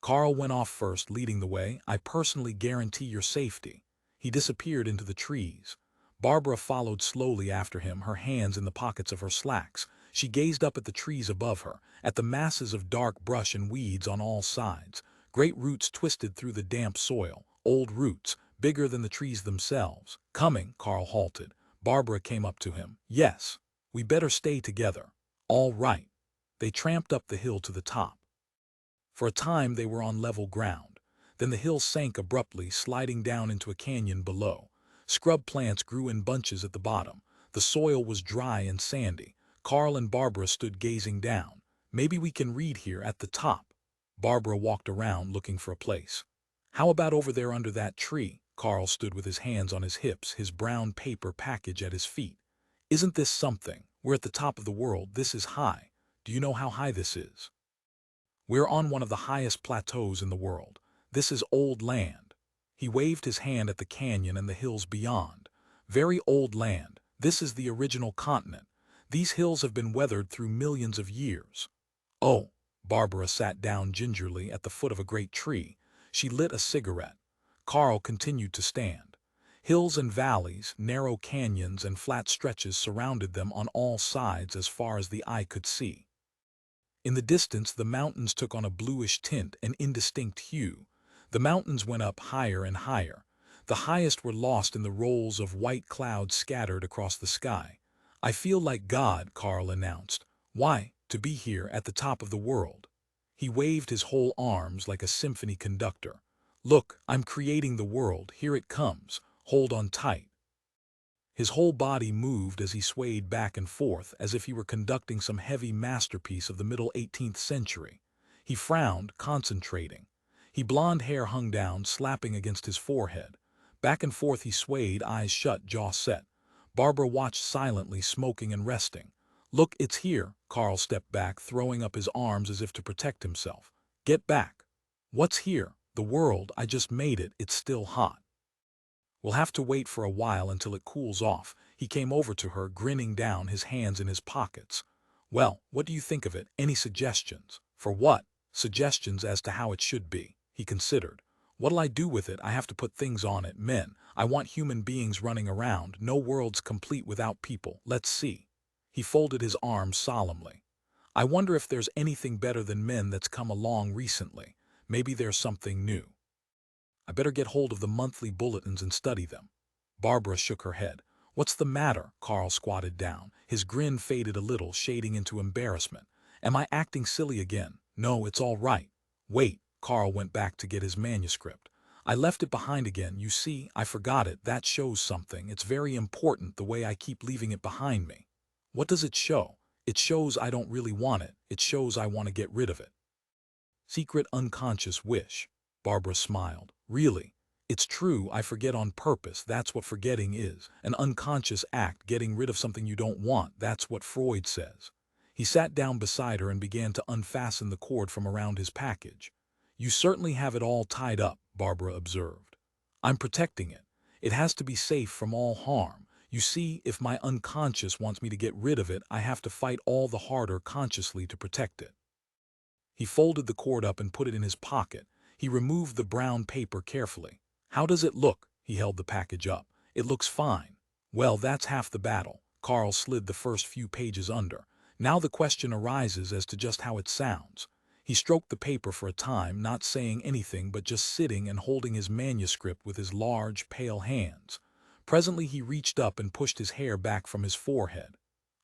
Carl went off first, leading the way. "I personally guarantee your safety." He disappeared into the trees. Barbara followed slowly after him, her hands in the pockets of her slacks. She gazed up at the trees above her, at the masses of dark brush and weeds on all sides. Great roots twisted through the damp soil, old roots, bigger than the trees themselves. "Coming," Carl halted. Barbara came up to him. "Yes. We better stay together." "All right." They tramped up the hill to the top. For a time they were on level ground. Then the hill sank abruptly, sliding down into a canyon below. Scrub plants grew in bunches at the bottom. The soil was dry and sandy. Carl and Barbara stood gazing down. "Maybe we can read here at the top." Barbara walked around, looking for a place. "How about over there under that tree?" Carl stood with his hands on his hips, his brown paper package at his feet. "Isn't this something? We're at the top of the world. This is high. Do you know how high this is?" "We're on one of the highest plateaus in the world. This is old land." He waved his hand at the canyon and the hills beyond. "Very old land. This is the original continent. These hills have been weathered through millions of years." "Oh." Barbara sat down gingerly at the foot of a great tree. She lit a cigarette. Carl continued to stand. Hills and valleys, narrow canyons and flat stretches surrounded them on all sides as far as the eye could see. In the distance, the mountains took on a bluish tint, an indistinct hue. The mountains went up higher and higher. The highest were lost in the rolls of white clouds scattered across the sky. "I feel like God," Carl announced. "Why? To be here at the top of the world." He waved his whole arms like a symphony conductor. "Look, I'm creating the world. Here it comes. Hold on tight." His whole body moved as he swayed back and forth, as if he were conducting some heavy masterpiece of the middle 18th century. He frowned, concentrating. His blonde hair hung down, slapping against his forehead. Back and forth he swayed, eyes shut, jaw set. Barbara watched silently, smoking and resting. "Look, it's here." Carl stepped back, throwing up his arms as if to protect himself. "Get back." "What's here?" "The world. I just made it. It's still hot." "We'll have to wait for a while until it cools off." He came over to her, grinning down, his hands in his pockets. "Well, what do you think of it? Any suggestions?" "For what?" "Suggestions as to how it should be." He considered. "What'll I do with it? I have to put things on it. Men. I want human beings running around. No world's complete without people. Let's see." He folded his arms solemnly. "I wonder if there's anything better than men that's come along recently. Maybe there's something new. I better get hold of the monthly bulletins and study them." Barbara shook her head. "What's the matter?" Carl squatted down. His grin faded a little, shading into embarrassment. "Am I acting silly again?" "No, it's all right." "Wait." Carl went back to get his manuscript. "I left it behind again. You see, I forgot it. That shows something. It's very important, the way I keep leaving it behind me." "What does it show?" "It shows I don't really want it. It shows I want to get rid of it." "Secret unconscious wish." Barbara smiled. "Really? It's true, I forget on purpose. That's what forgetting is. An unconscious act, getting rid of something you don't want. That's what Freud says." He sat down beside her and began to unfasten the cord from around his package. "You certainly have it all tied up," Barbara observed. "I'm protecting it. It has to be safe from all harm. You see, if my unconscious wants me to get rid of it, I have to fight all the harder consciously to protect it." He folded the cord up and put it in his pocket. He removed the brown paper carefully. "How does it look?" He held the package up. "It looks fine." "Well, that's half the battle." Carl slid the first few pages under. "Now the question arises as to just how it sounds." He stroked the paper for a time, not saying anything but just sitting and holding his manuscript with his large, pale hands. Presently he reached up and pushed his hair back from his forehead.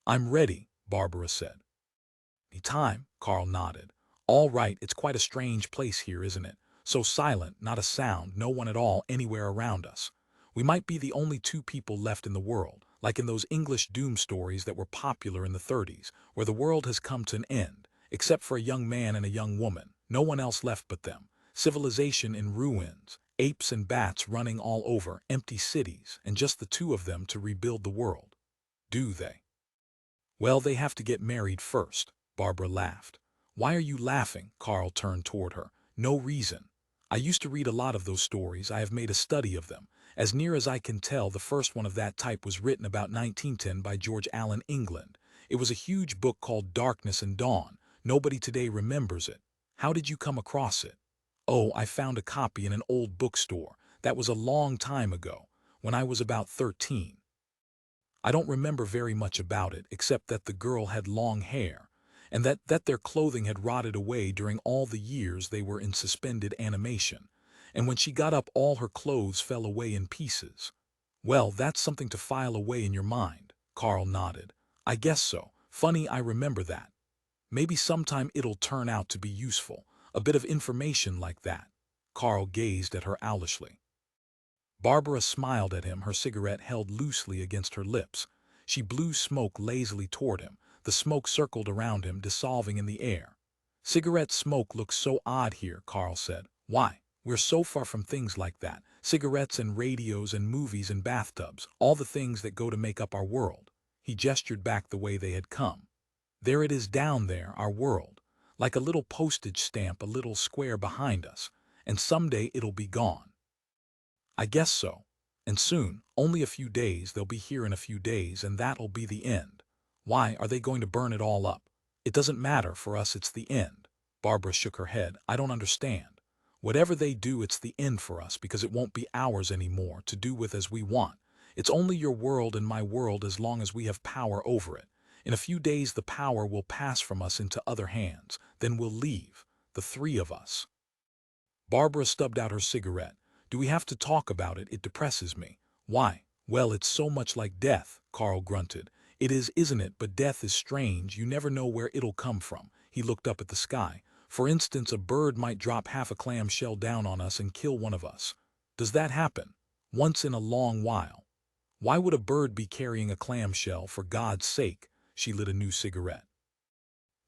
"I'm ready," Barbara said. "Any time," Carl nodded. "All right, it's quite a strange place here, isn't it? So silent, not a sound, no one at all anywhere around us. We might be the only two people left in the world, like in those English doom stories that were popular in the 30s, where the world has come to an end, except for a young man and a young woman, no one else left but them. Civilization in ruins, apes and bats running all over, empty cities, and just the two of them to rebuild the world. Do they? Well, they have to get married first." Barbara laughed. "Why are you laughing?" Carl turned toward her. "No reason. I used to read a lot of those stories. I have made a study of them. As near as I can tell, the first one of that type was written about 1910 by George Allen England. It was a huge book called Darkness and Dawn. Nobody today remembers it. How did you come across it?" "Oh, I found a copy in an old bookstore. That was a long time ago, when I was about 13. I don't remember very much about it, except that the girl had long hair, and that their clothing had rotted away during all the years they were in suspended animation, and when she got up all her clothes fell away in pieces." "Well, that's something to file away in your mind." Carl nodded. "I guess so. Funny I remember that. Maybe sometime it'll turn out to be useful, a bit of information like that." Carl gazed at her owlishly. Barbara smiled at him, her cigarette held loosely against her lips. She blew smoke lazily toward him. The smoke circled around him, dissolving in the air. "Cigarette smoke looks so odd here," Carl said. "Why? We're so far from things like that. Cigarettes and radios and movies and bathtubs, all the things that go to make up our world." He gestured back the way they had come. "There it is down there, our world. Like a little postage stamp, a little square behind us. And someday it'll be gone." "I guess so. And soon, only a few days, they'll be here in a few days, and that'll be the end." "Why, are they going to burn it all up?" "It doesn't matter, for us it's the end." Barbara shook her head. "I don't understand. Whatever they do, it's the end for us, because it won't be ours anymore, to do with as we want. It's only your world and my world as long as we have power over it. In a few days the power will pass from us into other hands. Then we'll leave, the three of us." Barbara stubbed out her cigarette. "Do we have to talk about it? It depresses me." "Why?" "Well, it's so much like death," Carl grunted. "It is, isn't it? But death is strange. You never know where it'll come from." He looked up at the sky. "For instance, a bird might drop half a clamshell down on us and kill one of us. Does that happen? Once in a long while. Why would a bird be carrying a clamshell, for God's sake?" She lit a new cigarette.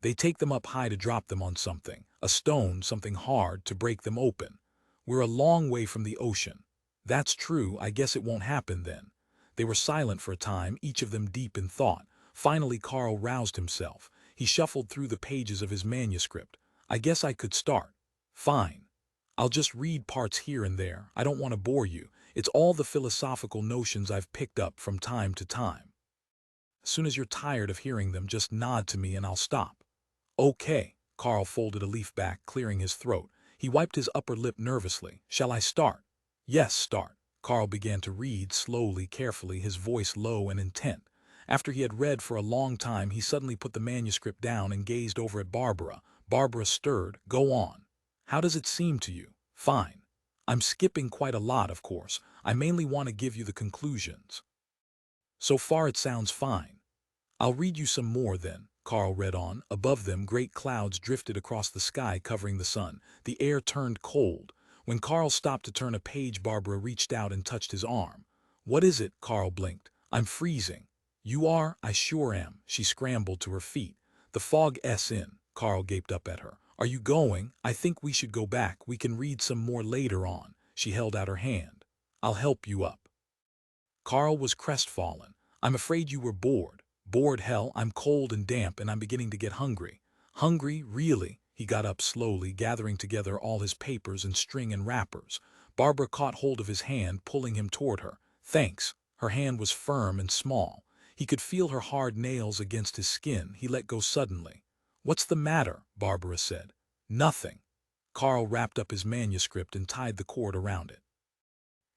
"They take them up high to drop them on something, a stone, something hard, to break them open. We're a long way from the ocean." "That's true. I guess it won't happen then." They were silent for a time, each of them deep in thought. Finally Carl roused himself. He shuffled through the pages of his manuscript. "I guess I could start." "Fine. I'll just read parts here and there. I don't want to bore you. It's all the philosophical notions I've picked up from time to time. As soon as you're tired of hearing them, just nod to me and I'll stop." "Okay." Carl folded a leaf back, clearing his throat. He wiped his upper lip nervously. "Shall I start?" "Yes, start." Carl began to read, slowly, carefully, his voice low and intent. After he had read for a long time, he suddenly put the manuscript down and gazed over at Barbara. Barbara stirred. "Go on. How does it seem to you?" "Fine. I'm skipping quite a lot, of course. I mainly want to give you the conclusions." "So far it sounds fine." "I'll read you some more then." Carl read on. Above them, great clouds drifted across the sky, covering the sun. The air turned cold. When Carl stopped to turn a page, Barbara reached out and touched his arm. "What is it?" Carl blinked. "I'm freezing." "You are?" "I sure am." She scrambled to her feet. "The fog's in." Carl gaped up at her. "Are you going?" "I think we should go back. We can read some more later on." She held out her hand. "I'll help you up." Carl was crestfallen. "I'm afraid you were bored." "Bored, hell, I'm cold and damp and I'm beginning to get hungry." "Hungry? Really?" He got up slowly, gathering together all his papers and string and wrappers. Barbara caught hold of his hand, pulling him toward her. "Thanks." Her hand was firm and small. He could feel her hard nails against his skin. He let go suddenly. "What's the matter?" Barbara said. Nothing. Carl wrapped up his manuscript and tied the cord around it.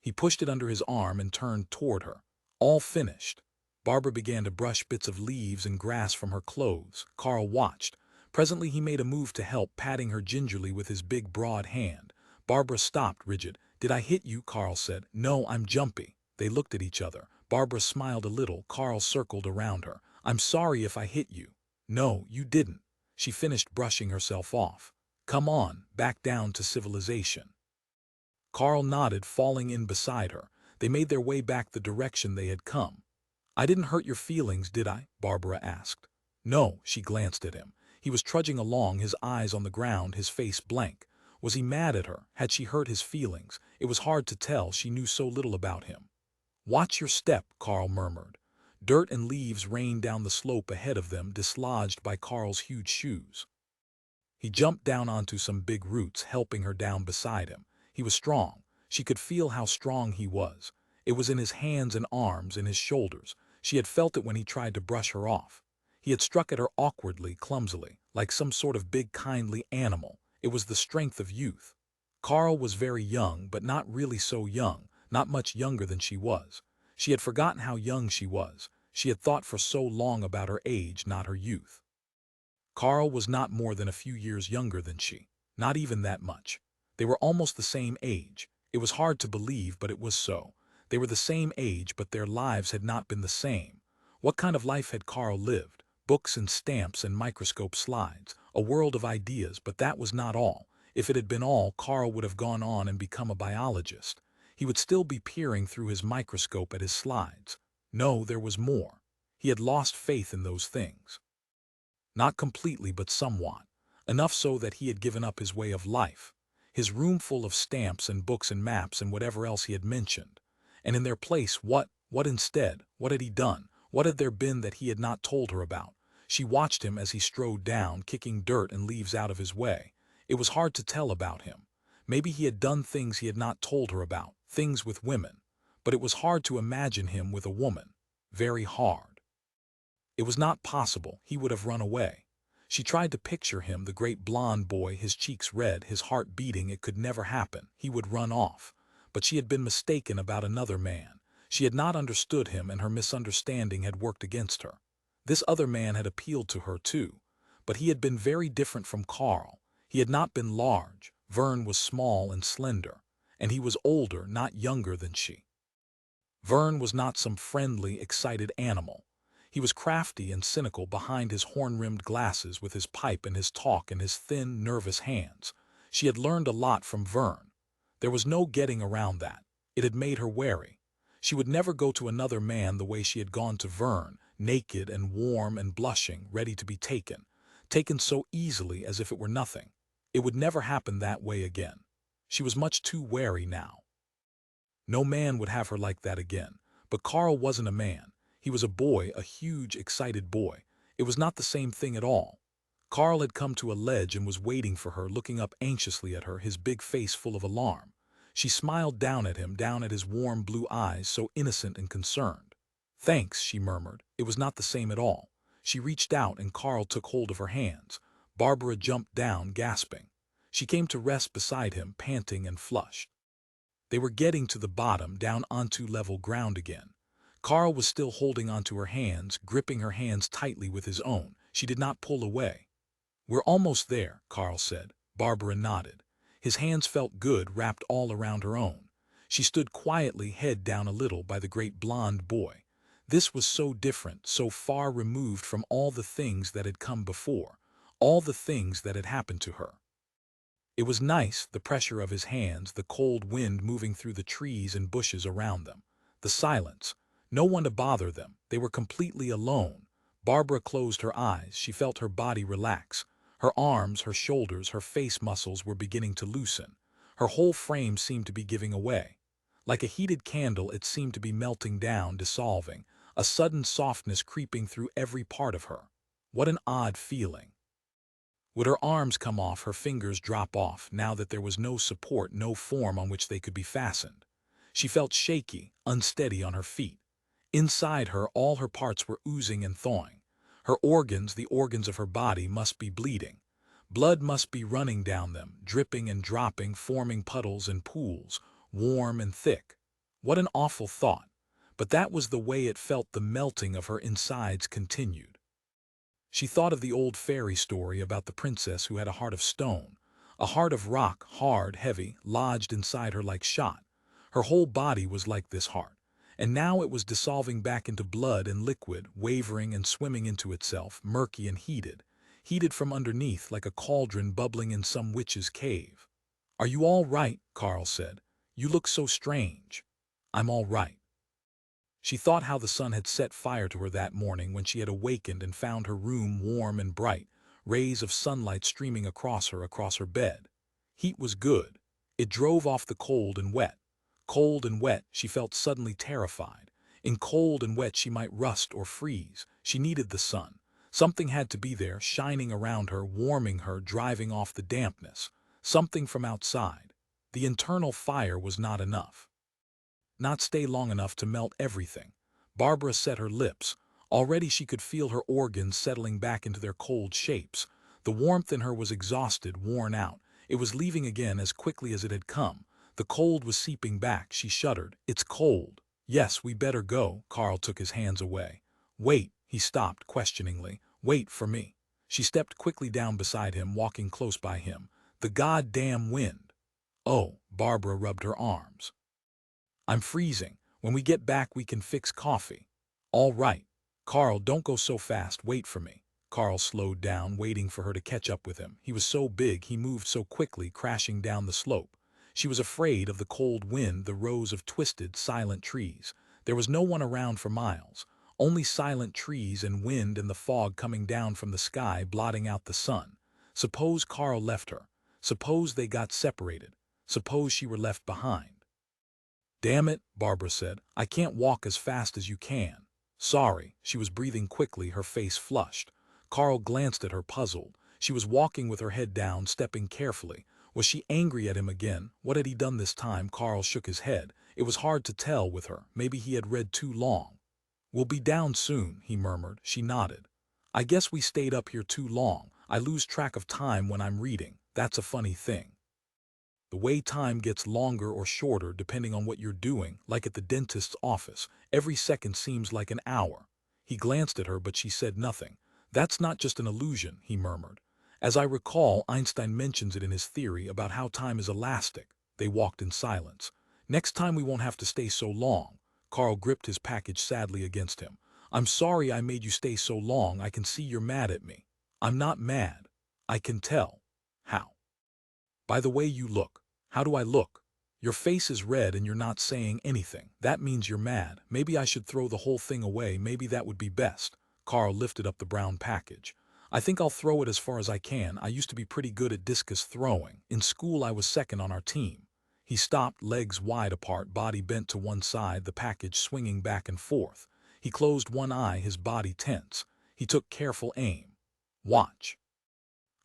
He pushed it under his arm and turned toward her. All finished. Barbara began to brush bits of leaves and grass from her clothes. Carl watched. Presently he made a move to help, patting her gingerly with his big broad hand. Barbara stopped, rigid. "Did I hit you?" Carl said. "No, I'm jumpy." They looked at each other. Barbara smiled a little. Carl circled around her. "I'm sorry if I hit you." "No, you didn't." She finished brushing herself off. "Come on, back down to civilization." Carl nodded, falling in beside her. They made their way back the direction they had come. "I didn't hurt your feelings, did I?" Barbara asked. "No." She glanced at him. He was trudging along, his eyes on the ground, his face blank. Was he mad at her? Had she hurt his feelings? It was hard to tell, she knew so little about him. "Watch your step," Carl murmured. Dirt and leaves rained down the slope ahead of them, dislodged by Carl's huge shoes. He jumped down onto some big roots, helping her down beside him. He was strong. She could feel how strong he was. It was in his hands and arms, in his shoulders. She had felt it when he tried to brush her off. He had struck at her awkwardly, clumsily, like some sort of big kindly animal. It was the strength of youth. Carl was very young, but not really so young, not much younger than she was. She had forgotten how young she was. She had thought for so long about her age, not her youth. Carl was not more than a few years younger than she, not even that much. They were almost the same age. It was hard to believe, but it was so. They were the same age, but their lives had not been the same. What kind of life had Carl lived? Books and stamps and microscope slides, a world of ideas, but that was not all. If it had been all, Carl would have gone on and become a biologist. He would still be peering through his microscope at his slides. No, there was more. He had lost faith in those things. Not completely, but somewhat. Enough so that he had given up his way of life. His room full of stamps and books and maps and whatever else he had mentioned. And in their place, what instead? What had he done? What had there been that he had not told her about? She watched him as he strode down, kicking dirt and leaves out of his way. It was hard to tell about him. Maybe he had done things he had not told her about, things with women. But it was hard to imagine him with a woman. Very hard. It was not possible. He would have run away. She tried to picture him, the great blond boy, his cheeks red, his heart beating. It could never happen. He would run off. But she had been mistaken about another man. She had not understood him, and her misunderstanding had worked against her. This other man had appealed to her too. But he had been very different from Carl. He had not been large. Verne was small and slender. And he was older, not younger than she. Verne was not some friendly, excited animal. He was crafty and cynical behind his horn-rimmed glasses, with his pipe and his talk and his thin, nervous hands. She had learned a lot from Verne. There was no getting around that. It had made her wary. She would never go to another man the way she had gone to Verne, naked and warm and blushing, ready to be taken. Taken so easily, as if it were nothing. It would never happen that way again. She was much too wary now. No man would have her like that again. But Carl wasn't a man. He was a boy, a huge, excited boy. It was not the same thing at all. Carl had come to a ledge and was waiting for her, looking up anxiously at her, his big face full of alarm. She smiled down at him, down at his warm blue eyes, so innocent and concerned. "Thanks," she murmured. It was not the same at all. She reached out and Carl took hold of her hands. Barbara jumped down, gasping. She came to rest beside him, panting and flushed. They were getting to the bottom, down onto level ground again. Carl was still holding onto her hands, gripping her hands tightly with his own. She did not pull away. "We're almost there," Carl said. Barbara nodded. His hands felt good, wrapped all around her own. She stood quietly, head down a little, by the great blond boy. This was so different, so far removed from all the things that had come before, all the things that had happened to her. It was nice, the pressure of his hands, the cold wind moving through the trees and bushes around them. The silence. No one to bother them. They were completely alone. Barbara closed her eyes. She felt her body relax. Her arms, her shoulders, her face muscles were beginning to loosen. Her whole frame seemed to be giving away. Like a heated candle, it seemed to be melting down, dissolving, a sudden softness creeping through every part of her. What an odd feeling. Would her arms come off, her fingers drop off, now that there was no support, no form on which they could be fastened? She felt shaky, unsteady on her feet. Inside her, all her parts were oozing and thawing. Her organs, the organs of her body, must be bleeding. Blood must be running down them, dripping and dropping, forming puddles and pools, warm and thick. What an awful thought. But that was the way it felt. The melting of her insides continued. She thought of the old fairy story about the princess who had a heart of stone, a heart of rock, hard, heavy, lodged inside her like shot. Her whole body was like this heart, and now it was dissolving back into blood and liquid, wavering and swimming into itself, murky and heated from underneath like a cauldron bubbling in some witch's cave. "Are you all right?" Carl said. "You look so strange." "I'm all right." She thought how the sun had set fire to her that morning when she had awakened and found her room warm and bright, rays of sunlight streaming across her bed. Heat was good. It drove off the cold and wet. Cold and wet, she felt suddenly terrified. In cold and wet she might rust or freeze. She needed the sun. Something had to be there, shining around her, warming her, driving off the dampness. Something from outside. The internal fire was not enough. Not stay long enough to melt everything. Barbara set her lips. Already she could feel her organs settling back into their cold shapes. The warmth in her was exhausted, worn out. It was leaving again as quickly as it had come. The cold was seeping back. She shuddered. "It's cold." "Yes, we better go." Carl took his hands away. "Wait." He stopped questioningly. "Wait for me." She stepped quickly down beside him, walking close by him. "The goddamn wind." "Oh." Barbara rubbed her arms. "I'm freezing. When we get back we can fix coffee." "All right." "Carl, don't go so fast. Wait for me." Carl slowed down, waiting for her to catch up with him. He was so big, he moved so quickly, crashing down the slope. She was afraid of the cold wind, the rows of twisted, silent trees. There was no one around for miles. Only silent trees and wind and the fog coming down from the sky, blotting out the sun. Suppose Carl left her. Suppose they got separated. Suppose she were left behind. "Damn it," Barbara said. "I can't walk as fast as you can." "Sorry." She was breathing quickly, her face flushed. Carl glanced at her, puzzled. She was walking with her head down, stepping carefully. Was she angry at him again? What had he done this time? Carl shook his head. It was hard to tell with her. Maybe he had read too long. "We'll be down soon," he murmured. She nodded. "I guess we stayed up here too long. I lose track of time when I'm reading. That's a funny thing. The way time gets longer or shorter depending on what you're doing, like at the dentist's office. Every second seems like an hour." He glanced at her, but she said nothing. "That's not just an illusion," he murmured. "As I recall, Einstein mentions it in his theory about how time is elastic." They walked in silence. "Next time we won't have to stay so long." Carl gripped his package sadly against him. "I'm sorry I made you stay so long. I can see you're mad at me." "I'm not mad." "I can tell." "How?" "By the way you look." "How do I look?" "Your face is red and you're not saying anything. That means you're mad. Maybe I should throw the whole thing away. Maybe that would be best." Carl lifted up the brown package. "I think I'll throw it as far as I can. I used to be pretty good at discus throwing. In school I was second on our team." He stopped, legs wide apart, body bent to one side, the package swinging back and forth. He closed one eye, his body tense. He took careful aim. "Watch.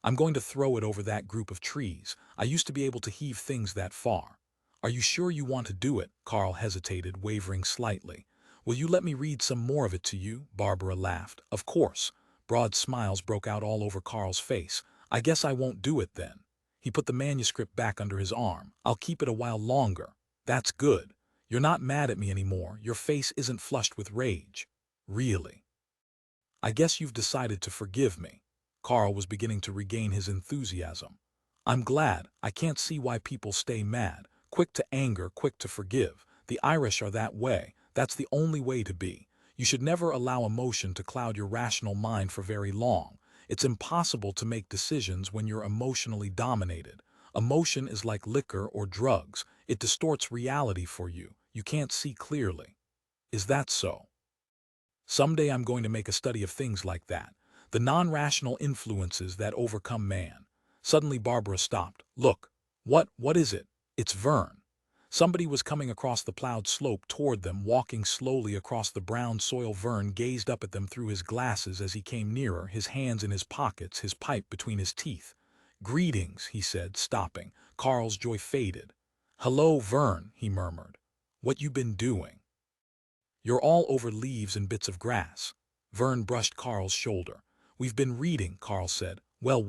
I'm going to throw it over that group of trees. I used to be able to heave things that far." "Are you sure you want to do it?" Carl hesitated, wavering slightly. "Will you let me read some more of it to you?" Barbara laughed. "Of course." Broad smiles broke out all over Carl's face. "I guess I won't do it then." He put the manuscript back under his arm. "I'll keep it a while longer." "That's good. You're not mad at me anymore. Your face isn't flushed with rage." "Really? I guess you've decided to forgive me." Carl was beginning to regain his enthusiasm. "I'm glad. I can't see why people stay mad. Quick to anger, quick to forgive. The Irish are that way. That's the only way to be. You should never allow emotion to cloud your rational mind for very long. It's impossible to make decisions when you're emotionally dominated. Emotion is like liquor or drugs. It distorts reality for you. You can't see clearly." "Is that so?" "Someday I'm going to make a study of things like that. The non-rational influences that overcome man." Suddenly Barbara stopped. "Look." What is it?" "It's Verne." Somebody was coming across the plowed slope toward them, walking slowly across the brown soil. Verne gazed up at them through his glasses as he came nearer, his hands in his pockets, his pipe between his teeth. "Greetings," he said, stopping. Carl's joy faded. "Hello, Verne," he murmured. "What you been doing?" "You're all over leaves and bits of grass." Verne brushed Carl's shoulder. "We've been reading," Carl said. Well,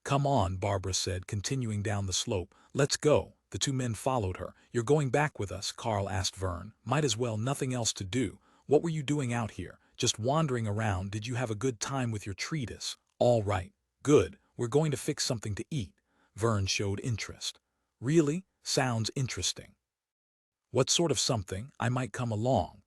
Come on, Barbara said, continuing down the slope. Let's go. The two men followed her. You're going back with us, Carl asked Verne. Might as well, nothing else to do. What were you doing out here? Just wandering around. Did you have a good time with your treatise? All right. Good. We're going to fix something to eat. Verne showed interest. Really? Sounds interesting. What sort of something? I might come along.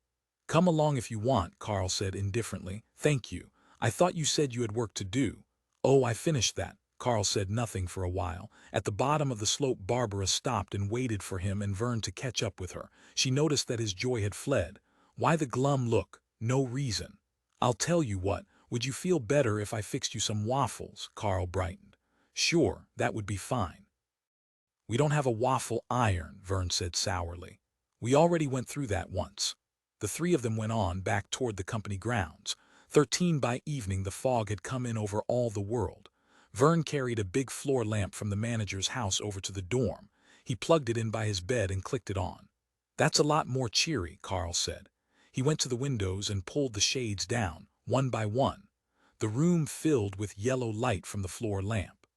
Come along if you want, Carl said indifferently. Thank you. I thought you said you had work to do. Oh, I finished that. Carl said nothing for a while. At the bottom of the slope, Barbara stopped and waited for him and Verne to catch up with her. She noticed that his joy had fled. Why the glum look? No reason. I'll tell you what, would you feel better if I fixed you some waffles? Carl brightened. Sure, that would be fine. We don't have a waffle iron, Verne said sourly. We already went through that once. The three of them went on back toward the company grounds. 13 by evening the fog had come in over all the world. Verne carried a big floor lamp from the manager's house over to the dorm. He plugged it in by his bed and clicked it on. That's a lot more cheery, Carl said. He went to the windows and pulled the shades down, one by one. The room filled with yellow light from the floor lamp.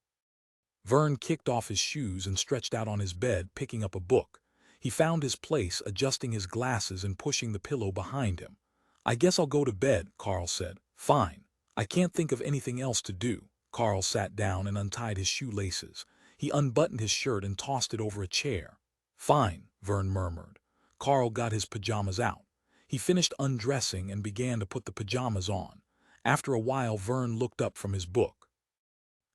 Verne kicked off his shoes and stretched out on his bed, picking up a book. He found his place, adjusting his glasses and pushing the pillow behind him. I guess I'll go to bed, Carl said. Fine. I can't think of anything else to do. Carl sat down and untied his shoelaces. He unbuttoned his shirt and tossed it over a chair. Fine, Verne murmured. Carl got his pajamas out. He finished undressing and began to put the pajamas on. After a while, Verne looked up from his book.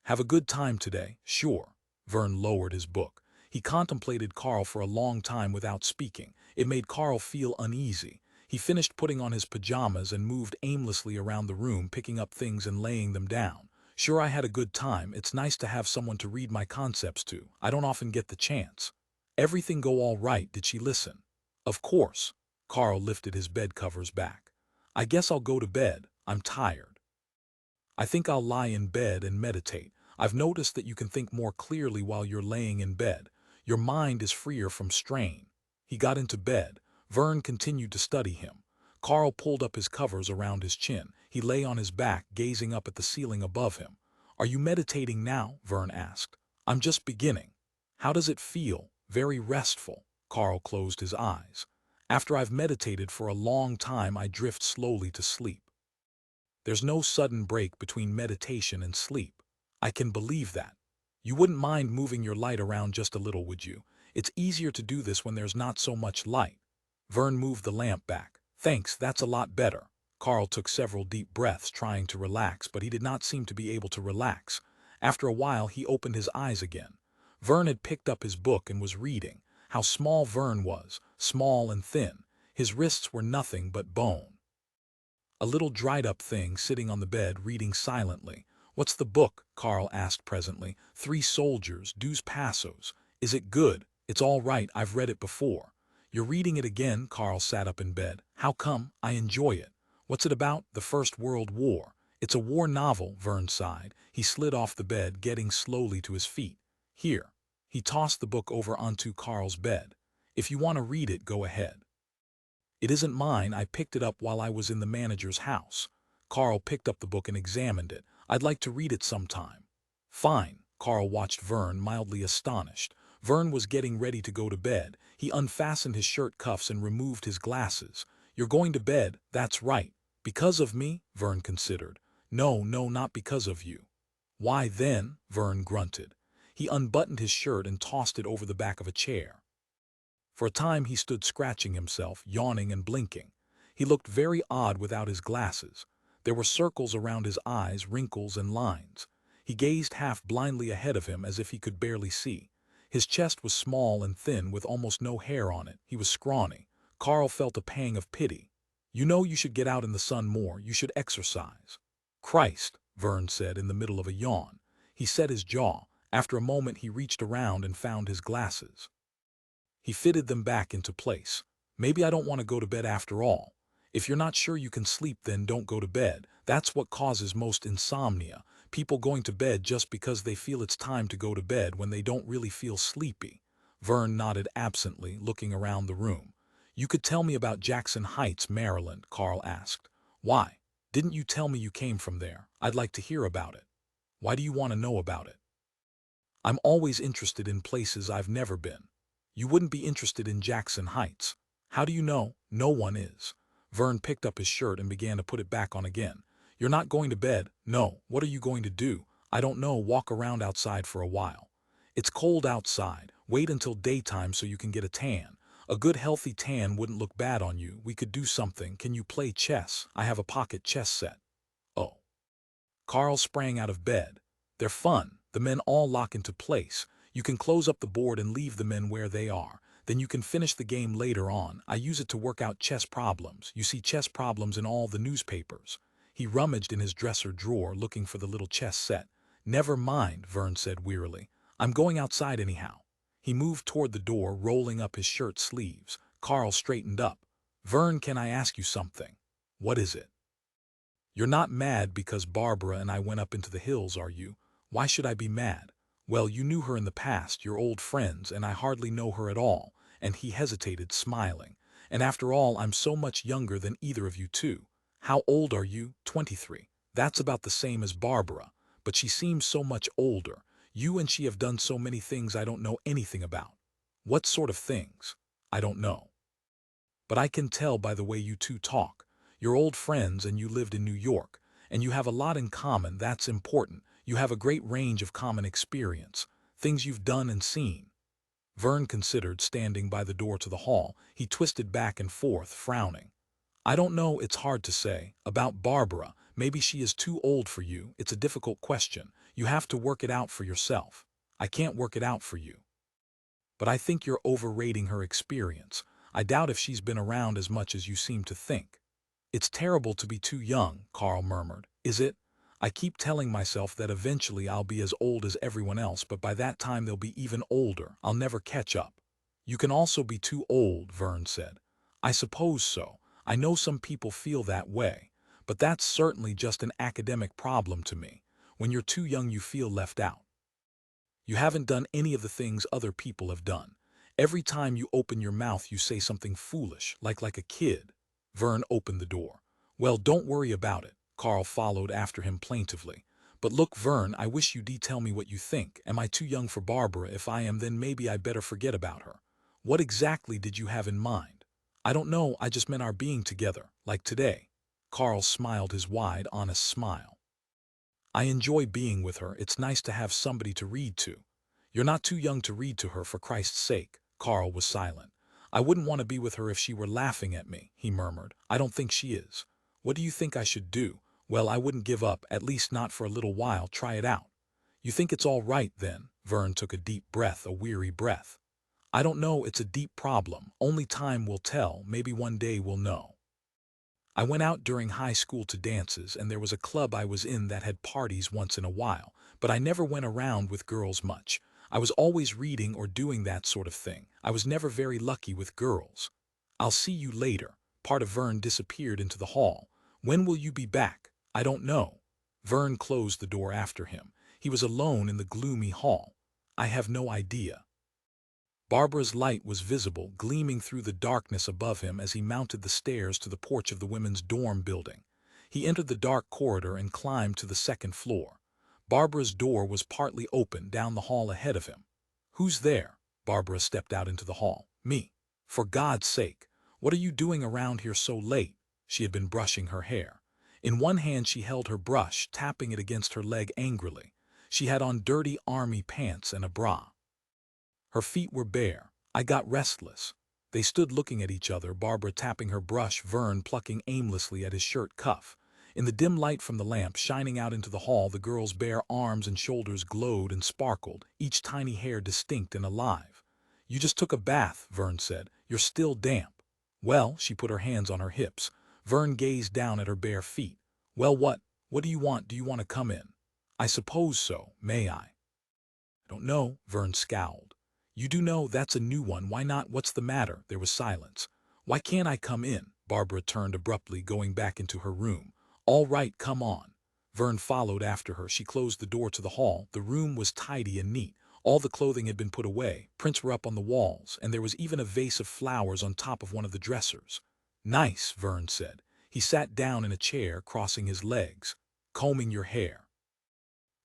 Have a good time today? Sure. Verne lowered his book. He contemplated Carl for a long time without speaking. It made Carl feel uneasy. He finished putting on his pajamas and moved aimlessly around the room, picking up things and laying them down. Sure, I had a good time. It's nice to have someone to read my concepts to. I don't often get the chance. Everything go all right? Did she listen? Of course. Carl lifted his bed covers back. I guess I'll go to bed. I'm tired. I think I'll lie in bed and meditate. I've noticed that you can think more clearly while you're laying in bed. Your mind is freer from strain. He got into bed. Verne continued to study him. Carl pulled up his covers around his chin. He lay on his back, gazing up at the ceiling above him. Are you meditating now? Verne asked. I'm just beginning. How does it feel? Very restful. Carl closed his eyes. After I've meditated for a long time, I drift slowly to sleep. There's no sudden break between meditation and sleep. I can believe that. You wouldn't mind moving your light around just a little, would you? It's easier to do this when there's not so much light. Verne moved the lamp back. Thanks, that's a lot better. Carl took several deep breaths, trying to relax, but he did not seem to be able to relax. After a while, he opened his eyes again. Verne had picked up his book and was reading. How small Verne was, small and thin. His wrists were nothing but bone. A little dried-up thing sitting on the bed, reading silently. What's the book? Carl asked presently. 3 Soldiers, Dos Passos. Is it good? It's all right, I've read it before. You're reading it again? Carl sat up in bed. How come? I enjoy it. What's it about? The First World War. It's a war novel, Verne sighed. He slid off the bed, getting slowly to his feet. Here. He tossed the book over onto Carl's bed. If you want to read it, go ahead. It isn't mine. I picked it up while I was in the manager's house. Carl picked up the book and examined it. I'd like to read it sometime. Fine. Carl watched Verne, mildly astonished. Verne was getting ready to go to bed. He unfastened his shirt cuffs and removed his glasses. You're going to bed? That's right. Because of me? Verne considered. No, not because of you. Why then? Verne grunted. He unbuttoned his shirt and tossed it over the back of a chair. For a time he stood scratching himself, yawning and blinking. He looked very odd without his glasses. There were circles around his eyes, wrinkles and lines. He gazed half blindly ahead of him as if he could barely see. His chest was small and thin with almost no hair on it. He was scrawny. Carl felt a pang of pity. You know you should get out in the sun more. You should exercise. Christ, Verne said in the middle of a yawn. He set his jaw. After a moment he reached around and found his glasses. He fitted them back into place. Maybe I don't want to go to bed after all. If you're not sure you can sleep, then don't go to bed. That's what causes most insomnia. People going to bed just because they feel it's time to go to bed when they don't really feel sleepy. Verne nodded absently, looking around the room. You could tell me about Jackson Heights, Maryland, Carl asked. Why? Didn't you tell me you came from there? I'd like to hear about it. Why do you want to know about it? I'm always interested in places I've never been. You wouldn't be interested in Jackson Heights. How do you know? No one is. Verne picked up his shirt and began to put it back on again. You're not going to bed? No. What are you going to do? I don't know. Walk around outside for a while. It's cold outside. Wait until daytime so you can get a tan. A good healthy tan wouldn't look bad on you. We could do something. Can you play chess? I have a pocket chess set. Oh. Carl sprang out of bed. They're fun. The men all lock into place. You can close up the board and leave the men where they are. Then you can finish the game later on. I use it to work out chess problems. You see chess problems in all the newspapers. He rummaged in his dresser drawer looking for the little chess set. Never mind, Verne said wearily. I'm going outside anyhow. He moved toward the door, rolling up his shirt sleeves. Carl straightened up. Verne, can I ask you something? What is it? You're not mad because Barbara and I went up into the hills, are you? Why should I be mad? Well, you knew her in the past, you're old friends, and I hardly know her at all. And he hesitated, smiling. And after all, I'm so much younger than either of you two. How old are you? 23. That's about the same as Barbara, but she seems so much older. You and she have done so many things I don't know anything about. What sort of things? I don't know. But I can tell by the way you two talk. You're old friends and you lived in New York, and you have a lot in common. That's important. You have a great range of common experience, things you've done and seen. Verne considered, standing by the door to the hall. He twisted back and forth, frowning. I don't know, it's hard to say. About Barbara, maybe she is too old for you. It's a difficult question. You have to work it out for yourself. I can't work it out for you. But I think you're overrating her experience. I doubt if she's been around as much as you seem to think. It's terrible to be too young, Carl murmured. Is it? I keep telling myself that eventually I'll be as old as everyone else, but by that time they'll be even older. I'll never catch up. You can also be too old, Verne said. I suppose so. I know some people feel that way. But that's certainly just an academic problem to me. When you're too young, you feel left out. You haven't done any of the things other people have done. Every time you open your mouth, you say something foolish, like a kid. Verne opened the door. Well, don't worry about it. Carl followed after him plaintively. But look, Verne, I wish you'd tell me what you think. Am I too young for Barbara? If I am, then maybe I better forget about her. What exactly did you have in mind? I don't know, I just meant our being together, like today. Carl smiled his wide, honest smile. I enjoy being with her. It's nice to have somebody to read to. You're not too young to read to her, for Christ's sake. Carl was silent. I wouldn't want to be with her if she were laughing at me, he murmured. I don't think she is. What do you think I should do? Well, I wouldn't give up, at least not for a little while. Try it out. You think it's all right, then? Verne took a deep breath, a weary breath. I don't know, it's a deep problem. Only time will tell. Maybe one day we'll know. I went out during high school to dances, and there was a club I was in that had parties once in a while, but I never went around with girls much. I was always reading or doing that sort of thing. I was never very lucky with girls. I'll see you later. Part of Verne disappeared into the hall. When will you be back? I don't know. Verne closed the door after him. He was alone in the gloomy hall. I have no idea. Barbara's light was visible, gleaming through the darkness above him as he mounted the stairs to the porch of the women's dorm building. He entered the dark corridor and climbed to the second floor. Barbara's door was partly open down the hall ahead of him. Who's there? Barbara stepped out into the hall. Me. For God's sake, what are you doing around here so late? She had been brushing her hair. In one hand she held her brush, tapping it against her leg angrily. She had on dirty army pants and a bra. Her feet were bare. I got restless. They stood looking at each other, Barbara tapping her brush, Verne plucking aimlessly at his shirt cuff. In the dim light from the lamp shining out into the hall, the girl's bare arms and shoulders glowed and sparkled, each tiny hair distinct and alive. You just took a bath, Verne said. You're still damp. Well, she put her hands on her hips. Verne gazed down at her bare feet. Well, what? What do you want? Do you want to come in? I suppose so. May I? I don't know, Verne scowled. You do know, that's a new one. Why not? What's the matter? There was silence. Why can't I come in? Barbara turned abruptly, going back into her room. All right, come on. Verne followed after her. She closed the door to the hall. The room was tidy and neat. All the clothing had been put away. Prints were up on the walls, and there was even a vase of flowers on top of one of the dressers. Nice, Verne said. He sat down in a chair, crossing his legs. Combing your hair?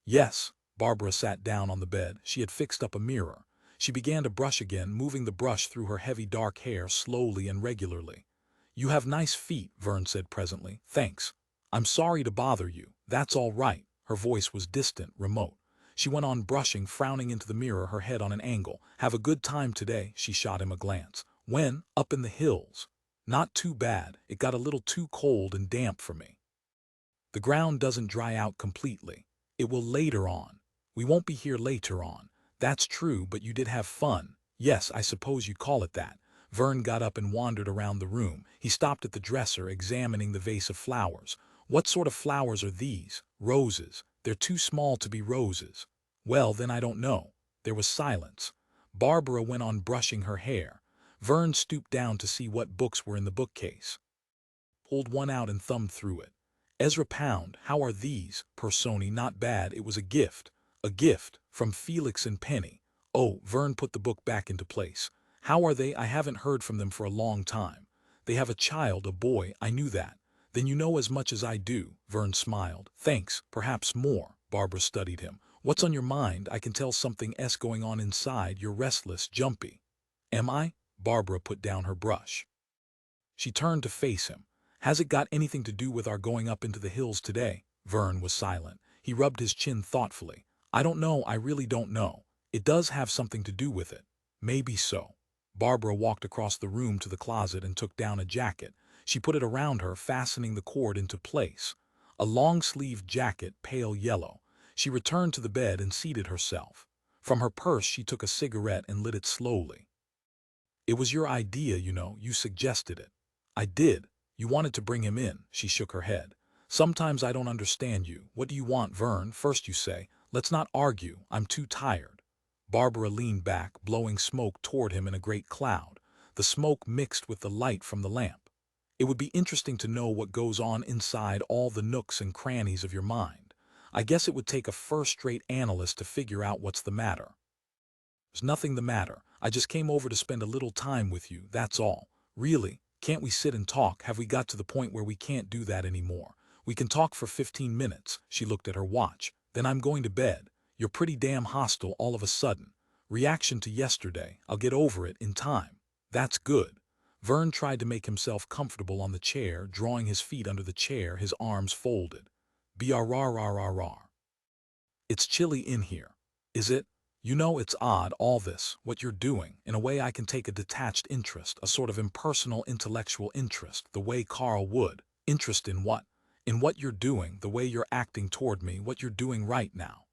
Yes. Barbara sat down on the bed. She had fixed up a mirror. She began to brush again, moving the brush through her heavy dark hair slowly and regularly. "You have nice feet," Verne said presently. "Thanks. I'm sorry to bother you." "That's all right." Her voice was distant, remote. She went on brushing, frowning into the mirror, her head on an angle. "Have a good time today?" She shot him a glance. "When? Up in the hills." "Not too bad. It got a little too cold and damp for me. The ground doesn't dry out completely. It will later on. We won't be here later on." "That's true, but you did have fun." "Yes, I suppose you call it that." Verne got up and wandered around the room. He stopped at the dresser, examining the vase of flowers. "What sort of flowers are these?" "Roses. They're too small to be roses." "Well, then I don't know." There was silence. Barbara went on brushing her hair. Verne stooped down to see what books were in the bookcase. Pulled one out and thumbed through it. "Ezra Pound, how are these?" "Personi, not bad. It was a gift." "A gift? From Felix and Penny." "Oh," Verne put the book back into place. "How are they? I haven't heard from them for a long time." "They have a child, a boy." "I knew that." "Then you know as much as I do." Verne smiled. "Thanks, perhaps more." Barbara studied him. "What's on your mind? I can tell something's going on inside. You're restless, jumpy." "Am I?" Barbara put down her brush. She turned to face him. "Has it got anything to do with our going up into the hills today?" Verne was silent. He rubbed his chin thoughtfully. "I don't know. I really don't know. It does have something to do with it." "Maybe so." Barbara walked across the room to the closet and took down a jacket. She put it around her, fastening the cord into place. A long-sleeved jacket, pale yellow. She returned to the bed and seated herself. From her purse she took a cigarette and lit it slowly. "It was your idea, you know. You suggested it." "I did. You wanted to bring him in." She shook her head. "Sometimes I don't understand you. What do you want, Verne? First you say, 'Let's not argue. I'm too tired.'" Barbara leaned back, blowing smoke toward him in a great cloud. The smoke mixed with the light from the lamp. "It would be interesting to know what goes on inside all the nooks and crannies of your mind. I guess it would take a first-rate analyst to figure out what's the matter." "There's nothing the matter. I just came over to spend a little time with you, that's all." "Really? Can't we sit and talk? Have we got to the point where we can't do that anymore?" "We can talk for 15 minutes. She looked at her watch. "Then I'm going to bed." "You're pretty damn hostile all of a sudden." "Reaction to yesterday. I'll get over it in time." "That's good." Verne tried to make himself comfortable on the chair, drawing his feet under the chair, his arms folded. "Brrrr. It's chilly in here." "Is it? You know, it's odd, all this, what you're doing. In a way I can take a detached interest, a sort of impersonal intellectual interest, the way Carl would." "Interest in what?" "In what you're doing, the way you're acting toward me, what you're doing right now."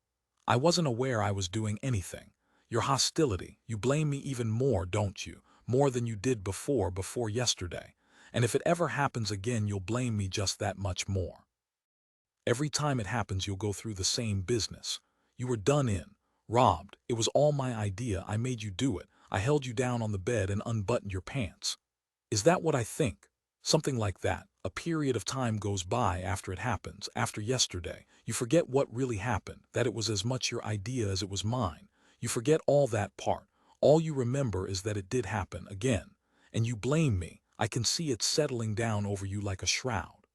"I wasn't aware I was doing anything." "Your hostility. You blame me even more, don't you? More than you did before yesterday. And if it ever happens again you'll blame me just that much more. Every time it happens you'll go through the same business. You were done in. Robbed. It was all my idea. I made you do it. I held you down on the bed and unbuttoned your pants." "Is that what I think?" "Something like that. A period of time goes by after it happens, after yesterday. You forget what really happened, that it was as much your idea as it was mine. You forget all that part. All you remember is that it did happen again. And you blame me. I can see it settling down over you like a shroud.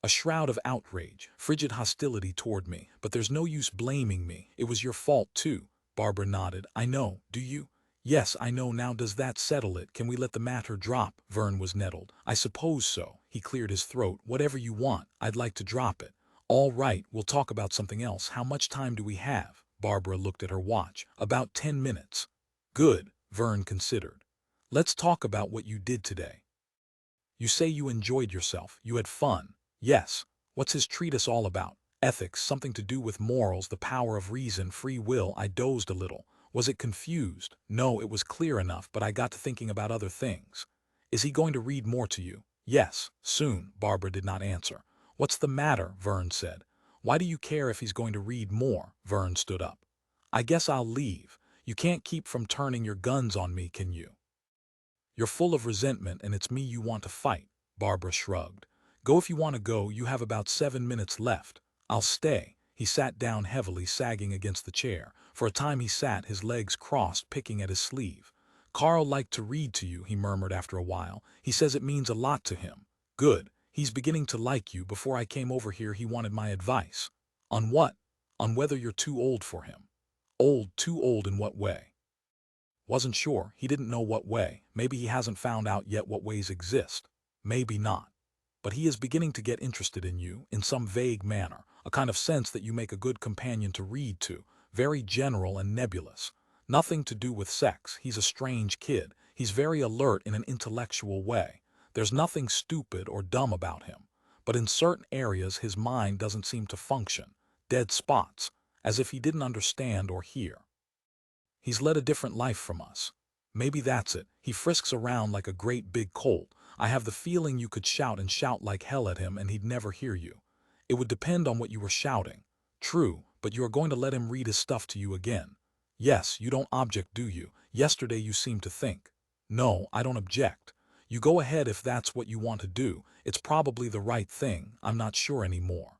A shroud of outrage, frigid hostility toward me. But there's no use blaming me. It was your fault, too." Barbara nodded. "I know. Do you?" "Yes, I know. Now does that settle it? Can we let the matter drop?" Verne was nettled. "I suppose so." He cleared his throat. "Whatever you want. I'd like to drop it." "All right, we'll talk about something else. How much time do we have?" Barbara looked at her watch. "About 10 minutes." "Good." Verne considered. "Let's talk about what you did today. You say you enjoyed yourself. You had fun." "Yes." "What's his treatise all about?" "Ethics, something to do with morals, the power of reason, free will." I dozed a little. "Was it confused?" "No, it was clear enough, but I got to thinking about other things." "Is he going to read more to you?" "Yes, soon." Barbara did not answer. "What's the matter?" Verne said. "Why do you care if he's going to read more?" Verne stood up. "I guess I'll leave. You can't keep from turning your guns on me, can you? You're full of resentment and it's me you want to fight." Barbara shrugged. "Go if you want to go. You have about 7 minutes left." "I'll stay." He sat down heavily, sagging against the chair. For a time he sat, his legs crossed, picking at his sleeve. "Carl liked to read to you," he murmured after a while. "He says it means a lot to him." "Good. He's beginning to like you. Before I came over here he wanted my advice." "On what?" on whether you're too old for him. Old, too old in what way? Wasn't sure, he didn't know what way, maybe he hasn't found out yet what ways exist. Maybe not. But he is beginning to get interested in you, in some vague manner, a kind of sense that you make a good companion to read to, very general and nebulous. Nothing to do with sex, he's a strange kid, he's very alert in an intellectual way. There's nothing stupid or dumb about him. But in certain areas his mind doesn't seem to function. Dead spots, as if he didn't understand or hear. He's led a different life from us. Maybe that's it. He frisks around like a great big colt. I have the feeling you could shout and shout like hell at him and he'd never hear you. It would depend on what you were shouting. True, but you are going to let him read his stuff to you again. Yes, you don't object, do you? Yesterday you seemed to think. No, I don't object. You go ahead if that's what you want to do. It's probably the right thing. I'm not sure anymore.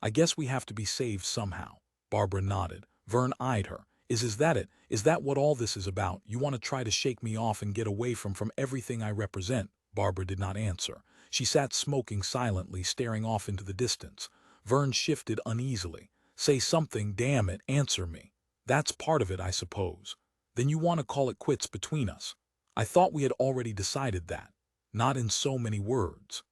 I guess we have to be saved somehow. Barbara nodded. Verne eyed her. Is that it? Is that what all this is about? You want to try to shake me off and get away from everything I represent? Barbara did not answer. She sat smoking silently, staring off into the distance. Verne shifted uneasily. Say something, damn it, answer me. That's part of it, I suppose. Then you want to call it quits between us. I thought we had already decided that. Not in so many words.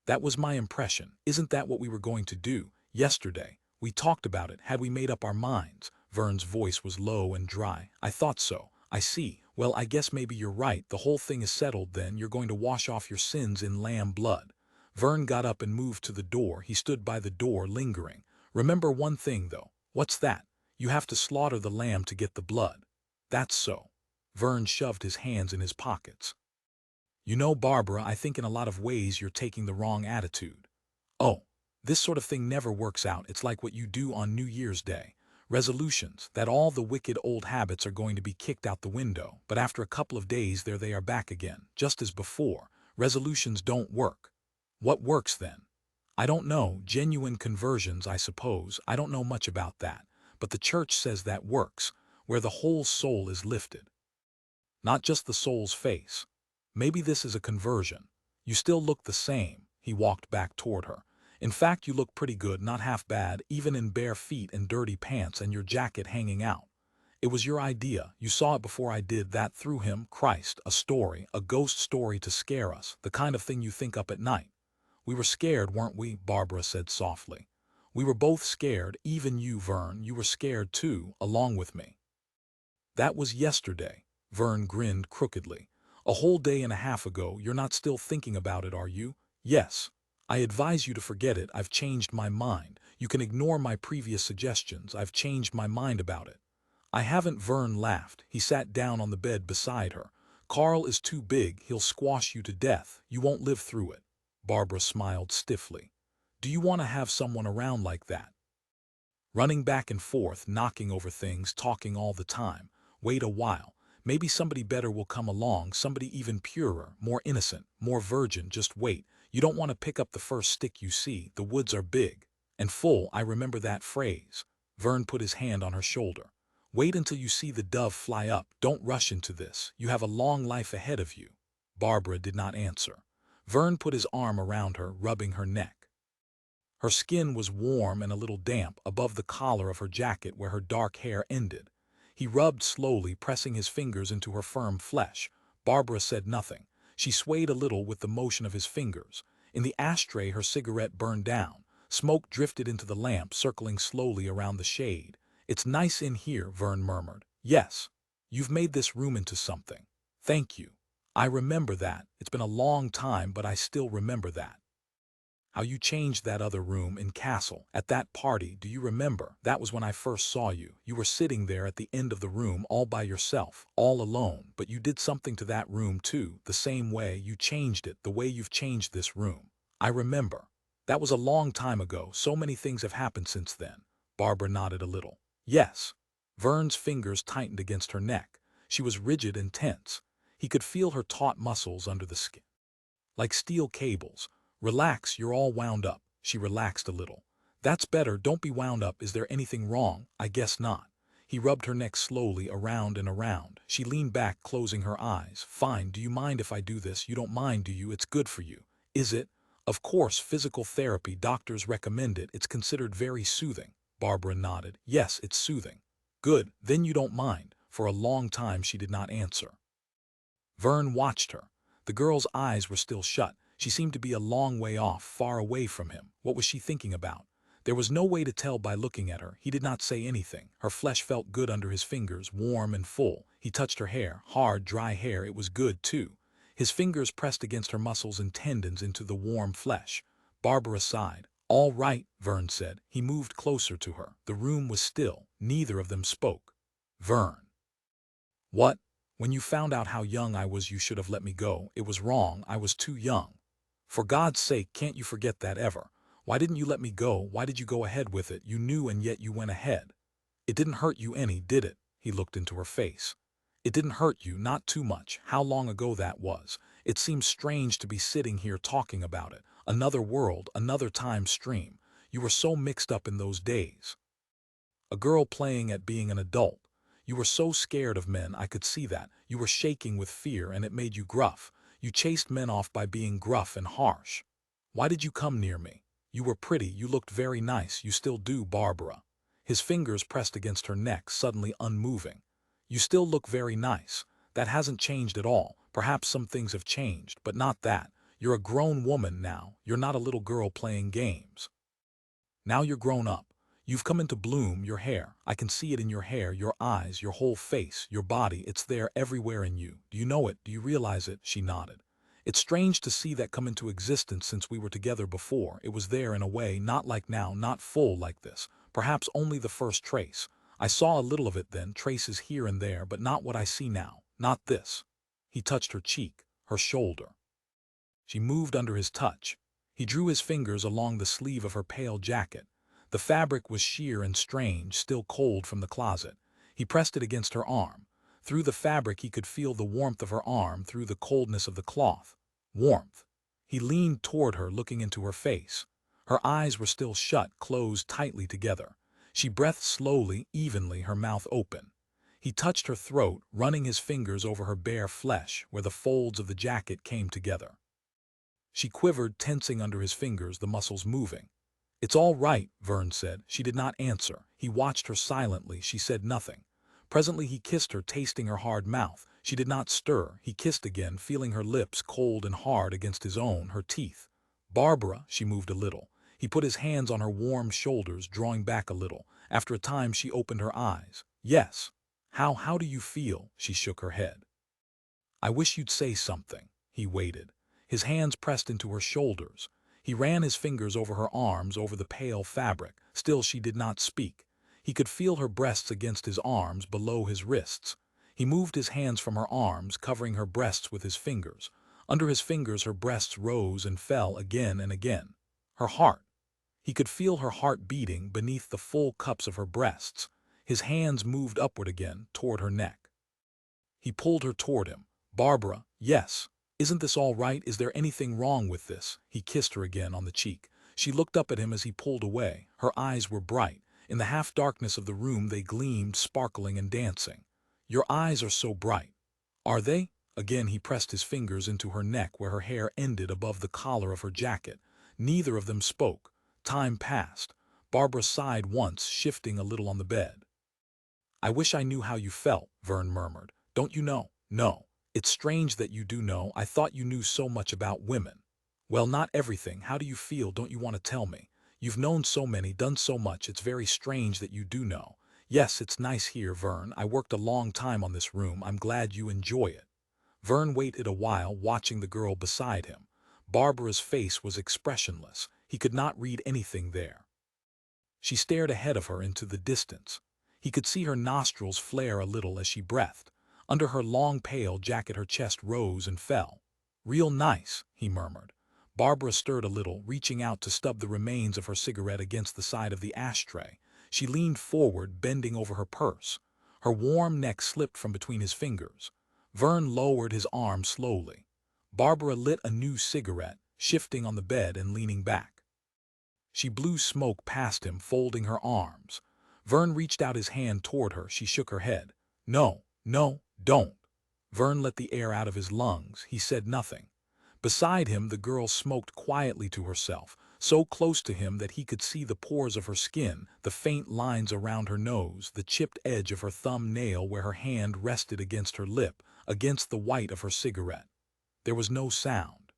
That was my impression. Isn't that what we were going to do? Yesterday. We talked about it. Had we made up our minds? Verne's voice was low and dry. I thought so. I see. Well, I guess maybe you're right. The whole thing is settled then. You're going to wash off your sins in lamb blood. Verne got up and moved to the door. He stood by the door, lingering. Remember one thing, though. What's that? You have to slaughter the lamb to get the blood. That's so. Verne shoved his hands in his pockets. You know, Barbara, I think in a lot of ways you're taking the wrong attitude. Oh, this sort of thing never works out. It's like what you do on New Year's Day. Resolutions, that all the wicked old habits are going to be kicked out the window, but after a couple of days there they are back again, just as before. Resolutions don't work. What works then? I don't know. Genuine conversions, I suppose. I don't know much about that. But the church says that works, where the whole soul is lifted. Not just the soul's face. Maybe this is a conversion. You still look the same. He walked back toward her. In fact, you look pretty good, not half bad, even in bare feet and dirty pants and your jacket hanging out. It was your idea. You saw it before I did. That through him. Christ, a story, a ghost story to scare us, the kind of thing you think up at night. We were scared, weren't we? Barbara said softly. We were both scared, even you, Verne. You were scared too, along with me. That was yesterday. Verne grinned crookedly. A whole day and a half ago. You're not still thinking about it, are you? Yes. I advise you to forget it. I've changed my mind. You can ignore my previous suggestions. I've changed my mind about it. I haven't. Verne laughed. He sat down on the bed beside her. Carl is too big. He'll squash you to death. You won't live through it. Barbara smiled stiffly. Do you want to have someone around like that? Running back and forth, knocking over things, talking all the time. Wait a while. Maybe somebody better will come along, somebody even purer, more innocent, more virgin. Just wait. You don't want to pick up the first stick you see. The woods are big and full. I remember that phrase. Verne put his hand on her shoulder. Wait until you see the dove fly up. Don't rush into this. You have a long life ahead of you. Barbara did not answer. Verne put his arm around her, rubbing her neck. Her skin was warm and a little damp above the collar of her jacket where her dark hair ended. He rubbed slowly, pressing his fingers into her firm flesh. Barbara said nothing. She swayed a little with the motion of his fingers. In the ashtray her cigarette burned down. Smoke drifted into the lamp, circling slowly around the shade. It's nice in here, Verne murmured. Yes. You've made this room into something. Thank you. I remember that. It's been a long time, but I still remember that. How you changed that other room in Castle. At that party, do you remember? That was when I first saw you. You were sitting there at the end of the room all by yourself, all alone. But you did something to that room too, the same way. You changed it, the way you've changed this room. I remember. That was a long time ago. So many things have happened since then. Barbara nodded a little. Yes. Verne's fingers tightened against her neck. She was rigid and tense. He could feel her taut muscles under the skin. Like steel cables. Relax, you're all wound up. She relaxed a little. That's better, don't be wound up. Is there anything wrong? I guess not. He rubbed her neck slowly around and around. She leaned back, closing her eyes. Fine, do you mind if I do this? You don't mind, do you? It's good for you. Is it? Of course, physical therapy, doctors recommend it. It's considered very soothing. Barbara nodded. Yes, it's soothing. Good, then you don't mind. For a long time she did not answer. Verne watched her. The girl's eyes were still shut. She seemed to be a long way off, far away from him. What was she thinking about? There was no way to tell by looking at her. He did not say anything. Her flesh felt good under his fingers, warm and full. He touched her hair, hard, dry hair. It was good, too. His fingers pressed against her muscles and tendons into the warm flesh. Barbara sighed. All right, Verne said. He moved closer to her. The room was still. Neither of them spoke. Verne. What? When you found out how young I was, you should have let me go. It was wrong. I was too young. For God's sake, can't you forget that ever? Why didn't you let me go? Why did you go ahead with it? You knew and yet you went ahead. It didn't hurt you any, did it? He looked into her face. It didn't hurt you, not too much. How long ago that was. It seems strange to be sitting here talking about it. Another world, another time stream. You were so mixed up in those days. A girl playing at being an adult. You were so scared of men, I could see that. You were shaking with fear and it made you gruff. You chased men off by being gruff and harsh. Why did you come near me? You were pretty, you looked very nice, you still do, Barbara. His fingers pressed against her neck, suddenly unmoving. You still look very nice. That hasn't changed at all. Perhaps some things have changed, but not that. You're a grown woman now. You're not a little girl playing games. Now you're grown up. You've come into bloom, your hair. I can see it in your hair, your eyes, your whole face, your body. It's there everywhere in you. Do you know it? Do you realize it? She nodded. It's strange to see that come into existence since we were together before. It was there in a way, not like now, not full like this. Perhaps only the first trace. I saw a little of it then, traces here and there, but not what I see now. Not this. He touched her cheek, her shoulder. She moved under his touch. He drew his fingers along the sleeve of her pale jacket. The fabric was sheer and strange, still cold from the closet. He pressed it against her arm. Through the fabric he could feel the warmth of her arm, through the coldness of the cloth. Warmth. He leaned toward her, looking into her face. Her eyes were still shut, closed tightly together. She breathed slowly, evenly, her mouth open. He touched her throat, running his fingers over her bare flesh, where the folds of the jacket came together. She quivered, tensing under his fingers, the muscles moving. It's all right, Verne said. She did not answer. He watched her silently. She said nothing. Presently he kissed her, tasting her hard mouth. She did not stir. He kissed again, feeling her lips cold and hard against his own, her teeth. Barbara, she moved a little. He put his hands on her warm shoulders, drawing back a little. After a time she opened her eyes. Yes. How do you feel? She shook her head. I wish you'd say something. He waited. His hands pressed into her shoulders. He ran his fingers over her arms, over the pale fabric. Still she did not speak. He could feel her breasts against his arms, below his wrists. He moved his hands from her arms, covering her breasts with his fingers. Under his fingers her breasts rose and fell again and again. Her heart. He could feel her heart beating beneath the full cups of her breasts. His hands moved upward again, toward her neck. He pulled her toward him. Barbara, yes. Isn't this all right? Is there anything wrong with this? He kissed her again on the cheek. She looked up at him as he pulled away. Her eyes were bright. In the half-darkness of the room they gleamed, sparkling and dancing. Your eyes are so bright. Are they? Again he pressed his fingers into her neck where her hair ended above the collar of her jacket. Neither of them spoke. Time passed. Barbara sighed once, shifting a little on the bed. I wish I knew how you felt, Verne murmured. Don't you know? No. It's strange that you do know. I thought you knew so much about women. Well, not everything. How do you feel? Don't you want to tell me? You've known so many, done so much. It's very strange that you do know. Yes, it's nice here, Verne. I worked a long time on this room. I'm glad you enjoy it. Verne waited a while, watching the girl beside him. Barbara's face was expressionless. He could not read anything there. She stared ahead of her into the distance. He could see her nostrils flare a little as she breathed. Under her long pale jacket her chest rose and fell. Real nice, he murmured. Barbara stirred a little, reaching out to stub the remains of her cigarette against the side of the ashtray. She leaned forward, bending over her purse. Her warm neck slipped from between his fingers. Verne lowered his arm slowly. Barbara lit a new cigarette, shifting on the bed and leaning back. She blew smoke past him, folding her arms. Verne reached out his hand toward her. She shook her head. No, no. Don't. Verne let the air out of his lungs. He said nothing. Beside him, the girl smoked quietly to herself, so close to him that he could see the pores of her skin, the faint lines around her nose, the chipped edge of her thumb nail where her hand rested against her lip, against the white of her cigarette. There was no sound.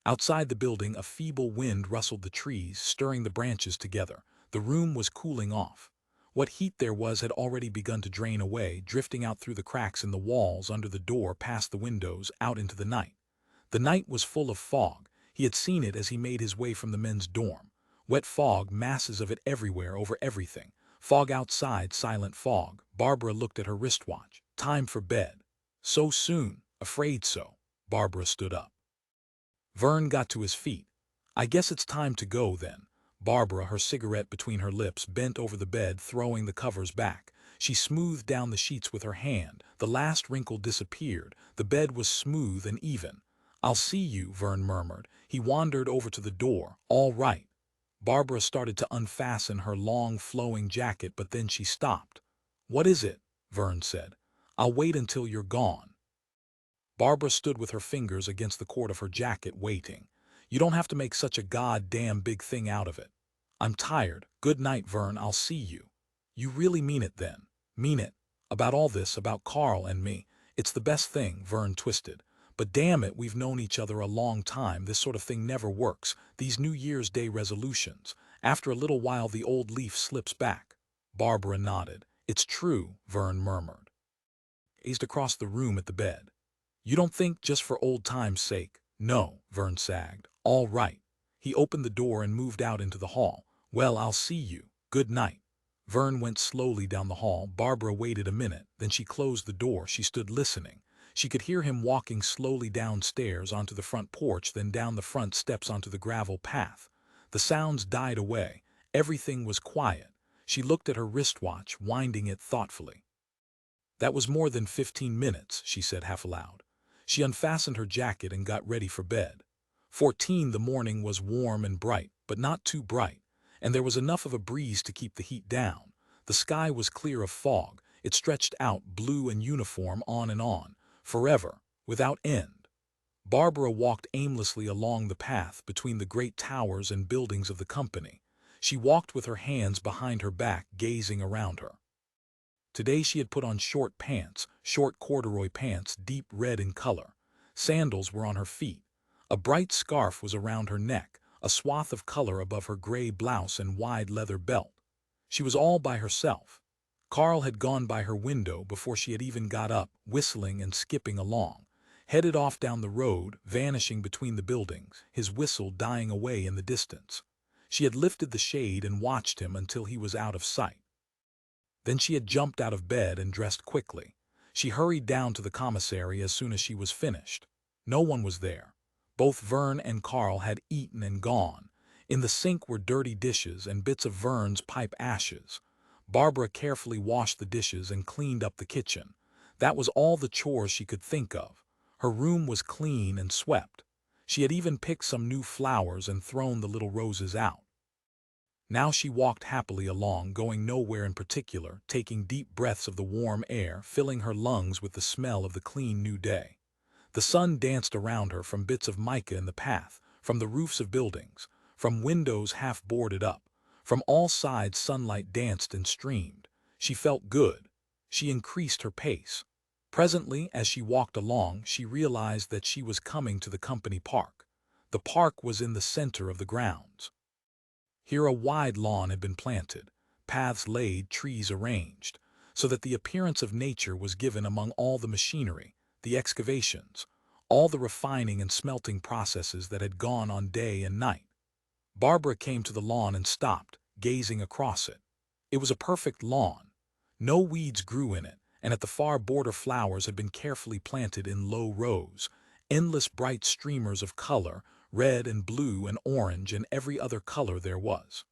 Outside the building, a feeble wind rustled the trees, stirring the branches together. The room was cooling off. What heat there was had already begun to drain away, drifting out through the cracks in the walls, under the door, past the windows, out into the night. The night was full of fog. He had seen it as he made his way from the men's dorm. Wet fog, masses of it everywhere, over everything. Fog outside, silent fog. Barbara looked at her wristwatch. Time for bed. So soon? Afraid so. Barbara stood up. Verne got to his feet. I guess it's time to go, then. Barbara, her cigarette between her lips, bent over the bed, throwing the covers back. She smoothed down the sheets with her hand. The last wrinkle disappeared. The bed was smooth and even. I'll see you, Verne murmured. He wandered over to the door. All right. Barbara started to unfasten her long, flowing jacket, but then she stopped. What is it? Verne said. I'll wait until you're gone. Barbara stood with her fingers against the cord of her jacket, waiting. You don't have to make such a goddamn big thing out of it. I'm tired. Good night, Verne. I'll see you. You really mean it, then? Mean it? About all this, about Carl and me. It's the best thing, Verne twisted. But damn it, we've known each other a long time. This sort of thing never works. These New Year's Day resolutions. After a little while, the old leaf slips back. Barbara nodded. It's true, Verne murmured. He gazed across the room at the bed. You don't think, just for old time's sake? No, Verne sagged. All right. He opened the door and moved out into the hall. Well, I'll see you. Good night. Verne went slowly down the hall. Barbara waited a minute. Then she closed the door. She stood listening. She could hear him walking slowly downstairs onto the front porch, then down the front steps onto the gravel path. The sounds died away. Everything was quiet. She looked at her wristwatch, winding it thoughtfully. That was more than 15 minutes, she said half aloud. She unfastened her jacket and got ready for bed. 14. The morning was warm and bright, but not too bright, and there was enough of a breeze to keep the heat down. The sky was clear of fog. It stretched out, blue and uniform, on, forever, without end. Barbara walked aimlessly along the path between the great towers and buildings of the company. She walked with her hands behind her back, gazing around her. Today she had put on short pants, short corduroy pants, deep red in color. Sandals were on her feet. A bright scarf was around her neck, a swath of color above her gray blouse and wide leather belt. She was all by herself. Carl had gone by her window before she had even got up, whistling and skipping along. Headed off down the road, vanishing between the buildings, his whistle dying away in the distance. She had lifted the shade and watched him until he was out of sight. Then she had jumped out of bed and dressed quickly. She hurried down to the commissary as soon as she was finished. No one was there. Both Verne and Carl had eaten and gone. In the sink were dirty dishes and bits of Verne's pipe ashes. Barbara carefully washed the dishes and cleaned up the kitchen. That was all the chores she could think of. Her room was clean and swept. She had even picked some new flowers and thrown the little roses out. Now she walked happily along, going nowhere in particular, taking deep breaths of the warm air, filling her lungs with the smell of the clean new day. The sun danced around her from bits of mica in the path, from the roofs of buildings, from windows half boarded up. From all sides sunlight danced and streamed. She felt good. She increased her pace. Presently, as she walked along, she realized that she was coming to the company park. The park was in the center of the grounds. Here a wide lawn had been planted, paths laid, trees arranged, so that the appearance of nature was given among all the machinery, the excavations, all the refining and smelting processes that had gone on day and night. Barbara came to the lawn and stopped, gazing across it. It was a perfect lawn. No weeds grew in it, and at the far border flowers had been carefully planted in low rows, endless bright streamers of color, red and blue and orange and every other color there was.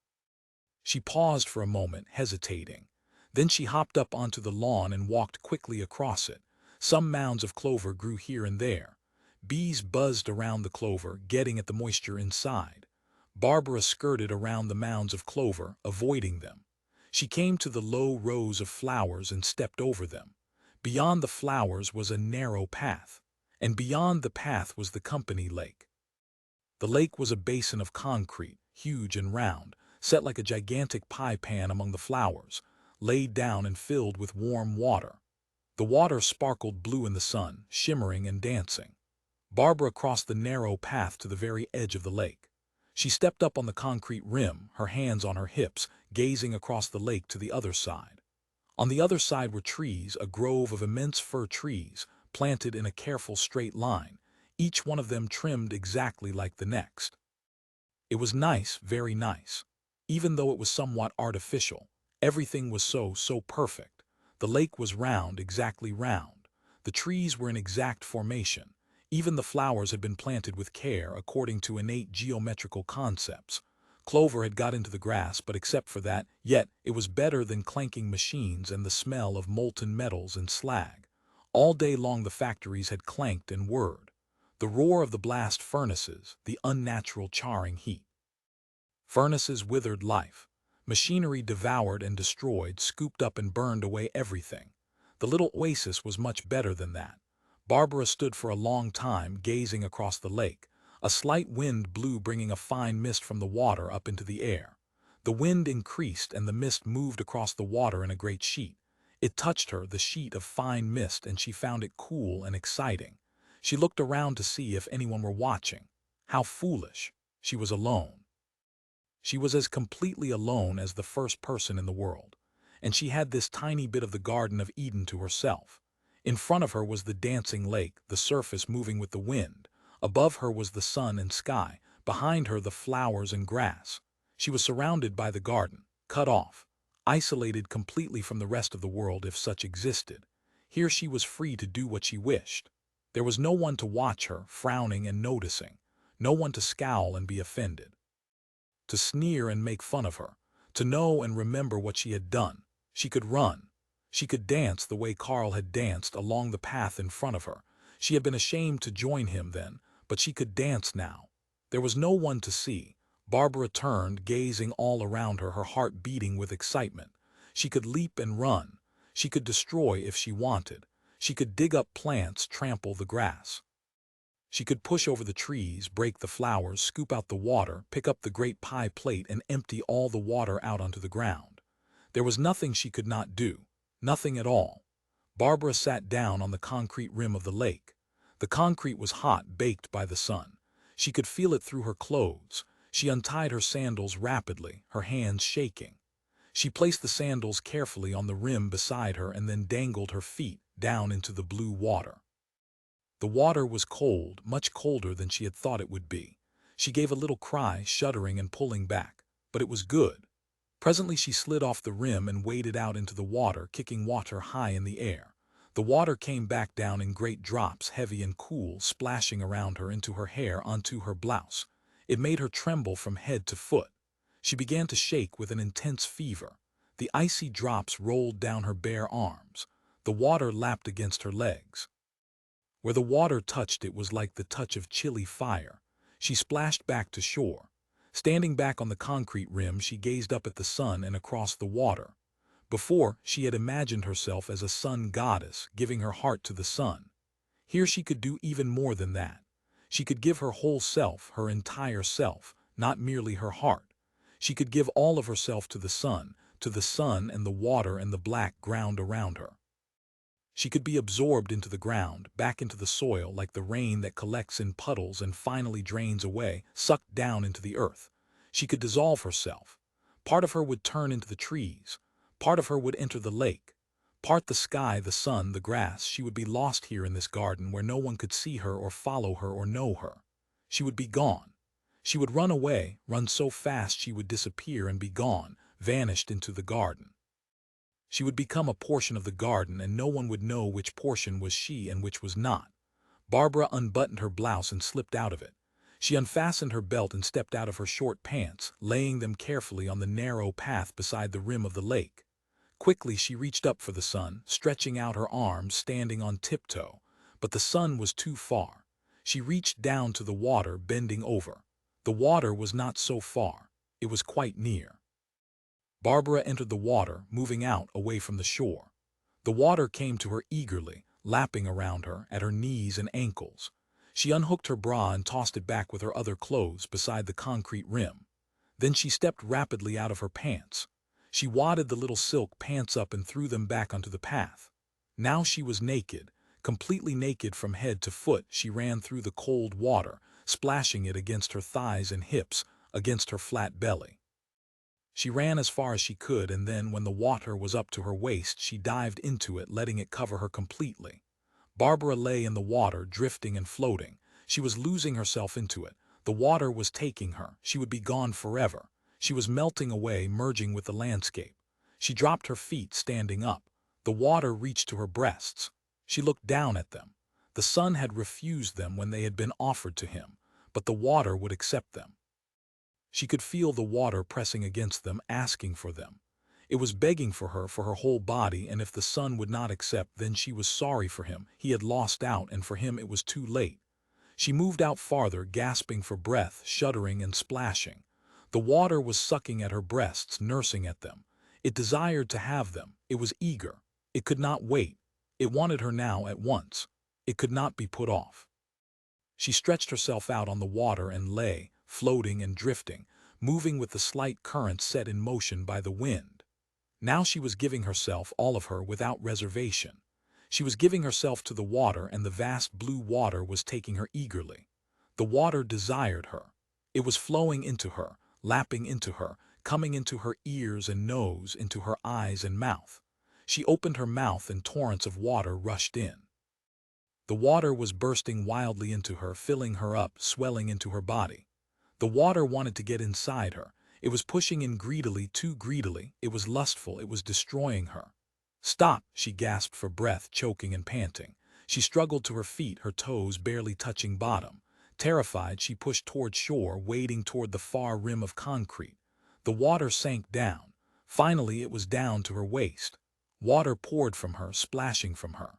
She paused for a moment, hesitating. Then she hopped up onto the lawn and walked quickly across it. Some mounds of clover grew here and there. Bees buzzed around the clover, getting at the moisture inside. Barbara skirted around the mounds of clover, avoiding them. She came to the low rows of flowers and stepped over them. Beyond the flowers was a narrow path, and beyond the path was the company lake. The lake was a basin of concrete, huge and round, set like a gigantic pie pan among the flowers, laid down and filled with warm water. The water sparkled blue in the sun, shimmering and dancing. Barbara crossed the narrow path to the very edge of the lake. She stepped up on the concrete rim, her hands on her hips, gazing across the lake to the other side. On the other side were trees, a grove of immense fir trees, planted in a careful straight line, each one of them trimmed exactly like the next. It was nice, very nice. Even though it was somewhat artificial, everything was so perfect. The lake was round, exactly round. The trees were in exact formation. Even the flowers had been planted with care according to innate geometrical concepts. Clover had got into the grass, but except for that, yet it was better than clanking machines and the smell of molten metals and slag. All day long the factories had clanked and whirred. The roar of the blast furnaces, the unnatural charring heat. Furnaces withered life. Machinery devoured and destroyed, scooped up and burned away everything. The little oasis was much better than that. Barbara stood for a long time, gazing across the lake. A slight wind blew, bringing a fine mist from the water up into the air. The wind increased and the mist moved across the water in a great sheet. It touched her, the sheet of fine mist, and she found it cool and exciting. She looked around to see if anyone were watching. How foolish! She was alone. She was as completely alone as the first person in the world, and she had this tiny bit of the Garden of Eden to herself. In front of her was the dancing lake, the surface moving with the wind. Above her was the sun and sky, behind her the flowers and grass. She was surrounded by the garden, cut off, isolated completely from the rest of the world if such existed. Here she was free to do what she wished. There was no one to watch her, frowning and noticing, no one to scowl and be offended, to sneer and make fun of her, to know and remember what she had done. She could run. She could dance the way Carl had danced along the path in front of her. She had been ashamed to join him then, but she could dance now. There was no one to see. Barbara turned, gazing all around her, her heart beating with excitement. She could leap and run. She could destroy if she wanted. She could dig up plants, trample the grass. She could push over the trees, break the flowers, scoop out the water, pick up the great pie plate and empty all the water out onto the ground. There was nothing she could not do, nothing at all. Barbara sat down on the concrete rim of the lake. The concrete was hot, baked by the sun. She could feel it through her clothes. She untied her sandals rapidly, her hands shaking. She placed the sandals carefully on the rim beside her and then dangled her feet down into the blue water. The water was cold, much colder than she had thought it would be. She gave a little cry, shuddering and pulling back, but it was good. Presently she slid off the rim and waded out into the water, kicking water high in the air. The water came back down in great drops, heavy and cool, splashing around her, into her hair, onto her blouse. It made her tremble from head to foot. She began to shake with an intense fever. The icy drops rolled down her bare arms. The water lapped against her legs. Where the water touched it was like the touch of chilly fire. She splashed back to shore. Standing back on the concrete rim, she gazed up at the sun and across the water. Before, she had imagined herself as a sun goddess, giving her heart to the sun. Here she could do even more than that. She could give her whole self, her entire self, not merely her heart. She could give all of herself to the sun and the water and the black ground around her. She could be absorbed into the ground, back into the soil, like the rain that collects in puddles and finally drains away, sucked down into the earth. She could dissolve herself. Part of her would turn into the trees. Part of her would enter the lake. Part the sky, the sun, the grass. She would be lost here in this garden where no one could see her or follow her or know her. She would be gone. She would run away, run so fast she would disappear and be gone, vanished into the garden. She would become a portion of the garden, and no one would know which portion was she and which was not. Barbara unbuttoned her blouse and slipped out of it. She unfastened her belt and stepped out of her short pants, laying them carefully on the narrow path beside the rim of the lake. Quickly she reached up for the sun, stretching out her arms, standing on tiptoe. But the sun was too far. She reached down to the water, bending over. The water was not so far. It was quite near. Barbara entered the water, moving out, away from the shore. The water came to her eagerly, lapping around her, at her knees and ankles. She unhooked her bra and tossed it back with her other clothes beside the concrete rim. Then she stepped rapidly out of her pants. She wadded the little silk pants up and threw them back onto the path. Now she was naked, completely naked from head to foot. She ran through the cold water, splashing it against her thighs and hips, against her flat belly. She ran as far as she could, and then, when the water was up to her waist, she dived into it, letting it cover her completely. Barbara lay in the water, drifting and floating. She was losing herself into it. The water was taking her. She would be gone forever. She was melting away, merging with the landscape. She dropped her feet, standing up. The water reached to her breasts. She looked down at them. The sun had refused them when they had been offered to him, but the water would accept them. She could feel the water pressing against them, asking for them. It was begging for her whole body, and if the sun would not accept, then she was sorry for him. He had lost out, and for him it was too late. She moved out farther, gasping for breath, shuddering and splashing. The water was sucking at her breasts, nursing at them. It desired to have them. It was eager. It could not wait. It wanted her now, at once. It could not be put off. She stretched herself out on the water and lay, floating and drifting, moving with the slight current set in motion by the wind. Now she was giving herself, all of her, without reservation. She was giving herself to the water, and the vast blue water was taking her eagerly. The water desired her. It was flowing into her, lapping into her, coming into her ears and nose, into her eyes and mouth. She opened her mouth and torrents of water rushed in. The water was bursting wildly into her, filling her up, swelling into her body. The water wanted to get inside her. It was pushing in greedily, too greedily. It was lustful. It was destroying her. "Stop!" she gasped for breath, choking and panting. She struggled to her feet, her toes barely touching bottom. Terrified, she pushed toward shore, wading toward the far rim of concrete. The water sank down. Finally, it was down to her waist. Water poured from her, splashing from her.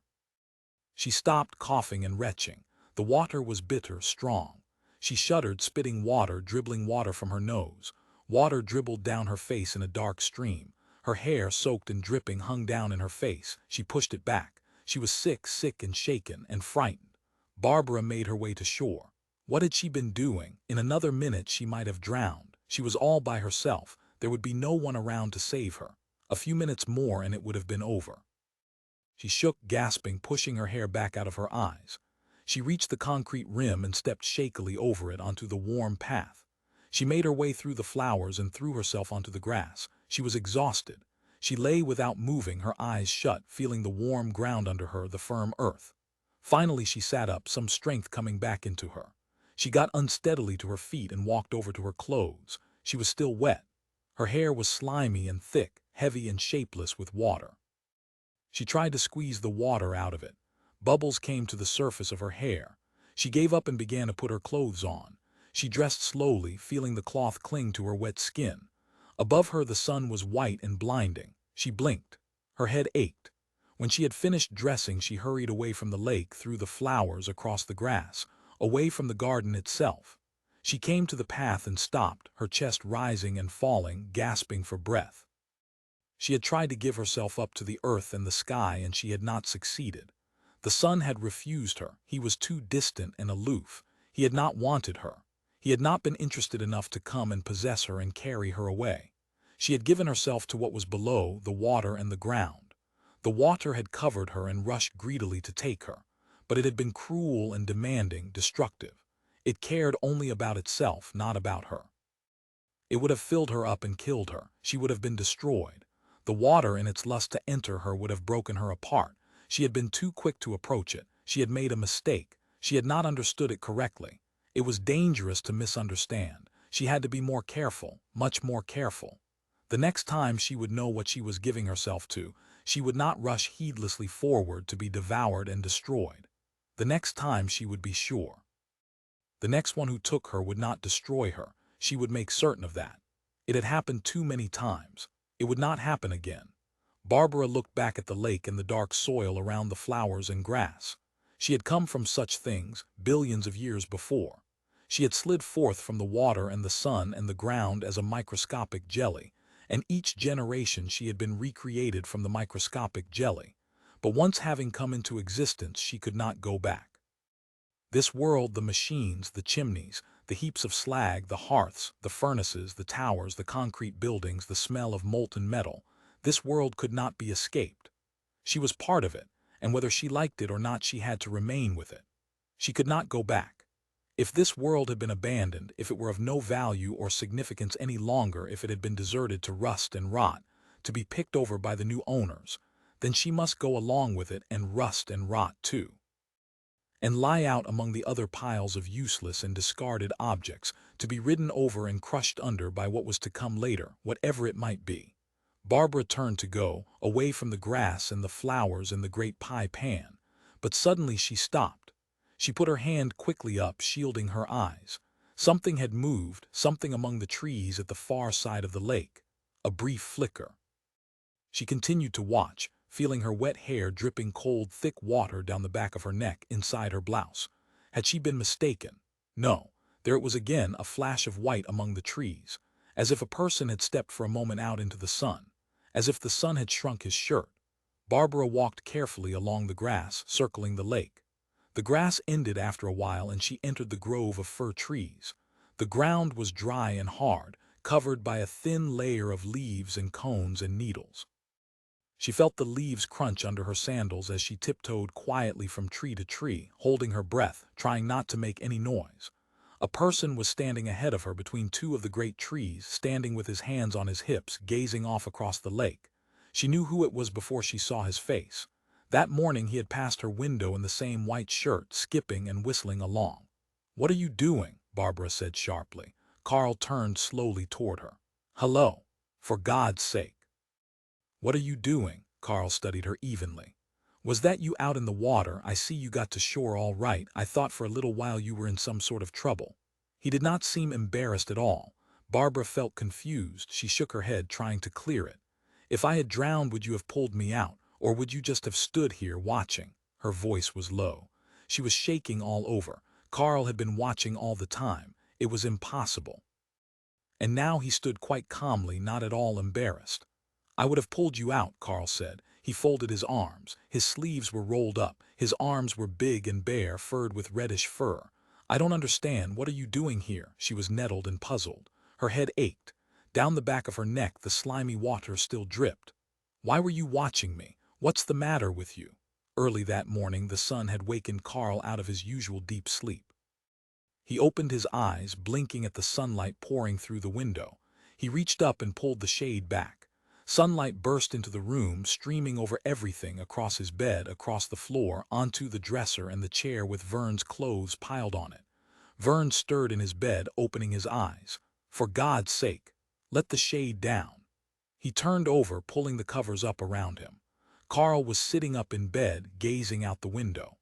She stopped, coughing and retching. The water was bitter, strong. She shuddered, spitting water, dribbling water from her nose. Water dribbled down her face in a dark stream. Her hair, soaked and dripping, hung down in her face. She pushed it back. She was sick and shaken and frightened. Barbara made her way to shore. What had she been doing? In another minute she might have drowned. She was all by herself. There would be no one around to save her. A few minutes more and it would have been over. She shook, gasping, pushing her hair back out of her eyes. She reached the concrete rim and stepped shakily over it onto the warm path. She made her way through the flowers and threw herself onto the grass. She was exhausted. She lay without moving, her eyes shut, feeling the warm ground under her, the firm earth. Finally she sat up, some strength coming back into her. She got unsteadily to her feet and walked over to her clothes. She was still wet. Her hair was slimy and thick, heavy and shapeless with water. She tried to squeeze the water out of it. Bubbles came to the surface of her hair. She gave up and began to put her clothes on. She dressed slowly, feeling the cloth cling to her wet skin. Above her the sun was white and blinding. She blinked. Her head ached. When she had finished dressing, she hurried away from the lake, through the flowers, across the grass, away from the garden itself. She came to the path and stopped, her chest rising and falling, gasping for breath. She had tried to give herself up to the earth and the sky, and she had not succeeded. The sun had refused her. He was too distant and aloof. He had not wanted her. He had not been interested enough to come and possess her and carry her away. She had given herself to what was below, the water and the ground. The water had covered her and rushed greedily to take her. But it had been cruel and demanding, destructive. It cared only about itself, not about her. It would have filled her up and killed her. She would have been destroyed. The water, in its lust to enter her, would have broken her apart. She had been too quick to approach it. She had made a mistake. She had not understood it correctly. It was dangerous to misunderstand. She had to be more careful, much more careful. The next time she would know what she was giving herself to. She would not rush heedlessly forward to be devoured and destroyed. The next time she would be sure. The next one who took her would not destroy her. She would make certain of that. It had happened too many times. It would not happen again. Barbara looked back at the lake and the dark soil around the flowers and grass. She had come from such things, billions of years before. She had slid forth from the water and the sun and the ground as a microscopic jelly, and each generation she had been recreated from the microscopic jelly. But once having come into existence, she could not go back. This world, the machines, the chimneys, the heaps of slag, the hearths, the furnaces, the towers, the concrete buildings, the smell of molten metal, this world could not be escaped. She was part of it, and whether she liked it or not, she had to remain with it. She could not go back. If this world had been abandoned, if it were of no value or significance any longer, if it had been deserted to rust and rot, to be picked over by the new owners, then she must go along with it and rust and rot too, and lie out among the other piles of useless and discarded objects, to be ridden over and crushed under by what was to come later, whatever it might be. Barbara turned to go, away from the grass and the flowers and the great pie pan, but suddenly she stopped. She put her hand quickly up, shielding her eyes. Something had moved, something among the trees at the far side of the lake. A brief flicker. She continued to watch, feeling her wet hair dripping cold, thick water down the back of her neck, inside her blouse. Had she been mistaken? No. There it was again, a flash of white among the trees, as if a person had stepped for a moment out into the sun, as if the sun had shrunk his shirt. Barbara walked carefully along the grass, circling the lake. The grass ended after a while, and she entered the grove of fir trees. The ground was dry and hard, covered by a thin layer of leaves and cones and needles. She felt the leaves crunch under her sandals as she tiptoed quietly from tree to tree, holding her breath, trying not to make any noise. A person was standing ahead of her between two of the great trees, standing with his hands on his hips, gazing off across the lake. She knew who it was before she saw his face. That morning he had passed her window in the same white shirt, skipping and whistling along. "What are you doing?" Barbara said sharply. Carl turned slowly toward her. "Hello. For God's sake." "What are you doing?" Carl studied her evenly. "Was that you out in the water? I see you got to shore all right. I thought for a little while you were in some sort of trouble." He did not seem embarrassed at all. Barbara felt confused. She shook her head, trying to clear it. "If I had drowned, would you have pulled me out, or would you just have stood here watching?" Her voice was low. She was shaking all over. Carl had been watching all the time. It was impossible. And now he stood quite calmly, not at all embarrassed. "I would have pulled you out," Carl said. He folded his arms. His sleeves were rolled up. His arms were big and bare, furred with reddish fur. "I don't understand. What are you doing here?" She was nettled and puzzled. Her head ached. Down the back of her neck the slimy water still dripped. "Why were you watching me? What's the matter with you?" Early that morning the sun had wakened Carl out of his usual deep sleep. He opened his eyes, blinking at the sunlight pouring through the window. He reached up and pulled the shade back. Sunlight burst into the room, streaming over everything, across his bed, across the floor, onto the dresser and the chair with Verne's clothes piled on it. Verne stirred in his bed, opening his eyes. "For God's sake, let the shade down." He turned over, pulling the covers up around him. Carl was sitting up in bed, gazing out the window.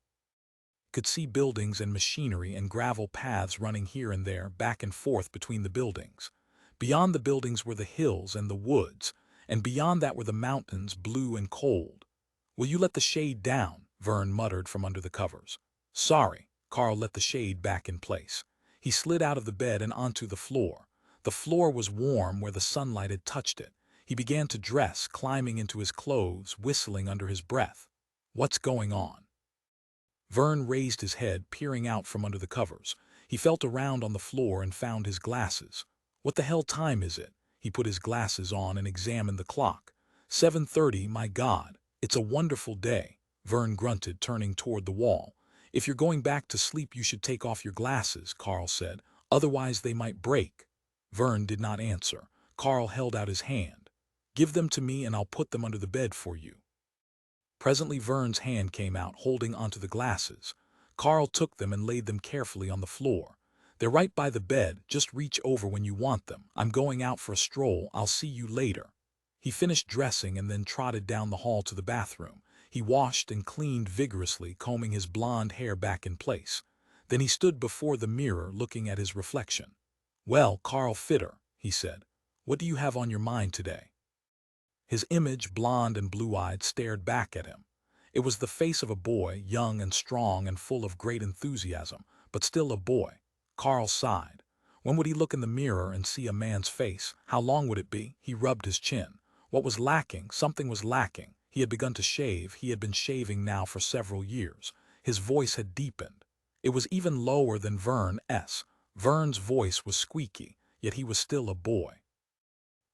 Could see buildings and machinery and gravel paths running here and there, back and forth between the buildings. Beyond the buildings were the hills and the woods, and beyond that were the mountains, blue and cold. "Will you let the shade down?" Verne muttered from under the covers. "Sorry." Carl let the shade back in place. He slid out of the bed and onto the floor. The floor was warm where the sunlight had touched it. He began to dress, climbing into his clothes, whistling under his breath. "What's going on?" Verne raised his head, peering out from under the covers. He felt around on the floor and found his glasses. "What the hell time is it?" He put his glasses on and examined the clock. 7:30, my God. It's a wonderful day," Verne grunted, turning toward the wall. "If you're going back to sleep, you should take off your glasses," Carl said. "Otherwise they might break." Verne did not answer. Carl held out his hand. "Give them to me and I'll put them under the bed for you." Presently Verne's hand came out, holding onto the glasses. Carl took them and laid them carefully on the floor. "They're right by the bed. Just reach over when you want them. I'm going out for a stroll. I'll see you later." He finished dressing and then trotted down the hall to the bathroom. He washed and cleaned vigorously, combing his blonde hair back in place. Then he stood before the mirror, looking at his reflection. "Well, Carl Fitter," he said, "what do you have on your mind today?" His image, blonde and blue-eyed, stared back at him. It was the face of a boy, young and strong and full of great enthusiasm, but still a boy. Carl sighed. When would he look in the mirror and see a man's face? How long would it be? He rubbed his chin. What was lacking? Something was lacking. He had begun to shave. He had been shaving now for several years. His voice had deepened. It was even lower than Verne's. Verne's voice was squeaky, yet he was still a boy.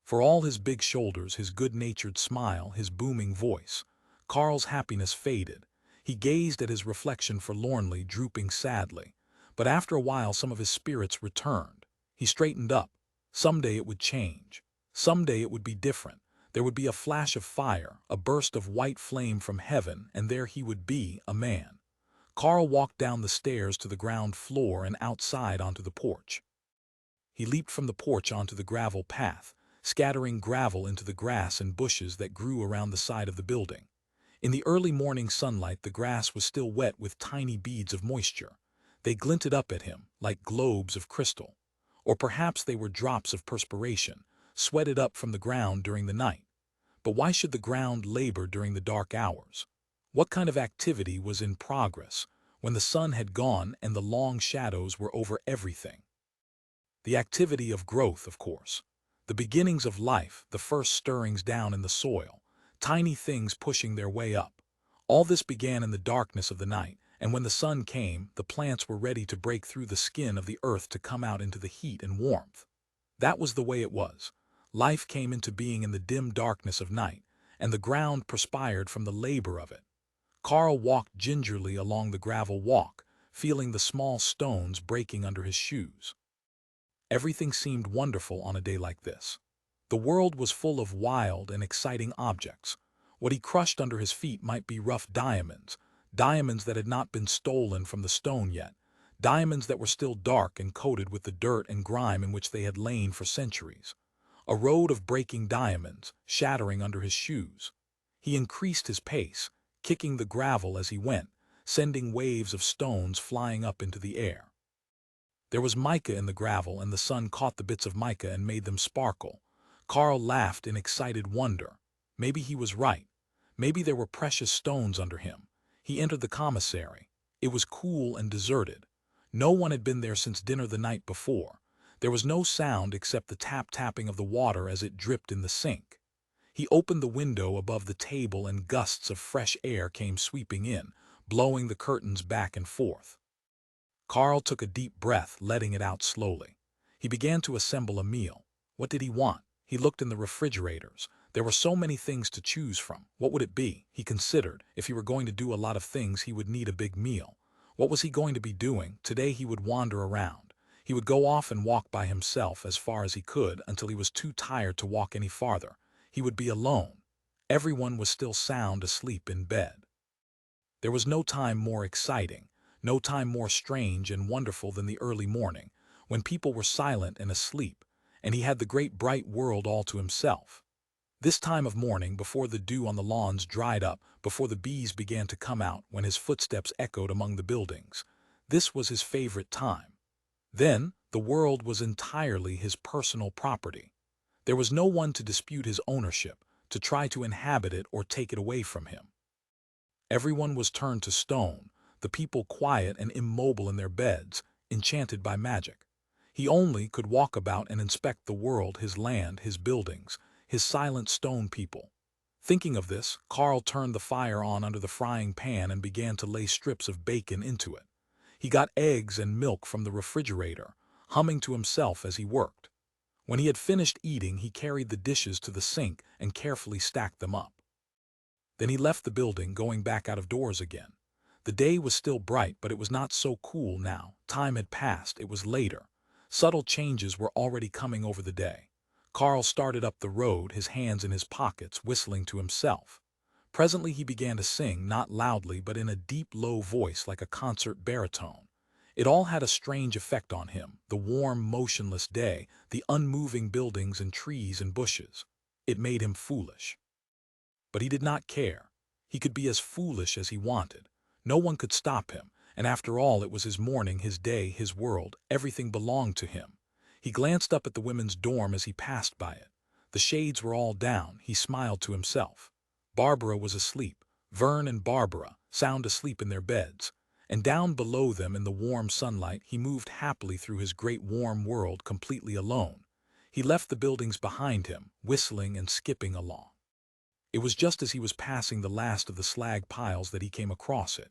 For all his big shoulders, his good-natured smile, his booming voice, Carl's happiness faded. He gazed at his reflection forlornly, drooping sadly. But after a while some of his spirits returned. He straightened up. Someday it would change. Someday it would be different. There would be a flash of fire, a burst of white flame from heaven, and there he would be, a man. Carl walked down the stairs to the ground floor and outside onto the porch. He leaped from the porch onto the gravel path, scattering gravel into the grass and bushes that grew around the side of the building. In the early morning sunlight, the grass was still wet with tiny beads of moisture. They glinted up at him like globes of crystal. Or perhaps they were drops of perspiration, sweated up from the ground during the night. But why should the ground labor during the dark hours? What kind of activity was in progress when the sun had gone and the long shadows were over everything? The activity of growth, of course. The beginnings of life, the first stirrings down in the soil, tiny things pushing their way up. All this began in the darkness of the night, and when the sun came, the plants were ready to break through the skin of the earth to come out into the heat and warmth. That was the way it was. Life came into being in the dim darkness of night, and the ground perspired from the labor of it. Carl walked gingerly along the gravel walk, feeling the small stones breaking under his shoes. Everything seemed wonderful on a day like this. The world was full of wild and exciting objects. What he crushed under his feet might be rough diamonds, diamonds that had not been stolen from the stone yet, diamonds that were still dark and coated with the dirt and grime in which they had lain for centuries. A road of breaking diamonds, shattering under his shoes. He increased his pace, kicking the gravel as he went, sending waves of stones flying up into the air. There was mica in the gravel, and the sun caught the bits of mica and made them sparkle. Carl laughed in excited wonder. Maybe he was right. Maybe there were precious stones under him. He entered the commissary. It was cool and deserted. No one had been there since dinner the night before. There was no sound except the tap-tapping of the water as it dripped in the sink. He opened the window above the table and gusts of fresh air came sweeping in, blowing the curtains back and forth. Carl took a deep breath, letting it out slowly. He began to assemble a meal. What did he want? He looked in the refrigerators. There were so many things to choose from. What would it be? He considered. If he were going to do a lot of things, he would need a big meal. What was he going to be doing? Today he would wander around. He would go off and walk by himself as far as he could until he was too tired to walk any farther. He would be alone. Everyone was still sound asleep in bed. There was no time more exciting, no time more strange and wonderful than the early morning, when people were silent and asleep, and he had the great bright world all to himself. This time of morning, before the dew on the lawns dried up, before the bees began to come out, when his footsteps echoed among the buildings, this was his favorite time. Then, the world was entirely his personal property. There was no one to dispute his ownership, to try to inhabit it or take it away from him. Everyone was turned to stone, the people quiet and immobile in their beds, enchanted by magic. He only could walk about and inspect the world, his land, his buildings, his silent stone people. Thinking of this, Carl turned the fire on under the frying pan and began to lay strips of bacon into it. He got eggs and milk from the refrigerator, humming to himself as he worked. When he had finished eating, he carried the dishes to the sink and carefully stacked them up. Then he left the building, going back out of doors again. The day was still bright, but it was not so cool now. Time had passed. It was later. Subtle changes were already coming over the day. Carl started up the road, his hands in his pockets, whistling to himself. Presently he began to sing, not loudly, but in a deep, low voice like a concert baritone. It all had a strange effect on him, the warm, motionless day, the unmoving buildings and trees and bushes. It made him foolish. But he did not care. He could be as foolish as he wanted. No one could stop him, and after all it was his morning, his day, his world, everything belonged to him. He glanced up at the women's dorm as he passed by it. The shades were all down. He smiled to himself. Barbara was asleep. Verne and Barbara, sound asleep in their beds. And down below them in the warm sunlight he moved happily through his great warm world completely alone. He left the buildings behind him, whistling and skipping along. It was just as he was passing the last of the slag piles that he came across it.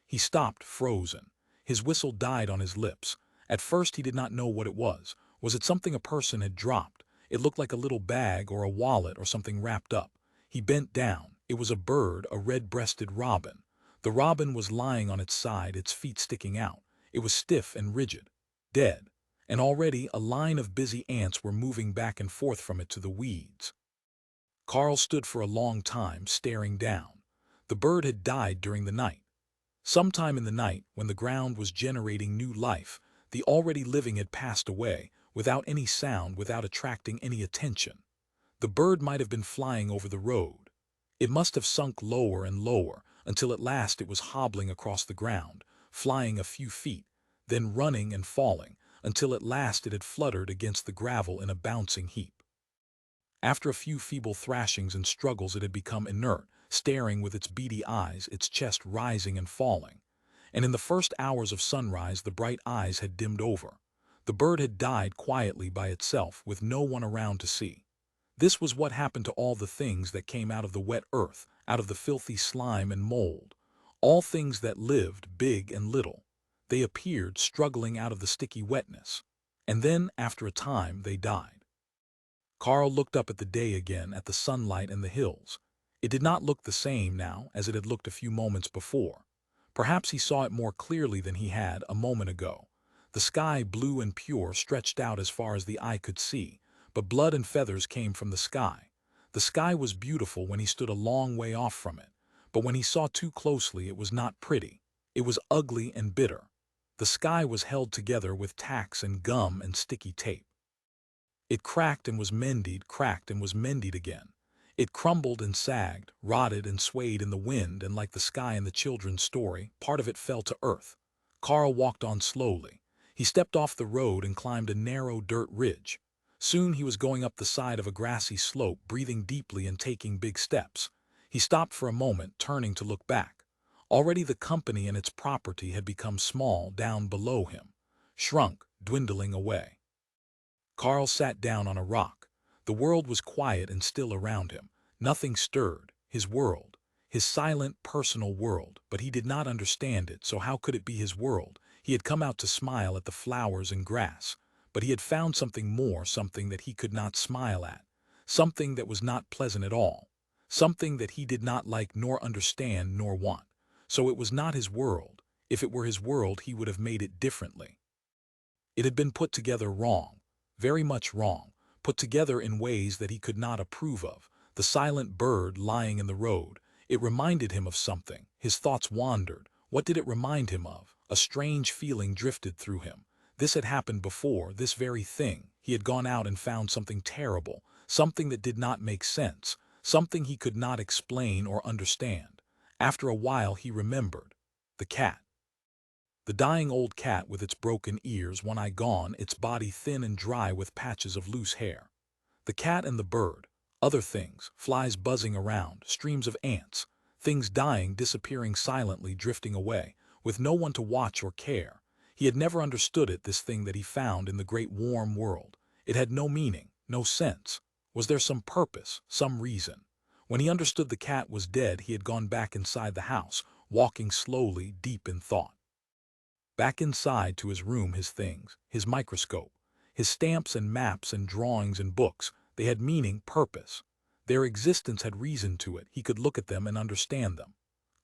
He stopped, frozen. His whistle died on his lips. At first he did not know what it was. Was it something a person had dropped? It looked like a little bag or a wallet or something wrapped up. He bent down. It was a bird, a red-breasted robin. The robin was lying on its side, its feet sticking out. It was stiff and rigid, dead, and already a line of busy ants were moving back and forth from it to the weeds. Carl stood for a long time, staring down. The bird had died during the night. Sometime in the night, when the ground was generating new life, the already living had passed away, without any sound, without attracting any attention. The bird might have been flying over the road. It must have sunk lower and lower, until at last it was hobbling across the ground, flying a few feet, then running and falling, until at last it had fluttered against the gravel in a bouncing heap. After a few feeble thrashings and struggles it had become inert, staring with its beady eyes, its chest rising and falling. And in the first hours of sunrise the bright eyes had dimmed over. The bird had died quietly by itself, with no one around to see. This was what happened to all the things that came out of the wet earth, out of the filthy slime and mold. All things that lived, big and little. They appeared, struggling out of the sticky wetness. And then, after a time, they died. Carl looked up at the day again, at the sunlight and the hills. It did not look the same now as it had looked a few moments before. Perhaps he saw it more clearly than he had a moment ago. The sky, blue and pure, stretched out as far as the eye could see, but blood and feathers came from the sky. The sky was beautiful when he stood a long way off from it, but when he saw too closely it was not pretty. It was ugly and bitter. The sky was held together with tacks and gum and sticky tape. It cracked and was mended, cracked and was mended again. It crumbled and sagged, rotted and swayed in the wind, and like the sky in the children's story, part of it fell to earth. Carl walked on slowly. He stepped off the road and climbed a narrow dirt ridge. Soon he was going up the side of a grassy slope, breathing deeply and taking big steps. He stopped for a moment, turning to look back. Already the company and its property had become small down below him, shrunk, dwindling away. Carl sat down on a rock. The world was quiet and still around him. Nothing stirred. His world. His silent, personal world. But he did not understand it, so how could it be his world? He had come out to smile at the flowers and grass. But he had found something more, something that he could not smile at. Something that was not pleasant at all. Something that he did not like nor understand nor want. So it was not his world. If it were his world, he would have made it differently. It had been put together wrong. Very much wrong, put together in ways that he could not approve of. The silent bird lying in the road, it reminded him of something. His thoughts wandered. What did it remind him of? A strange feeling drifted through him. This had happened before, this very thing. He had gone out and found something terrible, something that did not make sense, something he could not explain or understand. After a while he remembered. The cat. The dying old cat with its broken ears, one eye gone, its body thin and dry with patches of loose hair. The cat and the bird. Other things, flies buzzing around, streams of ants, things dying, disappearing silently, drifting away, with no one to watch or care. He had never understood it, this thing that he found in the great warm world. It had no meaning, no sense. Was there some purpose, some reason? When he understood the cat was dead, he had gone back inside the house, walking slowly, deep in thought. Back inside to his room, his things, his microscope, his stamps and maps and drawings and books, they had meaning, purpose. Their existence had reason to it. He could look at them and understand them.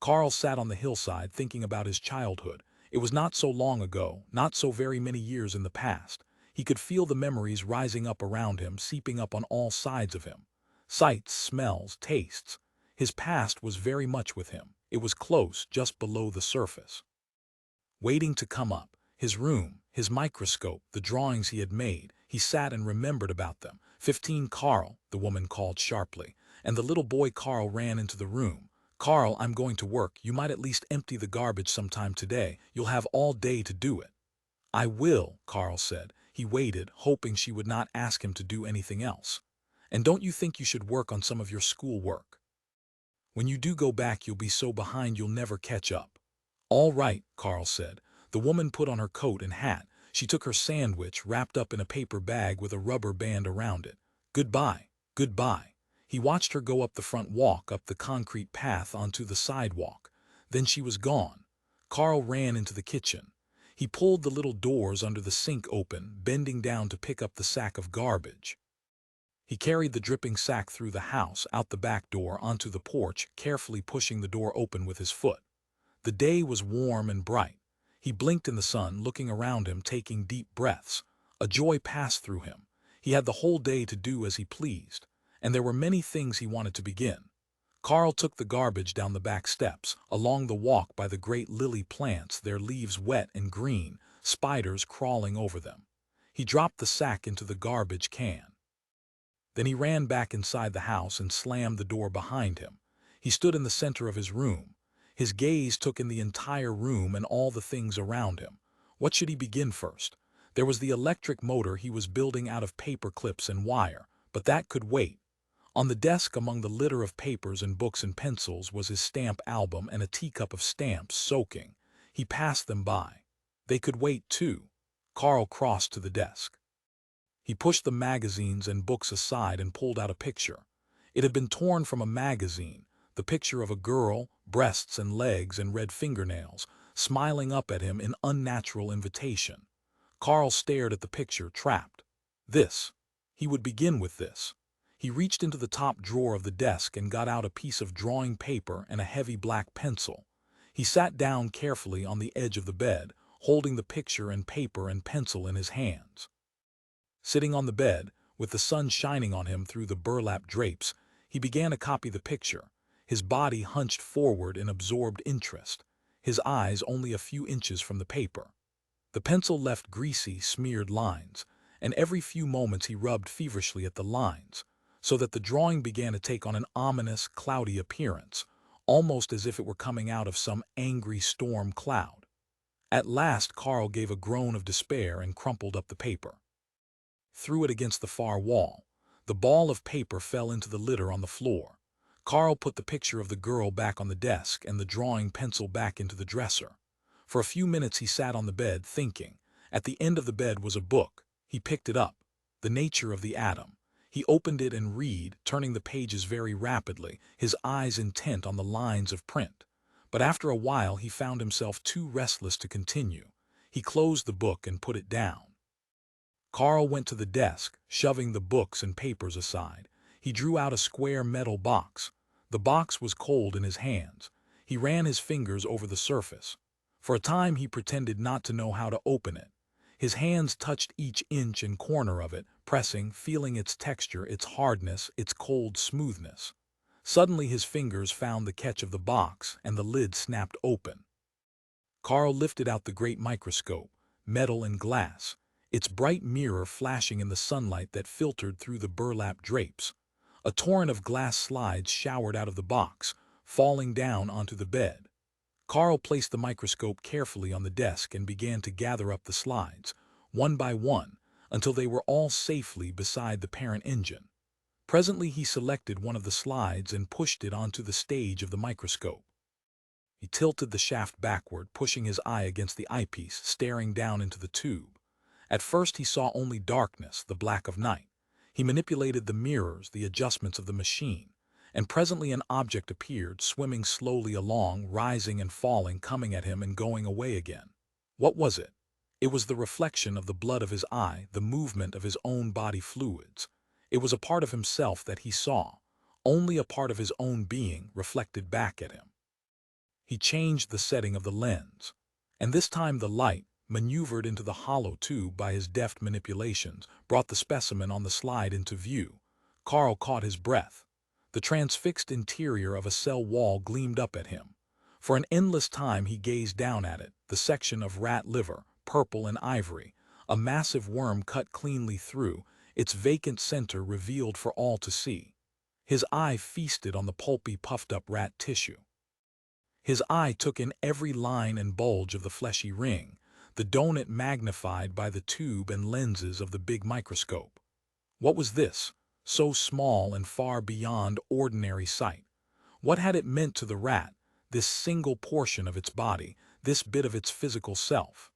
Carl sat on the hillside thinking about his childhood. It was not so long ago, not so very many years in the past. He could feel the memories rising up around him, seeping up on all sides of him. Sights, smells, tastes. His past was very much with him. It was close, just below the surface. Waiting to come up, his room, his microscope, the drawings he had made, he sat and remembered about them. 15 Carl, the woman called sharply, and the little boy Carl ran into the room. Carl, I'm going to work. You might at least empty the garbage sometime today. You'll have all day to do it. I will, Carl said. He waited, hoping she would not ask him to do anything else. And don't you think you should work on some of your school work? When you do go back, you'll be so behind you'll never catch up. All right, Carl said. The woman put on her coat and hat. She took her sandwich, wrapped up in a paper bag with a rubber band around it. Goodbye, goodbye. He watched her go up the front walk, up the concrete path onto the sidewalk. Then she was gone. Carl ran into the kitchen. He pulled the little doors under the sink open, bending down to pick up the sack of garbage. He carried the dripping sack through the house, out the back door, onto the porch, carefully pushing the door open with his foot. The day was warm and bright. He blinked in the sun, looking around him, taking deep breaths. A joy passed through him. He had the whole day to do as he pleased, and there were many things he wanted to begin. Carl took the garbage down the back steps, along the walk by the great lily plants, their leaves wet and green, spiders crawling over them. He dropped the sack into the garbage can. Then he ran back inside the house and slammed the door behind him. He stood in the center of his room. His gaze took in the entire room and all the things around him. What should he begin first? There was the electric motor he was building out of paper clips and wire, but that could wait. On the desk, among the litter of papers and books and pencils, was his stamp album and a teacup of stamps soaking. He passed them by. They could wait too. Carl crossed to the desk. He pushed the magazines and books aside and pulled out a picture. It had been torn from a magazine, the picture of a girl, breasts and legs and red fingernails, smiling up at him in unnatural invitation. Carl stared at the picture, trapped. This. He would begin with this. He reached into the top drawer of the desk and got out a piece of drawing paper and a heavy black pencil. He sat down carefully on the edge of the bed, holding the picture and paper and pencil in his hands. Sitting on the bed, with the sun shining on him through the burlap drapes, he began to copy the picture, his body hunched forward in absorbed interest, his eyes only a few inches from the paper. The pencil left greasy, smeared lines, and every few moments he rubbed feverishly at the lines, so that the drawing began to take on an ominous, cloudy appearance, almost as if it were coming out of some angry storm cloud. At last Carl gave a groan of despair and crumpled up the paper. Threw it against the far wall. The ball of paper fell into the litter on the floor. Carl put the picture of the girl back on the desk and the drawing pencil back into the dresser. For a few minutes he sat on the bed, thinking. At the end of the bed was a book. He picked it up. The Nature of the Atom. He opened it and read, turning the pages very rapidly, his eyes intent on the lines of print. But after a while he found himself too restless to continue. He closed the book and put it down. Carl went to the desk, shoving the books and papers aside. He drew out a square metal box. The box was cold in his hands. He ran his fingers over the surface. For a time he pretended not to know how to open it. His hands touched each inch and corner of it, pressing, feeling its texture, its hardness, its cold smoothness. Suddenly his fingers found the catch of the box, and the lid snapped open. Carl lifted out the great microscope, metal and glass, its bright mirror flashing in the sunlight that filtered through the burlap drapes. A torrent of glass slides showered out of the box, falling down onto the bed. Carl placed the microscope carefully on the desk and began to gather up the slides, one by one, until they were all safely beside the parent engine. Presently he selected one of the slides and pushed it onto the stage of the microscope. He tilted the shaft backward, pushing his eye against the eyepiece, staring down into the tube. At first he saw only darkness, the black of night. He manipulated the mirrors, the adjustments of the machine, and presently an object appeared, swimming slowly along, rising and falling, coming at him and going away again. What was it? It was the reflection of the blood of his eye, the movement of his own body fluids. It was a part of himself that he saw, only a part of his own being reflected back at him. He changed the setting of the lens, and this time the light, maneuvered into the hollow tube by his deft manipulations, brought the specimen on the slide into view. Carl caught his breath. The transfixed interior of a cell wall gleamed up at him. For an endless time he gazed down at it, the section of rat liver, purple and ivory, a massive worm cut cleanly through, its vacant center revealed for all to see. His eye feasted on the pulpy, puffed-up rat tissue. His eye took in every line and bulge of the fleshy ring, the donut magnified by the tube and lenses of the big microscope. What was this, so small and far beyond ordinary sight? What had it meant to the rat, this single portion of its body, this bit of its physical self?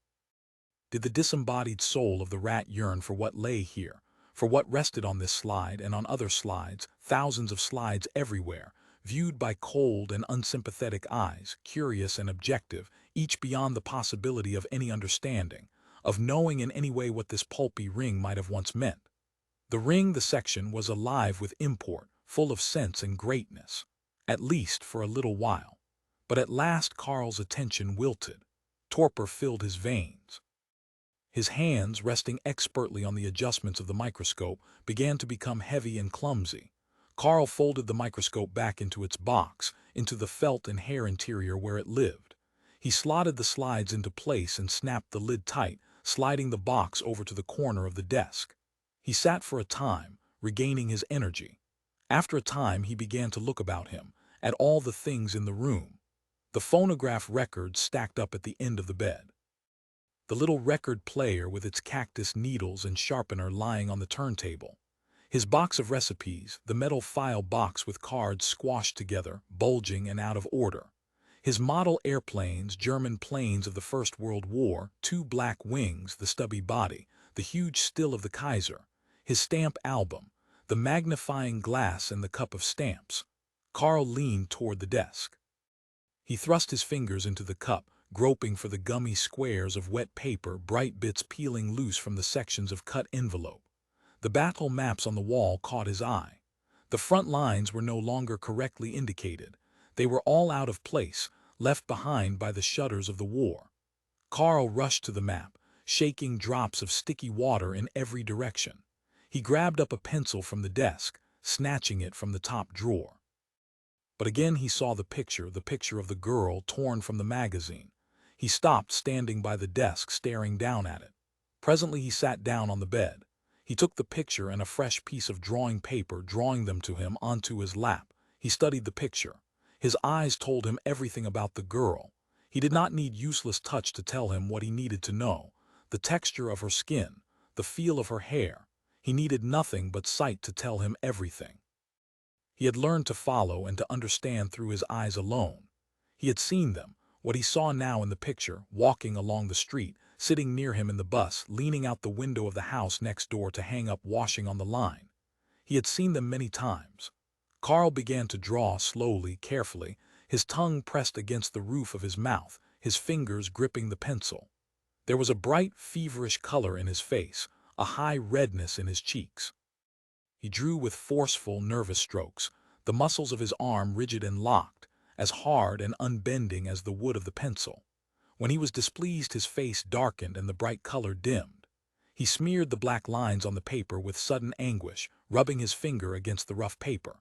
Did the disembodied soul of the rat yearn for what lay here, for what rested on this slide and on other slides, thousands of slides everywhere, viewed by cold and unsympathetic eyes, curious and objective, each beyond the possibility of any understanding, of knowing in any way what this pulpy ring might have once meant. The ring, the section, was alive with import, full of sense and greatness, at least for a little while. But at last Carl's attention wilted. Torpor filled his veins. His hands, resting expertly on the adjustments of the microscope, began to become heavy and clumsy. Carl folded the microscope back into its box, into the felt and hair interior where it lived. He slotted the slides into place and snapped the lid tight, sliding the box over to the corner of the desk. He sat for a time, regaining his energy. After a time he began to look about him, at all the things in the room. The phonograph record stacked up at the end of the bed. The little record player with its cactus needles and sharpener lying on the turntable. His box of recipes, the metal file box with cards squashed together, bulging and out of order. His model airplanes, German planes of the First World War, 2 black wings, the stubby body, the huge still of the Kaiser. His stamp album, the magnifying glass and the cup of stamps. Carl leaned toward the desk. He thrust his fingers into the cup, groping for the gummy squares of wet paper, bright bits peeling loose from the sections of cut envelope. The battle maps on the wall caught his eye. The front lines were no longer correctly indicated. They were all out of place, left behind by the shutters of the war. Carl rushed to the map, shaking drops of sticky water in every direction. He grabbed up a pencil from the desk, snatching it from the top drawer. But again he saw the picture of the girl torn from the magazine. He stopped, standing by the desk, staring down at it. Presently he sat down on the bed. He took the picture and a fresh piece of drawing paper, drawing them to him onto his lap. He studied the picture. His eyes told him everything about the girl. He did not need useless touch to tell him what he needed to know. The texture of her skin, the feel of her hair. He needed nothing but sight to tell him everything. He had learned to follow and to understand through his eyes alone. He had seen them, what he saw now in the picture, walking along the street, sitting near him in the bus, leaning out the window of the house next door to hang up washing on the line. He had seen them many times. Carl began to draw slowly, carefully, his tongue pressed against the roof of his mouth, his fingers gripping the pencil. There was a bright, feverish color in his face, a high redness in his cheeks. He drew with forceful, nervous strokes, the muscles of his arm rigid and locked, as hard and unbending as the wood of the pencil. When he was displeased, his face darkened and the bright color dimmed. He smeared the black lines on the paper with sudden anguish, rubbing his finger against the rough paper.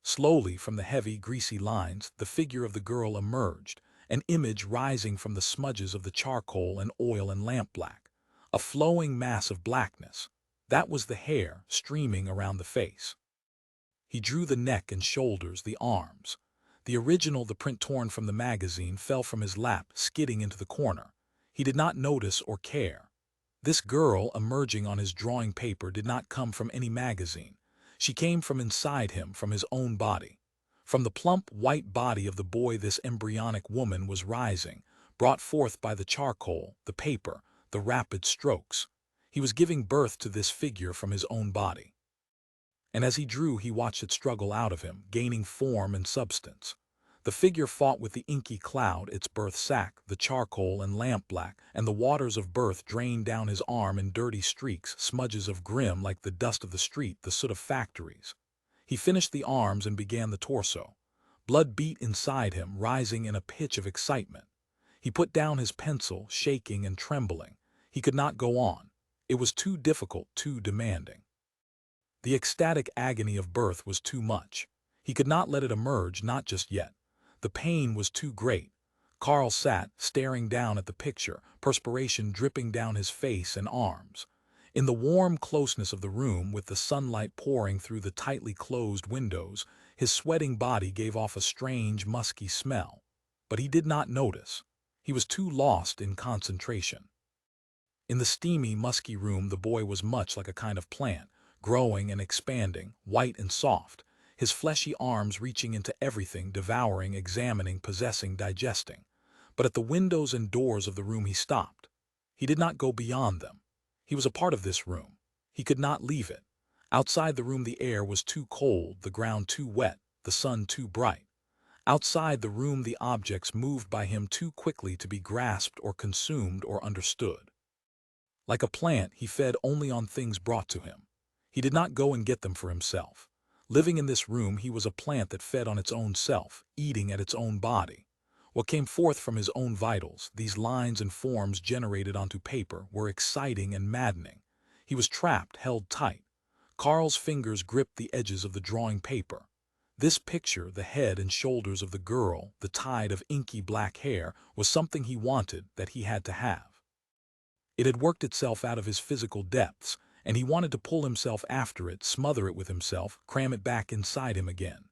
Slowly, from the heavy, greasy lines, the figure of the girl emerged, an image rising from the smudges of the charcoal and oil and lampblack, a flowing mass of blackness. That was the hair streaming around the face. He drew the neck and shoulders, the arms. The original, the print torn from the magazine, fell from his lap, skidding into the corner. He did not notice or care. This girl, emerging on his drawing paper, did not come from any magazine. She came from inside him, from his own body. From the plump, white body of the boy this embryonic woman was rising, brought forth by the charcoal, the paper, the rapid strokes. He was giving birth to this figure from his own body. And as he drew, he watched it struggle out of him, gaining form and substance. The figure fought with the inky cloud, its birth sac, the charcoal and lampblack, and the waters of birth drained down his arm in dirty streaks, smudges of grim like the dust of the street, the soot of factories. He finished the arms and began the torso. Blood beat inside him, rising in a pitch of excitement. He put down his pencil, shaking and trembling. He could not go on. It was too difficult, too demanding. The ecstatic agony of birth was too much. He could not let it emerge, not just yet. The pain was too great. Carl sat, staring down at the picture, perspiration dripping down his face and arms. In the warm closeness of the room, with the sunlight pouring through the tightly closed windows, his sweating body gave off a strange, musky smell. But he did not notice. He was too lost in concentration. In the steamy, musky room, the boy was much like a kind of plant, growing and expanding, white and soft, his fleshy arms reaching into everything, devouring, examining, possessing, digesting. But at the windows and doors of the room he stopped. He did not go beyond them. He was a part of this room. He could not leave it. Outside the room the air was too cold, the ground too wet, the sun too bright. Outside the room, the objects moved by him too quickly to be grasped or consumed or understood. Like a plant, he fed only on things brought to him. He did not go and get them for himself. Living in this room, he was a plant that fed on its own self, eating at its own body. What came forth from his own vitals, these lines and forms generated onto paper, were exciting and maddening. He was trapped, held tight. Carl's fingers gripped the edges of the drawing paper. This picture, the head and shoulders of the girl, the tide of inky black hair, was something he wanted, that he had to have. It had worked itself out of his physical depths, and he wanted to pull himself after it, smother it with himself, cram it back inside him again.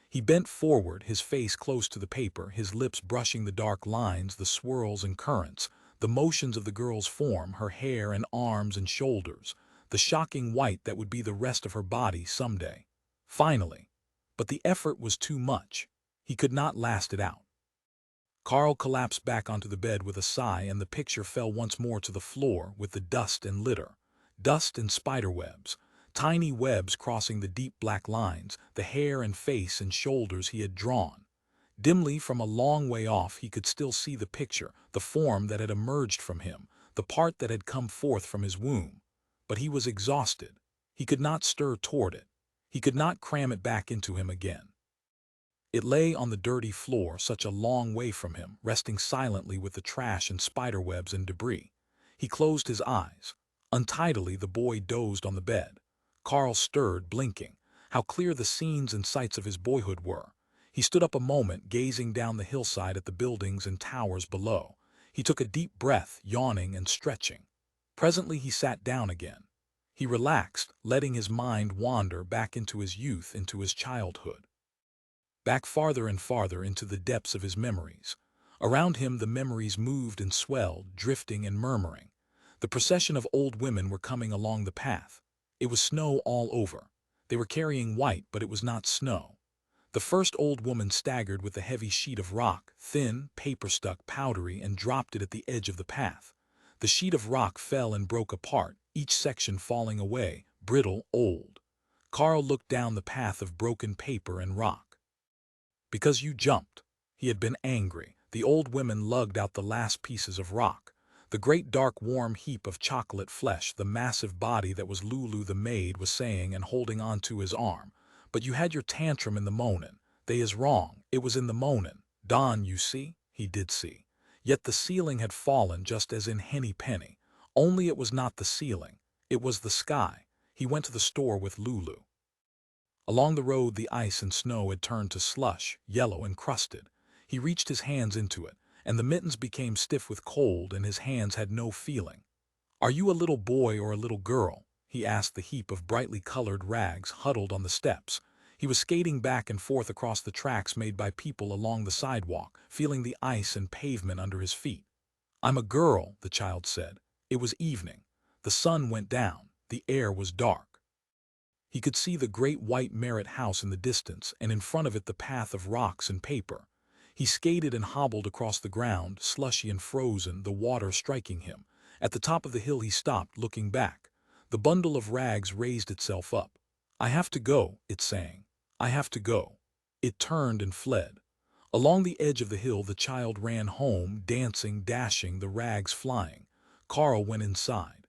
He bent forward, his face close to the paper, his lips brushing the dark lines, the swirls and currents, the motions of the girl's form, her hair and arms and shoulders, the shocking white that would be the rest of her body someday. Finally. But the effort was too much. He could not last it out. Carl collapsed back onto the bed with a sigh, and the picture fell once more to the floor with the dust and litter. Dust and spiderwebs, tiny webs crossing the deep black lines, the hair and face and shoulders he had drawn. Dimly, from a long way off, he could still see the picture, the form that had emerged from him, the part that had come forth from his womb. But he was exhausted. He could not stir toward it. He could not cram it back into him again. It lay on the dirty floor, such a long way from him, resting silently with the trash and spiderwebs and debris. He closed his eyes. Untidily, the boy dozed on the bed. Carl stirred, blinking. How clear the scenes and sights of his boyhood were. He stood up a moment, gazing down the hillside at the buildings and towers below. He took a deep breath, yawning and stretching. Presently he sat down again. He relaxed, letting his mind wander back into his youth, into his childhood. Back farther and farther into the depths of his memories. Around him the memories moved and swelled, drifting and murmuring. The procession of old women were coming along the path. It was snow all over. They were carrying white, but it was not snow. The first old woman staggered with a heavy sheet of rock, thin, paper-stuck, powdery, and dropped it at the edge of the path. The sheet of rock fell and broke apart, each section falling away, brittle, old. Carl looked down the path of broken paper and rock. "Because you jumped." He had been angry. The old women lugged out the last pieces of rock. The great dark warm heap of chocolate flesh, the massive body that was Lulu the maid, was saying and holding on to his arm. "But you had your tantrum in the moanin'. They is wrong. It was in the moanin'. Don, you see?" He did see. Yet the ceiling had fallen just as in Henny Penny. Only it was not the ceiling. It was the sky. He went to the store with Lulu. Along the road the ice and snow had turned to slush, yellow and crusted. He reached his hands into it, and the mittens became stiff with cold, and his hands had no feeling. "Are you a little boy or a little girl?" he asked the heap of brightly colored rags huddled on the steps. He was skating back and forth across the tracks made by people along the sidewalk, feeling the ice and pavement under his feet. "I'm a girl," the child said. It was evening. The sun went down. The air was dark. He could see the great white Merritt house in the distance, and in front of it the path of rocks and paper. He skated and hobbled across the ground, slushy and frozen, the water striking him. At the top of the hill he stopped, looking back. The bundle of rags raised itself up. "I have to go," it sang. "I have to go." It turned and fled. Along the edge of the hill the child ran home, dancing, dashing, the rags flying. Carl went inside.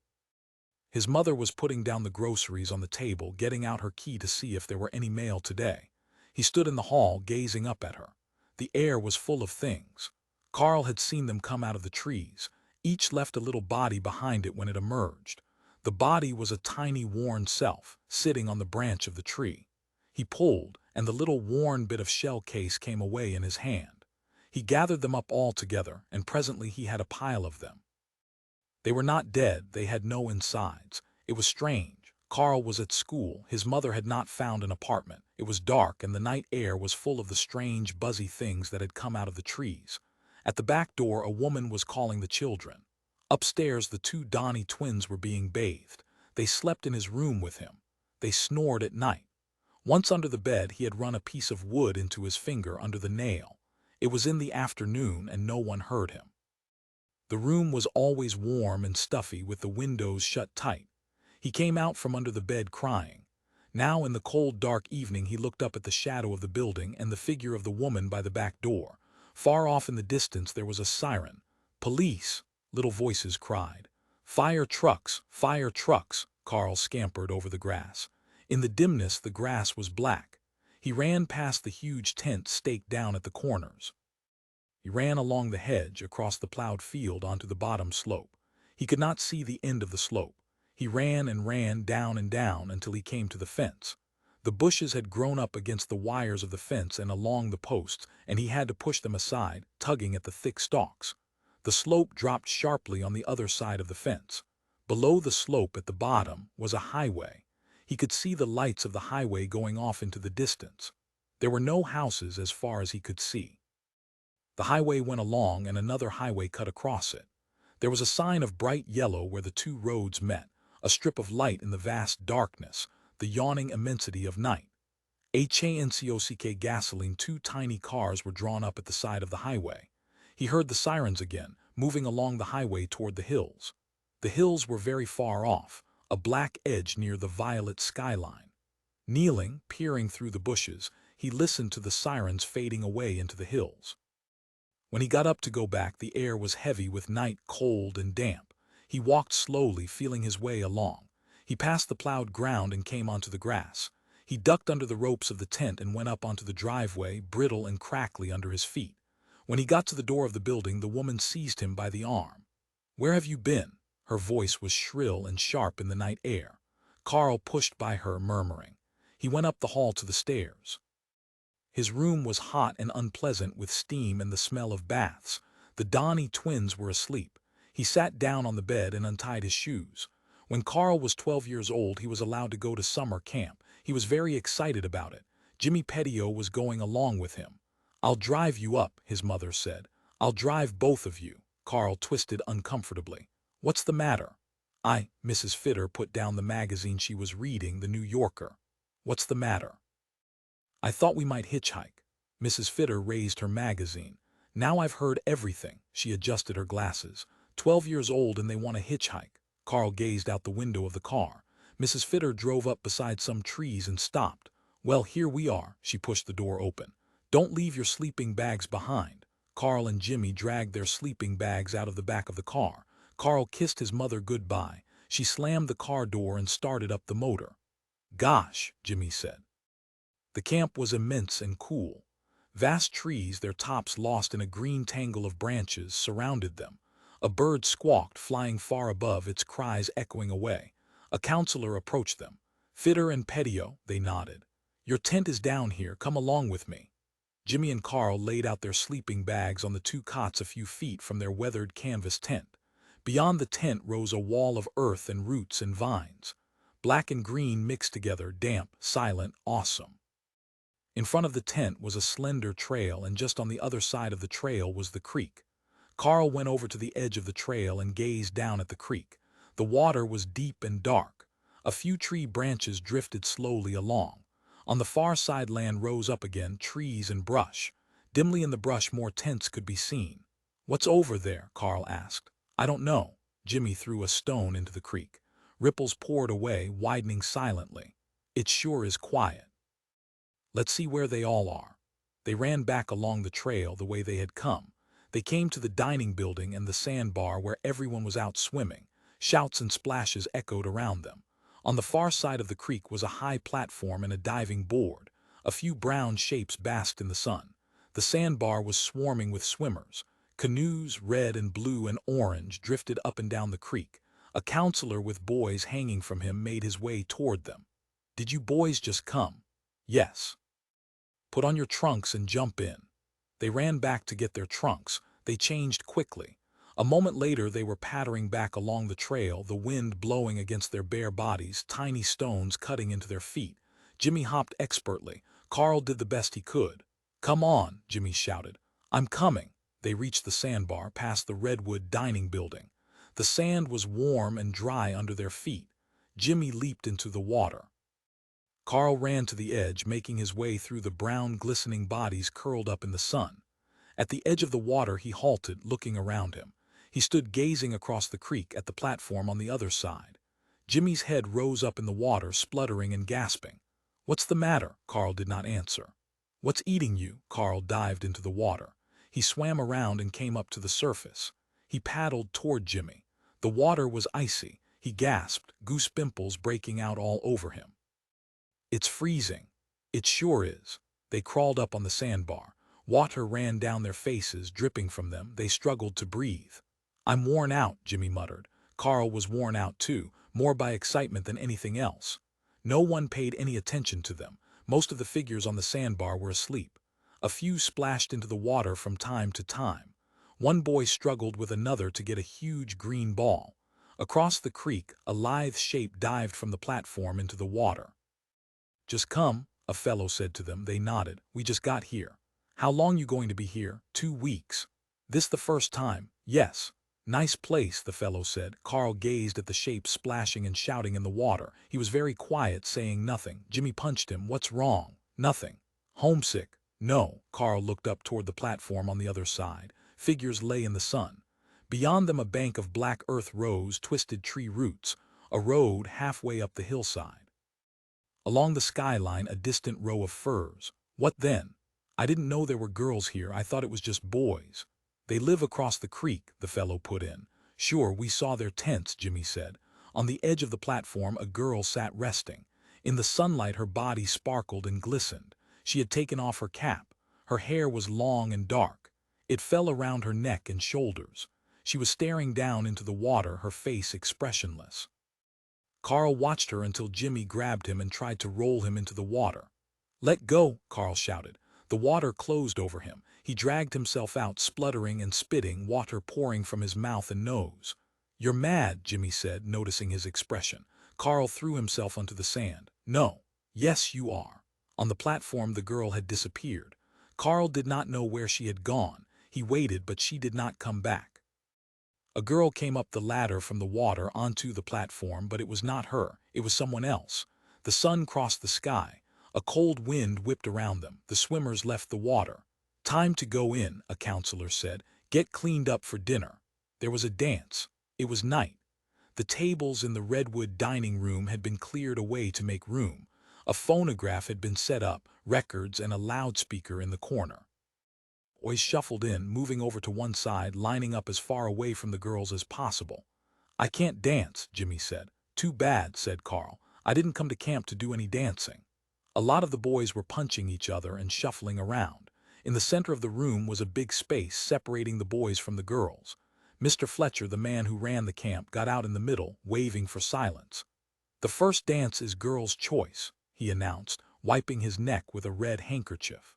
His mother was putting down the groceries on the table, getting out her key to see if there were any mail today. He stood in the hall, gazing up at her. The air was full of things. Carl had seen them come out of the trees. Each left a little body behind it when it emerged. The body was a tiny worn self, sitting on the branch of the tree. He pulled, and the little worn bit of shell case came away in his hand. He gathered them up all together, and presently he had a pile of them. They were not dead, they had no insides. It was strange. Carl was at school. His mother had not found an apartment. It was dark, and the night air was full of the strange, buzzy things that had come out of the trees. At the back door a woman was calling the children. Upstairs the two Donnie twins were being bathed. They slept in his room with him. They snored at night. Once under the bed he had run a piece of wood into his finger under the nail. It was in the afternoon, and no one heard him. The room was always warm and stuffy, with the windows shut tight. He came out from under the bed crying. Now in the cold, dark evening he looked up at the shadow of the building and the figure of the woman by the back door. Far off in the distance there was a siren. "Police!" little voices cried. "Fire trucks! Fire trucks!" Carl scampered over the grass. In the dimness the grass was black. He ran past the huge tent staked down at the corners. He ran along the hedge, across the plowed field onto the bottom slope. He could not see the end of the slope. He ran and ran down and down until he came to the fence. The bushes had grown up against the wires of the fence and along the posts, and he had to push them aside, tugging at the thick stalks. The slope dropped sharply on the other side of the fence. Below the slope at the bottom was a highway. He could see the lights of the highway going off into the distance. There were no houses as far as he could see. The highway went along and another highway cut across it. There was a sign of bright yellow where the two roads met, a strip of light in the vast darkness, the yawning immensity of night. HANCOCK gasoline, two tiny cars were drawn up at the side of the highway. He heard the sirens again, moving along the highway toward the hills. The hills were very far off, a black edge near the violet skyline. Kneeling, peering through the bushes, he listened to the sirens fading away into the hills. When he got up to go back, the air was heavy with night, cold and damp. He walked slowly, feeling his way along. He passed the plowed ground and came onto the grass. He ducked under the ropes of the tent and went up onto the driveway, brittle and crackly under his feet. When he got to the door of the building, the woman seized him by the arm. "Where have you been?" Her voice was shrill and sharp in the night air. Carl pushed by her, murmuring. He went up the hall to the stairs. His room was hot and unpleasant with steam and the smell of baths. The Donnie twins were asleep. He sat down on the bed and untied his shoes. When Carl was 12 years old, he was allowed to go to summer camp. He was very excited about it. Jimmy Petio was going along with him. "I'll drive you up," his mother said. "I'll drive both of you." Carl twisted uncomfortably. "What's the matter?" Mrs. Fitter put down the magazine she was reading, The New Yorker. "What's the matter?" "I thought we might hitchhike." Mrs. Fitter raised her magazine. "Now I've heard everything." She adjusted her glasses. 12 years old and they want to hitchhike." Carl gazed out the window of the car. Mrs. Fitter drove up beside some trees and stopped. "Well, here we are." She pushed the door open. "Don't leave your sleeping bags behind." Carl and Jimmy dragged their sleeping bags out of the back of the car. Carl kissed his mother goodbye. She slammed the car door and started up the motor. "Gosh," Jimmy said. The camp was immense and cool. Vast trees, their tops lost in a green tangle of branches, surrounded them. A bird squawked, flying far above, its cries echoing away. A counselor approached them. "Fitter and Petio," they nodded. "Your tent is down here. Come along with me." Jimmy and Carl laid out their sleeping bags on the two cots a few feet from their weathered canvas tent. Beyond the tent rose a wall of earth and roots and vines. Black and green mixed together, damp, silent, awesome. In front of the tent was a slender trail, and just on the other side of the trail was the creek. Carl went over to the edge of the trail and gazed down at the creek. The water was deep and dark. A few tree branches drifted slowly along. On the far side land rose up again, trees and brush. Dimly in the brush more tents could be seen. "What's over there?" Carl asked. "I don't know." Jimmy threw a stone into the creek. Ripples poured away, widening silently. "It sure is quiet. Let's see where they all are." They ran back along the trail the way they had come. They came to the dining building and the sandbar where everyone was out swimming. Shouts and splashes echoed around them. On the far side of the creek was a high platform and a diving board. A few brown shapes basked in the sun. The sandbar was swarming with swimmers. Canoes, red and blue and orange, drifted up and down the creek. A counselor with boys hanging from him made his way toward them. "Did you boys just come?" "Yes." "Put on your trunks and jump in." They ran back to get their trunks. They changed quickly. A moment later they were pattering back along the trail, the wind blowing against their bare bodies, tiny stones cutting into their feet. Jimmy hopped expertly. Carl did the best he could. "Come on," Jimmy shouted. "I'm coming." They reached the sandbar, past the redwood dining building. The sand was warm and dry under their feet. Jimmy leaped into the water. Carl ran to the edge, making his way through the brown, glistening bodies curled up in the sun. At the edge of the water he halted, looking around him. He stood gazing across the creek at the platform on the other side. Jimmy's head rose up in the water, spluttering and gasping. "What's the matter?" Carl did not answer. "What's eating you?" Carl dived into the water. He swam around and came up to the surface. He paddled toward Jimmy. The water was icy. He gasped, goose pimples breaking out all over him. "It's freezing." "It sure is." They crawled up on the sandbar. Water ran down their faces, dripping from them. They struggled to breathe. "I'm worn out," Jimmy muttered. Carl was worn out too, more by excitement than anything else. No one paid any attention to them. Most of the figures on the sandbar were asleep. A few splashed into the water from time to time. One boy struggled with another to get a huge green ball. Across the creek, a lithe shape dived from the platform into the water. "Just come," a fellow said to them. They nodded. "We just got here." "How long you going to be here?" 2 weeks. "This the first time?" "Yes." "Nice place," the fellow said. Carl gazed at the shape splashing and shouting in the water. He was very quiet, saying nothing. Jimmy punched him. "What's wrong?" "Nothing." "Homesick?" "No." Carl looked up toward the platform on the other side. Figures lay in the sun. Beyond them a bank of black earth rose, twisted tree roots. A road halfway up the hillside. Along the skyline, a distant row of firs. "What then?" "I didn't know there were girls here. I thought it was just boys." "They live across the creek," the fellow put in. "Sure, we saw their tents," Jimmy said. On the edge of the platform a girl sat resting. In the sunlight her body sparkled and glistened. She had taken off her cap. Her hair was long and dark. It fell around her neck and shoulders. She was staring down into the water, her face expressionless. Carl watched her until Jimmy grabbed him and tried to roll him into the water. "Let go!" Carl shouted. The water closed over him. He dragged himself out, spluttering and spitting, water pouring from his mouth and nose. "You're mad," Jimmy said, noticing his expression. Carl threw himself onto the sand. "No." "Yes, you are." On the platform the girl had disappeared. Carl did not know where she had gone. He waited, but she did not come back. A girl came up the ladder from the water onto the platform, but it was not her. It was someone else. The sun crossed the sky. A cold wind whipped around them. The swimmers left the water. "Time to go in," a counselor said. "Get cleaned up for dinner." There was a dance. It was night. The tables in the redwood dining room had been cleared away to make room. A phonograph had been set up, records and a loudspeaker in the corner. Boys shuffled in, moving over to one side, lining up as far away from the girls as possible. "I can't dance," Jimmy said. "Too bad," said Carl. "I didn't come to camp to do any dancing." A lot of the boys were punching each other and shuffling around. In the center of the room was a big space separating the boys from the girls. Mr. Fletcher, the man who ran the camp, got out in the middle, waving for silence. "The first dance is girls' choice," he announced, wiping his neck with a red handkerchief.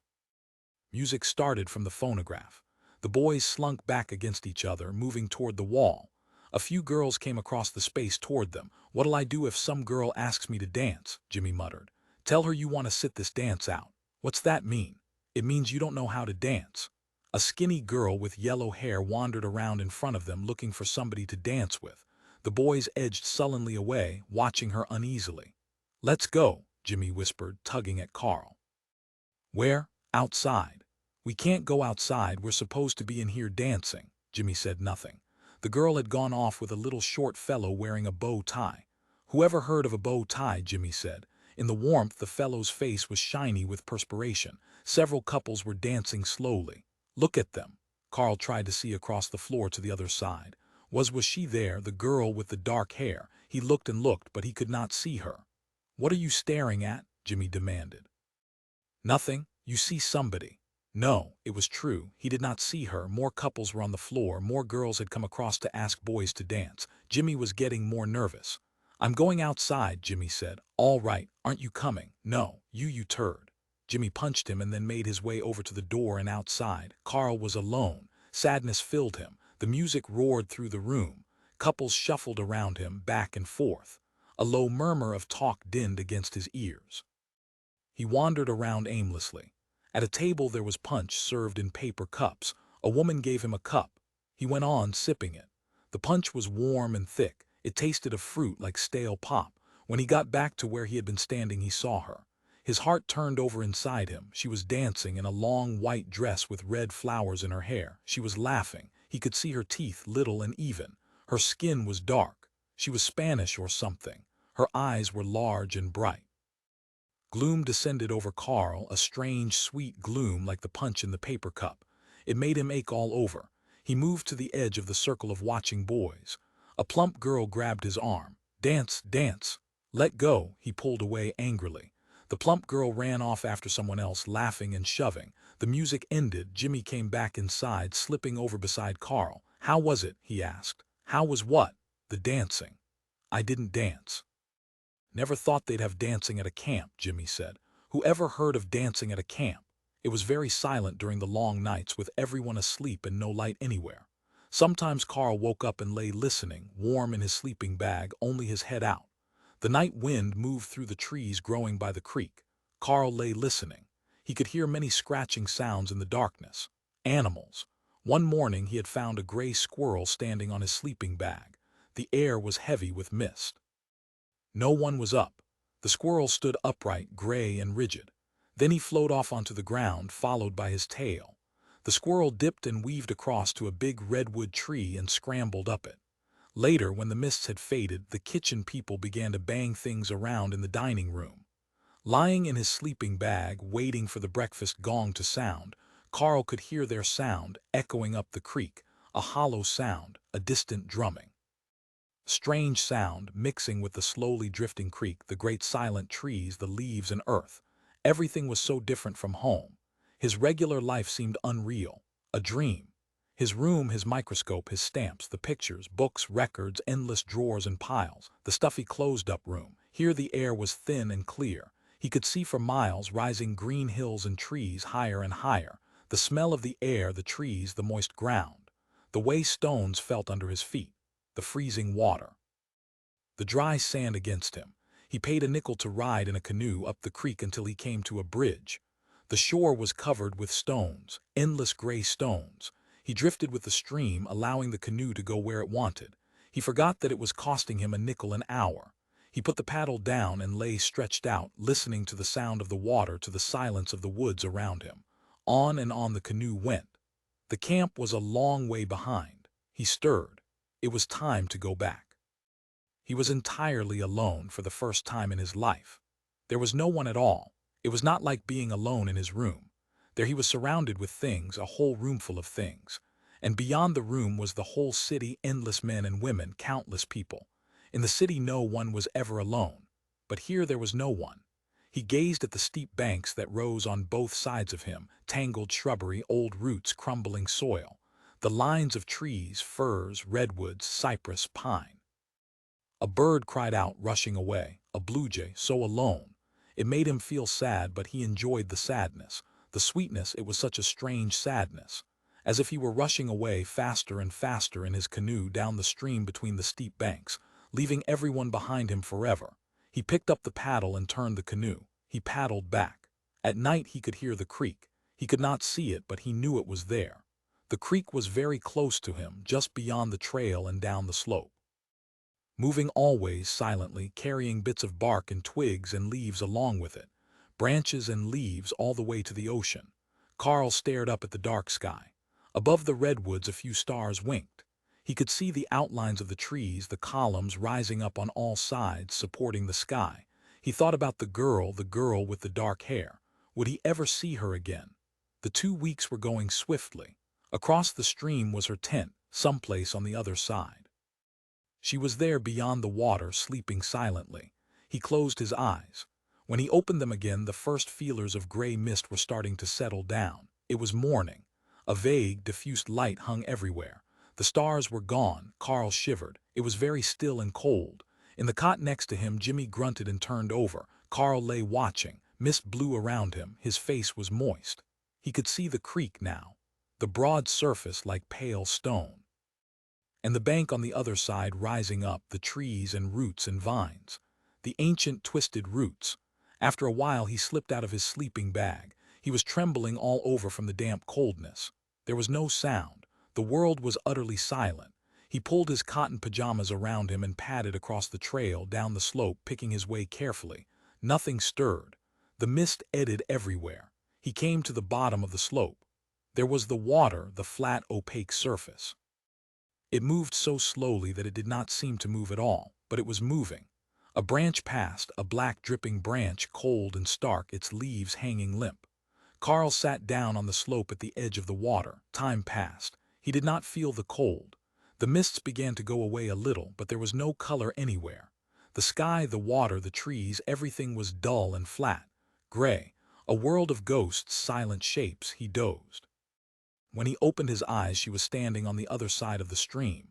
Music started from the phonograph. The boys slunk back against each other, moving toward the wall. A few girls came across the space toward them. "What'll I do if some girl asks me to dance?" Jimmy muttered. "Tell her you want to sit this dance out." "What's that mean?" "It means you don't know how to dance." A skinny girl with yellow hair wandered around in front of them, looking for somebody to dance with. The boys edged sullenly away, watching her uneasily. "Let's go," Jimmy whispered, tugging at Carl. "Where?" "Outside." "We can't go outside. We're supposed to be in here dancing." Jimmy said nothing. The girl had gone off with a little short fellow wearing a bow tie. "Whoever heard of a bow tie?" Jimmy said. In the warmth, the fellow's face was shiny with perspiration. Several couples were dancing slowly. "Look at them." Carl tried to see across the floor to the other side. Was she there, the girl with the dark hair? He looked and looked, but he could not see her. "What are you staring at?" Jimmy demanded. "Nothing. You see somebody." No, it was true. He did not see her. More couples were on the floor. More girls had come across to ask boys to dance. Jimmy was getting more nervous. "I'm going outside," Jimmy said. "All right. Aren't you coming?" "No. You turd." Jimmy punched him and then made his way over to the door and outside. Carl was alone. Sadness filled him. The music roared through the room. Couples shuffled around him, back and forth. A low murmur of talk dinned against his ears. He wandered around aimlessly. At a table there was punch served in paper cups. A woman gave him a cup. He went on, sipping it. The punch was warm and thick. It tasted of fruit like stale pop. When he got back to where he had been standing, he saw her. His heart turned over inside him. She was dancing in a long white dress with red flowers in her hair. She was laughing. He could see her teeth, little and even. Her skin was dark. She was Spanish or something. Her eyes were large and bright. Gloom descended over Carl, a strange, sweet gloom like the punch in the paper cup. It made him ache all over. He moved to the edge of the circle of watching boys. A plump girl grabbed his arm. "Dance, dance." "Let go," he pulled away angrily. The plump girl ran off after someone else, laughing and shoving. The music ended. Jimmy came back inside, slipping over beside Carl. "How was it?" he asked. "How was what?" "The dancing." "I didn't dance." "Never thought they'd have dancing at a camp," Jimmy said. "Who ever heard of dancing at a camp?" It was very silent during the long nights, with everyone asleep and no light anywhere. Sometimes Carl woke up and lay listening, warm in his sleeping bag, only his head out. The night wind moved through the trees growing by the creek. Carl lay listening. He could hear many scratching sounds in the darkness. Animals. One morning he had found a gray squirrel standing on his sleeping bag. The air was heavy with mist. No one was up. The squirrel stood upright, gray and rigid. Then he floated off onto the ground, followed by his tail. The squirrel dipped and weaved across to a big redwood tree and scrambled up it. Later, when the mists had faded, the kitchen people began to bang things around in the dining room. Lying in his sleeping bag, waiting for the breakfast gong to sound, Carl could hear their sound echoing up the creek, a hollow sound, a distant drumming. Strange sound, mixing with the slowly drifting creek, the great silent trees, the leaves and earth. Everything was so different from home. His regular life seemed unreal, a dream. His room, his microscope, his stamps, the pictures, books, records, endless drawers and piles, the stuffy closed-up room. Here the air was thin and clear. He could see for miles rising green hills and trees higher and higher. The smell of the air, the trees, the moist ground. The way stones felt under his feet. The freezing water. The dry sand against him. He paid a nickel to ride in a canoe up the creek until he came to a bridge. The shore was covered with stones, endless gray stones. He drifted with the stream, allowing the canoe to go where it wanted. He forgot that it was costing him a nickel an hour. He put the paddle down and lay stretched out, listening to the sound of the water, to the silence of the woods around him. On and on the canoe went. The camp was a long way behind. He stirred. It was time to go back. He was entirely alone for the first time in his life. There was no one at all. It was not like being alone in his room. There he was surrounded with things, a whole room full of things. And beyond the room was the whole city, endless men and women, countless people. In the city no one was ever alone. But here there was no one. He gazed at the steep banks that rose on both sides of him, tangled shrubbery, old roots, crumbling soil. The lines of trees, firs, redwoods, cypress, pine. A bird cried out, rushing away, a blue jay, so alone. It made him feel sad, but he enjoyed the sadness. The sweetness, it was such a strange sadness. As if he were rushing away faster and faster in his canoe down the stream between the steep banks, leaving everyone behind him forever. He picked up the paddle and turned the canoe. He paddled back. At night he could hear the creek. He could not see it, but he knew it was there. The creek was very close to him, just beyond the trail and down the slope. Moving always silently, carrying bits of bark and twigs and leaves along with it, branches and leaves all the way to the ocean. Carl stared up at the dark sky. Above the redwoods a few stars winked. He could see the outlines of the trees, the columns rising up on all sides, supporting the sky. He thought about the girl with the dark hair. Would he ever see her again? The 2 weeks were going swiftly. Across the stream was her tent, someplace on the other side. She was there beyond the water, sleeping silently. He closed his eyes. When he opened them again, the first feelers of gray mist were starting to settle down. It was morning. A vague, diffused light hung everywhere. The stars were gone. Carl shivered. It was very still and cold. In the cot next to him, Jimmy grunted and turned over. Carl lay watching. Mist blew around him. His face was moist. He could see the creek now, the broad surface like pale stone. And the bank on the other side rising up, the trees and roots and vines. The ancient twisted roots. After a while he slipped out of his sleeping bag. He was trembling all over from the damp coldness. There was no sound. The world was utterly silent. He pulled his cotton pajamas around him and padded across the trail, down the slope, picking his way carefully. Nothing stirred. The mist eddied everywhere. He came to the bottom of the slope. There was the water, the flat, opaque surface. It moved so slowly that it did not seem to move at all, but it was moving. A branch passed, a black dripping branch, cold and stark, its leaves hanging limp. Carl sat down on the slope at the edge of the water. Time passed. He did not feel the cold. The mists began to go away a little, but there was no color anywhere. The sky, the water, the trees, everything was dull and flat, gray. A world of ghosts, silent shapes. He dozed. When he opened his eyes, she was standing on the other side of the stream.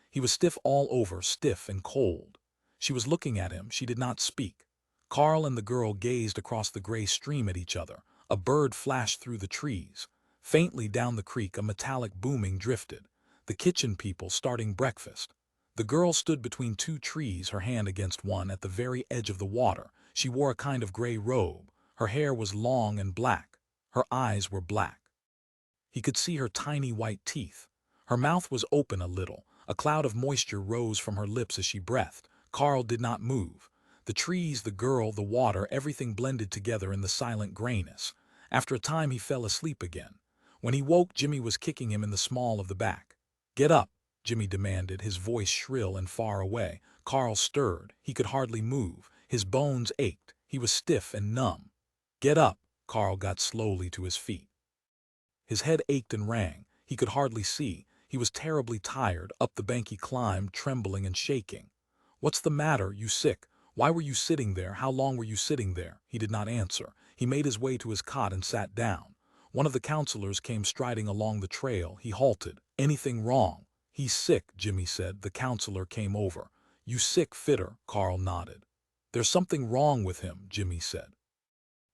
He was stiff all over, stiff and cold. She was looking at him. She did not speak. Carl and the girl gazed across the gray stream at each other. A bird flashed through the trees. Faintly down the creek, a metallic booming drifted. The kitchen people starting breakfast. The girl stood between two trees, her hand against one, at the very edge of the water. She wore a kind of gray robe. Her hair was long and black. Her eyes were black. He could see her tiny white teeth. Her mouth was open a little. A cloud of moisture rose from her lips as she breathed. Carl did not move. The trees, the girl, the water, everything blended together in the silent grayness. After a time he fell asleep again. When he woke, Jimmy was kicking him in the small of the back. "Get up," Jimmy demanded, his voice shrill and far away. Carl stirred. He could hardly move. His bones ached. He was stiff and numb. "Get up." Carl got slowly to his feet. His head ached and rang. He could hardly see. He was terribly tired. Up the bank he climbed, trembling and shaking. "What's the matter? You sick? Why were you sitting there? How long were you sitting there?" He did not answer. He made his way to his cot and sat down. One of the counselors came striding along the trail. He halted. "Anything wrong?" "He's sick," Jimmy said. The counselor came over. "You sick, Fitter?" Carl nodded. "There's something wrong with him," Jimmy said.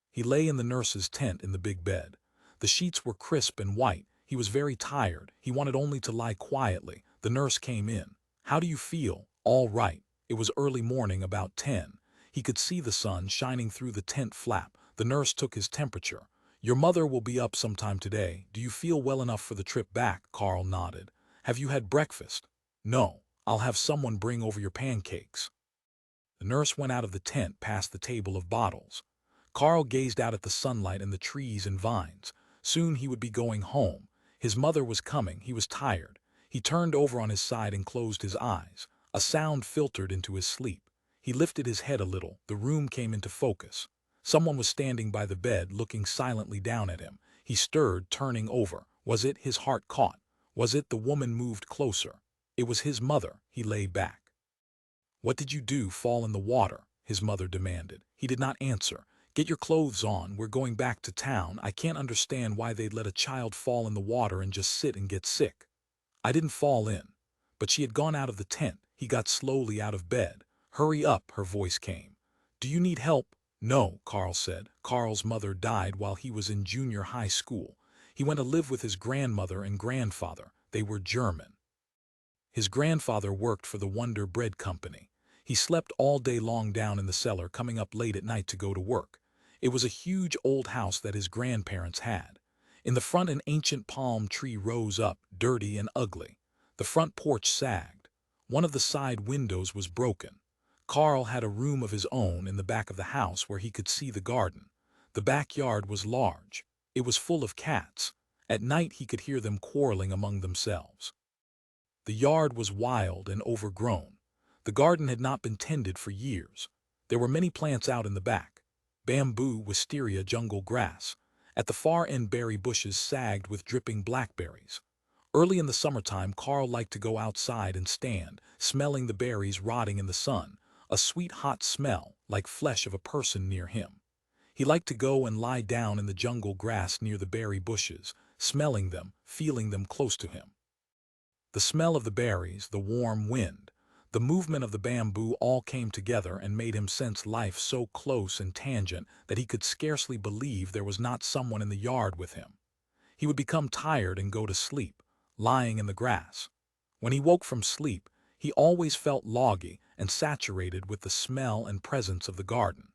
He lay in the nurse's tent in the big bed. The sheets were crisp and white. He was very tired. He wanted only to lie quietly. The nurse came in. "How do you feel?" "All right." It was early morning, about 10. He could see the sun shining through the tent flap. The nurse took his temperature. "Your mother will be up sometime today. Do you feel well enough for the trip back?" Carl nodded. "Have you had breakfast?" "No. I'll have someone bring over your pancakes." The nurse went out of the tent, past the table of bottles. Carl gazed out at the sunlight and the trees and vines. Soon he would be going home. His mother was coming. He was tired. He turned over on his side and closed his eyes. A sound filtered into his sleep. He lifted his head a little. The room came into focus. Someone was standing by the bed, looking silently down at him. He stirred, turning over. Was it? His heart caught. Was it? The woman moved closer. It was his mother. He lay back. "What did you do? Fall in the water?" his mother demanded. He did not answer. "Get your clothes on. We're going back to town. I can't understand why they'd let a child fall in the water and just sit and get sick." "I didn't fall in." But she had gone out of the tent. He got slowly out of bed. "Hurry up," her voice came. "Do you need help?" "No," Carl said. Carl's mother died while he was in junior high school. He went to live with his grandmother and grandfather. They were German. His grandfather worked for the Wonder Bread Company. He slept all day long down in the cellar, coming up late at night to go to work. It was a huge old house that his grandparents had. In the front, an ancient palm tree rose up, dirty and ugly. The front porch sagged. One of the side windows was broken. Carl had a room of his own in the back of the house where he could see the garden. The backyard was large. It was full of cats. At night he could hear them quarreling among themselves. The yard was wild and overgrown. The garden had not been tended for years. There were many plants out in the back. Bamboo, wisteria, jungle grass. At the far end, berry bushes sagged with dripping blackberries. Early in the summertime, Carl liked to go outside and stand, smelling the berries rotting in the sun, a sweet hot smell, like flesh of a person near him. He liked to go and lie down in the jungle grass near the berry bushes, smelling them, feeling them close to him. The smell of the berries, the warm wind, the movement of the bamboo all came together and made him sense life so close and tangent that he could scarcely believe there was not someone in the yard with him. He would become tired and go to sleep, lying in the grass. When he woke from sleep, he always felt loggy and saturated with the smell and presence of the garden.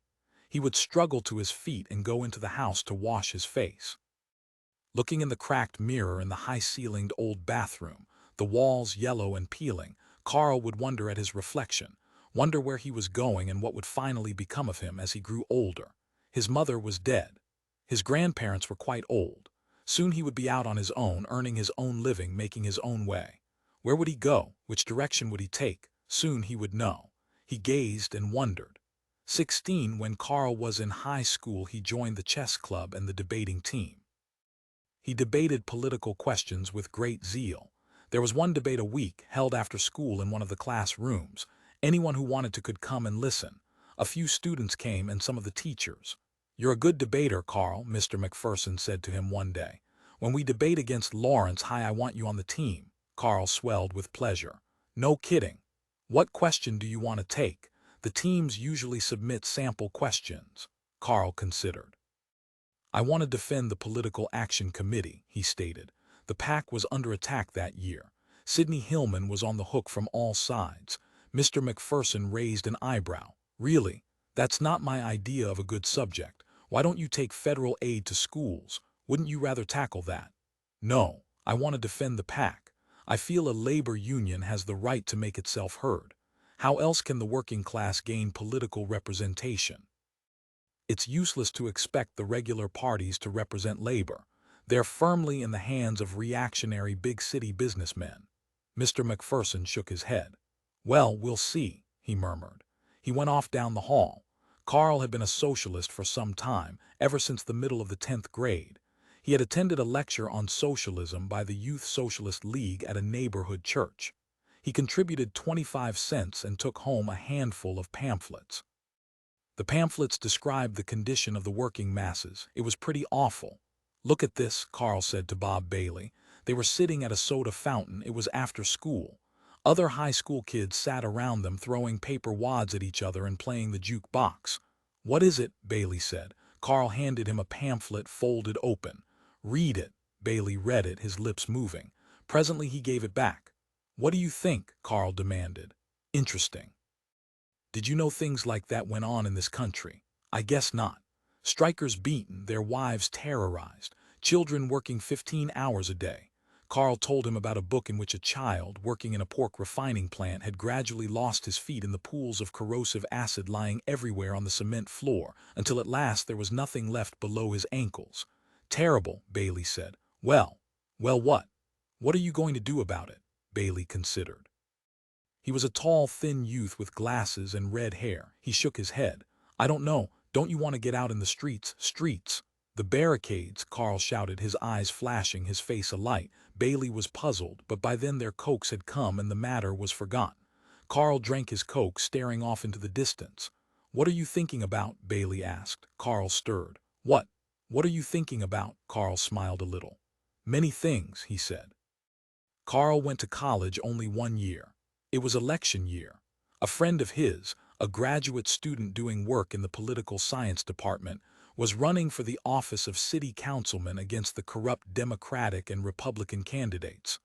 He would struggle to his feet and go into the house to wash his face. Looking in the cracked mirror in the high-ceilinged old bathroom, the walls yellow and peeling, Carl would wonder at his reflection, wonder where he was going and what would finally become of him as he grew older. His mother was dead. His grandparents were quite old. Soon he would be out on his own, earning his own living, making his own way. Where would he go? Which direction would he take? Soon he would know. He gazed and wondered. 16, when Carl was in high school, he joined the chess club and the debating team. He debated political questions with great zeal. There was one debate a week, held after school in one of the classrooms. Anyone who wanted to could come and listen. A few students came and some of the teachers. "You're a good debater, Carl," Mr. McPherson said to him one day. "When we debate against Lawrence, I want you on the team." Carl swelled with pleasure. "No kidding. What question do you want to take?" The teams usually submit sample questions. Carl considered. "I want to defend the Political Action Committee," he stated. The PAC was under attack that year. Sidney Hillman was on the hook from all sides. Mr. McPherson raised an eyebrow. "Really? That's not my idea of a good subject. Why don't you take federal aid to schools? Wouldn't you rather tackle that?" "No, I want to defend the PAC. I feel a labor union has the right to make itself heard. How else can the working class gain political representation? It's useless to expect the regular parties to represent labor. They're firmly in the hands of reactionary big city businessmen." Mr. McPherson shook his head. "Well, we'll see," he murmured. He went off down the hall. Carl had been a socialist for some time, ever since the middle of the 10th grade. He had attended a lecture on socialism by the Youth Socialist League at a neighborhood church. He contributed 25 cents and took home a handful of pamphlets. The pamphlets described the condition of the working masses. It was pretty awful. "Look at this," Carl said to Bob Bailey. They were sitting at a soda fountain. It was after school. Other high school kids sat around them, throwing paper wads at each other and playing the jukebox. "What is it?" Bailey said. Carl handed him a pamphlet folded open. "Read it." Bailey read it, his lips moving. Presently he gave it back. "What do you think?" Carl demanded. "Interesting. Did you know things like that went on in this country?" "I guess not. Strikers beaten, their wives terrorized, children working 15 hours a day." Carl told him about a book in which a child, working in a pork refining plant, had gradually lost his feet in the pools of corrosive acid lying everywhere on the cement floor, until at last there was nothing left below his ankles. "Terrible," Bailey said. Well, what? What are you going to do about it?" Bailey considered. He was a tall, thin youth with glasses and red hair. He shook his head. "I don't know. Don't you want to get out in the streets?" "Streets? The barricades," Carl shouted, his eyes flashing, his face alight. Bailey was puzzled, but by then their cokes had come and the matter was forgotten. Carl drank his coke, staring off into the distance. "What are you thinking about?" Bailey asked. Carl stirred. What are you thinking about?" Carl smiled a little. "Many things," he said. Carl went to college only 1 year. It was election year. A friend of his, a graduate student doing work in the political science department, was running for the office of city councilman against the corrupt Democratic and Republican candidates.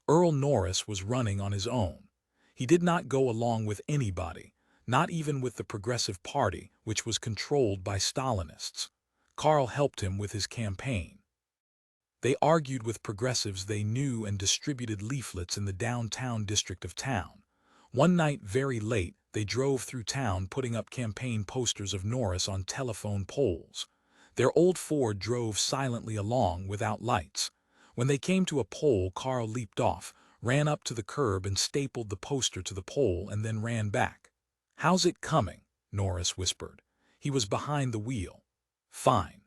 Earl Norris was running on his own. He did not go along with anybody, not even with the Progressive Party, which was controlled by Stalinists. Carl helped him with his campaign. They argued with progressives they knew and distributed leaflets in the downtown district of town. One night, very late, they drove through town putting up campaign posters of Norris on telephone poles. Their old Ford drove silently along without lights. When they came to a pole, Carl leaped off, ran up to the curb and stapled the poster to the pole and then ran back. "How's it coming?" Norris whispered. He was behind the wheel. "Fine."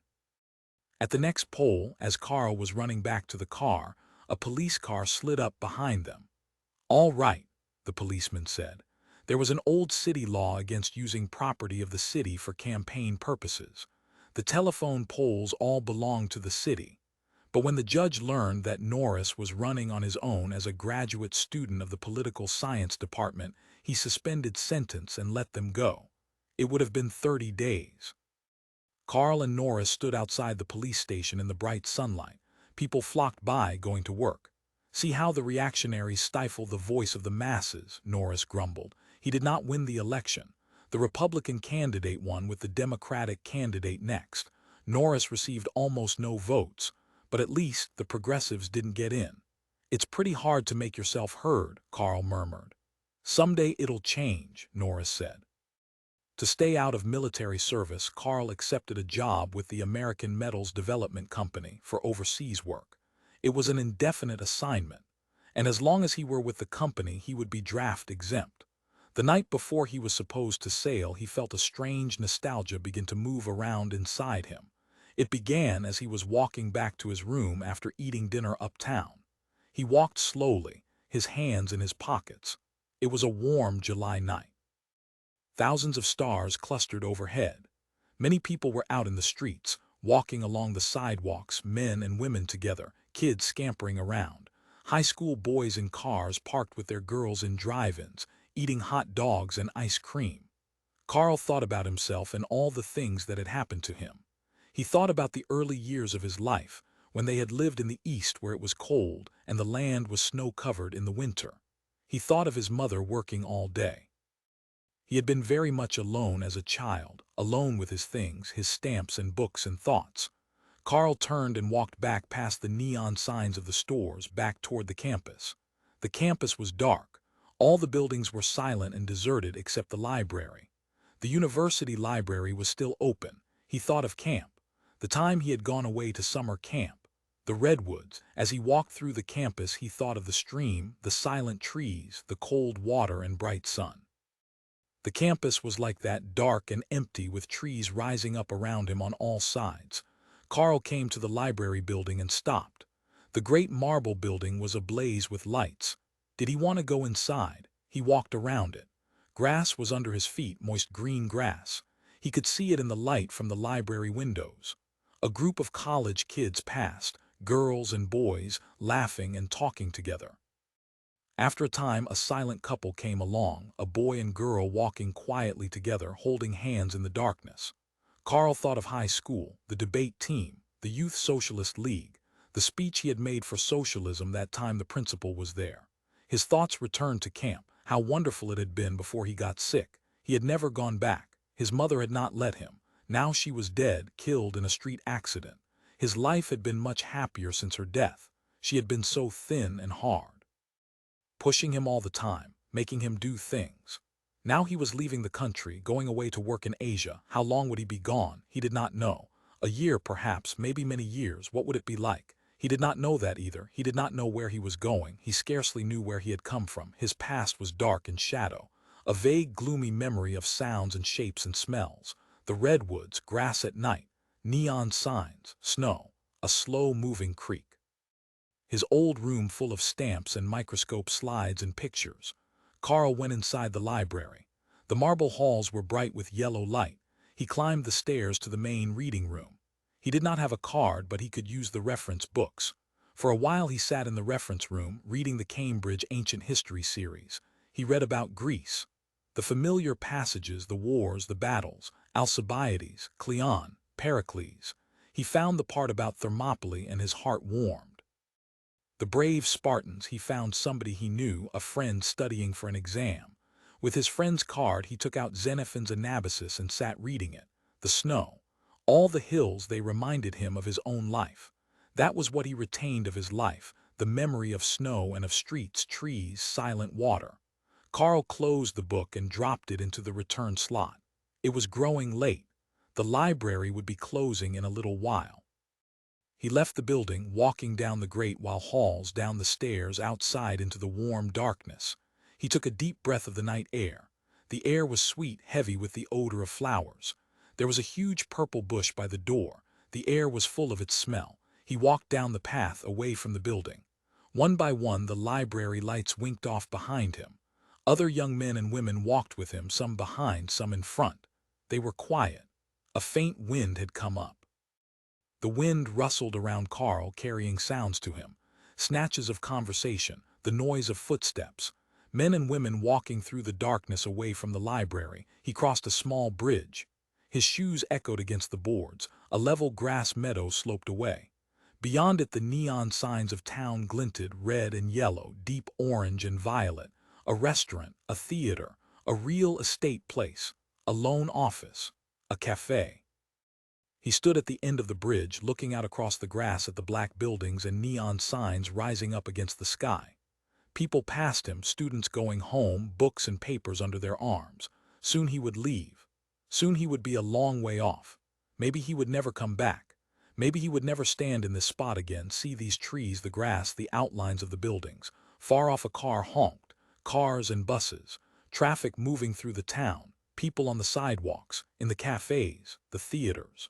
At the next pole, as Carl was running back to the car, a police car slid up behind them. "All right," the policeman said. There was an old city law against using property of the city for campaign purposes. The telephone poles all belonged to the city. But when the judge learned that Norris was running on his own as a graduate student of the political science department, he suspended sentence and let them go. It would have been 30 days. Carl and Norris stood outside the police station in the bright sunlight. People flocked by, going to work. "See how the reactionaries stifle the voice of the masses," Norris grumbled. He did not win the election. The Republican candidate won with the Democratic candidate next. Norris received almost no votes, but at least the progressives didn't get in. "It's pretty hard to make yourself heard," Carl murmured. "Someday it'll change," Norris said. To stay out of military service, Carl accepted a job with the American Metals Development Company for overseas work. It was an indefinite assignment, and as long as he were with the company, he would be draft exempt. The night before he was supposed to sail, he felt a strange nostalgia begin to move around inside him. It began as he was walking back to his room after eating dinner uptown. He walked slowly, his hands in his pockets. It was a warm July night. Thousands of stars clustered overhead. Many people were out in the streets, walking along the sidewalks, men and women together, kids scampering around. High school boys in cars parked with their girls in drive-ins, eating hot dogs and ice cream. Carl thought about himself and all the things that had happened to him. He thought about the early years of his life, when they had lived in the East where it was cold and the land was snow-covered in the winter. He thought of his mother working all day. He had been very much alone as a child, alone with his things, his stamps and books and thoughts. Carl turned and walked back past the neon signs of the stores, back toward the campus. The campus was dark. All the buildings were silent and deserted except the library. The university library was still open. He thought of camp, the time he had gone away to summer camp. The redwoods. As he walked through the campus, he thought of the stream, the silent trees, the cold water and bright sun. The campus was like that, dark and empty with trees rising up around him on all sides. Carl came to the library building and stopped. The great marble building was ablaze with lights. Did he want to go inside? He walked around it. Grass was under his feet, moist green grass. He could see it in the light from the library windows. A group of college kids passed, girls and boys, laughing and talking together. After a time, a silent couple came along, a boy and girl walking quietly together, holding hands in the darkness. Carl thought of high school, the debate team, the Youth Socialist League, the speech he had made for socialism that time the principal was there. His thoughts returned to camp, how wonderful it had been before he got sick. He had never gone back. His mother had not let him. Now she was dead, killed in a street accident. His life had been much happier since her death. She had been so thin and hard, pushing him all the time, making him do things. Now he was leaving the country, going away to work in Asia. How long would he be gone? He did not know. A year, perhaps, maybe many years. What would it be like? He did not know that either. He did not know where he was going. He scarcely knew where he had come from. His past was dark in shadow, a vague, gloomy memory of sounds and shapes and smells. The redwoods, grass at night, neon signs, snow, a slow-moving creek. His old room full of stamps and microscope slides and pictures. Carl went inside the library. The marble halls were bright with yellow light. He climbed the stairs to the main reading room. He did not have a card, but he could use the reference books. For a while he sat in the reference room, reading the Cambridge Ancient History series. He read about Greece. The familiar passages, the wars, the battles, Alcibiades, Cleon, Pericles. He found the part about Thermopylae and his heart warmed. The brave Spartans. He found somebody he knew, a friend studying for an exam. With his friend's card, he took out Xenophon's Anabasis and sat reading it. The snow, all the hills, they reminded him of his own life. That was what he retained of his life, the memory of snow and of streets, trees, silent water. Carl closed the book and dropped it into the return slot. It was growing late. The library would be closing in a little while. He left the building, walking down the great wide halls, down the stairs, outside into the warm darkness. He took a deep breath of the night air. The air was sweet, heavy with the odor of flowers. There was a huge purple bush by the door. The air was full of its smell. He walked down the path, away from the building. One by one, the library lights winked off behind him. Other young men and women walked with him, some behind, some in front. They were quiet. A faint wind had come up. The wind rustled around Carl, carrying sounds to him. Snatches of conversation, the noise of footsteps. Men and women walking through the darkness away from the library. He crossed a small bridge. His shoes echoed against the boards. A level grass meadow sloped away. Beyond it, the neon signs of town glinted, red and yellow, deep orange and violet. A restaurant, a theater, a real estate place, a loan office, a cafe. He stood at the end of the bridge, looking out across the grass at the black buildings and neon signs rising up against the sky. People passed him, students going home, books and papers under their arms. Soon he would leave. Soon he would be a long way off. Maybe he would never come back. Maybe he would never stand in this spot again, see these trees, the grass, the outlines of the buildings. Far off a car honked. Cars and buses. Traffic moving through the town, people on the sidewalks, in the cafes, the theaters.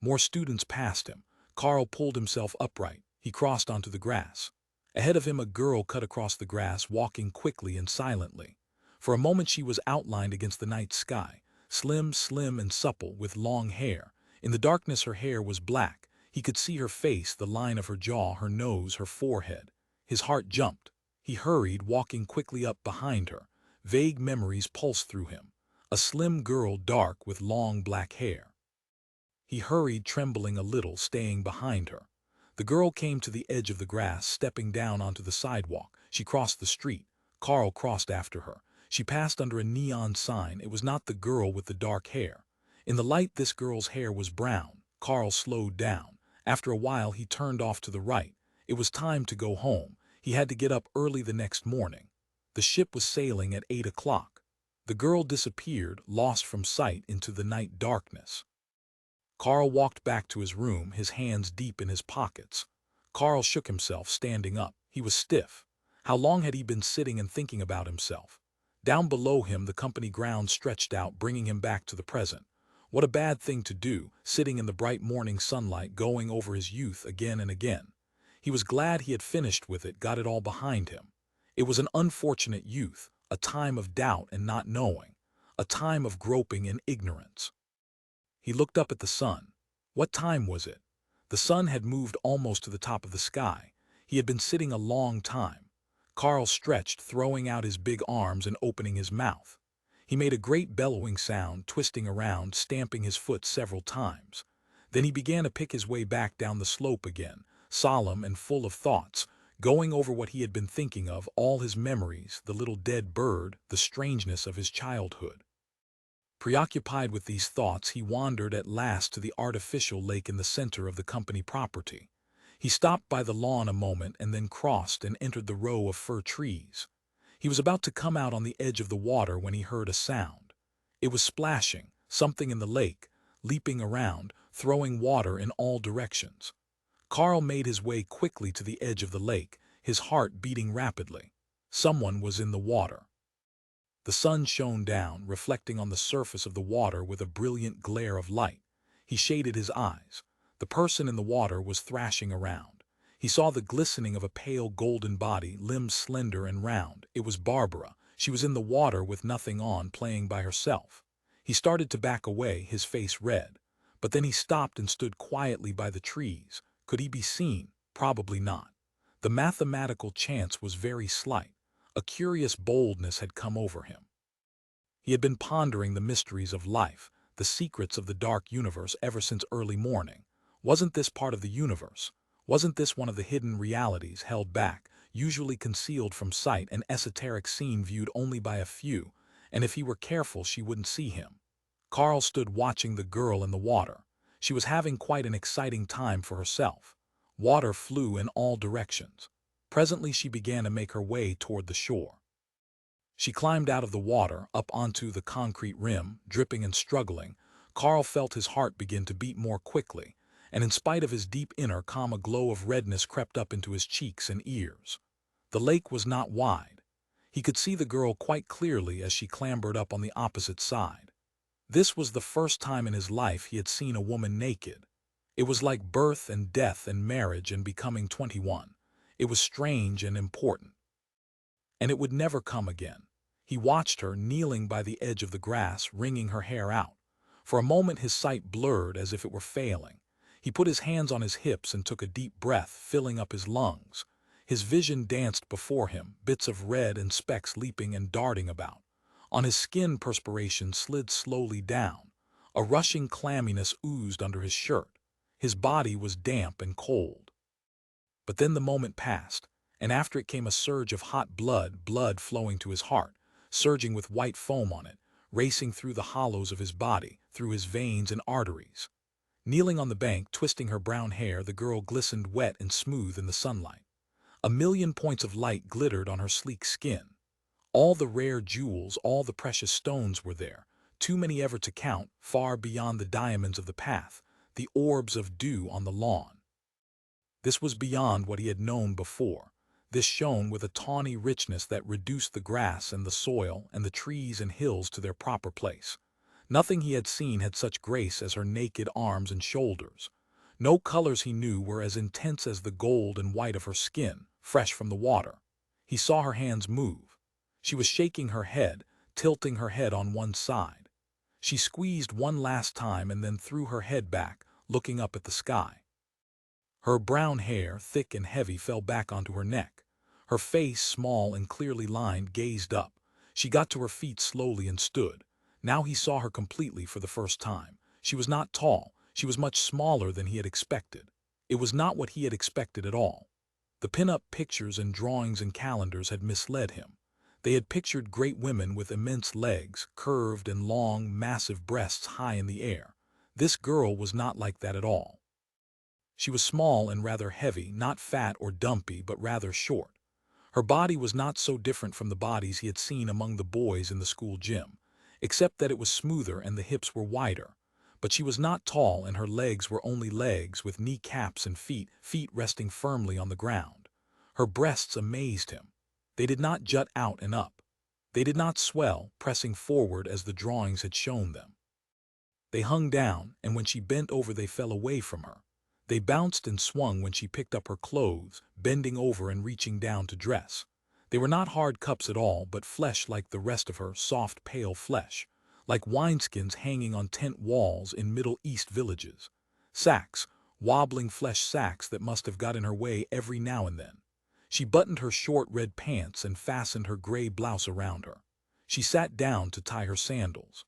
More students passed him. Carl pulled himself upright. He crossed onto the grass. Ahead of him a girl cut across the grass, walking quickly and silently. For a moment she was outlined against the night sky, slim and supple, with long hair. In the darkness her hair was black. He could see her face, the line of her jaw, her nose, her forehead. His heart jumped. He hurried, walking quickly up behind her. Vague memories pulsed through him. A slim girl, dark, with long black hair. He hurried, trembling a little, staying behind her. The girl came to the edge of the grass, stepping down onto the sidewalk. She crossed the street. Carl crossed after her. She passed under a neon sign. It was not the girl with the dark hair. In the light, this girl's hair was brown. Carl slowed down. After a while, he turned off to the right. It was time to go home. He had to get up early the next morning. The ship was sailing at 8 o'clock. The girl disappeared, lost from sight into the night darkness. Carl walked back to his room, his hands deep in his pockets. Carl shook himself, standing up. He was stiff. How long had he been sitting and thinking about himself? Down below him, the company grounds stretched out, bringing him back to the present. What a bad thing to do, sitting in the bright morning sunlight, going over his youth again and again. He was glad he had finished with it, got it all behind him. It was an unfortunate youth, a time of doubt and not knowing, a time of groping in ignorance. He looked up at the sun. What time was it? The sun had moved almost to the top of the sky. He had been sitting a long time. Carl stretched, throwing out his big arms and opening his mouth. He made a great bellowing sound, twisting around, stamping his foot several times. Then he began to pick his way back down the slope again, solemn and full of thoughts, going over what he had been thinking of, all his memories, the little dead bird, the strangeness of his childhood. Preoccupied with these thoughts, he wandered at last to the artificial lake in the center of the company property. He stopped by the lawn a moment and then crossed and entered the row of fir trees. He was about to come out on the edge of the water when he heard a sound. It was splashing, something in the lake, leaping around, throwing water in all directions. Carl made his way quickly to the edge of the lake, his heart beating rapidly. Someone was in the water. The sun shone down, reflecting on the surface of the water with a brilliant glare of light. He shaded his eyes. The person in the water was thrashing around. He saw the glistening of a pale golden body, limbs slender and round. It was Barbara. She was in the water with nothing on, playing by herself. He started to back away, his face red. But then he stopped and stood quietly by the trees. Could he be seen? Probably not. The mathematical chance was very slight. A curious boldness had come over him. He had been pondering the mysteries of life, the secrets of the dark universe ever since early morning. Wasn't this part of the universe? Wasn't this one of the hidden realities held back, usually concealed from sight, an esoteric scene viewed only by a few, and if he were careful she wouldn't see him? Carl stood watching the girl in the water. She was having quite an exciting time for herself. Water flew in all directions. Presently she began to make her way toward the shore. She climbed out of the water, up onto the concrete rim, dripping and struggling. Carl felt his heart begin to beat more quickly, and in spite of his deep inner calm, a glow of redness crept up into his cheeks and ears. The lake was not wide. He could see the girl quite clearly as she clambered up on the opposite side. This was the first time in his life he had seen a woman naked. It was like birth and death and marriage and becoming 21. It was strange and important. And it would never come again. He watched her, kneeling by the edge of the grass, wringing her hair out. For a moment his sight blurred as if it were failing. He put his hands on his hips and took a deep breath, filling up his lungs. His vision danced before him, bits of red and specks leaping and darting about. On his skin perspiration slid slowly down. A rushing clamminess oozed under his shirt. His body was damp and cold. But then the moment passed, and after it came a surge of hot blood flowing to his heart, surging with white foam on it, racing through the hollows of his body, through his veins and arteries. Kneeling on the bank, twisting her brown hair, the girl glistened wet and smooth in the sunlight. A million points of light glittered on her sleek skin. All the rare jewels, all the precious stones were there, too many ever to count, far beyond the diamonds of the path, the orbs of dew on the lawn. This was beyond what he had known before. This shone with a tawny richness that reduced the grass and the soil and the trees and hills to their proper place. Nothing he had seen had such grace as her naked arms and shoulders. No colors he knew were as intense as the gold and white of her skin, fresh from the water. He saw her hands move. She was shaking her head, tilting her head on one side. She squeezed one last time and then threw her head back, looking up at the sky. Her brown hair, thick and heavy, fell back onto her neck. Her face, small and clearly lined, gazed up. She got to her feet slowly and stood. Now he saw her completely for the first time. She was not tall. She was much smaller than he had expected. It was not what he had expected at all. The pin-up pictures and drawings and calendars had misled him. They had pictured great women with immense legs, curved and long, massive breasts high in the air. This girl was not like that at all. She was small and rather heavy, not fat or dumpy, but rather short. Her body was not so different from the bodies he had seen among the boys in the school gym, except that it was smoother and the hips were wider. But she was not tall and her legs were only legs with kneecaps and feet resting firmly on the ground. Her breasts amazed him. They did not jut out and up. They did not swell, pressing forward as the drawings had shown them. They hung down, and when she bent over they fell away from her. They bounced and swung when she picked up her clothes, bending over and reaching down to dress. They were not hard cups at all, but flesh like the rest of her, soft, pale flesh, like wineskins hanging on tent walls in Middle East villages. Sacks, wobbling flesh sacks that must have got in her way every now and then. She buttoned her short red pants and fastened her gray blouse around her. She sat down to tie her sandals.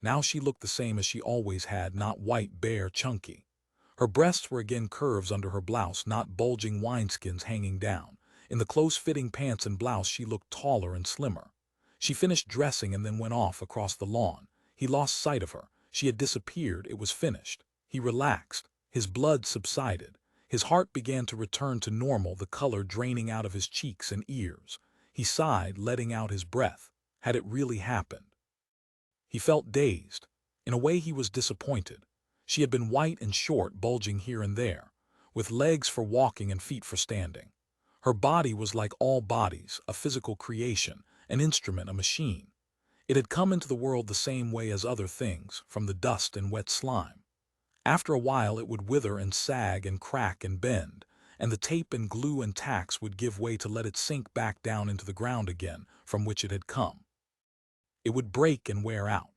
Now she looked the same as she always had, not white, bare, chunky. Her breasts were again curves under her blouse, not bulging wineskins hanging down. In the close-fitting pants and blouse she looked taller and slimmer. She finished dressing and then went off across the lawn. He lost sight of her. She had disappeared. It was finished. He relaxed. His blood subsided. His heart began to return to normal, the color draining out of his cheeks and ears. He sighed, letting out his breath. Had it really happened? He felt dazed. In a way he was disappointed. She had been white and short, bulging here and there, with legs for walking and feet for standing. Her body was like all bodies, a physical creation, an instrument, a machine. It had come into the world the same way as other things, from the dust and wet slime. After a while it would wither and sag and crack and bend, and the tape and glue and tacks would give way to let it sink back down into the ground again from which it had come. It would break and wear out.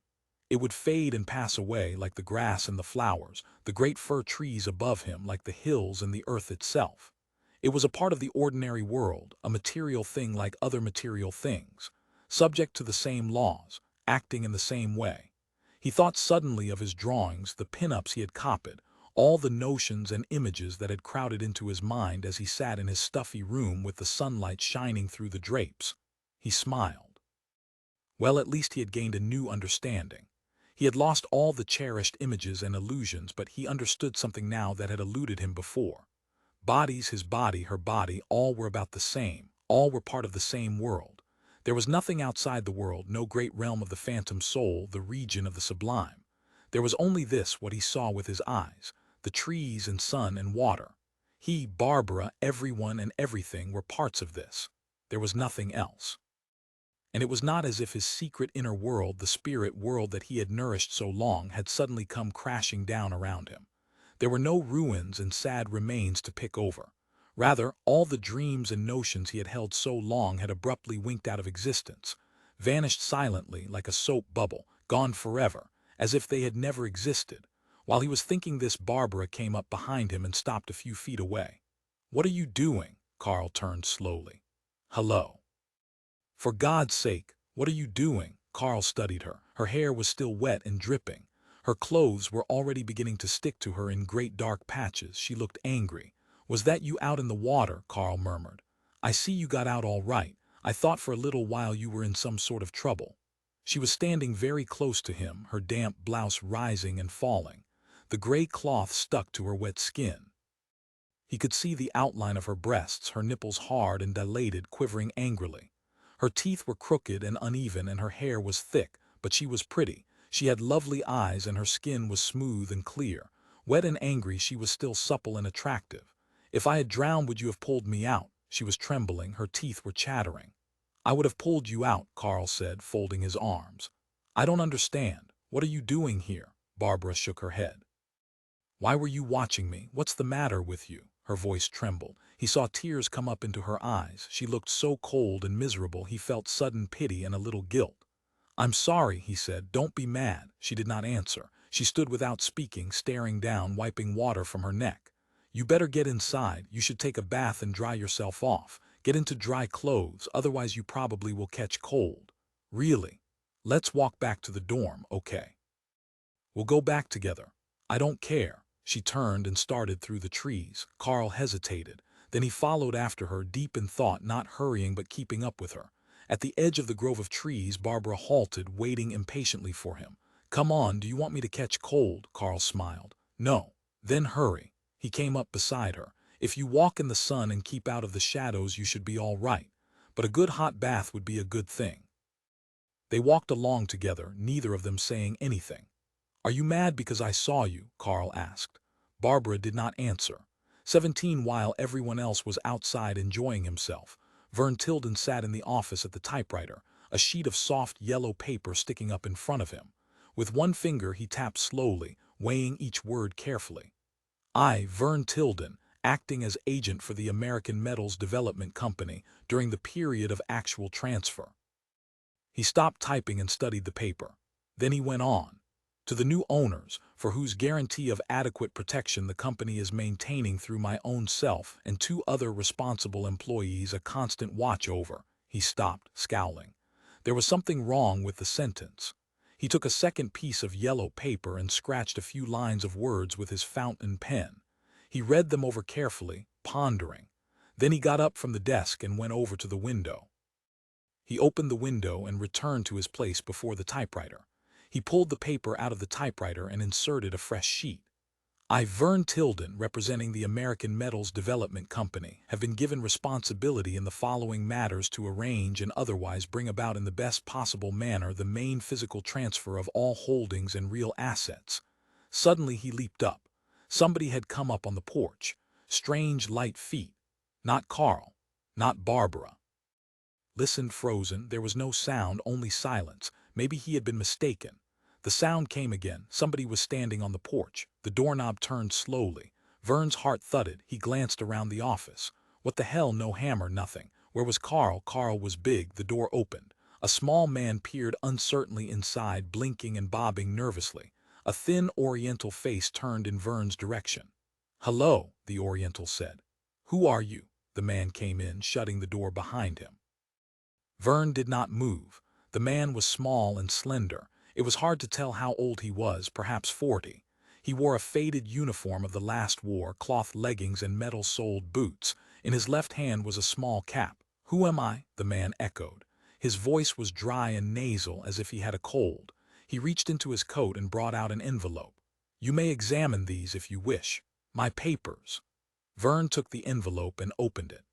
It would fade and pass away like the grass and the flowers, the great fir trees above him, like the hills and the earth itself. It was a part of the ordinary world, a material thing like other material things, subject to the same laws, acting in the same way. He thought suddenly of his drawings, the pin-ups he had copied, all the notions and images that had crowded into his mind as he sat in his stuffy room with the sunlight shining through the drapes. He smiled. Well, at least he had gained a new understanding. He had lost all the cherished images and illusions, but he understood something now that had eluded him before. Bodies, his body, her body, all were about the same. All were part of the same world. There was nothing outside the world, no great realm of the phantom soul, the region of the sublime. There was only this, what he saw with his eyes, the trees and sun and water. He, Barbara, everyone and everything were parts of this. There was nothing else. And it was not as if his secret inner world, the spirit world that he had nourished so long, had suddenly come crashing down around him. There were no ruins and sad remains to pick over. Rather, all the dreams and notions he had held so long had abruptly winked out of existence, vanished silently like a soap bubble, gone forever, as if they had never existed. While he was thinking this, Barbara came up behind him and stopped a few feet away. "What are you doing?" Carl turned slowly. "Hello." "For God's sake, what are you doing?" Carl studied her. Her hair was still wet and dripping. Her clothes were already beginning to stick to her in great dark patches. She looked angry. "Was that you out in the water?" Carl murmured. "I see you got out all right. I thought for a little while you were in some sort of trouble." She was standing very close to him, her damp blouse rising and falling. The gray cloth stuck to her wet skin. He could see the outline of her breasts, her nipples hard and dilated, quivering angrily. Her teeth were crooked and uneven and her hair was thick, but she was pretty. She had lovely eyes and her skin was smooth and clear. Wet and angry, she was still supple and attractive. "If I had drowned, would you have pulled me out?" She was trembling, her teeth were chattering. "I would have pulled you out," Carl said, folding his arms. "I don't understand. What are you doing here?" Barbara shook her head. "Why were you watching me? What's the matter with you?" Her voice trembled. He saw tears come up into her eyes. She looked so cold and miserable he felt sudden pity and a little guilt. "I'm sorry," he said. "Don't be mad." She did not answer. She stood without speaking, staring down, wiping water from her neck. "You better get inside. You should take a bath and dry yourself off. Get into dry clothes, otherwise you probably will catch cold." "Really? Let's walk back to the dorm, okay? We'll go back together." "I don't care." She turned and started through the trees. Carl hesitated. Then he followed after her, deep in thought, not hurrying but keeping up with her. At the edge of the grove of trees, Barbara halted, waiting impatiently for him. "Come on, do you want me to catch cold?" Carl smiled. "No." "Then hurry." He came up beside her. "If you walk in the sun and keep out of the shadows, you should be all right. But a good hot bath would be a good thing." They walked along together, neither of them saying anything. "Are you mad because I saw you?" Carl asked. Barbara did not answer. 17 While everyone else was outside enjoying himself, Verne Tildon sat in the office at the typewriter, a sheet of soft yellow paper sticking up in front of him. With one finger he tapped slowly, weighing each word carefully. "I, Verne Tildon, acting as agent for the American Metals Development Company during the period of actual transfer." He stopped typing and studied the paper. Then he went on. "To the new owners, for whose guarantee of adequate protection the company is maintaining through my own self and 2 other responsible employees a constant watch over." He stopped, scowling. There was something wrong with the sentence. He took a second piece of yellow paper and scratched a few lines of words with his fountain pen. He read them over carefully, pondering. Then he got up from the desk and went over to the window. He opened the window and returned to his place before the typewriter. He pulled the paper out of the typewriter and inserted a fresh sheet. "I, Verne Tildon, representing the American Metals Development Company, have been given responsibility in the following matters to arrange and otherwise bring about in the best possible manner the main physical transfer of all holdings and real assets." Suddenly he leaped up. Somebody had come up on the porch. Strange light feet. Not Carl. Not Barbara. Listened frozen. There was no sound, only silence. Maybe he had been mistaken. The sound came again. Somebody was standing on the porch. The doorknob turned slowly. Verne's heart thudded. He glanced around the office. What the hell? No hammer, nothing. Where was Carl? Carl was big. The door opened. A small man peered uncertainly inside, blinking and bobbing nervously. A thin Oriental face turned in Verne's direction. "Hello," the Oriental said. "Who are you?" The man came in, shutting the door behind him. Verne did not move. The man was small and slender. It was hard to tell how old he was, perhaps 40. He wore a faded uniform of the last war, cloth leggings and metal-soled boots. In his left hand was a small cap. "Who am I?" the man echoed. His voice was dry and nasal, as if he had a cold. He reached into his coat and brought out an envelope. "You may examine these if you wish. My papers." Verne took the envelope and opened it.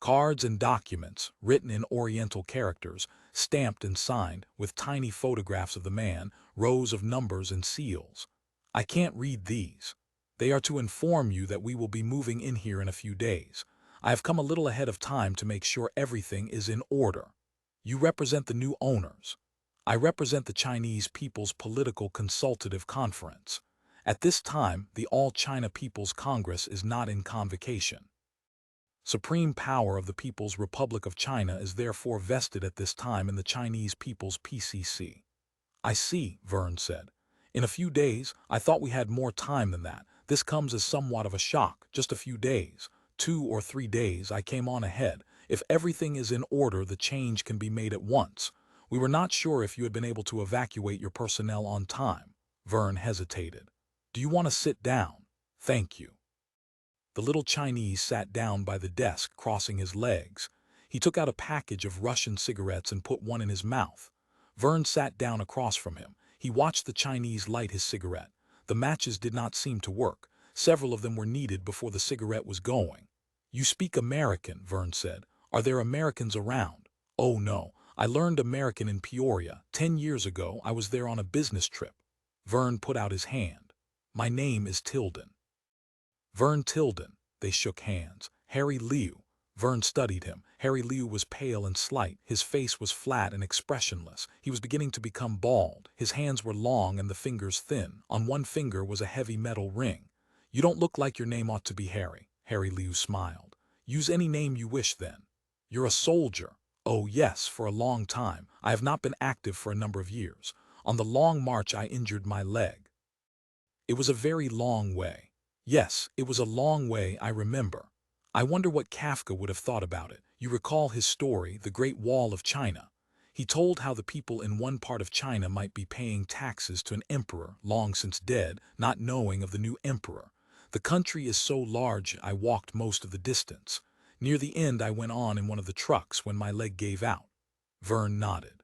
Cards and documents, written in Oriental characters, stamped and signed, with tiny photographs of the man, rows of numbers and seals. "I can't read these. They are to inform you that we will be moving in here in a few days. I have come a little ahead of time to make sure everything is in order. You represent the new owners. I represent the Chinese People's Political Consultative Conference. At this time, the All China People's Congress is not in convocation. Supreme power of the People's Republic of China is therefore vested at this time in the Chinese People's PCC." "I see," Verne said. "In a few days, I thought we had more time than that. This comes as somewhat of a shock. Just a few days. 2 or 3 days, I came on ahead. If everything is in order, the change can be made at once. We were not sure if you had been able to evacuate your personnel on time." Verne hesitated. "Do you want to sit down?" "Thank you." The little Chinese sat down by the desk, crossing his legs. He took out a package of Russian cigarettes and put one in his mouth. Verne sat down across from him. He watched the Chinese light his cigarette. The matches did not seem to work. Several of them were needed before the cigarette was going. "You speak American," Verne said. "Are there Americans around?" "Oh no. I learned American in Peoria. 10 years ago, I was there on a business trip." Verne put out his hand. "My name is Tildon." "Verne Tildon." They shook hands. "Harry Liu." Verne studied him. Harry Liu was pale and slight. His face was flat and expressionless. He was beginning to become bald. His hands were long and the fingers thin. On one finger was a heavy metal ring. "You don't look like your name ought to be Harry." Harry Liu smiled. "Use any name you wish then." "You're a soldier." "Oh yes, for a long time. I have not been active for a number of years. On the long march I injured my leg." "It was a very long way." "Yes, it was a long way, I remember. I wonder what Kafka would have thought about it. You recall his story, The Great Wall of China. He told how the people in one part of China might be paying taxes to an emperor long since dead, not knowing of the new emperor. The country is so large I walked most of the distance. Near the end I went on in one of the trucks when my leg gave out." Verne nodded.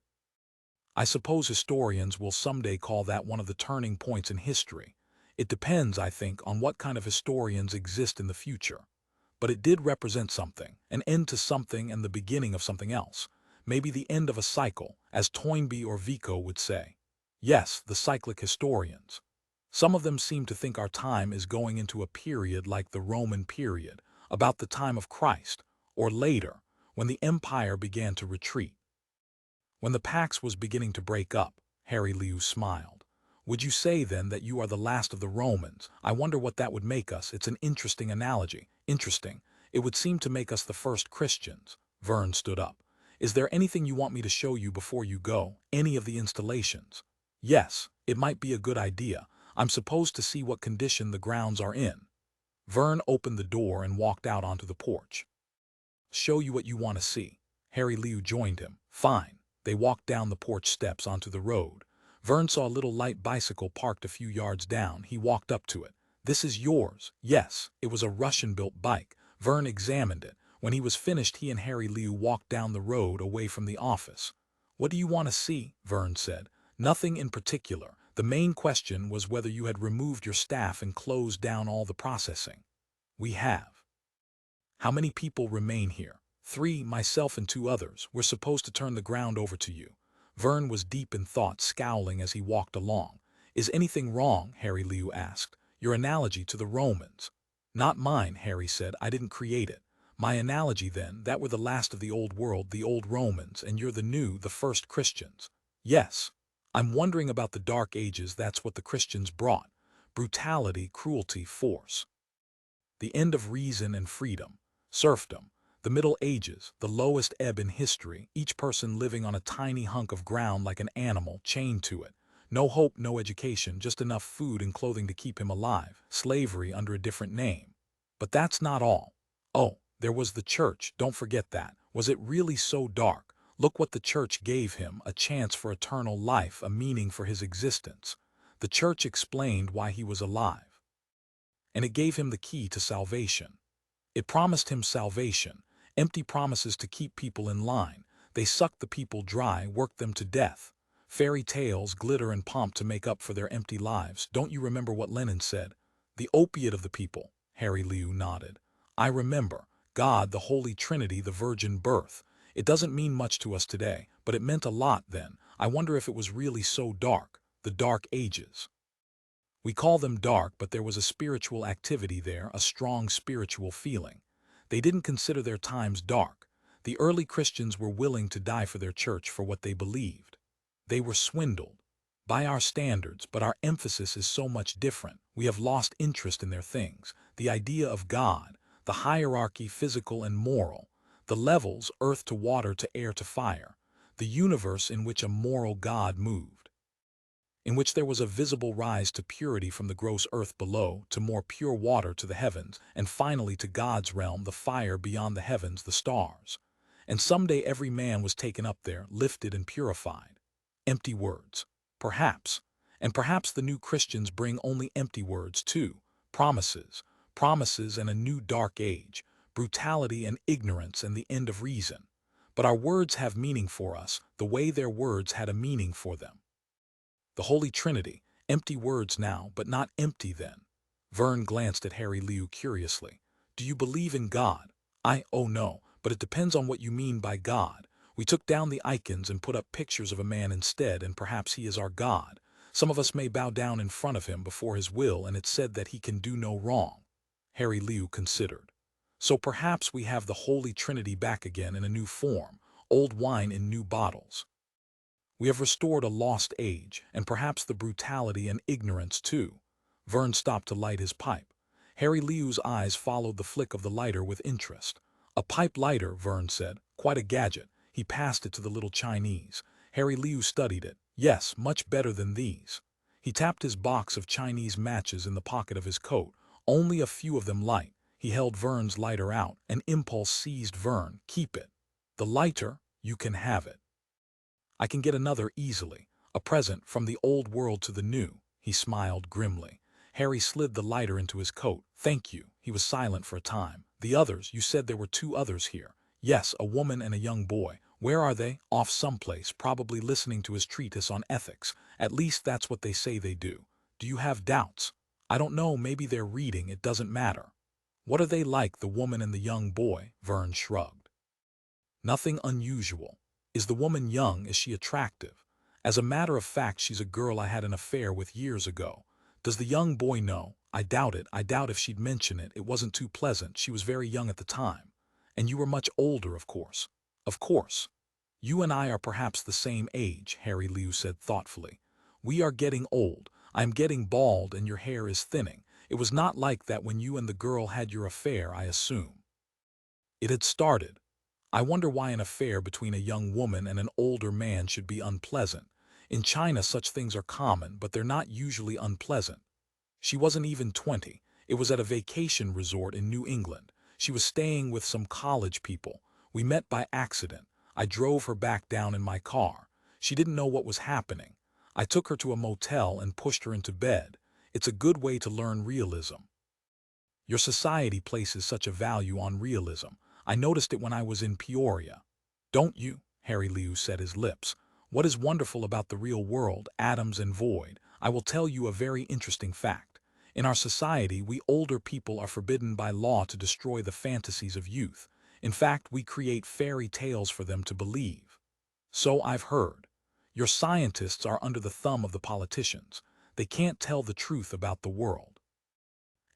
"I suppose historians will someday call that one of the turning points in history. It depends, I think, on what kind of historians exist in the future. But it did represent something, an end to something and the beginning of something else. Maybe the end of a cycle, as Toynbee or Vico would say. Yes, the cyclic historians. Some of them seem to think our time is going into a period like the Roman period, about the time of Christ, or later, when the empire began to retreat. When the Pax was beginning to break up, Harry Liu smiled. "Would you say then that you are the last of the Romans? I wonder what that would make us. It's an interesting analogy." "Interesting. It would seem to make us the first Christians." Verne stood up. "Is there anything you want me to show you before you go? Any of the installations?" "Yes, it might be a good idea. I'm supposed to see what condition the grounds are in." Verne opened the door and walked out onto the porch. "Show you what you want to see." Harry Liu joined him. "Fine." They walked down the porch steps onto the road. Verne saw a little light bicycle parked a few yards down. He walked up to it. "This is yours." Yes, it was a Russian-built bike. Verne examined it. When he was finished, he and Harry Liu walked down the road away from the office. "What do you want to see?" Verne said. "Nothing in particular. The main question was whether you had removed your staff and closed down all the processing." "We have." "How many people remain here?" "3, myself and 2 others. We're supposed to turn the ground over to you." Verne was deep in thought, scowling as he walked along. "Is anything wrong?" Harry Liu asked. "Your analogy to the Romans." "Not mine," Harry said. "I didn't create it. My analogy then, that we're the last of the old world, the old Romans, and you're the new, the first Christians." "Yes. I'm wondering about the Dark Ages. That's what the Christians brought. Brutality, cruelty, force. The end of reason and freedom. Serfdom. The Middle Ages, the lowest ebb in history, each person living on a tiny hunk of ground like an animal, chained to it. No hope, no education, just enough food and clothing to keep him alive. Slavery under a different name. But that's not all. Oh, there was the church, don't forget that. Was it really so dark? Look what the church gave him, a chance for eternal life, a meaning for his existence. The church explained why he was alive. And it gave him the key to salvation. It promised him salvation. Empty promises to keep people in line. They sucked the people dry, worked them to death. Fairy tales, glitter and pomp to make up for their empty lives. Don't you remember what Lenin said? The opiate of the people. Harry Liu nodded. "I remember. God, the Holy Trinity, the virgin birth. It doesn't mean much to us today, but it meant a lot then. I wonder if it was really so dark. The Dark Ages. We call them dark, but there was a spiritual activity there, a strong spiritual feeling. They didn't consider their times dark. The early Christians were willing to die for their church for what they believed. They were swindled. By our standards, but our emphasis is so much different. We have lost interest in their things. The idea of God, the hierarchy physical and moral, the levels, earth to water to air to fire, the universe in which a moral God moved, in which there was a visible rise to purity from the gross earth below, to more pure water to the heavens, and finally to God's realm, the fire beyond the heavens, the stars. And someday every man was taken up there, lifted and purified. Empty words. Perhaps. And perhaps the new Christians bring only empty words too. Promises. Promises and a new dark age. Brutality and ignorance and the end of reason. But our words have meaning for us, the way their words had a meaning for them. The Holy Trinity, empty words now, but not empty then." Verne glanced at Harry Liu curiously. "Do you believe in God?" "Oh no, but it depends on what you mean by God. We took down the icons and put up pictures of a man instead, and perhaps he is our God. Some of us may bow down in front of him before his will, and it's said that he can do no wrong." Harry Liu considered. So perhaps we have the Holy Trinity back again in a new form, old wine in new bottles. We have restored a lost age, and perhaps the brutality and ignorance too. Verne stopped to light his pipe. Harry Liu's eyes followed the flick of the lighter with interest. A pipe lighter, Verne said. Quite a gadget. He passed it to the little Chinese. Harry Liu studied it. Yes, much better than these. He tapped his box of Chinese matches in the pocket of his coat. Only a few of them light. He held Verne's lighter out. An impulse seized Verne. Keep it. The lighter, you can have it. I can get another easily. A present from the old world to the new. He smiled grimly. Harry slid the lighter into his coat. Thank you. He was silent for a time. The others, you said there were two others here. Yes, a woman and a young boy. Where are they? Off someplace, probably listening to his treatise on ethics. At least that's what they say they do. Do you have doubts? I don't know, maybe they're reading, it doesn't matter. What are they like, the woman and the young boy? Verne shrugged. Nothing unusual. Is the woman young? Is she attractive? As a matter of fact, she's a girl I had an affair with years ago. Does the young boy know? I doubt it. I doubt if she'd mention it. It wasn't too pleasant. She was very young at the time. And you were much older, of course. Of course. You and I are perhaps the same age, Harry Liu said thoughtfully. We are getting old. I am getting bald and your hair is thinning. It was not like that when you and the girl had your affair, I assume. It had started. I wonder why an affair between a young woman and an older man should be unpleasant. In China such things are common, but they're not usually unpleasant. She wasn't even 20. It was at a vacation resort in New England. She was staying with some college people. We met by accident. I drove her back down in my car. She didn't know what was happening. I took her to a motel and pushed her into bed. It's a good way to learn realism. Your society places such a value on realism. I noticed it when I was in Peoria. Don't you? Harry Liu set his lips. What is wonderful about the real world, atoms and void? I will tell you a very interesting fact. In our society, we older people are forbidden by law to destroy the fantasies of youth. In fact, we create fairy tales for them to believe. So I've heard. Your scientists are under the thumb of the politicians. They can't tell the truth about the world.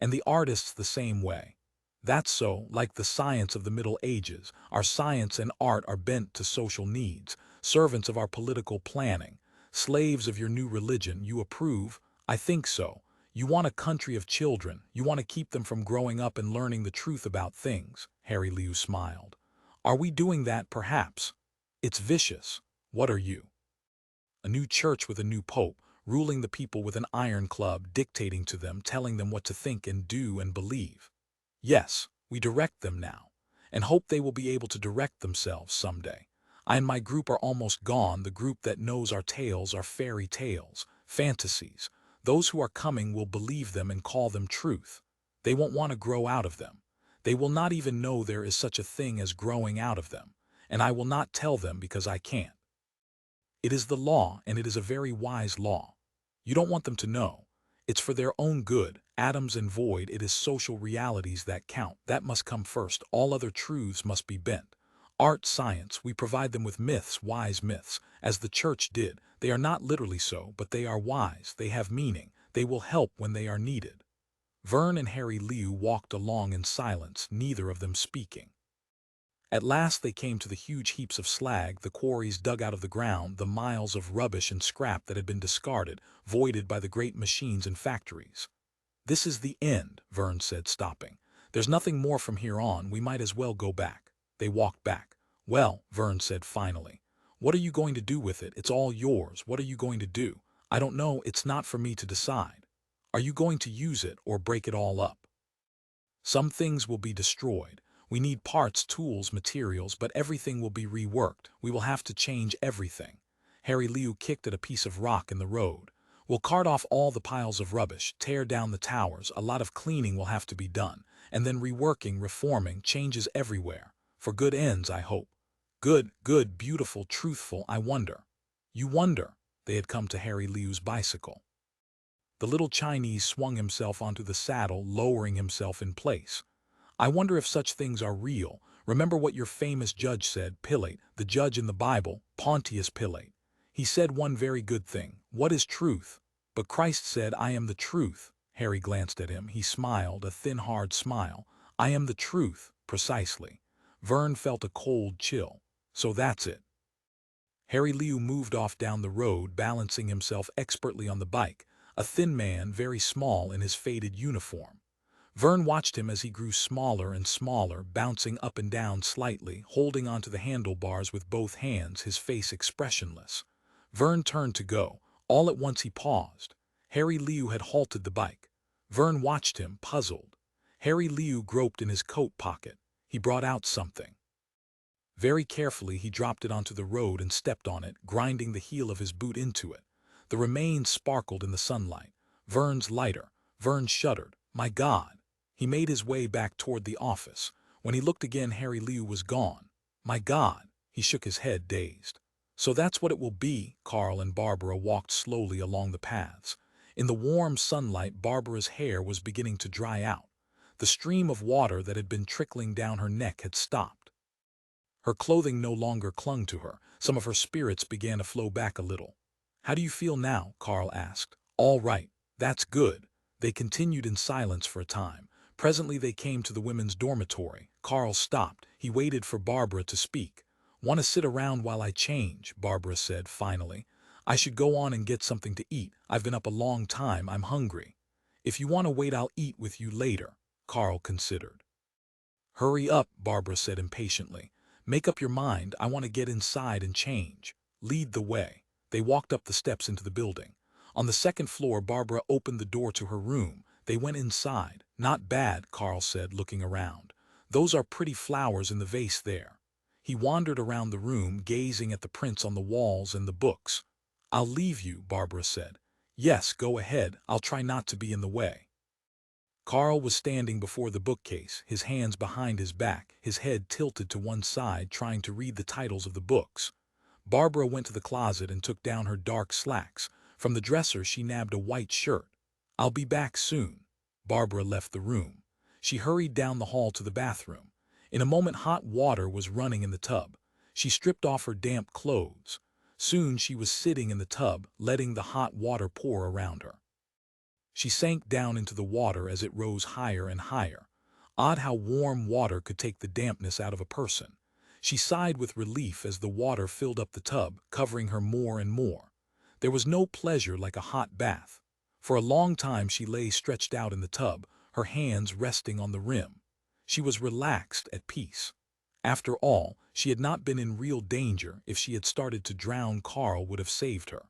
And the artists the same way. That's so, like the science of the Middle Ages, our science and art are bent to social needs, servants of our political planning, slaves of your new religion. You approve? I think so. You want a country of children. You want to keep them from growing up and learning the truth about things. Harry Liu smiled. Are we doing that, perhaps? It's vicious. What are you? A new church with a new pope, ruling the people with an iron club, dictating to them, telling them what to think and do and believe. Yes, we direct them now, and hope they will be able to direct themselves someday. I and my group are almost gone, the group that knows our tales are fairy tales, fantasies. Those who are coming will believe them and call them truth. They won't want to grow out of them. They will not even know there is such a thing as growing out of them, and I will not tell them because I can't. It is the law, and it is a very wise law. You don't want them to know. It's for their own good, atoms and void. It is social realities that count. That must come first. All other truths must be bent. Art, science, we provide them with myths, wise myths, as the church did. They are not literally so, but they are wise. They have meaning. They will help when they are needed. Verne and Harry Liu walked along in silence, neither of them speaking. At last they came to the huge heaps of slag, the quarries dug out of the ground, the miles of rubbish and scrap that had been discarded, voided by the great machines and factories. This is the end, Verne said, stopping. There's nothing more from here on, we might as well go back. They walked back. Well, Verne said finally, what are you going to do with it? It's all yours. What are you going to do? I don't know, it's not for me to decide. Are you going to use it or break it all up? Some things will be destroyed. We need parts, tools, materials, but everything will be reworked. We will have to change everything. Harry Liu kicked at a piece of rock in the road. We'll cart off all the piles of rubbish, tear down the towers, a lot of cleaning will have to be done, and then reworking, reforming, changes everywhere. For good ends, I hope. Good, good, beautiful, truthful, I wonder. You wonder. They had come to Harry Liu's bicycle. The little Chinese swung himself onto the saddle, lowering himself in place. I wonder if such things are real. Remember what your famous judge said, Pilate, the judge in the Bible, Pontius Pilate. He said one very good thing. What is truth? But Christ said, I am the truth. Harry glanced at him. He smiled, a thin, hard smile. I am the truth. Precisely. Verne felt a cold chill. So that's it. Harry Liu moved off down the road, balancing himself expertly on the bike, a thin man, very small in his faded uniform. Verne watched him as he grew smaller and smaller, bouncing up and down slightly, holding onto the handlebars with both hands, his face expressionless. Verne turned to go. All at once he paused. Harry Liu had halted the bike. Verne watched him, puzzled. Harry Liu groped in his coat pocket. He brought out something. Very carefully he dropped it onto the road and stepped on it, grinding the heel of his boot into it. The remains sparkled in the sunlight. Verne's lighter. Verne shuddered. My God! He made his way back toward the office. When he looked again, Harry Liu was gone. My God! He shook his head, dazed. So that's what it will be. Carl and Barbara walked slowly along the paths. In the warm sunlight, Barbara's hair was beginning to dry out. The stream of water that had been trickling down her neck had stopped. Her clothing no longer clung to her. Some of her spirits began to flow back a little. How do you feel now? Carl asked. All right. That's good. They continued in silence for a time. Presently they came to the women's dormitory. Carl stopped. He waited for Barbara to speak. Want to sit around while I change, Barbara said finally. I should go on and get something to eat. I've been up a long time. I'm hungry. If you want to wait, I'll eat with you later, Carl considered. Hurry up, Barbara said impatiently. Make up your mind. I want to get inside and change. Lead the way. They walked up the steps into the building. On the second floor, Barbara opened the door to her room. They went inside. Not bad, Carl said, looking around. Those are pretty flowers in the vase there. He wandered around the room, gazing at the prints on the walls and the books. I'll leave you, Barbara said. Yes, go ahead. I'll try not to be in the way. Carl was standing before the bookcase, his hands behind his back, his head tilted to one side, trying to read the titles of the books. Barbara went to the closet and took down her dark slacks. From the dresser she nabbed a white shirt. I'll be back soon. Barbara left the room. She hurried down the hall to the bathroom. In a moment hot water was running in the tub. She stripped off her damp clothes. Soon she was sitting in the tub, letting the hot water pour around her. She sank down into the water as it rose higher and higher. Odd how warm water could take the dampness out of a person. She sighed with relief as the water filled up the tub, covering her more and more. There was no pleasure like a hot bath. For a long time she lay stretched out in the tub, her hands resting on the rim. She was relaxed, at peace. After all, she had not been in real danger. If she had started to drown, Carl would have saved her.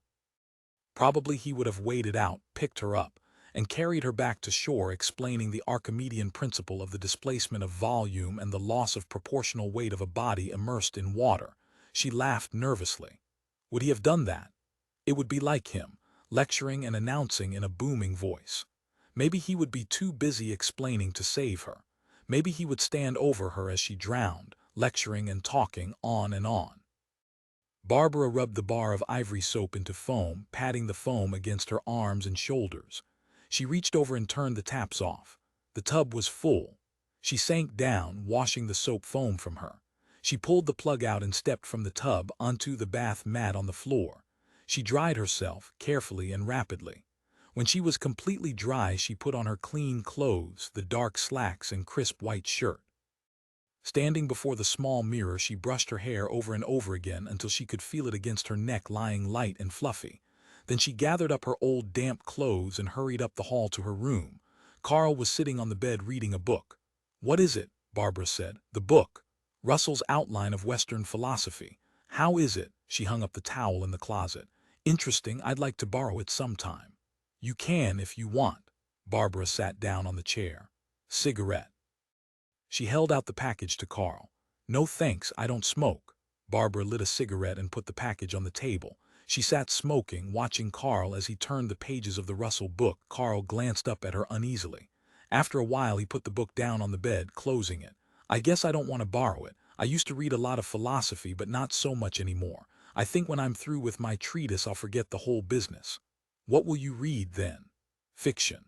Probably he would have waded out, picked her up, and carried her back to shore, explaining the Archimedean principle of the displacement of volume and the loss of proportional weight of a body immersed in water. She laughed nervously. Would he have done that? It would be like him, lecturing and announcing in a booming voice. Maybe he would be too busy explaining to save her. Maybe he would stand over her as she drowned, lecturing and talking on and on. Barbara rubbed the bar of ivory soap into foam, patting the foam against her arms and shoulders. She reached over and turned the taps off. The tub was full. She sank down, washing the soap foam from her. She pulled the plug out and stepped from the tub onto the bath mat on the floor. She dried herself, carefully and rapidly. When she was completely dry, she put on her clean clothes, the dark slacks and crisp white shirt. Standing before the small mirror, she brushed her hair over and over again until she could feel it against her neck, lying light and fluffy. Then she gathered up her old damp clothes and hurried up the hall to her room. Carl was sitting on the bed reading a book. What is it? Barbara said. The book. Russell's Outline of Western Philosophy. How is it? She hung up the towel in the closet. Interesting. I'd like to borrow it sometime. You can if you want. Barbara sat down on the chair. Cigarette. She held out the package to Carl. No thanks, I don't smoke. Barbara lit a cigarette and put the package on the table. She sat smoking, watching Carl as he turned the pages of the Russell book. Carl glanced up at her uneasily. After a while he put the book down on the bed, closing it. I guess I don't want to borrow it. I used to read a lot of philosophy, but not so much anymore. I think when I'm through with my treatise I'll forget the whole business. What will you read then? Fiction.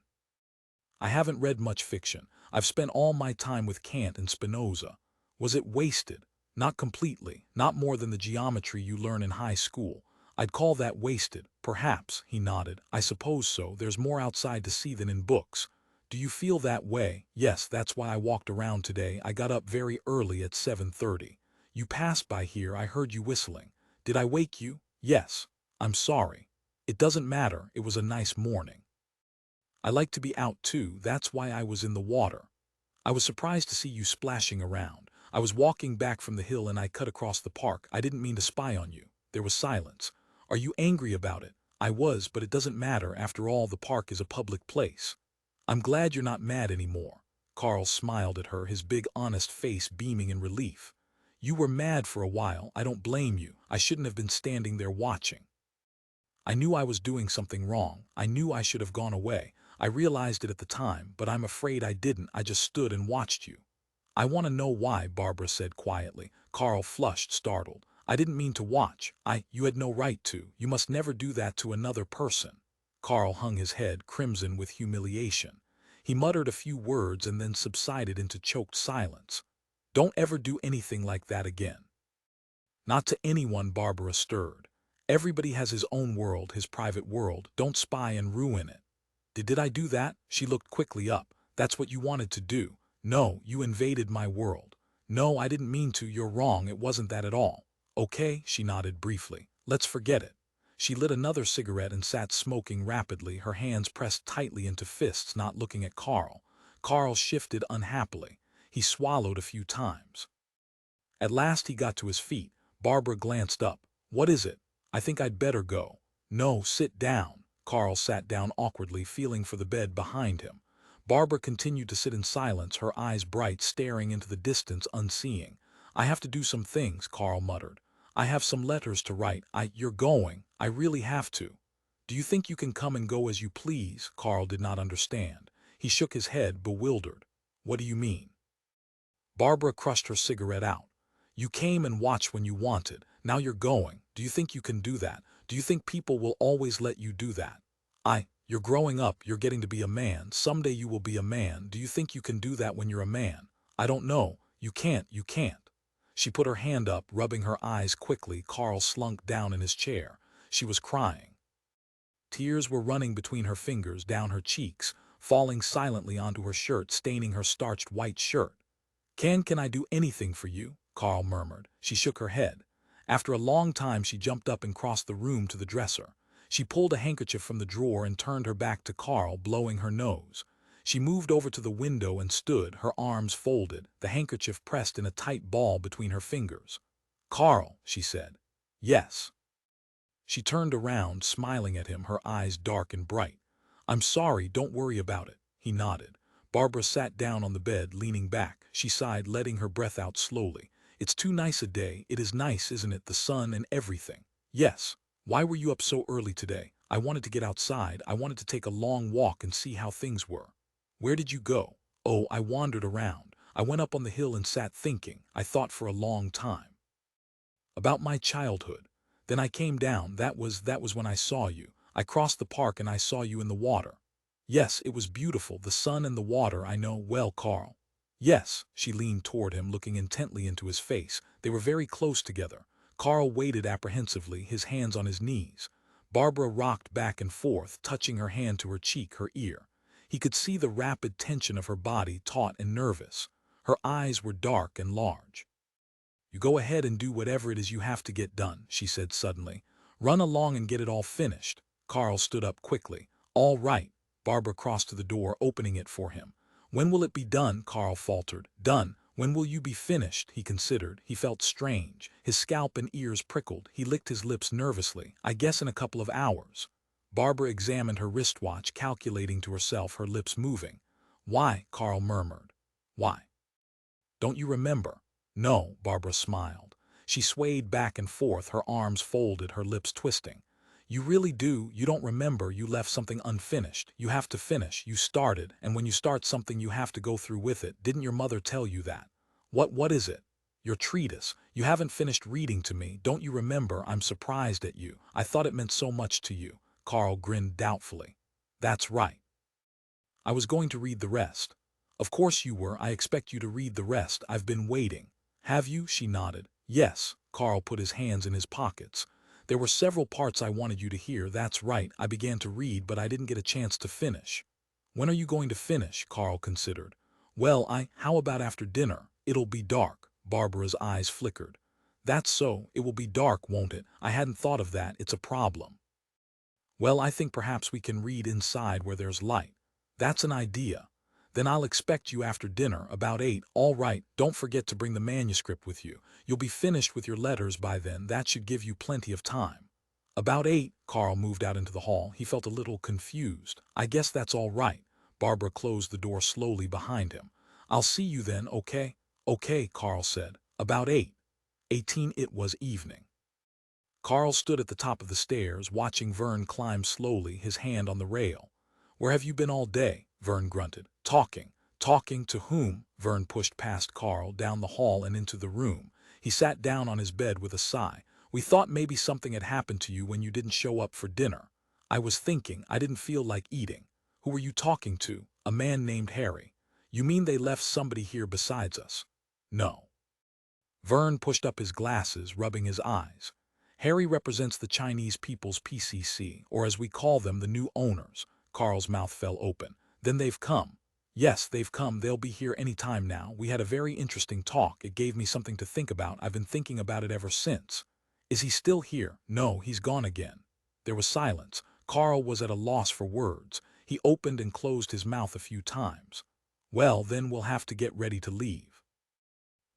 I haven't read much fiction. I've spent all my time with Kant and Spinoza. Was it wasted? Not completely, not more than the geometry you learn in high school. I'd call that wasted. Perhaps, he nodded. I suppose so. There's more outside to see than in books. Do you feel that way? Yes, that's why I walked around today. I got up very early at 7:30. You passed by here, I heard you whistling. Did I wake you? Yes. I'm sorry. It doesn't matter, it was a nice morning. I like to be out too, that's why I was in the water. I was surprised to see you splashing around. I was walking back from the hill and I cut across the park. I didn't mean to spy on you. There was silence. Are you angry about it? I was, but it doesn't matter. After all, the park is a public place. I'm glad you're not mad anymore. Carl smiled at her, his big honest face beaming in relief. You were mad for a while. I don't blame you. I shouldn't have been standing there watching. I knew I was doing something wrong. I knew I should have gone away. I realized it at the time, but I'm afraid I didn't. I just stood and watched you. I want to know why, Barbara said quietly. Carl flushed, startled. I didn't mean to watch. You had no right to. You must never do that to another person. Carl hung his head, crimson with humiliation. He muttered a few words and then subsided into choked silence. Don't ever do anything like that again. Not to anyone, Barbara stirred. Everybody has his own world, his private world. Don't spy and ruin it. Did I do that? She looked quickly up. That's what you wanted to do. No, you invaded my world. No, I didn't mean to. You're wrong. It wasn't that at all. Okay, she nodded briefly. Let's forget it. She lit another cigarette and sat smoking rapidly, her hands pressed tightly into fists, not looking at Carl. Carl shifted unhappily. He swallowed a few times. At last he got to his feet. Barbara glanced up. What is it? I think I'd better go. No, sit down. Carl sat down awkwardly, feeling for the bed behind him. Barbara continued to sit in silence, her eyes bright, staring into the distance, unseeing. I have to do some things, Carl muttered. I have some letters to write. You're going. I really have to. Do you think you can come and go as you please? Carl did not understand. He shook his head, bewildered. What do you mean? Barbara crushed her cigarette out. You came and watched when you wanted. Now you're going. Do you think you can do that? Do you think people will always let you do that? You're growing up, you're getting to be a man. Someday you will be a man. Do you think you can do that when you're a man? I don't know. You can't. She put her hand up, rubbing her eyes quickly. Carl slunk down in his chair. She was crying. Tears were running between her fingers, down her cheeks, falling silently onto her shirt, staining her starched white shirt. Can I do anything for you? Carl murmured. She shook her head. After a long time she jumped up and crossed the room to the dresser. She pulled a handkerchief from the drawer and turned her back to Carl, blowing her nose. She moved over to the window and stood, her arms folded, the handkerchief pressed in a tight ball between her fingers. Carl, she said. Yes. She turned around, smiling at him, her eyes dark and bright. I'm sorry, don't worry about it. He nodded. Barbara sat down on the bed, leaning back. She sighed, letting her breath out slowly. It's too nice a day. It is nice, isn't it? The sun and everything. Yes. Why were you up so early today? I wanted to get outside. I wanted to take a long walk and see how things were. Where did you go? Oh, I wandered around. I went up on the hill and sat thinking. I thought for a long time. About my childhood. Then I came down. That was when I saw you. I crossed the park and I saw you in the water. Yes, it was beautiful, the sun and the water, I know. Well, Carl. Yes, she leaned toward him, looking intently into his face. They were very close together. Carl waited apprehensively, his hands on his knees. Barbara rocked back and forth, touching her hand to her cheek, her ear. He could see the rapid tension of her body, taut and nervous. Her eyes were dark and large. You go ahead and do whatever it is you have to get done, she said suddenly. Run along and get it all finished. Carl stood up quickly. All right. Barbara crossed to the door, opening it for him. When will it be done? Carl faltered. Done. When will you be finished? He considered. He felt strange. His scalp and ears prickled. He licked his lips nervously. I guess in a couple of hours. Barbara examined her wristwatch, calculating to herself, her lips moving. Why? Carl murmured. Why? Don't you remember? No, Barbara smiled. She swayed back and forth, her arms folded, her lips twisting. You really do. You don't remember. You left something unfinished. You have to finish. You started, and when you start something you have to go through with it. Didn't your mother tell you that? What is it? Your treatise. You haven't finished reading to me. Don't you remember? I'm surprised at you. I thought it meant so much to you. Carl grinned doubtfully. That's right. I was going to read the rest. Of course you were. I expect you to read the rest. I've been waiting. Have you? She nodded. Yes. Carl put his hands in his pockets. There were several parts I wanted you to hear. That's right. I began to read, but I didn't get a chance to finish. When are you going to finish? Carl considered. Well, how about after dinner? It'll be dark. Barbara's eyes flickered. That's so, it will be dark, won't it? I hadn't thought of that, it's a problem. Well, I think perhaps we can read inside where there's light. That's an idea. Then I'll expect you after dinner, about 8. All right, don't forget to bring the manuscript with you. You'll be finished with your letters by then, that should give you plenty of time. About 8, Carl moved out into the hall. He felt a little confused. I guess that's all right. Barbara closed the door slowly behind him. I'll see you then, okay? Okay, Carl said. About 8:18 it was evening. Carl stood at the top of the stairs, watching Verne climb slowly, his hand on the rail. Where have you been all day? Verne grunted. Talking. Talking to whom? Verne pushed past Carl, down the hall and into the room. He sat down on his bed with a sigh. We thought maybe something had happened to you when you didn't show up for dinner. I was thinking, I didn't feel like eating. Who were you talking to? A man named Harry. You mean they left somebody here besides us? No. Verne pushed up his glasses, rubbing his eyes. Harry represents the Chinese People's PCC, or as we call them, the new owners. Carl's mouth fell open. Then they've come. Yes, they've come. They'll be here any time now. We had a very interesting talk. It gave me something to think about. I've been thinking about it ever since. Is he still here? No, he's gone again. There was silence. Carl was at a loss for words. He opened and closed his mouth a few times. Well, then we'll have to get ready to leave.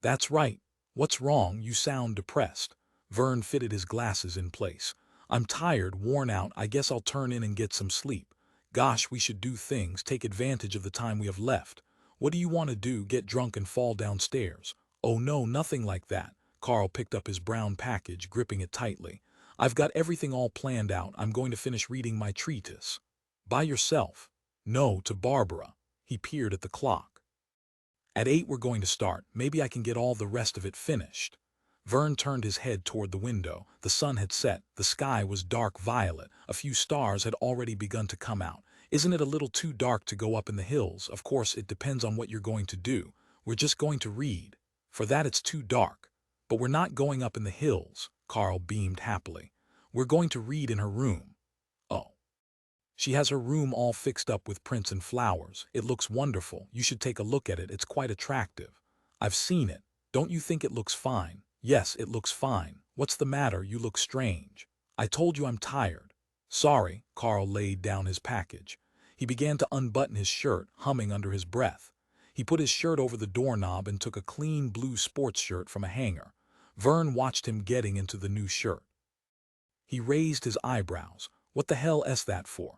That's right. What's wrong? You sound depressed. Verne fitted his glasses in place. I'm tired, worn out. I guess I'll turn in and get some sleep. Gosh, we should do things, take advantage of the time we have left. What do you want to do, get drunk and fall downstairs? Oh no, nothing like that. Carl picked up his brown package, gripping it tightly. I've got everything all planned out. I'm going to finish reading my treatise. By yourself? No, to Barbara. He peered at the clock. At 8 we're going to start. Maybe I can get all the rest of it finished. Verne turned his head toward the window. The sun had set. The sky was dark violet. A few stars had already begun to come out. Isn't it a little too dark to go up in the hills? Of course, it depends on what you're going to do. We're just going to read. For that it's too dark. But we're not going up in the hills. Carl beamed happily. We're going to read in her room. Oh. She has her room all fixed up with prints and flowers. It looks wonderful. You should take a look at it. It's quite attractive. I've seen it. Don't you think it looks fine? Yes, it looks fine. What's the matter? You look strange. I told you I'm tired. Sorry. Carl laid down his package. He began to unbutton his shirt, humming under his breath. He put his shirt over the doorknob and took a clean blue sports shirt from a hanger. Verne watched him getting into the new shirt. He raised his eyebrows. What the hell is that for?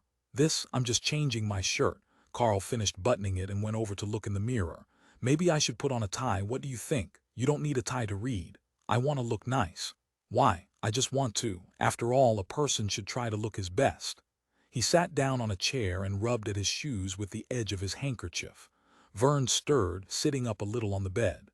I'm just changing my shirt. Carl finished buttoning it and went over to look in the mirror. Maybe I should put on a tie. What do you think? You don't need a tie to read. I want to look nice. Why? I just want to. After all, a person should try to look his best. He sat down on a chair and rubbed at his shoes with the edge of his handkerchief. Verne stirred, sitting up a little on the bed.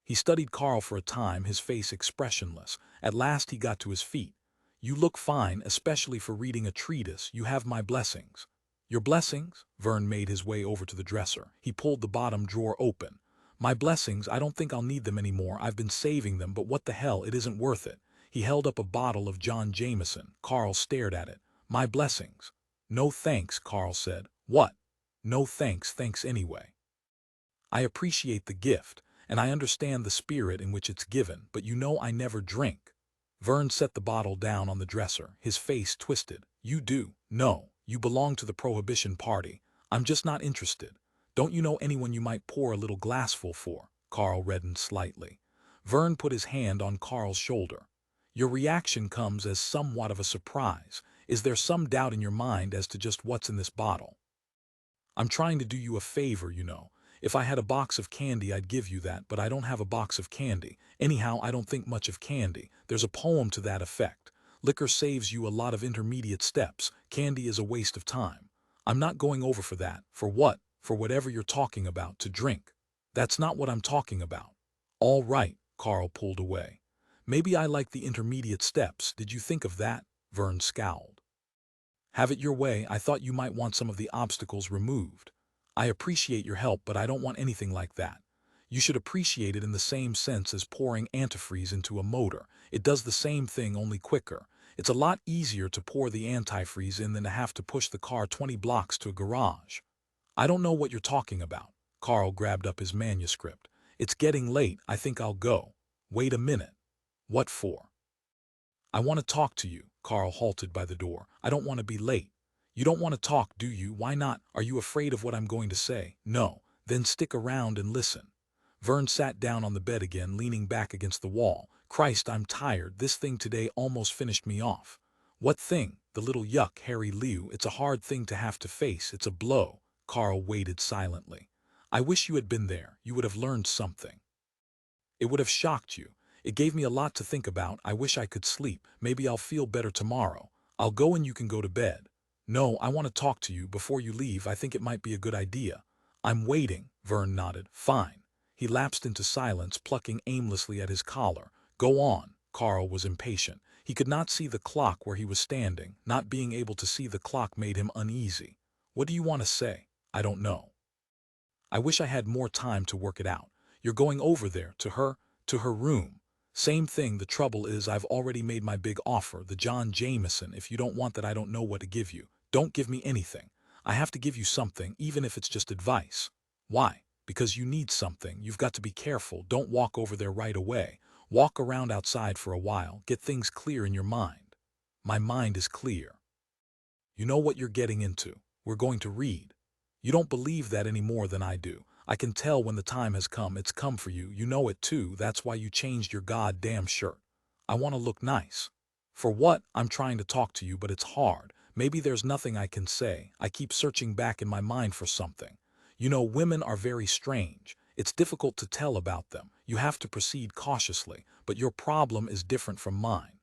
He studied Carl for a time, his face expressionless. At last he got to his feet. You look fine, especially for reading a treatise. You have my blessings. Your blessings? Verne made his way over to the dresser. He pulled the bottom drawer open. My blessings, I don't think I'll need them anymore. I've been saving them, but what the hell, it isn't worth it. He held up a bottle of John Jameson. Carl stared at it. My blessings. No thanks, Carl said. What? No thanks, thanks anyway. I appreciate the gift, and I understand the spirit in which it's given, but you know I never drink. Verne set the bottle down on the dresser, his face twisted. You do? No, you belong to the Prohibition Party. I'm just not interested. Don't you know anyone you might pour a little glassful for? Carl reddened slightly. Verne put his hand on Carl's shoulder. Your reaction comes as somewhat of a surprise. Is there some doubt in your mind as to just what's in this bottle? I'm trying to do you a favor, you know. If I had a box of candy, I'd give you that, but I don't have a box of candy. Anyhow, I don't think much of candy. There's a poem to that effect. Liquor saves you a lot of intermediate steps. Candy is a waste of time. I'm not going over for that. For what? For whatever you're talking about, to drink. That's not what I'm talking about. All right, Carl pulled away. Maybe I like the intermediate steps. Did you think of that? Verne scowled. Have it your way. I thought you might want some of the obstacles removed. I appreciate your help, but I don't want anything like that. You should appreciate it in the same sense as pouring antifreeze into a motor. It does the same thing, only quicker. It's a lot easier to pour the antifreeze in than to have to push the car 20 blocks to a garage. I don't know what you're talking about. Carl grabbed up his manuscript. It's getting late, I think I'll go. Wait a minute. What for? I want to talk to you. Carl halted by the door. I don't want to be late. You don't want to talk, do you? Why not? Are you afraid of what I'm going to say? No. Then stick around and listen. Verne sat down on the bed again, leaning back against the wall. Christ, I'm tired. This thing today almost finished me off. What thing? The little yuck, Harry Liu. It's a hard thing to have to face. It's a blow. Carl waited silently. I wish you had been there. You would have learned something. It would have shocked you. It gave me a lot to think about. I wish I could sleep. Maybe I'll feel better tomorrow. I'll go and you can go to bed. No, I want to talk to you before you leave. I think it might be a good idea. I'm waiting, Verne nodded. Fine. He lapsed into silence, plucking aimlessly at his collar. Go on. Carl was impatient. He could not see the clock where he was standing. Not being able to see the clock made him uneasy. What do you want to say? I don't know. I wish I had more time to work it out. You're going over there, to her room. Same thing, the trouble is I've already made my big offer, the John Jameson. If you don't want that, I don't know what to give you. Don't give me anything. I have to give you something, even if it's just advice. Why? Because you need something. You've got to be careful. Don't walk over there right away. Walk around outside for a while. Get things clear in your mind. My mind is clear. You know what you're getting into. We're going to read. You don't believe that any more than I do. I can tell when the time has come. It's come for you. You know it too. That's why you changed your goddamn shirt. I want to look nice. For what? I'm trying to talk to you, but it's hard. Maybe there's nothing I can say. I keep searching back in my mind for something. You know, women are very strange. It's difficult to tell about them. You have to proceed cautiously, but your problem is different from mine.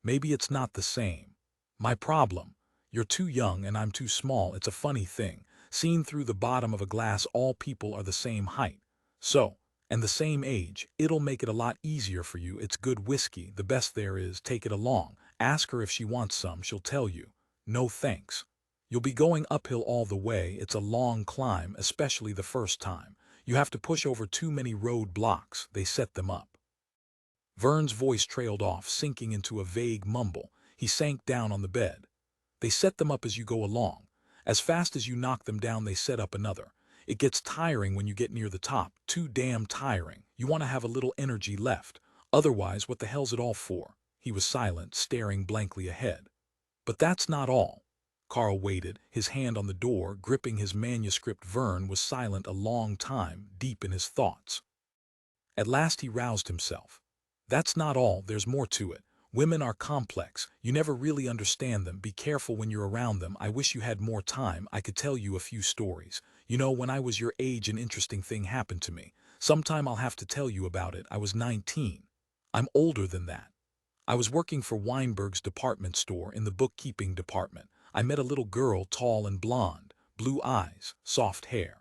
Maybe it's not the same. My problem? You're too young and I'm too small. It's a funny thing. Seen through the bottom of a glass, all people are the same height. So, and the same age, it'll make it a lot easier for you. It's good whiskey. The best there is. Take it along. Ask her if she wants some. She'll tell you. No thanks. You'll be going uphill all the way. It's a long climb, especially the first time. You have to push over too many road blocks. They set them up. Verne's voice trailed off, sinking into a vague mumble. He sank down on the bed. They set them up as you go along. As fast as you knock them down, they set up another. It gets tiring when you get near the top. Too damn tiring. You want to have a little energy left. Otherwise, what the hell's it all for? He was silent, staring blankly ahead. But that's not all. Carl waited, his hand on the door, gripping his manuscript. Verne was silent a long time, deep in his thoughts. At last he roused himself. That's not all, there's more to it. Women are complex. You never really understand them. Be careful when you're around them. I wish you had more time. I could tell you a few stories. You know, when I was your age, an interesting thing happened to me. Sometime I'll have to tell you about it. I was 19. I'm older than that. I was working for Weinberg's department store in the bookkeeping department. I met a little girl, tall and blonde, blue eyes, soft hair.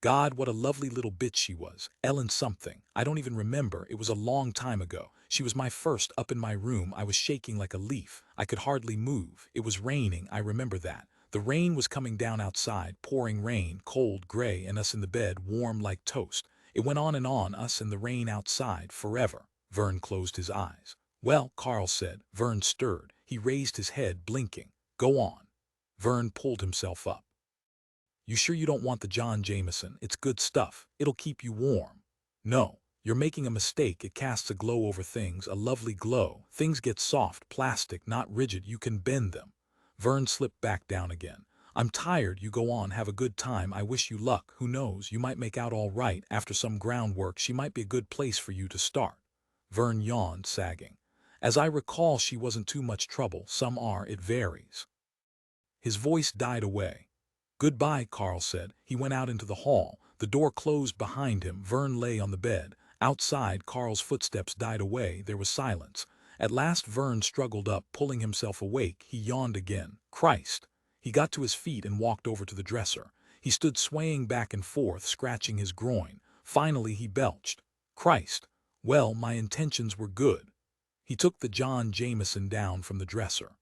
God, what a lovely little bitch she was. Ellen something. I don't even remember. It was a long time ago. She was my first. Up in my room. I was shaking like a leaf. I could hardly move. It was raining. I remember that. The rain was coming down outside, pouring rain, cold, gray, and us in the bed, warm like toast. It went on and on, us and the rain outside, forever. Verne closed his eyes. Well, Carl said. Verne stirred. He raised his head, blinking. Go on. Verne pulled himself up. You sure you don't want the John Jameson? It's good stuff. It'll keep you warm. No, you're making a mistake. It casts a glow over things, a lovely glow. Things get soft, plastic, not rigid. You can bend them. Verne slipped back down again. I'm tired. You go on. Have a good time. I wish you luck. Who knows? You might make out all right. After some groundwork, she might be a good place for you to start. Verne yawned, sagging. As I recall, she wasn't too much trouble. Some are. It varies. His voice died away. Goodbye, Carl said. He went out into the hall. The door closed behind him. Verne lay on the bed. Outside, Carl's footsteps died away. There was silence. At last Verne struggled up, pulling himself awake. He yawned again. Christ! He got to his feet and walked over to the dresser. He stood swaying back and forth, scratching his groin. Finally he belched. Christ! Well, my intentions were good. He took the John Jameson down from the dresser.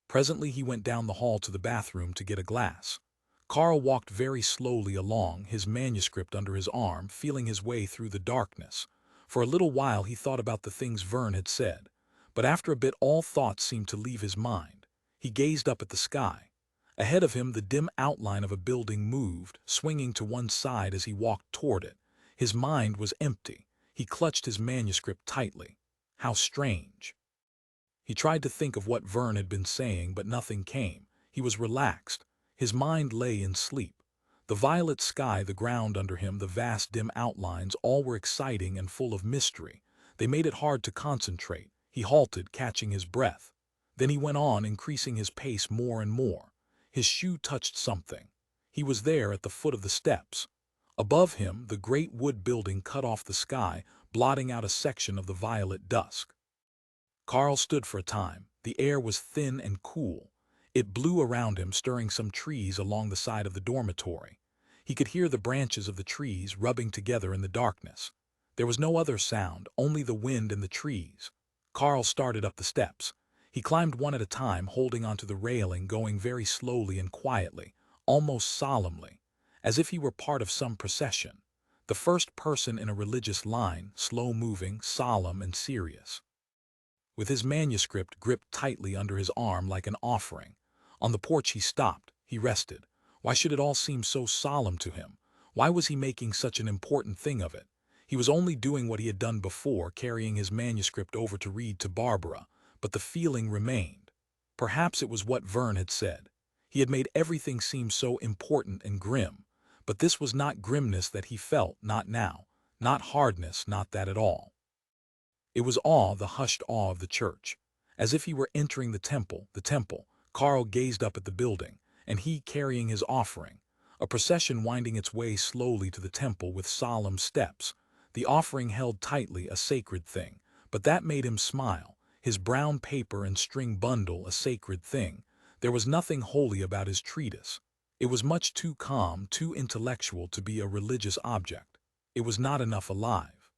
Presently he went down the hall to the bathroom to get a glass. Carl walked very slowly along, his manuscript under his arm, feeling his way through the darkness. For a little while he thought about the things Verne had said, but after a bit all thoughts seemed to leave his mind. He gazed up at the sky. Ahead of him, the dim outline of a building moved, swinging to one side as he walked toward it. His mind was empty. He clutched his manuscript tightly. How strange. He tried to think of what Verne had been saying, but nothing came. He was relaxed. His mind lay in sleep. The violet sky, the ground under him, the vast dim outlines, all were exciting and full of mystery. They made it hard to concentrate. He halted, catching his breath. Then he went on, increasing his pace more and more. His shoe touched something. He was there at the foot of the steps. Above him, the great wood building cut off the sky, blotting out a section of the violet dusk. Carl stood for a time. The air was thin and cool. It blew around him, stirring some trees along the side of the dormitory. He could hear the branches of the trees rubbing together in the darkness. There was no other sound, only the wind and the trees. Carl started up the steps. He climbed one at a time, holding onto the railing, going very slowly and quietly, almost solemnly, as if he were part of some procession. The first person in a religious line, slow-moving, solemn and serious. With his manuscript gripped tightly under his arm like an offering. On the porch he stopped. He rested. Why should it all seem so solemn to him? Why was he making such an important thing of it? He was only doing what he had done before, carrying his manuscript over to read to Barbara, but the feeling remained. Perhaps it was what Verne had said. He had made everything seem so important and grim, but this was not grimness that he felt, not now. Not hardness, not that at all. It was awe, the hushed awe of the church. As if he were entering the temple, Carl gazed up at the building, and he carrying his offering. A procession winding its way slowly to the temple with solemn steps. The offering held tightly, a sacred thing, but that made him smile. His brown paper and string bundle, a sacred thing. There was nothing holy about his treatise. It was much too calm, too intellectual to be a religious object. It was not enough alive.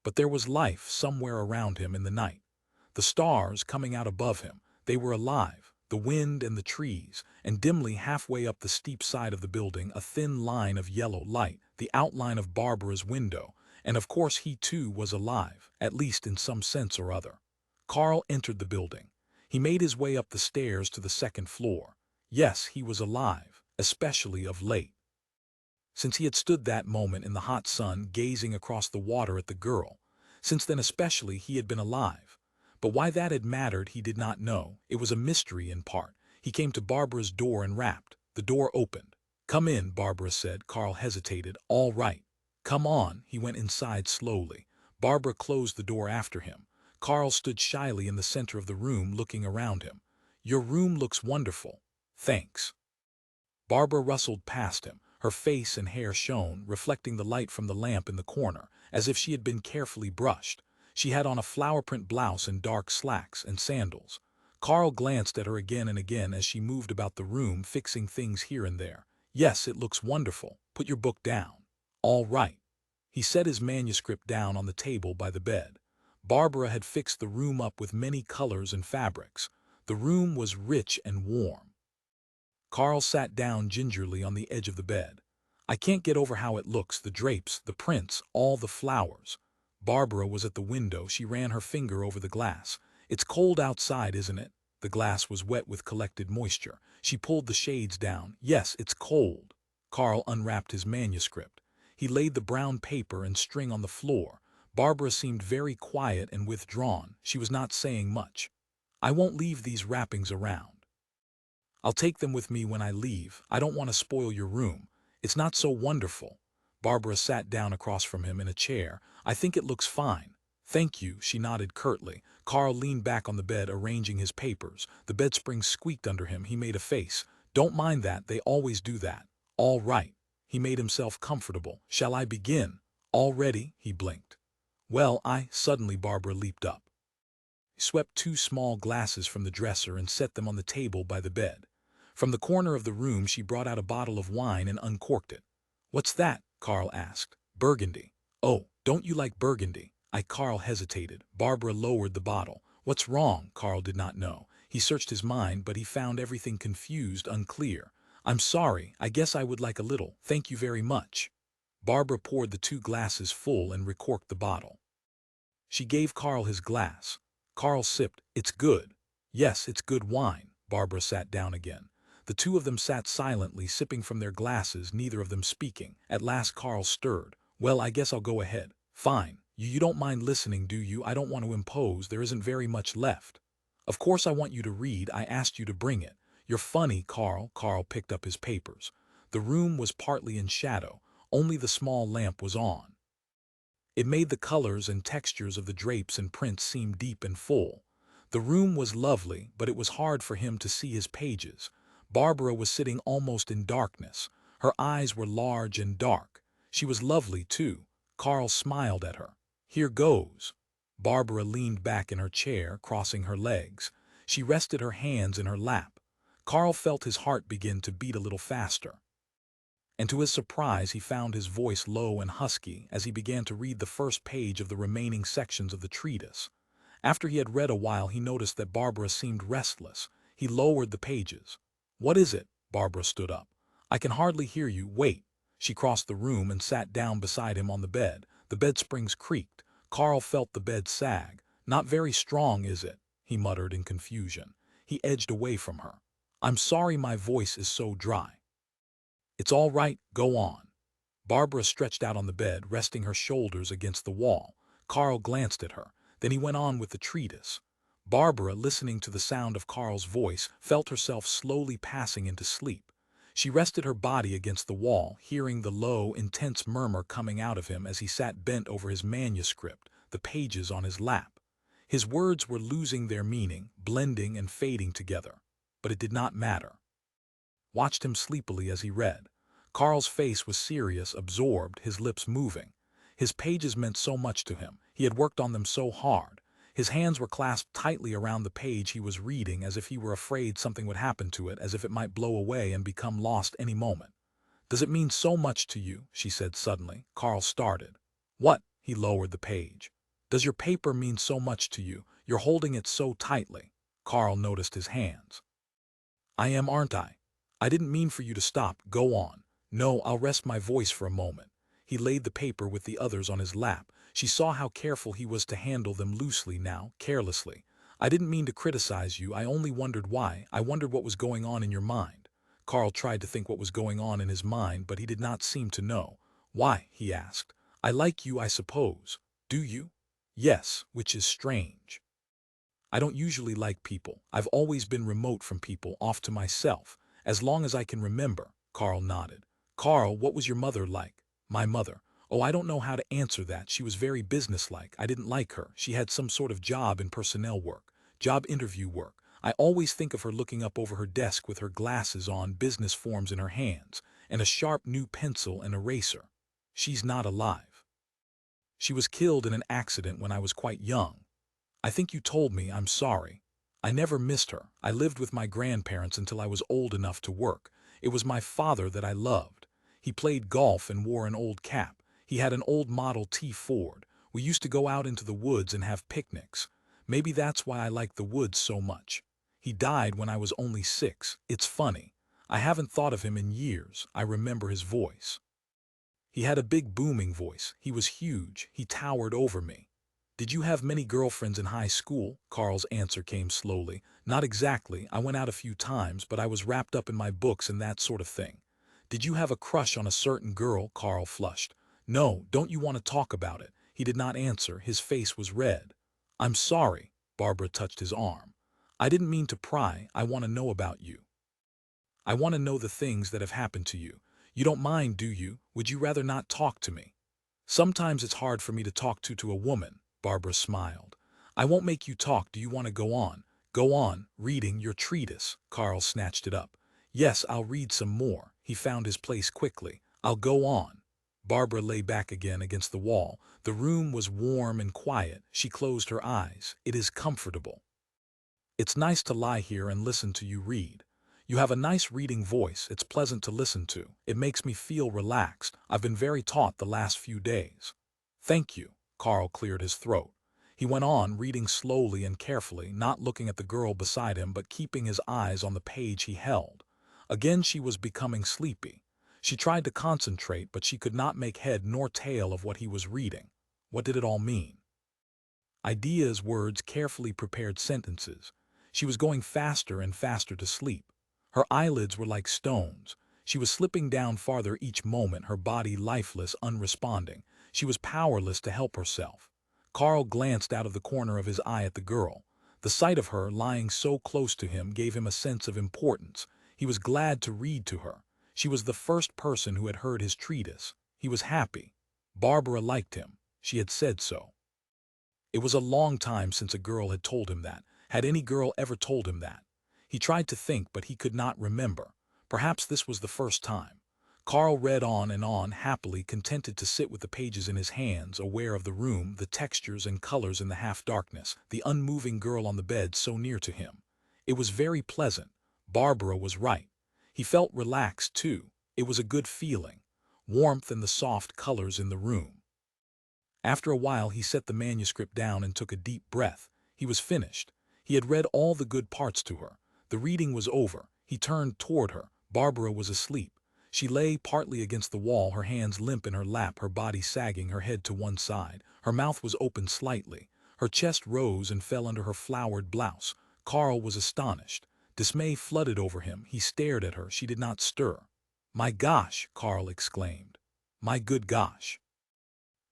But there was life somewhere around him in the night. The stars coming out above him, they were alive, the wind and the trees, and dimly halfway up the steep side of the building a thin line of yellow light, the outline of Barbara's window, and of course he too was alive, at least in some sense or other. Carl entered the building. He made his way up the stairs to the second floor. Yes, he was alive, especially of late. Since he had stood that moment in the hot sun gazing across the water at the girl, since then especially he had been alive. But why that had mattered he did not know. It was a mystery in part. He came to Barbara's door and rapped. The door opened. "Come in," Barbara said. Carl hesitated. "All right." "Come on." He went inside slowly. Barbara closed the door after him. Carl stood shyly in the center of the room, looking around him. "Your room looks wonderful." "Thanks." Barbara rustled past him. Her face and hair shone, reflecting the light from the lamp in the corner, as if she had been carefully brushed. She had on a flower-print blouse and dark slacks and sandals. Carl glanced at her again and again as she moved about the room, fixing things here and there. "Yes, it looks wonderful. Put your book down." "All right." He set his manuscript down on the table by the bed. Barbara had fixed the room up with many colors and fabrics. The room was rich and warm. Carl sat down gingerly on the edge of the bed. "I can't get over how it looks, the drapes, the prints, all the flowers." Barbara was at the window. She ran her finger over the glass. "It's cold outside, isn't it?" The glass was wet with collected moisture. She pulled the shades down. "Yes, it's cold." Carl unwrapped his manuscript. He laid the brown paper and string on the floor. Barbara seemed very quiet and withdrawn. She was not saying much. "I won't leave these wrappings around. I'll take them with me when I leave. I don't want to spoil your room. It's not so wonderful." Barbara sat down across from him in a chair. "I think it looks fine." "Thank you," she nodded curtly. Carl leaned back on the bed, arranging his papers. The bed springs squeaked under him. He made a face. "Don't mind that. They always do that." "All right." He made himself comfortable. "Shall I begin?" "Already?" He blinked. "Well, Suddenly Barbara leaped up. He swept two small glasses from the dresser and set them on the table by the bed. From the corner of the room she brought out a bottle of wine and uncorked it. "What's that?" Carl asked. "Burgundy." "Oh, don't you like Burgundy?" Carl hesitated. Barbara lowered the bottle. "What's wrong?" Carl did not know. He searched his mind, but he found everything confused, unclear. "I'm sorry. I guess I would like a little. Thank you very much." Barbara poured the two glasses full and recorked the bottle. She gave Carl his glass. Carl sipped. "It's good." "Yes, it's good wine." Barbara sat down again. The two of them sat silently, sipping from their glasses, neither of them speaking. At last Carl stirred. "Well, I guess I'll go ahead." "Fine. You don't mind listening, do you? I don't want to impose. There isn't very much left." "Of course I want you to read. I asked you to bring it." "You're funny, Carl." Carl picked up his papers. The room was partly in shadow. Only the small lamp was on. It made the colors and textures of the drapes and prints seem deep and full. The room was lovely, but it was hard for him to see his pages. Barbara was sitting almost in darkness. Her eyes were large and dark. She was lovely, too. Carl smiled at her. "Here goes." Barbara leaned back in her chair, crossing her legs. She rested her hands in her lap. Carl felt his heart begin to beat a little faster. And to his surprise he found his voice low and husky as he began to read the first page of the remaining sections of the treatise. After he had read a while he noticed that Barbara seemed restless. He lowered the pages. "What is it?" Barbara stood up. "I can hardly hear you. Wait." She crossed the room and sat down beside him on the bed. The bed springs creaked. Carl felt the bed sag. "Not very strong, is it?" he muttered in confusion. He edged away from her. "I'm sorry my voice is so dry." "It's all right, go on." Barbara stretched out on the bed, resting her shoulders against the wall. Carl glanced at her. Then he went on with the treatise. Barbara, listening to the sound of Carl's voice, felt herself slowly passing into sleep. She rested her body against the wall, hearing the low, intense murmur coming out of him as he sat bent over his manuscript, the pages on his lap. His words were losing their meaning, blending and fading together. But it did not matter. Watched him sleepily as he read. Carl's face was serious, absorbed, his lips moving. His pages meant so much to him. He had worked on them so hard. His hands were clasped tightly around the page he was reading, as if he were afraid something would happen to it, as if it might blow away and become lost any moment. "Does it mean so much to you?" she said suddenly. Carl started. "What?" He lowered the page. "Does your paper mean so much to you? You're holding it so tightly." Carl noticed his hands. "I am, aren't I? I didn't mean for you to stop. Go on." "No, I'll rest my voice for a moment." He laid the paper with the others on his lap. She saw how careful he was to handle them, loosely now, carelessly. "I didn't mean to criticize you. I only wondered why. I wondered what was going on in your mind." Carl tried to think what was going on in his mind, but he did not seem to know. "Why?" he asked. "I like you, I suppose." "Do you?" "Yes, which is strange. I don't usually like people. I've always been remote from people, off to myself, as long as I can remember." Carl nodded. "Carl, what was your mother like?" "My mother? Oh, I don't know how to answer that. She was very businesslike. I didn't like her. She had some sort of job in personnel work, job interview work. I always think of her looking up over her desk with her glasses on, business forms in her hands, and a sharp new pencil and eraser. She's not alive. She was killed in an accident when I was quite young. I think you told me. I'm sorry. I never missed her. I lived with my grandparents until I was old enough to work. It was my father that I loved. He played golf and wore an old cap. He had an old Model T Ford. We used to go out into the woods and have picnics. Maybe that's why I like the woods so much. He died when I was only 6. It's funny. I haven't thought of him in years. I remember his voice. He had a big booming voice. He was huge. He towered over me." "Did you have many girlfriends in high school?" Carl's answer came slowly. "Not exactly. I went out a few times, but I was wrapped up in my books and that sort of thing." "Did you have a crush on a certain girl?" Carl flushed. "No, don't you want to talk about it?" He did not answer. His face was red. "I'm sorry." Barbara touched his arm. "I didn't mean to pry. I want to know about you. I want to know the things that have happened to you. You don't mind, do you? Would you rather not talk to me?" "Sometimes it's hard for me to talk to a woman." Barbara smiled. "I won't make you talk. Do you want to go on?" "Go on, reading your treatise." Carl snatched it up. "Yes, I'll read some more." He found his place quickly. "I'll go on." Barbara lay back again against the wall. The room was warm and quiet. She closed her eyes. "It is comfortable. It's nice to lie here and listen to you read. You have a nice reading voice. It's pleasant to listen to. It makes me feel relaxed. I've been very taut the last few days." "Thank you." Carl cleared his throat. He went on, reading slowly and carefully, not looking at the girl beside him but keeping his eyes on the page he held. Again she was becoming sleepy. She tried to concentrate, but she could not make head nor tail of what he was reading. What did it all mean? Ideas, words, carefully prepared sentences. She was going faster and faster to sleep. Her eyelids were like stones. She was slipping down farther each moment, her body lifeless, unresponding. She was powerless to help herself. Carl glanced out of the corner of his eye at the girl. The sight of her lying so close to him gave him a sense of importance. He was glad to read to her. She was the first person who had heard his treatise. He was happy. Barbara liked him. She had said so. It was a long time since a girl had told him that. Had any girl ever told him that? He tried to think, but he could not remember. Perhaps this was the first time. Carl read on, happily contented to sit with the pages in his hands, aware of the room, the textures and colors in the half-darkness, the unmoving girl on the bed so near to him. It was very pleasant. Barbara was right. He felt relaxed, too. It was a good feeling. Warmth and the soft colors in the room. After a while he set the manuscript down and took a deep breath. He was finished. He had read all the good parts to her. The reading was over. He turned toward her. Barbara was asleep. She lay partly against the wall, her hands limp in her lap, her body sagging, her head to one side. Her mouth was open slightly. Her chest rose and fell under her flowered blouse. Carl was astonished. Dismay flooded over him. He stared at her. She did not stir. "My gosh!" Carl exclaimed. "My good gosh!"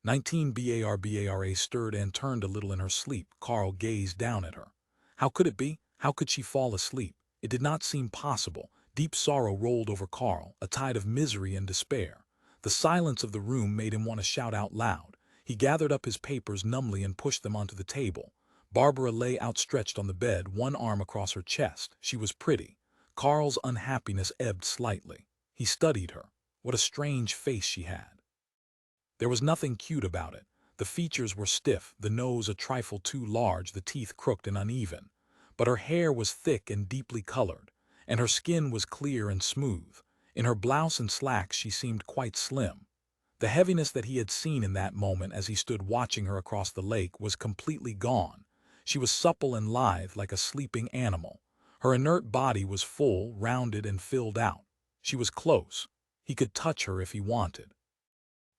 19 Barbara stirred and turned a little in her sleep. Carl gazed down at her. How could it be? How could she fall asleep? It did not seem possible. Deep sorrow rolled over Carl, a tide of misery and despair. The silence of the room made him want to shout out loud. He gathered up his papers numbly and pushed them onto the table. Barbara lay outstretched on the bed, one arm across her chest. She was pretty. Carl's unhappiness ebbed slightly. He studied her. What a strange face she had. There was nothing cute about it. The features were stiff, the nose a trifle too large, the teeth crooked and uneven. But her hair was thick and deeply colored, and her skin was clear and smooth. In her blouse and slacks she seemed quite slim. The heaviness that he had seen in that moment as he stood watching her across the lake was completely gone. She was supple and lithe like a sleeping animal. Her inert body was full, rounded, and filled out. She was close. He could touch her if he wanted.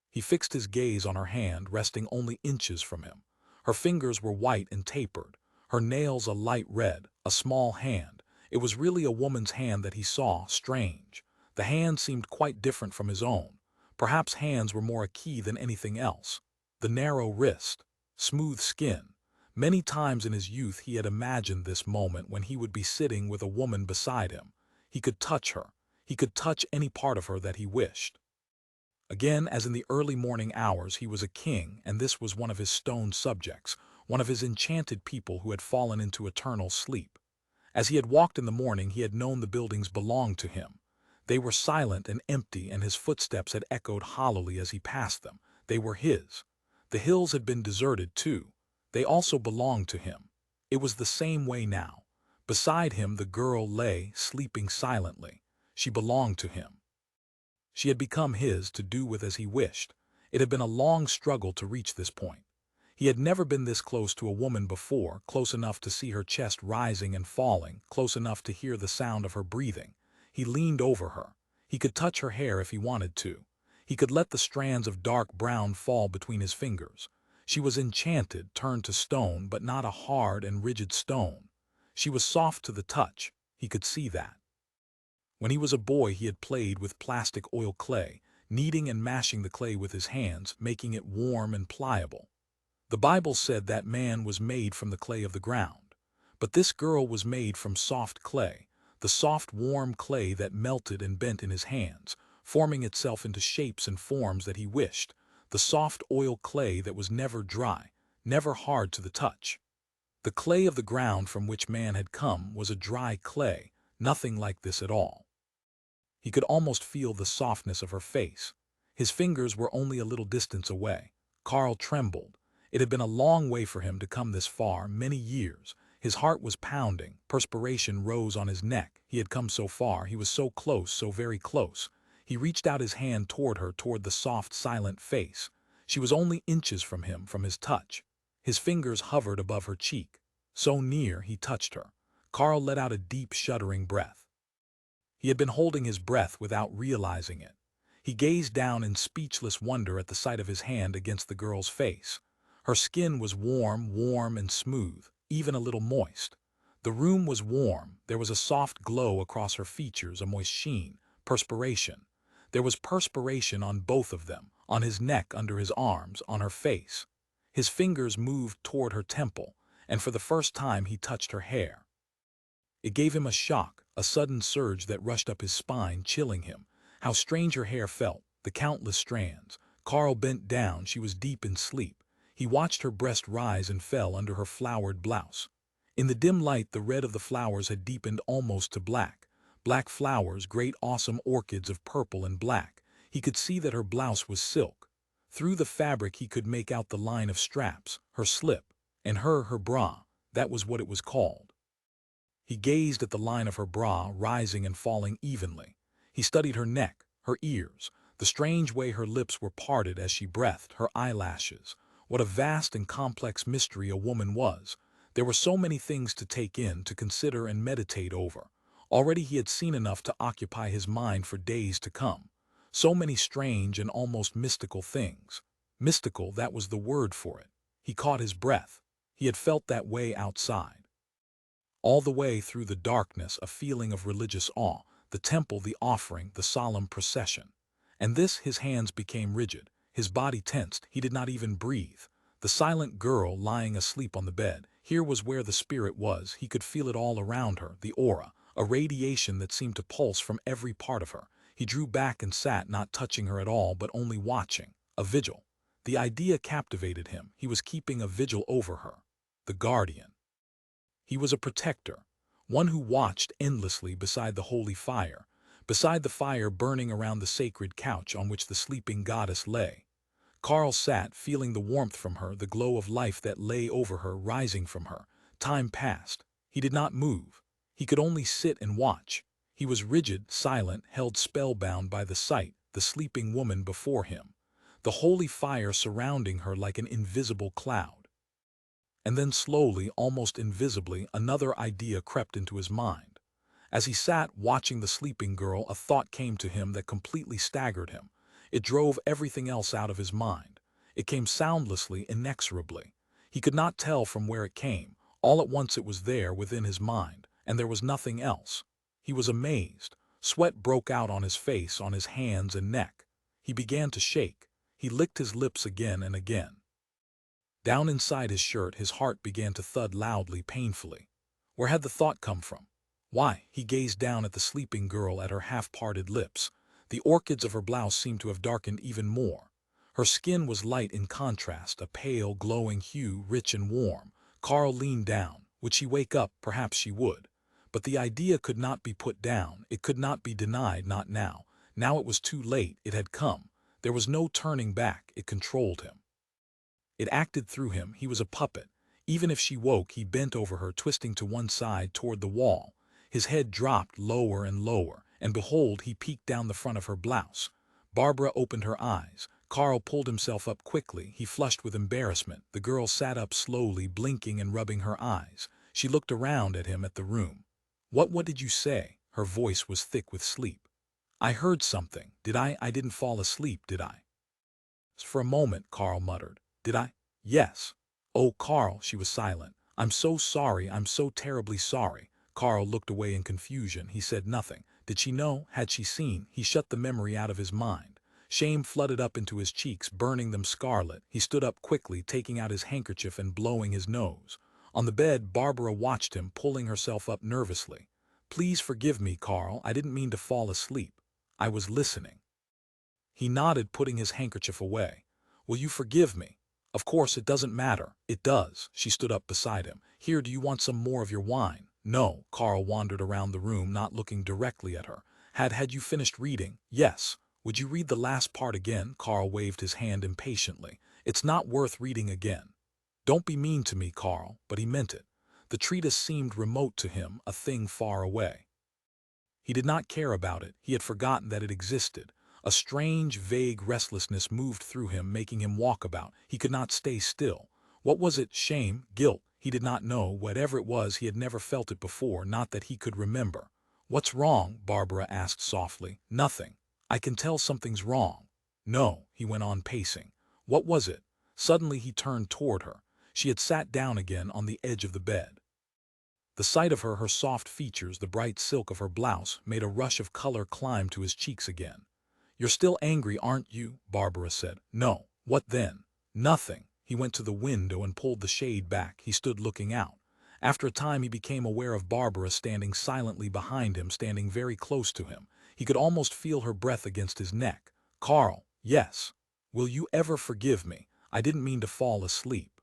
He fixed his gaze on her hand, resting only inches from him. Her fingers were white and tapered, her nails a light red, a small hand. It was really a woman's hand that he saw, strange. The hand seemed quite different from his own. Perhaps hands were more a key than anything else. The narrow wrist, smooth skin. Many times in his youth he had imagined this moment when he would be sitting with a woman beside him. He could touch her. He could touch any part of her that he wished. Again, as in the early morning hours, he was a king, and this was one of his stone subjects, one of his enchanted people who had fallen into eternal sleep. As he had walked in the morning, he had known the buildings belonged to him. They were silent and empty, and his footsteps had echoed hollowly as he passed them. They were his. The hills had been deserted, too. They also belonged to him. It was the same way now. Beside him, the girl lay, sleeping silently. She belonged to him. She had become his to do with as he wished. It had been a long struggle to reach this point. He had never been this close to a woman before, close enough to see her chest rising and falling, close enough to hear the sound of her breathing. He leaned over her. He could touch her hair if he wanted to. He could let the strands of dark brown fall between his fingers. She was enchanted, turned to stone, but not a hard and rigid stone. She was soft to the touch. He could see that. When he was a boy, he had played with plastic oil clay, kneading and mashing the clay with his hands, making it warm and pliable. The Bible said that man was made from the clay of the ground. But this girl was made from soft clay, the soft, warm clay that melted and bent in his hands, forming itself into shapes and forms that he wished, the soft oil clay that was never dry, never hard to the touch. The clay of the ground from which man had come was a dry clay, nothing like this at all. He could almost feel the softness of her face. His fingers were only a little distance away. Carl trembled. It had been a long way for him to come this far, many years. His heart was pounding. Perspiration rose on his neck. He had come so far. He was so close, so very close. He reached out his hand toward her, toward the soft, silent face. She was only inches from him, from his touch. His fingers hovered above her cheek. So near, he touched her. Carl let out a deep, shuddering breath. He had been holding his breath without realizing it. He gazed down in speechless wonder at the sight of his hand against the girl's face. Her skin was warm and smooth, even a little moist. The room was warm. There was a soft glow across her features, a moist sheen, perspiration. There was perspiration on both of them, on his neck, under his arms, on her face. His fingers moved toward her temple, and for the first time he touched her hair. It gave him a shock, a sudden surge that rushed up his spine, chilling him. How strange her hair felt, the countless strands. Carl bent down. She was deep in sleep. He watched her breast rise and fell under her flowered blouse. In the dim light, the red of the flowers had deepened almost to black. Black flowers, great awesome orchids of purple and black. He could see that her blouse was silk. Through the fabric he could make out the line of straps, her slip, and her bra. That was what it was called. He gazed at the line of her bra, rising and falling evenly. He studied her neck, her ears, the strange way her lips were parted as she breathed, her eyelashes. What a vast and complex mystery a woman was. There were so many things to take in, to consider and meditate over. Already he had seen enough to occupy his mind for days to come. So many strange and almost mystical things. Mystical, that was the word for it. He caught his breath. He had felt that way outside. All the way through the darkness, a feeling of religious awe, the temple, the offering, the solemn procession. And this, his hands became rigid, his body tensed, he did not even breathe. The silent girl lying asleep on the bed, here was where the spirit was. He could feel it all around her, the aura, a radiation that seemed to pulse from every part of her. He drew back and sat, not touching her at all, but only watching. A vigil. The idea captivated him. He was keeping a vigil over her. The guardian. He was a protector, one who watched endlessly beside the holy fire, beside the fire burning around the sacred couch on which the sleeping goddess lay. Carl sat, feeling the warmth from her, the glow of life that lay over her, rising from her. Time passed. He did not move. He could only sit and watch. He was rigid, silent, held spellbound by the sight, the sleeping woman before him, the holy fire surrounding her like an invisible cloud. And then slowly, almost invisibly, another idea crept into his mind. As he sat watching the sleeping girl, a thought came to him that completely staggered him. It drove everything else out of his mind. It came soundlessly, inexorably. He could not tell from where it came. All at once it was there within his mind, and there was nothing else. He was amazed. Sweat broke out on his face, on his hands and neck. He began to shake. He licked his lips again and again. Down inside his shirt, his heart began to thud loudly, painfully. Where had the thought come from? Why? He gazed down at the sleeping girl, at her half-parted lips. The orchids of her blouse seemed to have darkened even more. Her skin was light in contrast, a pale, glowing hue, rich and warm. Carl leaned down. Would she wake up? Perhaps she would. But the idea could not be put down. It could not be denied, not now. Now it was too late. It had come. There was no turning back. It controlled him. It acted through him. He was a puppet. Even if she woke, he bent over her, twisting to one side toward the wall. His head dropped lower and lower, and behold, he peeked down the front of her blouse. Barbara opened her eyes. Carl pulled himself up quickly. He flushed with embarrassment. The girl sat up slowly, blinking and rubbing her eyes. She looked around at him, at the room. What did you say?" Her voice was thick with sleep. "I heard something. Did I? I didn't fall asleep, did I?" "For a moment," Carl muttered. "Did I?" "Yes." "Oh, Carl," she was silent. "I'm so sorry. I'm so terribly sorry." Carl looked away in confusion. He said nothing. Did she know? Had she seen? He shut the memory out of his mind. Shame flooded up into his cheeks, burning them scarlet. He stood up quickly, taking out his handkerchief and blowing his nose. On the bed, Barbara watched him, pulling herself up nervously. "Please forgive me, Carl. I didn't mean to fall asleep. I was listening." He nodded, putting his handkerchief away. "Will you forgive me?" "Of course, it doesn't matter." "It does." She stood up beside him. "Here, do you want some more of your wine?" "No." Carl wandered around the room, not looking directly at her. Had you finished reading?" "Yes." "Would you read the last part again?" Carl waved his hand impatiently. "It's not worth reading again." "Don't be mean to me, Carl." But he meant it. The treatise seemed remote to him, a thing far away. He did not care about it. He had forgotten that it existed. A strange, vague restlessness moved through him, making him walk about. He could not stay still. What was it? Shame? Guilt? He did not know. Whatever it was, he had never felt it before, not that he could remember. "What's wrong?" Barbara asked softly. "Nothing. I can tell something's wrong." "No," he went on, pacing. "What was it?" Suddenly he turned toward her. She had sat down again on the edge of the bed. The sight of her, her soft features, the bright silk of her blouse, made a rush of color climb to his cheeks again. "You're still angry, aren't you?" Barbara said. "No. What then?" "Nothing." He went to the window and pulled the shade back. He stood looking out. After a time he became aware of Barbara standing silently behind him, standing very close to him. He could almost feel her breath against his neck. "Carl." "Yes." "Will you ever forgive me? I didn't mean to fall asleep."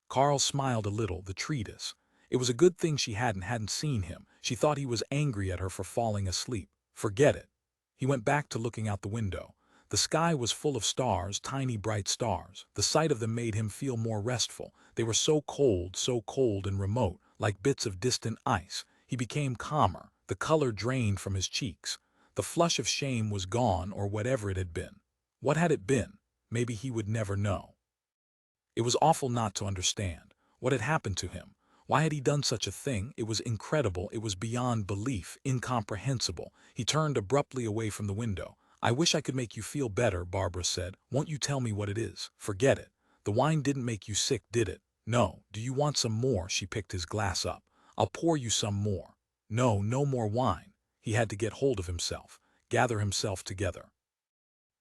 Carl smiled a little, the treatise. It was a good thing she hadn't seen him. She thought he was angry at her for falling asleep. Forget it. He went back to looking out the window. The sky was full of stars, tiny bright stars. The sight of them made him feel more restful. They were so cold and remote, like bits of distant ice. He became calmer. The color drained from his cheeks. The flush of shame was gone, or whatever it had been. What had it been? Maybe he would never know. It was awful not to understand. What had happened to him? Why had he done such a thing? It was incredible. It was beyond belief, incomprehensible. He turned abruptly away from the window. "I wish I could make you feel better," Barbara said. "Won't you tell me what it is?" "Forget it. The wine didn't make you sick, did it?" "No." "Do you want some more?" She picked his glass up. "I'll pour you some more." "No, no more wine." He had to get hold of himself, gather himself together.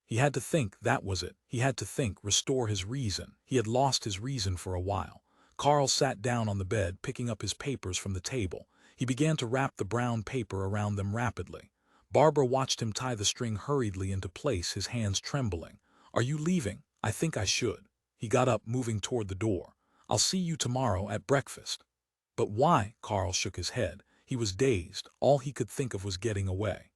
He had to think, that was it. He had to think, restore his reason. He had lost his reason for a while. Carl sat down on the bed, picking up his papers from the table. He began to wrap the brown paper around them rapidly. Barbara watched him tie the string hurriedly into place, his hands trembling. "Are you leaving?" "I think I should." He got up, moving toward the door. "I'll see you tomorrow at breakfast." "But why?" Carl shook his head. He was dazed. All he could think of was getting away.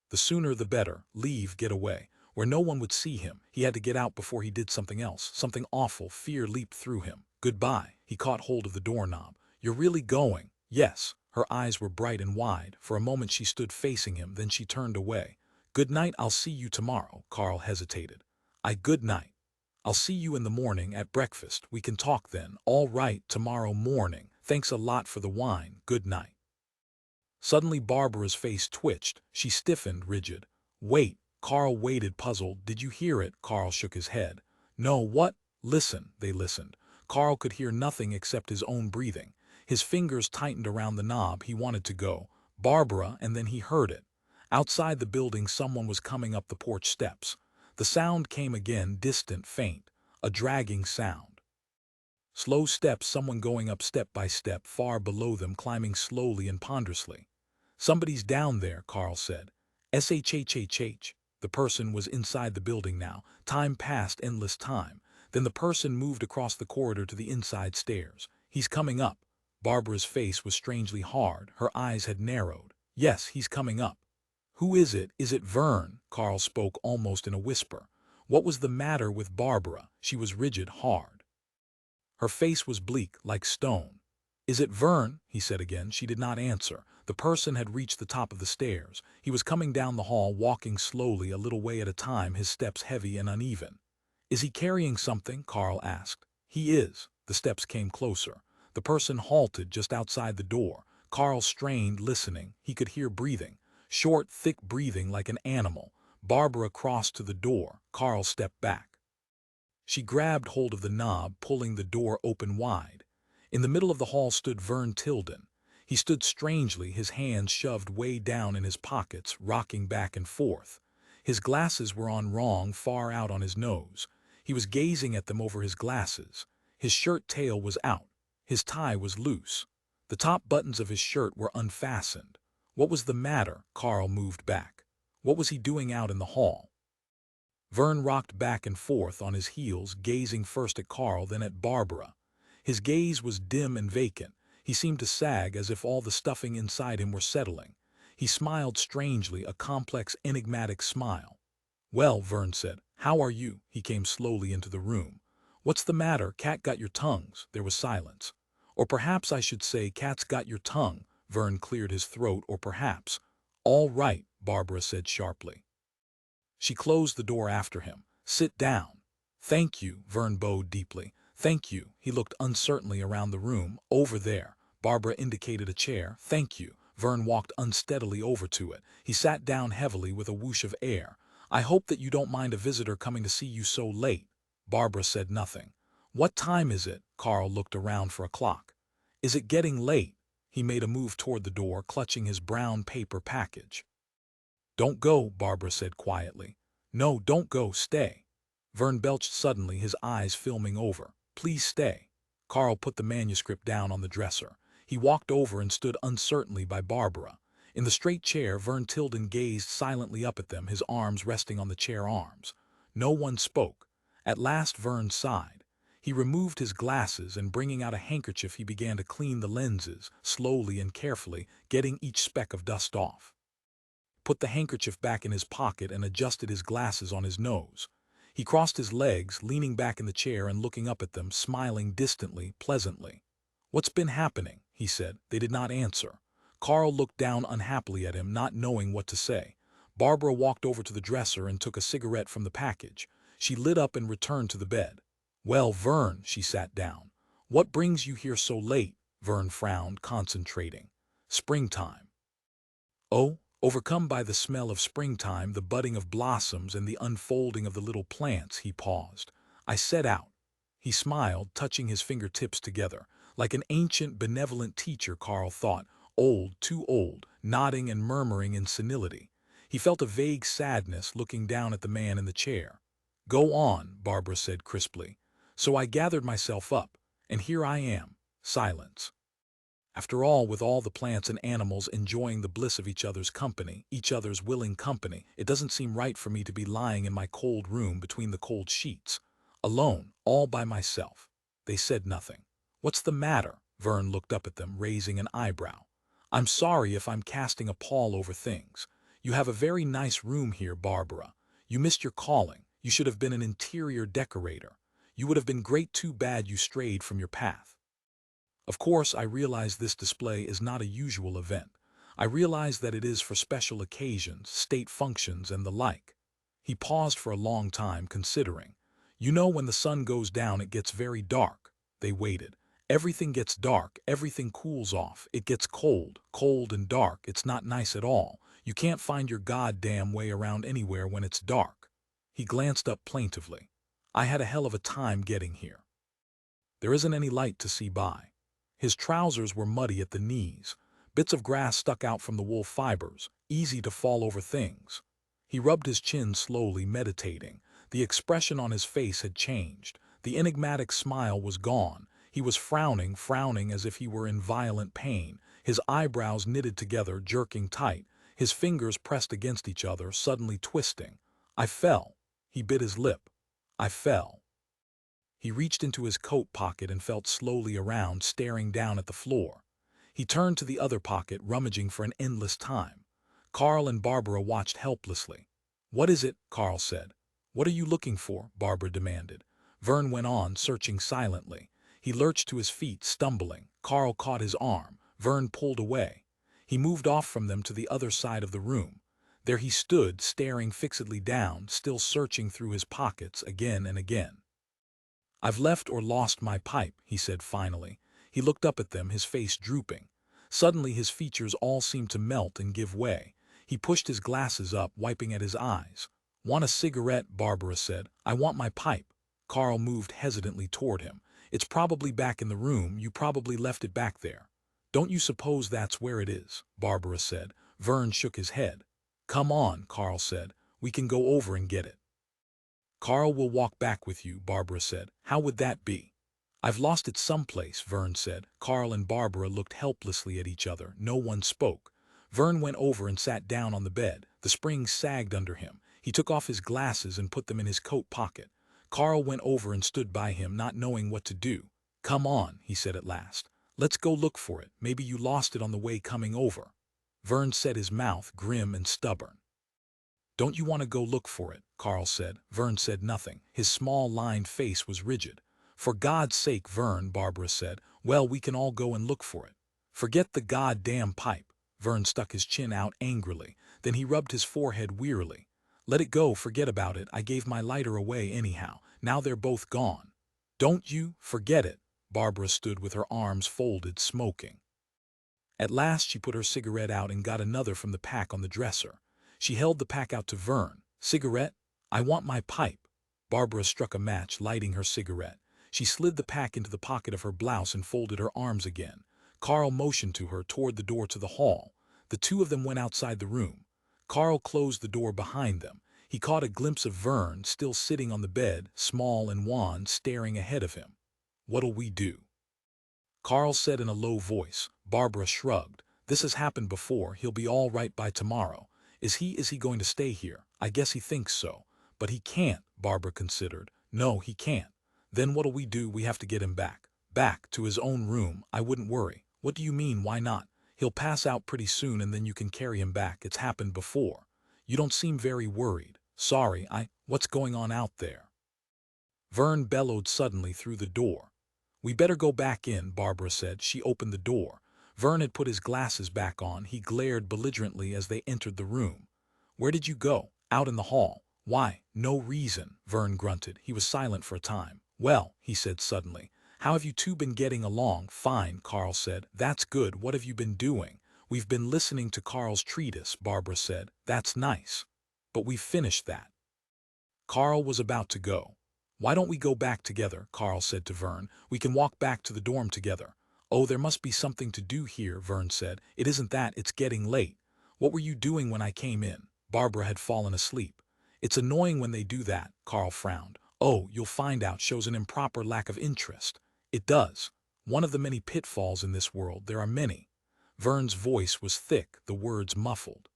The sooner the better. Leave, get away. Where no one would see him. He had to get out before he did something else, something awful. Fear leaped through him. "Goodbye." He caught hold of the doorknob. "You're really going?" "Yes." Her eyes were bright and wide. For a moment she stood facing him, then she turned away. "Good night, I'll see you tomorrow." Carl hesitated. Good night. I'll see you in the morning at breakfast. We can talk then." "All right, tomorrow morning. Thanks a lot for the wine. Good night." Suddenly Barbara's face twitched. She stiffened, rigid. "Wait." Carl waited, puzzled. "Did you hear it?" Carl shook his head. "No, what?" "Listen." They listened. Carl could hear nothing except his own breathing. His fingers tightened around the knob. He wanted to go. "Barbara," and then he heard it. Outside the building someone was coming up the porch steps. The sound came again, distant, faint. A dragging sound. Slow steps, someone going up step by step, far below them, climbing slowly and ponderously. "Somebody's down there," Carl said. "Shhhh." The person was inside the building now. Time passed, endless time. Then the person moved across the corridor to the inside stairs. "He's coming up." Barbara's face was strangely hard. Her eyes had narrowed. "Yes, he's coming up." "Who is it? Is it Verne?" Carl spoke almost in a whisper. What was the matter with Barbara? She was rigid, hard. Her face was bleak, like stone. "Is it Verne?" he said again. She did not answer. The person had reached the top of the stairs. He was coming down the hall, walking slowly, a little way at a time, his steps heavy and uneven. "Is he carrying something?" Carl asked. "He is." The steps came closer. The person halted just outside the door. Carl strained, listening. He could hear breathing. Short, thick breathing like an animal. Barbara crossed to the door. Carl stepped back. She grabbed hold of the knob, pulling the door open wide. In the middle of the hall stood Verne Tildon. He stood strangely, his hands shoved way down in his pockets, rocking back and forth. His glasses were on wrong, far out on his nose. He was gazing at them over his glasses. His shirt tail was out. His tie was loose. The top buttons of his shirt were unfastened. What was the matter? Carl moved back. What was he doing out in the hall? Verne rocked back and forth on his heels, gazing first at Carl, then at Barbara. His gaze was dim and vacant. He seemed to sag, as if all the stuffing inside him were settling. He smiled strangely, a complex, enigmatic smile. "Well," Verne said, "how are you?" He came slowly into the room. "What's the matter? Cat got your tongues." There was silence. "Or perhaps I should say, cat's got your tongue." Verne cleared his throat. "Or perhaps—" "All right," Barbara said sharply. She closed the door after him. "Sit down." "Thank you," Verne bowed deeply. "Thank you." He looked uncertainly around the room. "Over there." Barbara indicated a chair. "Thank you." Verne walked unsteadily over to it. He sat down heavily with a whoosh of air. "I hope that you don't mind a visitor coming to see you so late." Barbara said nothing. "What time is it?" Carl looked around for a clock. Is it getting late? He made a move toward the door, clutching his brown paper package. Don't go, Barbara said quietly. No, don't go, stay. Verne belched suddenly, his eyes filming over. Please stay. Carl put the manuscript down on the dresser. He walked over and stood uncertainly by Barbara. In the straight chair, Verne Tildon gazed silently up at them, his arms resting on the chair arms. No one spoke. At last Verne sighed. He removed his glasses and, bringing out a handkerchief, he began to clean the lenses, slowly and carefully, getting each speck of dust off. Put the handkerchief back in his pocket and adjusted his glasses on his nose. He crossed his legs, leaning back in the chair and looking up at them, smiling distantly, pleasantly. What's been happening? He said. They did not answer. Carl looked down unhappily at him, not knowing what to say. Barbara walked over to the dresser and took a cigarette from the package. She lit up and returned to the bed. Well, Verne, she sat down. What brings you here so late? Verne frowned, concentrating. Springtime. Oh? Overcome by the smell of springtime, the budding of blossoms, and the unfolding of the little plants, he paused. I set out. He smiled, touching his fingertips together. Like an ancient, benevolent teacher, Carl thought, old, too old, nodding and murmuring in senility. He felt a vague sadness looking down at the man in the chair. Go on, Barbara said crisply. So I gathered myself up, and here I am. Silence. After all, with all the plants and animals enjoying the bliss of each other's company, each other's willing company, it doesn't seem right for me to be lying in my cold room between the cold sheets. Alone, all by myself. They said nothing. What's the matter? Verne looked up at them, raising an eyebrow. I'm sorry if I'm casting a pall over things. You have a very nice room here, Barbara. You missed your calling. You should have been an interior decorator. You would have been great, too bad you strayed from your path. Of course, I realize this display is not a usual event. I realize that it is for special occasions, state functions, and the like. He paused for a long time, considering. You know, when the sun goes down, it gets very dark. They waited. Everything gets dark, everything cools off, it gets cold, cold and dark, it's not nice at all. You can't find your goddamn way around anywhere when it's dark. He glanced up plaintively. I had a hell of a time getting here. There isn't any light to see by. His trousers were muddy at the knees. Bits of grass stuck out from the wool fibers, easy to fall over things. He rubbed his chin slowly, meditating. The expression on his face had changed. The enigmatic smile was gone. He was frowning as if he were in violent pain, his eyebrows knitted together, jerking tight, his fingers pressed against each other, suddenly twisting. I fell. He bit his lip. I fell. He reached into his coat pocket and felt slowly around, staring down at the floor. He turned to the other pocket, rummaging for an endless time. Carl and Barbara watched helplessly. What is it? Carl said. What are you looking for? Barbara demanded. Verne went on, searching silently. He lurched to his feet, stumbling. Carl caught his arm. Verne pulled away. He moved off from them to the other side of the room. There he stood, staring fixedly down, still searching through his pockets again and again. I've left or lost my pipe, he said finally. He looked up at them, his face drooping. Suddenly his features all seemed to melt and give way. He pushed his glasses up, wiping at his eyes. Want a cigarette? Barbara said. I want my pipe. Carl moved hesitantly toward him. It's probably back in the room. You probably left it back there. Don't you suppose that's where it is? Barbara said. Verne shook his head. Come on, Carl said. We can go over and get it. Carl will walk back with you, Barbara said. How would that be? I've lost it someplace, Verne said. Carl and Barbara looked helplessly at each other. No one spoke. Verne went over and sat down on the bed. The springs sagged under him. He took off his glasses and put them in his coat pocket. Carl went over and stood by him, not knowing what to do. Come on, he said at last. Let's go look for it. Maybe you lost it on the way coming over. Verne set his mouth, grim and stubborn. Don't you want to go look for it? Carl said. Verne said nothing. His small, lined face was rigid. For God's sake, Verne, Barbara said. Well, we can all go and look for it. Forget the goddamn pipe. Verne stuck his chin out angrily. Then he rubbed his forehead wearily. Let it go, forget about it. I gave my lighter away anyhow. Now they're both gone. Don't you? Forget it. Barbara stood with her arms folded, smoking. At last she put her cigarette out and got another from the pack on the dresser. She held the pack out to Verne. Cigarette? I want my pipe. Barbara struck a match, lighting her cigarette. She slid the pack into the pocket of her blouse and folded her arms again. Carl motioned to her toward the door to the hall. The two of them went outside the room. Carl closed the door behind them. He caught a glimpse of Verne still sitting on the bed, small and wan, staring ahead of him. "What'll we do?" Carl said in a low voice. Barbara shrugged. "This has happened before. He'll be all right by tomorrow. Is he going to stay here? I guess he thinks so. But he can't," Barbara considered. "No, he can't." "Then what'll we do? We have to get him back." "Back to his own room. I wouldn't worry." "What do you mean, why not?" "He'll pass out pretty soon and then you can carry him back. It's happened before." "You don't seem very worried." "Sorry, what's going on out there?" Verne bellowed suddenly through the door. "We better go back in," Barbara said. She opened the door. Verne had put his glasses back on. He glared belligerently as they entered the room. "Where did you go?" "Out in the hall." "Why?" "No reason," Verne grunted. He was silent for a time. "Well," he said suddenly, "how have you two been getting along?" "Fine," Carl said. "That's good. What have you been doing?" "We've been listening to Carl's treatise," Barbara said. "That's nice. But we've finished that." Carl was about to go. "Why don't we go back together?" Carl said to Verne. "We can walk back to the dorm together." "Oh, there must be something to do here," Verne said. "It isn't that, it's getting late." "What were you doing when I came in?" Barbara had fallen asleep. "It's annoying when they do that," Carl frowned. "Oh, you'll find out. Shows an improper lack of interest." "It does. One of the many pitfalls in this world. There are many." Verne's voice was thick, the words muffled.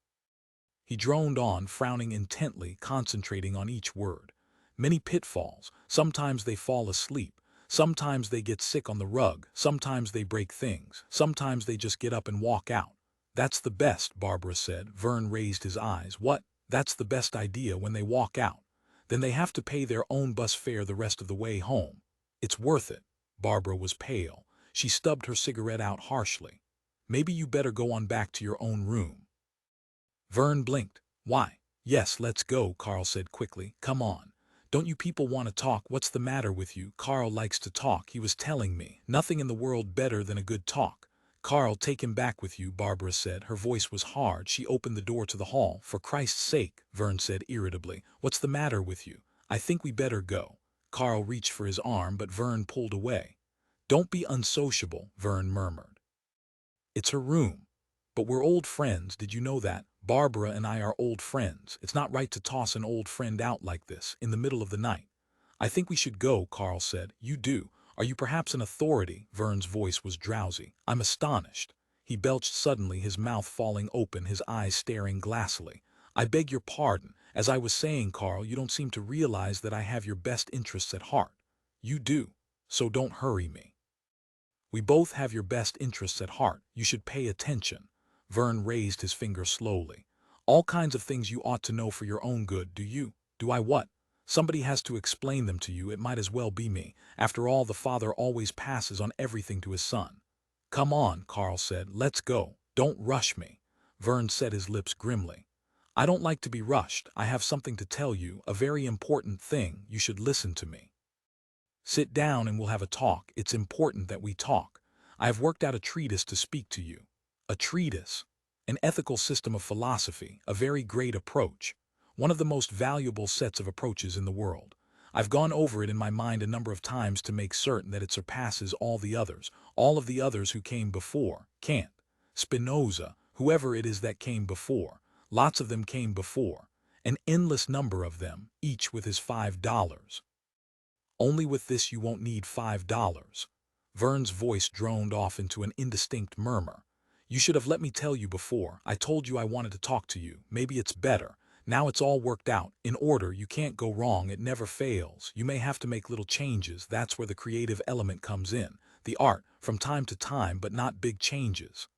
He droned on, frowning intently, concentrating on each word. "Many pitfalls. Sometimes they fall asleep. Sometimes they get sick on the rug. Sometimes they break things. Sometimes they just get up and walk out." "That's the best," Barbara said. Verne raised his eyes. "What?" "That's the best idea, when they walk out. Then they have to pay their own bus fare the rest of the way home. It's worth it." Barbara was pale. She stubbed her cigarette out harshly. "Maybe you better go on back to your own room." Verne blinked. "Why?" "Yes, let's go," Carl said quickly. "Come on. Don't you people want to talk? What's the matter with you?" "Carl likes to talk. He was telling me. Nothing in the world better than a good talk." "Carl, take him back with you," Barbara said. Her voice was hard. She opened the door to the hall. "For Christ's sake," Verne said irritably. "What's the matter with you?" "I think we better go." Carl reached for his arm, but Verne pulled away. "Don't be unsociable," Verne murmured. "It's her room." "But we're old friends. Did you know that? Barbara and I are old friends. It's not right to toss an old friend out like this, in the middle of the night." "I think we should go," Carl said. "You do. Are you perhaps an authority?" Verne's voice was drowsy. "I'm astonished." He belched suddenly, his mouth falling open, his eyes staring glassily. "I beg your pardon. As I was saying, Carl, you don't seem to realize that I have your best interests at heart." "You do. So don't hurry me." "We both have your best interests at heart. You should pay attention." Verne raised his finger slowly. "All kinds of things you ought to know for your own good. Do you?" "Do I what?" "Somebody has to explain them to you. It might as well be me. After all, the father always passes on everything to his son." "Come on," Carl said. "Let's go. Don't rush me." Verne set his lips grimly. "I don't like to be rushed. I have something to tell you, a very important thing. You should listen to me. Sit down and we'll have a talk. It's important that we talk. I have worked out a treatise to speak to you." "A treatise?" "An ethical system of philosophy, a very great approach. One of the most valuable sets of approaches in the world. I've gone over it in my mind a number of times to make certain that it surpasses all of the others who came before. Kant, Spinoza, whoever it is that came before. Lots of them came before. An endless number of them, each with his $5. Only with this you won't need $5. Verne's voice droned off into an indistinct murmur. "You should have let me tell you before. I told you I wanted to talk to you. Maybe it's better. Now it's all worked out, in order. You can't go wrong. It never fails. You may have to make little changes. That's where the creative element comes in. The art, from time to time, but not big changes."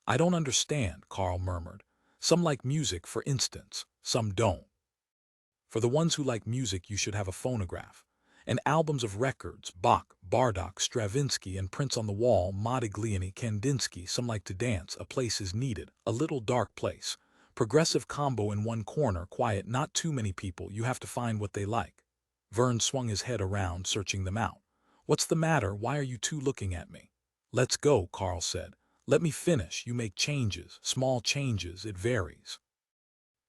"I don't understand," Carl murmured. "Some like music, for instance. Some don't. For the ones who like music, you should have a phonograph. And albums of records, Bach, Bartok, Stravinsky, and prints on the wall, Modigliani, Kandinsky. Some like to dance. A place is needed, a little dark place. Progressive combo in one corner, quiet, not too many people. You have to find what they like." Verne swung his head around, searching them out. "What's the matter? Why are you two looking at me?" "Let's go," Carl said. "Let me finish. You make changes, small changes. It varies.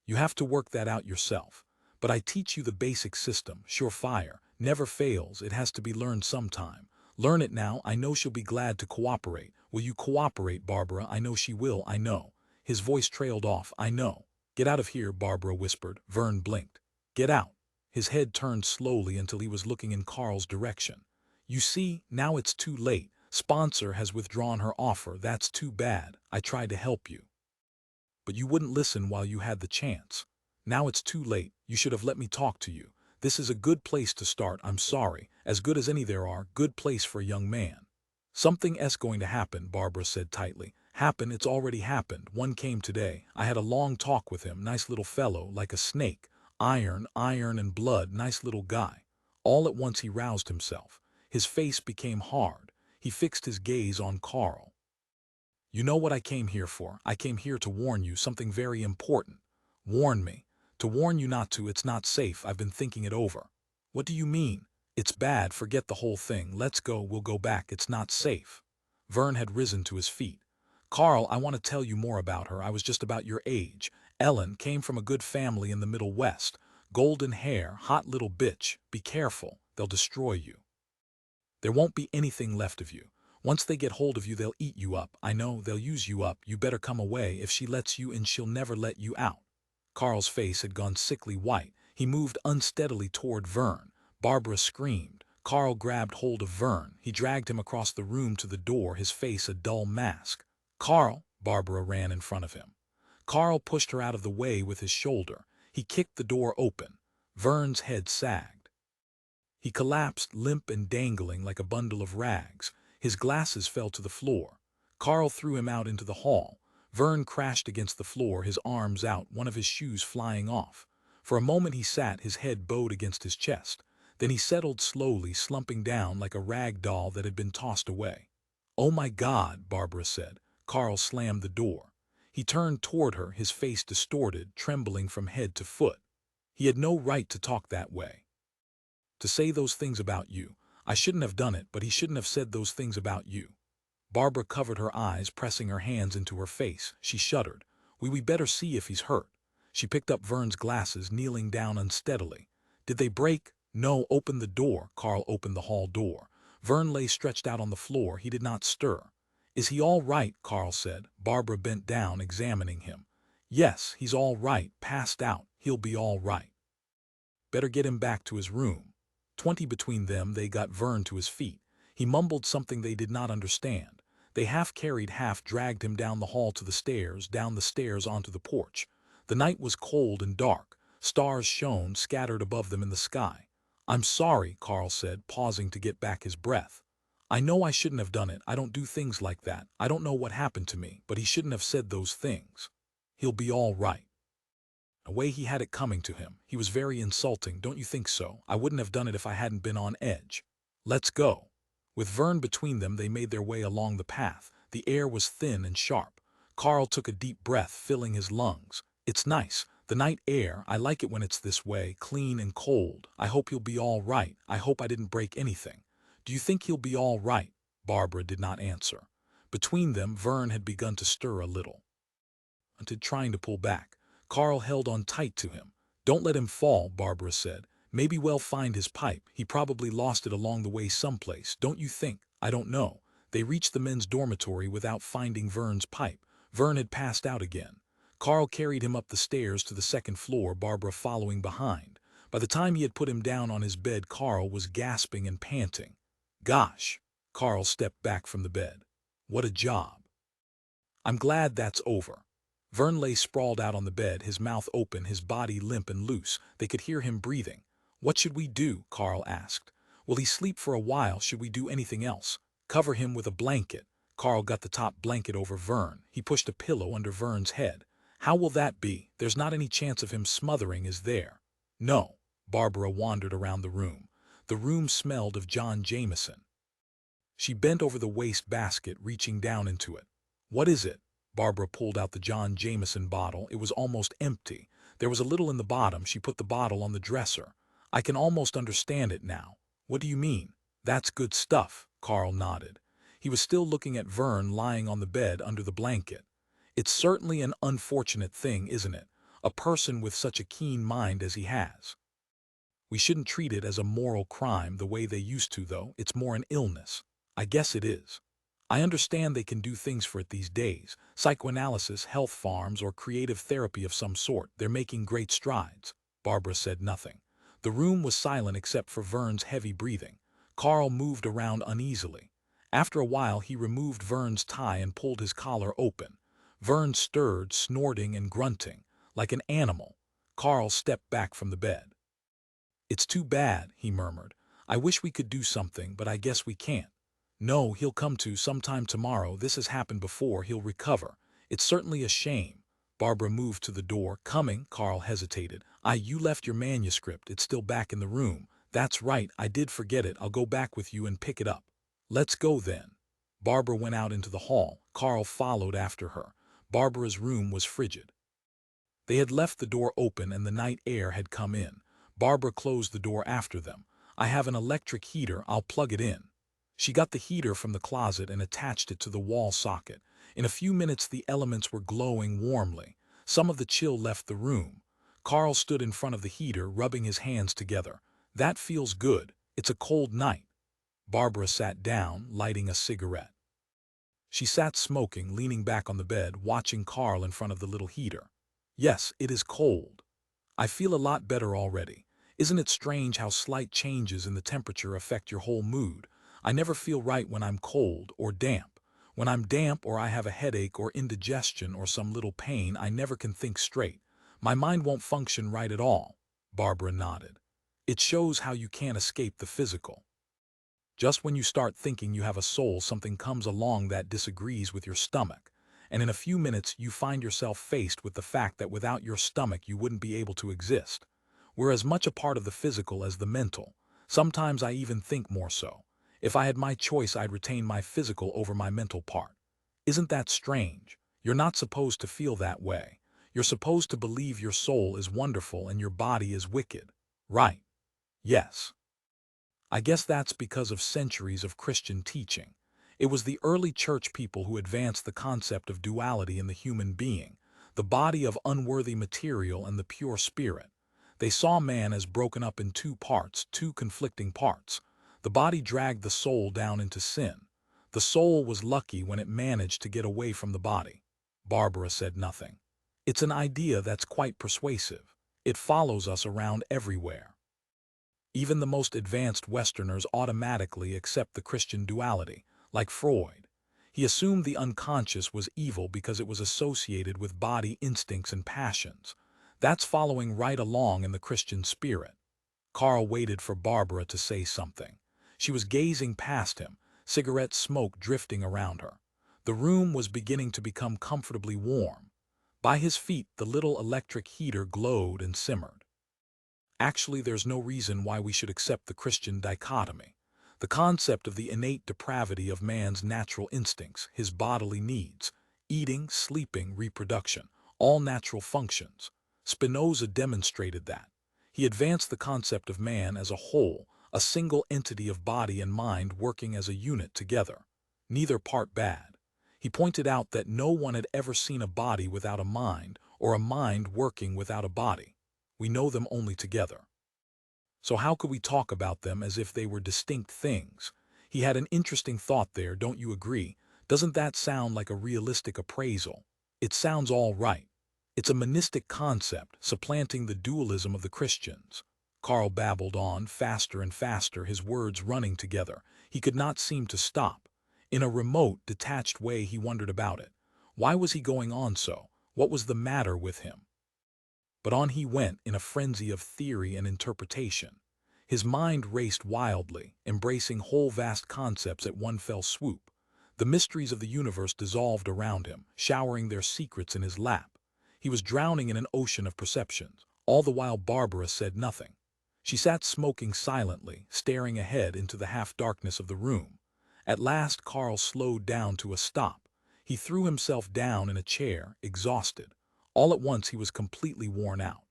You have to work that out yourself. But I teach you the basic system, surefire, never fails. It has to be learned sometime. Learn it now. I know she'll be glad to cooperate. Will you cooperate, Barbara? I know she will, I know. His voice trailed off. I know. Get out of here, Barbara whispered. Verne blinked. Get out. His head turned slowly until he was looking in Carl's direction. You see, now it's too late. Sponsor has withdrawn her offer. That's too bad. I tried to help you. But you wouldn't listen while you had the chance. Now it's too late. You should have let me talk to you. This is a good place to start, I'm sorry. As good as any there are, good place for a young man. Something's going to happen, Barbara said tightly. Happen, it's already happened. One came today. I had a long talk with him, nice little fellow, like a snake. Iron and blood, nice little guy. All at once he roused himself. His face became hard. He fixed his gaze on Carl. You know what I came here for. I came here to warn you something very important. Warn me. To warn you not to, it's not safe. I've been thinking it over. What do you mean? It's bad, forget the whole thing. Let's go, we'll go back. It's not safe. Verne had risen to his feet. Carl, I want to tell you more about her. I was just about your age. Ellen came from a good family in the Middle West. Golden hair, hot little bitch. Be careful, they'll destroy you. There won't be anything left of you. Once they get hold of you, they'll eat you up. I know, they'll use you up. You better come away. If she lets you in, she'll never let you out. Carl's face had gone sickly white. He moved unsteadily toward Verne. Barbara screamed. Carl grabbed hold of Verne. He dragged him across the room to the door, his face a dull mask. Carl, Barbara ran in front of him. Carl pushed her out of the way with his shoulder. He kicked the door open. Verne's head sagged. He collapsed, limp and dangling like a bundle of rags. His glasses fell to the floor. Carl threw him out into the hall. Verne crashed against the floor, his arms out, one of his shoes flying off. For a moment he sat, his head bowed against his chest. Then he settled slowly, slumping down like a rag doll that had been tossed away. Oh my God, Barbara said. Carl slammed the door. He turned toward her, his face distorted, trembling from head to foot. He had no right to talk that way. To say those things about you. I shouldn't have done it, but he shouldn't have said those things about you. Barbara covered her eyes, pressing her hands into her face. She shuddered. We better see if he's hurt. She picked up Verne's glasses, kneeling down unsteadily. Did they break? No, open the door. Carl opened the hall door. Verne lay stretched out on the floor. He did not stir. Is he all right? Carl said. Barbara bent down, examining him. Yes, he's all right, passed out. He'll be all right. Better get him back to his room. 20 between them, they got Verne to his feet. He mumbled something they did not understand. They half carried, half dragged him down the hall to the stairs, down the stairs onto the porch. The night was cold and dark. Stars shone, scattered above them in the sky. I'm sorry, Carl said, pausing to get back his breath. I know I shouldn't have done it. I don't do things like that. I don't know what happened to me, but he shouldn't have said those things. He'll be all right. A way he had it coming to him. He was very insulting, don't you think so? I wouldn't have done it if I hadn't been on edge. Let's go. With Verne between them, they made their way along the path. The air was thin and sharp. Carl took a deep breath, filling his lungs. It's nice. The night air, I like it when it's this way, clean and cold. I hope you'll be all right. I hope I didn't break anything. Do you think he'll be all right? Barbara did not answer. Between them, Verne had begun to stir a little. Trying to pull back. Carl held on tight to him. Don't let him fall, Barbara said. Maybe we'll find his pipe. He probably lost it along the way someplace, don't you think? I don't know. They reached the men's dormitory without finding Verne's pipe. Verne had passed out again. Carl carried him up the stairs to the second floor, Barbara following behind. By the time he had put him down on his bed, Carl was gasping and panting. Gosh! Carl stepped back from the bed. What a job. I'm glad that's over. Verne lay sprawled out on the bed, his mouth open, his body limp and loose. They could hear him breathing. What should we do? Carl asked. Will he sleep for a while? Should we do anything else? Cover him with a blanket. Carl got the top blanket over Verne. He pushed a pillow under Verne's head. How will that be? There's not any chance of him smothering, is there? No. Barbara wandered around the room. The room smelled of John Jameson. She bent over the waste basket, reaching down into it. What is it? Barbara pulled out the John Jameson bottle. It was almost empty. There was a little in the bottom. She put the bottle on the dresser. I can almost understand it now. What do you mean? That's good stuff, Carl nodded. He was still looking at Verne lying on the bed under the blanket. It's certainly an unfortunate thing, isn't it? A person with such a keen mind as he has. We shouldn't treat it as a moral crime the way they used to, though. It's more an illness. I guess it is. I understand they can do things for it these days. Psychoanalysis, health farms, or creative therapy of some sort. They're making great strides. Barbara said nothing. The room was silent except for Verne's heavy breathing. Carl moved around uneasily. After a while, he removed Verne's tie and pulled his collar open. Verne stirred, snorting and grunting, like an animal. Carl stepped back from the bed. "It's too bad," he murmured. "I wish we could do something, but I guess we can't." "No, he'll come to sometime tomorrow. This has happened before. He'll recover. It's certainly a shame." Barbara moved to the door. "Coming?" Carl hesitated. You left your manuscript. It's still back in the room." "That's right. I did forget it. I'll go back with you and pick it up." "Let's go then." Barbara went out into the hall. Carl followed after her. Barbara's room was frigid. They had left the door open and the night air had come in. Barbara closed the door after them. "I have an electric heater. I'll plug it in." She got the heater from the closet and attached it to the wall socket. In a few minutes the elements were glowing warmly. Some of the chill left the room. Carl stood in front of the heater, rubbing his hands together. "That feels good. It's a cold night." Barbara sat down, lighting a cigarette. She sat smoking, leaning back on the bed, watching Carl in front of the little heater. "Yes, it is cold. I feel a lot better already. Isn't it strange how slight changes in the temperature affect your whole mood? I never feel right when I'm cold or damp. When I'm damp or I have a headache or indigestion or some little pain, I never can think straight. My mind won't function right at all." Barbara nodded. "It shows how you can't escape the physical. Just when you start thinking you have a soul, something comes along that disagrees with your stomach. And in a few minutes you find yourself faced with the fact that without your stomach you wouldn't be able to exist. We're as much a part of the physical as the mental. Sometimes I even think more so. If I had my choice, I'd retain my physical over my mental part. Isn't that strange? You're not supposed to feel that way. You're supposed to believe your soul is wonderful and your body is wicked. Right? Yes. I guess that's because of centuries of Christian teaching. It was the early church people who advanced the concept of duality in the human being, the body of unworthy material and the pure spirit. They saw man as broken up in two parts, two conflicting parts. The body dragged the soul down into sin. The soul was lucky when it managed to get away from the body. Barbara said nothing. "It's an idea that's quite persuasive. It follows us around everywhere. Even the most advanced Westerners automatically accept the Christian duality, like Freud. He assumed the unconscious was evil because it was associated with body instincts and passions. That's following right along in the Christian spirit." Carl waited for Barbara to say something. She was gazing past him, cigarette smoke drifting around her. The room was beginning to become comfortably warm. By his feet the little electric heater glowed and simmered. "Actually, there's no reason why we should accept the Christian dichotomy. The concept of the innate depravity of man's natural instincts, his bodily needs, eating, sleeping, reproduction, all natural functions. Spinoza demonstrated that. He advanced the concept of man as a whole, a single entity of body and mind working as a unit together. Neither part bad. He pointed out that no one had ever seen a body without a mind, or a mind working without a body. We know them only together. So how could we talk about them as if they were distinct things? He had an interesting thought there, don't you agree? Doesn't that sound like a realistic appraisal? It sounds all right. It's a monistic concept, supplanting the dualism of the Christians." Carl babbled on, faster and faster, his words running together. He could not seem to stop. In a remote, detached way he wondered about it. Why was he going on so? What was the matter with him? But on he went in a frenzy of theory and interpretation. His mind raced wildly, embracing whole vast concepts at one fell swoop. The mysteries of the universe dissolved around him, showering their secrets in his lap. He was drowning in an ocean of perceptions. All the while Barbara said nothing. She sat smoking silently, staring ahead into the half-darkness of the room. At last Carl slowed down to a stop. He threw himself down in a chair, exhausted. All at once he was completely worn out.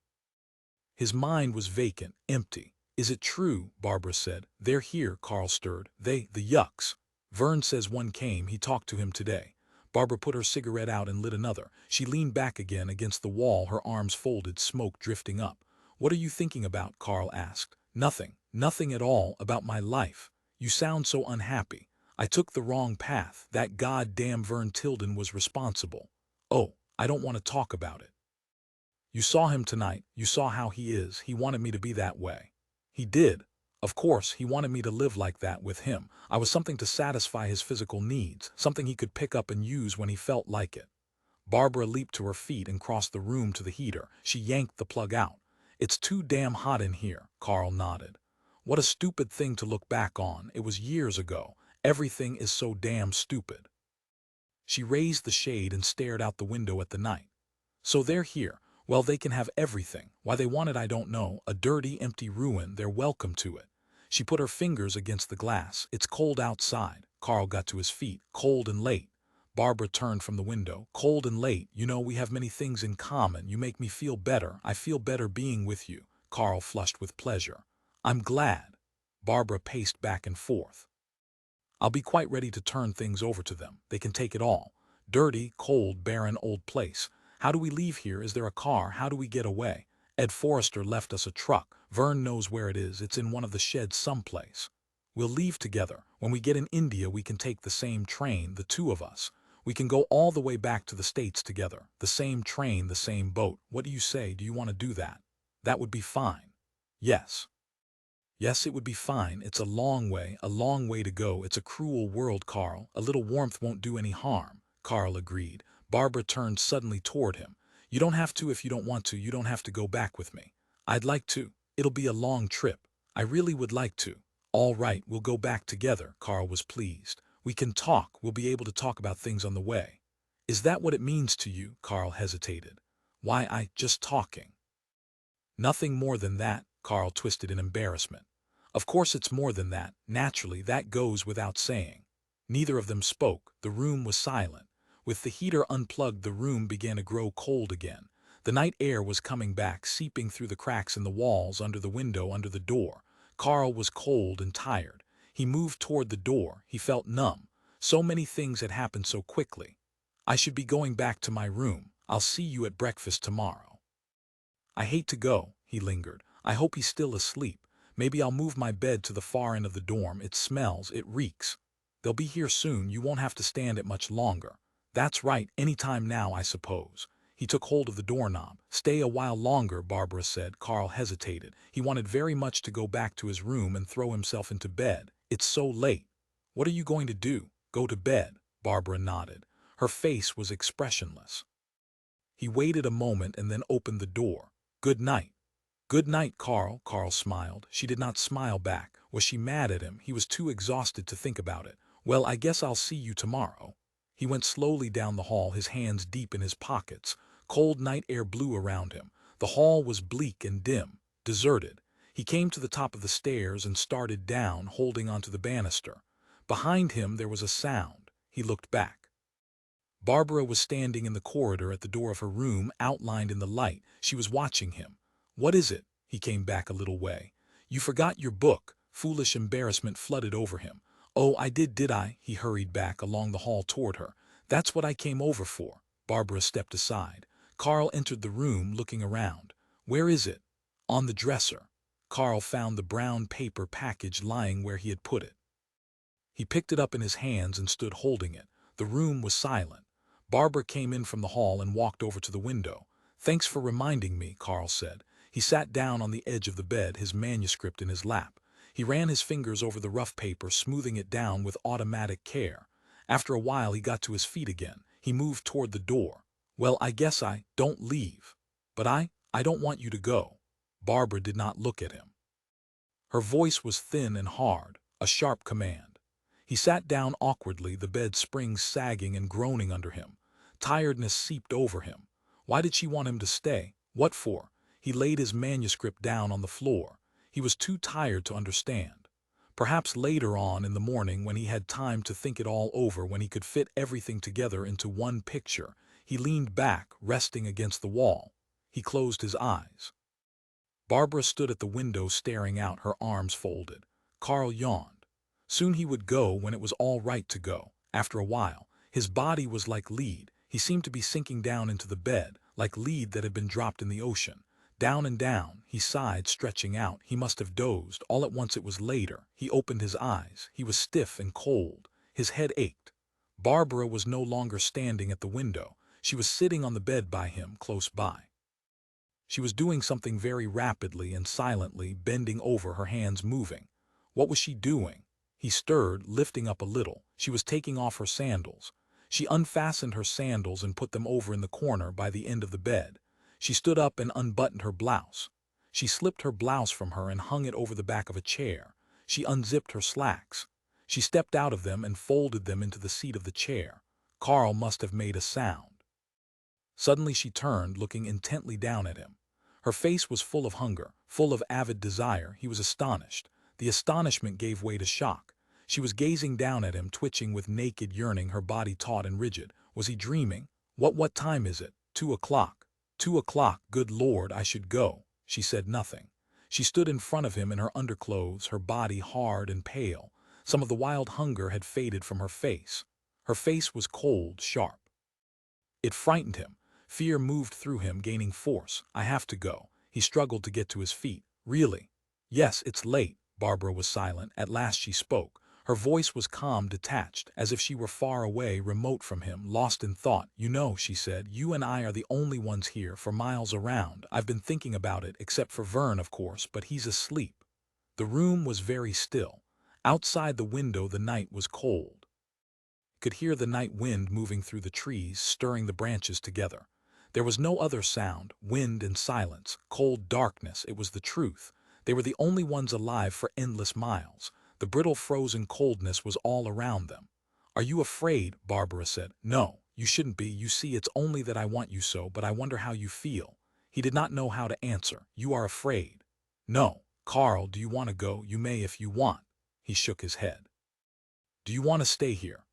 His mind was vacant, empty. "Is it true?" Barbara said. "They're here," Carl stirred. The yucks. Verne says one came. He talked to him today." Barbara put her cigarette out and lit another. She leaned back again against the wall, her arms folded, smoke drifting up. "What are you thinking about?" Carl asked. Nothing at all about my life. You sound so unhappy. I took the wrong path. That goddamn Verne Tildon was responsible. Oh, I don't want to talk about it. You saw him tonight. You saw how he is. He wanted me to be that way. He did. Of course, he wanted me to live like that with him. I was something to satisfy his physical needs, something he could pick up and use when he felt like it. Barbara leaped to her feet and crossed the room to the heater. She yanked the plug out. It's too damn hot in here, Carl nodded. What a stupid thing to look back on. It was years ago. Everything is so damn stupid. She raised the shade and stared out the window at the night. So they're here. Well, they can have everything. Why they want it I don't know. A dirty, empty ruin. They're welcome to it. She put her fingers against the glass. It's cold outside. Carl got to his feet. Cold and late. Barbara turned from the window. Cold and late. You know, we have many things in common. You make me feel better. I feel better being with you. Carl flushed with pleasure. I'm glad. Barbara paced back and forth. I'll be quite ready to turn things over to them. They can take it all. Dirty, cold, barren old place. How do we leave here? Is there a car? How do we get away? Ed Forrester left us a truck. Verne knows where it is. It's in one of the sheds someplace. We'll leave together. When we get in India, we can take the same train, the two of us. We can go all the way back to the States together. The same train, the same boat. What do you say? Do you want to do that? That would be fine. Yes. Yes, it would be fine. It's a long way to go. It's a cruel world, Carl. A little warmth won't do any harm. Carl agreed. Barbara turned suddenly toward him. You don't have to if you don't want to. You don't have to go back with me. I'd like to. It'll be a long trip. I really would like to. All right, we'll go back together. Carl was pleased. We can talk. We'll be able to talk about things on the way. Is that what it means to you? Carl hesitated. Why, just talking. Nothing more than that. Carl twisted in embarrassment. Of course it's more than that. Naturally, that goes without saying. Neither of them spoke. The room was silent. With the heater unplugged, the room began to grow cold again. The night air was coming back, seeping through the cracks in the walls, under the window, under the door. Carl was cold and tired. He moved toward the door. He felt numb. So many things had happened so quickly. I should be going back to my room. I'll see you at breakfast tomorrow. I hate to go, he lingered. I hope he's still asleep. Maybe I'll move my bed to the far end of the dorm. It smells, it reeks. They'll be here soon. You won't have to stand it much longer. That's right, any time now, I suppose. He took hold of the doorknob. Stay a while longer, Barbara said. Carl hesitated. He wanted very much to go back to his room and throw himself into bed. It's so late. What are you going to do? Go to bed, Barbara nodded. Her face was expressionless. He waited a moment and then opened the door. Good night. Good night, Carl. Carl smiled. She did not smile back. Was she mad at him? He was too exhausted to think about it. Well, I guess I'll see you tomorrow. He went slowly down the hall, his hands deep in his pockets. Cold night air blew around him. The hall was bleak and dim, deserted. He came to the top of the stairs and started down, holding onto the banister. Behind him there was a sound. He looked back. Barbara was standing in the corridor at the door of her room, outlined in the light. She was watching him. What is it? He came back a little way. You forgot your book. Foolish embarrassment flooded over him. Oh, I did I? He hurried back along the hall toward her. That's what I came over for. Barbara stepped aside. Carl entered the room, looking around. Where is it? On the dresser. Carl found the brown paper package lying where he had put it. He picked it up in his hands and stood holding it. The room was silent. Barbara came in from the hall and walked over to the window. Thanks for reminding me, Carl said. He sat down on the edge of the bed, his manuscript in his lap. He ran his fingers over the rough paper, smoothing it down with automatic care. After a while, he got to his feet again. He moved toward the door. Well, I guess I don't leave. But I don't want you to go. Barbara did not look at him. Her voice was thin and hard, a sharp command. He sat down awkwardly, the bed springs sagging and groaning under him. Tiredness seeped over him. Why did she want him to stay? What for? He laid his manuscript down on the floor. He was too tired to understand. Perhaps later on in the morning, when he had time to think it all over, when he could fit everything together into one picture, he leaned back, resting against the wall. He closed his eyes. Barbara stood at the window staring out, her arms folded. Carl yawned. Soon he would go when it was all right to go. After a while, his body was like lead. He seemed to be sinking down into the bed, like lead that had been dropped in the ocean. Down and down, he sighed, stretching out. He must have dozed. All at once it was later. He opened his eyes. He was stiff and cold. His head ached. Barbara was no longer standing at the window. She was sitting on the bed by him, close by. She was doing something very rapidly and silently, bending over, her hands moving. What was she doing? He stirred, lifting up a little. She was taking off her sandals. She unfastened her sandals and put them over in the corner by the end of the bed. She stood up and unbuttoned her blouse. She slipped her blouse from her and hung it over the back of a chair. She unzipped her slacks. She stepped out of them and folded them into the seat of the chair. Carl must have made a sound. Suddenly she turned, looking intently down at him. Her face was full of hunger, full of avid desire. He was astonished. The astonishment gave way to shock. She was gazing down at him, twitching with naked yearning, her body taut and rigid. Was he dreaming? What time is it? 2 o'clock. 2 o'clock, good Lord, I should go. She said nothing. She stood in front of him in her underclothes, her body hard and pale. Some of the wild hunger had faded from her face. Her face was cold, sharp. It frightened him. Fear moved through him, gaining force. I have to go. He struggled to get to his feet. Really? Yes, it's late. Barbara was silent. At last she spoke. Her voice was calm, detached, as if she were far away, remote from him, lost in thought. You know, she said, you and I are the only ones here for miles around. I've been thinking about it, except for Verne, of course, but he's asleep. The room was very still. Outside the window the night was cold. Could hear the night wind moving through the trees, stirring the branches together. There was no other sound, wind and silence, cold darkness. It was the truth. They were the only ones alive for endless miles. The brittle frozen coldness was all around them. Are you afraid? Barbara said. No, you shouldn't be. You see, it's only that I want you so, but I wonder how you feel. He did not know how to answer. You are afraid. No. Carl, do you want to go? You may if you want. He shook his head. Do you want to stay here?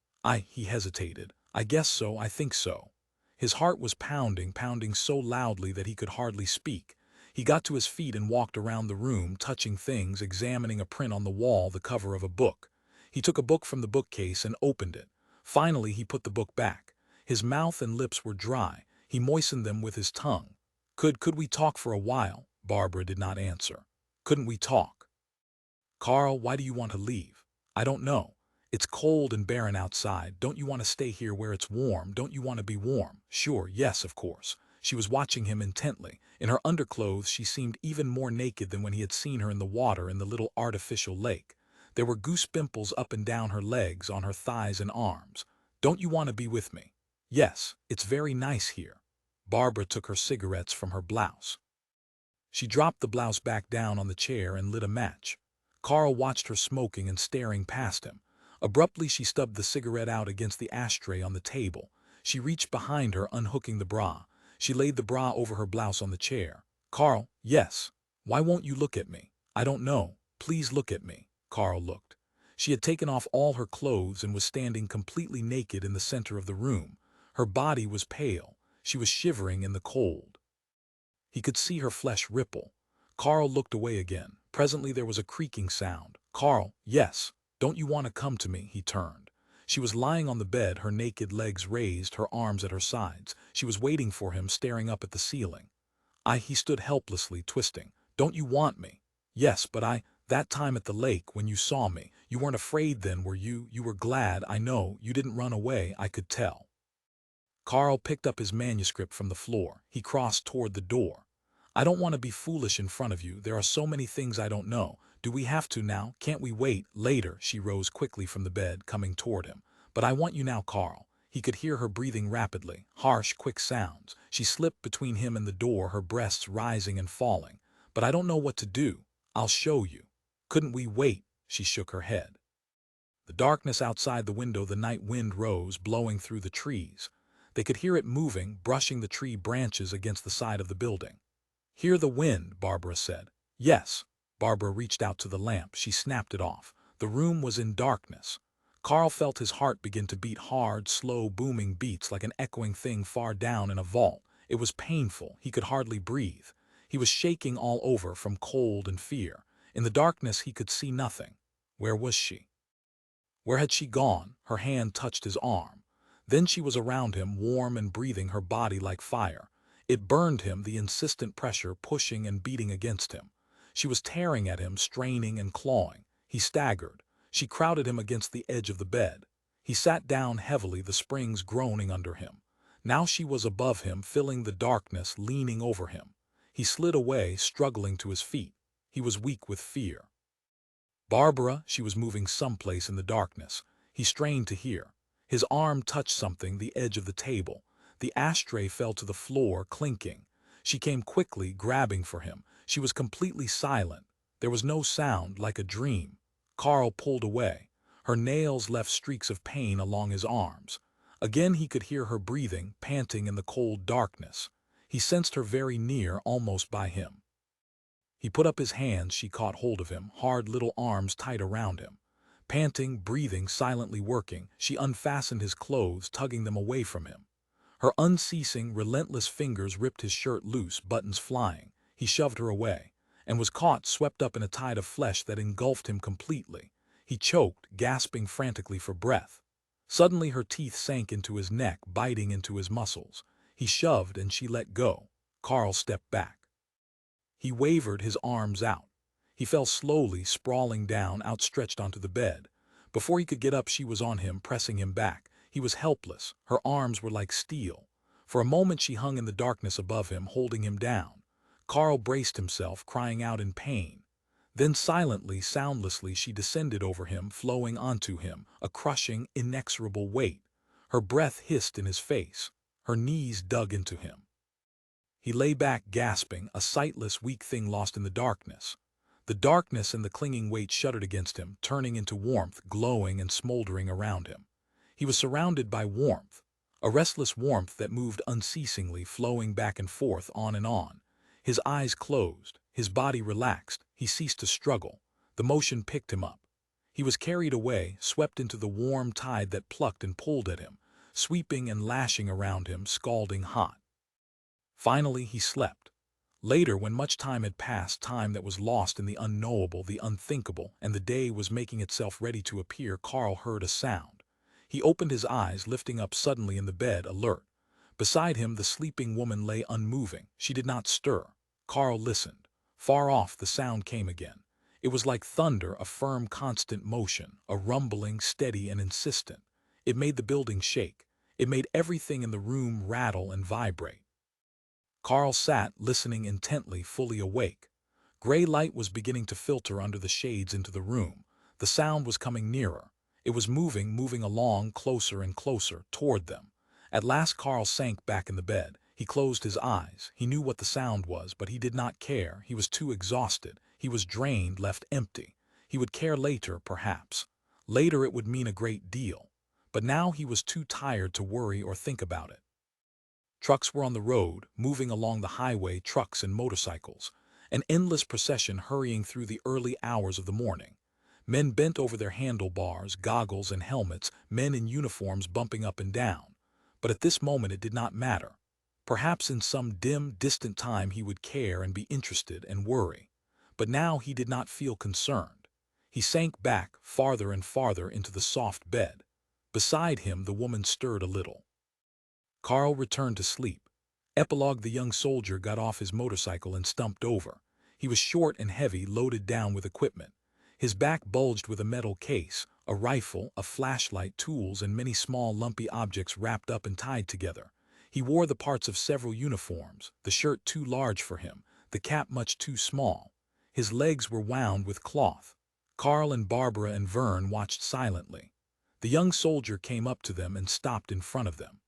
He hesitated. I guess so, I think so. His heart was pounding, pounding so loudly that he could hardly speak. He got to his feet and walked around the room, touching things, examining a print on the wall, the cover of a book. He took a book from the bookcase and opened it. Finally, he put the book back. His mouth and lips were dry. He moistened them with his tongue. Could we talk for a while? Barbara did not answer. Couldn't we talk? Carl, why do you want to leave? I don't know. It's cold and barren outside. Don't you want to stay here where it's warm? Don't you want to be warm? Sure, yes, of course. She was watching him intently. In her underclothes, she seemed even more naked than when he had seen her in the water in the little artificial lake. There were goose pimples up and down her legs, on her thighs and arms. Don't you want to be with me? Yes, it's very nice here. Barbara took her cigarettes from her blouse. She dropped the blouse back down on the chair and lit a match. Carl watched her smoking and staring past him. Abruptly, she stubbed the cigarette out against the ashtray on the table. She reached behind her, unhooking the bra. She laid the bra over her blouse on the chair. Carl, yes. Why won't you look at me? I don't know. Please look at me. Carl looked. She had taken off all her clothes and was standing completely naked in the center of the room. Her body was pale. She was shivering in the cold. He could see her flesh ripple. Carl looked away again. Presently there was a creaking sound. Carl, yes. Don't you want to come to me? He turned. She was lying on the bed, her naked legs raised, her arms at her sides. She was waiting for him, staring up at the ceiling. He stood helplessly, twisting. Don't you want me? Yes, but that time at the lake when you saw me, you weren't afraid then, were you? You were glad, I know. You didn't run away, I could tell. Carl picked up his manuscript from the floor. He crossed toward the door. I don't want to be foolish in front of you. There are so many things I don't know. Do we have to now? Can't we wait? Later, she rose quickly from the bed, coming toward him. But I want you now, Carl. He could hear her breathing rapidly, harsh, quick sounds. She slipped between him and the door, her breasts rising and falling. But I don't know what to do. I'll show you. Couldn't we wait? She shook her head. The darkness outside the window, the night wind rose, blowing through the trees. They could hear it moving, brushing the tree branches against the side of the building. Hear the wind, Barbara said. Yes. Barbara reached out to the lamp. She snapped it off. The room was in darkness. Carl felt his heart begin to beat hard, slow, booming beats like an echoing thing far down in a vault. It was painful. He could hardly breathe. He was shaking all over from cold and fear. In the darkness he could see nothing. Where was she? Where had she gone? Her hand touched his arm. Then she was around him, warm and breathing, her body like fire. It burned him, the insistent pressure pushing and beating against him. She was tearing at him, straining and clawing. He staggered. She crowded him against the edge of the bed. He sat down heavily, the springs groaning under him. Now she was above him, filling the darkness, leaning over him. He slid away, struggling to his feet. He was weak with fear. Barbara, she was moving someplace in the darkness. He strained to hear. His arm touched something, the edge of the table. The ashtray fell to the floor, clinking. She came quickly, grabbing for him. She was completely silent. There was no sound, like a dream. Carl pulled away. Her nails left streaks of pain along his arms. Again he could hear her breathing, panting in the cold darkness. He sensed her very near, almost by him. He put up his hands, she caught hold of him, hard little arms tight around him. Panting, breathing, silently working, she unfastened his clothes, tugging them away from him. Her unceasing, relentless fingers ripped his shirt loose, buttons flying. He shoved her away, and was caught, swept up in a tide of flesh that engulfed him completely. He choked, gasping frantically for breath. Suddenly her teeth sank into his neck, biting into his muscles. He shoved and she let go. Carl stepped back. He wavered, his arms out. He fell slowly, sprawling down, outstretched onto the bed. Before he could get up, she was on him, pressing him back. He was helpless. Her arms were like steel. For a moment she hung in the darkness above him, holding him down. Carl braced himself, crying out in pain. Then silently, soundlessly, she descended over him, flowing onto him, a crushing, inexorable weight. Her breath hissed in his face. Her knees dug into him. He lay back, gasping, a sightless, weak thing lost in the darkness. The darkness and the clinging weight shuddered against him, turning into warmth, glowing and smoldering around him. He was surrounded by warmth, a restless warmth that moved unceasingly, flowing back and forth, on and on. His eyes closed, his body relaxed, he ceased to struggle. The motion picked him up. He was carried away, swept into the warm tide that plucked and pulled at him, sweeping and lashing around him, scalding hot. Finally he slept. Later, when much time had passed, time that was lost in the unknowable, the unthinkable, and the day was making itself ready to appear, Carl heard a sound. He opened his eyes, lifting up suddenly in the bed, alert. Beside him the sleeping woman lay unmoving. She did not stir. Carl listened. Far off the sound came again. It was like thunder, a firm, constant motion, a rumbling, steady and insistent. It made the building shake. It made everything in the room rattle and vibrate. Carl sat, listening intently, fully awake. Gray light was beginning to filter under the shades into the room. The sound was coming nearer. It was moving along, closer and closer, toward them. At last Carl sank back in the bed. He closed his eyes. He knew what the sound was, but he did not care. He was too exhausted. He was drained, left empty. He would care later, perhaps. Later it would mean a great deal. But now he was too tired to worry or think about it. Trucks were on the road, moving along the highway, trucks and motorcycles. An endless procession hurrying through the early hours of the morning. Men bent over their handlebars, goggles and helmets, men in uniforms bumping up and down. But at this moment it did not matter. Perhaps in some dim, distant time he would care and be interested and worry. But now he did not feel concerned. He sank back, farther and farther into the soft bed. Beside him the woman stirred a little. Carl returned to sleep. Epilogue: the young soldier got off his motorcycle and stumped over. He was short and heavy, loaded down with equipment. His back bulged with a metal case, a rifle, a flashlight, tools, and many small lumpy objects wrapped up and tied together. He wore the parts of several uniforms, the shirt too large for him, the cap much too small. His legs were wound with cloth. Carl and Barbara and Verne watched silently. The young soldier came up to them and stopped in front of them.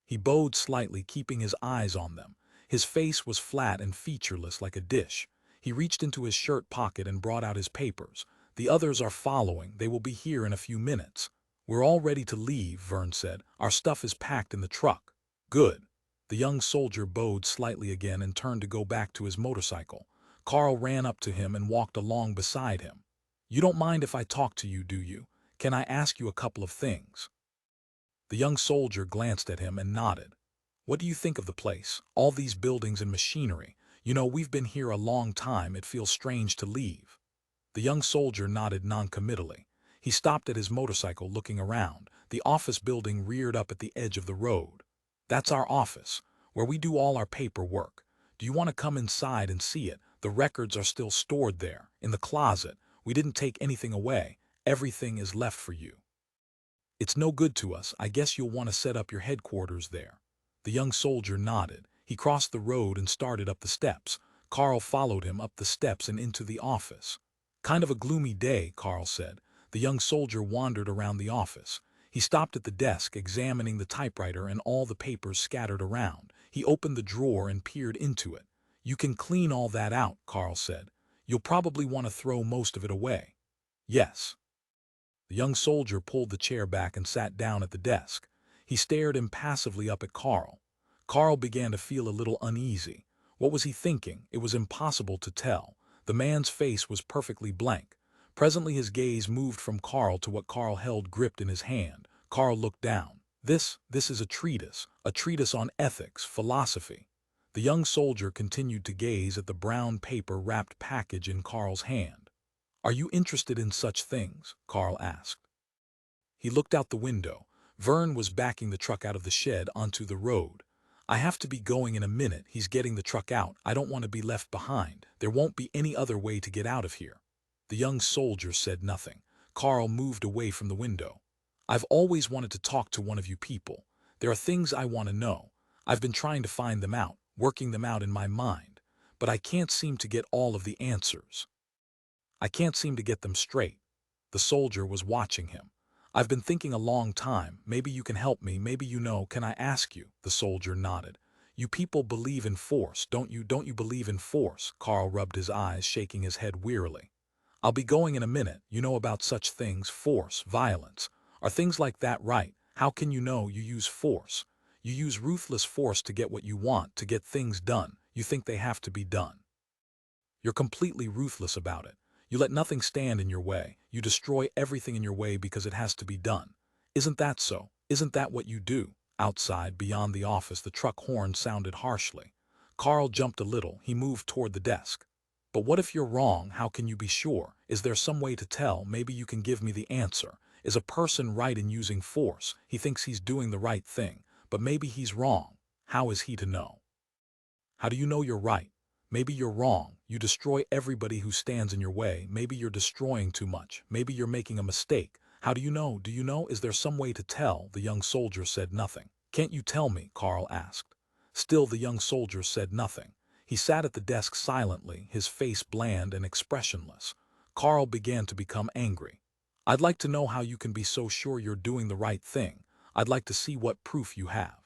He bowed slightly, keeping his eyes on them. His face was flat and featureless like a dish. He reached into his shirt pocket and brought out his papers. "The others are following. They will be here in a few minutes." "We're all ready to leave," Verne said. "Our stuff is packed in the truck." "Good." The young soldier bowed slightly again and turned to go back to his motorcycle. Carl ran up to him and walked along beside him. "You don't mind if I talk to you, do you? Can I ask you a couple of things?" The young soldier glanced at him and nodded. "What do you think of the place? All these buildings and machinery. You know, we've been here a long time. It feels strange to leave." The young soldier nodded noncommittally. He stopped at his motorcycle, looking around. The office building reared up at the edge of the road. "That's our office. where we do all our paperwork. Do you want to come inside and see it? The records are still stored there, in the closet. We didn't take anything away. Everything is left for you. It's no good to us. I guess you'll want to set up your headquarters there." The young soldier nodded. He crossed the road and started up the steps. Carl followed him up the steps and into the office. "Kind of a gloomy day," Carl said. The young soldier wandered around the office. He stopped at the desk, examining the typewriter and all the papers scattered around. He opened the drawer and peered into it. "You can clean all that out," Carl said. "You'll probably want to throw most of it away." "Yes." The young soldier pulled the chair back and sat down at the desk. He stared impassively up at Carl. Carl began to feel a little uneasy. What was he thinking? It was impossible to tell. The man's face was perfectly blank. Presently his gaze moved from Carl to what Carl held gripped in his hand. Carl looked down. This is a treatise on ethics, philosophy." The young soldier continued to gaze at the brown paper-wrapped package in Carl's hand. "Are you interested in such things?" Carl asked. He looked out the window. Verne was backing the truck out of the shed onto the road. "I have to be going in a minute. He's getting the truck out. I don't want to be left behind. There won't be any other way to get out of here." The young soldier said nothing. Carl moved away from the window. "I've always wanted to talk to one of you people. There are things I want to know. I've been trying to find them out, working them out in my mind. But I can't seem to get all of the answers. I can't seem to get them straight." The soldier was watching him. "I've been thinking a long time. Maybe you can help me. Maybe you know. Can I ask you?" The soldier nodded. "You people believe in force, don't you? Don't you believe in force?" Carl rubbed his eyes, shaking his head wearily. "I'll be going in a minute. You know about such things, force, violence. Are things like that right? How can you know? You use force. You use ruthless force to get what you want, to get things done. You think they have to be done. You're completely ruthless about it. You let nothing stand in your way. You destroy everything in your way because it has to be done. Isn't that so? Isn't that what you do?" Outside, beyond the office, the truck horn sounded harshly. Carl jumped a little. He moved toward the desk. "But what if you're wrong? How can you be sure? Is there some way to tell? Maybe you can give me the answer. Is a person right in using force? He thinks he's doing the right thing, but maybe he's wrong. How is he to know? How do you know you're right? Maybe you're wrong. You destroy everybody who stands in your way. Maybe you're destroying too much. Maybe you're making a mistake. How do you know? Do you know? Is there some way to tell?" The young soldier said nothing. "Can't you tell me?" Carl asked. Still the young soldier said nothing. He sat at the desk silently, his face bland and expressionless. Carl began to become angry. "I'd like to know how you can be so sure you're doing the right thing. I'd like to see what proof you have.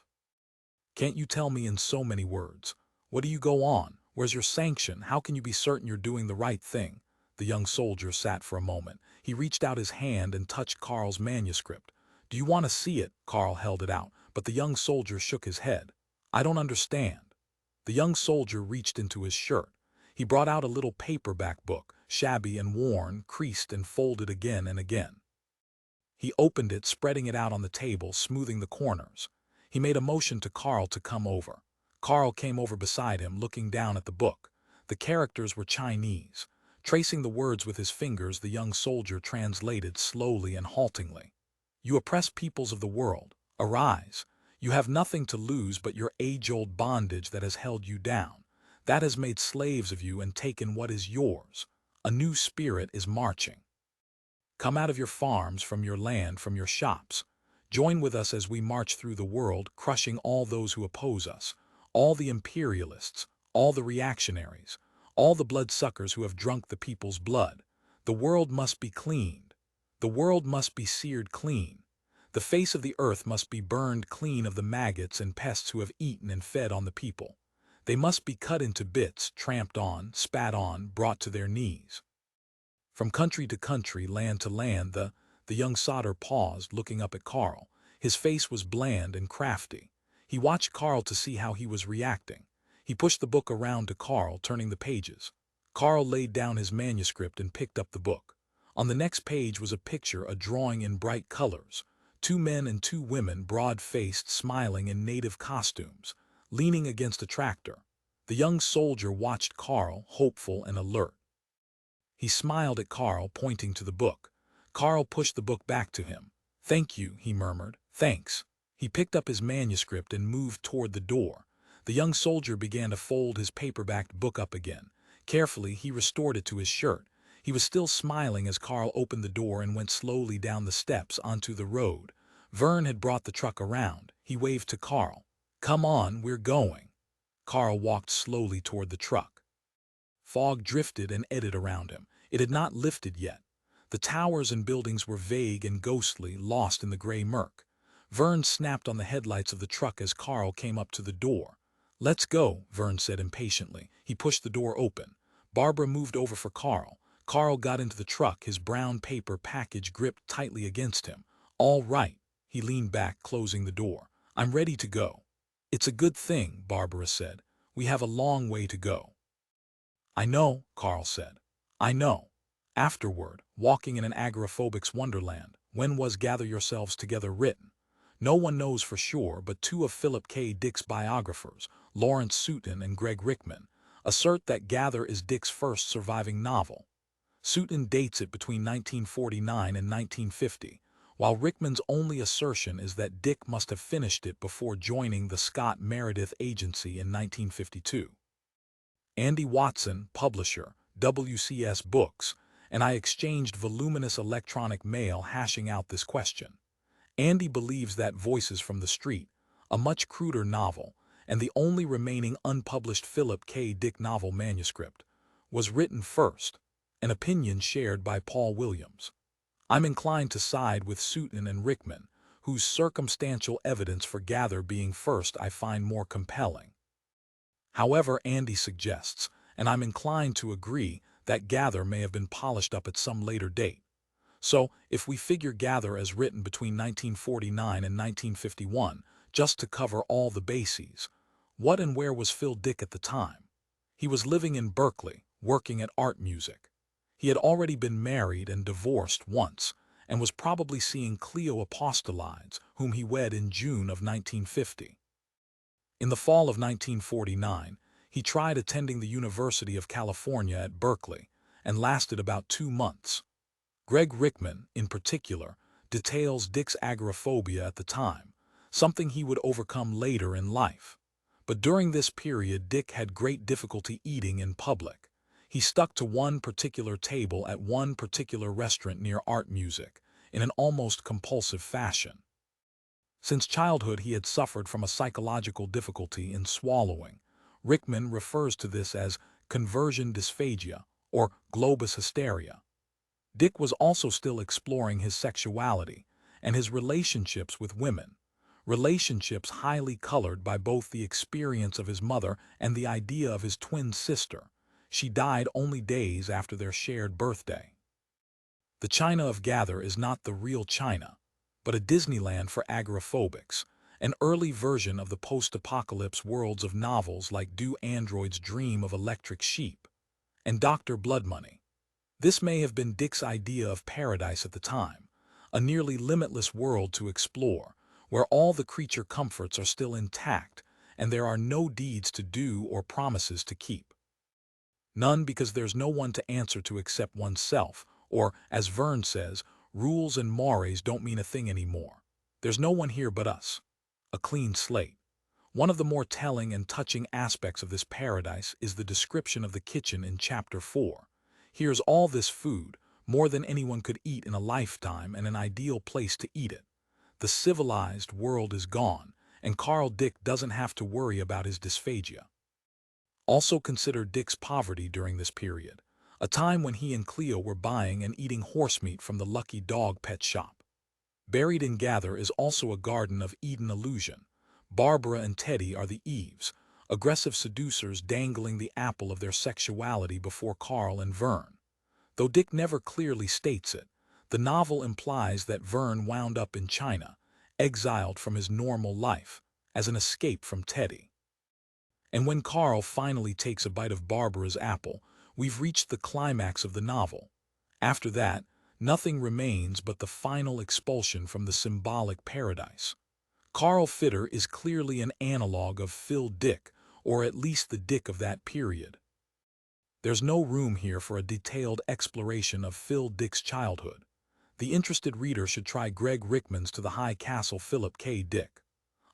Can't you tell me in so many words? What do you go on? Where's your sanction? How can you be certain you're doing the right thing?" The young soldier sat for a moment. He reached out his hand and touched Carl's manuscript. "Do you want to see it?" Carl held it out, but the young soldier shook his head. "I don't understand." The young soldier reached into his shirt. He brought out a little paperback book, shabby and worn, creased and folded again and again. He opened it, spreading it out on the table, smoothing the corners. He made a motion to Carl to come over. Carl came over beside him, looking down at the book. The characters were Chinese. Tracing the words with his fingers, the young soldier translated slowly and haltingly. "You oppress peoples of the world. Arise. You have nothing to lose but your age-old bondage that has held you down. That has made slaves of you and taken what is yours. A new spirit is marching. Come out of your farms, from your land, from your shops. Join with us as we march through the world, crushing all those who oppose us, all the imperialists, all the reactionaries, all the bloodsuckers who have drunk the people's blood. The world must be cleaned. The world must be seared clean. The face of the earth must be burned clean of the maggots and pests who have eaten and fed on the people. They must be cut into bits, tramped on, spat on, brought to their knees. From country to country, land to land." The young soldier paused, looking up at Carl. His face was bland and crafty. He watched Carl to see how he was reacting. He pushed the book around to Carl, turning the pages. Carl laid down his manuscript and picked up the book. On the next page was a picture, a drawing in bright colors. Two men and two women, broad-faced, smiling in native costumes, leaning against a tractor. The young soldier watched Carl, hopeful and alert. He smiled at Carl, pointing to the book. Carl pushed the book back to him. "Thank you," he murmured. "Thanks." He picked up his manuscript and moved toward the door. The young soldier began to fold his paperbacked book up again. Carefully, he restored it to his shirt. He was still smiling as Carl opened the door and went slowly down the steps onto the road. Verne had brought the truck around. He waved to Carl. "Come on, we're going." Carl walked slowly toward the truck. Fog drifted and eddied around him. It had not lifted yet. The towers and buildings were vague and ghostly, lost in the gray murk. Verne snapped on the headlights of the truck as Carl came up to the door. "Let's go," Verne said impatiently. He pushed the door open. Barbara moved over for Carl. Carl got into the truck, his brown paper package gripped tightly against him. "All right." He leaned back, closing the door. "I'm ready to go." "It's a good thing," Barbara said. "We have a long way to go." "I know," Carl said. "I know." Afterward, walking in an agoraphobic's wonderland, when was Gather Yourselves Together written? No one knows for sure, but two of Philip K. Dick's biographers, Lawrence Sutin and Greg Rickman, assert that Gather is Dick's first surviving novel. Sutin dates it between 1949 and 1950, while Rickman's only assertion is that Dick must have finished it before joining the Scott Meredith Agency in 1952. Andy Watson, publisher, WCS Books, and I exchanged voluminous electronic mail hashing out this question. Andy believes that Voices from the Street, a much cruder novel, and the only remaining unpublished Philip K. Dick novel manuscript, was written first, an opinion shared by Paul Williams. I'm inclined to side with Sutin and Rickman, whose circumstantial evidence for Gather being first I find more compelling. However, Andy suggests, and I'm inclined to agree, that Gather may have been polished up at some later date. So, if we figure Gather as written between 1949 and 1951, just to cover all the bases, what and where was Phil Dick at the time? He was living in Berkeley, working at art music. He had already been married and divorced once, and was probably seeing Cleo Apostolides, whom he wed in June of 1950. In the fall of 1949, he tried attending the University of California at Berkeley, and lasted about 2 months. Greg Rickman, in particular, details Dick's agoraphobia at the time, something he would overcome later in life. But during this period, Dick had great difficulty eating in public. He stuck to one particular table at one particular restaurant near art music, in an almost compulsive fashion. Since childhood he had suffered from a psychological difficulty in swallowing. Rickman refers to this as conversion dysphagia, or globus hysteria. Dick was also still exploring his sexuality and his relationships with women, relationships highly colored by both the experience of his mother and the idea of his twin sister. She died only days after their shared birthday. The China of Gather is not the real China, but a Disneyland for agoraphobics, an early version of the post-apocalypse worlds of novels like Do Androids Dream of Electric Sheep and Dr. Bloodmoney. This may have been Dick's idea of paradise at the time, a nearly limitless world to explore, where all the creature comforts are still intact and there are no deeds to do or promises to keep. None, because there's no one to answer to except oneself, or, as Verne says, rules and mores don't mean a thing anymore. There's no one here but us. A clean slate. One of the more telling and touching aspects of this paradise is the description of the kitchen in Chapter 4. Here's all this food, more than anyone could eat in a lifetime, and an ideal place to eat it. The civilized world is gone, and Carl Dick doesn't have to worry about his dysphagia. Also consider Dick's poverty during this period, a time when he and Cleo were buying and eating horsemeat from the Lucky Dog pet shop. Buried in Gather is also a Garden of Eden illusion. Barbara and Teddy are the Eves, aggressive seducers dangling the apple of their sexuality before Carl and Verne. Though Dick never clearly states it, the novel implies that Verne wound up in China, exiled from his normal life, as an escape from Teddy. And when Carl finally takes a bite of Barbara's apple, we've reached the climax of the novel. After that, nothing remains but the final expulsion from the symbolic paradise. Carl Fitter is clearly an analog of Phil Dick, or at least the Dick of that period. There's no room here for a detailed exploration of Phil Dick's childhood. The interested reader should try Greg Rickman's To the High Castle Philip K. Dick.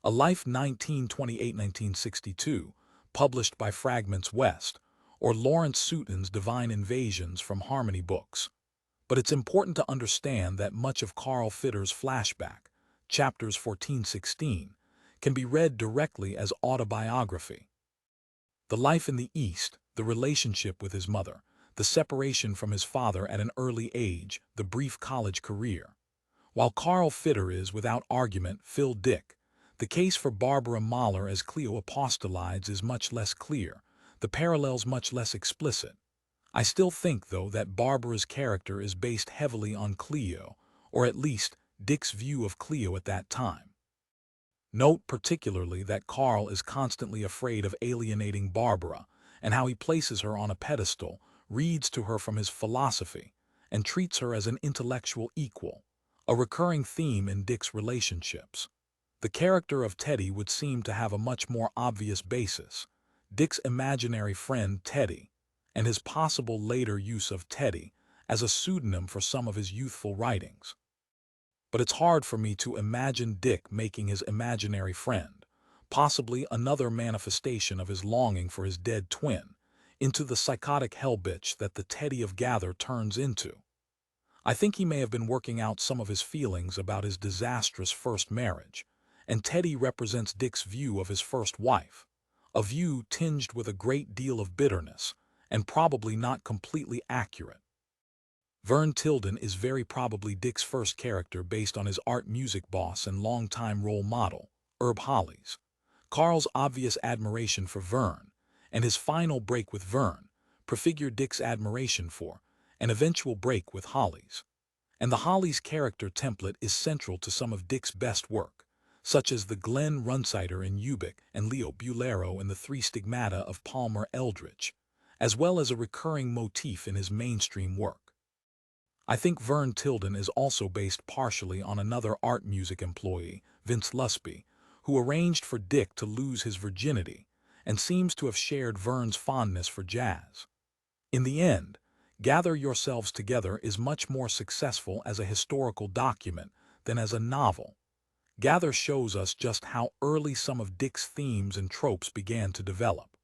A Life 1928-1962, published by Fragments West, or Lawrence Sutin's Divine Invasions from Harmony Books. But it's important to understand that much of Carl Fitter's flashback, chapters 14-16, can be read directly as autobiography. The life in the East, the relationship with his mother, the separation from his father at an early age, the brief college career. While Carl Fitter is, without argument, Phil Dick, the case for Barbara Mahler as Cleo Apostolides is much less clear, the parallels much less explicit. I still think, though, that Barbara's character is based heavily on Cleo, or at least Dick's view of Cleo at that time. Note particularly that Carl is constantly afraid of alienating Barbara, and how he places her on a pedestal, reads to her from his philosophy, and treats her as an intellectual equal, a recurring theme in Dick's relationships. The character of Teddy would seem to have a much more obvious basis, Dick's imaginary friend Teddy, and his possible later use of Teddy as a pseudonym for some of his youthful writings. But it's hard for me to imagine Dick making his imaginary friend, possibly another manifestation of his longing for his dead twin, into the psychotic hellbitch that the Teddy of Gather turns into. I think he may have been working out some of his feelings about his disastrous first marriage, and Teddy represents Dick's view of his first wife, a view tinged with a great deal of bitterness, and probably not completely accurate. Verne Tildon is very probably Dick's first character based on his art music boss and longtime role model, Herb Hollies. Carl's obvious admiration for Verne, and his final break with Verne, prefigure Dick's admiration for, and eventual break with Hollies. And the Hollies character template is central to some of Dick's best work, such as the Glenn Runsider in Ubik and Leo Bulero in the Three Stigmata of Palmer Eldritch, as well as a recurring motif in his mainstream work. I think Verne Tildon is also based partially on another art music employee, Vince Lusby, who arranged for Dick to lose his virginity, and seems to have shared Verne's fondness for jazz. In the end, Gather Yourselves Together is much more successful as a historical document than as a novel. Gather shows us just how early some of Dick's themes and tropes began to develop.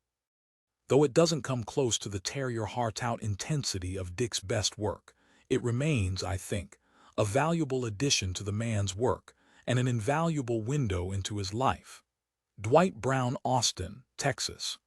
Though it doesn't come close to the tear-your-heart-out intensity of Dick's best work, it remains, I think, a valuable addition to the man's work and an invaluable window into his life. Dwight Brown, Austin, Texas.